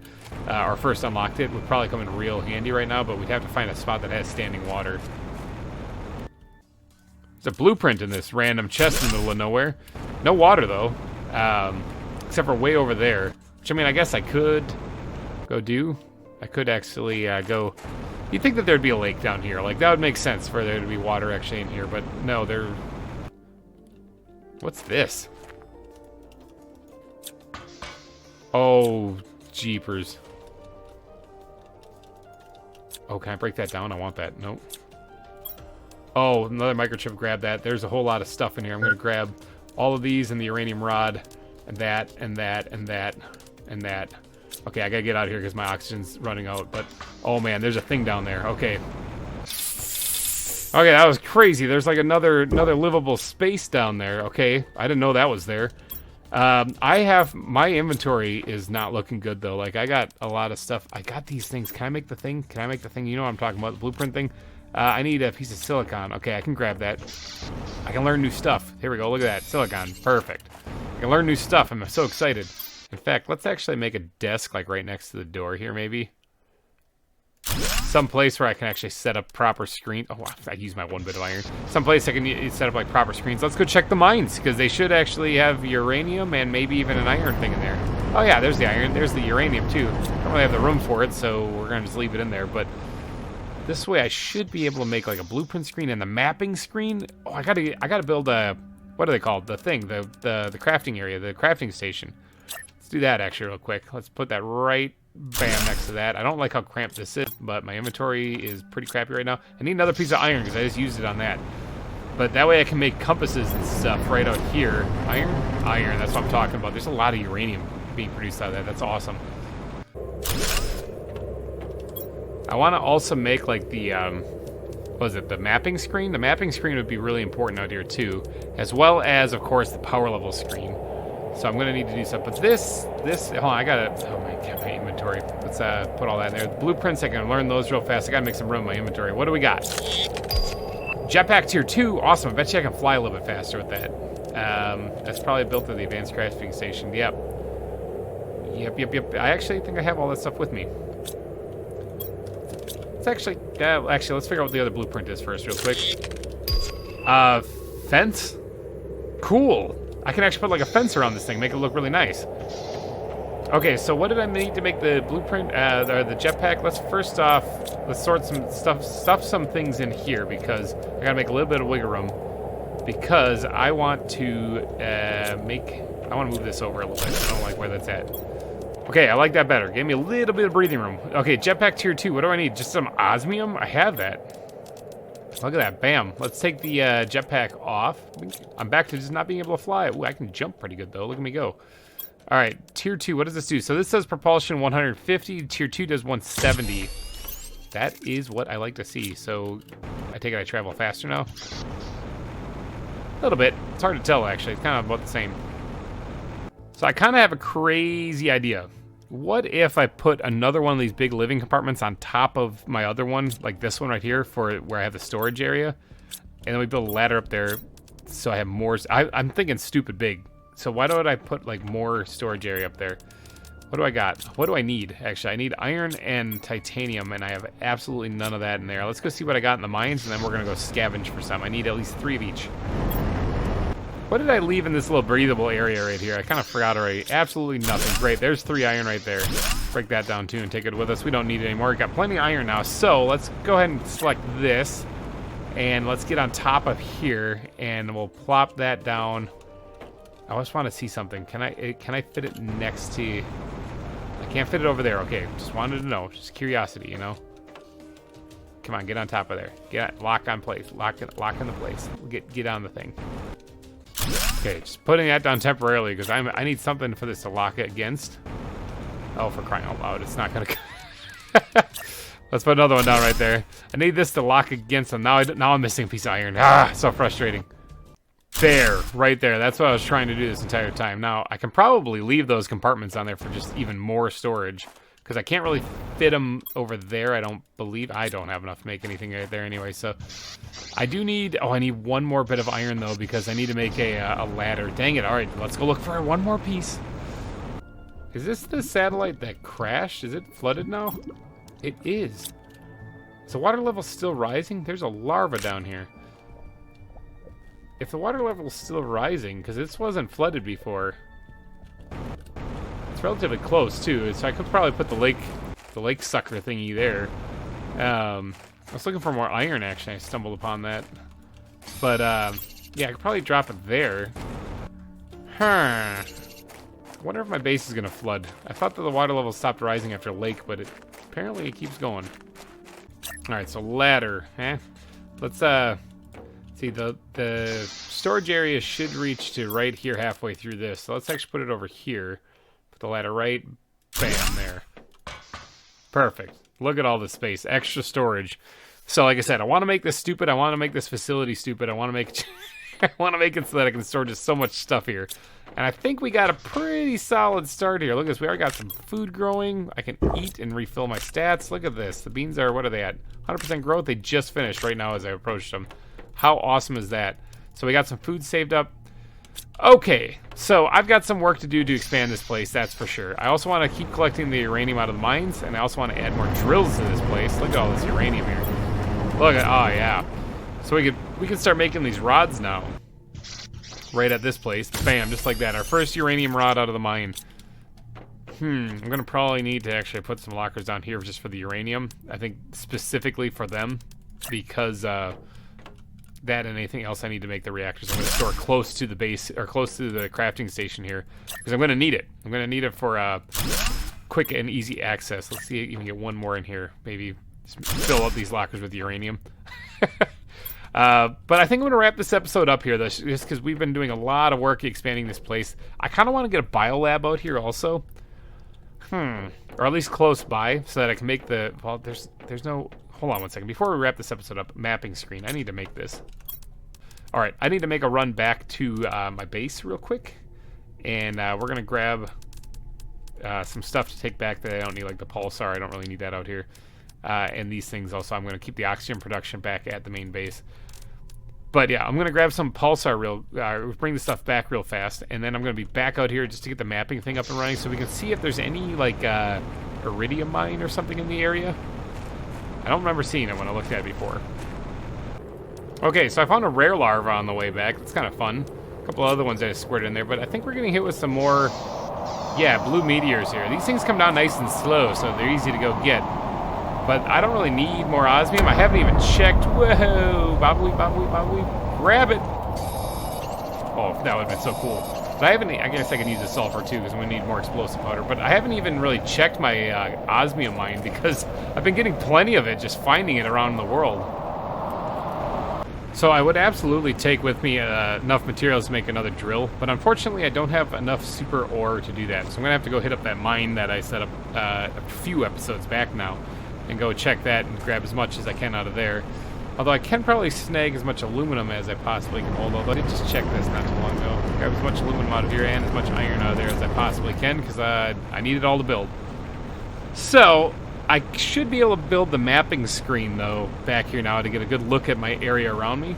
or first unlocked it, would probably come in real handy right now, but we'd have to find a spot that has standing water. There's a blueprint in this random chest in the middle of nowhere. No water, though, except for way over there. Which, I mean, I guess I could go do. I could actually go... You'd think that there'd be a lake down here. Like, that would make sense for there to be water actually in here, but no, there... What's this? Oh, jeepers. Oh, can I break that down? I want that. Nope. Oh, another microchip. Grab that. There's a whole lot of stuff in here. I'm going to grab all of these and the uranium rod, and that, and that, and that, and that. Okay, I gotta get out of here because my oxygen's running out, but... Oh, man, there's a thing down there. Okay. Okay, that was crazy. There's, like, another livable space down there. Okay, I didn't know that was there. My inventory is not looking good, though. Like, I got a lot of stuff. I got these things. Can I make the thing? Can I make the thing? You know what I'm talking about, the blueprint thing? I need a piece of silicon. Okay, I can grab that. I can learn new stuff. Here we go. Look at that. Silicon. Perfect. I can learn new stuff. I'm so excited. In fact, let's actually make a desk, like, right next to the door here, maybe. Some place where I can actually set up proper screen. Oh, I used my 1 bit of iron. Some place I can set up, like, proper screens. Let's go check the mines, because they should actually have uranium and maybe even an iron thing in there. Oh, yeah, there's the iron. There's the uranium, too. I don't really have the room for it, so we're going to just leave it in there, but... This way I should be able to make, like, a blueprint screen and the mapping screen. Oh, I gotta build a... What are they called? The thing. The crafting area. The crafting station. Let's do that, actually, real quick. Let's put that right bam, next to that. I don't like how cramped this is, but my inventory is pretty crappy right now. I need another piece of iron because I just used it on that. But that way I can make compasses and stuff right out here. Iron? Iron, that's what I'm talking about. There's a lot of uranium being produced out of that. That's awesome. I want to also make like the, what is it, the mapping screen? The mapping screen would be really important out here too, as well as, of course, the power level screen. So I'm going to need to do something. But this, hold on, I got to, oh my god, my inventory. Let's put all that in there. The blueprints, I can learn those real fast. I got to make some room in my inventory. What do we got? Jetpack tier 2, awesome. I bet you I can fly a little bit faster with that. That's probably built to the advanced crafting station. Yep. I actually think I have all that stuff with me. It's actually, let's figure out what the other blueprint is first, real quick. Fence? Cool. I can actually put like a fence around this thing, make it look really nice. Okay, so what did I need to make the blueprint, or the jetpack? Let's first off, let's sort some stuff some things in here because I gotta make a little bit of wiggle room because I want to I want to move this over a little bit. I don't like where that's at. Okay, I like that better. Gave me a little bit of breathing room. Okay, jetpack tier 2. What do I need? Just some osmium? I have that. Look at that. Bam. Let's take the jetpack off. I'm back to just not being able to fly. Ooh, I can jump pretty good, though. Look at me go. All right, tier 2. What does this do? So this does propulsion 150. Tier 2 does 170. That is what I like to see. So I take it I travel faster now? A little bit. It's hard to tell, actually. It's kind of about the same. So I kind of have a crazy idea. What if I put another one of these big living compartments on top of my other one, like this one right here, for where I have the storage area, and then we build a ladder up there so I have more. I'm thinking stupid big. So why don't I put like more storage area up there? What do I got? What do I need? Actually, I need iron and titanium, and I have absolutely none of that in there. Let's go see what I got in the mines, and then we're gonna go scavenge for some. I need at least 3 of each. What did I leave in this little breathable area right here? I kind of forgot already. Absolutely nothing. Great, there's 3 iron right there. Break that down too and take it with us. We don't need it anymore. We've got plenty of iron now. So let's go ahead and select this. And let's get on top of here and we'll plop that down. I just want to see something. Can I fit it next to... I can't fit it over there. Okay, just wanted to know. Just curiosity, you know? Come on, get on top of there. Lock on place. Lock in the place. Get on the thing. Okay, just putting that down temporarily because I need something for this to lock it against. Oh, for crying out loud, it's not gonna. Let's put another one down right there. I need this to lock against them. Now I'm missing a piece of iron. Ah, so frustrating. There, right there. That's what I was trying to do this entire time. Now I can probably leave those compartments on there for just even more storage because I can't really fit them over there. I don't believe I don't have enough to make anything right there anyway. So. I do need... Oh, I need one more bit of iron, though, because I need to make a ladder. Dang it. All right, let's go look for one more piece. Is this the satellite that crashed? Is it flooded now? It is. Is the water level still rising? There's a larva down here. If the water level is still rising, because this wasn't flooded before... It's relatively close, too, so I could probably put the lake sucker thingy there. I was looking for more iron, actually. I stumbled upon that. But, yeah, I could probably drop it there. Huh. I wonder if my base is going to flood. I thought that the water level stopped rising after lake, but apparently it keeps going. Alright, so ladder. Let's, see, the storage area should reach to right here halfway through this. So let's actually put it over here. Put the ladder right, bam, there. Perfect. Look at all this space. Extra storage. So like I said, I want to make this stupid. I want to make this facility stupid. I want to make it, I want to make it so that I can store just so much stuff here. And I think we got a pretty solid start here. Look at this. We already got some food growing. I can eat and refill my stats. Look at this. The beans are, what are they at? 100% growth. They just finished right now as I approached them. How awesome is that? So we got some food saved up. Okay, so I've got some work to do to expand this place, that's for sure. I also want to keep collecting the uranium out of the mines, and I also want to add more drills to this place. Look at all this uranium here. Look at, oh yeah. So we can start making these rods now. Right at this place. Bam, just like that. Our first uranium rod out of the mine. I'm gonna probably need to actually put some lockers down here just for the uranium. I think specifically for them, because that and anything else I need to make the reactors. I'm going to store close to the base, or close to the crafting station here, because I'm going to need it. I'm going to need it for quick and easy access. Let's see if you can get one more in here. Maybe just fill up these lockers with uranium. But I think I'm going to wrap this episode up here, though, just because we've been doing a lot of work expanding this place. I kind of want to get a biolab out here also. Or at least close by, so that I can make the... Well, there's no... Hold on one second. Before we wrap this episode up, mapping screen. I need to make this. All right, I need to make a run back to my base real quick. And we're going to grab some stuff to take back that I don't need, like the pulsar. I don't really need that out here. And these things also. I'm going to keep the oxygen production back at the main base. But yeah, I'm going to grab some pulsar bring the stuff back real fast. And then I'm going to be back out here just to get the mapping thing up and running so we can see if there's any, like, iridium mine or something in the area. I don't remember seeing it when I looked at it before. Okay, so I found a rare larva on the way back. That's kind of fun. A couple other ones that I squirted in there, but I think we're getting hit with some more, yeah, blue meteors here. These things come down nice and slow, so they're easy to go get. But I don't really need more osmium. I haven't even checked. Whoa! Bobbly, bobbly, bobbly. Grab it! Oh, that would have been so cool. But I haven't... I guess I can use the sulfur, too, because we need more explosive powder. But I haven't even really checked my osmium mine, because I've been getting plenty of it, just finding it around the world. So I would absolutely take with me enough materials to make another drill. But unfortunately, I don't have enough super ore to do that. So I'm going to have to go hit up that mine that I set up a few episodes back now. And go check that and grab as much as I can out of there. Although I can probably snag as much aluminum as I possibly can hold. Although I did just check this not too long ago. Grab as much aluminum out of here and as much iron out of there as I possibly can, because I need it all to build. So I should be able to build the mapping screen, though, back here now to get a good look at my area around me.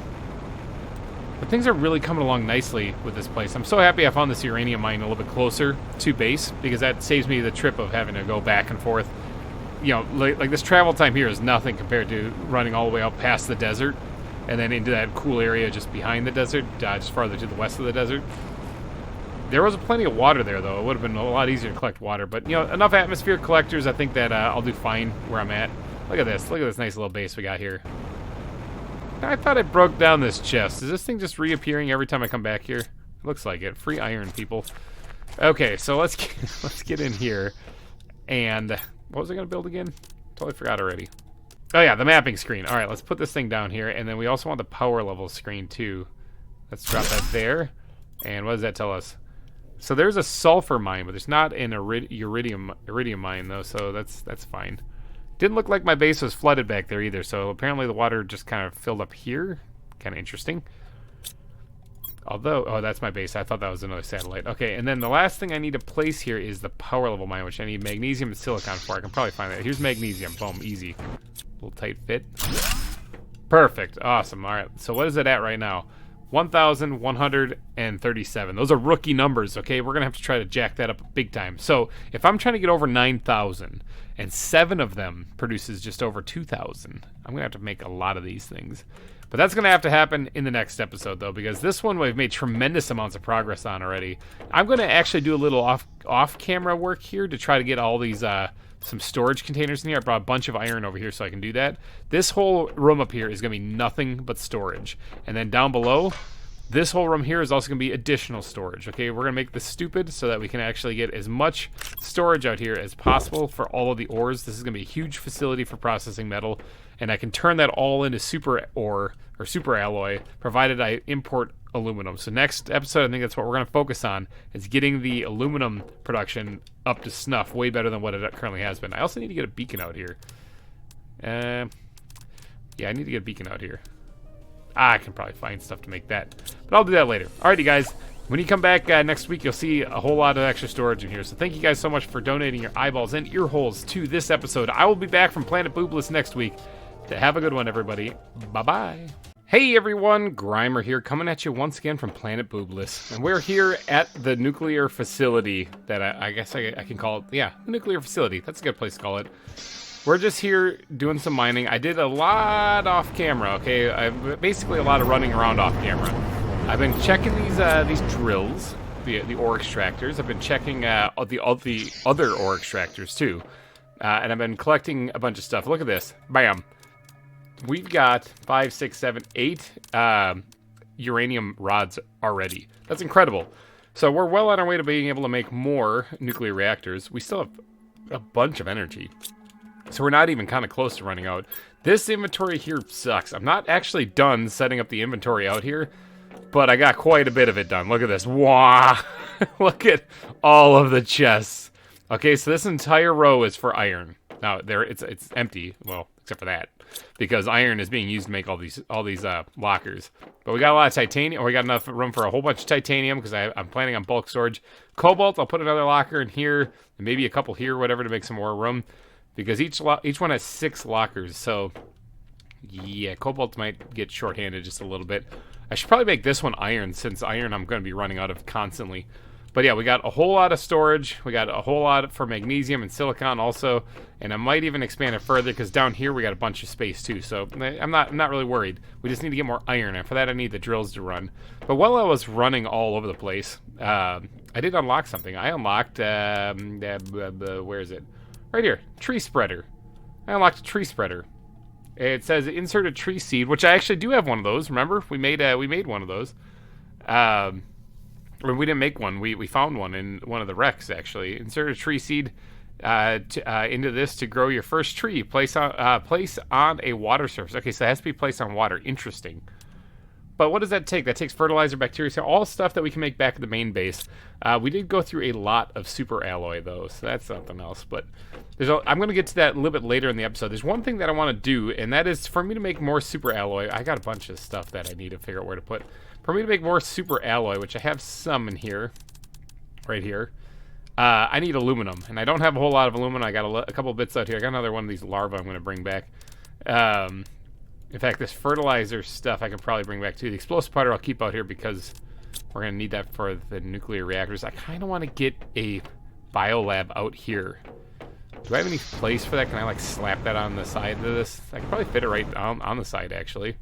But things are really coming along nicely with this place. I'm so happy I found this uranium mine a little bit closer to base, because that saves me the trip of having to go back and forth. You know, like this travel time here is nothing compared to running all the way out past the desert and then into that cool area just behind the desert, just farther to the west of the desert. There was plenty of water there, though. It would have been a lot easier to collect water. But, you know, enough atmosphere collectors, I think that I'll do fine where I'm at. Look at this. Look at this nice little base we got here. Now, I thought I broke down this chest. Is this thing just reappearing every time I come back here? It looks like it. Free iron, people. Okay, so let's get in here. And... what was I going to build again? Totally forgot already. Oh, yeah, the mapping screen. All right, let's put this thing down here. And then we also want the power level screen, too. Let's drop that there. And what does that tell us? So there's a sulfur mine, but there's not an iridium mine, though, so that's fine. Didn't look like my base was flooded back there, either, so apparently the water just kind of filled up here. Kind of interesting. Although, oh, that's my base. I thought that was another satellite. Okay, and then the last thing I need to place here is the power level mine, which I need magnesium and silicon for. I can probably find that. Here's magnesium. Boom, easy. Little tight fit. Perfect. Awesome. All right, so what is it at right now? 1,137. Those are rookie numbers, okay? We're going to have to try to jack that up big time. So if I'm trying to get over 9,000 and 7 of them produces just over 2,000, I'm going to have to make a lot of these things. But that's going to have to happen in the next episode, though, because this one we've made tremendous amounts of progress on already. I'm going to actually do a little off-camera work here to try to get all these some storage containers in here. I brought a bunch of iron over here so I can do that. This whole room up here is going to be nothing but storage. And then down below, this whole room here is also going to be additional storage. Okay, we're going to make this stupid so that we can actually get as much storage out here as possible for all of the ores. This is going to be a huge facility for processing metal. And I can turn that all into super ore or super alloy, provided I import aluminum. So next episode, I think that's what we're going to focus on, is getting the aluminum production up to snuff, way better than what it currently has been. I also need to get a beacon out here. Yeah, I need to get a beacon out here. I can probably find stuff to make that, but I'll do that later. Alrighty, guys. When you come back next week, you'll see a whole lot of extra storage in here. So thank you guys so much for donating your eyeballs and ear holes to this episode. I will be back from Planet Boobless next week. Have a good one, everybody. Bye-bye. Hey, everyone. GReimer here, coming at you once again from Planet Boobless. And we're here at the nuclear facility that I guess I can call it. Yeah, the nuclear facility. That's a good place to call it. We're just here doing some mining. I did a lot off camera, okay? Basically a lot of running around off camera. I've been checking these drills, the ore extractors. I've been checking the other ore extractors, too. And I've been collecting a bunch of stuff. Look at this. Bam. We've got 5, 6, 7, 8 uranium rods already. That's incredible. So we're well on our way to being able to make more nuclear reactors. We still have a bunch of energy. So we're not even kind of close to running out. This inventory here sucks. I'm not actually done setting up the inventory out here, but I got quite a bit of it done. Look at this. Wow. Look at all of the chests. Okay, so this entire row is for iron. Now it's empty, well, except for that, because iron is being used to make all these lockers. But we got a lot of titanium, or we got enough room for a whole bunch of titanium because I'm planning on bulk storage. Cobalt, I'll put another locker in here, and maybe a couple here, whatever, to make some more room, because each one has 6 lockers. So yeah, cobalt might get shorthanded just a little bit. I should probably make this one iron, since iron I'm going to be running out of constantly. But yeah, we got a whole lot of storage. We got a whole lot for magnesium and silicon also, and I might even expand it further because down here we got a bunch of space too. So I'm not really worried. We just need to get more iron, and for that I need the drills to run. But while I was running all over the place, I did unlock something. I unlocked where is it? Right here, tree spreader. I unlocked a tree spreader. It says insert a tree seed, which I actually do have one of those. Remember, we made one of those. We didn't make one. We found one in one of the wrecks, actually. Insert a tree seed into this to grow your first tree. Place on a water surface. Okay, so it has to be placed on water. Interesting. But what does that take? That takes fertilizer, bacteria, so all stuff that we can make back at the main base. We did go through a lot of super alloy, though, so that's something else. But I'm going to get to that a little bit later in the episode. There's one thing that I want to do, and that is for me to make more super alloy. I got a bunch of stuff that I need to figure out where to put. For me to make more super alloy, which I have some in here, right here, I need aluminum. And I don't have a whole lot of aluminum. I got a couple bits out here. I got another one of these larvae I'm going to bring back. In fact, this fertilizer stuff I can probably bring back too. The explosive powder I'll keep out here because we're going to need that for the nuclear reactors. I kind of want to get a biolab out here. Do I have any place for that? Can I like slap that on the side of this? I can probably fit it right on the side actually.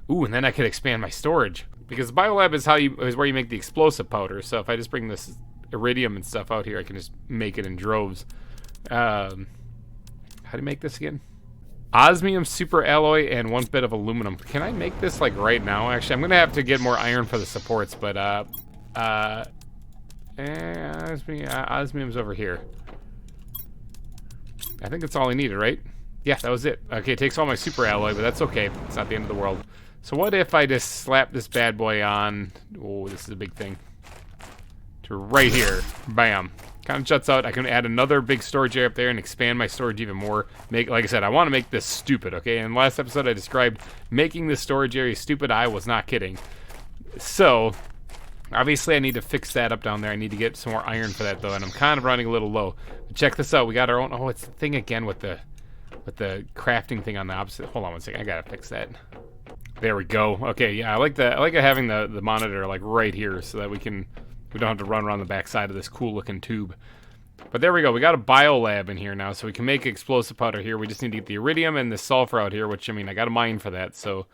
Ooh, and then I could expand my storage. Because the biolab is where you make the explosive powder. So if I just bring this iridium and stuff out here, I can just make it in droves. How do you make this again? Osmium super alloy and 1 bit of aluminum. Can I make this like right now? Actually, I'm gonna have to get more iron for the supports, but osmium's over here. I think that's all I needed, right? Yeah, that was it. Okay, it takes all my super alloy, but that's okay. It's not the end of the world. So what if I just slap this bad boy on? Oh, this is a big thing. To right here. Bam. Kind of juts out. I can add another big storage area up there and expand my storage even more. Like I said, I want to make this stupid, okay? In the last episode I described making this storage area stupid. I was not kidding. So, obviously I need to fix that up down there. I need to get some more iron for that though, and I'm kind of running a little low. But check this out. We got our own... Oh, it's the thing again with the crafting thing on the opposite. Hold on one second. I gotta fix that. There we go. Okay, yeah, I like having the monitor like right here so that we don't have to run around the back side of this cool looking tube. But there we go. We got a biolab in here now, so we can make explosive powder here. We just need to get the iridium and the sulfur out here, which, I mean, I got a mine for that, so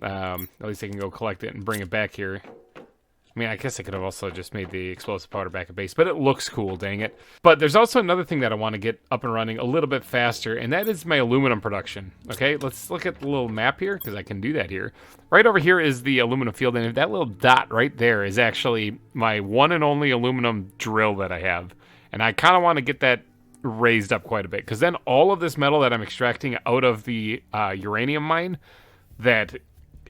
at least I can go collect it and bring it back here. I mean, I guess I could have also just made the explosive powder back at base, but it looks cool, dang it. But there's also another thing that I want to get up and running a little bit faster, and that is my aluminum production. Okay, let's look at the little map here, because I can do that here. Right over here is the aluminum field, and that little dot right there is actually my one and only aluminum drill that I have. And I kind of want to get that raised up quite a bit, because then all of this metal that I'm extracting out of the uranium mine that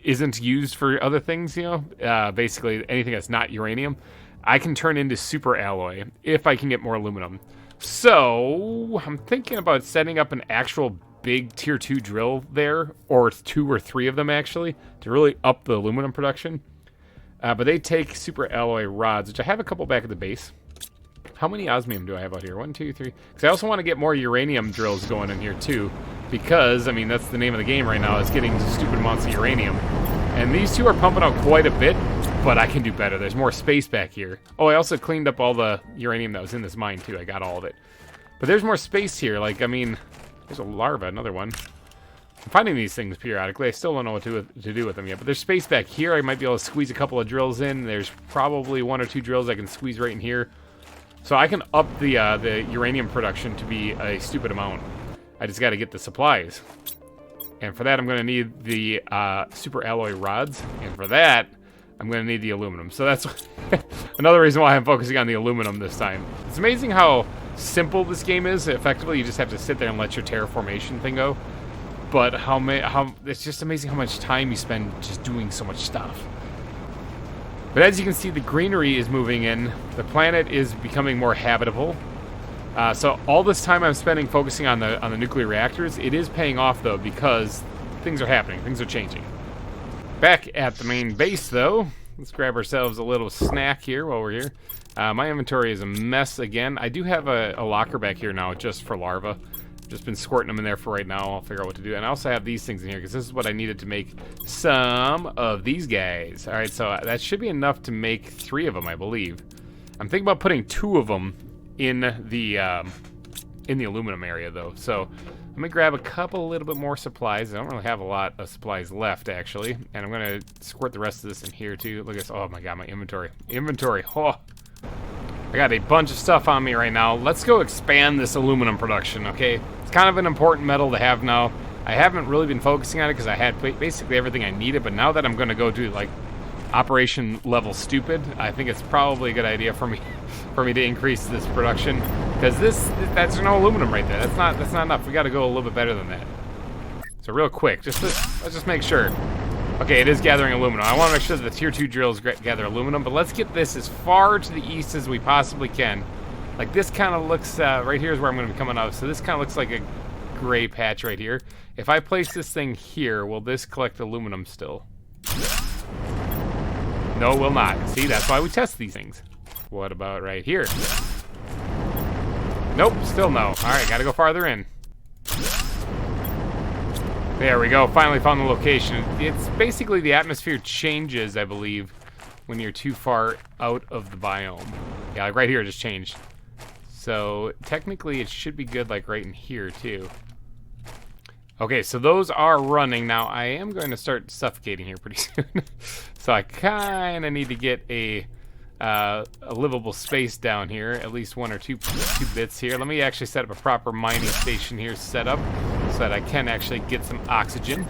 isn't used for other things, you know, basically anything that's not uranium, I can turn into super alloy if I can get more aluminum. So I'm thinking about setting up an actual big tier 2 drill there, or 2 or 3 of them actually, to really up the aluminum production. But they take super alloy rods, which I have a couple back at the base. How many osmium do I have out here? 1, 2, 3. Because I also want to get more uranium drills going in here too. Because, I mean, that's the name of the game right now, is getting stupid amounts of uranium. And these two are pumping out quite a bit, but I can do better. There's more space back here. Oh, I also cleaned up all the uranium that was in this mine too. I got all of it. But there's more space here. Like, I mean, there's a larva, another one. I'm finding these things periodically. I still don't know what to do with them yet. But there's space back here. I might be able to squeeze a couple of drills in. There's probably 1 or 2 drills I can squeeze right in here. So I can up the uranium production to be a stupid amount. I just got to get the supplies. And for that, I'm going to need the super alloy rods. And for that, I'm going to need the aluminum. So that's another reason why I'm focusing on the aluminum this time. It's amazing how simple this game is. Effectively, you just have to sit there and let your terraformation thing go. But it's just amazing how much time you spend just doing so much stuff. But as you can see, the greenery is moving in. The planet is becoming more habitable. So all this time I'm spending focusing on the nuclear reactors, it is paying off though, because things are happening, things are changing. Back at the main base though, let's grab ourselves a little snack here while we're here. My inventory is a mess again. I do have a locker back here now just for larvae. I've just been squirting them in there for right now. I'll figure out what to do. And I also have these things in here because this is what I needed to make some of these guys. All right, so that should be enough to make 3 of them, I believe. I'm thinking about putting 2 of them in the aluminum area though. So let me grab a little bit more supplies. I don't really have a lot of supplies left actually, and I'm gonna squirt the rest of this in here too. Look at this. Oh my god, my inventory. Oh, I got a bunch of stuff on me right now. Let's go expand this aluminum production. Okay, it's kind of an important metal to have now. I haven't really been focusing on it because I had basically everything I needed, but now that I'm gonna go do like operation level stupid, I think it's probably a good idea for me to increase this production, because that's no aluminum right there. That's not enough. We got to go a little bit better than that. So real quick, let's just make sure. Okay, it is gathering aluminum. I want to make sure that the tier 2 drills gather aluminum, but let's get this as far to the east as we possibly can. Like this kind of looks right here is where I'm going to be coming out. So this kind of looks like a gray patch right here. If I place this thing here, will this collect aluminum still? No, it will not. See, that's why we test these things. What about right here? Nope, still no. Alright, gotta go farther in. There we go, finally found the location. It's basically the atmosphere changes, I believe, when you're too far out of the biome. Yeah, like right here it just changed. So, technically it should be good like right in here, too. Okay, so those are running. Now, I am going to start suffocating here pretty soon. So I kind of need to get a livable space down here, at least 1 or 2 bits here. Let me actually set up a proper mining station here set up so that I can actually get some oxygen.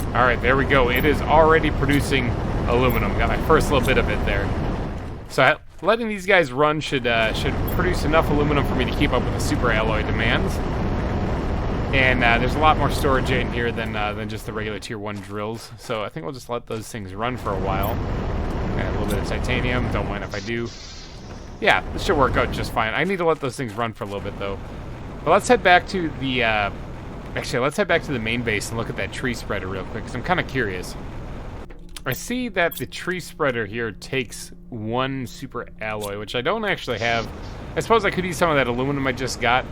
All right, there we go. It is already producing aluminum. Got my first little bit of it there. So letting these guys run should produce enough aluminum for me to keep up with the super alloy demands. And there's a lot more storage in here than just the regular tier 1 drills. So I think we'll just let those things run for a while. Got a little bit of titanium, don't mind if I do. Yeah, this should work out just fine. I need to let those things run for a little bit though. But let's head back to the, actually let's head back to the main base and look at that tree spreader real quick, because I'm kind of curious. I see that the tree spreader here takes 1 super alloy, which I don't actually have. I suppose I could use some of that aluminum I just got.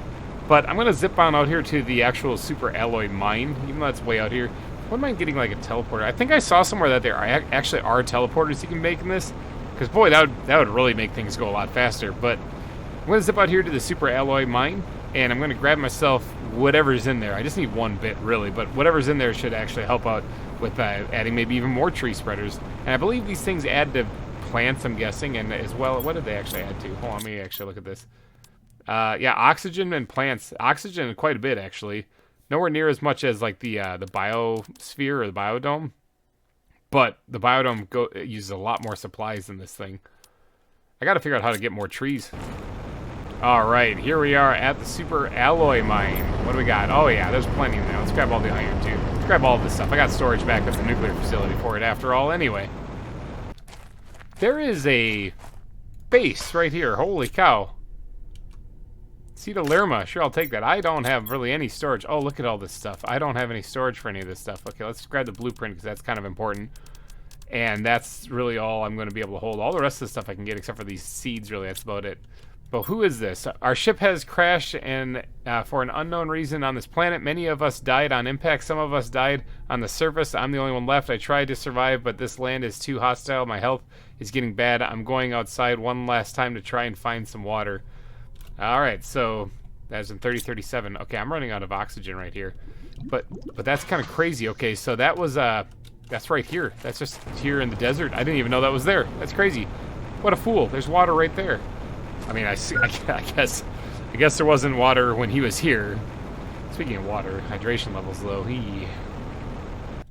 But I'm going to zip on out here to the actual super alloy mine, even though it's way out here. Wouldn't mind getting like a teleporter. I think I saw somewhere that there actually are teleporters you can make in this. Because boy, that would really make things go a lot faster. But I'm going to zip out here to the super alloy mine, and I'm going to grab myself whatever's in there. I just need 1 bit really, but whatever's in there should actually help out with adding maybe even more tree spreaders. And I believe these things add to plants, I'm guessing, and as well, what did they actually add to? Hold on, let me actually look at this. Yeah, oxygen and plants. Oxygen quite a bit, actually. Nowhere near as much as like the biosphere or the biodome. But the biodome uses a lot more supplies than this thing. I gotta figure out how to get more trees. Alright, here we are at the super alloy mine. What do we got? Oh yeah, there's plenty in there. Let's grab all the iron too. Let's grab all this stuff. I got storage back at the nuclear facility for it after all anyway. There is a base right here. Holy cow. Cedar Lerma, sure, I'll take that. I don't have really any storage. Oh, look at all this stuff. I don't have any storage for any of this stuff. Okay, let's grab the blueprint because that's kind of important. And that's really all I'm going to be able to hold. All the rest of the stuff I can get except for these seeds, really. That's about it. But who is this? Our ship has crashed and for an unknown reason on this planet. Many of us died on impact. Some of us died on the surface. I'm the only one left. I tried to survive, but this land is too hostile. My health is getting bad. I'm going outside one last time to try and find some water. Alright, so that's in 3037. Okay, I'm running out of oxygen right here. But that's kind of crazy. Okay, so that was that's right here. That's just here in the desert. I didn't even know that was there. That's crazy. What a fool. There's water right there. I mean, I guess there wasn't water when he was here. Speaking of water, hydration levels low.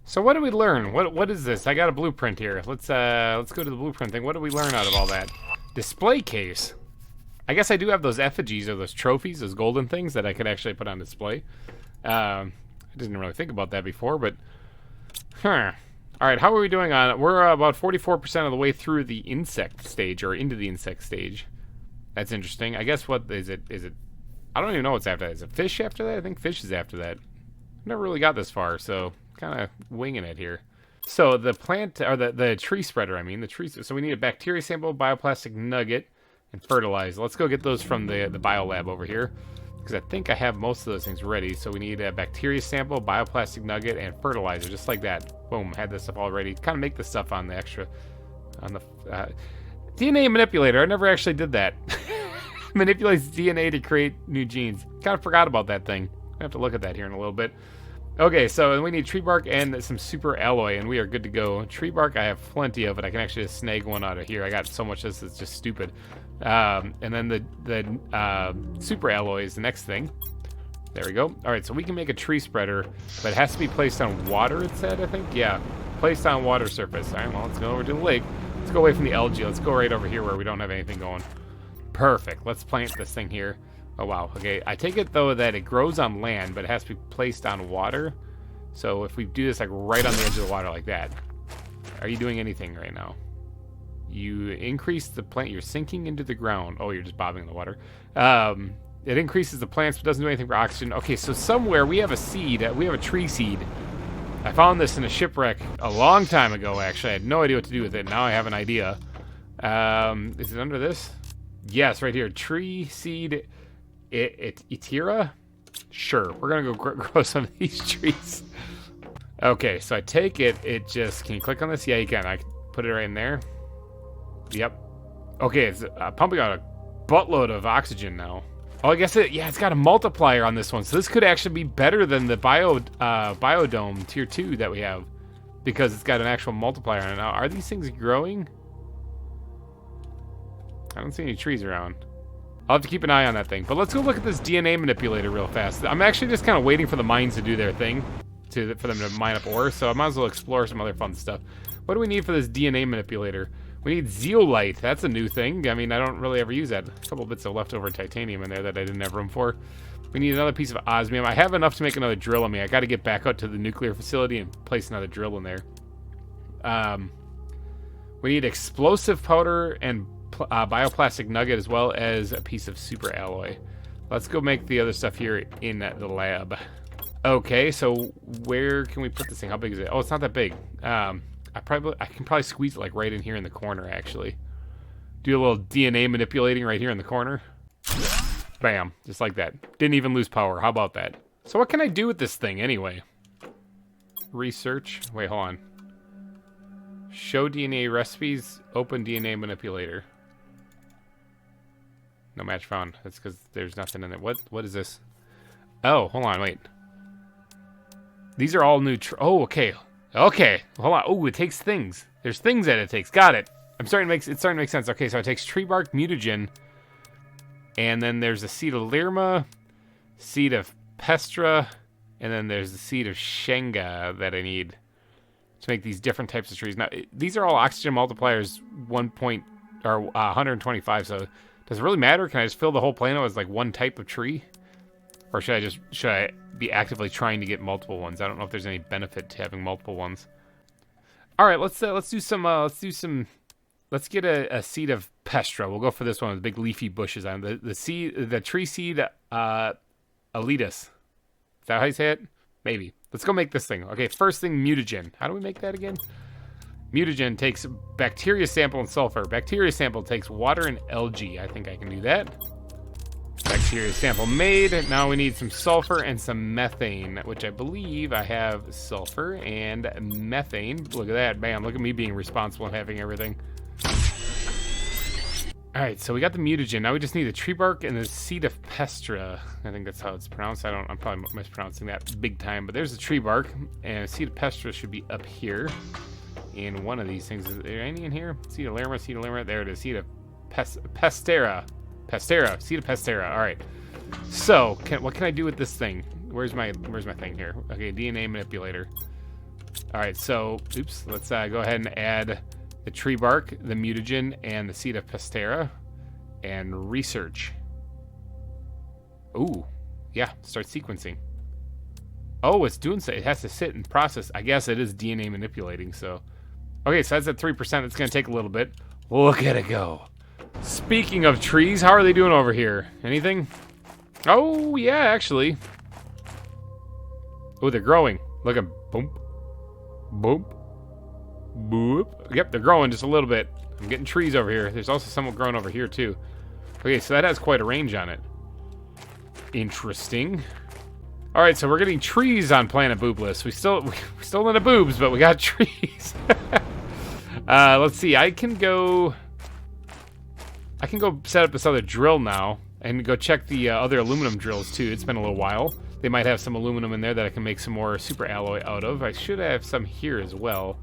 So what did we learn? What is this? I got a blueprint here. Let's go to the blueprint thing. What did we learn out of all that? Display case. I guess I do have those effigies or those trophies, those golden things that I could actually put on display. I didn't really think about that before, but... Huh. Alright, how are we doing on it? We're about 44% of the way through the insect stage, or into the insect stage. That's interesting. I guess what is it? I don't even know what's after that. Is it fish after that? I think fish is after that. I've never really got this far, so kind of winging it here. So the plant, or the tree spreader, I mean, the tree. So we need a bacteria sample, bioplastic nugget, and fertilizer. Let's go get those from the biolab over here, because I think I have most of those things ready. So we need a bacteria sample, bioplastic nugget, and fertilizer, just like that. Boom, had this stuff all ready. Kind of make this stuff on the extra, on the DNA manipulator. I never actually did that. Manipulates DNA to create new genes. Kind of forgot about that thing. I have to look at that here in a little bit. Okay, so we need tree bark and some super alloy, and we are good to go. Tree bark, I have plenty of it. I can actually just snag one out of here. I got so much of this, it's just stupid. And then the super alloy is the next thing. There we go. All right, so we can make a tree spreader, but it has to be placed on water, it said, I think? Yeah, placed on water surface. All right, well, let's go over to the lake. Let's go away from the algae. Let's go right over here where we don't have anything going. Perfect. Let's plant this thing here. Oh, wow. Okay, I take it, though, that it grows on land, but it has to be placed on water. So if we do this, like, right on the edge of the water like that. Are you doing anything right now? You increase the plant. You're sinking into the ground. Oh, you're just bobbing in the water. It increases the plants, but doesn't do anything for oxygen. Okay, so somewhere we have a seed. We have a tree seed. I found this in a shipwreck a long time ago, actually. I had no idea what to do with it. Now I have an idea. Is it under this? Yes, right here. Tree seed Itira? Sure. We're going to go grow some of these trees. Okay, so I take it. It just... Can you click on this? Yeah, you can. I can put it right in there. Yep. Okay, it's pumping out a buttload of oxygen now. Oh, I guess it's got a multiplier on this one. So this could actually be better than the biodome tier 2 that we have, because it's got an actual multiplier on it. Now, are these things growing? I don't see any trees around. I'll have to keep an eye on that thing. But let's go look at this DNA manipulator real fast. I'm actually just kind of waiting for the mines to do their thing, for them to mine up ore. So I might as well explore some other fun stuff. What do we need for this DNA manipulator? We need zeolite. That's a new thing. I mean, I don't really ever use that. A couple bits of leftover titanium in there that I didn't have room for. We need another piece of osmium. I have enough to make another drill on me. I got to get back out to the nuclear facility and place another drill in there. We need explosive powder and bioplastic nugget, as well as a piece of super alloy. Let's go make the other stuff here in the lab. Okay, so where can we put this thing? How big is it? Oh, it's not that big. I can probably squeeze it like right in here in the corner, actually. Do a little DNA manipulating right here in the corner. Bam, just like that. Didn't even lose power. How about that? So what can I do with this thing anyway? Research. Wait, hold on. Show DNA recipes. Open DNA manipulator. No match found. That's because there's nothing in it. What is this? Oh, hold on, wait. These are all new. Oh, okay. Okay, hold on. Oh, it takes things. There's things that it takes. Got it. It's starting to make sense. Okay, so it takes tree bark, mutagen, and then there's a seed of Lirma, seed of Pestra, and then there's the seed of Shenga that I need to make these different types of trees. Now, these are all oxygen multipliers 125. So does it really matter? Can I just fill the whole plano as like one type of tree, or should I be actively trying to get multiple ones? I don't know if there's any benefit to having multiple ones. All right, let's get a seed of Pestra. We'll go for this one with big leafy bushes on it. The tree seed Elitis. Is that how you say it? Maybe. Let's go make this thing. Okay, first thing, mutagen. How do we make that again? Mutagen takes bacteria sample and sulfur. Bacteria sample takes water and algae. I think I can do that. Bacteria sample made. Now we need some sulfur and some methane, which I believe I have sulfur and methane. Look at that. Bam. Look at me being responsible and having everything. All right, so we got the mutagen. Now we just need the tree bark and the seed of Pestra. I think that's how it's pronounced. I'm probably mispronouncing that big time, but there's the tree bark, and seed of Pestra should be up here in one of these things. Is there any in here? Seed of Lirma. There it is. Seed of Pestera. Seed of Pestera. All right. So, what can I do with this thing? Where's my thing here? Okay, DNA manipulator. All right, so, oops. Let's go ahead and add the tree bark, the mutagen, and the seed of Pestera. And research. Ooh, yeah, start sequencing. Oh, it's doing so. It has to sit and process. I guess it is DNA manipulating, so. Okay, so that's at 3%. It's going to take a little bit. Look at it go. Speaking of trees, how are they doing over here? Anything? Oh, yeah, actually. Oh, they're growing. Look at boom. Boom. Boop. Yep, they're growing just a little bit. I'm getting trees over here. There's also some growing over here, too. Okay, so that has quite a range on it. Interesting. All right, so we're getting trees on Planet Boobless. We still in the boobs, but we got trees. Let's see. I can go set up this other drill now and go check the other aluminum drills too. It's been a little while. They might have some aluminum in there that I can make some more super alloy out of. I should have some here as well.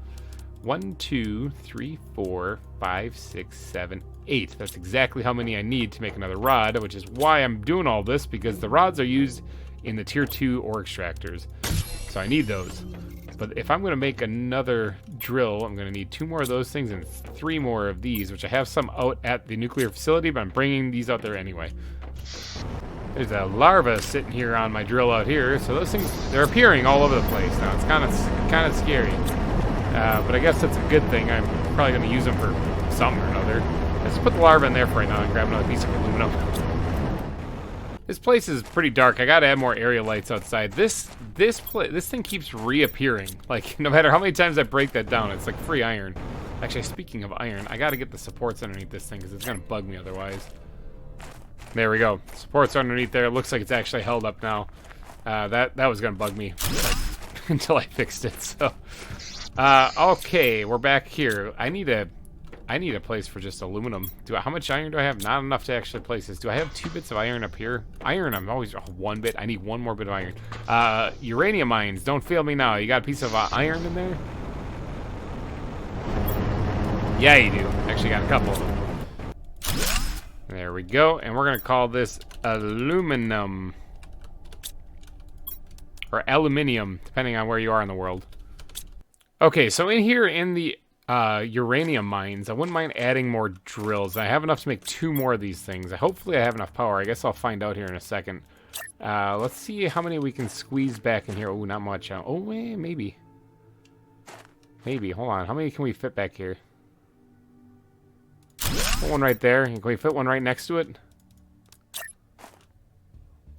1, 2, 3, 4, 5, 6, 7, 8. That's exactly how many I need to make another rod, which is why I'm doing all this, because the rods are used in the tier 2 ore extractors. So I need those. But if I'm going to make another drill, I'm going to need 2 more of those things and 3 more of these, which I have some out at the nuclear facility, but I'm bringing these out there anyway. There's a larva sitting here on my drill out here, so those things, they're appearing all over the place now. It's kind of scary. But I guess that's a good thing. I'm probably going to use them for something or another. Let's put the larva in there for right now and grab another piece of aluminum. This place is pretty dark. I gotta add more area lights outside. This thing keeps reappearing. Like, no matter how many times I break that down, it's like free iron. Actually, speaking of iron, I gotta get the supports underneath this thing because it's gonna bug me otherwise. There we go. Supports underneath there. It looks like it's actually held up now. That was gonna bug me until I fixed it. So, okay, we're back here. I need a place for just aluminum. How much iron do I have? Not enough to actually place this. Do I have 2 bits of iron up here? Iron, I'm always 1 bit. I need 1 more bit of iron. Uranium mines, don't fail me now. You got a piece of iron in there? Yeah, you do. Actually got a couple of them. There we go. And we're going to call this aluminum. Or aluminium, depending on where you are in the world. Okay, so in here in the uranium mines, I wouldn't mind adding more drills. I have enough to make 2 more of these things. Hopefully I have enough power. I guess I'll find out here in a second. Let's see how many we can squeeze back in here. Oh, not much. Oh, maybe. Maybe. Hold on. How many can we fit back here? Put one right there. Can we fit one right next to it?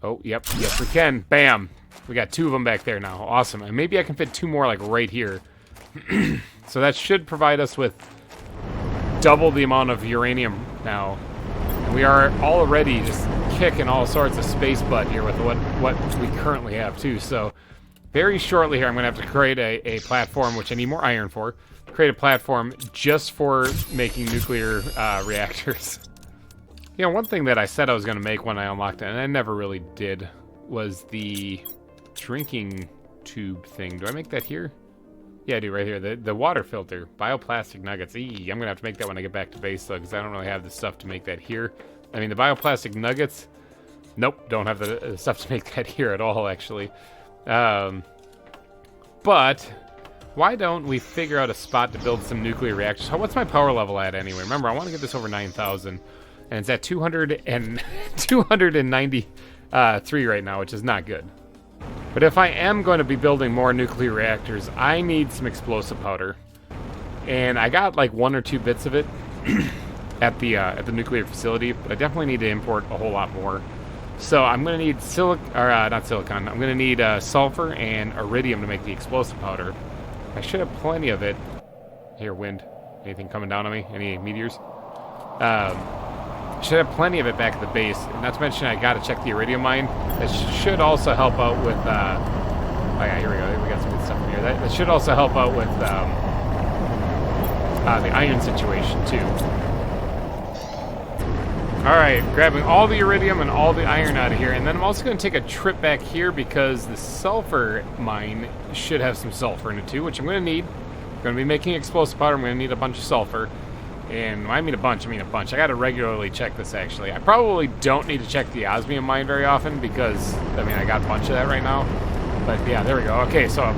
Oh, yep. Yes, we can. Bam. We got 2 of them back there now. Awesome. And maybe I can fit 2 more like right here. So that should provide us with double the amount of uranium now. And we are already just kicking all sorts of space butt here with what we currently have too. So very shortly here I'm going to have to create a platform, which I need more iron for. Create a platform just for making nuclear reactors. You know, one thing that I said I was going to make when I unlocked it, and I never really did, was the drinking tube thing. Do I make that here? Yeah, I do right here. The water filter. Bioplastic nuggets. I'm going to have to make that when I get back to base, though, because I don't really have the stuff to make that here. I mean, the bioplastic nuggets... Nope, don't have the stuff to make that here at all, actually. But why don't we figure out a spot to build some nuclear reactors? What's my power level at, anyway? Remember, I want to get this over 9,000. And it's at 293 right now, which is not good. But if I am going to be building more nuclear reactors, I need some explosive powder. And I got like 1 or 2 bits of it at the nuclear facility, but I definitely need to import a whole lot more. So I'm going to need not silicon. I'm going to need sulfur and iridium to make the explosive powder. I should have plenty of it. Here, wind. Anything coming down on me? Any meteors? Should have plenty of it back at the base. And not to mention, I got to check the iridium mine. That should also help out with. Oh yeah, here we go. We got some good stuff in here. That should also help out with the iron situation too. All right, grabbing all the iridium and all the iron out of here, and then I'm also going to take a trip back here because the sulfur mine should have some sulfur in it too, which I'm going to need. I'm going to be making explosive powder. I'm going to need a bunch of sulfur. And when I mean a bunch, I mean a bunch. I got to regularly check this, actually. I probably don't need to check the osmium mine very often because, I mean, I got a bunch of that right now. But, yeah, there we go. Okay, so I've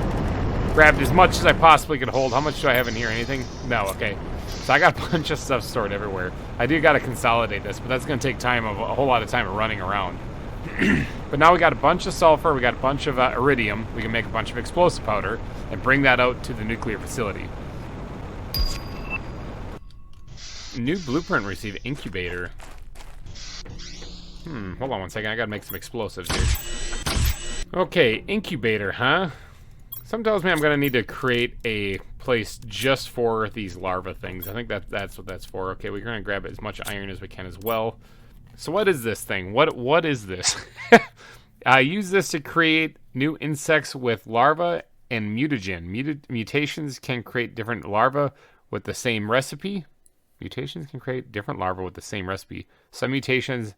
grabbed as much as I possibly could hold. How much do I have in here? Anything? No, okay. So I got a bunch of stuff stored everywhere. I do got to consolidate this, but that's going to take time, a whole lot of time of running around. But now we got a bunch of sulfur, we got a bunch of iridium. We can make a bunch of explosive powder and bring that out to the nuclear facility. New blueprint received incubator. Hold on one second. I gotta make some explosives here. Okay, incubator, huh? Something tells me I'm gonna need to create a place just for these larva things. I think that's what that's for. Okay, we're gonna grab as much iron as we can as well. So what is this thing? What is this? I use this to create new insects with larvae and mutagen. Mutations can create different larvae with the same recipe. Mutations can create different larvae with the same recipe. Some mutations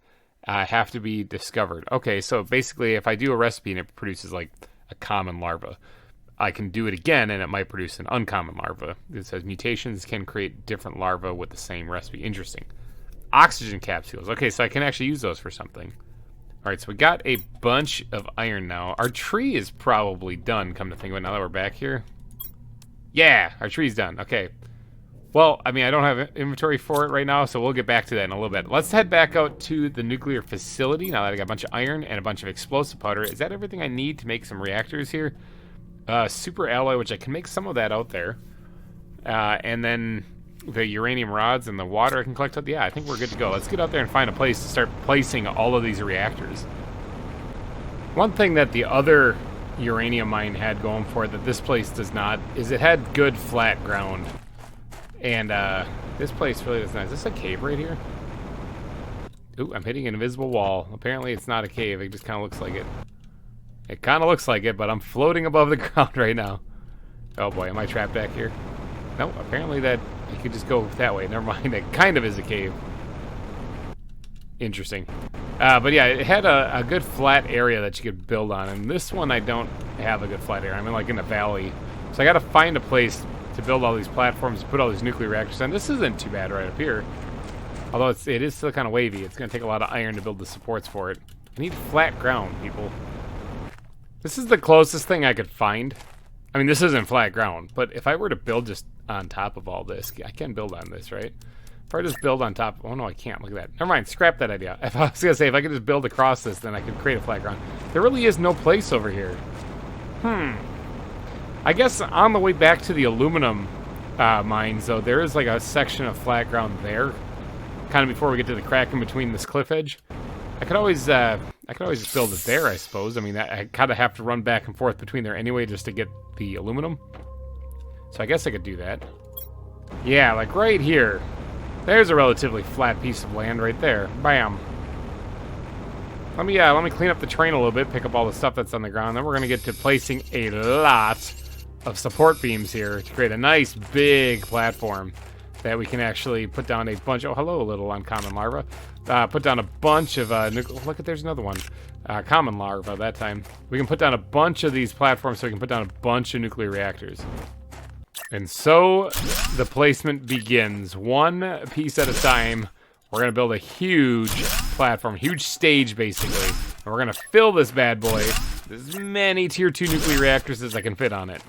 have to be discovered. Okay, so basically if I do a recipe and it produces like a common larva, I can do it again and it might produce an uncommon larva. It says mutations can create different larvae with the same recipe. Interesting. Oxygen capsules. Okay, so I can actually use those for something. Alright, so we got a bunch of iron now. Our tree is probably done, come to think of it, now that we're back here. Yeah, our tree's done. Okay. Well, I mean, I don't have inventory for it right now, so we'll get back to that in a little bit. Let's head back out to the nuclear facility now that I got a bunch of iron and a bunch of explosive powder. Is that everything I need to make some reactors here? Super alloy, which I can make some of that out there. And then the uranium rods and the water I can collect out. Yeah, I think we're good to go. Let's get out there and find a place to start placing all of these reactors. One thing that the other uranium mine had going for it that this place does not is it had good flat ground. And this place really does not. Is this a cave right here? Ooh, I'm hitting an invisible wall. Apparently it's not a cave. It just kind of looks like it. It kind of looks like it, but I'm floating above the ground right now. Oh boy, am I trapped back here? Nope, apparently that you could just go that way. Never mind, it kind of is a cave. Interesting. But yeah, it had a good flat area that you could build on, and this one I don't have a good flat area. I'm like in a valley. So I gotta find a place to build all these platforms, to put all these nuclear reactors on. This isn't too bad right up here. Although it is still kind of wavy. It's gonna take a lot of iron to build the supports for it. I need flat ground, people. This is the closest thing I could find. I mean, this isn't flat ground, but if I were to build just on top of all this, I can build on this, right? If I just build on top, oh no, I can't, look at that. Never mind, scrap that idea. If I was gonna say, if I could just build across this, then I could create a flat ground. There really is no place over here. I guess on the way back to the aluminum mines, though, there is like a section of flat ground there, kind of before we get to the crack in between this cliff edge. I could always just build it there, I suppose. I mean, I kind of have to run back and forth between there anyway just to get the aluminum. So I guess I could do that. Yeah, like right here. There's a relatively flat piece of land right there. Bam. Let me clean up the terrain a little bit, pick up all the stuff that's on the ground. Then we're gonna get to placing a lot of support beams here to create a nice big platform that we can actually put down a bunch. Oh, hello, little uncommon larva. Put down a bunch of look at, there's another one. Common larva that time. We can put down a bunch of these platforms so we can put down a bunch of nuclear reactors. And so the placement begins, one piece at a time. We're gonna build a huge platform, huge stage basically, and we're gonna fill this bad boy with as many tier 2 nuclear reactors as I can fit on it.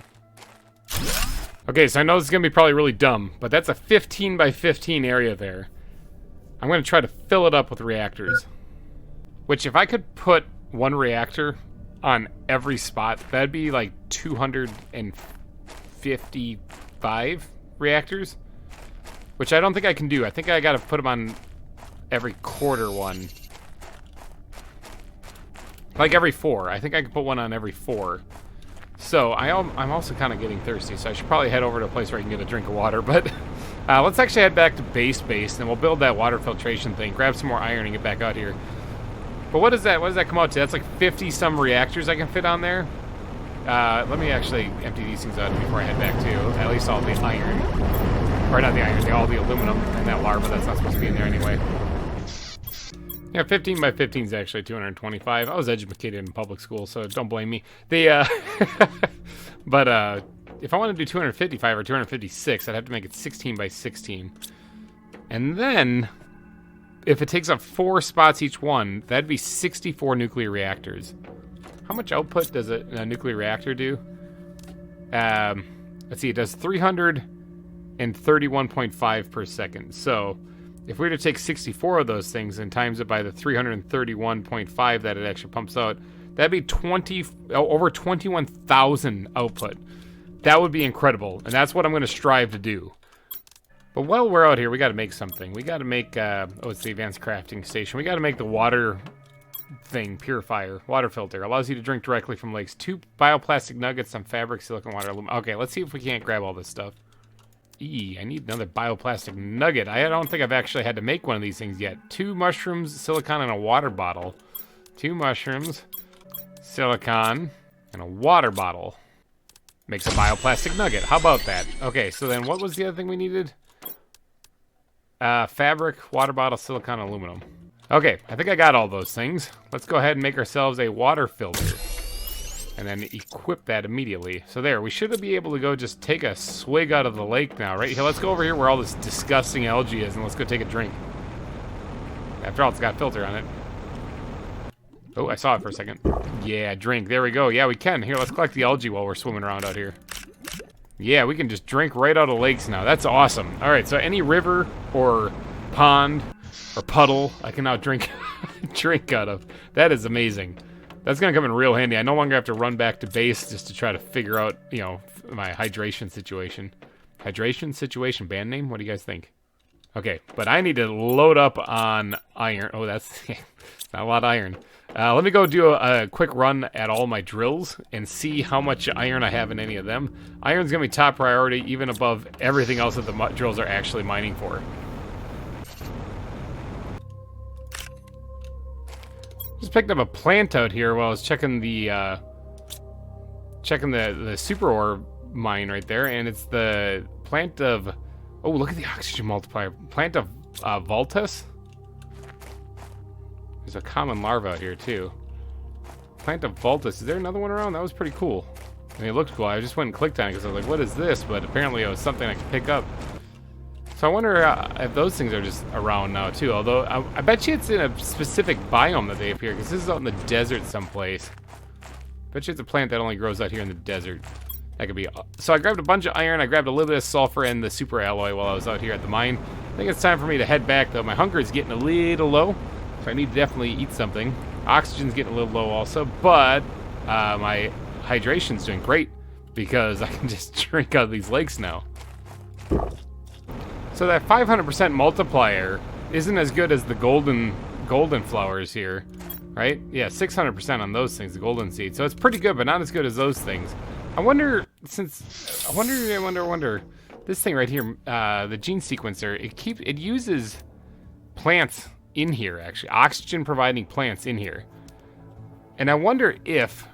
Okay, so I know this is gonna be probably really dumb, but that's a 15 by 15 area there. I'm gonna try to fill it up with reactors. Which, if I could put one reactor on every spot, that'd be like 255 reactors. Which I don't think I can do. I think I gotta put them on every quarter one. Like every 4. I think I can put one on every 4. So I'm also kind of getting thirsty, so I should probably head over to a place where I can get a drink of water. But let's actually head back to base, and we'll build that water filtration thing, grab some more iron, and get back out here. But what is that? What does that come out to? That's like 50-some reactors I can fit on there. Let me actually empty these things out before I head back to at least all the iron. Or not the iron, all the aluminum and that larva that's not supposed to be in there anyway. Yeah, 15 by 15 is actually 225. I was educated in public school, so don't blame me. But if I want to do 255 or 256, I'd have to make it 16 by 16. And then, if it takes up 4 spots each one, that'd be 64 nuclear reactors. How much output does a nuclear reactor do? Let's see, it does 300 and 31.5 per second. So if we were to take 64 of those things and times it by the 331.5 that it actually pumps out, that'd be over 21,000 output. That would be incredible, and that's what I'm going to strive to do. But while we're out here, we got to make something. We got to make, it's the advanced crafting station. We got to make the water thing, purifier, water filter. Allows you to drink directly from lakes. 2 bioplastic nuggets, some fabric, silicon water, aluminum. Okay, let's see if we can't grab all this stuff. I need another bioplastic nugget. I don't think I've actually had to make one of these things yet. 2 mushrooms, silicon, and a water bottle. 2 mushrooms, silicon, and a water bottle. Makes a bioplastic nugget. How about that? Okay, so then what was the other thing we needed? Fabric, water bottle, silicon, aluminum. Okay, I think I got all those things. Let's go ahead and make ourselves a water filter. And then equip that immediately. So there, we should be able to go just take a swig out of the lake now, right? Here, let's go over here where all this disgusting algae is, and let's go take a drink. After all, it's got a filter on it. Oh, I saw it for a second. Yeah, drink. There we go. Yeah, we can. Here, let's collect the algae while we're swimming around out here. Yeah, we can just drink right out of lakes now. That's awesome. All right, so any river or pond or puddle I can now drink drink out of. That is amazing. That's going to come in real handy. I no longer have to run back to base just to try to figure out, you know, my hydration situation. Hydration situation, band name? What do you guys think? Okay, but I need to load up on iron. Oh, that's not a lot of iron. Let me go do a quick run at all my drills and see how much iron I have in any of them. Iron's going to be top priority, even above everything else that the drills are actually mining for. Just picked up a plant out here while I was checking the super ore mine right there, and it's the plant of... Oh, look at the oxygen multiplier. Plant of Voltus? There's a common larva out here, too. Plant of Voltus. Is there another one around? That was pretty cool. I mean, it looked cool. I just went and clicked on it because I was like, what is this? But apparently it was something I could pick up. So I wonder if those things are just around now, too. Although, I bet you it's in a specific biome that they appear, because this is out in the desert someplace. Bet you it's a plant that only grows out here in the desert. That could be... So I grabbed a bunch of iron, I grabbed a little bit of sulfur and the super alloy while I was out here at the mine. I think it's time for me to head back, though. My hunger is getting a little low, so I need to definitely eat something. Oxygen's getting a little low also, but my hydration's doing great because I can just drink out of these lakes now. So that 500% multiplier isn't as good as the golden flowers here, right? Yeah, 600% on those things, the golden seed. So it's pretty good, but not as good as those things. I wonder, this thing right here, the gene sequencer, it uses plants in here, actually, oxygen providing plants in here. And I wonder if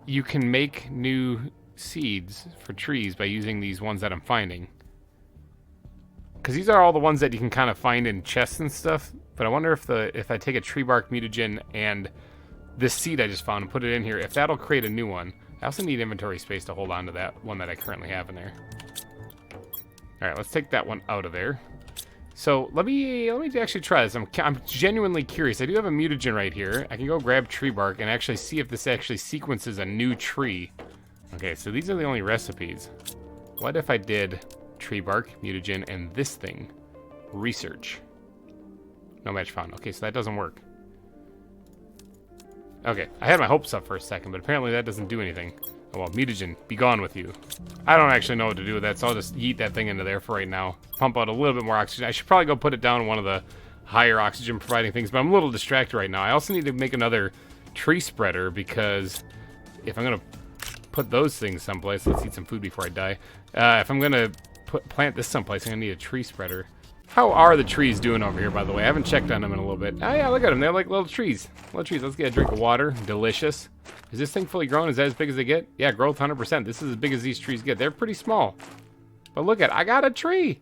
you can make new seeds for trees by using these ones that I'm finding. Because these are all the ones that you can kind of find in chests and stuff. But I wonder if I take a tree bark mutagen and this seed I just found and put it in here, if that'll create a new one. I also need inventory space to hold on to that one that I currently have in there. All right, let's take that one out of there. So let me actually try this. I'm genuinely curious. I do have a mutagen right here. I can go grab tree bark and actually see if this actually sequences a new tree. Okay, so these are the only recipes. What if I did tree bark, mutagen, and this thing? Research. No match found. Okay, so that doesn't work. Okay, I had my hopes up for a second, but apparently that doesn't do anything. Oh, well, mutagen, be gone with you. I don't actually know what to do with that, so I'll just yeet that thing into there for right now. Pump out a little bit more oxygen. I should probably go put it down in one of the higher oxygen providing things, but I'm a little distracted right now. I also need to make another tree spreader, because if I'm going to put those things someplace, let's eat some food before I die. If I'm going to plant this someplace, I'm going to need a tree spreader. How are the trees doing over here, by the way? I haven't checked on them in a little bit. Oh, yeah, look at them. They're like little trees. Little trees. Let's get a drink of water. Delicious. Is this thing fully grown? Is that as big as they get? Yeah, growth 100%. This is as big as these trees get. They're pretty small. But look at, I got a tree.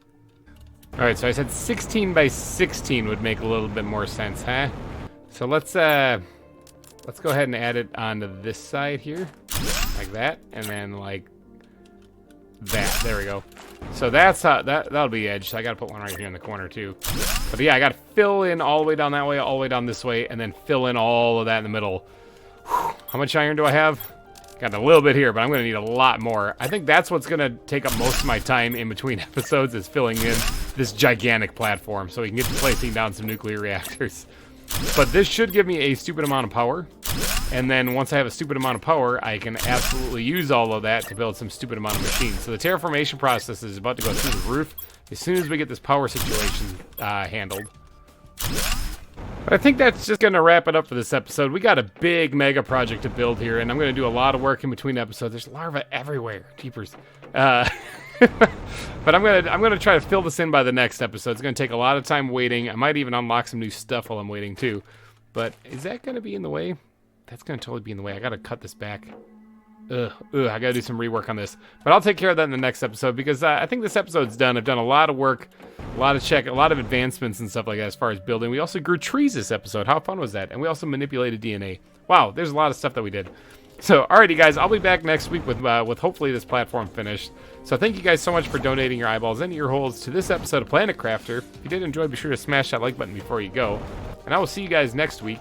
All right, so I said 16 by 16 would make a little bit more sense, huh? So let's go ahead and add it onto this side here. Like that. And then like that. There we go. So that's that'll be the edge. So I gotta put one right here in the corner too. But yeah, I gotta fill in all the way down that way, all the way down this way, and then fill in all of that in the middle. Whew. How much iron do I have? Got a little bit here, but I'm going to need a lot more. I think that's what's going to take up most of my time in between episodes is filling in this gigantic platform so we can get to placing down some nuclear reactors. But this should give me a stupid amount of power. And then once I have a stupid amount of power, I can absolutely use all of that to build some stupid amount of machines. So the terraformation process is about to go through the roof as soon as we get this power situation handled. But I think that's just going to wrap it up for this episode. We got a big mega project to build here, and I'm going to do a lot of work in between episodes. There's larvae everywhere. Jeepers. But I'm gonna try to fill this in by the next episode. It's going to take a lot of time waiting. I might even unlock some new stuff while I'm waiting, too. But is that going to be in the way? That's going to totally be in the way. I got to cut this back. I got to do some rework on this. But I'll take care of that in the next episode because I think this episode's done. I've done a lot of work, a lot of advancements and stuff like that as far as building. We also grew trees this episode. How fun was that? And we also manipulated DNA. Wow, there's a lot of stuff that we did. So, alrighty guys, I'll be back next week with hopefully this platform finished. So thank you guys so much for donating your eyeballs and ear holes to this episode of Planet Crafter. If you did enjoy, be sure to smash that like button before you go. And I will see you guys next week.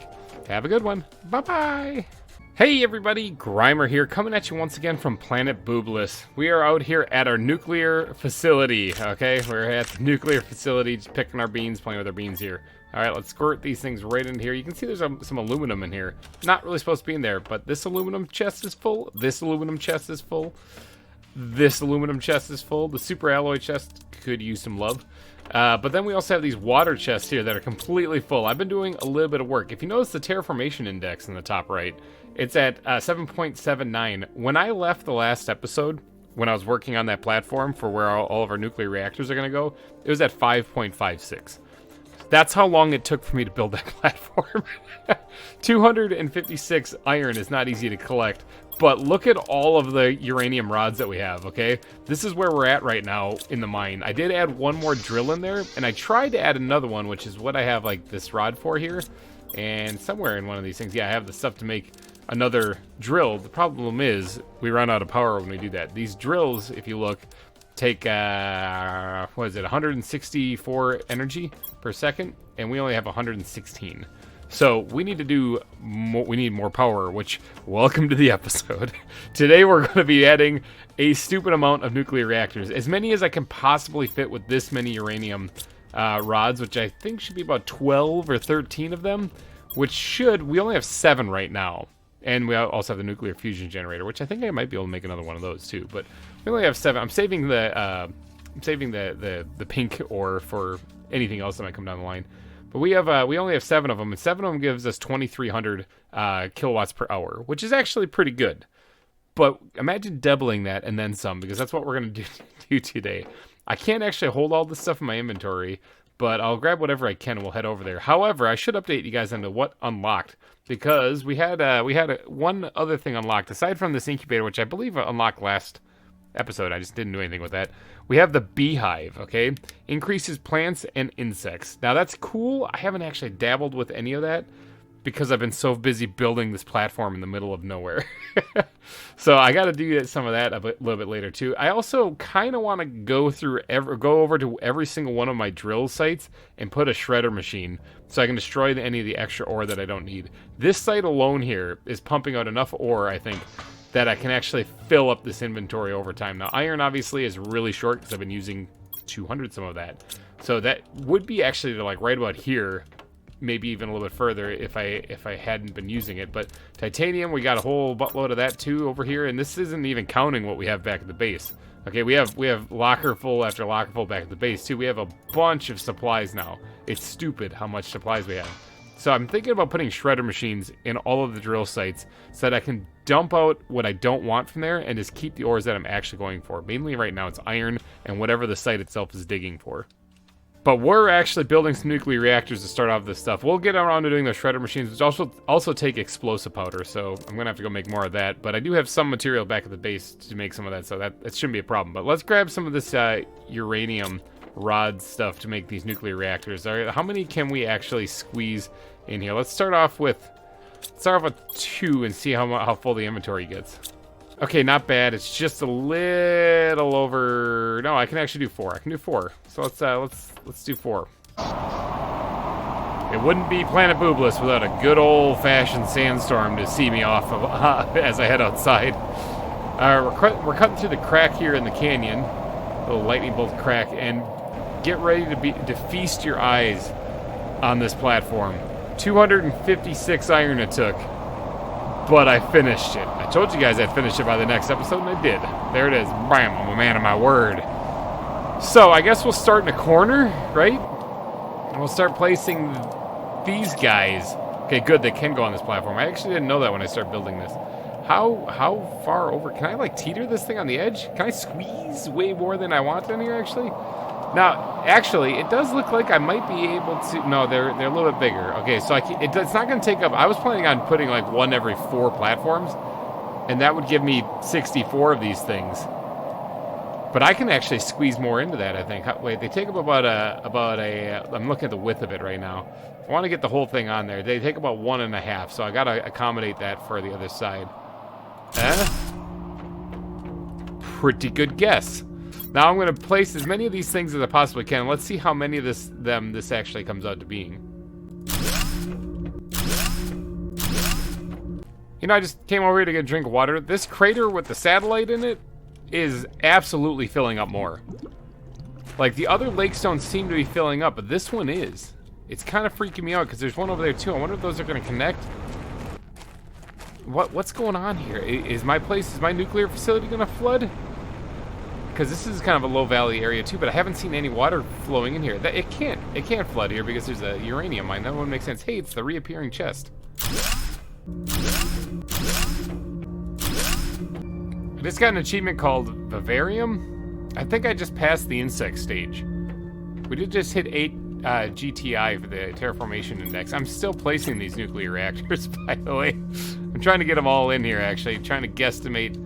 Have a good one. Bye-bye. Hey everybody, GReimer here, coming at you once again from Planet Boobless. We are out here at our nuclear facility, okay? We're at the nuclear facility, just picking our beans, playing with our beans here. Alright, let's squirt these things right in here. You can see there's some aluminum in here. Not really supposed to be in there, but this aluminum chest is full, this aluminum chest is full, this aluminum chest is full, the super alloy chest could use some love. But then we also have these water chests here that are completely full. I've been doing a little bit of work. If you notice the terraformation index in the top right, it's at 7.79. When I left the last episode, when I was working on that platform for where all of our nuclear reactors are going to go, it was at 5.56. That's how long it took for me to build that platform. 256 iron is not easy to collect. But look at all of the uranium rods that we have, okay? This is where we're at right now in the mine. I did add one more drill in there, and I tried to add another one, which is what I have, like, this rod for here. And somewhere in one of these things, yeah, I have the stuff to make another drill. The problem is we run out of power when we do that. These drills, if you look, take, 164 energy per second, and we only have 116. So we need to do more, we need more power, which, welcome to the episode. Today we're going to be adding a stupid amount of nuclear reactors, as many as I can possibly fit with this many uranium rods, which I think should be about 12 or 13 of them, which we only have 7 right now. And we also have the nuclear fusion generator, which I think I might be able to make another one of those too, but we only have 7. I'm saving the pink ore for anything else that might come down the line. But we only have 7 of them, and 7 of them gives us 2,300 kilowatts per hour, which is actually pretty good. But imagine doubling that and then some, because that's what we're going to do today. I can't actually hold all this stuff in my inventory, but I'll grab whatever I can and we'll head over there. However, I should update you guys on what unlocked, because we had one other thing unlocked, aside from this incubator, which I believe unlocked last episode. I just didn't do anything with that. We have the beehive, okay? Increases plants and insects. Now that's cool. I haven't actually dabbled with any of that because I've been so busy building this platform in the middle of nowhere. So I got to do some of that a little bit later too. I also kind of want to go over to every single one of my drill sites and put a shredder machine so I can destroy any of the extra ore that I don't need. This site alone here is pumping out enough ore, I think, that I can actually fill up this inventory over time. Now, iron obviously is really short because I've been using 200 some of that. So that would be actually like right about here, maybe even a little bit further if I hadn't been using it. But titanium, we got a whole buttload of that too over here, and this isn't even counting what we have back at the base. Okay, we have locker full after locker full back at the base too. We have a bunch of supplies now. It's stupid how much supplies we have. So I'm thinking about putting shredder machines in all of the drill sites so that I can dump out what I don't want from there and just keep the ores that I'm actually going for. Mainly right now it's iron and whatever the site itself is digging for. But we're actually building some nuclear reactors to start off this stuff. We'll get around to doing those shredder machines, which also take explosive powder, so I'm going to have to go make more of that. But I do have some material back at the base to make some of that, so that shouldn't be a problem. But let's grab some of this uranium rod stuff to make these nuclear reactors. All right, how many can we actually squeeze in here? Let's start off with 2 and see how full the inventory gets. Okay, not bad. It's just a little over. No, I can actually do 4. I can do 4. So let's do 4. It wouldn't be Planet Boobless without a good old-fashioned sandstorm to see me off of as I head outside. We're cutting through the crack here in the canyon, little lightning bolt crack, and get ready to feast your eyes on this platform. 256 iron it took, but I finished it. I told you guys I'd finish it by the next episode, and I did. There it is. Bam! I'm a man of my word. So I guess we'll start in a corner, right? And we'll start placing these guys. Okay, good. They can go on this platform. I actually didn't know that when I started building this. How far over? Can I like teeter this thing on the edge? Can I squeeze way more than I want in here actually? Now, actually, it does look like I might be able to. No, they're a little bit bigger. Okay, so it's not going to take up. I was planning on putting like one every 4 platforms, and that would give me 64 of these things. But I can actually squeeze more into that. I think. Wait, they take up about a. I'm looking at the width of it right now. I want to get the whole thing on there. They take about 1.5, so I got to accommodate that for the other side. Pretty good guess. Now I'm going to place as many of these things as I possibly can. Let's see how many of this actually comes out to being. You know, I just came over here to get a drink of water. This crater with the satellite in it is absolutely filling up more. Like, the other lakes don't seem to be filling up, but this one is. It's kind of freaking me out because there's one over there too. I wonder if those are going to connect. What's going on here? Is my nuclear facility going to flood? Because this is kind of a low valley area too, but I haven't seen any water flowing in here. It can't flood here because there's a uranium mine. That wouldn't make sense. Hey, it's the reappearing chest. I just got an achievement called Vivarium. I think I just passed the insect stage. We did just hit 8 GTI for the terraformation index. I'm still placing these nuclear reactors, by the way. I'm trying to get them all in here, actually. Trying to guesstimate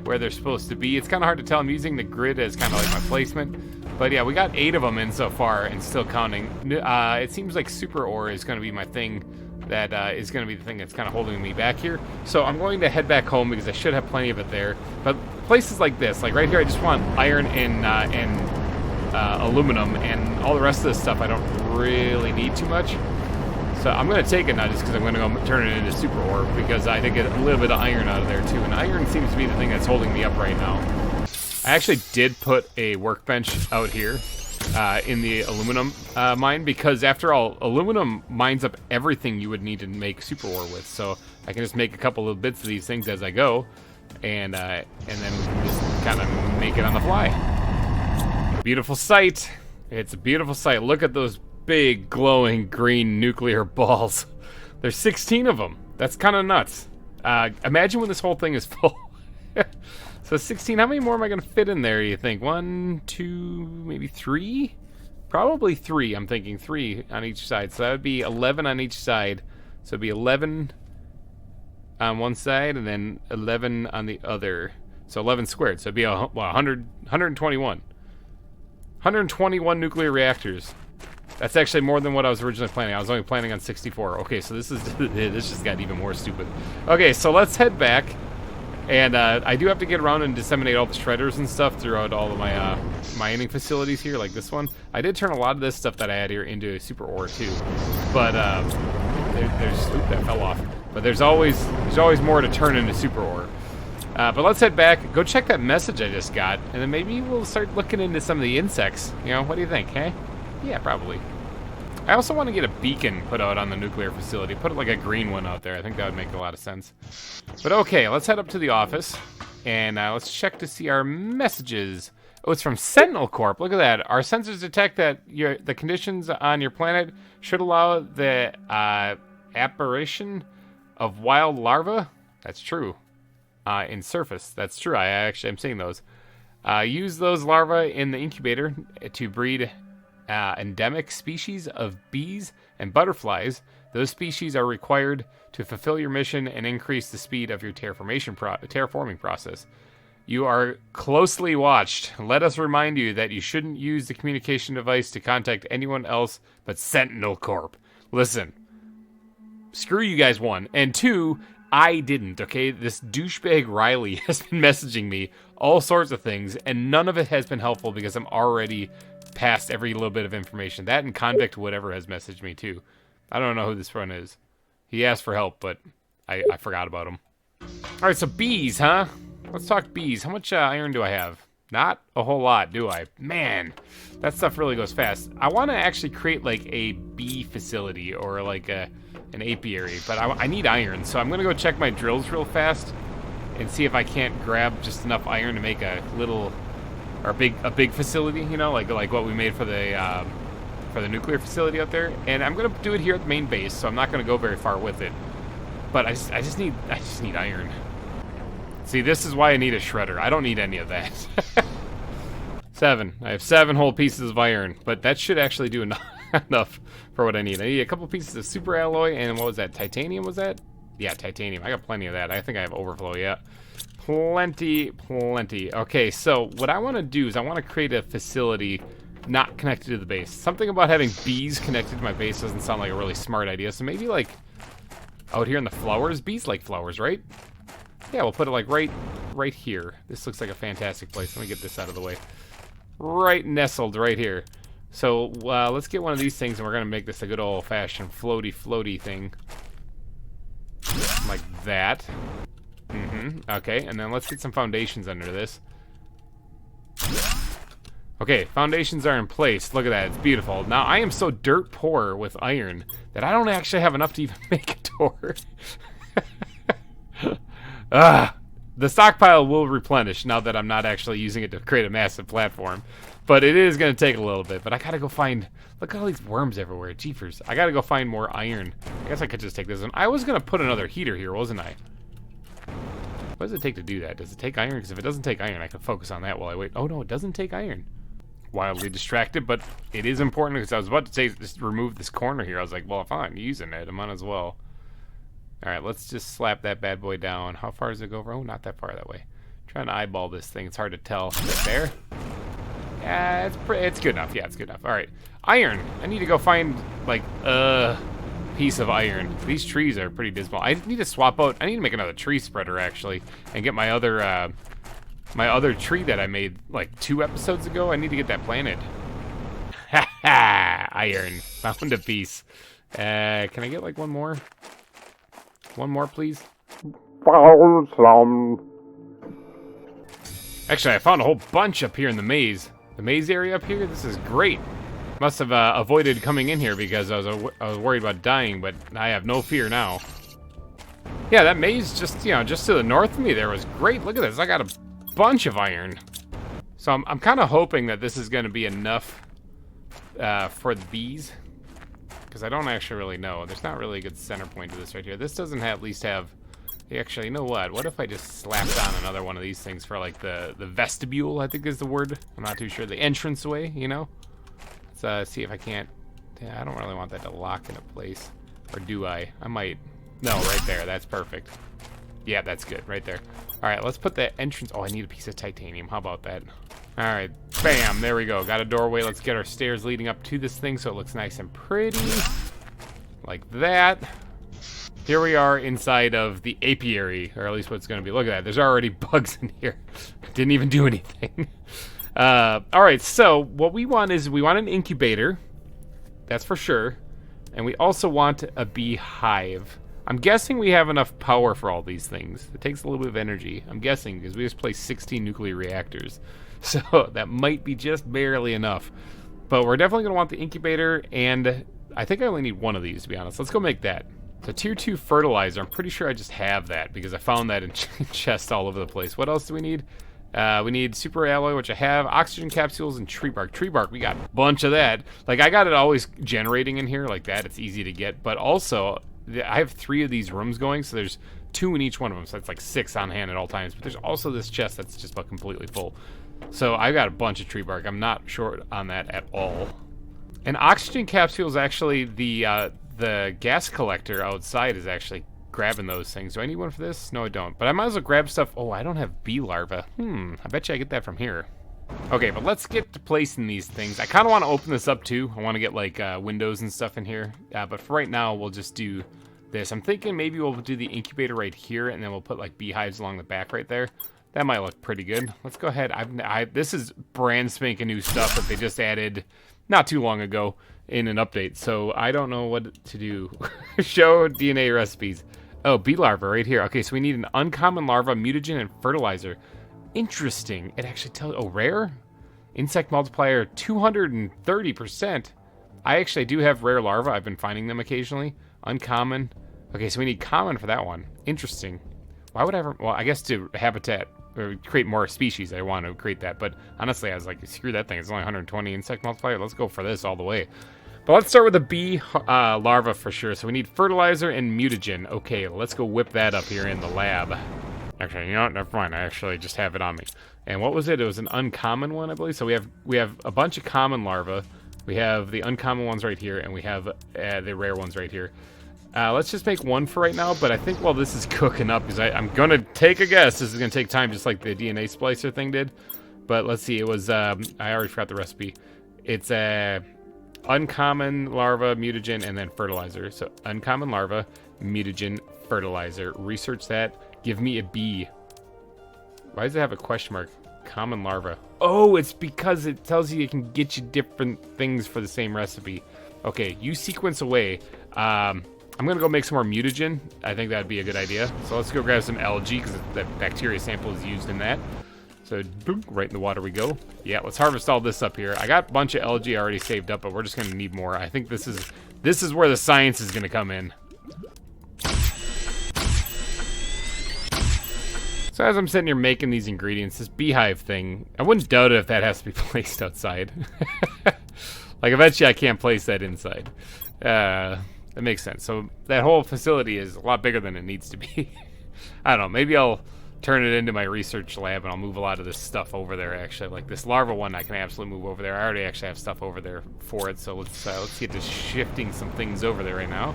where they're supposed to be. It's kind of hard to tell. I'm using the grid as kind of like my placement. But yeah, we got 8 of them in so far and still counting. It seems like super ore is going to be my thing that is going to be the thing that's kind of holding me back here. So I'm going to head back home because I should have plenty of it there. But places like this, like right here, I just want iron and aluminum, and all the rest of this stuff I don't really need too much. So I'm going to take it now just because I'm going to go turn it into super ore because I did get a little bit of iron out of there too. And iron seems to be the thing that's holding me up right now. I actually did put a workbench out here in the aluminum mine because, after all, aluminum mines up everything you would need to make super ore with. So I can just make a couple of bits of these things as I go, and then we can just kind of make it on the fly. Beautiful sight. It's a beautiful sight. Look at those big glowing green nuclear balls. There's 16 of them. That's kind of nuts. Imagine when this whole thing is full. So 16, how many more am I going to fit in there, you think? 1, 2, maybe 3? Probably 3, I'm thinking 3 on each side. So that would be 11 on each side. So it'd be 11 on one side and then 11 on the other. So 11 squared. So it'd be 121. 121 nuclear reactors. That's actually more than what I was originally planning. I was only planning on 64. Okay, so this just got even more stupid. Okay, so let's head back. And I do have to get around and disseminate all the shredders and stuff throughout all of my mining facilities here, like this one. I did turn a lot of this stuff that I had here into super ore too, but there's oop, that fell off. But there's always more to turn into super ore. But let's head back, go check that message I just got, and then maybe we'll start looking into some of the insects. You know, what do you think? Hey, yeah, probably. I also want to get a beacon put out on the nuclear facility. Put like a green one out there. I think that would make a lot of sense. But okay, let's head up to the office. And let's check to see our messages. Oh, it's from Sentinel Corp. Look at that. Our sensors detect that the conditions on your planet should allow the apparition of wild larvae. That's true. In surface. That's true. I actually am seeing those. Use those larvae in the incubator to breed endemic species of bees and butterflies. Those species are required to fulfill your mission and increase the speed of your terraforming process. You are closely watched. Let us remind you that you shouldn't use the communication device to contact anyone else but Sentinel Corp. Listen, screw you guys, 1. And 2, I didn't, okay? This douchebag Riley has been messaging me all sorts of things, and none of it has been helpful because I'm already past every little bit of information. That and Convict whatever has messaged me too. I don't know who this one is. He asked for help, but I forgot about him. Alright, so bees, huh? Let's talk bees. How much iron do I have? Not a whole lot, do I? Man, that stuff really goes fast. I want to actually create like a bee facility or like an apiary, but I need iron. So I'm going to go check my drills real fast and see if I can't grab just enough iron to make a little, or a big facility, you know, like what we made for the nuclear facility out there. And I'm going to do it here at the main base, so I'm not going to go very far with it. But I just need iron. See, this is why I need a shredder. I don't need any of that. 7. I have 7 whole pieces of iron, but that should actually do enough for what I need. I need a couple pieces of super alloy, and what was that? Titanium, was that? Yeah, titanium. I got plenty of that. I think I have overflow, yeah. Plenty. Okay, so what I want to do is I want to create a facility not connected to the base. Something about having bees connected to my base doesn't sound like a really smart idea, so maybe like out here in the flowers. Bees like flowers, right? Yeah, we'll put it like right here. This looks like a fantastic place. Let me get this out of the way. Right nestled right here. So let's get one of these things, and we're gonna make this a good old-fashioned floaty thing, like that. Okay, and then let's get some foundations under this. Okay, foundations are in place. Look at that, it's beautiful. Now I am so dirt poor with iron that I don't actually have enough to even make a door. The stockpile will replenish now that I'm not actually using it to create a massive platform. But it is going to take a little bit. But I gotta go find... Look at all these worms everywhere. Jeepers. I gotta go find more iron. I guess I could just take this one. I was going to put another heater here, wasn't I? What does it take to do that? Does it take iron? Because if it doesn't take iron, I can focus on that while I wait. Oh, no, it doesn't take iron. Wildly distracted, but it is important because I was about to say just remove this corner here. I was like, well, if I'm using it, I might as well. Alright, let's just slap that bad boy down. How far does it go over? Oh, not that far that way. Trying to eyeball this thing. It's hard to tell. Right there? Yeah, it's good enough. Yeah, it's good enough. Alright. Iron. I need to go find, like, a piece of iron. These trees are pretty dismal. I need to swap out... I need to make another tree spreader, actually, and get my other tree that I made, like, 2 episodes ago. I need to get that planted. Ha ha! Iron. Found a piece. Can I get, like, one more? One more, please. Found some. Actually, I found a whole bunch up here in the maze. The maze area up here, this is great. Must have avoided coming in here because I was worried about dying, but I have no fear now. Yeah, that maze just, you know, just to the north of me there was great. Look at this, I got a bunch of iron. So I'm kind of hoping that this is going to be enough for the bees. Because I don't actually really know. There's not really a good center point to this right here. This doesn't at least have... Actually, you know what? What if I just slapped on another one of these things for, like, the vestibule, I think is the word. I'm not too sure. The entranceway, you know? Let's see if I can't... Yeah, I don't really want that to lock into place. Or do I? I might... No, right there. That's perfect. Yeah, that's good. Right there. Alright, let's put the entrance... Oh, I need a piece of titanium. How about that? Alright, bam, there we go. Got a doorway. Let's get our stairs leading up to this thing so it looks nice and pretty. Like that. Here we are inside of the apiary, or at least what it's going to be. Look at that. There's already bugs in here. Didn't even do anything. Alright, so what we want is we want an incubator. That's for sure. And we also want a beehive. I'm guessing we have enough power for all these things. It takes a little bit of energy. I'm guessing because we just placed 16 nuclear reactors. So that might be just barely enough. But we're definitely going to want the incubator, and I think I only need one of these, to be honest. Let's go make that. So tier 2 fertilizer, I'm pretty sure I just have that because I found that in chests all over the place. What else do we need? We need super alloy, which I have, oxygen capsules, and tree bark. Tree bark, we got a bunch of that. Like, I got it always generating in here like that. It's easy to get. But also, I have 3 of these rooms going, so there's 2 in each one of them. So that's like 6 on hand at all times. But there's also this chest that's just about completely full. So I got a bunch of tree bark. I'm not short on that at all. And oxygen capsules, actually, the gas collector outside is actually grabbing those things. Do I need one for this? No, I don't. But I might as well grab stuff. Oh, I don't have bee larvae. I bet you I get that from here. Okay, but let's get to placing these things. I kind of want to open this up, too. I want to get, like, windows and stuff in here. But for right now, we'll just do this. I'm thinking maybe we'll do the incubator right here, and then we'll put, like, beehives along the back right there. That might look pretty good. Let's go ahead. This is brand spanking new stuff that they just added not too long ago in an update. So I don't know what to do. Show DNA recipes. Oh, bee larva right here. Okay, so we need an uncommon larva, mutagen, and fertilizer. Interesting. It actually tells... Oh, rare? Insect multiplier 230%. I actually do have rare larvae. I've been finding them occasionally. Uncommon. Okay, so we need common for that one. Interesting. Why would I ever... Well, I guess to habitat or create more species, I want to create that. But honestly, I was like, screw that thing. It's only 120 insect multiplier. Let's go for this all the way. But let's start with the bee larva for sure. So we need fertilizer and mutagen. Okay, let's go whip that up here in the lab. Actually, you know what? Never mind. I actually just have it on me. And what was it? It was an uncommon one, I believe. So we have a bunch of common larvae. We have the uncommon ones right here, and we have the rare ones right here. Let's just make one for right now, but I think while this is cooking up, because I'm going to take a guess, this is going to take time just like the DNA splicer thing did. But let's see, it was, I already forgot the recipe. It's uncommon larva, mutagen, and then fertilizer. So uncommon larva, mutagen, fertilizer. Research that. Give me a bee. Why does it have a question mark? Common larva. Oh, it's because it tells you it can get you different things for the same recipe. Okay, you sequence away. I'm going to go make some more mutagen. I think that'd be a good idea. So let's go grab some algae because the bacteria sample is used in that. So, boom, right in the water we go. Yeah, let's harvest all this up here. I got a bunch of algae already saved up, but we're just going to need more. I think this is where the science is going to come in. So as I'm sitting here making these ingredients, this beehive thing, I wouldn't doubt it if that has to be placed outside. Like, eventually I can't place that inside. That makes sense. So that whole facility is a lot bigger than it needs to be. I don't know, maybe I'll turn it into my research lab and I'll move a lot of this stuff over there, actually. Like this larva one, I can absolutely move over there. I already actually have stuff over there for it, so let's get to shifting some things over there right now.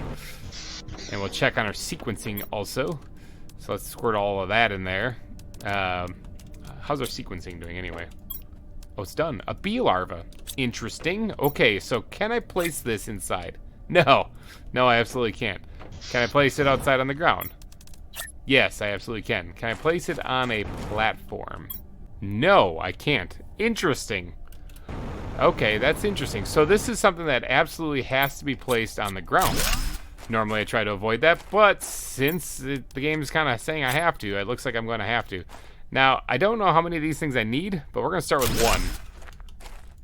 And we'll check on our sequencing also. So let's squirt all of that in there. How's our sequencing doing anyway? Oh, it's done. A bee larva. Interesting. Okay, so can I place this inside? No. No, I absolutely can't. Can I place it outside on the ground? Yes, I absolutely can. Can I place it on a platform? No, I can't. Interesting. Okay, that's interesting. So this is something that absolutely has to be placed on the ground. Normally I try to avoid that, but since the game is kind of saying I have to, it looks like I'm going to have to. Now, I don't know how many of these things I need, but we're going to start with one.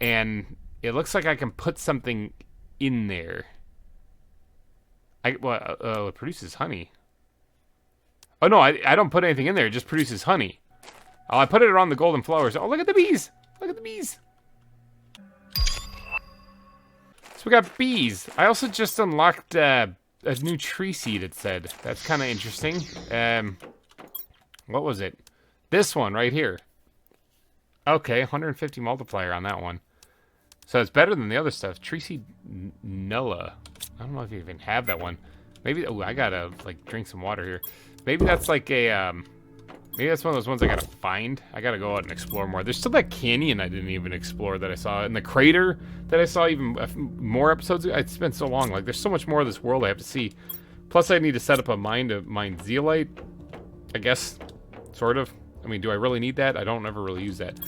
And it looks like I can put something in there. It produces honey. Oh, no, I don't put anything in there. It just produces honey. Oh, I put it around the golden flowers. Oh, look at the bees. Look at the bees. So we got bees. I also just unlocked a new tree seed, it said. That's kind of interesting. What was it? This one right here. Okay, 150 multiplier on that one. So it's better than the other stuff. Tree seed Nulla. I don't know if you even have that one. Maybe, oh, I gotta, like, drink some water here. Maybe that's like a, maybe that's one of those ones I gotta find. I gotta go out and explore more. There's still that canyon I didn't even explore that I saw. And the crater that I saw even more episodes ago. It's been so long. Like, there's so much more of this world I have to see. Plus, I need to set up a mine to mine zeolite. I guess, sort of. I mean, do I really need that? I don't ever really use that.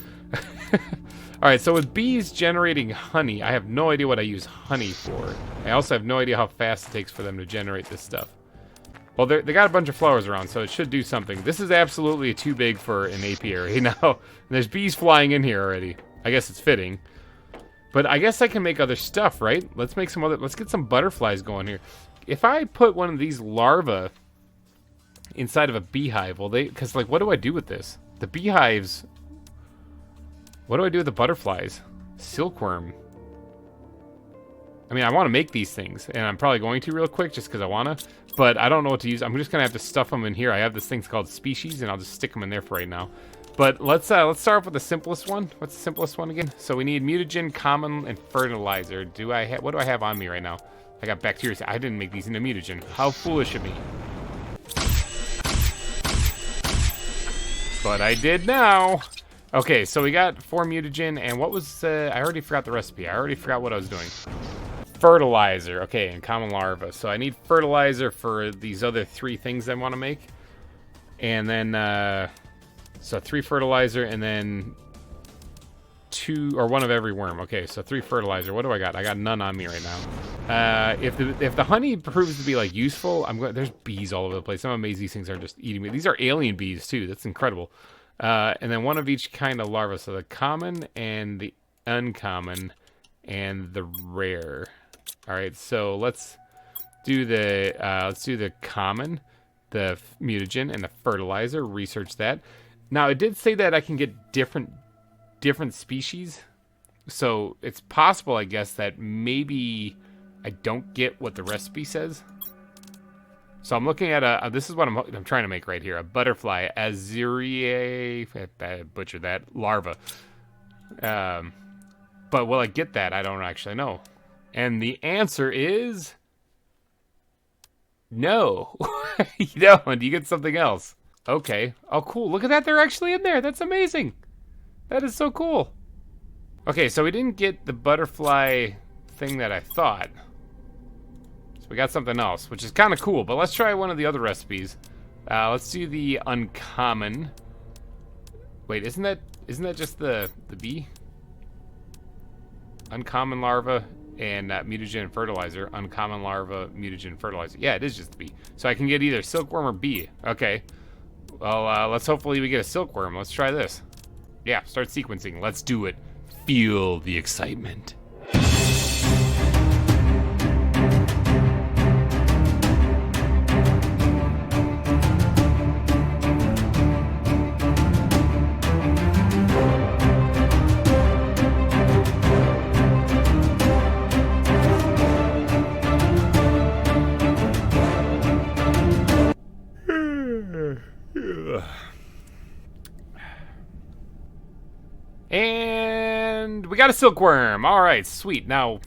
Alright, so with bees generating honey, I have no idea what I use honey for. I also have no idea how fast it takes for them to generate this stuff. Well, they got a bunch of flowers around, so it should do something. This is absolutely too big for an apiary. Now, there's bees flying in here already. I guess it's fitting. But I guess I can make other stuff, right? Let's make some other... Let's get some butterflies going here. If I put one of these larvae inside of a beehive, will they... Because, like, what do I do with this? The beehives... What do I do with the butterflies? Silkworm. I mean, I want to make these things, and I'm probably going to real quick just because I want to, but I don't know what to use. I'm just going to have to stuff them in here. I have this thing called species, and I'll just stick them in there for right now. But let's start off with the simplest one. What's the simplest one again? So we need mutagen, common, and fertilizer. What do I have on me right now? I got bacteria. I didn't make these into mutagen. How foolish of me. But I did now. Okay, so we got 4 mutagen, and what was, I already forgot the recipe. I already forgot what I was doing. Fertilizer, okay, and common larva. So I need fertilizer for these other 3 things I want to make. And then, so 3 fertilizer, and then 2 or 1 of every worm. Okay, so 3 fertilizer. What do I got? I got none on me right now. If the honey proves to be like useful, I'm going. There's bees all over the place. I'm amazed these things are just eating me. These are alien bees too. That's incredible. And then 1 of each kind of larva. So the common and the uncommon and the rare. All right, so let's do the common, the mutagen, and the fertilizer. Research that. Now it did say that I can get different species, so it's possible, I guess, that maybe I don't get what the recipe says. So I'm looking at this is what I'm trying to make right here, a butterfly azuriae. I butchered that, larva. But will I get that? I don't actually know. And the answer is no. You don't. You get something else. Okay. Oh, cool. Look at that. They're actually in there. That's amazing. That is so cool. Okay, so we didn't get the butterfly thing that I thought. So we got something else, which is kind of cool. But let's try one of the other recipes. Let's do the uncommon. Wait, isn't that just the bee? Uncommon larva and mutagen fertilizer. Uncommon larva, mutagen fertilizer. Yeah, it is just the bee. So I can get either silkworm or bee. Okay. Well, let's hopefully we get a silkworm. Let's try this. Yeah, start sequencing. Let's do it. Feel the excitement. And we got a silkworm. All right, sweet. Now,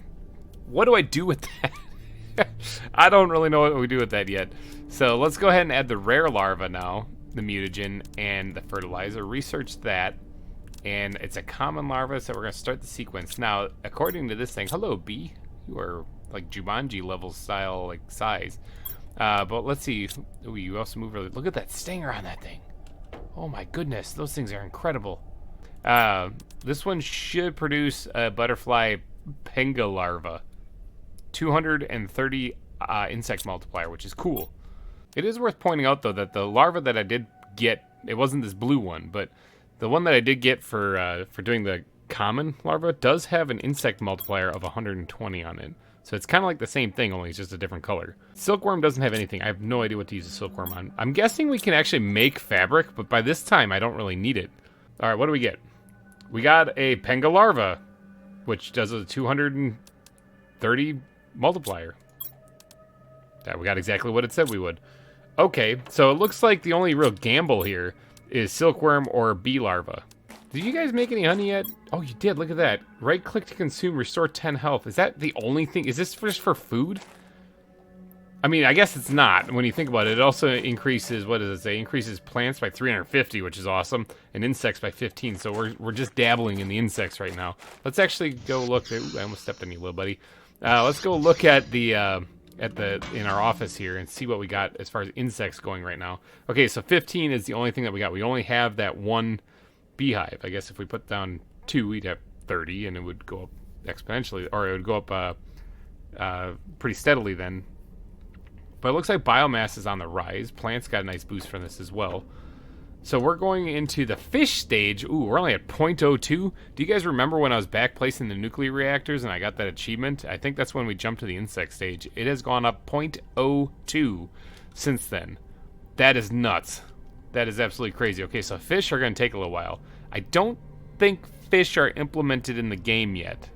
what do I do with that? I don't really know what we do with that yet. So let's go ahead and add the rare larva now, the mutagen and the fertilizer. Research that. And it's a common larva, so we're going to start the sequence. Now, according to this thing, hello, bee. You are like Jumanji level style, like size. But let's see. Ooh, you also move really. Look at that stinger on that thing. Oh my goodness, those things are incredible. This one should produce a butterfly penga larva. 230 insect multiplier, which is cool. It is worth pointing out, though, that the larva that I did get, it wasn't this blue one, but the one that I did get for doing the common larva does have an insect multiplier of 120 on it. So it's kind of like the same thing, only it's just a different color. Silkworm doesn't have anything. I have no idea what to use a silkworm on. I'm guessing we can actually make fabric, but by this time I don't really need it. All right, what do we get? We got a penga larva, which does a 230 multiplier. Yeah, we got exactly what it said we would. Okay, so it looks like the only real gamble here is silkworm or bee larva. Did you guys make any honey yet? Oh, you did. Look at that. Right click to consume, restore 10 health. Is that the only thing? Is this just for food? I mean, I guess it's not. When you think about it, it also increases, what does it say? Increases plants by 350, which is awesome, and insects by 15. So we're just dabbling in the insects right now. Let's actually go look. Ooh, I almost stepped on you, little buddy. Let's go look at the in our office here and see what we got as far as insects going right now. Okay, so 15 is the only thing that we got. We only have that one beehive. I guess if we put down 2, we'd have 30, and it would go up exponentially, or it would go up pretty steadily then. But it looks like biomass is on the rise. Plants got a nice boost from this as well. So we're going into the fish stage. Ooh, we're only at 0.02. Do you guys remember when I was back placing the nuclear reactors and I got that achievement? I think that's when we jumped to the insect stage. It has gone up 0.02 since then. That is nuts. That is absolutely crazy. Okay, so fish are going to take a little while. I don't think fish are implemented in the game yet.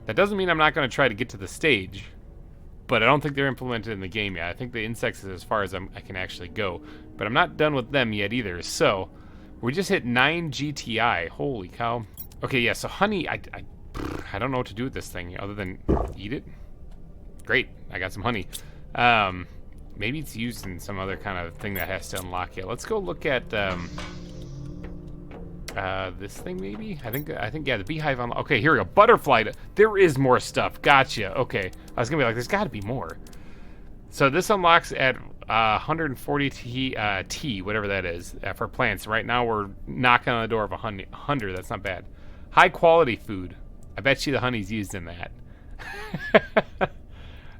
That doesn't mean I'm not going to try to get to the stage. But I don't think they're implemented in the game yet. I think the insects is as far as I can actually go. But I'm not done with them yet either. So, we just hit 9 GTI. Holy cow. Okay, yeah, so honey, I don't know what to do with this thing other than eat it. Great, I got some honey. Maybe it's used in some other kind of thing that has to unlock it. Let's go look at this thing maybe? I think yeah, the beehive on. Okay, here we go. Butterfly. There is more stuff. Gotcha. Okay. I was gonna be like, there's gotta be more. So this unlocks at 140 T, whatever that is, for plants. Right now we're knocking on the door of 100. That's not bad. High quality food. I bet you the honey's used in that.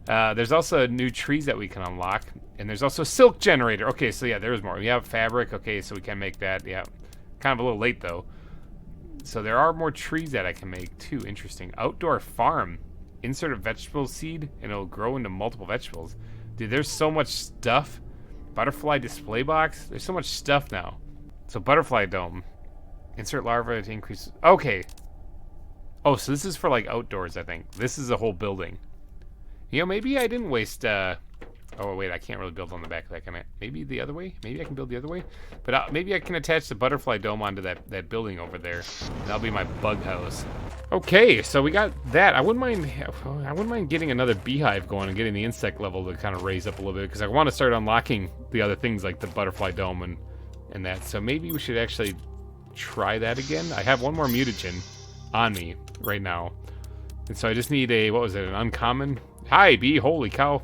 There's also new trees that we can unlock. And there's also silk generator. Okay, so yeah, there's more. We have fabric. Okay, so we can make that. Yeah. Kind of a little late, though. So there are more trees that I can make, too. Interesting. Outdoor farm. Insert a vegetable seed, and it'll grow into multiple vegetables. Dude, there's so much stuff. Butterfly display box. There's so much stuff now. So butterfly dome. Insert larva to increase... Okay. Oh, so this is for, like, outdoors, I think. This is a whole building. You know, maybe I didn't waste... Oh, wait, I can't really build on the back of that, can I? Maybe the other way? Maybe I can build the other way? But maybe I can attach the butterfly dome onto that building over there. That'll be my bug house. Okay, so we got that. I wouldn't mind getting another beehive going and getting the insect level to kind of raise up a little bit, because I want to start unlocking the other things like the butterfly dome and that. So maybe we should actually try that again. I have one more mutagen on me right now. And so I just need a, what was it, an uncommon? Hi, bee, holy cow.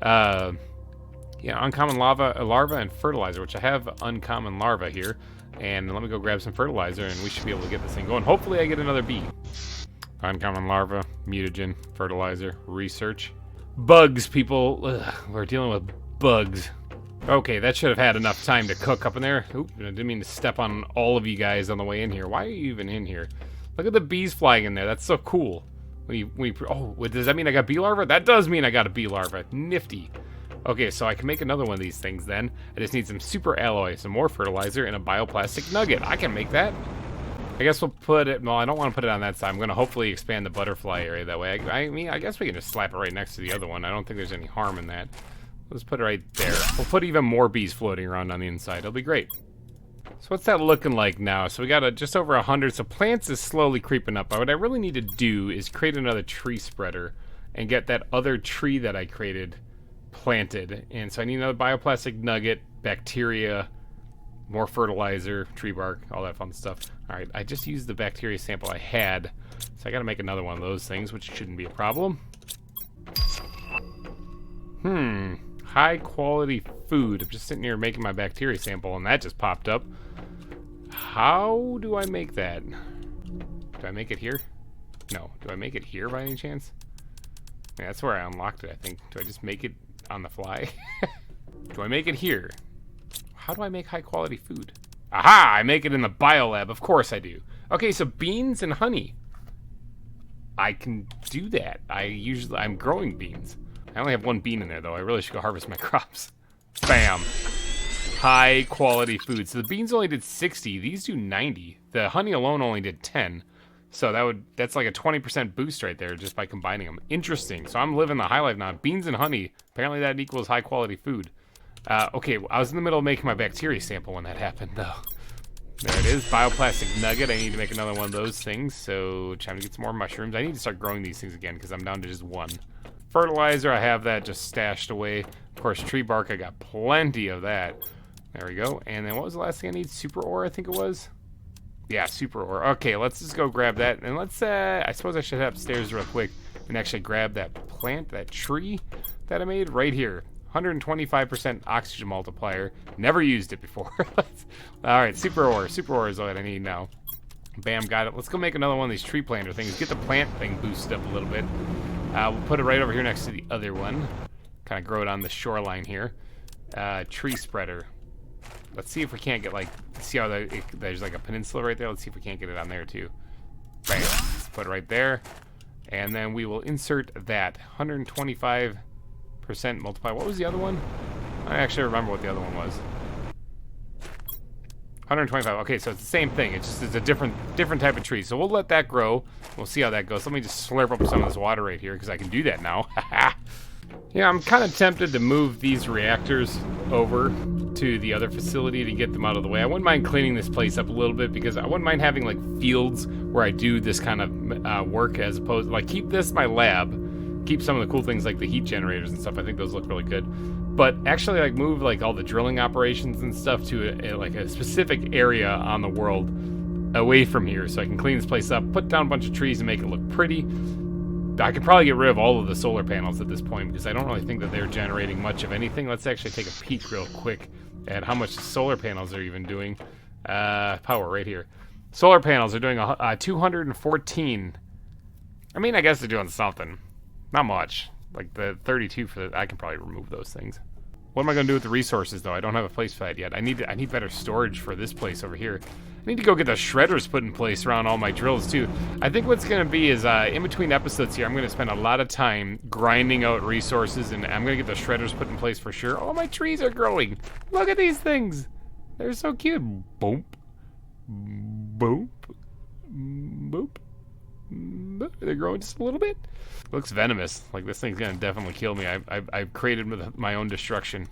Yeah, uncommon larva and fertilizer, which I have uncommon larva here. And let me go grab some fertilizer, and we should be able to get this thing going. Hopefully I get another bee. Uncommon larva, mutagen, fertilizer, research. Bugs, people. Ugh, we're dealing with bugs. Okay, that should have had enough time to cook up in there. Oop, I didn't mean to step on all of you guys on the way in here. Why are you even in here? Look at the bees flying in there. That's so cool. Oh, does that mean I got bee larva? That does mean I got a bee larva. Nifty. Okay, so I can make another one of these things then. I just need some super alloy, some more fertilizer, and a bioplastic nugget. I can make that. I guess we'll put it... Well, I don't want to put it on that side. I'm going to hopefully expand the butterfly area that way. I mean, I guess we can just slap it right next to the other one. I don't think there's any harm in that. Let's put it right there. We'll put even more bees floating around on the inside. It'll be great. So what's that looking like now? So we got just over 100. So plants is slowly creeping up. But what I really need to do is create another tree spreader and get that other tree that I created planted. And so I need another bioplastic nugget, bacteria, more fertilizer, tree bark, all that fun stuff. All right, I just used the bacteria sample I had. So I got to make another one of those things, which shouldn't be a problem. High quality food. I'm just sitting here making my bacteria sample, and that just popped up. How do I make that? Do I make it here? No. Do I make it here by any chance? Yeah, that's where I unlocked it, I think. Do I just make it on the fly? Do I make it here? How do I make high quality food? Aha! I make it in the biolab. Of course I do. Okay, so beans and honey. I can do that. I'm growing beans. I only have one bean in there, though. I really should go harvest my crops. Bam. High quality food. So the beans only did 60. These do 90. The honey alone only did 10. So that's like a 20% boost right there just by combining them. Interesting. So I'm living the high life now. Beans and honey. Apparently that equals high quality food. Okay, I was in the middle of making my bacteria sample when that happened, though. There it is. Bioplastic nugget. I need to make another one of those things. So time to get some more mushrooms. I need to start growing these things again because I'm down to just one. Fertilizer, I have that just stashed away. Of course, tree bark, I got plenty of that. There we go. And then what was the last thing I need? Super ore, I think it was. Yeah, super ore. Okay, let's just go grab that. And let's, I suppose I should head upstairs real quick and actually grab that plant, that tree that I made right here. 125% oxygen multiplier. Never used it before. All right, super ore. Super ore is what I need now. Bam, got it. Let's go make another one of these tree planter things. Get the plant thing boosted up a little bit. We'll put it right over here next to the other one. Kind of grow it on the shoreline here. Tree spreader. Let's see if we can't get like, see how there's like a peninsula right there? Let's see if we can't get it on there too. Bam. Let's put it right there. And then we will insert that. 125% multiply. What was the other one? I actually remember what the other one was. 125. Okay, so it's the same thing. It's a different type of tree. So we'll let that grow. We'll see how that goes. Let me just slurp up some of this water right here because I can do that now. Yeah, I'm kind of tempted to move these reactors over to the other facility to get them out of the way. I wouldn't mind cleaning this place up a little bit because I wouldn't mind having like fields where I do this kind of work as opposed to like keep this my lab, keep some of the cool things like the heat generators and stuff. I think those look really good. But actually like move like all the drilling operations and stuff to like a specific area on the world away from here so I can clean this place up, put down a bunch of trees and make it look pretty. I could probably get rid of all of the solar panels at this point because I don't really think that they're generating much of anything. Let's actually take a peek real quick at how much the solar panels are even doing. Power right here. Solar panels are doing 214. I mean, I guess they're doing something. Not much. Like the 32 for the, I can probably remove those things. What am I going to do with the resources, though? I don't have a place for that yet. I need better storage for this place over here. I need to go get the shredders put in place around all my drills, too. I think what's going to be is, in between episodes here, I'm going to spend a lot of time grinding out resources, and I'm going to get the shredders put in place for sure. Oh, my trees are growing. Look at these things. They're so cute. Boop. Boop. Boop. Boop. They're growing just a little bit. Looks venomous. Like, this thing's gonna definitely kill me. I've created with my own destruction.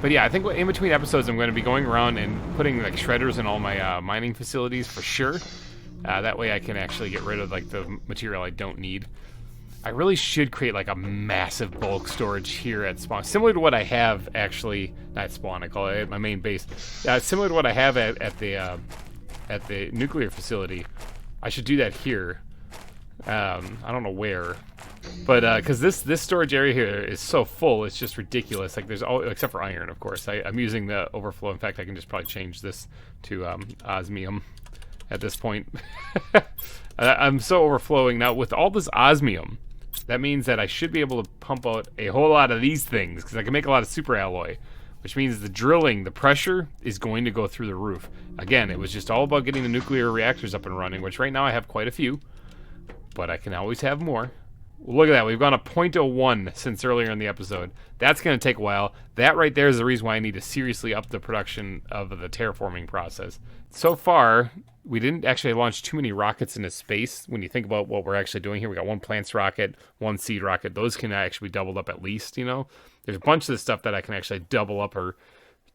But yeah, I think in between episodes I'm going to be going around and putting like shredders in all my mining facilities for sure. That way I can actually get rid of like the material I don't need. I really should create like a massive bulk storage here at spawn, similar to what I have actually, not spawn, I call it at my main base. Similar to what I have at the nuclear facility. I should do that here. I don't know where, but because this storage area here is so full, it's just ridiculous. Like there's all except for iron, of course. I'm using the overflow. In fact, I can just probably change this to osmium at this point. I'm so overflowing now with all this osmium. That means that I should be able to pump out a whole lot of these things because I can make a lot of super alloy, which means the drilling, the pressure is going to go through the roof. Again, it was just all about getting the nuclear reactors up and running, which right now I have quite a few. But I can always have more. Look at that. We've gone a 0.01 since earlier in the episode. That's going to take a while. That right there is the reason why I need to seriously up the production of the terraforming process. So far, we didn't actually launch too many rockets into space. When you think about what we're actually doing here, we got one plants rocket, one seed rocket. Those can actually be doubled up at least, you know. There's a bunch of this stuff that I can actually double up or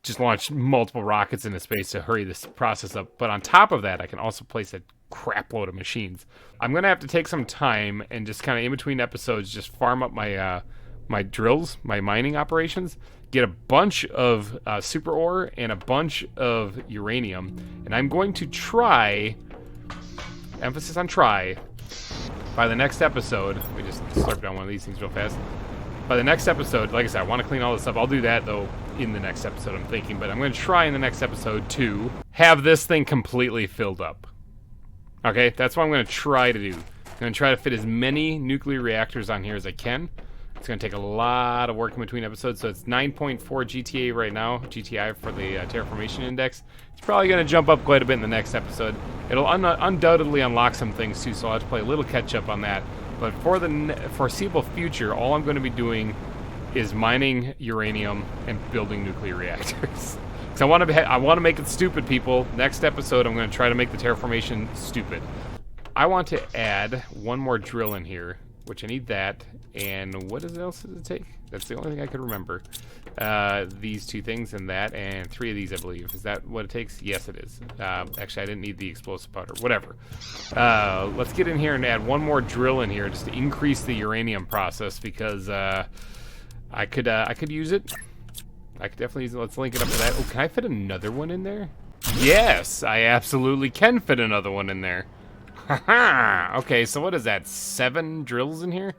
just launch multiple rockets into space to hurry this process up. But on top of that, I can also place a crap load of machines. I'm gonna have to take some time and just kind of in between episodes just farm up my my drills, my mining operations, get a bunch of super ore and a bunch of uranium, and I'm going to try, emphasis on try, by the next episode. Let me just slurp down one of these things real fast. By the next episode, like I said, I want to clean all this up. I'll do that though in the next episode, I'm thinking, but I'm going to try in the next episode to have this thing completely filled up. Okay, that's what I'm going to try to do. I'm going to try to fit as many nuclear reactors on here as I can. It's going to take a lot of work in between episodes, so it's 9.4 GTA right now, GTI for the terraformation index. It's probably going to jump up quite a bit in the next episode. It'll undoubtedly unlock some things too, so I'll have to play a little catch up on that. But for the foreseeable future, all I'm going to be doing is mining uranium and building nuclear reactors. I want to make it stupid, people. Next episode, I'm going to try to make the terraformation stupid. I want to add one more drill in here, which I need that. And what else does it take? That's the only thing I could remember. These two things and that, and 3 of these, I believe. Is that what it takes? Yes, it is. Actually, I didn't need the explosive powder. Whatever. Let's get in here and add one more drill in here just to increase the uranium process because I could use it. I could definitely use it. Let's link it up to that. Oh, can I fit another one in there? Yes, I absolutely can fit another one in there. Haha. Okay, so what is that? 7 drills in here?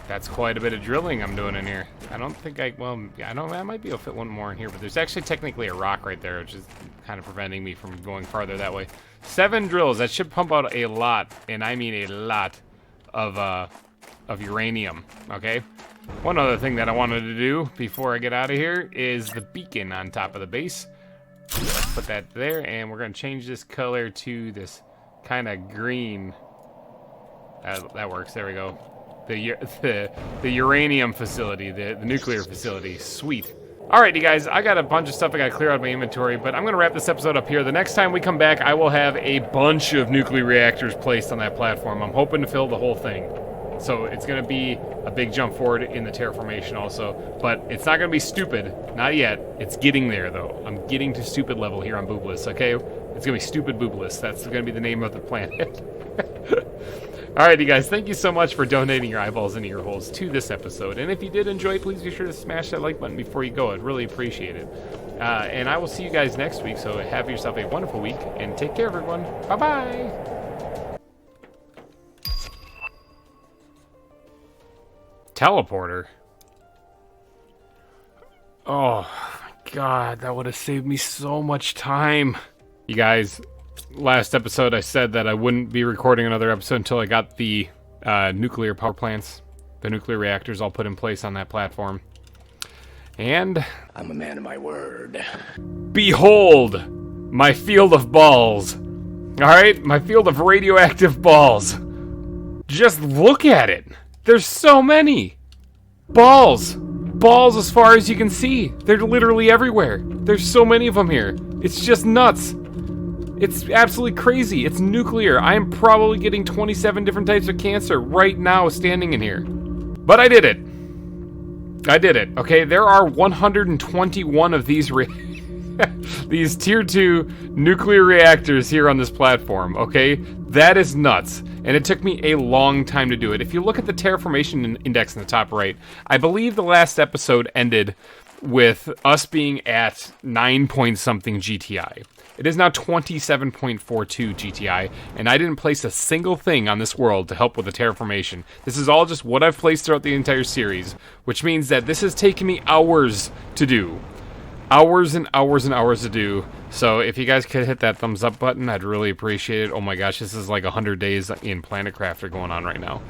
That's quite a bit of drilling I'm doing in here. I don't think I might be able to fit one more in here, but there's actually technically a rock right there, which is kind of preventing me from going farther that way. 7 drills. That should pump out a lot, and I mean a lot of uranium, okay? One other thing that I wanted to do before I get out of here is the beacon on top of the base. Let's put that there, and we're going to change this color to this kind of green. That works. There we go. The uranium facility, the nuclear facility. Sweet. Alright, you guys, I got a bunch of stuff I got to clear out of my inventory, but I'm going to wrap this episode up here. The next time we come back, I will have a bunch of nuclear reactors placed on that platform. I'm hoping to fill the whole thing. So it's going to be a big jump forward in the terraformation also. But it's not going to be stupid. Not yet. It's getting there, though. I'm getting to stupid level here on Boobliss, okay? It's going to be Stupid Boobliss. That's going to be the name of the planet. Alright, you guys, thank you so much for donating your eyeballs and ear holes to this episode. And if you did enjoy, please be sure to smash that like button before you go. I'd really appreciate it. And I will see you guys next week, so have yourself a wonderful week, and take care, everyone. Bye-bye! Teleporter? Oh, my God, that would have saved me so much time. You guys, last episode I said that I wouldn't be recording another episode until I got the nuclear power plants, the nuclear reactors all put in place on that platform. And I'm a man of my word. behold, my field of balls. Alright, my field of radioactive balls. Just look at it. There's so many. Balls. Balls as far as you can see. They're literally everywhere. There's so many of them here. It's just nuts. It's absolutely crazy. It's nuclear. I am probably getting 27 different types of cancer right now standing in here. But I did it. I did it. Okay, there are 121 of these these tier 2 nuclear reactors here on this platform, okay? That is nuts. And it took me a long time to do it. If you look at the terraformation index in the top right, I believe the last episode ended with us being at 9 point something GTI. It is now 27.42 GTI, and I didn't place a single thing on this world to help with the terraformation. This is all just what I've placed throughout the entire series, which means that this has taken me hours to do. Hours and hours and hours to do. So if you guys could hit that thumbs up button, I'd really appreciate it. Oh my gosh, this is like 100 days in Planet Crafter going on right now.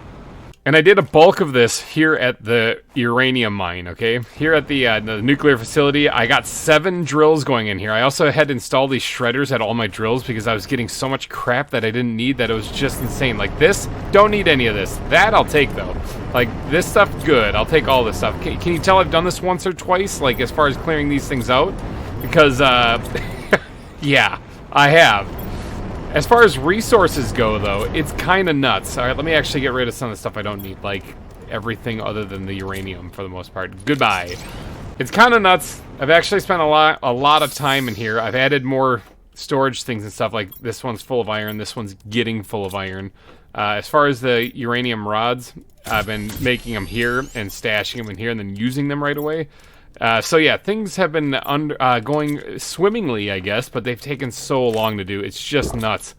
And I did a bulk of this here at the uranium mine, okay? Here at the nuclear facility, I got 7 drills going in here. I also had to install these shredders at all my drills because I was getting so much crap that I didn't need that it was just insane. Like this, don't need any of this. That I'll take though. Like this stuff, good. I'll take all this stuff. Can you tell I've done this once or twice, like as far as clearing these things out? Because, yeah, I have. As far as resources go, though, it's kind of nuts. All right, let me actually get rid of some of the stuff I don't need, like everything other than the uranium for the most part. Goodbye. It's kind of nuts. I've actually spent a lot of time in here. I've added more storage things and stuff, like this one's full of iron, this one's getting full of iron. As far as the uranium rods, I've been making them here and stashing them in here and then using them right away. So yeah, things have been going swimmingly, I guess, but they've taken so long to do. It's just nuts.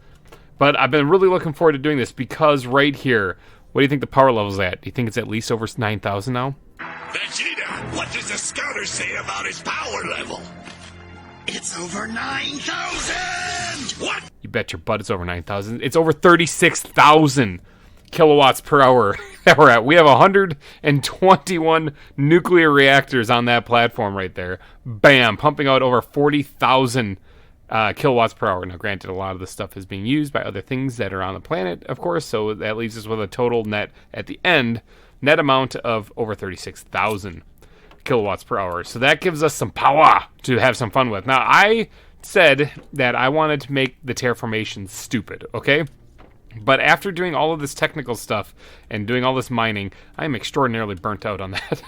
But I've been really looking forward to doing this because right here, what do you think the power level's at? Do you think it's at least over 9,000 now? Vegeta, what does the scouter say about his power level? It's over 9,000! What? You bet your butt it's over 9,000. It's over 36,000 kilowatts per hour that we're at. We have 121 nuclear reactors on that platform right there. Bam, pumping out over 40,000 kilowatts per hour. Now, granted, a lot of this stuff is being used by other things that are on the planet, of course, so that leaves us with a total net at the end, net amount of over 36,000 kilowatts per hour. So that gives us some power to have some fun with. Now, I said that I wanted to make the terraformation stupid, okay? But after doing all of this technical stuff and doing all this mining, I am extraordinarily burnt out on that.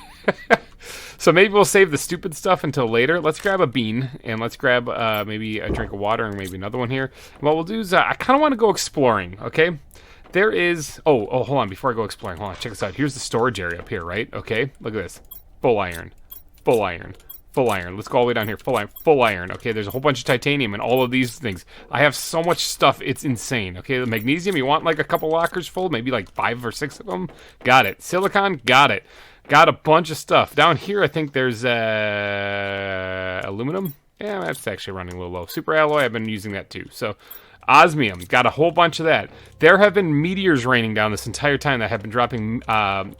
So maybe we'll save the stupid stuff until later. Let's grab a bean and let's grab maybe a drink of water and maybe another one here. What we'll do is I kind of want to go exploring, okay? There is... Oh, hold on. Before I go exploring, hold on. Check this out. Here's the storage area up here, right? Okay, look at this. Full iron. Full iron. Full iron. Let's go all the way down here. Full iron. Full iron. Okay, there's a whole bunch of titanium and all of these things. I have so much stuff, it's insane. Okay, the magnesium, you want like a couple lockers full? Maybe like 5 or 6 of them? Got it. Silicon? Got it. Got a bunch of stuff. Down here, I think there's aluminum. Yeah, that's actually running a little low. Super alloy, I've been using that too. So, osmium, got a whole bunch of that. There have been meteors raining down this entire time that have been dropping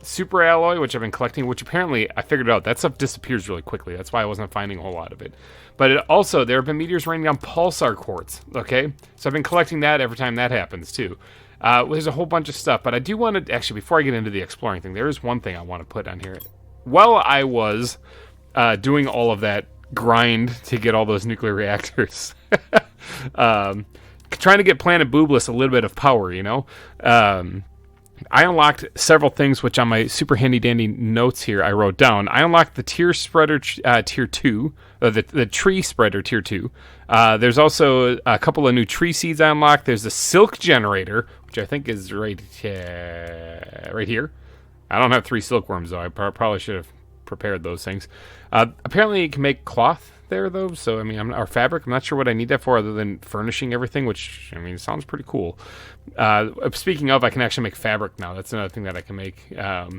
super alloy, which I've been collecting, which apparently, I figured out, that stuff disappears really quickly. That's why I wasn't finding a whole lot of it. But also, there have been meteors raining down pulsar quartz, okay? So I've been collecting that every time that happens, too. There's a whole bunch of stuff, but I do want to, actually, before I get into the exploring thing, there is one thing I want to put on here. While I was doing all of that grind to get all those nuclear reactors, trying to get Planet Boobless a little bit of power, you know? I unlocked several things, which on my super handy dandy notes here I wrote down. I unlocked the tier spreader tier 2, the tree spreader tier 2. There's also a couple of new tree seeds I unlocked. There's the silk generator, which I think is right here. I don't have 3 silkworms, though. I probably should have prepared those things. Apparently, you can make cloth there, though. So, I mean, or fabric. I'm not sure what I need that for other than furnishing everything, which, I mean, sounds pretty cool. Speaking of, I can actually make fabric now. That's another thing that I can make. I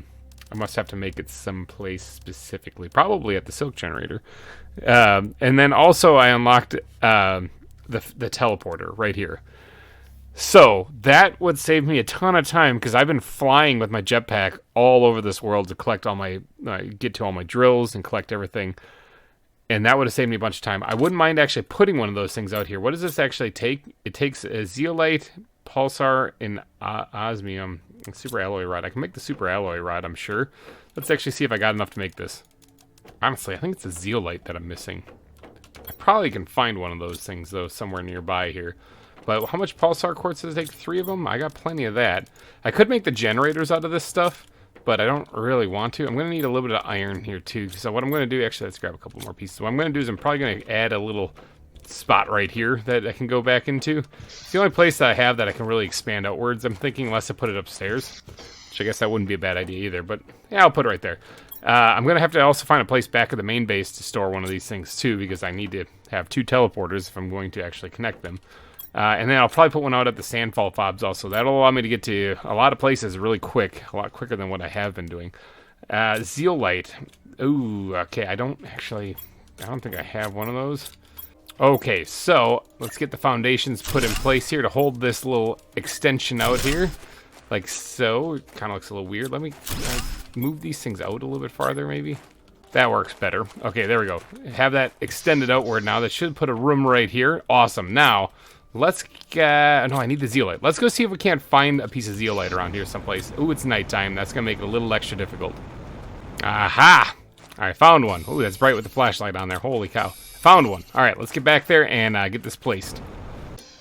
must have to make it someplace specifically, probably at the silk generator. And then also I unlocked the teleporter right here. So that would save me a ton of time because I've been flying with my jetpack all over this world to collect all my, get to all my drills and collect everything. And that would have saved me a bunch of time. I wouldn't mind actually putting one of those things out here. What does this actually take? It takes a zeolite, pulsar, and osmium, and super alloy rod. I can make the super alloy rod, I'm sure. Let's actually see if I got enough to make this. Honestly, I think it's a zeolite that I'm missing. I probably can find one of those things, though, somewhere nearby here. But how much pulsar quartz does it take? 3 of them? I got plenty of that. I could make the generators out of this stuff, but I don't really want to. I'm going to need a little bit of iron here, too. So what I'm going to do, actually, let's grab a couple more pieces. What I'm going to do is I'm probably going to add a little spot right here that I can go back into. It's the only place that I have that I can really expand outwards. I'm thinking unless I put it upstairs, which I guess that wouldn't be a bad idea either. But yeah, I'll put it right there. I'm going to have to also find a place back at the main base to store one of these things, too, because I need to have 2 teleporters if I'm going to actually connect them. And then I'll probably put one out at the Sandfall Fobs also. That'll allow me to get to a lot of places really quick, a lot quicker than what I have been doing. Zeolite. Ooh, okay, I don't think I have one of those. Okay, so let's get the foundations put in place here to hold this little extension out here. Like so. It kind of looks a little weird. Let me move these things out a little bit farther, maybe. That works better. Okay, there we go. Have that extended outward now. That should put a room right here. Awesome. Now, let's get... No, I need the zeolite. Let's go see if we can't find a piece of zeolite around here someplace. Ooh, it's nighttime. That's going to make it a little extra difficult. Aha! All right, found one. Ooh, that's bright with the flashlight on there. Holy cow. Found one. All right, let's get back there and get this placed.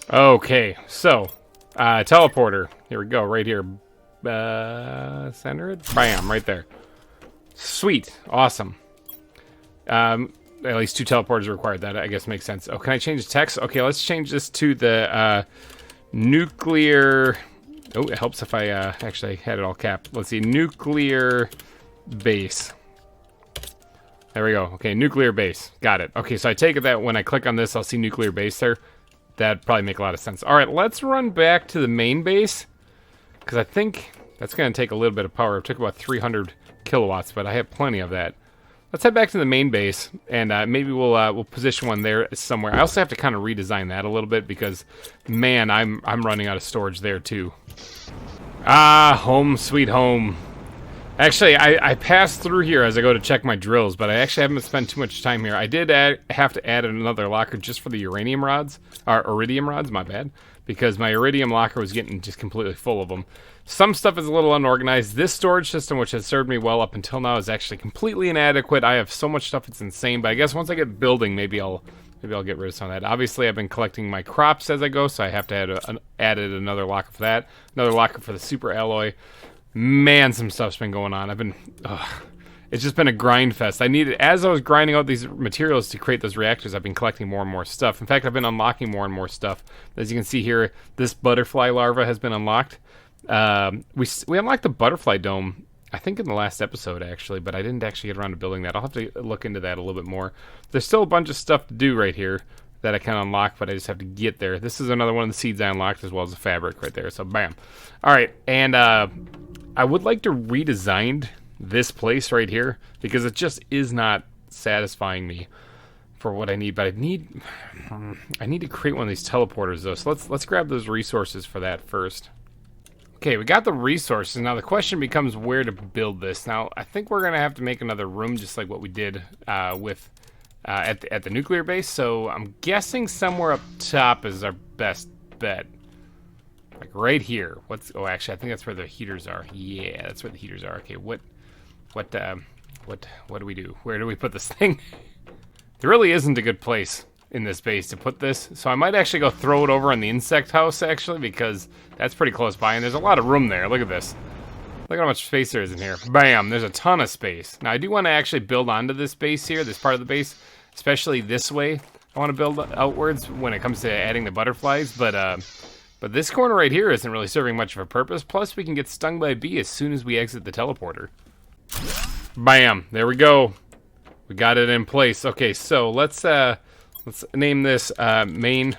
Okay, so, teleporter. Here we go, right here. Center it? Bam, right there. Sweet. Awesome. At least 2 teleporters are required. That, I guess, makes sense. Oh, can I change the text? Okay, let's change this to the nuclear... Oh, it helps if I actually had it all capped. Let's see. Nuclear base. There we go. Okay, nuclear base. Got it. Okay, so I take it that when I click on this, I'll see nuclear base there. That'd probably make a lot of sense. All right, let's run back to the main base. Because I think that's going to take a little bit of power. It took about 300 kilowatts, but I have plenty of that. Let's head back to the main base, and maybe we'll position one there somewhere. I also have to kind of redesign that a little bit because, man, I'm running out of storage there too. Ah, home sweet home. Actually, I passed through here as I go to check my drills, but I actually haven't spent too much time here. I did have to add another locker just for the uranium rods, or iridium rods, my bad, because my iridium locker was getting just completely full of them. Some stuff is a little unorganized. This storage system, which has served me well up until now, is actually completely inadequate. I have so much stuff, it's insane, but I guess once I get building, maybe I'll get rid of some of that. Obviously, I've been collecting my crops as I go, so I have to add another locker for that. Another locker for the super alloy. Man, some stuff's been going on. It's just been a grind fest. As I was grinding out these materials to create those reactors, I've been collecting more and more stuff. In fact, I've been unlocking more and more stuff. As you can see here, this butterfly larva has been unlocked. We unlocked the butterfly dome, I think in the last episode, actually, but I didn't actually get around to building that. I'll have to look into that a little bit more. There's still a bunch of stuff to do right here that I can unlock, but I just have to get there. This is another one of the seeds I unlocked, as well as the fabric right there, so bam. All right, and I would like to redesign this place right here because it just is not satisfying me for what I need. But I need to create one of these teleporters though. So let's grab those resources for that first. Okay, we got the resources. Now the question becomes where to build this. Now I think we're gonna have to make another room just like what we did at the nuclear base. So I'm guessing somewhere up top is our best bet. Like right here. Oh, actually, I think that's where the heaters are. Yeah, that's where the heaters are. Okay, what do we do? Where do we put this thing? There really isn't a good place in this base to put this, so I might actually go throw it over on the insect house, actually, because that's pretty close by, and there's a lot of room there. Look at this. Look how much space there is in here. Bam! There's a ton of space. Now, I do want to actually build onto this base here, this part of the base, especially this way. I want to build outwards when it comes to adding the butterflies, but this corner right here isn't really serving much of a purpose. Plus, we can get stung by a bee as soon as we exit the teleporter. Bam! There we go. We got it in place. Okay, so let's name this main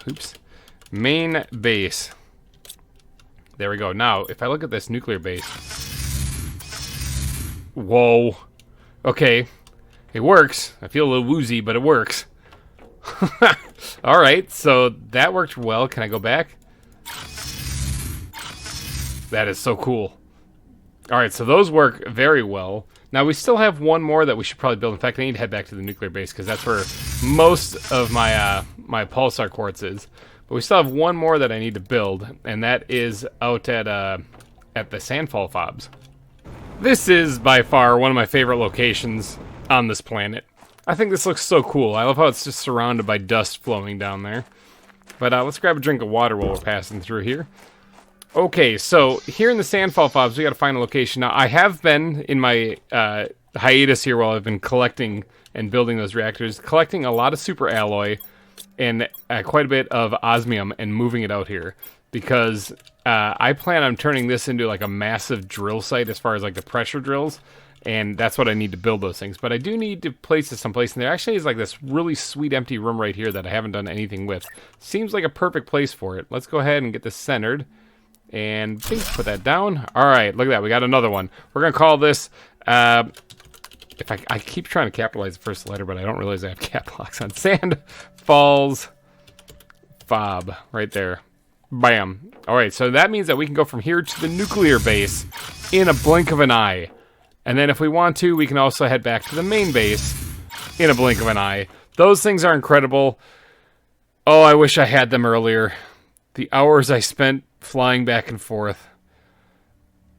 base. There we go. Now, if I look at this nuclear base, whoa. Okay, it works. I feel a little woozy, but it works. All right, so that worked well. Can I go back? That is so cool. All right, so those work very well. Now, we still have one more that we should probably build. In fact, I need to head back to the nuclear base because that's where most of my my pulsar quartz is. But we still have one more that I need to build, and that is out at the Sandfall Fobs. This is by far one of my favorite locations on this planet. I think this looks so cool. I love how it's just surrounded by dust flowing down there. But let's grab a drink of water while we're passing through here. Okay, so here in the Sandfall Fobs, we got to find a location. Now, I have been in my hiatus here while I've been collecting and building those reactors, collecting a lot of super alloy and quite a bit of osmium and moving it out here. Because I plan on turning this into like a massive drill site as far as like the pressure drills. And that's what I need to build those things. But I do need to place it someplace. And there actually is like this really sweet empty room right here that I haven't done anything with. Seems like a perfect place for it. Let's go ahead and get this centered. And put that down. All right, look at that. We got another one. We're going to call this... if I keep trying to capitalize the first letter, but I don't realize I have cap locks on. Sand Falls Fob. Right there. Bam. All right, so that means that we can go from here to the nuclear base in a blink of an eye. And then if we want to, we can also head back to the main base in a blink of an eye. Those things are incredible. Oh, I wish I had them earlier. The hours I spent flying back and forth.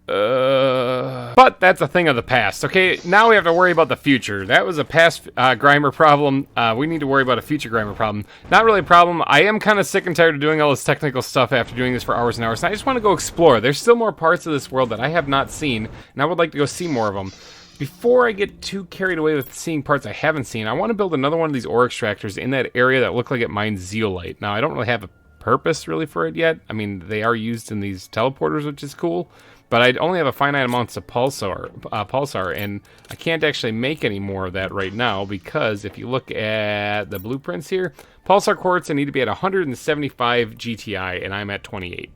But that's a thing of the past. Okay, now we have to worry about the future. That was a past GReimer problem. We need to worry about a future GReimer problem. Not really a problem. I am kind of sick and tired of doing all this technical stuff after doing this for hours and hours. And I just want to go explore. There's still more parts of this world that I have not seen, and I would like to go see more of them. Before I get too carried away with seeing parts I haven't seen, I want to build another one of these ore extractors in that area that look like it mines zeolite. Now, I don't really have a purpose really for it yet. I mean, they are used in these teleporters, which is cool. But I only have a finite amount of pulsar, and I can't actually make any more of that right now because if you look at the blueprints here, pulsar quartz I need to be at 175 GTI, and I'm at 28.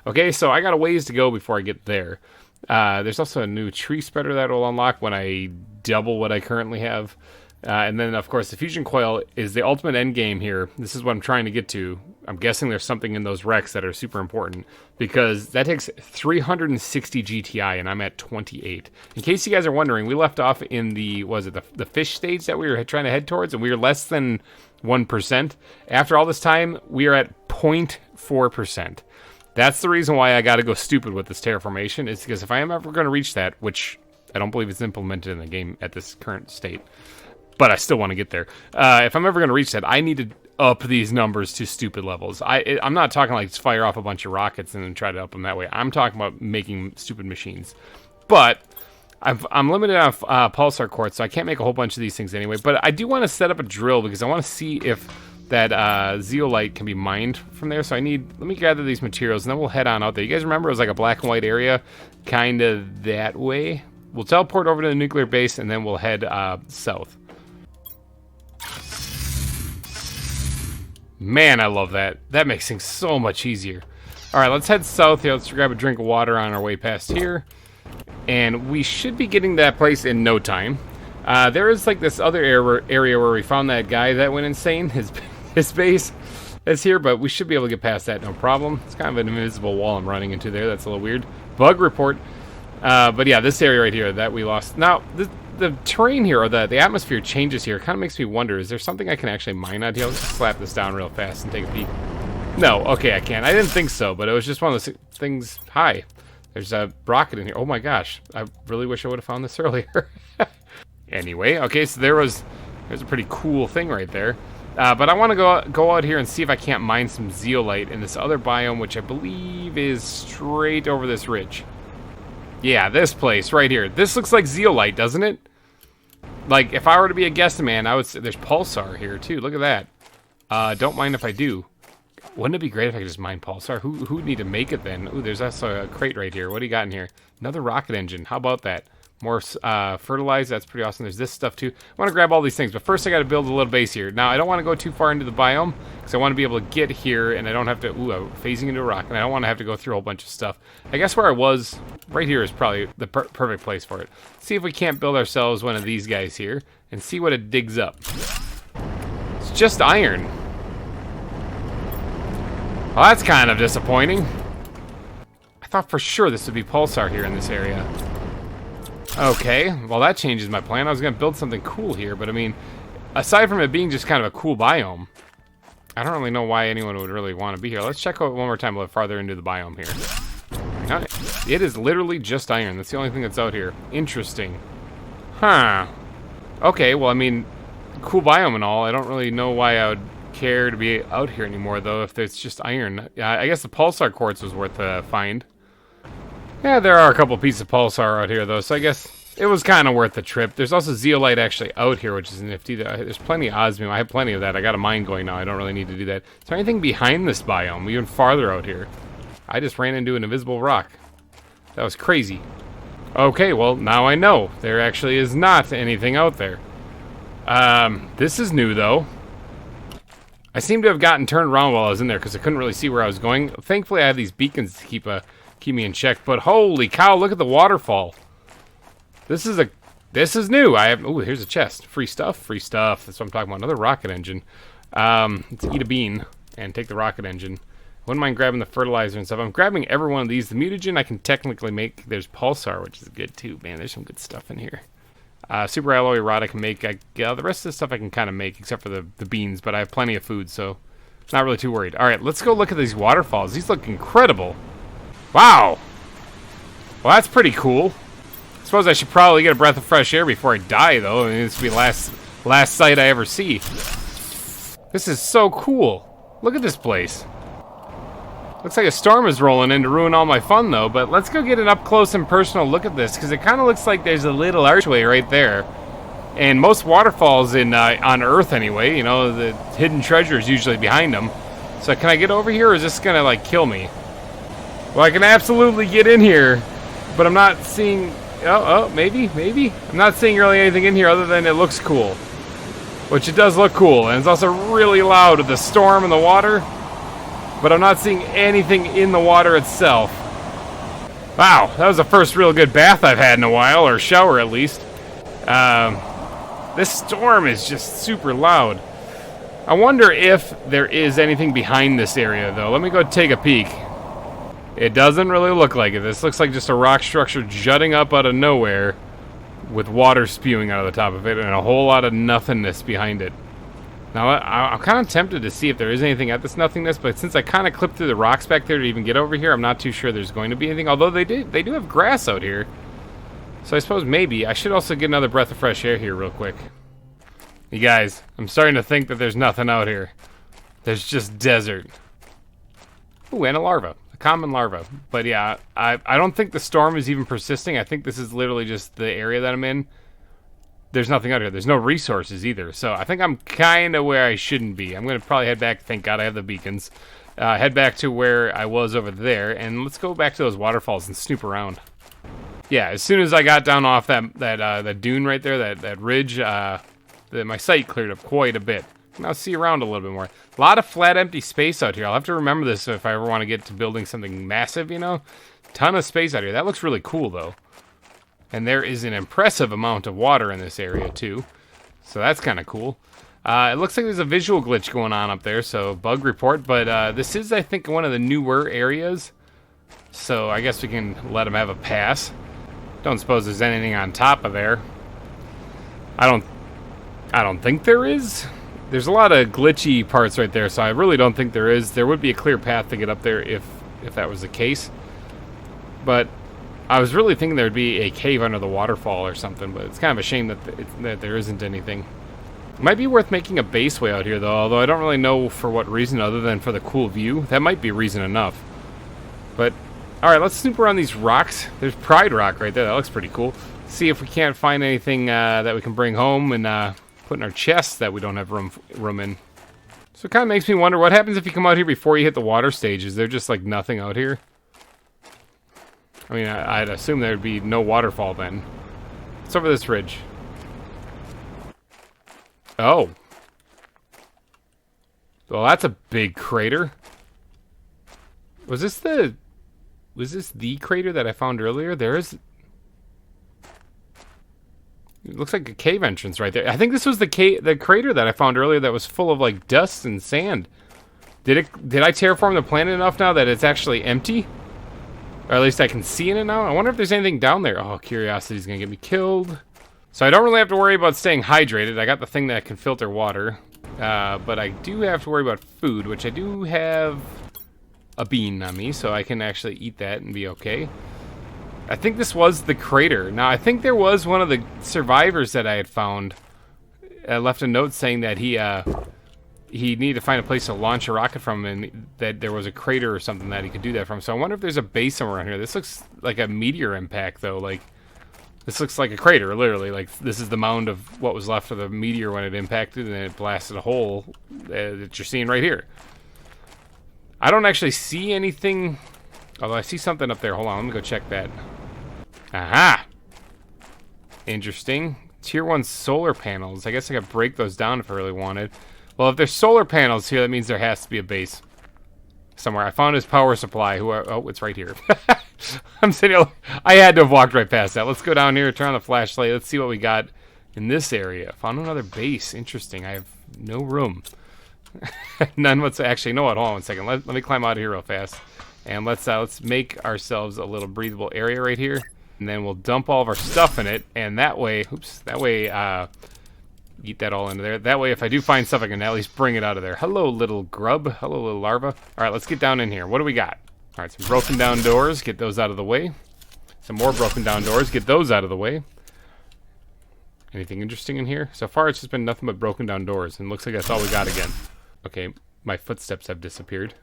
Okay, so I got a ways to go before I get there. There's also a new tree spreader that will unlock when I double what I currently have. And then, of course, the fusion coil is the ultimate end game here. This is what I'm trying to get to. I'm guessing there's something in those wrecks that are super important because that takes 360 GTI and I'm at 28. In case you guys are wondering, we left off in the, the fish stage that we were trying to head towards, and we were less than 1%. After all this time, we are at 0.4%. That's the reason why I got to go stupid with this terraformation, is because if I am ever going to reach that, which I don't believe it's implemented in the game at this current state, but I still want to get there. If I'm ever going to reach that, I need to up these numbers to stupid levels. I'm not talking like just fire off a bunch of rockets and then try to up them that way. I'm talking about making stupid machines. But I'm limited on pulsar quartz, so I can't make a whole bunch of these things anyway. But I do want to set up a drill because I want to see if that zeolite can be mined from there. So let me gather these materials and then we'll head on out there. You guys remember it was like a black and white area, kind of that way. We'll teleport over to the nuclear base and then we'll head south. Man, I love that. That makes things so much easier. All right, let's head south here. Let's grab a drink of water on our way past here. And we should be getting to that place in no time. There is like this other area where we found that guy that went insane. His base is here, but we should be able to get past that, no problem. It's kind of an invisible wall I'm running into there. That's a little weird. Bug report. But yeah, this area right here that we lost. Now, the terrain here, or the atmosphere changes here, kind of makes me wonder, is there something I can actually mine out here? Let's just slap this down real fast and take a peek. No, okay, I can't. I didn't think so, but it was just one of those things. Hi, there's a rocket in here. Oh my gosh, I really wish I would have found this earlier. Anyway, okay, so there's a pretty cool thing right there. But I want to go out here and see if I can't mine some zeolite in this other biome, which I believe is straight over this ridge. Yeah, this place right here. This looks like zeolite, doesn't it? Like, if I were to be a guesstimate, I would say there's pulsar here, too. Look at that. Don't mind if I do. Wouldn't it be great if I could just mine pulsar? Who would need to make it then? Ooh, there's also a crate right here. What do you got in here? Another rocket engine. How about that? More fertilizer. That's pretty awesome. There's this stuff, too. I want to grab all these things, but first I got to build a little base here. Now, I don't want to go too far into the biome, because I want to be able to get here, and I don't have to... Ooh, I'm phasing into a rock, and I don't want to have to go through a whole bunch of stuff. I guess where I was, right here is probably the perfect place for it. See if we can't build ourselves one of these guys here, and see what it digs up. Let's just iron. Well, that's kind of disappointing. I thought for sure this would be pulsar here in this area. Okay, well that changes my plan. I was gonna build something cool here, but I mean, aside from it being just kind of a cool biome, I don't really know why anyone would really want to be here. Let's check out one more time a little farther into the biome here. It is literally just iron. That's the only thing that's out here. Interesting. Huh. Okay, well, I mean, cool biome and all. I don't really know why I would care to be out here anymore, though, if it's just iron. I guess the pulsar quartz was worth a find. Yeah, there are a couple pieces of pulsar out here, though, so I guess it was kind of worth the trip. There's also zeolite actually out here, which is nifty. There's plenty of osmium. I have plenty of that. I got a mine going now. I don't really need to do that. Is there anything behind this biome, even farther out here? I just ran into an invisible rock. That was crazy. Okay, well, now I know. There actually is not anything out there. This is new, though. I seem to have gotten turned around while I was in there because I couldn't really see where I was going. Thankfully, I have these beacons to keep me in check. But holy cow, look at the waterfall. This is new. Ooh, here's a chest. Free stuff, free stuff. That's what I'm talking about. Another rocket engine. Let's eat a bean and take the rocket engine. Wouldn't mind grabbing the fertilizer and stuff. I'm grabbing every one of these. The mutagen I can technically make. There's pulsar, which is good too. Man, there's some good stuff in here. Super alloy rod I can make. The rest of the stuff I can kind of make, except for the beans, but I have plenty of food, so not really too worried. All right, let's go look at these waterfalls. These look incredible. Wow. Well, that's pretty cool. I suppose I should probably get a breath of fresh air before I die, though. I mean, this will be the last sight I ever see. This is so cool. Look at this place. Looks like a storm is rolling in to ruin all my fun, though. But let's go get an up-close and personal look at this, because it kind of looks like there's a little archway right there. And most waterfalls on Earth, anyway, you know, the hidden treasure is usually behind them. So can I get over here, or is this going to, like, kill me? Well, I can absolutely get in here, but I'm not seeing... Oh, maybe. I'm not seeing really anything in here other than it looks cool. Which it does look cool, and it's also really loud with the storm and the water. But I'm not seeing anything in the water itself. Wow, that was the first real good bath I've had in a while, or shower at least. This storm is just super loud. I wonder if there is anything behind this area, though. Let me go take a peek. It doesn't really look like it. This looks like just a rock structure jutting up out of nowhere with water spewing out of the top of it and a whole lot of nothingness behind it. Now, I'm kind of tempted to see if there is anything at this nothingness, but since I kind of clipped through the rocks back there to even get over here, I'm not too sure there's going to be anything, although they do have grass out here. So I suppose maybe. I should also get another breath of fresh air here real quick. You guys, I'm starting to think that there's nothing out here. There's just desert. Ooh, and a larva. A common larva. But yeah, I don't think the storm is even persisting. I think this is literally just the area that I'm in. There's nothing out here. There's no resources either. So I think I'm kind of where I shouldn't be. I'm going to probably head back. Thank God I have the beacons. Head back to where I was over there. And let's go back to those waterfalls and snoop around. Yeah, as soon as I got down off that dune right there, that ridge, my sight cleared up quite a bit. Now see around a little bit more. A lot of flat, empty space out here. I'll have to remember this if I ever want to get to building something massive, you know? Ton of space out here. That looks really cool, though. And there is an impressive amount of water in this area, too. So that's kind of cool. It looks like there's a visual glitch going on up there, so bug report. But this is, I think, one of the newer areas. So I guess we can let them have a pass. Don't suppose there's anything on top of there. I don't think there is. There's a lot of glitchy parts right there, so I really don't think there is. There would be a clear path to get up there if that was the case. But I was really thinking there would be a cave under the waterfall or something, but it's kind of a shame that there isn't anything. It might be worth making a baseway out here, though, although I don't really know for what reason other than for the cool view. That might be reason enough. But, alright, let's snoop around these rocks. There's Pride Rock right there. That looks pretty cool. See if we can't find anything that we can bring home and put in our chests that we don't have room in. So it kind of makes me wonder what happens if you come out here before you hit the water stage. Is there just like nothing out here? I mean, I'd assume there'd be no waterfall then. It's over this ridge. Oh. Well, that's a big crater. Was this the crater that I found earlier? It looks like a cave entrance right there. I think this was the crater that I found earlier that was full of like dust and sand. Did I terraform the planet enough now that it's actually empty? Or at least I can see in it now? I wonder if there's anything down there. Oh, curiosity's gonna get me killed. So I don't really have to worry about staying hydrated. I got the thing that can filter water. But I do have to worry about food, which I do have a bean on me, so I can actually eat that and be okay. I think this was the crater. Now, I think there was one of the survivors that I had found. Left a note saying that he needed to find a place to launch a rocket from, and that there was a crater or something that he could do that from. So I wonder if there's a base somewhere around here. This looks like a meteor impact, though. Like, this looks like a crater, literally. Like, this is the mound of what was left of the meteor when it impacted, and it blasted a hole that you're seeing right here. I don't actually see anything, although I see something up there. Hold on, let me go check that. Aha! Interesting. Tier 1 solar panels. I guess I could break those down if I really wanted. Well, if there's solar panels here, that means there has to be a base somewhere. I found his power supply. Oh, it's right here. I'm sitting. I had to have walked right past that. Let's go down here, turn on the flashlight. Let's see what we got in this area. Found another base. Interesting. I have no room. None whatsoever. Actually, you know what? Hold on one second. Let me climb out of here real fast. And let's make ourselves a little breathable area right here. And then we'll dump all of our stuff in it. And that way, eat that all into there. That way, if I do find stuff, I can at least bring it out of there. Hello, little grub. Hello, little larva. All right, let's get down in here. What do we got? All right, some broken down doors. Get those out of the way. Some more broken down doors. Get those out of the way. Anything interesting in here? So far, it's just been nothing but broken down doors. And looks like that's all we got again. Okay, my footsteps have disappeared.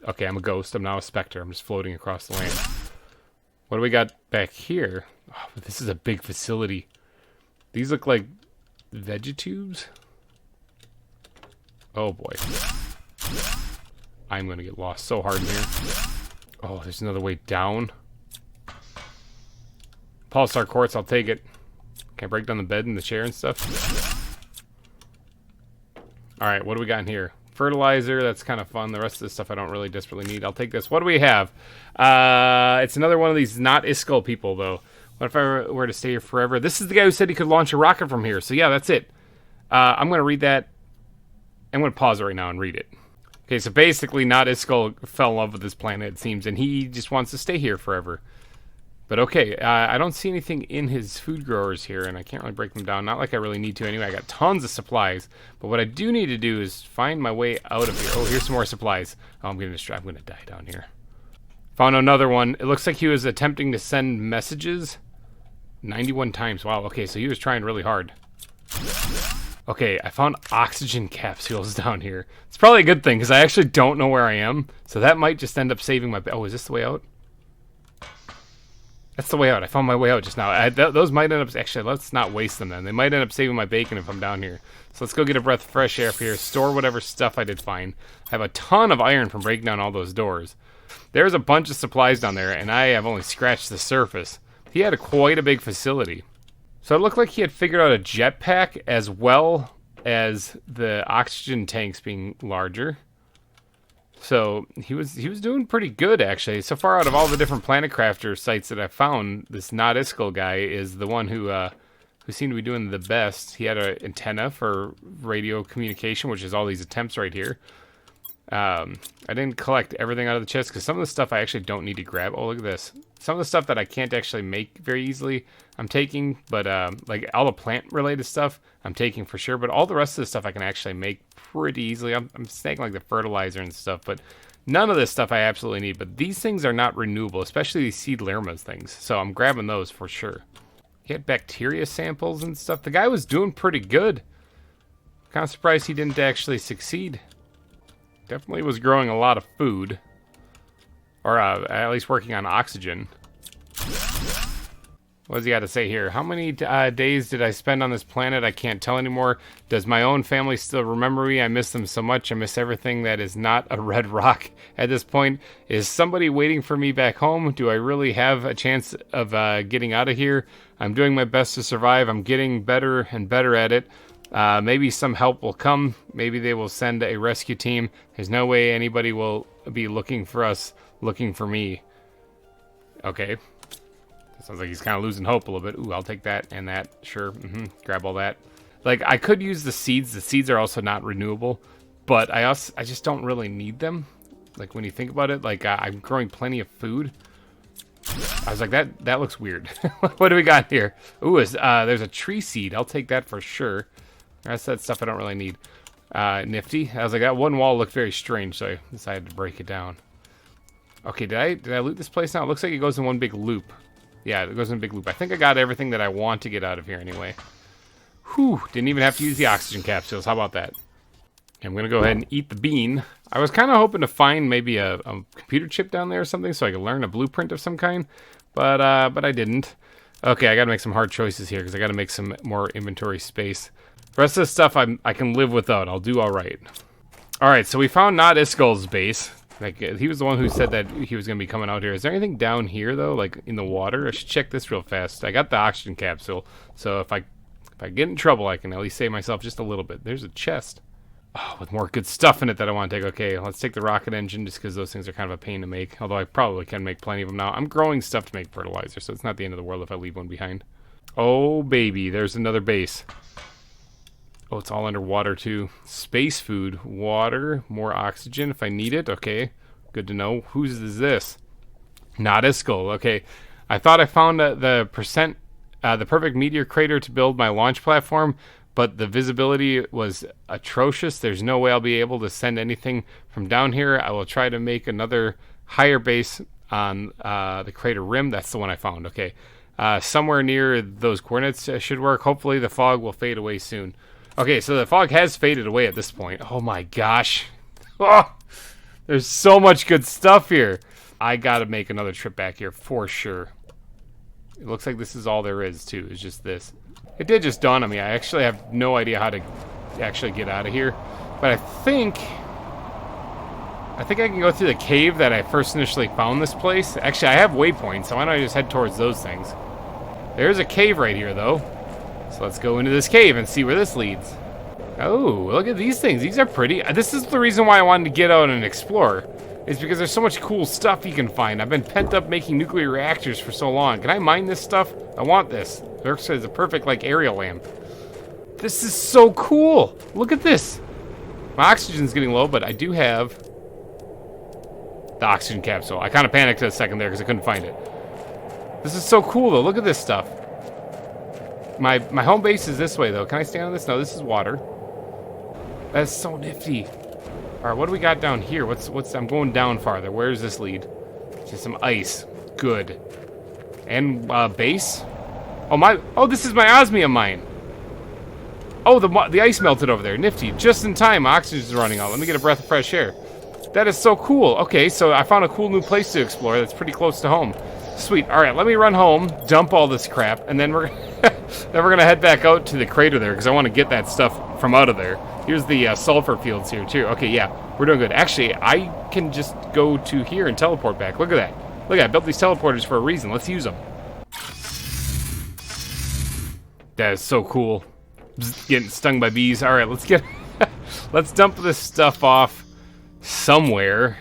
Okay, I'm a ghost. I'm now a specter. I'm just floating across the land. What do we got back here? Oh, this is a big facility. These look like vegetubes. Oh boy. I'm gonna get lost so hard in here. Oh, there's another way down. Pulsar quartz, I'll take it. Can I break down the bed and the chair and stuff? Alright, what do we got in here? Fertilizer, that's kind of fun. The rest of this stuff I don't really desperately need. I'll take this. What do we have? It's another one of these not Iskall people, though. What if I were to stay here forever? This is the guy who said he could launch a rocket from here. So yeah, that's it. I'm going to read that. I'm going to pause it right now and read it. Okay, so basically not Iskall fell in love with this planet, it seems, and he just wants to stay here forever. But okay, I don't see anything in his food growers here, and I can't really break them down. Not like I really need to anyway. I got tons of supplies. But what I do need to do is find my way out of here. Oh, here's some more supplies. Oh, I'm going to die down here. Found another one. It looks like he was attempting to send messages 91 times. Wow, okay, so he was trying really hard. Okay, I found oxygen capsules down here. It's probably a good thing, because I actually don't know where I am. So that might just end up saving my... Oh, is this the way out? That's the way out. I found my way out just now. Those might end up... Actually, let's not waste them then. They might end up saving my bacon if I'm down here. So let's go get a breath of fresh air here. Store whatever stuff I did find. I have a ton of iron from breaking down all those doors. There's a bunch of supplies down there, and I have only scratched the surface. He had quite a big facility. So it looked like he had figured out a jetpack as well as the oxygen tanks being larger. So he was doing pretty good, actually. So far, out of all the different Planet Crafter sites that I found, this not Iskall guy is the one who seemed to be doing the best. He had an antenna for radio communication, which is all these attempts right here. I didn't collect everything out of the chest because some of the stuff I actually don't need to grab. Oh, look at this. Some of the stuff that I can't actually make very easily, I'm taking. But like all the plant-related stuff, I'm taking for sure. But all the rest of the stuff I can actually make pretty easily. I'm snagging like the fertilizer and stuff. But none of this stuff I absolutely need. But these things are not renewable, especially these seed lermas things. So I'm grabbing those for sure. He had bacteria samples and stuff. The guy was doing pretty good. Kind of surprised he didn't actually succeed. Definitely was growing a lot of food. Or at least working on oxygen. What does he got to say here? How many days did I spend on this planet? I can't tell anymore. Does my own family still remember me? I miss them so much. I miss everything that is not a red rock at this point. Is somebody waiting for me back home? Do I really have a chance of getting out of here? I'm doing my best to survive. I'm getting better and better at it. Maybe some help will come. Maybe they will send a rescue team. There's no way anybody will be looking for us, looking for me. Okay. Sounds like he's kind of losing hope a little bit. Ooh, I'll take that and that. Sure. Grab all that. Like, I could use the seeds. The seeds are also not renewable, but I just don't really need them. Like, when you think about it, like, I'm growing plenty of food. I was like, that looks weird. What do we got here? Ooh, there's a tree seed. I'll take that for sure. That's that stuff I don't really need. Nifty. I was like, that one wall looked very strange, so I decided to break it down. Okay, did I loot this place now? It looks like it goes in one big loop. Yeah, it goes in a big loop. I think I got everything that I want to get out of here anyway. Whew, didn't even have to use the oxygen capsules. How about that? I'm going to go ahead and eat the bean. I was kind of hoping to find maybe a computer chip down there or something so I could learn a blueprint of some kind, but I didn't. Okay, I got to make some hard choices here because I got to make some more inventory space. The rest of the stuff I can live without. I'll do all right. All right, so we found Not Iskul's base. Like, he was the one who said that he was going to be coming out here. Is there anything down here, though, like in the water? I should check this real fast. I got the oxygen capsule, so if I get in trouble, I can at least save myself just a little bit. There's a chest. Oh, with more good stuff in it that I want to take. Okay, let's take the rocket engine just because those things are kind of a pain to make. Although I probably can make plenty of them now. I'm growing stuff to make fertilizer, so it's not the end of the world if I leave one behind. Oh, baby, there's another base. Oh, it's all underwater, too. Space food, water, more oxygen if I need it. Okay, good to know. Whose is this? Not Iskul. Okay, I thought I found the perfect meteor crater to build my launch platform, but the visibility was atrocious. There's no way I'll be able to send anything from down here. I will try to make another higher base on the crater rim. That's the one I found. Okay, somewhere near those coordinates should work. Hopefully the fog will fade away soon. Okay, so the fog has faded away at this point. Oh my gosh. Oh, there's so much good stuff here. I gotta make another trip back here for sure. It looks like this is all there is, too. It's just this. It did just dawn on me. I actually have no idea how to actually get out of here. But I think I can go through the cave that I first initially found this place. Actually, I have waypoints, so why don't I just head towards those things? There's a cave right here, though. So let's go into this cave and see where this leads. Oh, look at these things. These are pretty. This is the reason why I wanted to get out and explore. Is because there's so much cool stuff you can find. I've been pent up making nuclear reactors for so long. Can I mine this stuff? I want this. It works as a perfect, like, aerial lamp. This is so cool. Look at this. My oxygen's getting low, but I do have the oxygen capsule. I kind of panicked for a second there because I couldn't find it. This is so cool, though. Look at this stuff. My home base is this way, though. Can I stand on this? No, this is water. That's so nifty. All right, what do we got down here? I'm going down farther. Where does this lead? Just some ice. Good. And base? Oh, this is my osmium mine. Oh, the ice melted over there. Nifty. Just in time. Oxygen's running out. Let me get a breath of fresh air. That is so cool. Okay, so I found a cool new place to explore that's pretty close to home. Sweet. All right, let me run home, dump all this crap, and then we're gonna head back out to the crater there because I want to get that stuff from out of there. Here's the sulfur fields here too. Okay, yeah, we're doing good. Actually, I can just go to here and teleport back. Look at that. Look, I built these teleporters for a reason. Let's use them. That is so cool. Just getting stung by bees. All right, let's dump this stuff off somewhere.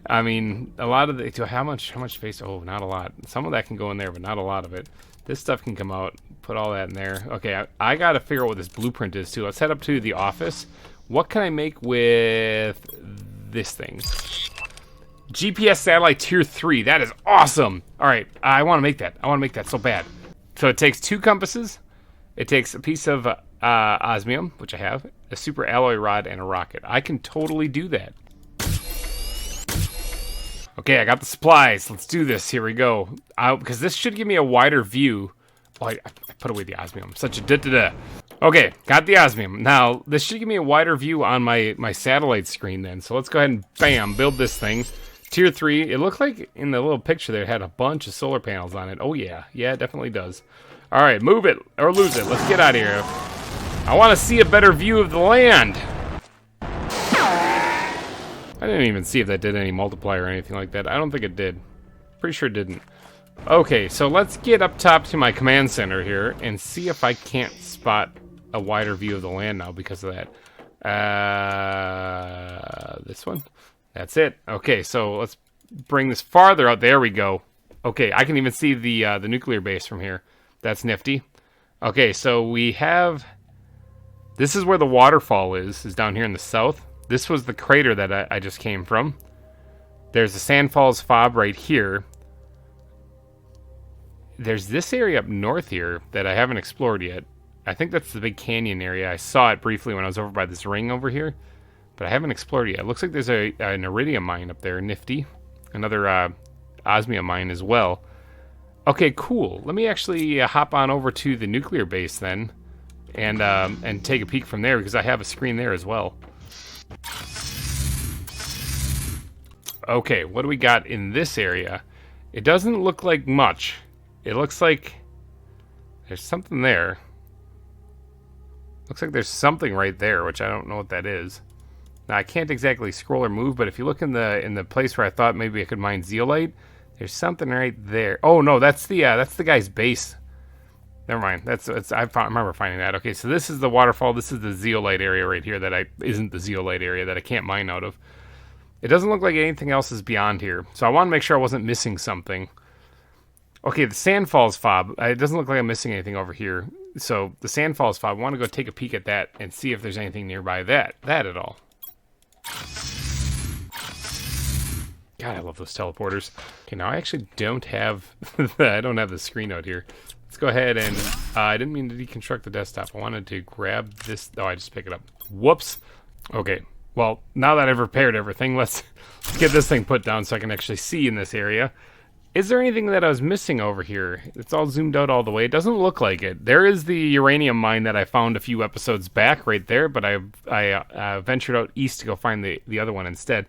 I mean, a lot of how much space? Oh, not a lot. Some of that can go in there, but not a lot of it. This stuff can come out. Put all that in there. Okay, I got to figure out what this blueprint is, too. Let's head up to the office. What can I make with this thing? GPS satellite tier 3. That is awesome. All right, I want to make that. I want to make that so bad. So it takes 2 compasses. It takes a piece of osmium, which I have, a super alloy rod, and a rocket. I can totally do that. Okay, I got the supplies. Let's do this. Here we go. Because this should give me a wider view. Oh, I put away the osmium. Such a da-da-da. Okay, got the osmium. Now, this should give me a wider view on my satellite screen then. So let's go ahead and, bam, build this thing. Tier 3. It looked like in the little picture there it had a bunch of solar panels on it. Oh, yeah. Yeah, it definitely does. All right, move it or lose it. Let's get out of here. I want to see a better view of the land. I didn't even see if that did any multiplier or anything like that. I don't think it did. Pretty sure it didn't. Okay, so let's get up top to my command center here and see if I can't spot a wider view of the land now because of that. This one? That's it. Okay, so let's bring this farther out. There we go. Okay, I can even see the nuclear base from here. That's nifty. Okay, so we have... This is where the waterfall is down here in the south. This was the crater that I just came from. There's the Sand Falls Fob right here. There's this area up north here that I haven't explored yet. I think that's the big canyon area. I saw it briefly when I was over by this ring over here, but I haven't explored it yet. It looks like there's an iridium mine up there, nifty. Another osmium mine as well. Okay, cool. Let me actually hop on over to the nuclear base then, and take a peek from there because I have a screen there as well. Okay, what do we got in this area? It doesn't look like much. It looks like there's something there. Looks like there's something right there, which I don't know what that is. Now I can't exactly scroll or move, but if you look in the place where I thought maybe I could mine zeolite, there's something right there. Oh no, that's the guy's base. Never mind. I remember finding that. Okay, so this is the waterfall. This is the zeolite area right here that isn't the zeolite area that I can't mine out of. It doesn't look like anything else is beyond here, so I want to make sure I wasn't missing something. Okay, the Sand Falls Fob. It doesn't look like I'm missing anything over here. So the Sand Falls Fob, I want to go take a peek at that and see if there's anything nearby that at all. God, I love those teleporters. Okay, now I actually don't have I don't have the screen out here. Let's go ahead and I didn't mean to deconstruct the desktop. I wanted to grab this. Oh, I just pick it up. Whoops. Okay. Well, now that I've repaired everything, let's get this thing put down so I can actually see in this area. Is there anything that I was missing over here? It's all zoomed out all the way. It doesn't look like it. There is the uranium mine that I found a few episodes back right there, but I ventured out east to go find the other one instead.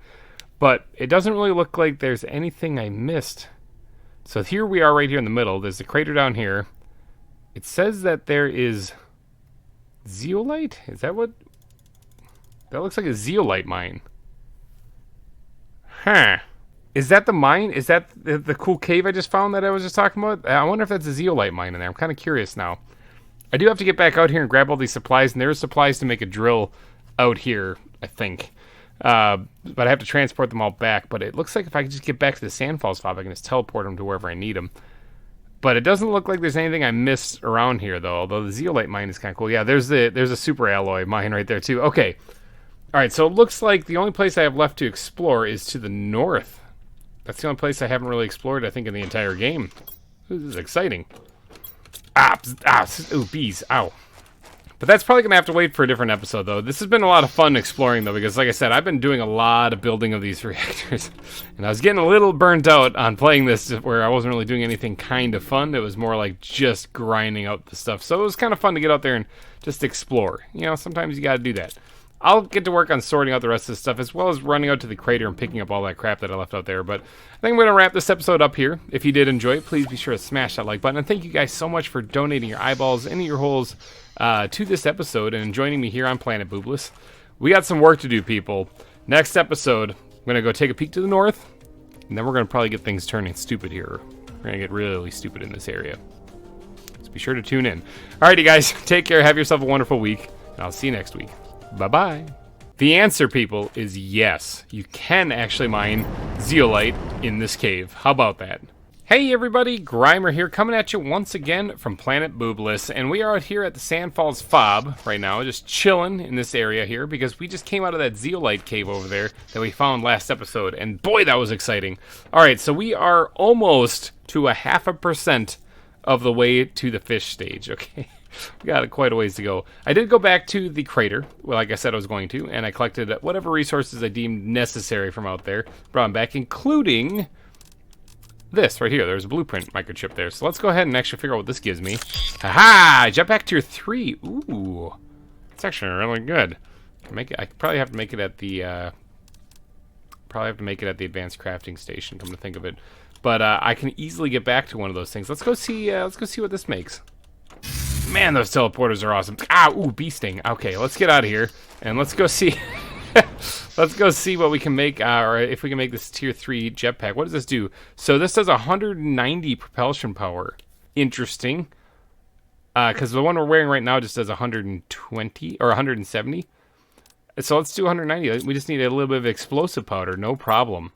But it doesn't really look like there's anything I missed. So here we are right here in the middle. There's the crater down here. It says that there is zeolite? Is that what? That looks like a zeolite mine. Huh. Is that the mine? Is that the cool cave I just found that I was just talking about? I wonder if that's a zeolite mine in there. I'm kind of curious now. I do have to get back out here and grab all these supplies, and there are supplies to make a drill out here, I think. But I have to transport them all back. But it looks like if I could just get back to the Sand Falls Fob, I can just teleport them to wherever I need them. But it doesn't look like there's anything I missed around here, though. Although the zeolite mine is kind of cool. Yeah, there's a super alloy mine right there, too. Okay. All right, so it looks like the only place I have left to explore is to the north. That's the only place I haven't really explored, I think, in the entire game. Ooh, this is exciting. Ooh, bees. Ow. But that's probably going to have to wait for a different episode, though. This has been a lot of fun exploring, though, because, like I said, I've been doing a lot of building of these reactors. And I was getting a little burnt out on playing this, where I wasn't really doing anything kind of fun. It was more like just grinding out the stuff. So it was kind of fun to get out there and just explore. You know, sometimes you got to do that. I'll get to work on sorting out the rest of this stuff, as well as running out to the crater and picking up all that crap that I left out there. But I think I'm going to wrap this episode up here. If you did enjoy it, please be sure to smash that like button. And thank you guys so much for donating your eyeballs and your holes to this episode and joining me here on Planet Boobless. We got some work to do, people. Next episode, I'm going to go take a peek to the north, and then we're going to probably get things turning stupid here. We're going to get really stupid in this area. So be sure to tune in. Alrighty, guys. Take care. Have yourself a wonderful week, and I'll see you next week. Bye-bye. The answer, people, is yes. You can actually mine zeolite in this cave. How about that? Hey everybody, GReimer here, coming at you once again from Planet Boobless, and we are out here at the Sand Falls Fob right now, just chilling in this area here, because we just came out of that zeolite cave over there that we found last episode, and boy, that was exciting. Alright, so we are almost to 0.5% of the way to the fish stage, okay? We got quite a ways to go. I did go back to the crater, like I said I was going to, and I collected whatever resources I deemed necessary from out there. Brought them back, including this right here. There's a blueprint microchip there. So let's go ahead and actually figure out what this gives me. Aha! Jetpack tier 3. Ooh. It's actually really good. I probably have to make it at the advanced crafting station, come to think of it. But I can easily get back to one of those things. Let's go see what this makes. Man, those teleporters are awesome. Ah, ooh, bee sting. Okay, let's get out of here and let's go see. Let's go see what we can make, or if we can make this tier 3 jetpack. What does this do? So this does 190 propulsion power. Interesting. Because the one we're wearing right now just does 120 or 170. So let's do 190. We just need a little bit of explosive powder. No problem.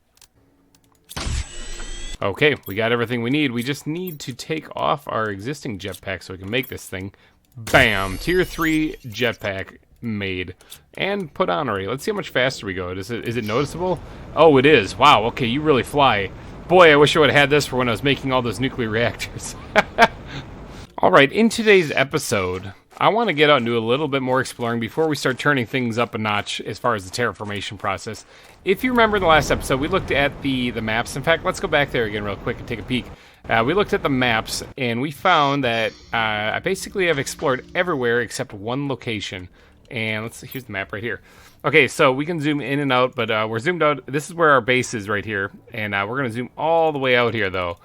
Okay, we got everything we need. We just need to take off our existing jetpack so we can make this thing. Bam! Tier 3 jetpack made. And put on already. Let's see how much faster we go. Is it noticeable? Oh, it is. Wow, okay, you really fly. Boy, I wish I would have had this for when I was making all those nuclear reactors. Alright, in today's episode, I want to get out and do a little bit more exploring before we start turning things up a notch as far as the terraformation process. If you remember the last episode, we looked at the maps. In fact, let's go back there again real quick and take a peek. We looked at the maps, and we found that I basically have explored everywhere except one location. And here's the map right here. Okay, so we can zoom in and out, but we're zoomed out. This is where our base is right here, and we're going to zoom all the way out here, though.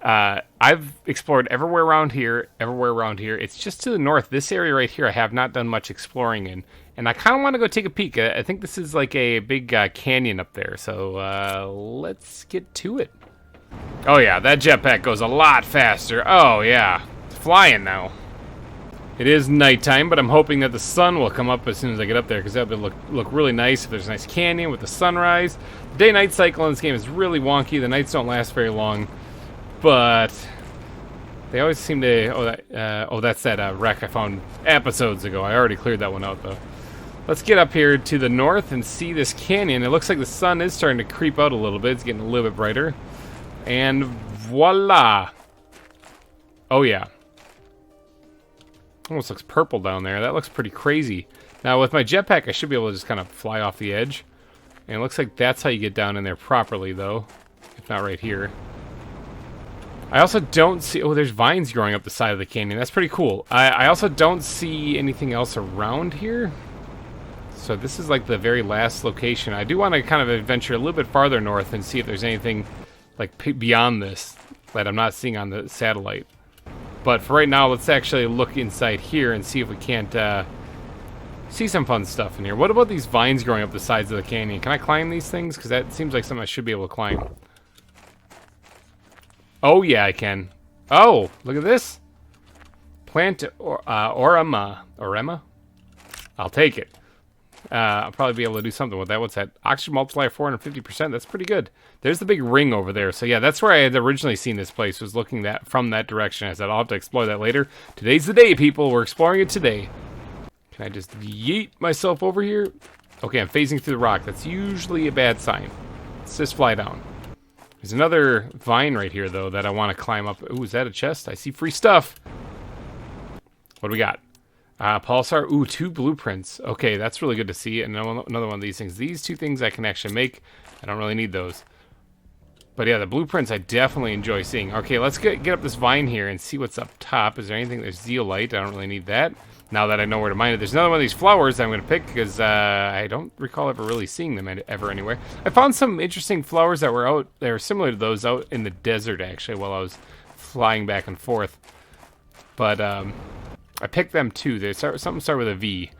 I've explored everywhere around here, It's just to the north. This area right here I have not done much exploring in. And I kind of want to go take a peek. I think this is like a big canyon up there. So let's get to it. Oh yeah, that jetpack goes a lot faster. Oh yeah, it's flying now. It is nighttime, but I'm hoping that the sun will come up as soon as I get up there, because that would look really nice if there's a nice canyon with the sunrise. The day-night cycle in this game is really wonky. The nights don't last very long. But they always seem to... Oh, that's that wreck I found episodes ago. I already cleared that one out, though. Let's get up here to the north and see this canyon. It looks like the sun is starting to creep out a little bit. It's getting a little bit brighter. And voila! Oh, yeah. Almost looks purple down there. That looks pretty crazy. Now, with my jetpack, I should be able to just kind of fly off the edge. And it looks like that's how you get down in there properly, though. If not right here. I also don't see... Oh, there's vines growing up the side of the canyon. That's pretty cool. I also don't see anything else around here. So this is like the very last location. I do want to kind of adventure a little bit farther north and see if there's anything like beyond this that I'm not seeing on the satellite. But for right now, let's actually look inside here and see if we can't see some fun stuff in here. What about these vines growing up the sides of the canyon? Can I climb these things? Because that seems like something I should be able to climb. Oh, yeah, I can. Oh, look at this. Plant Orema? I'll take it. I'll probably be able to do something with that. What's that? Oxygen multiplier 450%. That's pretty good. There's the big ring over there. So, yeah, that's where I had originally seen this place, was looking from that direction. I said, I'll have to explore that later. Today's the day, people. We're exploring it today. Can I just yeet myself over here? Okay, I'm phasing through the rock. That's usually a bad sign. Let's just fly down. There's another vine right here, though, that I want to climb up. Ooh, is that a chest? I see free stuff. What do we got? Pulsar. Ooh, 2 blueprints. Okay, that's really good to see. And another one of these things. These 2 things I can actually make. I don't really need those. But yeah, the blueprints I definitely enjoy seeing. Okay, let's get up this vine here and see what's up top. Is there anything? There's zeolite. I don't really need that. Now that I know where to mine it. There's another one of these flowers that I'm going to pick because I don't recall ever really seeing them ever anywhere. I found some interesting flowers that were out. They were similar to those out in the desert, actually, while I was flying back and forth. But I picked them too. Something start with a V.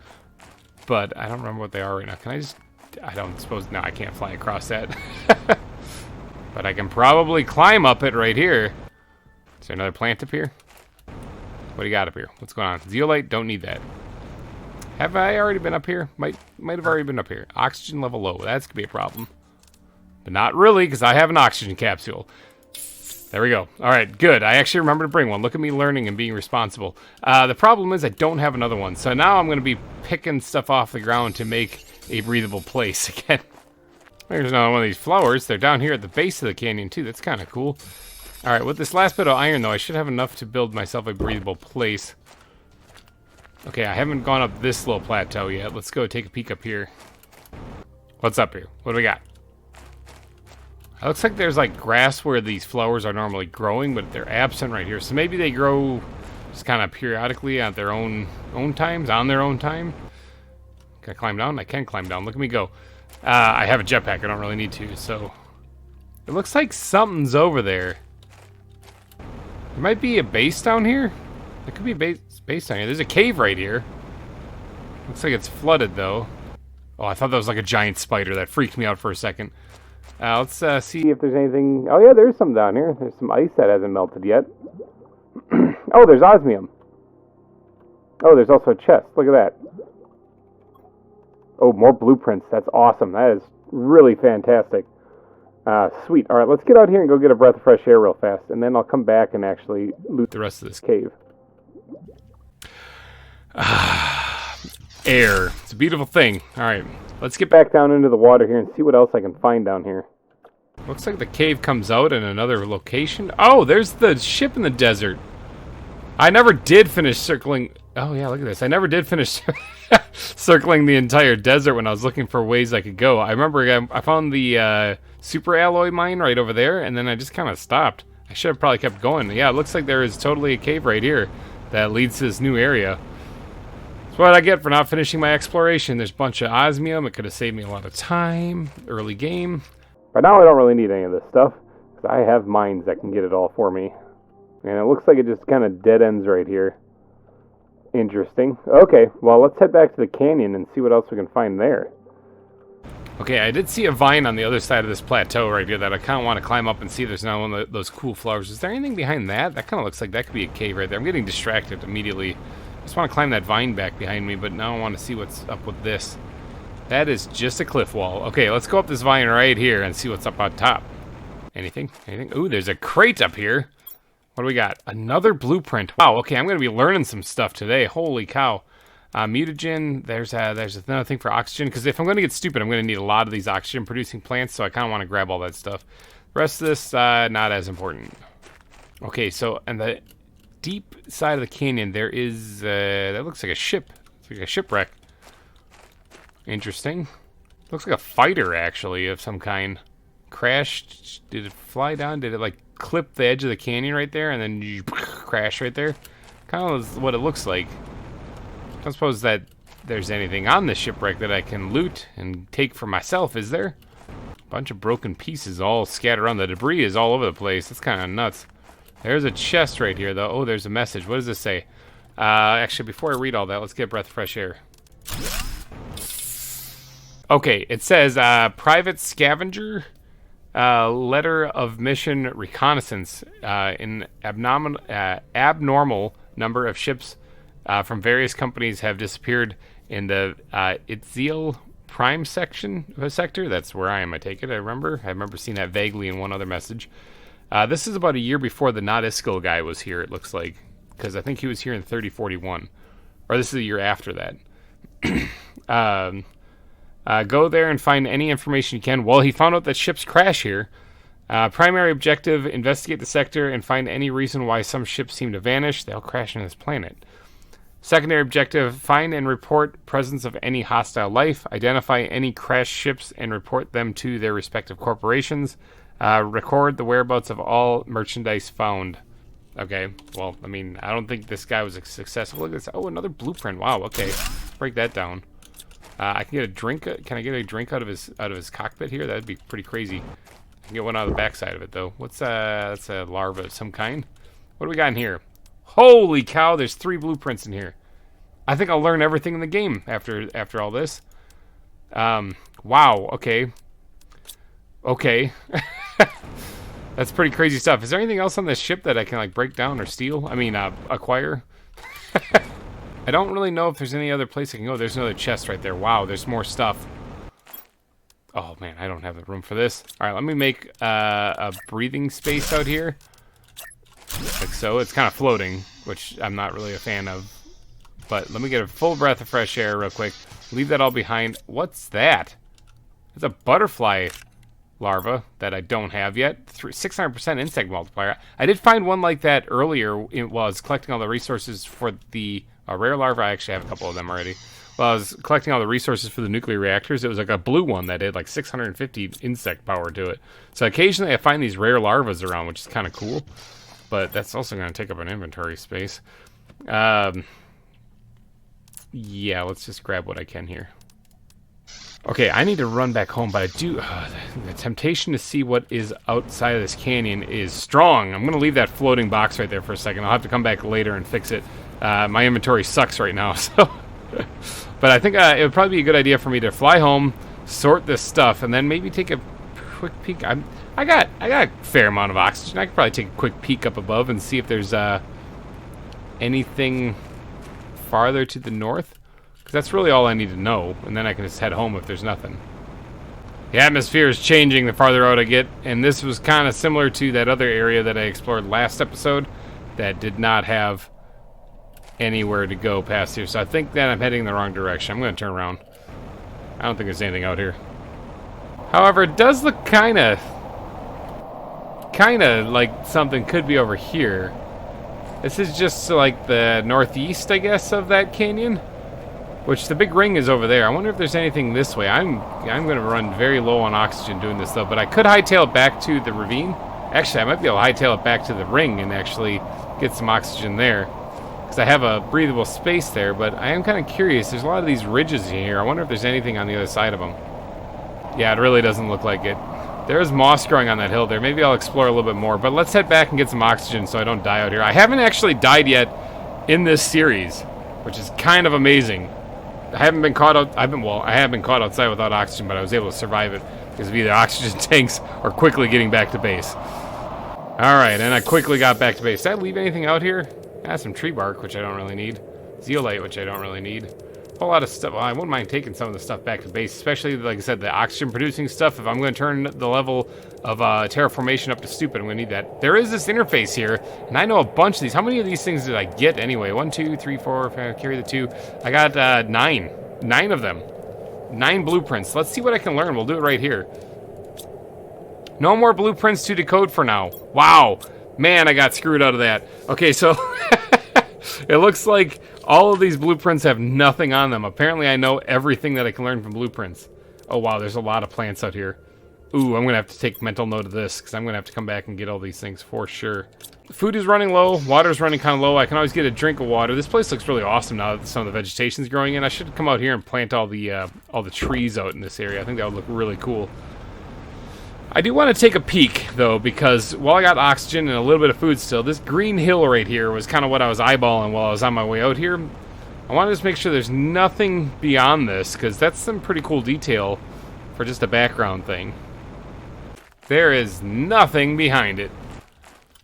But I don't remember what they are right now. Can I just... I don't suppose... No, I can't fly across that. But I can probably climb up it right here. Is there another plant up here? What do you got up here? What's going on? Zeolite, don't need that. Have I already been up here? Might have already been up here. Oxygen level low. That's gonna be a problem. But not really, because I have an oxygen capsule. There we go. Alright, good. I actually remember to bring one. Look at me learning and being responsible. The problem is I don't have another one. So now I'm gonna be picking stuff off the ground to make a breathable place again. There's another one of these flowers. They're down here at the base of the canyon too. That's kind of cool. Alright, with this last bit of iron, though, I should have enough to build myself a breathable place. Okay, I haven't gone up this little plateau yet. Let's go take a peek up here. What's up here? What do we got? It looks like there's, like, grass where these flowers are normally growing, but they're absent right here. So maybe they grow just kind of periodically at their own times, on their own time. Can I climb down? I can climb down. Look at me go. I have a jetpack. I don't really need to, so... It looks like something's over there. There might be a base down here. There could be a base down here. There's a cave right here. Looks like it's flooded, though. Oh, I thought that was like a giant spider. That freaked me out for a second. Let's see if there's anything... Oh, yeah, there's some down here. There's some ice that hasn't melted yet. Oh, there's osmium. Oh, there's also a chest. Look at that. Oh, more blueprints. That's awesome. That is really fantastic. Sweet. Alright, let's get out here and go get a breath of fresh air real fast, and then I'll come back and actually loot The rest of this cave. air. It's a beautiful thing. All right, let's get Back down into the water here and see what else I can find down here. Looks like the cave comes out in another location. Oh, there's the ship in the desert. I never did finish circling. Oh, yeah, look at this. I never did finish circling the entire desert when I was looking for ways I could go. I remember I found the super alloy mine right over there, and then I just kind of stopped. I should have probably kept going. Yeah, it looks like there is totally a cave right here that leads to this new area. That's what I get for not finishing my exploration. There's a bunch of osmium. It could have saved me a lot of time. Early game. But now I don't really need any of this stuff, because I have mines that can get it all for me. And it looks like it just kind of dead ends right here. Interesting. Okay, well, let's head back to the canyon and see what else we can find there. Okay, I did see a vine on the other side of this plateau right here that I kind of want to climb up and see if there's not one of those cool flowers. Is there anything behind that? That kind of looks like that could be a cave right there. I'm getting distracted immediately. I just want to climb that vine back behind me, but now I want to see what's up with this. That is just a cliff wall. Okay, let's go up this vine right here and see what's up on top. Anything? Anything? Ooh, there's a crate up here. What do we got? Another blueprint. Wow, okay, I'm going to be learning some stuff today. Holy cow. Mutagen, there's another thing for oxygen, because if I'm going to get stupid, I'm going to need a lot of these oxygen-producing plants, so I kind of want to grab all that stuff. The rest of this, not as important. Okay, so on the deep side of the canyon, there is, that looks like a ship. It's like a shipwreck. Interesting. Looks like a fighter, actually, of some kind. Crashed. Did it fly down? Did it, like, clip the edge of the canyon right there and then crash right there? Kind of is what it looks like. I don't suppose that there's anything on this shipwreck that I can loot and take for myself, is there? A bunch of broken pieces all scattered around. The debris is all over the place. That's kind of nuts. There's a chest right here, though. Oh, there's a message. What does this say? Actually, before I read all that, let's get a breath of fresh air. Okay, it says, private scavenger, letter of mission reconnaissance. An abnormal number of ships from various companies have disappeared in the Itziel Prime sector. That's where I am, I take it. I remember seeing that vaguely in one other message. This is about a year before the Not Iskil guy was here, it looks like. Because I think he was here in 3041. Or this is a year after that. Go there and find any information you can. Well, he found out that ships crash here. Primary objective, investigate the sector and find any reason why some ships seem to vanish. They'll crash on this planet. Secondary objective, find and report presence of any hostile life. Identify any crashed ships and report them to their respective corporations. Record the whereabouts of all merchandise found. Okay, well, I mean, I don't think this guy was successful. Look at this. Oh, another blueprint. Wow, okay. Break that down. I can get a drink. Can I get a drink out of his cockpit here? That'd be pretty crazy. I can get one out of the backside of it, though. What's that's a larva of some kind. What do we got in here? Holy cow! There's 3 blueprints in here. I think I'll learn everything in the game after all this. Wow. Okay. Okay. That's pretty crazy stuff. Is there anything else on this ship that I can like break down or steal? I mean, acquire. I don't really know if there's any other place I can go. There's another chest right there. Wow, there's more stuff. Oh man, I don't have the room for this. All right, let me make a breathing space out here. Like so. It's kind of floating, which I'm not really a fan of. But let me get a full breath of fresh air real quick. Leave that all behind. What's that? It's a butterfly larva that I don't have yet. 600% insect multiplier. I did find one like that earlier while I was collecting all the resources for the rare larva. I actually have a couple of them already. While I was collecting all the resources for the nuclear reactors, it was like a blue one that had like 650 insect power to it. So occasionally I find these rare larvas around, which is kind of cool. But that's also going to take up an inventory space. Yeah, let's just grab what I can here. Okay, I need to run back home, but I do... the temptation to see what is outside of this canyon is strong. I'm going to leave that floating box right there for a second. I'll have to come back later and fix it. My inventory sucks right now, so... But I think it would probably be a good idea for me to fly home, sort this stuff, and then maybe take a quick peek. I got a fair amount of oxygen. I could probably take a quick peek up above and see if there's anything farther to the north. Because that's really all I need to know, and then I can just head home if there's nothing. The atmosphere is changing the farther out I get, and this was kind of similar to that other area that I explored last episode that did not have anywhere to go past here. So I think that I'm heading in the wrong direction. I'm going to turn around. I don't think there's anything out here. However, it does look kind of like something could be over here. This is just like the northeast, I guess, of that canyon, which the big ring is over there. I wonder if there's anything this way. I'm going to run very low on oxygen doing this, though, but I could hightail it back to the ravine. Actually, I might be able to hightail it back to the ring and actually get some oxygen there, because I have a breathable space there, but I am kind of curious. There's a lot of these ridges in here. I wonder if there's anything on the other side of them. Yeah, it really doesn't look like it. There is moss growing on that hill there. Maybe I'll explore a little bit more, but let's head back and get some oxygen so I don't die out here. I haven't actually died yet in this series, which is kind of amazing. I haven't been caught out. I have been caught outside without oxygen, but I was able to survive it because of either oxygen tanks or quickly getting back to base. All right, and I quickly got back to base. Did I leave anything out here? Some tree bark, which I don't really need. Zeolite, which I don't really need. A whole lot of stuff. Well, I wouldn't mind taking some of the stuff back to base, especially, like I said, the oxygen producing stuff. If I'm going to turn the level of terraformation up to stupid, I'm going to need that. There is this interface here, and I know a bunch of these. How many of these things did I get anyway? 1, 2, 3, 4, if I carry the 2. I got 9. 9 of them. 9 blueprints. Let's see what I can learn. We'll do it right here. No more blueprints to decode for now. Wow. Man, I got screwed out of that. Okay, so it looks like all of these blueprints have nothing on them. Apparently, I know everything that I can learn from blueprints. Oh, wow, there's a lot of plants out here. Ooh, I'm going to have to take mental note of this, because I'm going to have to come back and get all these things for sure. Food is running low. Water's running kind of low. I can always get a drink of water. This place looks really awesome now that some of the vegetation's growing in. I should come out here and plant all the trees out in this area. I think that would look really cool. I do want to take a peek, though, because while I got oxygen and a little bit of food still, this green hill right here was kind of what I was eyeballing while I was on my way out here. I want to just make sure there's nothing beyond this, because that's some pretty cool detail for just a background thing. There is nothing behind it.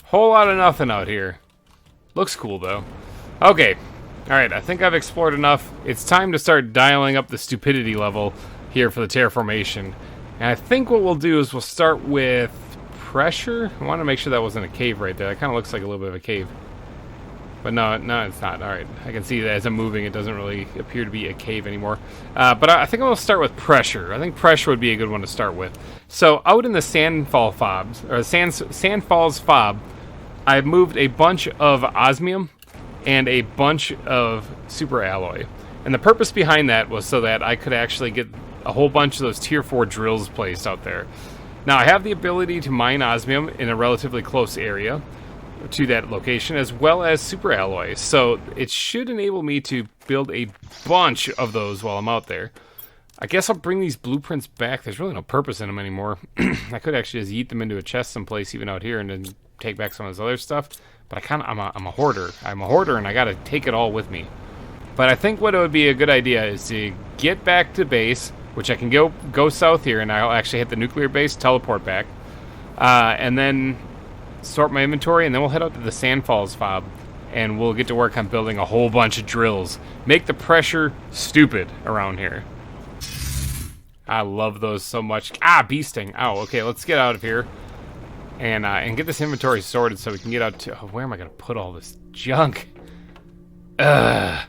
Whole lot of nothing out here. Looks cool, though. Okay. Alright, I think I've explored enough. It's time to start dialing up the stupidity level here for the terraformation. And I think what we'll do is we'll start with pressure. I want to make sure that wasn't a cave right there. That kind of looks like a little bit of a cave. But no, it's not. Alright, I can see that as I'm moving, it doesn't really appear to be a cave anymore. But I think I'll start with pressure. I think pressure would be a good one to start with. So, out in the Sandfalls fob, I moved a bunch of osmium and a bunch of super alloy. And the purpose behind that was so that I could actually get a whole bunch of those tier 4 drills placed out there. Now, I have the ability to mine osmium in a relatively close area to that location, as well as super alloys. So it should enable me to build a bunch of those while I'm out there. I guess I'll bring these blueprints back. There's really no purpose in them anymore. I could actually just yeet them into a chest someplace, even out here, and then take back some of this other stuff. But I'm a hoarder. I'm a hoarder, and I gotta take it all with me. But I think what it would be a good idea is to get back to base, which I can go south here, and I'll actually hit the nuclear base, teleport back, and then sort my inventory, and then we'll head out to the Sandfalls fob, and we'll get to work on building a whole bunch of drills. Make the pressure stupid around here. I love those so much. Bee sting. Ow, okay, let's get out of here, and get this inventory sorted so we can get out to... Oh, where am I going to put all this junk? Ugh.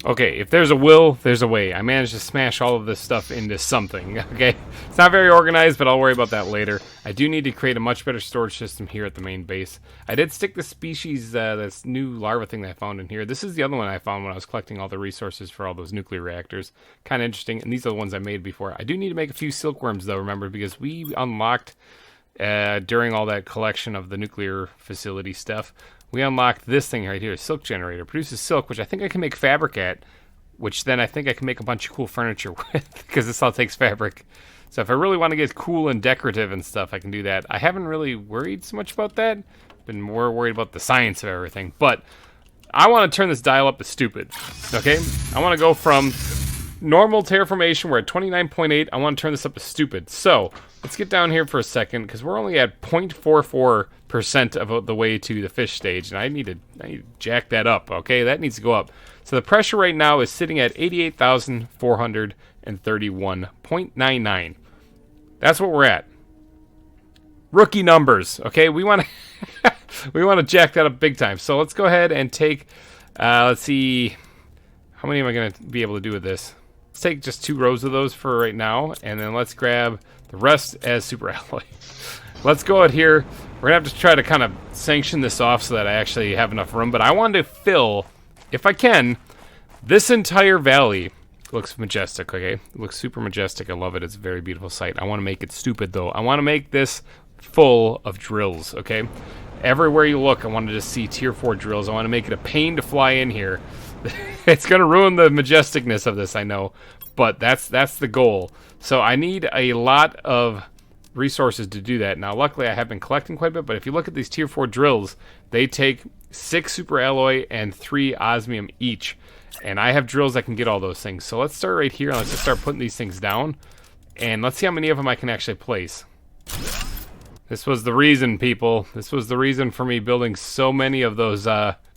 Okay, if there's a will, there's a way. I managed to smash all of this stuff into something, okay? It's not very organized, but I'll worry about that later. I do need to create a much better storage system here at the main base. I did stick the species, this new larva thing that I found in here. This is the other one I found when I was collecting all the resources for all those nuclear reactors. Kind of interesting, and these are the ones I made before. I do need to make a few silkworms, though, remember, because we unlocked, during all that collection of the nuclear facility stuff, we unlocked this thing right here, silk generator. Produces silk, which I think I can make fabric at, which then I think I can make a bunch of cool furniture with, because this all takes fabric. So if I really want to get cool and decorative and stuff, I can do that. I haven't really worried so much about that. Been more worried about the science of everything. But I want to turn this dial up to stupid, okay? I want to go from normal terraformation, we're at 29.8. I want to turn this up to stupid. So let's get down here for a second, because we're only at 0.44% of the way to the fish stage, and I need to jack that up, okay? That needs to go up. So the pressure right now is sitting at 88,431.99. That's what we're at. Rookie numbers, okay? We want to we want to jack that up big time. So let's go ahead and take, let's see, how many am I going to be able to do with this? Let's take just 2 rows of those for right now, and then let's grab the rest as super alloy. Let's go out here. We're going to have to try to kind of sanction this off so that I actually have enough room, but I want to fill, if I can, this entire valley. Looks majestic, okay? It looks super majestic. I love it. It's a very beautiful sight. I want to make it stupid, though. I want to make this full of drills, okay? Everywhere you look, I want to just see tier 4 drills. I want to make it a pain to fly in here. It's going to ruin the majesticness of this, I know, but that's the goal. So I need a lot of resources to do that. Now, luckily, I have been collecting quite a bit, but if you look at these tier 4 drills, they take 6 super alloy and 3 osmium each. And I have drills that can get all those things. So let's start right here, and let's just start putting these things down. And let's see how many of them I can actually place. This was the reason, people. This was the reason for me building so many of those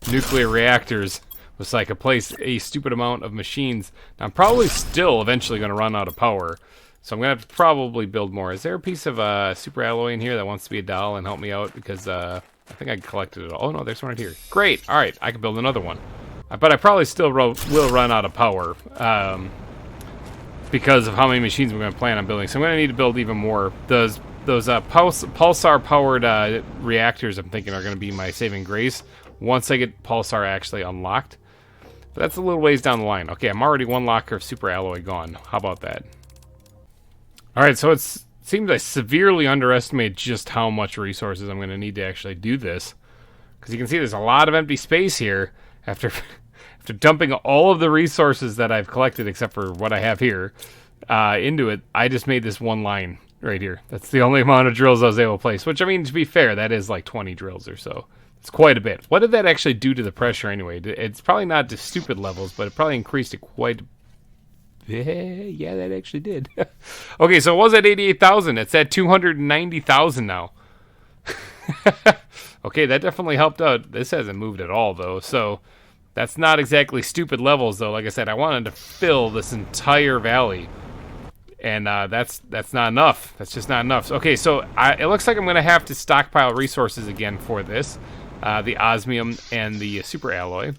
nuclear reactors. Was so I could place a stupid amount of machines. Now, I'm probably still eventually going to run out of power. So I'm going to have to probably build more. Is there a piece of super alloy in here that wants to be a doll and help me out? Because I think I collected it all. Oh, no, there's one right here. Great. All right, I can build another one. But I probably still will run out of power because of how many machines we're going to plan on building. So I'm going to need to build even more. Those pulsar-powered reactors, I'm thinking, are going to be my saving grace once I get pulsar actually unlocked. But that's a little ways down the line. Okay, I'm already 1 locker of super alloy gone. How about that? All right, so it seems I severely underestimated just how much resources I'm going to need to actually do this. Because you can see there's a lot of empty space here. After dumping all of the resources that I've collected, except for what I have here, into it, I just made this 1 line right here. That's the only amount of drills I was able to place, which, I mean, to be fair, that is like 20 drills or so. It's quite a bit. What did that actually do to the pressure anyway? It's probably not to stupid levels, but it probably increased it quite a bit. Yeah, that actually did. Okay, so it was at 88,000. It's at 290,000 now. Okay, that definitely helped out. This hasn't moved at all, though, so that's not exactly stupid levels, though. Like I said, I wanted to fill this entire valley, and that's not enough. That's just not enough. Okay, so it looks like I'm going to have to stockpile resources again for this, the osmium and the super alloy,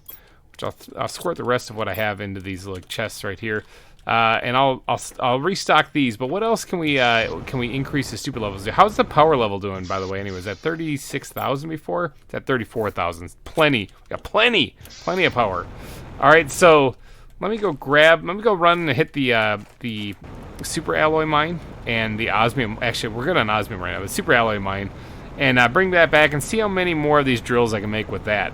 which I'll squirt the rest of what I have into these little chests right here. And I'll restock these, but what else can we increase the stupid levels? How's the power level doing, by the way? Anyways, at 36,000 before? It's at 34,000. Plenty. We got plenty of power. All right, so let me go run and hit the super alloy mine and the osmium. Actually, we're good on osmium right now. The super alloy mine, and bring that back and see how many more of these drills I can make with that.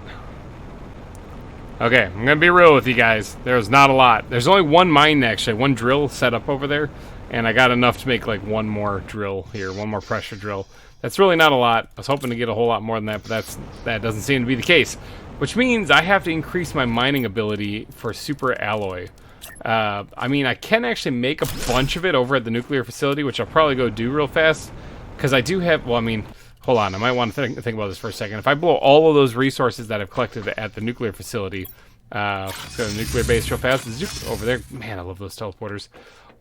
Okay, I'm going to be real with you guys. There's not a lot. There's only 1 mine, actually, 1 drill set up over there. And I got enough to make, like, 1 more drill here, 1 more pressure drill. That's really not a lot. I was hoping to get a whole lot more than that, but that doesn't seem to be the case. Which means I have to increase my mining ability for super alloy. I mean, I can actually make a bunch of it over at the nuclear facility, which I'll probably go do real fast. Because I do have, well, I mean... Hold on, I might want to think about this for a second. If I blow all of those resources that I've collected at the nuclear facility, let's go to the nuclear base real fast. Zoop, over there. Man, I love those teleporters.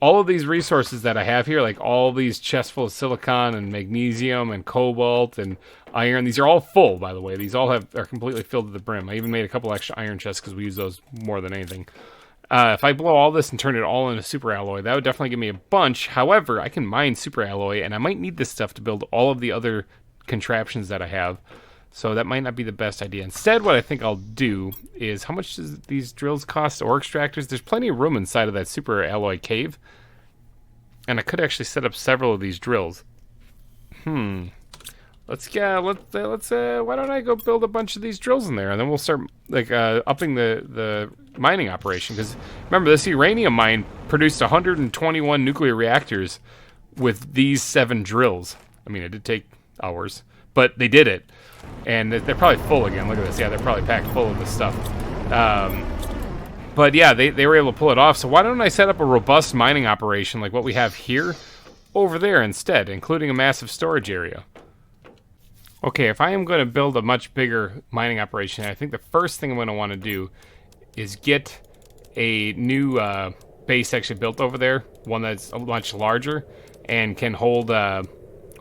All of these resources that I have here, like all these chests full of silicon and magnesium and cobalt and iron, these are all full, by the way. These all are completely filled to the brim. I even made a couple extra iron chests because we use those more than anything. If I blow all this and turn it all into super alloy, that would definitely give me a bunch. However, I can mine super alloy, and I might need this stuff to build all of the other contraptions that I have, so that might not be the best idea. Instead, what I think I'll do is, how much does these drills cost, ore extractors? There's plenty of room inside of that super alloy cave, and I could actually set up several of these drills. Let's why don't I go build a bunch of these drills in there, and then we'll start like upping the mining operation, because remember, this uranium mine produced 121 nuclear reactors with these 7 drills. I mean, it did take hours, but they did it, and they're probably full again. Look at this. Yeah, they're probably packed full of this stuff. But yeah, they were able to pull it off. So why don't I set up a robust mining operation like what we have here over there instead, including a massive storage area? Okay, if I am going to build a much bigger mining operation, I think the first thing I'm going to want to do is get a new base actually built over there, one that's much larger. and can hold a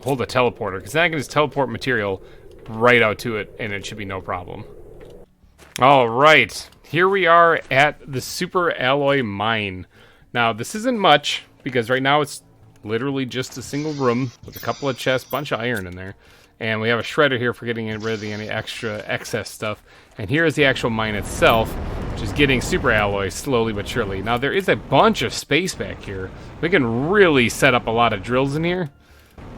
teleporter, because then I can just teleport material right out to it, and it should be no problem. All right, here we are at the super alloy mine. Now, this isn't much, because right now it's literally just a single room with a couple of chests, bunch of iron in there. And we have a shredder here for getting rid of any extra excess stuff. And here is the actual mine itself, which is getting super alloy slowly but surely. Now, there is a bunch of space back here. We can really set up a lot of drills in here.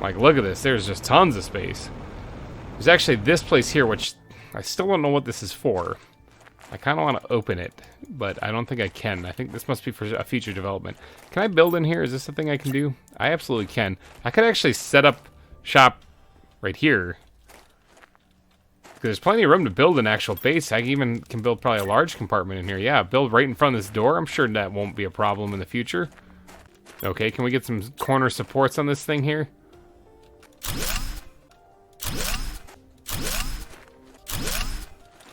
Like, look at this. There's just tons of space. There's actually this place here, which I still don't know what this is for. I kind of want to open it, but I don't think I can. I think this must be for a future development. Can I build in here? Is this a thing I can do? I absolutely can. I could actually set up shop right here. There's plenty of room to build an actual base. I even can build probably a large compartment in here. Yeah, build right in front of this door. I'm sure that won't be a problem in the future. Okay, can we get some corner supports on this thing here?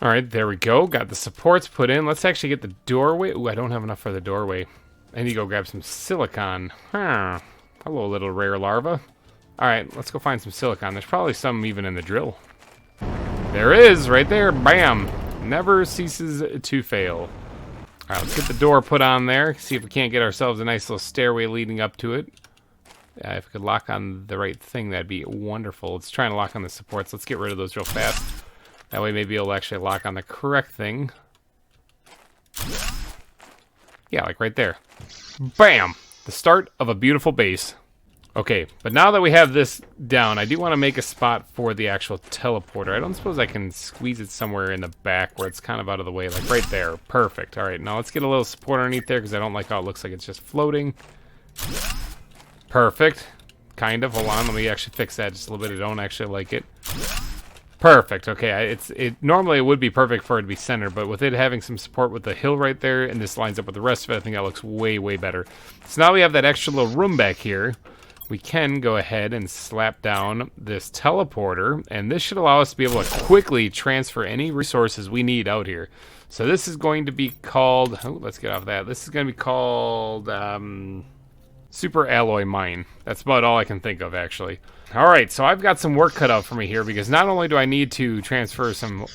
Alright, there we go. Got the supports put in. Let's actually get the doorway. Ooh, I don't have enough for the doorway. I need to go grab some silicon. Huh. Hello, little rare larva. Alright, let's go find some silicon. There's probably some even in the drill. There is, right there. Bam. Never ceases to fail. Alright, let's get the door put on there. See if we can't get ourselves a nice little stairway leading up to it. If we could lock on the right thing, that'd be wonderful. Let's try and lock on the supports. Let's get rid of those real fast. That way maybe it'll actually lock on the correct thing. Yeah, like right there. Bam! The start of a beautiful base. Okay, but now that we have this down, I do want to make a spot for the actual teleporter. I don't suppose I can squeeze it somewhere in the back where it's kind of out of the way, like right there. Perfect. All right, now let's get a little support underneath there because I don't like how it looks like it's just floating. Perfect. Kind of. Hold on, let me actually fix that just a little bit. I don't actually like it. Perfect. Okay, normally it would be perfect for it to be centered, but with it having some support with the hill right there, and this lines up with the rest of it, I think that looks way, way better. So now we have that extra little room back here. We can go ahead and slap down this teleporter, and this should allow us to be able to quickly transfer any resources we need out here. So this is going to be called, oh, let's get off that. This is going to be called Super Alloy Mine. That's about all I can think of, actually. All right, so I've got some work cut out for me here because not only do I need to transfer some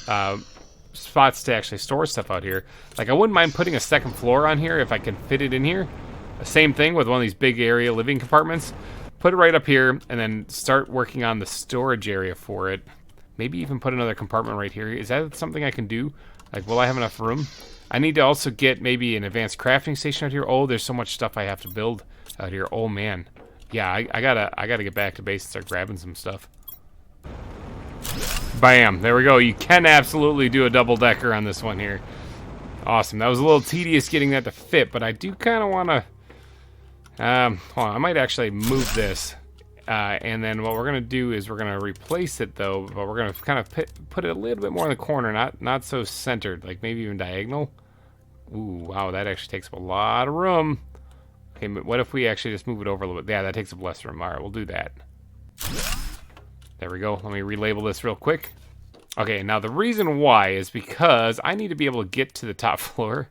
spots to actually store stuff out here, like I wouldn't mind putting a second floor on here if I can fit it in here. Same thing with one of these big area living compartments. Put it right up here and then start working on the storage area for it. Maybe even put another compartment right here. Is that something I can do? Like, will I have enough room? I need to also get maybe an advanced crafting station out here. Oh, there's so much stuff I have to build out here. Oh man. Yeah, I gotta get back to base and start grabbing some stuff. Bam, there we go. You can absolutely do a double-decker on this one here. Awesome. That was a little tedious getting that to fit, but I do kind of want to... hold on, I might actually move this. And then what we're going to do is we're going to replace it, though, but we're going to kind of put it a little bit more in the corner, not so centered, like maybe even diagonal. Ooh, wow, that actually takes up a lot of room. Okay, but what if we actually just move it over a little bit? Yeah, that takes up less room. All right, we'll do that. There we go. Let me relabel this real quick. Okay, now the reason why is because I need to be able to get to the top floor.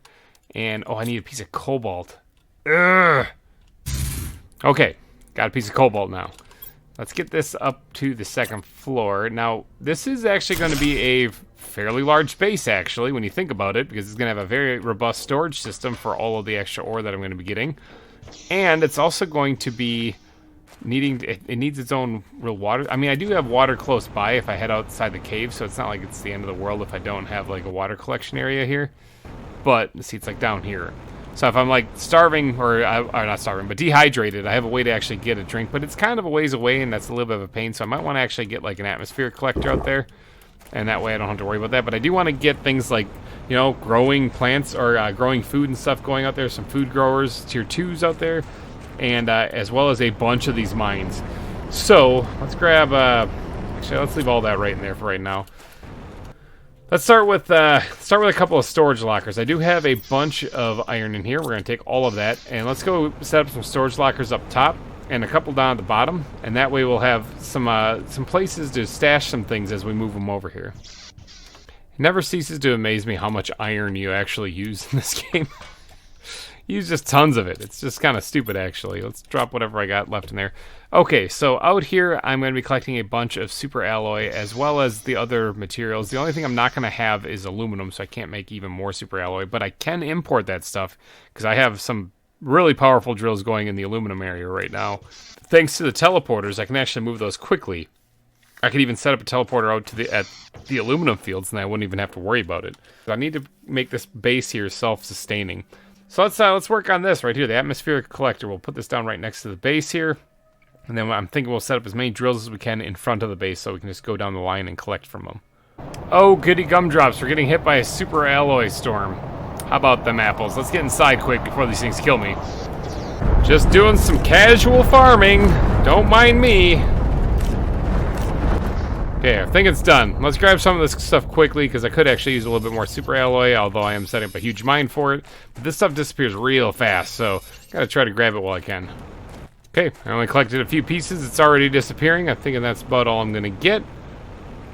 And, oh, I need a piece of cobalt. Ugh. Okay, got a piece of cobalt now. Let's get this up to the second floor. Now, this is actually going to be a fairly large space, actually, when you think about it, because it's going to have a very robust storage system for all of the extra ore that I'm going to be getting. And it's also going to be needing, it needs its own real water. I mean, I do have water close by if I head outside the cave, so it's not like it's the end of the world if I don't have, like, a water collection area here. But, see, it's, like, down here. So if I'm, like, starving, or not starving, but dehydrated, I have a way to actually get a drink. But it's kind of a ways away, and that's a little bit of a pain, so I might want to actually get, like, an atmospheric collector out there. And that way I don't have to worry about that. But I do want to get things like, you know, growing plants or growing food and stuff going out there. Some food growers, tier 2s out there. And as well as a bunch of these mines. So let's grab, actually let's leave all that right in there for right now. Let's start with a couple of storage lockers. I do have a bunch of iron in here. We're going to take all of that. And let's go set up some storage lockers up top. And a couple down at the bottom, and that way we'll have some places to stash some things as we move them over here. It never ceases to amaze me how much iron you actually use in this game. use just tons of it. It's just kind of stupid, actually. Let's drop whatever I got left in there. Okay, so out here, I'm going to be collecting a bunch of super alloy as well as the other materials. The only thing I'm not going to have is aluminum, so I can't make even more super alloy, but I can import that stuff because I have some really powerful drills going in the aluminum area right now. Thanks to the teleporters, I can actually move those quickly. I could even set up a teleporter out to at the aluminum fields, and I wouldn't even have to worry about it. So I need to make this base here self-sustaining. So let's work on this right here, the atmospheric collector. We'll put this down right next to the base here, and then I'm thinking we'll set up as many drills as we can in front of the base so we can just go down the line and collect from them. Oh, goody gumdrops! We're getting hit by a super alloy storm. How about them apples? Let's get inside quick before these things kill me. Just doing some casual farming. Don't mind me. Okay, I think it's done. Let's grab some of this stuff quickly, because I could actually use a little bit more super alloy, although I am setting up a huge mine for it. But this stuff disappears real fast, so gotta try to grab it while I can. Okay, I only collected a few pieces. It's already disappearing. I'm thinking that's about all I'm gonna get.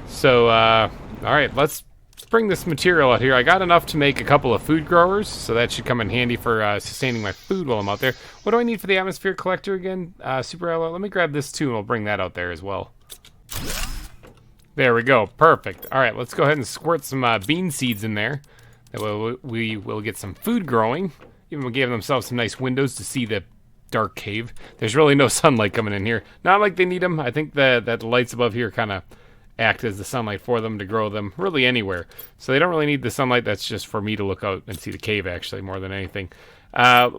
So, alright, let's bring this material out here. I got enough to make a couple of food growers, so that should come in handy for sustaining my food while I'm out there. What do I need for the atmosphere collector again? Super alloy. Let me grab this too, and we'll bring that out there as well. There we go. Perfect. All right, let's go ahead and squirt some bean seeds in there. That way we will get some food growing. Even we gave themselves some nice windows to see the dark cave. There's really no sunlight coming in here. Not like they need them. I think that the lights above here kind of act as the sunlight for them to grow them really anywhere. So they don't really need the sunlight. That's just for me to look out and see the cave, actually, more than anything.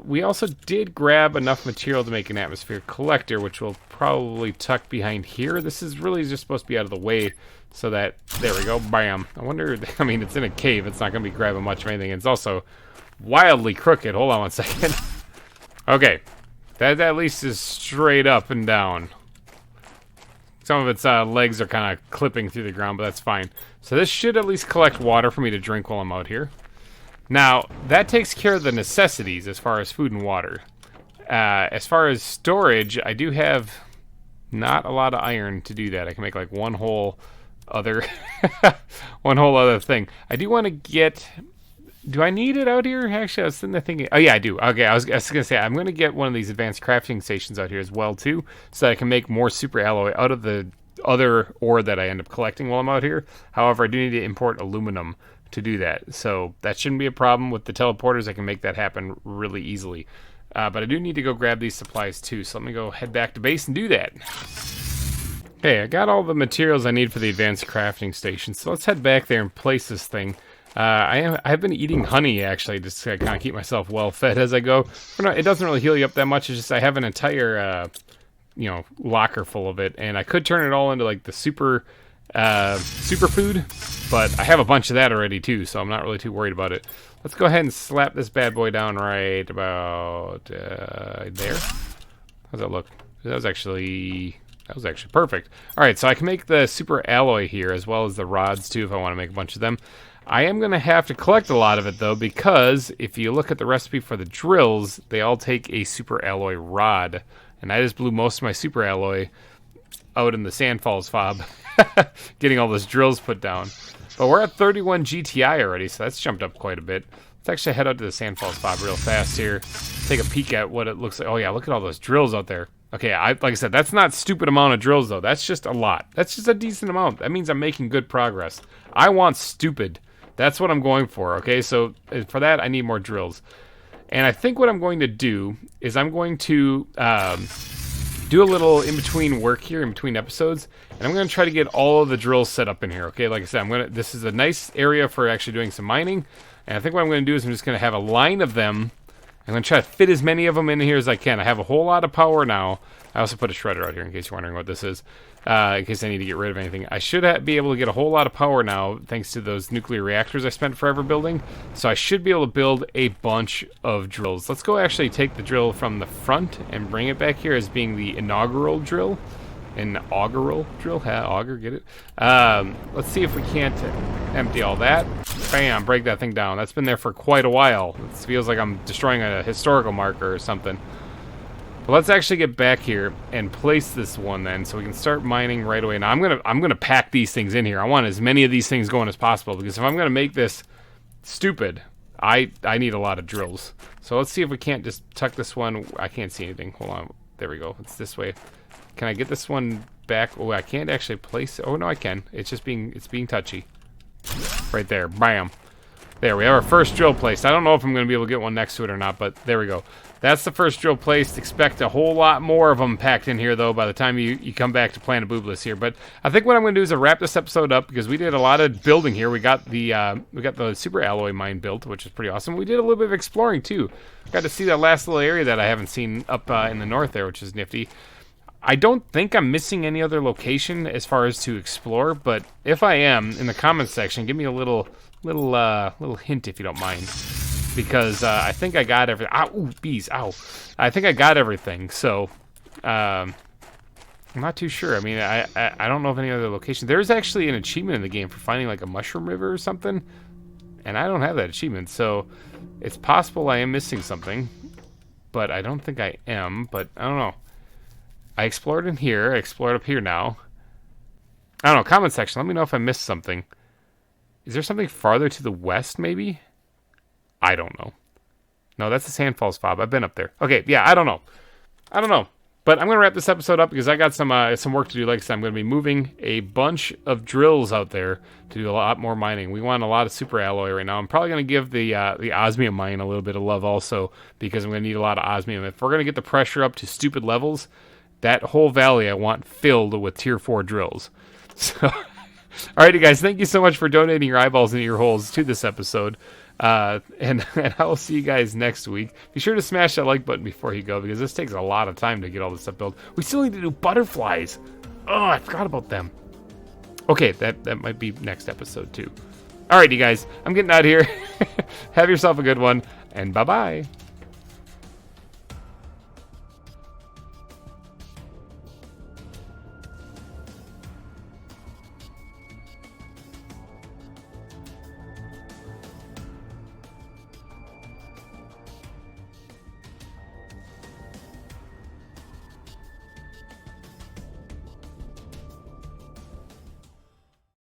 We also did grab enough material to make an atmosphere collector, which we'll probably tuck behind here. This is really just supposed to be out of the way so that, there we go, bam. I wonder, I mean, it's in a cave. It's not going to be grabbing much of anything. It's also wildly crooked. Hold on one second. Okay, that at least is straight up and down. Some of its legs are kind of clipping through the ground, but that's fine. So this should at least collect water for me to drink while I'm out here. Now, that takes care of the necessities as far as food and water. As far as storage, I do have not a lot of iron to do that. I can make like one whole other thing. I do want to get... Do I need it out here? Actually, I was sitting there thinking... Oh, yeah, I do. Okay, I was going to say, I'm going to get one of these advanced crafting stations out here as well, too, so that I can make more super alloy out of the other ore that I end up collecting while I'm out here. However, I do need to import aluminum to do that, so that shouldn't be a problem with the teleporters. I can make that happen really easily, but I do need to go grab these supplies too, so let me go head back to base and do that. Okay, I got all the materials I need for the advanced crafting station, so let's head back there and place this thing. I've been eating honey, actually, just to kind of keep myself well fed as I go. It doesn't really heal you up that much. It's just I have an entire locker full of it, and I could turn it all into like the super food, but I have a bunch of that already too, so I'm not really too worried about it. Let's go ahead and slap this bad boy down right about there. How's that look? That was actually perfect. All right, so I can make the super alloy here as well as the rods too if I want to make a bunch of them. I am going to have to collect a lot of it though, because if you look at the recipe for the drills, they all take a super alloy rod, and I just blew most of my super alloy out in the Sandfalls fob, getting all those drills put down. But we're at 31 GTI already, so that's jumped up quite a bit. Let's actually head out to the Sandfalls fob real fast here, take a peek at what it looks like. Oh yeah, look at all those drills out there. Okay, like I said, that's not a stupid amount of drills though. That's just a lot. That's just a decent amount. That means I'm making good progress. I want stupid. That's what I'm going for, okay? So for that, I need more drills. And I think what I'm going to do is I'm going to do a little in-between work here, in between episodes, and I'm going to try to get all of the drills set up in here, okay? Like I said, this is a nice area for actually doing some mining, and I think what I'm going to do is I'm just going to have a line of them. I'm going to try to fit as many of them in here as I can. I have a whole lot of power now. I also put a shredder out here in case you're wondering what this is, in case I need to get rid of anything. I should be able to get a whole lot of power now thanks to those nuclear reactors I spent forever building. So I should be able to build a bunch of drills. Let's go actually take the drill from the front and bring it back here as being the inaugural drill. Inaugural drill? Auger, get it? Let's see if we can't empty all that. Bam, break that thing down. That's been there for quite a while. It feels like I'm destroying a historical marker or something. But let's actually get back here and place this one then, so we can start mining right away. Now I'm gonna pack these things in here. I want as many of these things going as possible, because if I'm gonna make this stupid, I need a lot of drills. So let's see if we can't just tuck this one. I can't see anything. Hold on. There we go. It's this way. Can I get this one back? Oh, I can't actually place it. Oh, no, I can. It's just being touchy. Right there. Bam. There, we have our first drill placed. I don't know if I'm going to be able to get one next to it or not, but there we go. That's the first drill placed. Expect a whole lot more of them packed in here, though, by the time you come back to Planet Boobless here. But I think what I'm going to do is wrap this episode up, because we did a lot of building here. We got the super alloy mine built, which is pretty awesome. We did a little bit of exploring, too. Got to see that last little area that I haven't seen up in the north there, which is nifty. I don't think I'm missing any other location as far as to explore, but if I am, in the comments section, give me a little hint if you don't mind, because I think I got everything. Ow, ooh, bees! Ow! I think I got everything. So I'm not too sure. I mean, I don't know of any other location. There's actually an achievement in the game for finding like a mushroom river or something, and I don't have that achievement. So it's possible I am missing something, but I don't think I am. But I don't know. I explored in here. I explored up here now. I don't know. Comment section. Let me know if I missed something. Is there something farther to the west, maybe? I don't know. No, that's the Sandfalls fob. I've been up there. Okay, yeah, I don't know. But I'm going to wrap this episode up because I got some work to do. Like I said, I'm going to be moving a bunch of drills out there to do a lot more mining. We want a lot of super alloy right now. I'm probably going to give the osmium mine a little bit of love also, because I'm going to need a lot of osmium. If we're going to get the pressure up to stupid levels, that whole valley I want filled with tier 4 drills. So, alrighty guys, thank you so much for donating your eyeballs and ear holes to this episode. And I will see you guys next week. Be sure to smash that like button before you go, because this takes a lot of time to get all this stuff built. We still need to do butterflies. Oh, I forgot about them. Okay, that might be next episode too. Alrighty guys, I'm getting out of here. Have yourself a good one, and bye-bye.